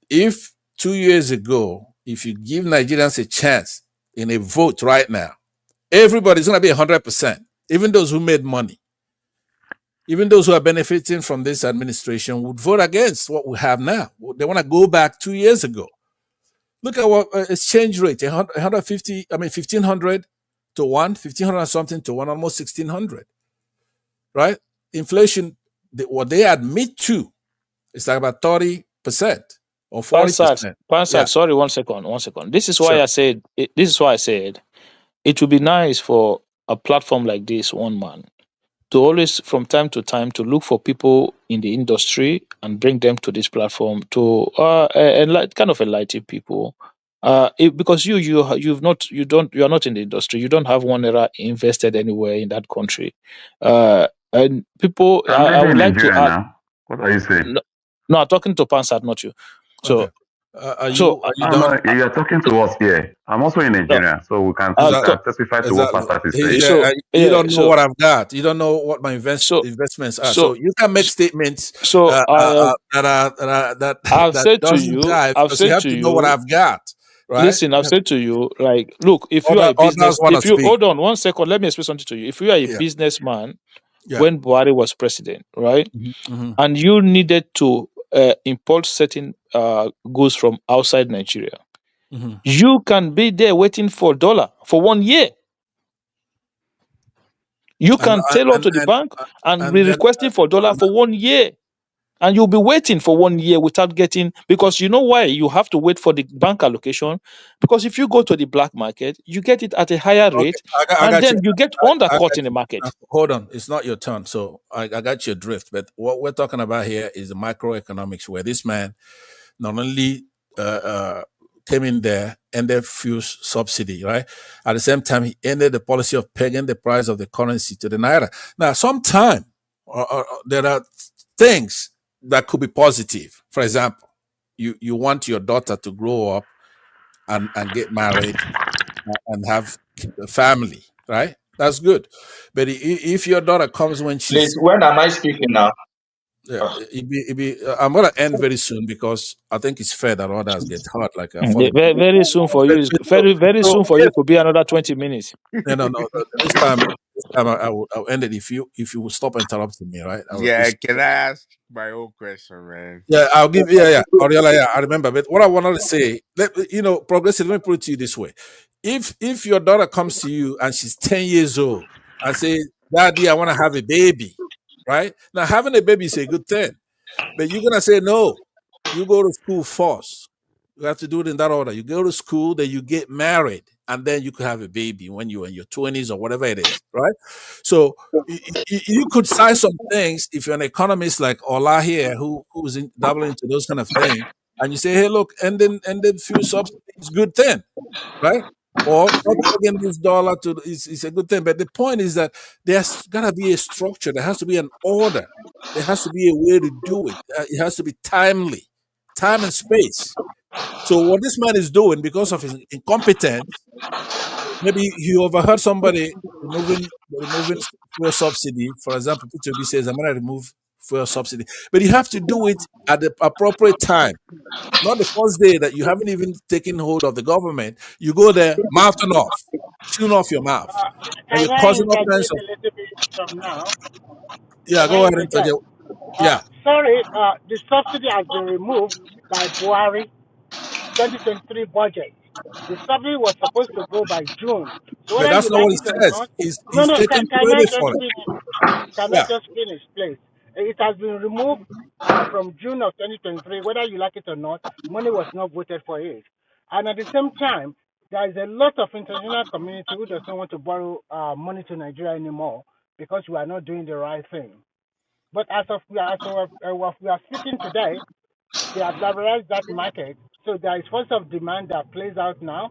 If 2 years ago, if you give Nigerians a chance in a vote right now, everybody's going to be 100%, even those who made money. Even those who are benefiting from this administration would vote against what we have now. They want to go back 2 years ago. Look at what exchange rate, 150, 1,500 to 1, 1,500 something to 1, almost 1,600, right? Inflation, what they admit to is like about 30% or Pansat, 40%. Yeah, Pansat, sorry, 1 second, 1 second. This is why sure. I said, this is why I said it would be nice for a platform like this, one man, to always from time to time to look for people in the industry and bring them to this platform to kind of enlighten people, because you are not in the industry, you don't have one era invested anywhere in that country, and people, I'm I living would in like to Nigeria add. now. What are you saying? No, no, I'm talking to Pansat, not you. Okay. So Are you Oh no, done? you're talking to us here. I'm also in no, Nigeria, so we Exactly. to, can testify to what Exactly. Pastor is He saying. said, so you yeah, don't know what I've got. You don't know what my so investments are. So so you can make statements so I have that I've that said to doesn't you, jive I've because you said have to to know what you, I've got, right? listen, I've said to you, like, look, if you are a Others business, want to if you speak. hold on 1 second, let me explain something to you. If you are a Yeah. businessman Yeah. when Buhari was president, right, Hmm. and you needed to import certain goods from outside Nigeria, Hmm. you can be there waiting for dollar for 1 year. You And can tailor to the and bank and be and then requesting for dollar for 1 year. And you'll be waiting for 1 year without getting, because you know why you have to wait for the bank allocation? Because if you go to the black market, you get it at a higher okay, rate, I and got you. then you get I undercut got in the you. market. Hold on, it's not your turn. So I got your drift. But what we're talking about here is the microeconomics, where this man not only uh, uh, came in there, ended fuel subsidy, right? At the same time, he ended the policy of pegging the price of the currency to the naira. Now, sometime there are things that could be positive. For example, you want your daughter to grow up and get married and have a family, right? That's good. But if your daughter comes when Please, she's when am I speaking now? yeah, Ah, I'm gonna end very soon because I think it's fair that others get hurt, like Yeah, falling. very, very soon for you, very, very So soon for yeah, you could be another 20 minutes. no. This time I'll end it if you will stop interrupting me, right? I will Yeah, appreciate. can I ask my own question, man? Yeah, I'll give. Yeah. Oriola, yeah, I remember. But what I wanted to say, progressive. Let me put it to you this way: if your daughter comes to you and she's 10 years old and say, "Daddy, I want to have a baby," right? Now having a baby is a good thing, but you're gonna say no. You go to school first. You have to do it in that order. You go to school, then you get married, and then you could have a baby when you're in your 20s or whatever it is, right? So you could cite some things if you're an economist like Ola here, who's dabbling into those kind of things, and you say, hey, look, and then fuel subsidy is a good thing, right? Or not again this dollar to is a good thing. But the point is that there's gotta be a structure, there has to be an order, there has to be a way to do it. It has to be timely, time and space. So what this man is doing because of his incompetence, maybe he overheard somebody removing fuel subsidy. For example, P2B says, I'm going to remove fuel subsidy. But you have to do it at the appropriate time, not the first day that you haven't even taken hold of the government. You go there, mouthing off, chewing off your mouth, and Can you're I causing all kinds interject of. a little bit from now? Yeah, Can I go ahead and tell interject? you. Yeah, Sorry, the subsidy has been removed by Buhari 2023 budget. The subsidy was supposed to go by June. So but whether that's you not like what he it or says. not, no, He's no, taking can I credit just for it. finish? Can I Yeah, just finish, please? It has been removed from June of 2023. Whether you like it or not, money was not voted for it. And at the same time, there is a lot of international community who does not want to borrow money to Nigeria anymore because we are not doing the right thing. But as of we are speaking today, they have liberalized that market. So there is force of demand that plays out now.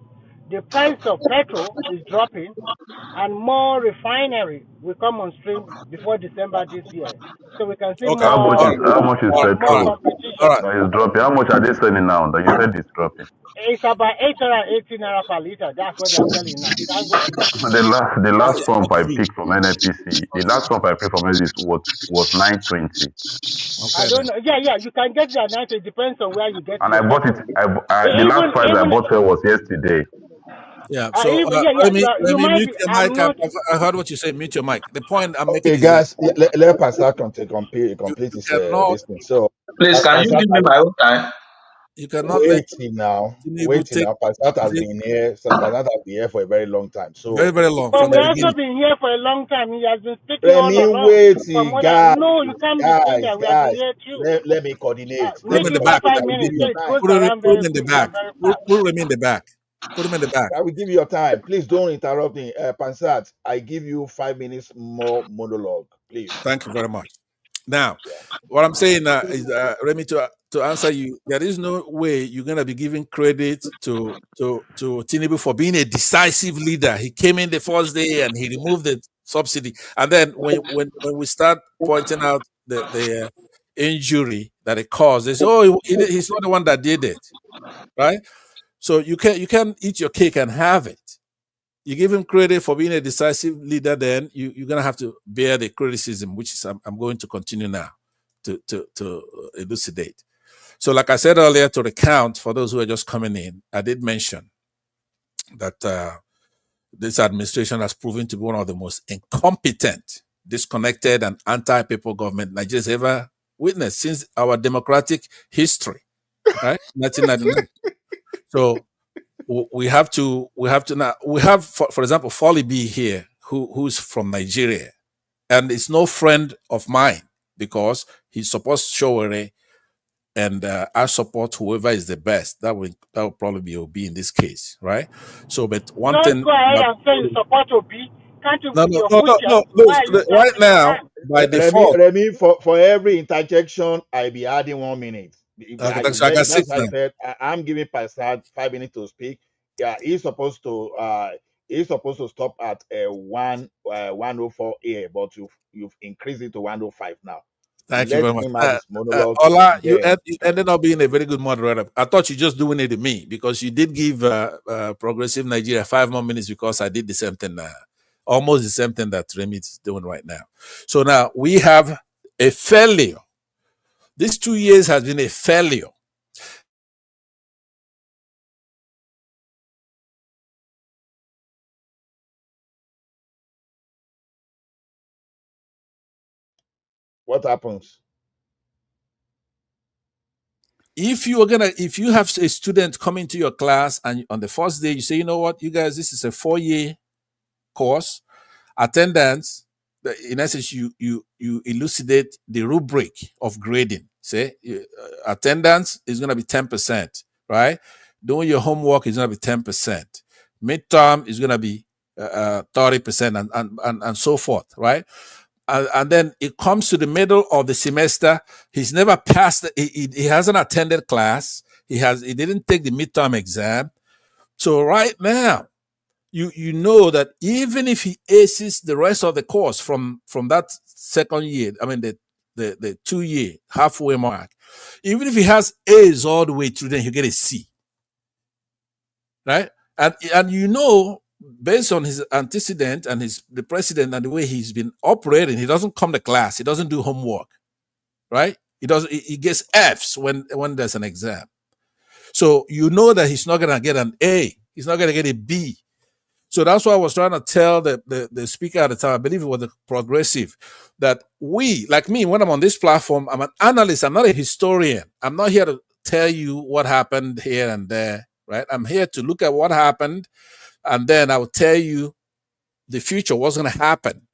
The price of petrol is dropping, and more refinery will come on stream before December this year, so we can see Okay. How much All is right. how much is All right. petrol All competition. right. that is dropping? How much are they selling now? That you said it's dropping. It's about 880 naira per liter. That's what they're selling now. Thank God. The last It's pump not I true. picked from NNPC, the last pump I picked from NNPC was 920, I Okay don't then. know. Yeah, yeah, you can get there now. It depends on where you get and I your bought it. petrol. The last price I Even bought her was yesterday. Yeah. So even yeah, yeah. let You me might mute be. your mic. I'm not. I heard what you said. Mute your mic. The point I'm making Okay, is that guys, let Pastor you, complete you his cannot this thing. So, Please, can you Pastor, give me my own time? you cannot let Tinubu waiting take, now. Pastor has take been here. So Pastor has been here for a very long time. very So, very long But from we the also beginning. been here for a long time. He has been speaking all Remy, along. For waiting, more guys, than no, you can't be saying that. We have been guys. here too. Let me coordinate. Put him Make in the it Pastor, back. 5 I will give minutes you so your it time. goes around Put very him in the quickly back. and very fast. Put him in the back. Put him in the back. I will give you your time. Please don't interrupt me. Pansat, I give you 5 minutes more monologue, please. Thank you very much. Now, Yeah. what I'm saying is, Remy, to answer you, there is no way you're gonna be giving credit to Tinubu for being a decisive leader. He came in the first day and he removed the subsidy, and then when we start pointing out the injury that it caused, they say, "Oh, he's not the one that did it," right? So you can eat your cake and have it. You give him credit for being a decisive leader, then you're gonna have to bear the criticism, which is I'm going to continue now to elucidate. So, like I said earlier, to recount for those who are just coming in, I did mention that this administration has proven to be one of the most incompetent, disconnected, and anti-people government Nigeria's ever witnessed since our democratic history, right? 1999. So we have for example Folly B here who's from Nigeria, and it's no friend of mine because he supports Showere, and I support whoever is the best. That will probably be Obi in this case, right? So, but one Just thing go ahead that and say you support Obi. Can't you no with no your no full no no, chest? look, Why are you right clapping your now hands? by Remy, default. for every interjection, I be adding 1 minute. Okay, so I got That's six why I now. said I'm giving Pastor 5 minutes to speak. Yeah, he's supposed to stop at 104 here, but you've increased it to 105 now. Thank you Let very much. him have his monologue, Ola, then you ended up being a very good moderator. I thought you just doing it to me because you did give Progressive Nigeria 5 more minutes because I did the same thing now. Almost the same thing that Remy is doing right now. So now we have a failure. These 2 years has been a failure. what happens? If you have a student coming to your class and on the first day you say, you know what, you guys, this is a 4-year course, attendance, in essence, you elucidate the rubric of grading. Say attendance is going to be 10%, right? Doing your homework is going to be 10%. Midterm is going to be 30%, and so forth, right? And then it comes to the middle of the semester. He's never passed. He hasn't attended class. He didn't take the midterm exam. So right now, you know that even if he aces the rest of the course from that second year, I mean the 2 year halfway mark, even if he has A's all the way through, then he'll get a C, right? And you know, based on his antecedent and the president and the way he's been operating, he doesn't come to class, he doesn't do homework, right? He gets F's when there's an exam. So you know that he's not gonna get an A, he's not gonna get a B. So that's why I was trying to tell the speaker at the time, I believe it was a progressive, that we, like me, when I'm on this platform, I'm an analyst, I'm not a historian. I'm not here to tell you what happened here and there, right? I'm here to look at what happened, and then I will tell you the future, what's going to happen.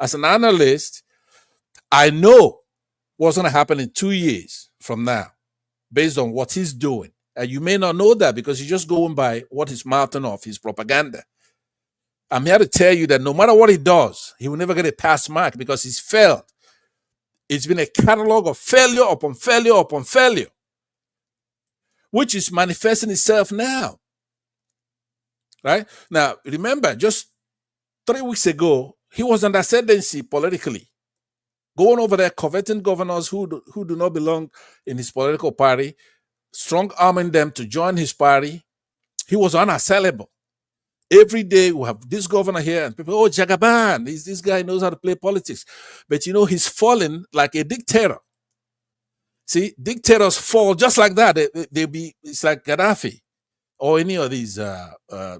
As an analyst, I know what's going to happen in 2 years from now, based on what he's doing. And you may not know that because you're just going by what he's mouthing off, his propaganda. I'm here to tell you that no matter what he does, he will never get a pass mark because he's failed. It's been a catalog of failure upon failure upon failure, which is manifesting itself now. Right? Now, remember, just 3 weeks ago, He was under ascendancy politically, going over there, coveting governors who do not belong in his political party, strong arming them to join his party. He was unassailable. Every day we have this governor here, and people, oh, Jagaban, this guy knows how to play politics. But he's fallen like a dictator. See, dictators fall just like that. It's like Gaddafi or any of these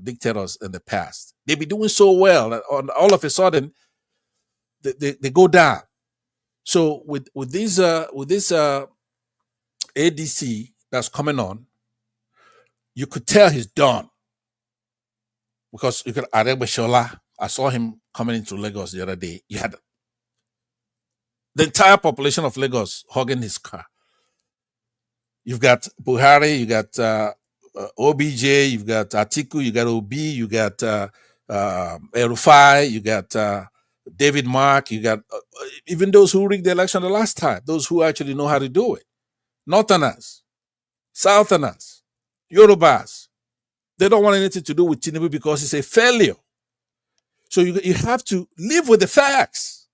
dictators in the past. They be doing so well that all of a sudden they go down. So with this ADC that's coming on, you could tell he's done because you could Aregbe Shola. I saw him coming into Lagos the other day. You had the entire population of Lagos hugging his car. You've got Buhari, you got OBJ, you've got Atiku, you got Obi, you got Erufai, you got David Mark, you got even those who rigged the election the last time, those who actually know how to do it. Northerners, Southerners, Yorubas. They don't want anything to do with Tinubu because it's a failure. So you have to live with the facts.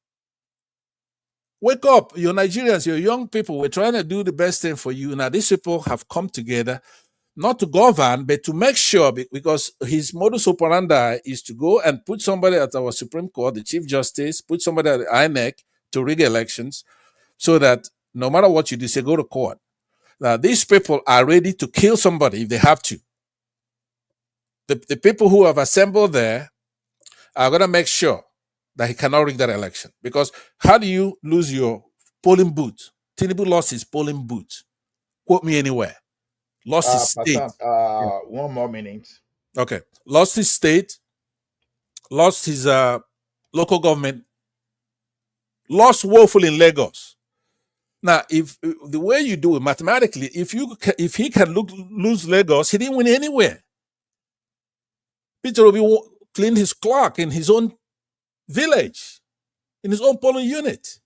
Wake up, you're Nigerians, you're young people. We're trying to do the best thing for you. Now, these people have come together not to govern, but to make sure, because his modus operandi is to go and put somebody at our Supreme Court, the Chief Justice, put somebody at the INEC to rig elections so that no matter what you do, say go to court. Now, these people are ready to kill somebody if they have to. The people who have assembled there are going to make sure that he cannot rig that election. Because how do you lose your polling booth? Tinubu lost his polling booth. Quote me anywhere. Lost his state. Percent, Yeah. 1 more minute. Okay. Lost his state. Lost his local government. Lost woefully in Lagos. Now, if the way you do it mathematically, if he can lose Lagos, he didn't win anywhere. Peter Obi cleaned his clock in his own village, in his own polling unit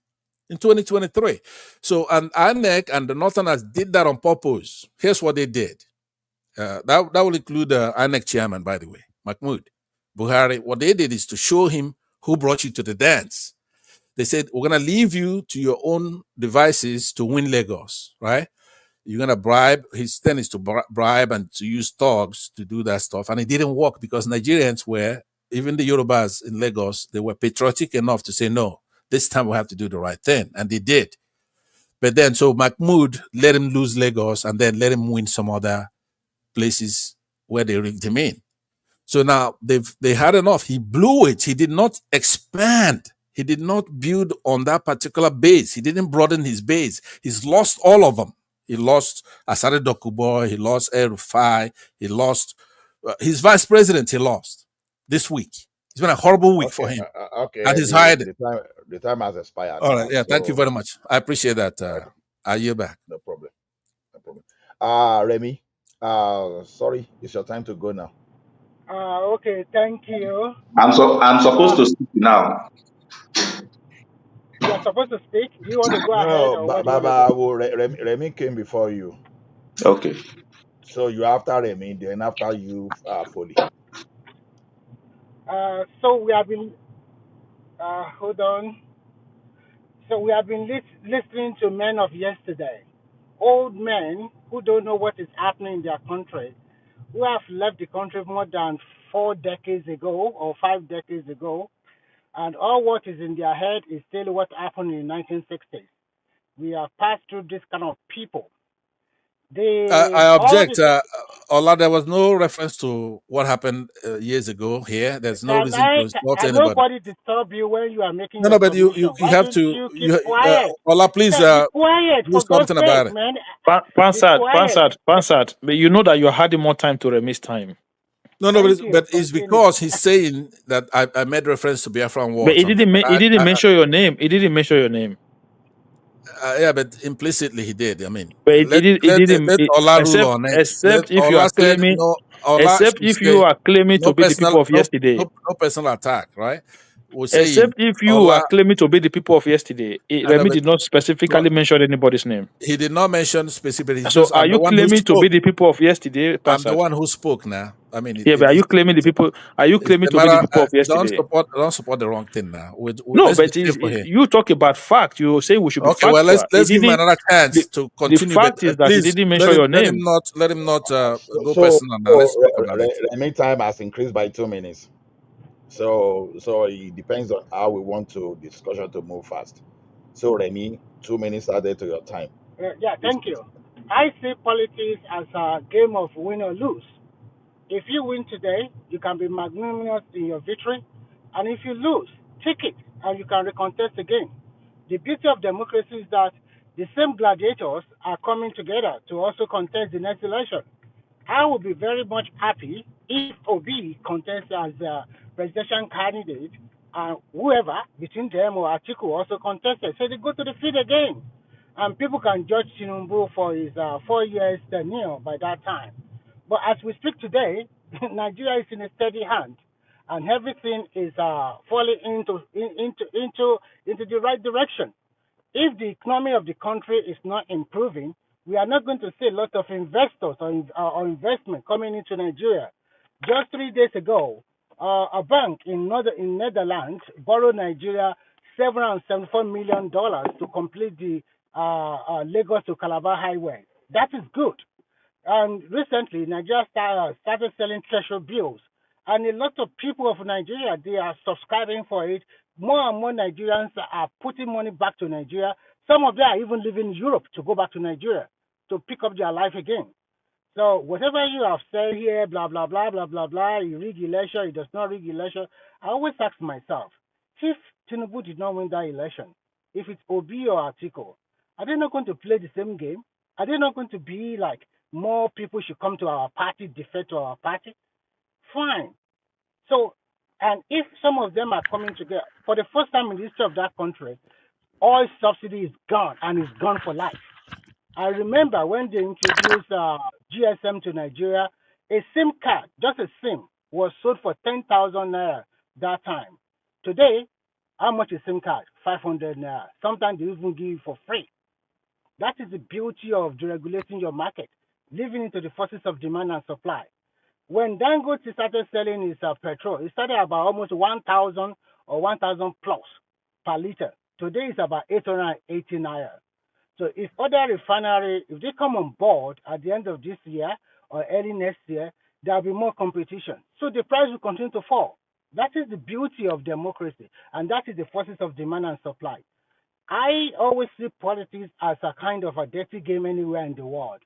in 2023. So, and INEC and the Northerners did that on purpose. Here's what they did. That will include the INEC chairman, by the way, Mahmoud Buhari. What they did is to show him who brought you to the dance. They said, we're going to leave you to your own devices to win Lagos, right? You're going to bribe. His thing is to bribe and to use thugs to do that stuff. And it didn't work because Nigerians were, even the Yorubas in Lagos, they were patriotic enough to say, no, this time we have to do the right thing. And they did. But then, so Mahmoud let him lose Lagos and then let him win some other places where they rigged him in. So now they had enough. He blew it. He did not expand. He did not build on that particular base. He didn't broaden his base. He's lost all of them. He lost Asare Dokubo. He lost El-Rufai. He lost his vice president. He lost this week. It's been a horrible week for Okay, him, and okay. he's hiding. The time has expired All right. now, Yeah. Thank you so very much. I appreciate that. uh, I yield back. no problem. No problem. Remy. Sorry, it's your time to go now. Okay, thank you. I'm supposed Uh, to speak now. you're supposed to speak. Do you want to go ahead No, or where do you want to go? Baba, Remy came before you, Okay. so you after Remy, then after you, Foley. So we have been, hold on. So we have been listening to men of yesterday, old men who don't know what is happening in their country, who have left the country more than 4 decades ago or 5 decades ago, and all what is in their head is still what happened in the 1960s. We have passed through this kind of people. I All object. the Ola, there was no reference to what happened years ago here. There's no reason to insult can anybody. nobody disturb you when you are making No, your no, but submission? you Why have don't to. you keep quiet? Ola, please Say, be quiet do for God's something about sake, it. man. Be Pansat, quiet. Pansat, Pansat. But you know that you're adding more time to Remy's time. No, no, Thank you. but it's Continue. because he's saying that I made reference to Biafran War But or something. he But didn't mention your name. He didn't mention your name. yeah, but implicitly he did. I mean, But it didn't. let Ola rule Except on it. Let if you are Ola said claiming, no. Ola except should if you say are claiming to no be the personal, people of yesterday. no personal attack, right? We're saying Except if you are Ola. claiming to be the people of yesterday. I know, Remy but did not specifically mention anybody's name. he did not mention specifically. It's So just are I'm the you one who claiming to be spoke. the people of yesterday, I'm the Pansat? one who spoke now. I mean, Yeah, but are you claiming the people? Are you it's claiming a to be the matter. people of yesterday? Don't support the wrong thing now. No, Let's be but fair for him. you talk about fact. You say we should be Okay, well, factual. He let's give him didn't. another chance The, to the continue, but fact is that he please didn't mention your name. let him not go So, personal now. Let's talk about it. Remy time has increased by 2 minutes. So it depends on how we want to discussion to move fast. So Remy, 2 minutes added to your time. Yeah, Please thank you. I see politics as a game of win or lose. If you win today, you can be magnanimous in your victory. And if you lose, take it and you can recontest again. The beauty of democracy is that the same gladiators are coming together to also contest the next election. I would be very much happy if Obi contests as a presidential candidate and whoever between them or Atiku also contested. So they go to the field again. And people can judge Tinubu for his 4 years tenure by that time. But as we speak today, Nigeria is in a steady hand, and everything is falling into the right direction. If the economy of the country is not improving, we are not going to see a lot of investors or investment coming into Nigeria. Just 3 days ago, a bank in Netherlands borrowed Nigeria $774 million to complete the Lagos to Calabar highway. That is good. And recently, Nigeria started selling treasury bills. And a lot of people of Nigeria, they are subscribing for it. More and more Nigerians are putting money back to Nigeria. Some of them are even leaving Europe to go back to Nigeria to pick up their life again. So whatever you have said here, blah, blah, blah, blah, blah, blah, you rig election, it does not rig election. I always ask myself, if Tinubu did not win that election, if it's Obi or Atiko, are they not going to play the same game? Are they not going to be like more people should come to our party, defer to our party? Fine. So, and if some of them are coming together, for the first time in the history of that country, oil subsidy is gone and is gone for life. I remember when they introduced GSM to Nigeria, a SIM card, just a SIM, was sold for 10,000 naira that time. Today, how much is SIM card? 500 naira. Sometimes they even give it for free. That is the beauty of deregulating your market, leaving it to the forces of demand and supply. When Dangote started selling his petrol, it started about almost 1,000 or 1,000 plus per liter. Today it's about 880 naira. So if other refinery, if they come on board at the end of this year or early next year, there'll be more competition. So the price will continue to fall. That is the beauty of democracy, and that is the forces of demand and supply. I always see politics as a kind of a dirty game anywhere in the world.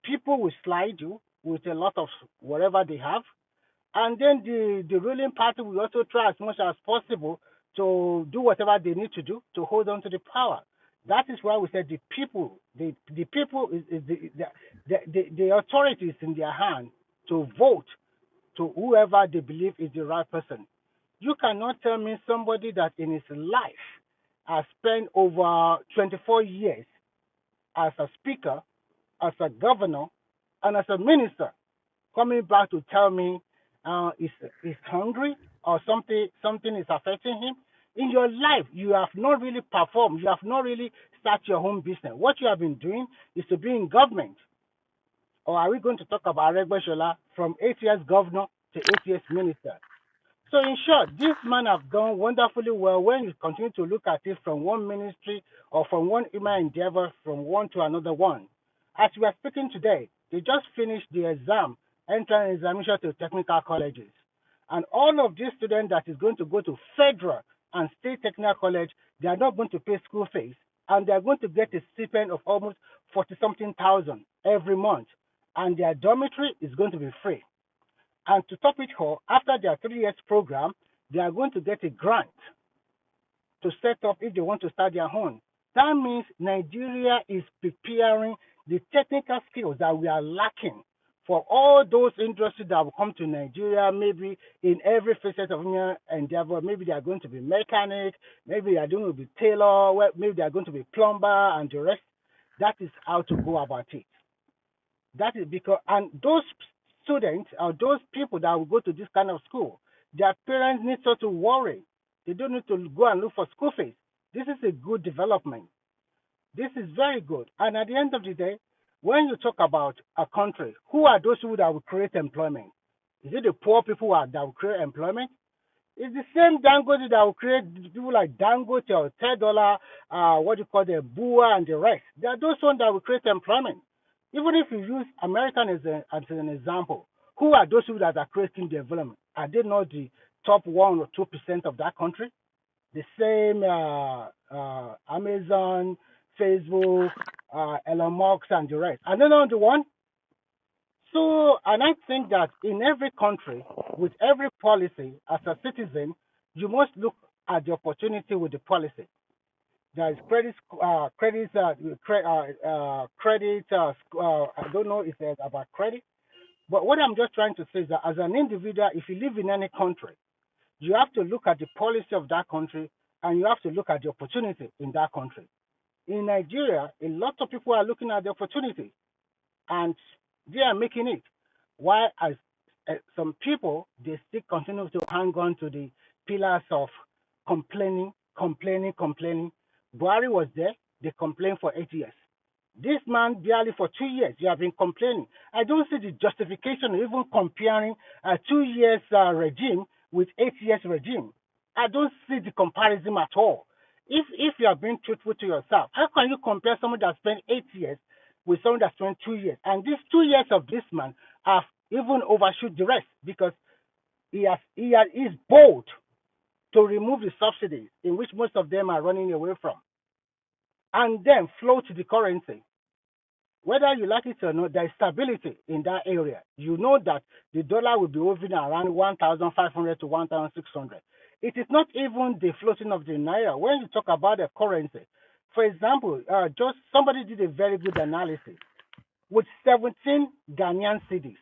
People will slide you with a lot of whatever they have, and then the ruling party will also try as much as possible to do whatever they need to do to hold on to the power. That is why we said the people is the authority is in their hand to vote to whoever they believe is the right person. You cannot tell me somebody that in his life has spent over 24 years as a speaker, as a governor, and as a minister coming back to tell me he's hungry or something is affecting him. In your life, you have not really performed. You have not really started your own business. What you have been doing is to be in government. Or are we going to talk about Regbeshola from 8 years governor to 8 years minister? So in short, this man have done wonderfully well when you continue to look at it from one ministry or from one human endeavor from one to another one. As we are speaking today, they just finished the exam, entrance examination to technical colleges. And all of these students that is going to go to federal and state technical college, they are not going to pay school fees and they are going to get a stipend of almost 40 something thousand every month. And their dormitory is going to be free. And to top it all, after their 3 years program, they are going to get a grant to set up if they want to start their own. That means Nigeria is preparing the technical skills that we are lacking for all those industries that will come to Nigeria, maybe in every facet of human endeavor. Maybe they are going to be mechanic, maybe they are going to be tailor, maybe they are going to be plumber and the rest. That is how to go about it. That is because, and those students or those people that will go to this kind of school, their parents need not to worry. They don't need to go and look for school fees. This is a good development. This is very good. And at the end of the day, when you talk about a country, who are those people that will create employment? Is it the poor people that will create employment? It's the same Dangote that will create people like Dangote or $10, what do you call the Bua and the rest. They are those ones that will create employment. Even if you use American as an example, who are those people that are creating development? Are they not the top 1 or 2% of that country? The same Amazon, Facebook, Elon Musk, and the rest. Are they not the one? So, and I think that in every country, with every policy, as a citizen, you must look at the opportunity with the policy. There is credit. I don't know if it's about credit, but what I'm just trying to say is that as an individual, if you live in any country, you have to look at the policy of that country, and you have to look at the opportunity in that country. In Nigeria, a lot of people are looking at the opportunity and they are making it. While as some people they still continue to hang on to the pillars of complaining. Buhari was there, they complained for 8 years. This man barely for 2 years, you have been complaining. I don't see the justification of even comparing a 2 years regime with 8 years regime. I don't see the comparison at all. If you are being truthful to yourself, how can you compare someone that spent 8 years with someone that spent 2 years? And these 2 years of this man have even overshoot the rest because he's bold to remove the subsidies in which most of them are running away from and then float the currency. Whether you like it or not, there is stability in that area. You know that the dollar will be hovering around 1,500 to 1,600. It is not even the floating of the naira. When you talk about the currency, for example, just somebody did a very good analysis with 17 Ghanaian cedis,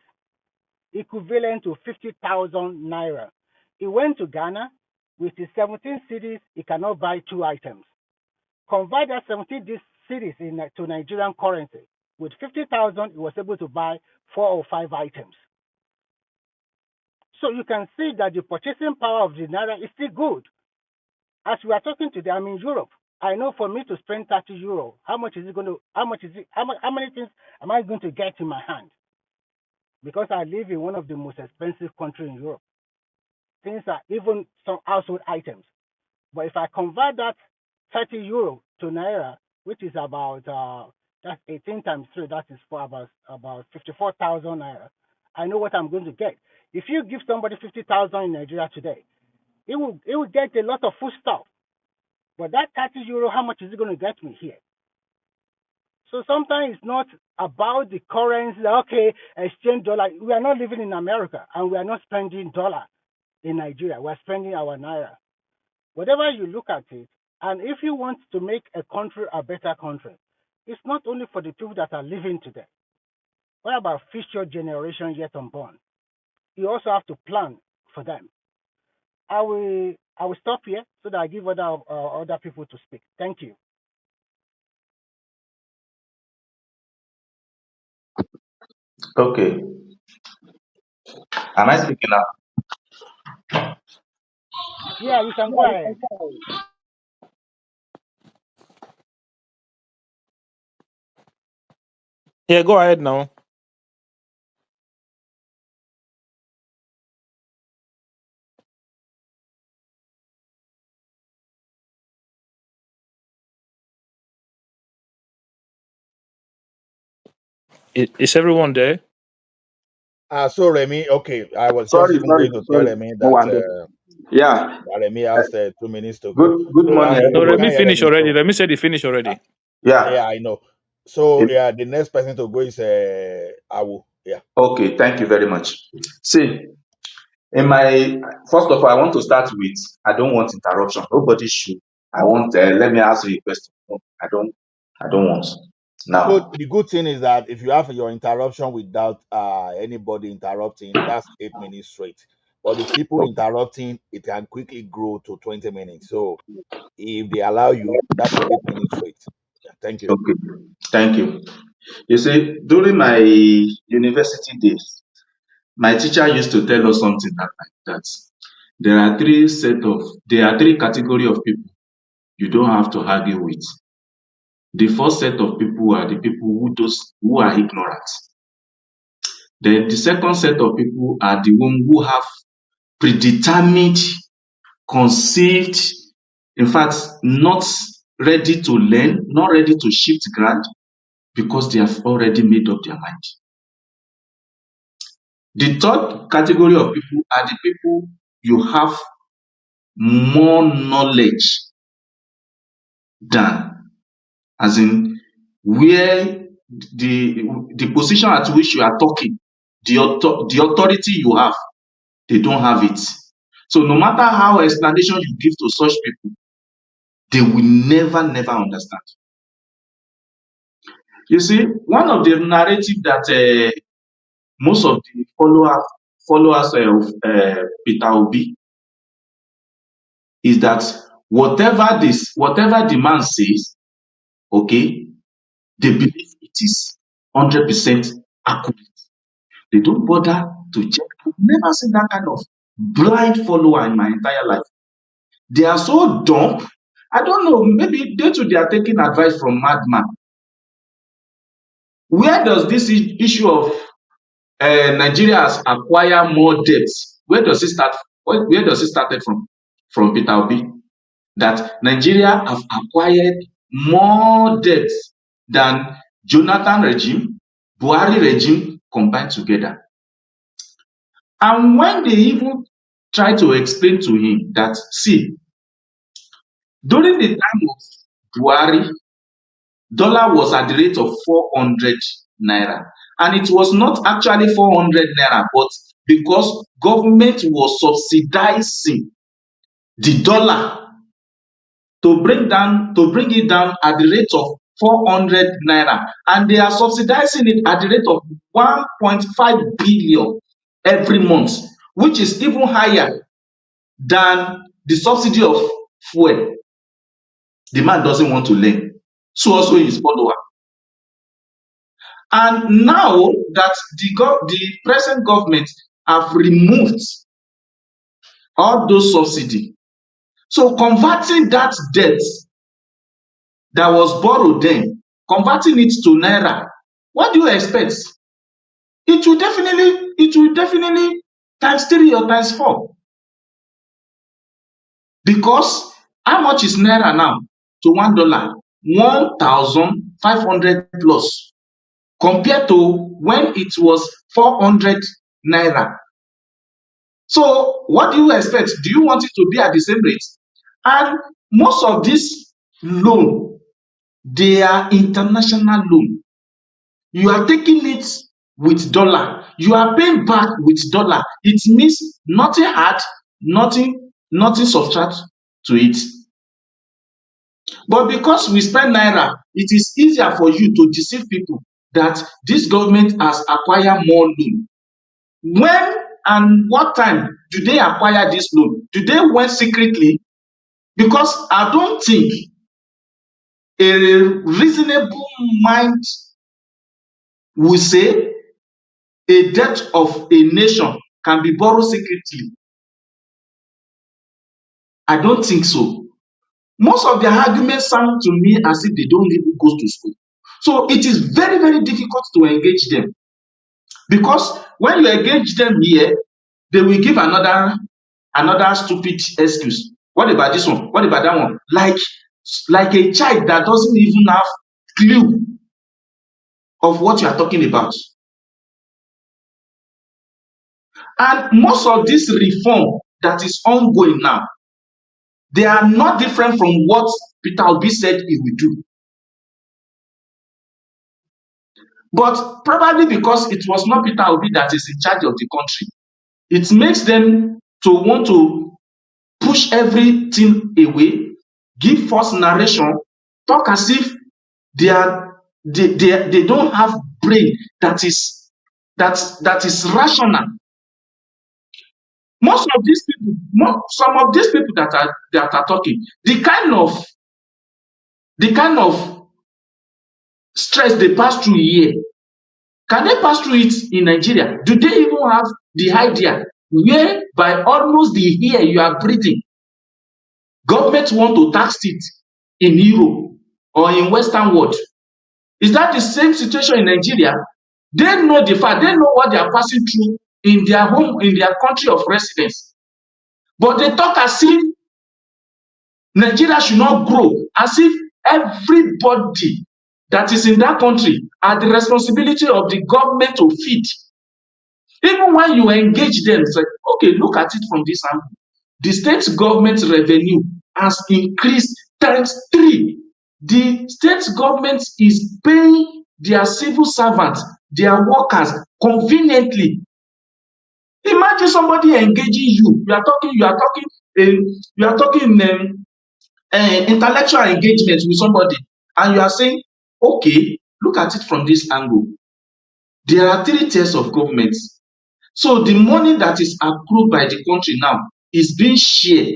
equivalent to 50,000 naira. He went to Ghana with his 17 cedis. He cannot buy 2 items. Convert that 17 cities to Nigerian currency. With 50,000, he was able to buy 4 or 5 items. So you can see that the purchasing power of the naira is still good. As we are talking today, I'm in Europe. I know for me to spend 30 euro, how many things am I going to get in my hand? Because I live in one of the most expensive countries in Europe. Things are even some household items. But if I convert that 30 euro to naira, which is about that's 18 times 3, that is for about 54,000 naira, I know what I'm going to get. If you give somebody 50,000 in Nigeria today, it will get a lot of food stuff. But that 30 euro, how much is it going to get me here? So sometimes it's not about the currency. Okay, exchange dollar. We are not living in America, and we are not spending dollar in Nigeria. We are spending our naira. Whatever you look at it, and if you want to make a country a better country, it's not only for the people that are living today. What about future generations yet unborn? You also have to plan for them. I will stop here so that I give other people to speak. Thank you. Okay. Am I speaking now? Yeah, you can go ahead. Yeah, go ahead now. Is everyone there? So Remy, okay, I was just Sorry, even sorry, going to tell sorry. Remy No that wonder. Yeah. Remy uh, has 2 minutes to go. good So morning, we No, everybody. Remy can't hear finished Remy. already. So Remy said he finished uh, already. Yeah. yeah, I know. So it- yeah, the next person to go is Awu. Yeah. okay. Thank you very much. See, in my first of all, I want to start with I don't want interruption. Nobody should. I want. Let me ask you a question. No, I don't. I don't want. So Now, the good thing is that if you have your interruption without anybody interrupting, that's 8 minutes straight. But if people interrupting, it can quickly grow to 20 minutes. So if they allow you, that's your 8 minutes straight. Yeah, thank you. okay. Thank you. You see, during my university days, my teacher used to tell us something that there are three category of people you don't have to argue with. The first set of people are the people who are ignorant. Then the second set of people are the one who have predetermined, conceived, in fact, not ready to learn, not ready to shift ground because they have already made up their mind. The third category of people are the people you have more knowledge than, as in where the position at which you are talking, the authority you have, they don't have it. So no matter how explanation you give to such people, they will never understand. You see, one of the narrative that most of the followers of Peter Obi is that whatever the man says, okay, they believe it is 100% accurate. They don't bother to check. I've never seen that kind of blind follower in my entire life. They are so dumb. I don't know, maybe they are taking advice from madman. Where does this issue of Nigeria has acquired more debts? Where does it start? Where does it started from? From Peter Obi. That Nigeria have acquired more debts than Jonathan regime, Buhari regime combined together. And when they even try to explain to him that, see, during the time of Buhari, dollar was at the rate of 400 naira. And it was not actually 400 naira, but because government was subsidizing the dollar to bring it down at the rate of 400 naira. And they are subsidizing it at the rate of 1.5 billion every month, which is even higher than the subsidy of fuel. The man doesn't want to learn. So also his follower. And now that the present government have removed all those subsidy, so converting that debt that was borrowed then, converting it to naira, what do you expect? It will definitely times 3 or times 4. Because how much is naira now to $1? 1,500 plus, compared to when it was 400 naira. So what do you expect? Do you want it to be at the same rate? And most of these loan, they are international loan. You are taking it with dollar. You are paying back with dollar. It means nothing add, nothing subtract to it. But because we spend naira, it is easier for you to deceive people that this government has acquired more loan. When and what time do they acquire this loan? Do they went secretly? Because I don't think a reasonable mind will say a debt of a nation can be borrowed secretly. I don't think so. Most of their arguments sound to me as if they don't even go to school. So it is very difficult to engage them. Because when you engage them here, they will give another stupid excuse. What about this one? What about that one? Like a child that doesn't even have clue of what you are talking about. And most of this reform that is ongoing now, they are not different from what Peter Obi said he will do. But probably because it was not Peter Obi that is in charge of the country, it makes them to want to push everything away, give false narration, talk as if they don't have brain that is rational. Most of these people, some of these people that are talking, the kind of stress they pass through here, can they pass through it in Nigeria? Do they even have the idea where by almost the air you are breathing, government want to tax it in Europe or in Western world? Is that the same situation in Nigeria? They know the fact, they know what they are passing through in their home, in their country of residence. But they talk as if Nigeria should not grow, as if everybody that is in that country are the responsibility of the government to feed. Even when you engage them, it's like, okay, look at it from this angle. The state government revenue has increased times 3. The state government is paying their civil servants, their workers conveniently. Imagine somebody engaging you. You are talking intellectual engagement with somebody, and you are saying, okay, look at it from this angle. There are 3 tiers of government. So the money that is accrued by the country now is being shared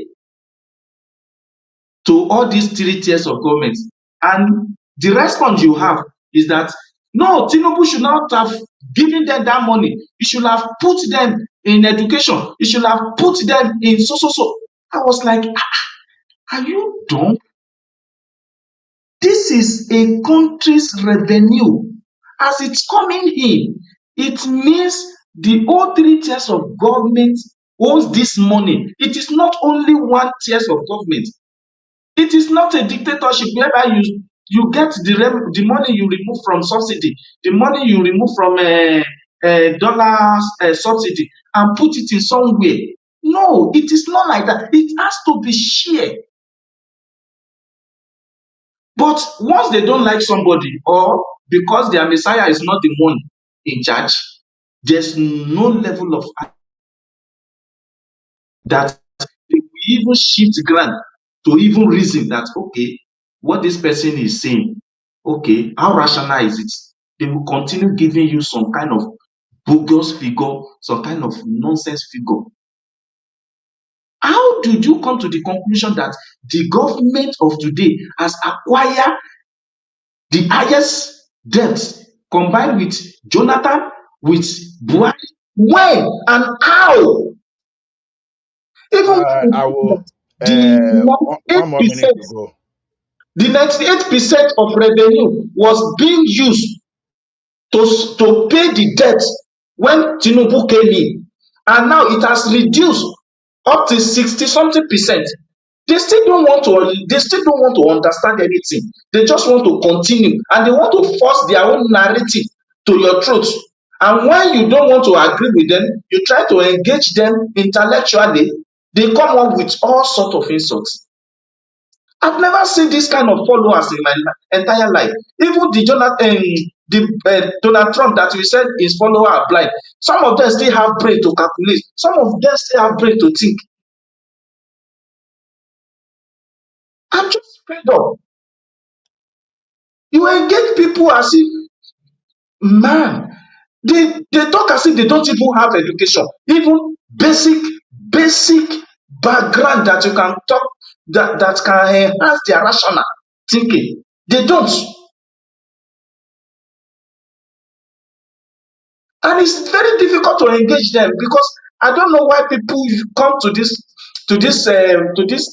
to all these 3 tiers of government. And the response you have is that no, Tinubu should not have given them that money. He should have put them in education. He should have put them in so. I was like, are you dumb? This is a country's revenue. As it's coming in, it means the all 3 tiers of government owns this money. It is not only 1 tiers of government. It is not a dictatorship whereby you get the money you remove from subsidy, the money you remove from dollars subsidy, and put it in somewhere. No, it is not like that. It has to be shared. But once they don't like somebody, or because their messiah is not the one in charge, there's no level of that they will even shift ground to even reason that, okay, what this person is saying, okay, how rational is it? They will continue giving you some kind of bogus figure, some kind of nonsense figure. How did you come to the conclusion that the government of today has acquired the highest debt combined with Jonathan, with Buhari? When and how? Even I will. the One more minute 98%, to go. the 98% of revenue was being used to pay the debt when Tinubu came in. And now it has reduced up to 60 something percent. They still don't want to understand anything. They just want to continue, and they want to force their own narrative to your throat. And when you don't want to agree with them, you try to engage them intellectually. They come up with all sorts of insults. I've never seen this kind of followers in my entire life. Even Donald Trump that you said his followers are blind. Some of them still have brain to calculate. Some of them still have brain to think. I'm just fed up. You engage people as if, man, they talk as if they don't even have education. Even basic background that you can talk that can enhance their rational thinking. They don't. And it's very difficult to engage them because I don't know why people come to this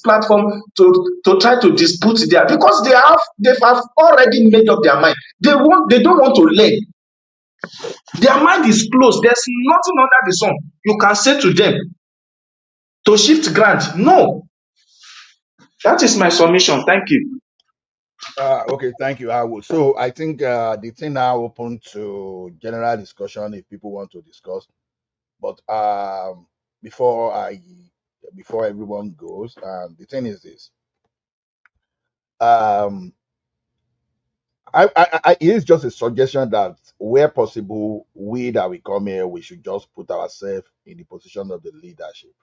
platform to try to dispute there, because they have already made up their mind. They don't want to learn. Their mind is closed. There's nothing under the sun you can say to them to shift ground. No, that is my submission. Thank you. Okay, thank you. I will. So I think the thing now open to general discussion if people want to discuss. But before I before everyone goes, the thing is this. Um, it is just a suggestion that where possible, we that we come here, we should just put ourselves in the position of the leadership,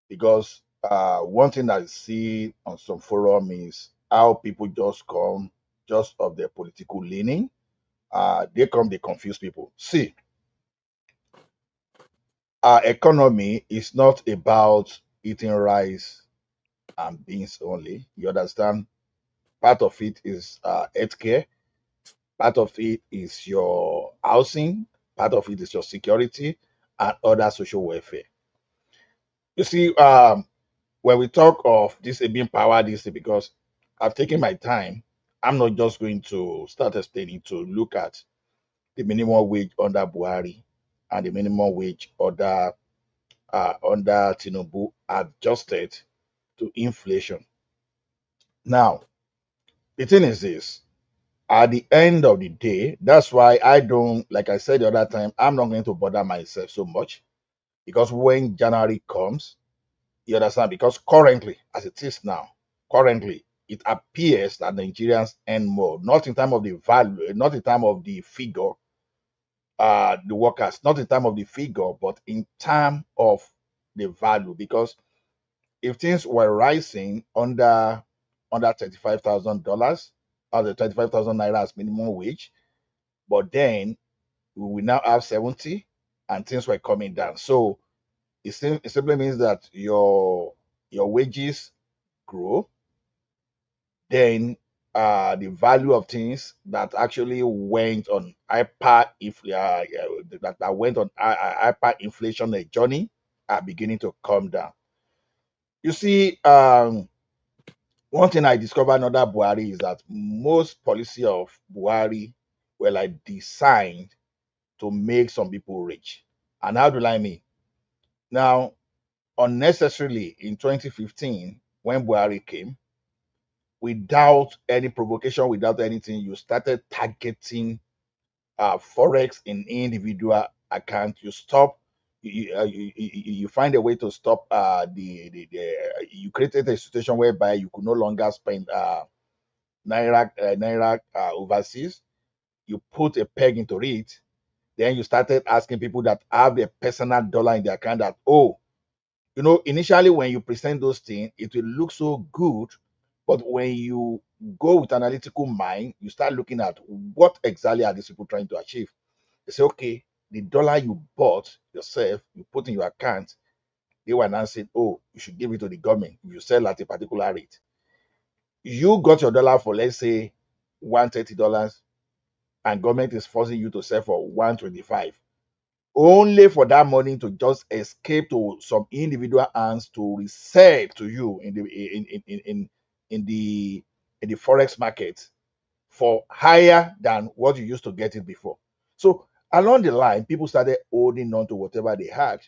because one thing I see on some forum is how people just come just of their political leaning. They confuse people. See, our economy is not about eating rice and beans only. You understand? Part of it is healthcare. Part of it is your housing. Part of it is your security and other social welfare. You see, when we talk of this being power, this because I've taken my time. I'm not just going to start explaining to look at. the minimum wage under Buhari and the minimum wage under Tinubu adjusted to inflation. Now, the thing is this: at the end of the day, that's why I don't, like I said the other time, I'm not going to bother myself so much, because when January comes, you understand, because currently, as it is now, currently, it appears that Nigerians earn more, not in terms of the value, not in terms of the figure, the workers, not in terms of the figure, but in terms of the value. Because if things were rising under $35,000, or the 25,000 naira as minimum wage, but then we will now have 70 and things were coming down. So it simply means that your wages grow, then the value of things that actually went on that went on hyperinflation journey are beginning to come down. You see, one thing I discovered under Buhari is that most policy of Buhari were like designed to make some people rich. And how do I mean? Now, unnecessarily in 2015, when Buhari came, without any provocation, without anything, you started targeting forex in individual account. You stop. You find a way to stop you created a situation whereby you could no longer spend naira overseas. You put a peg into it. Then you started asking people that have a personal dollar in their account that, oh, initially when you present those things, it will look so good. But when you go with analytical mind, you start looking at what exactly are these people trying to achieve. They say, okay, the dollar you bought yourself, you put in your account, they were now saying, oh, you should give it to the government if you sell at a particular rate. You got your dollar for, let's say, $130, and government is forcing you to sell for 125, only for that money to just escape to some individual hands to resell to you in the forex market for higher than what you used to get it before. So along the line, people started holding on to whatever they had.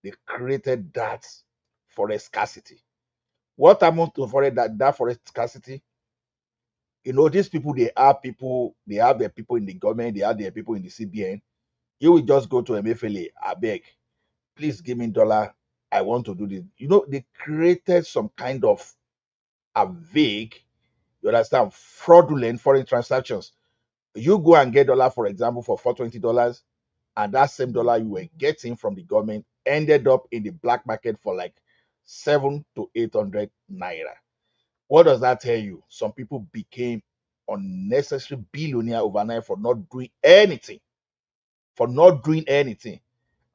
They created that forex scarcity. What happened to that forex scarcity? These people, they have their people in the government, they have their people in the CBN. You will just go to Emefiele, I beg, please give me dollar. I want to do this. They created some kind of a vague, you understand, fraudulent foreign transactions. You go and get dollar, for example, for $420, and that same dollar you were getting from the government ended up in the black market for like 700 to 800 naira. What does that tell you? Some people became unnecessary billionaire overnight for not doing anything. For not doing anything.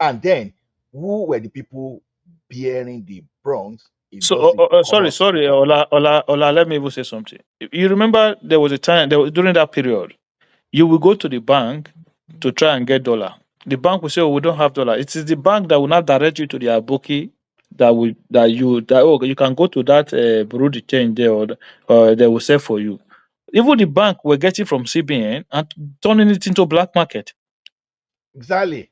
And then, who were the people bearing the brunt? It's So, just the sorry, common sorry, people. Ola, let me even say something. You remember there was a time during that period, you will go to the bank to try and get dollar. The bank will say, "Oh, we don't have dollar." It is the bank that will not direct you to the aboki you can go to that bureau de change there, or they will sell for you. Even the bank were getting from CBN and turning it into black market. Exactly.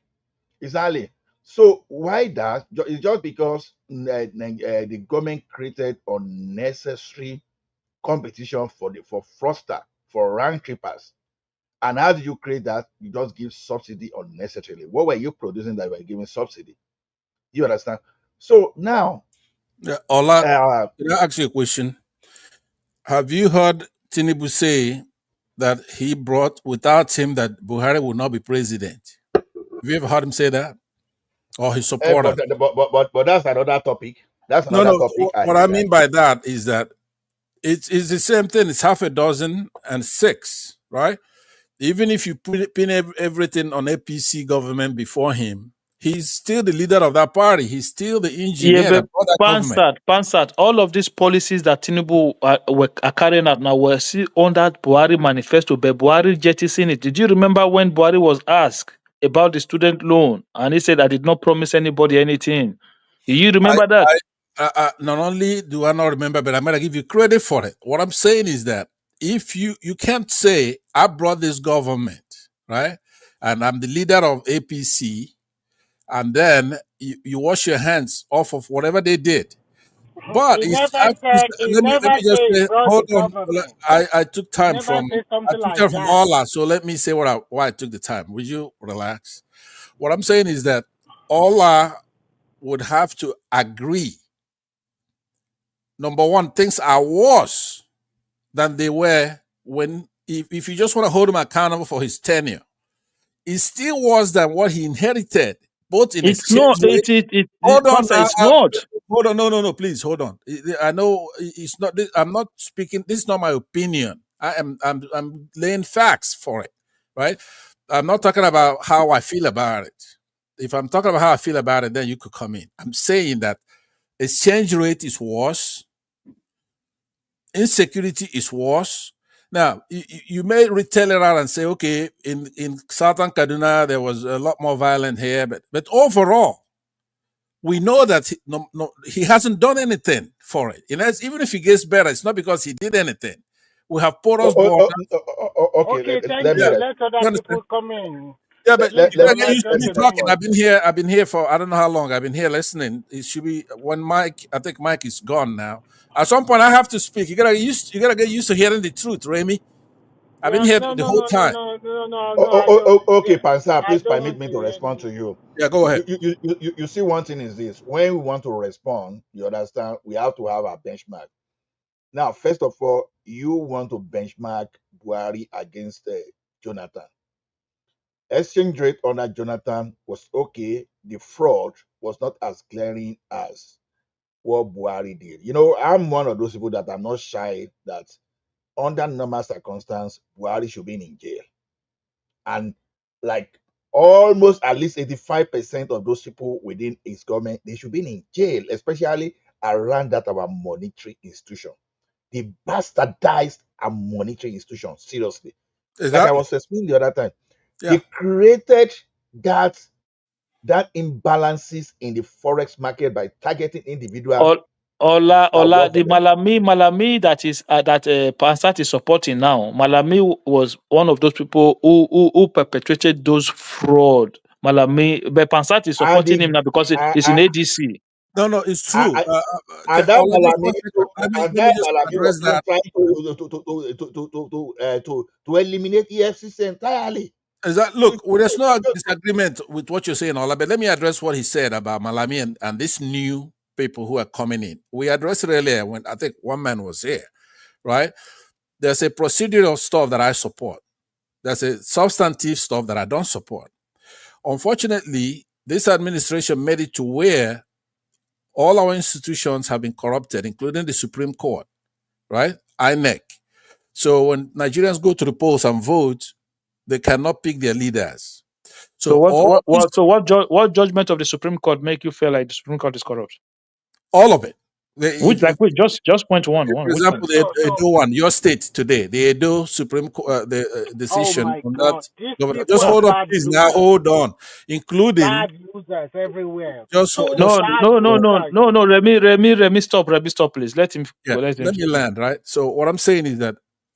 Exactly. So why that? It's just because the government created unnecessary competition for fraudster, for rank trippers. And how do you create that? You just give subsidy unnecessarily. What were you producing that you were giving subsidy? You understand? So now, Yeah, Ola, uh, can I ask you a question? Have you heard Tinubu say that he brought without him that Buhari will not be president? Have you ever heard him say that? Or his but, supporters? but that's another topic. That's No, another no. topic. What I mean by that is that it's the same thing. It's half a dozen and six, right? Even if you pin everything on APC government before him, he's still the leader of that party. He's still the Yeah, engineer but that brought that government. Pansat, all of these policies that Tinubu are carrying out now were still under Buhari manifesto, but Buhari jettisoned it. Did you remember when Buhari was asked about the student loan and he said, "I did not promise anybody anything"? Do you I, remember that? not only do I not remember, but I'm gonna give you credit for it. What I'm saying is that if you can't say I brought this government, right, and I'm the leader of APC, and then you wash your hands off of whatever they did. But He it's never said, he let never me just said he say, brought hold the on. government. I took He time never from said something like that. Allah, so let me say why I took the time. Would you relax? What I'm saying is that Allah would have to agree. Number one, things are worse than they were when if you just want to hold him accountable for his tenure, it's still worse than what he inherited, both in It's exchange not. rate. Hold on Pansa, now. it's not. Hold on. No. Please hold on. I know it's not. I'm not speaking. This is not my opinion. I'm laying facts for it, right? I'm not talking about how I feel about it. If I'm talking about how I feel about it, then you could come in. I'm saying that exchange rate is worse. Insecurity is worse. Now, you may retailer it out and say, okay, in Southern Kaduna, there was a lot more violent here, but overall, we know that he hasn't done anything for it. Even if he gets better, it's not because he did anything. We have porous border. Okay, Okay, thank let me Yeah, you. respond. Let other you people understand? come in. Yeah, but Please, you I gotta would get like used to us me to talking. finish. I've been here for I don't know how long. I've been here listening. It should be when Mike. I think Mike is gone now. At some point, I have to speak. You gotta get used to hearing the truth, Remy. I've been Yeah, here no, the no, whole no, no, time. no, no, no, no. I don't. Okay, Yeah, Pansa, I please don't permit want me to to hear respond to any. you. Yeah, go ahead. You see, one thing is this: when we want to respond, you understand, we have to have a benchmark. Now, first of all, you want to benchmark Buhari against Jonathan. Exchange rate under Jonathan was okay. The fraud was not as glaring as what Buhari did. You know, I'm one of those people that are not shy that under normal circumstance, Buhari should be in jail. And like almost at least 85% of those people within his government, they should be in jail, especially around that our monetary institution. They bastardized a monetary institution, seriously. Like I Exactly. was explaining the other time, Yeah. they created that imbalances in the forex market by targeting individual that Ola, work for the them. Malami that Pansat is supporting now. Malami was one of those people who perpetrated those fraud. Malami, but Pansat is And supporting the him now because he's in ADC. No, it's I, true. I, Okay, and that Ola, just Malami, 1 second. and Let me that just Malami was address even that. trying to eliminate EFCC entirely. Is that So look? Well, there's no disagreement with what you're saying, Ola. But let me address what he said about Malami and these new people who are coming in. We addressed it earlier when I think one man was here, right? There's a procedural stuff that I support. There's a substantive stuff that I don't support. Unfortunately, this administration made it to where all our institutions have been corrupted, including the Supreme Court, right? INEC. So when Nigerians go to the polls and vote, they cannot pick their leaders. So So what judgment of the Supreme Court make you feel like the Supreme Court is corrupt? all of it. Which like wait, just point For which example, point? the So, Edo one, your state today, the Edo Supreme Court, the oh decision my on that God, these governor. people Just are hold on, bad please. Now losers. hold on, including Bad losers everywhere. No, just Bad no, no, no, losers. no, no. Remy, stop, please. Let him yeah. go. Let him Let me speak. land right. So what I'm saying is that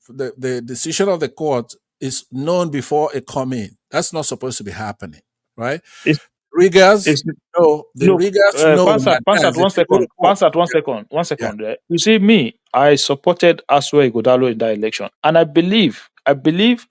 the decision of the court is known before it come in. That's not supposed to be happening, right? It's, Riggers it's know the look, riggers know that Pansat, guys if one they go to second. court. Pansat, one Yeah, second. You see, me, I supported Aswe Godalo in that election, and I believe Aswe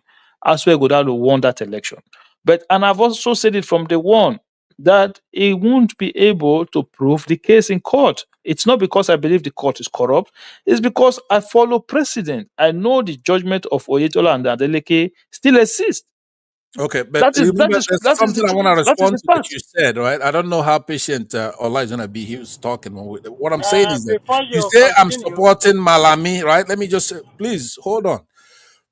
Godalo won that election. But and I've also said it from the one that he won't be able to prove the case in court. It's not because I believe the court is corrupt. It's because I follow precedent. I know the judgment of Oyetola and Adeleke still exists. okay, but remember, there's something I want to That is respond the to that fact. you said, right? I don't know how patient Ola is gonna be. He was talking. What I'm saying is that Before you you say I'm continue, supporting Malami, right? Let me just say, please hold on.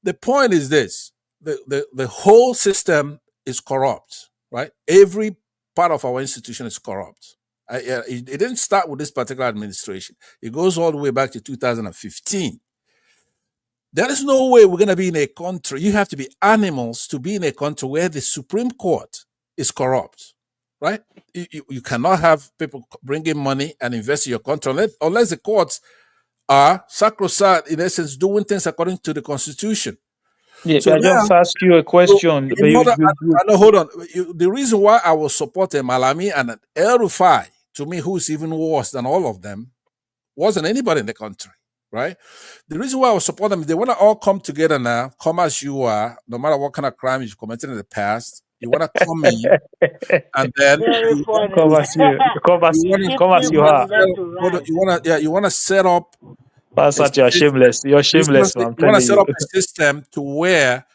The point is this: the whole system is corrupt, right? Every part of our institution is corrupt. It didn't start with this particular administration. It goes all the way back to 2015. There is no way we're going to be in a country. You have to be animals to be in a country where the Supreme Court is corrupt, right? You cannot have people bringing money and invest in your country unless the courts are sacrosanct, in essence, doing things according to the Constitution. Yeah, So I now, just ask you a so question, but in order, you I know, hold on. The reason why I will support Malami and El Rufai, to me, who's even worse than all of them, wasn't anybody in the country, right? The reason why I will support them is they want to all come together now, come as you are, no matter what kind of crime you've committed in the past. You want to come in, and then Very you want funny. come to, as you, you want to, Keep come as you you people want to are. set left up, to hold on, right. you want to set up a Pastor, you're system. shameless. You're shameless, man. I'm You want to telling set you. up a system to where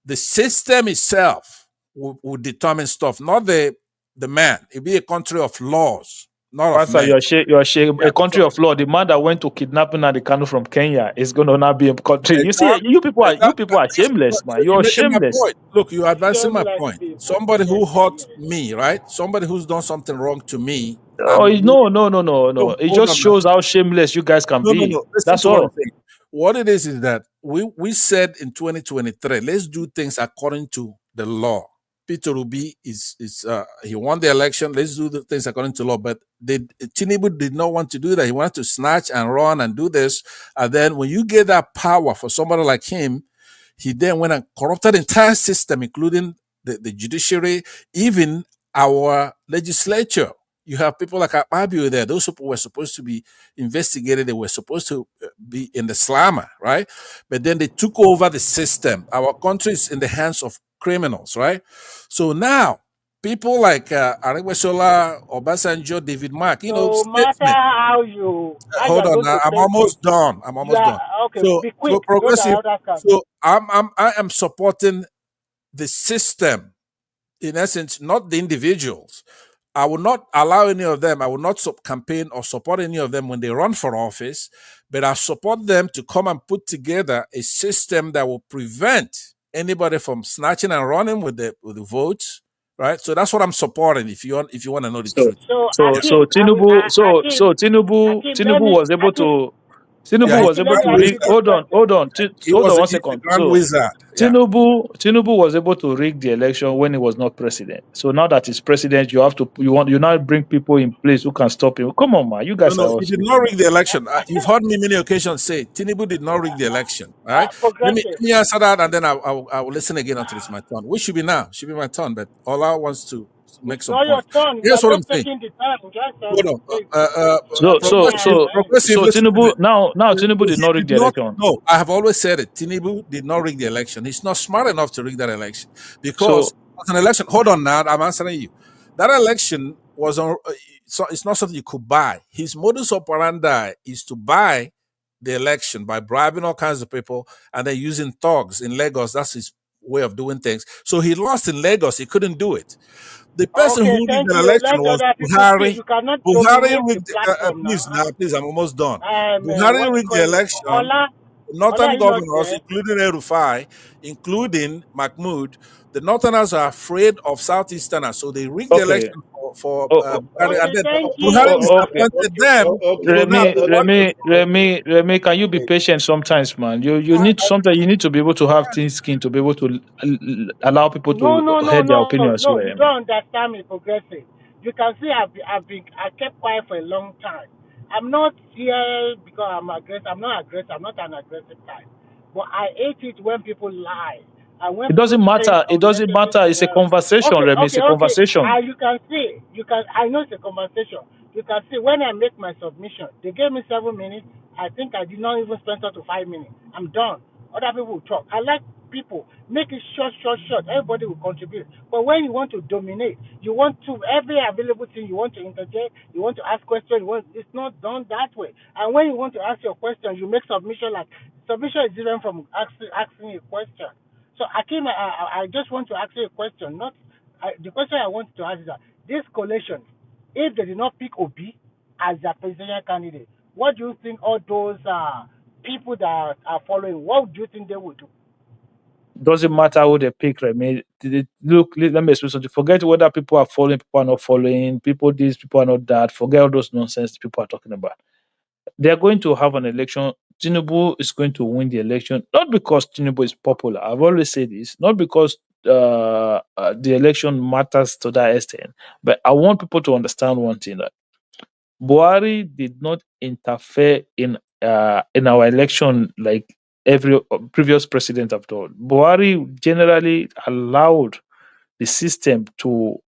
the system itself will determine stuff, not the man. It be a country of laws, not of Pastor, men. you're shame. Yeah. A country So of law. The man that went to kidnapping and the canoe from Kenya is going to now be a country. You see, exactly, you exactly. people are shameless, So man. you're You're making my shameless. point. Look, you're advancing my Shameless point. people. Somebody Yes, who yes, hurt yes. me, right? Somebody who's done something wrong to me. Oh, I'm willing. no. No, It hold just on now. shows how shameless you guys can be. No. Listen That's to what I'm all. saying. What it is that we said in 2023, let's do things according to the law. Peter Rubi is he won the election. Let's do the things according to law. But Tinubu did not want to do that. He wanted to snatch and run and do this. And then when you get that power for somebody like him, he then went and corrupted the entire system, including the judiciary, even our legislature. You have people like Abio there. Those people were supposed to be investigated. They were supposed to be in the slammer, right? But then they took over the system. Our country is in the hands of criminals, right? So now, people like Aregbesola, Obasanjo, David Mark, No matter statement. how you Hold are on, going to I'm say it, almost done. I'm you almost are done. okay. So, Be so quick so that progressive. others can. So I am supporting the system in essence, not the individuals. I will not allow any of them, I will not campaign or support any of them when they run for office, but I support them to come and put together a system that will prevent anybody from snatching and running with the votes. Right. So that's what I'm supporting if you want to know the So truth. So so Tinubu Tinubu Let me was able to Yeah, he's a Let me grand ask you rig. this wizard. question. He Hold was on one he's a second. grand So wizard. Yeah. Tinubu was able to rig the election when he was not president. So now that he's president, you now bring people in place who can stop him. Come on, man, you No, guys are no, all he did serious. not rig the election. You've heard me many occasions say Tinubu did not rig the election. All right, Progressive. let me answer that, and then I will listen again until it's my turn. Which should be now, should be my turn. But Ola wants to make It's some not your point. turn. We Here's are what I'm just saying. taking the time. Just Hold on, say So say so yeah and so amen. progressive. so Listen to Tinubu this. now Tinubu did He not rig did the not. election. No, I have always said it. Tinubu did not rig the election. He's not smart enough to rig that election because So it was an election. Hold on, now I'm answering you. That election was on. So it's not something you could buy. His modus operandi is to buy the election by bribing all kinds of people and then using thugs in Lagos. That's his way of doing things. So he lost in Lagos. He couldn't do it. The person Okay, who rigged thank the you. election Let was other people speak. Buhari. You cannot Buhari dominate the rigged. platform now. Please, I'm almost done. What Buhari do you rigged call the it? election. Ola, Ola, Northern are you not governors, there? including El Rufai, including Mahmoud, the Northerners are afraid of Southeasterners, so they rigged the okay. election for Oh, Buhari, and Okay, then thank Buhari you. okay. disappointed them. Okay, So now they want. Remy, can you be patient sometimes, man? You need sometimes you need to be able to have thin skin to be able to allow people No, to no, no, hear their no, opinion as no. well. You don't understand me, progressive. You can see I kept quiet for a long time. I'm not here because I'm aggressive. I'm not aggressive. I'm not an aggressive type. But I hate it when people lie and when It people doesn't say matter. It doesn't unnecessary. matter. It's a conversation, Remy. It's a Okay. conversation. You can see. You can. I know it's a conversation. You can see when I make my submission. They gave me 7 minutes. I think I did not even spend up to 5 minutes. I'm done. Other people will talk. I like people. Make it short. Everybody will contribute. But when you want to dominate, you want to every available thing you want to interject, you want to ask questions, it's not done that way. And when you want to ask your question, you make submission like submission is different from asking a question. So I just want to ask you a question. Not the question I want to ask is that this coalition, if they did not pick Obi as their presidential candidate, what do you think all those people that are following, what do you think they would do? Doesn't matter who they pick, Remy. Look, let me explain something. Forget whether people are following, people are not following, people this, people are not that. Forget all those nonsense people are talking about. They are going to have an election. Tinubu is going to win the election, not because Tinubu is popular. I've always said this, not because the election matters to that extent. But I want people to understand one thing: that Buhari did not interfere in our election like every previous president have done. Buhari generally allowed the system to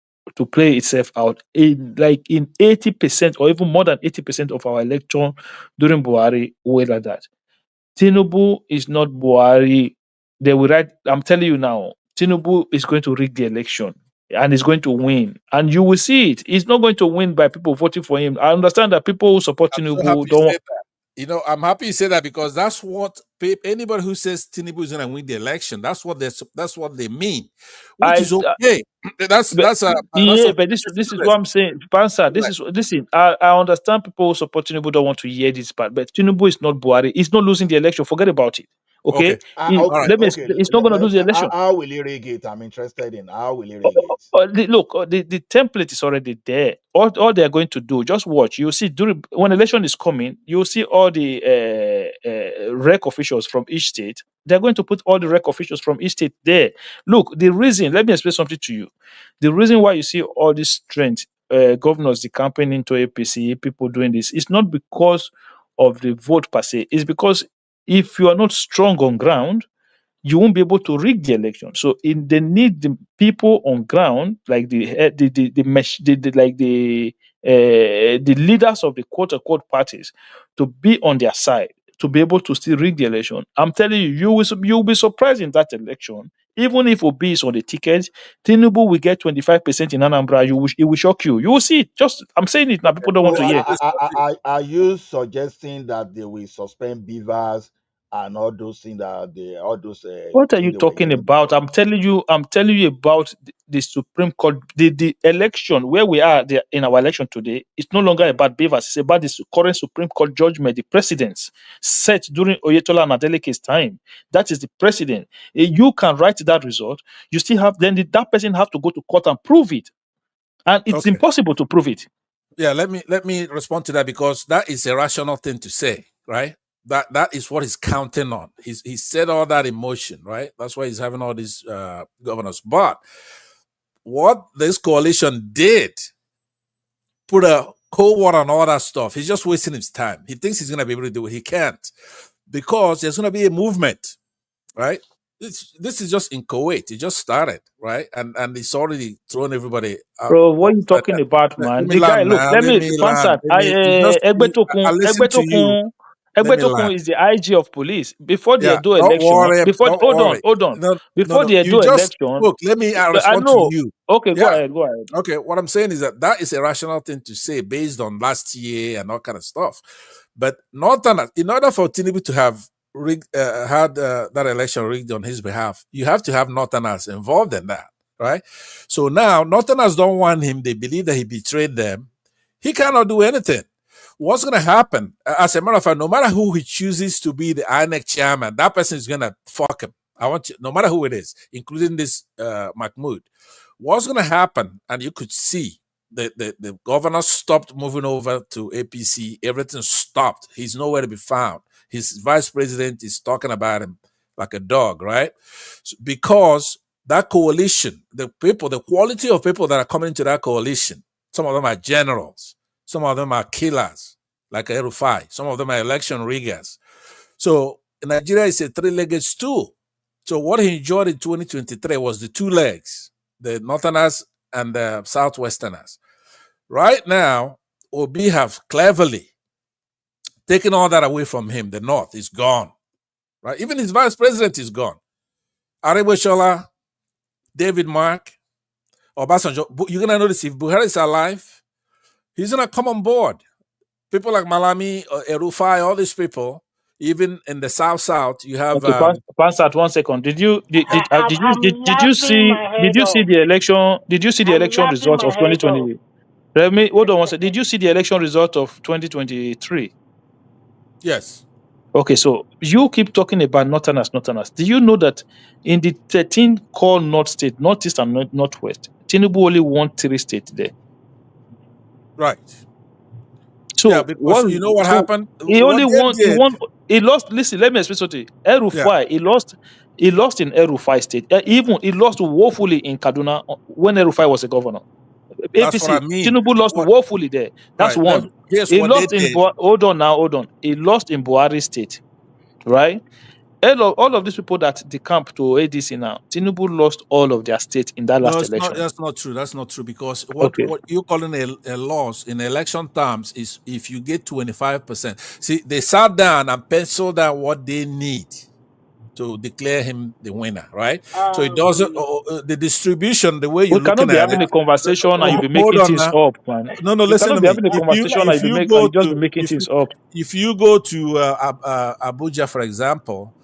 play itself out in 80% or even more than 80% of our election during Buhari were like that. Tinubu is not Buhari. They will write. I'm telling you now, Tinubu is going to rig the election and is going to win. And you will see it. He's not going to win by people voting for him. I understand that people who support I'm so happy Tinubu you don't. said that. I'm happy you said that because that's what anybody who says Tinubu is going to win the election, that's what they mean, which I is okay. that's But that's a that's yeah, a but this is what I'm saying, Pansa. This right. is listen. I understand people who support Tinubu don't want to hear this part, but Tinubu is not Buhari. He's not losing the election. Forget about it. Okay, Okay. All right. let me. Okay. He's not going to lose the election. How will he rig it? I'm interested in how will he rig it? Look, the template is already there. All they are going to do, just watch. You'll see during when election is coming, you'll see all the rec officials from each state. They're going to put all the rec officials from each state there. Look, the reason. Let me explain something to you. The reason why you see all this strength, governors, the campaign into APC, people doing this, it's not because of the vote per se. It's because if you are not strong on ground, you won't be able to rig the election. So they need the people on ground, like the leaders of the quote unquote parties, to be on their side to be able to still rig the election. I'm telling you, you'll be surprised in that election. Even if Obi is on the ticket, Tinubu will get 25% in Anambra. It will shock you. You will see it. Just I'm saying it now. Okay. People don't want So to hear. are you suggesting that they will suspend beavers and all those things all those What are you things they were talking using about? before? I'm telling you about the Supreme Court, the election where we are there in our election today. It's no longer about Bivas. It's about the current Supreme Court judgment, the precedents set during Oyetola and Adeleke's time. That is the precedent. You can write that result. You still have that person have to go to court and prove it, and it's Okay. impossible to prove it. Yeah. Let me respond to that because that is a rational thing to say, right? That is what he's counting on. He said all that in motion, right? That's why he's having all these governors. But what this coalition did put a cold water on all that stuff. He's just wasting his time. He thinks he's going to be able to do it. He can't because there's going to be a movement, right? This is just in Kuwait. It just started, right? And it's already thrown everybody out. Bro, what are you Upside talking down. about, Let man? me The guy, land look, now. let Let me me land. Fansad. I listen to you. Let me land. Egbetokun is the IG of police. Before the Yeah, Edo don't election, worry. before Don't worry. hold on. No, no, Before no. the You Edo just election, look. Let me I respond to know. you. Okay, go Yeah. ahead, go ahead. Okay, what I'm saying is that is a rational thing to say based on last year and all kind of stuff. But Northern, in order for Tinubu to have had that election rigged on his behalf, you have to have Northerners involved in that, right? So now Northerners don't want him. They believe that he betrayed them. He cannot do anything. What's going to happen? As a matter of fact, no matter who he chooses to be the INEC chairman, that person is going to fuck him. I want you, no matter who it is, including this Mahmoud. What's going to happen? And you could see the governor stopped moving over to APC. Everything stopped. He's nowhere to be found. His vice president is talking about him like a dog, right? Because that coalition, the quality of people that are coming into that coalition, some of them are generals, some of them are killers, like Erufai, some of them are election riggers. So Nigeria is a three-legged stool. So what he enjoyed in 2023 was the two legs, the Northerners and the Southwesterners. Right now, Obi have cleverly taken all that away from him. The North is gone. Right? Even his vice president is gone. Ariboshola, David Mark, Obasanjo. You're going to notice if Buhari is alive, he's going to come on board. People like Malami, Erufai, all these people, even in the South, you have Okay, Pansat, 1 second. Did you laughing see my head off. the election? Did you see the I'm election laughing result my of head off. 2020? Let me hold on one second. Did you see the election result of 2023? yes. Okay, so you keep talking about Northerners. Do you know that in the 13 core North state, Northeast and Northwest, Tinubu only won 3 states there. Right. Yeah, So because you know what happened? he What only won. they did. He lost. Listen, let me explain something. Yeah, Erufai, he lost. He lost in Erufai state. Even he lost woefully in Kaduna when Erufai was a governor. that's what I APC, mean. Tinubu lost What woefully there. That's right. one. Here's He what they lost in did. hold on now, hold on. He lost in Buhari state, right? All of these people that decamp to ADC now, Tinubu lost all of their state in that No, last it's not. election. That's not true. That's not true because Okay. what you calling a loss in election terms is if you get 25%. See, they sat down and penciled out what they need to declare him the winner, right? So it doesn't. The distribution, the way We you're cannot looking be at having it. a conversation and you'll be Hold making on things now. up, man. No, We listen cannot to be me. having a conversation and you'll just be making things up. If you go to Abuja, for example,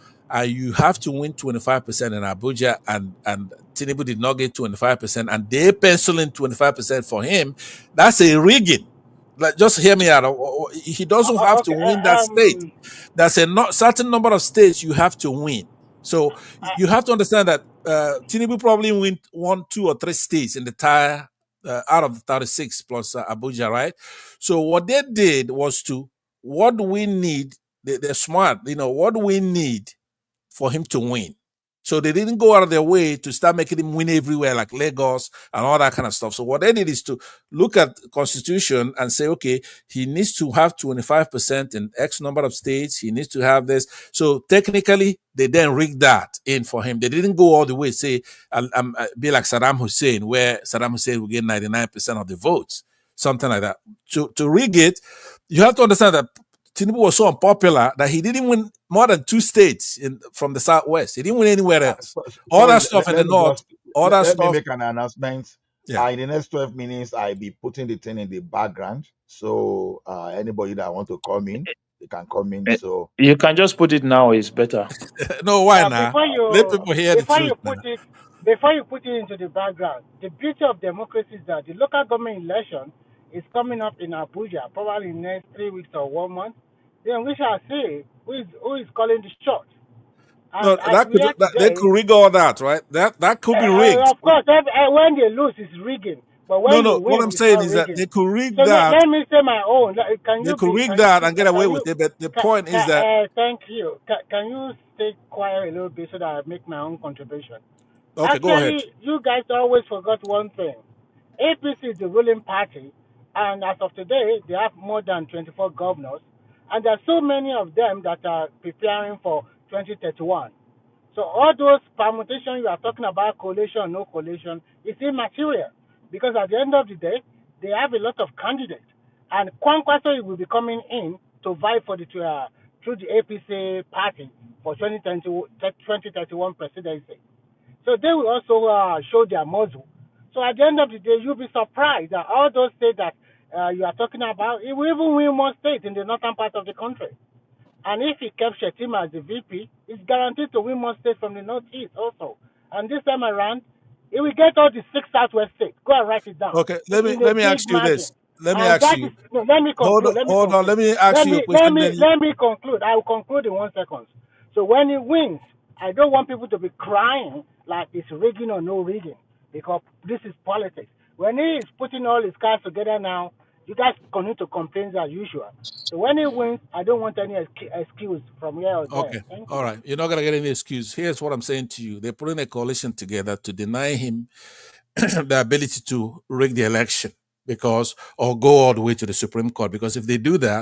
you have to win 25% in Abuja, and Tinubu did not get 25%, and they pencil in 25% for him. That's a rigging. Like, just hear me out. He doesn't have to Okay. win that state. There's a certain number of states you have to win. So you have to understand that Tinubu probably win 1, 2, or 3 states in the entire out of the 36 plus Abuja, right? So what they did was what do we need? They're smart, what do we need for him to win? So they didn't go out of their way to start making him win everywhere like Lagos and all that kind of stuff. So what they did is to look at the constitution and say, okay, he needs to have 25% in X number of states. He needs to have this. So technically, they then rigged that in for him. They didn't go all the way, say, be like Saddam Hussein, where Saddam Hussein will get 99% of the votes, something like that. To rig it, you have to understand that Tinubu was so unpopular that he didn't win more than 2 states from the Southwest. He didn't win anywhere else. All Sorry, that stuff in the let me North, just all that let me stuff, make an announcement. yeah. In the next 12 minutes, I'll be putting the thing in the background. So anybody that want to come in, they can come in. Eh, So You can just put it now, it's better. No, why not? Before Let people hear the before truth you now. put it into the background, the beauty of democracy is that the local government election is coming up in Abuja, probably in the next 3 weeks or 1 month. Then we shall see who is calling the shots. No, And as we are they today, could rig all that, right? That could be rigged. of course, when they lose, it's rigging. But No, when you no. What win, I'm it's saying not is that rigging. they could rig So that. let me say my own. They could rig that and get away Can you with it. But the point is that thank you. Can you stay quiet a little bit so that I make my own contribution? okay, go ahead. Actually, you guys always forgot one thing. APC is the ruling party, and as of today, they have more than 24 governors, and there are so many of them that are preparing for 2031. So all those permutations you are talking about, coalition, no coalition, is immaterial because at the end of the day, they have a lot of candidates, and Kwankwaso will be coming in to vie for through the APC party for 2031 presidency. So they will also show their muzzle. So at the end of the day, you'll be surprised that all those states that you are talking about, it will even win more states in the northern part of the country. And if he kept Shettima as the VP, he's guaranteed to win more states from the Northeast also. And this time around, he will get all the 6 Southwest states. Go and write it down Okay, in a let me big ask you margin. this. Let me And ask that is you. no. Let me conclude. Let me Hold on. conclude. Let me ask Let you a me let question. me Then you. let me conclude. I will conclude in 1 second. So when he wins, I don't want people to be crying like it's rigging or no rigging because this is politics. When he is putting all his cards together now, you guys continue to complain as usual. So when he wins, I don't want any excuse from here or there. Okay. Thank All you. right. You're not gonna get any excuse. Here's what I'm saying to you. They're putting a coalition together to deny him the ability to rig the election or go all the way to the Supreme Court. Because if they do that,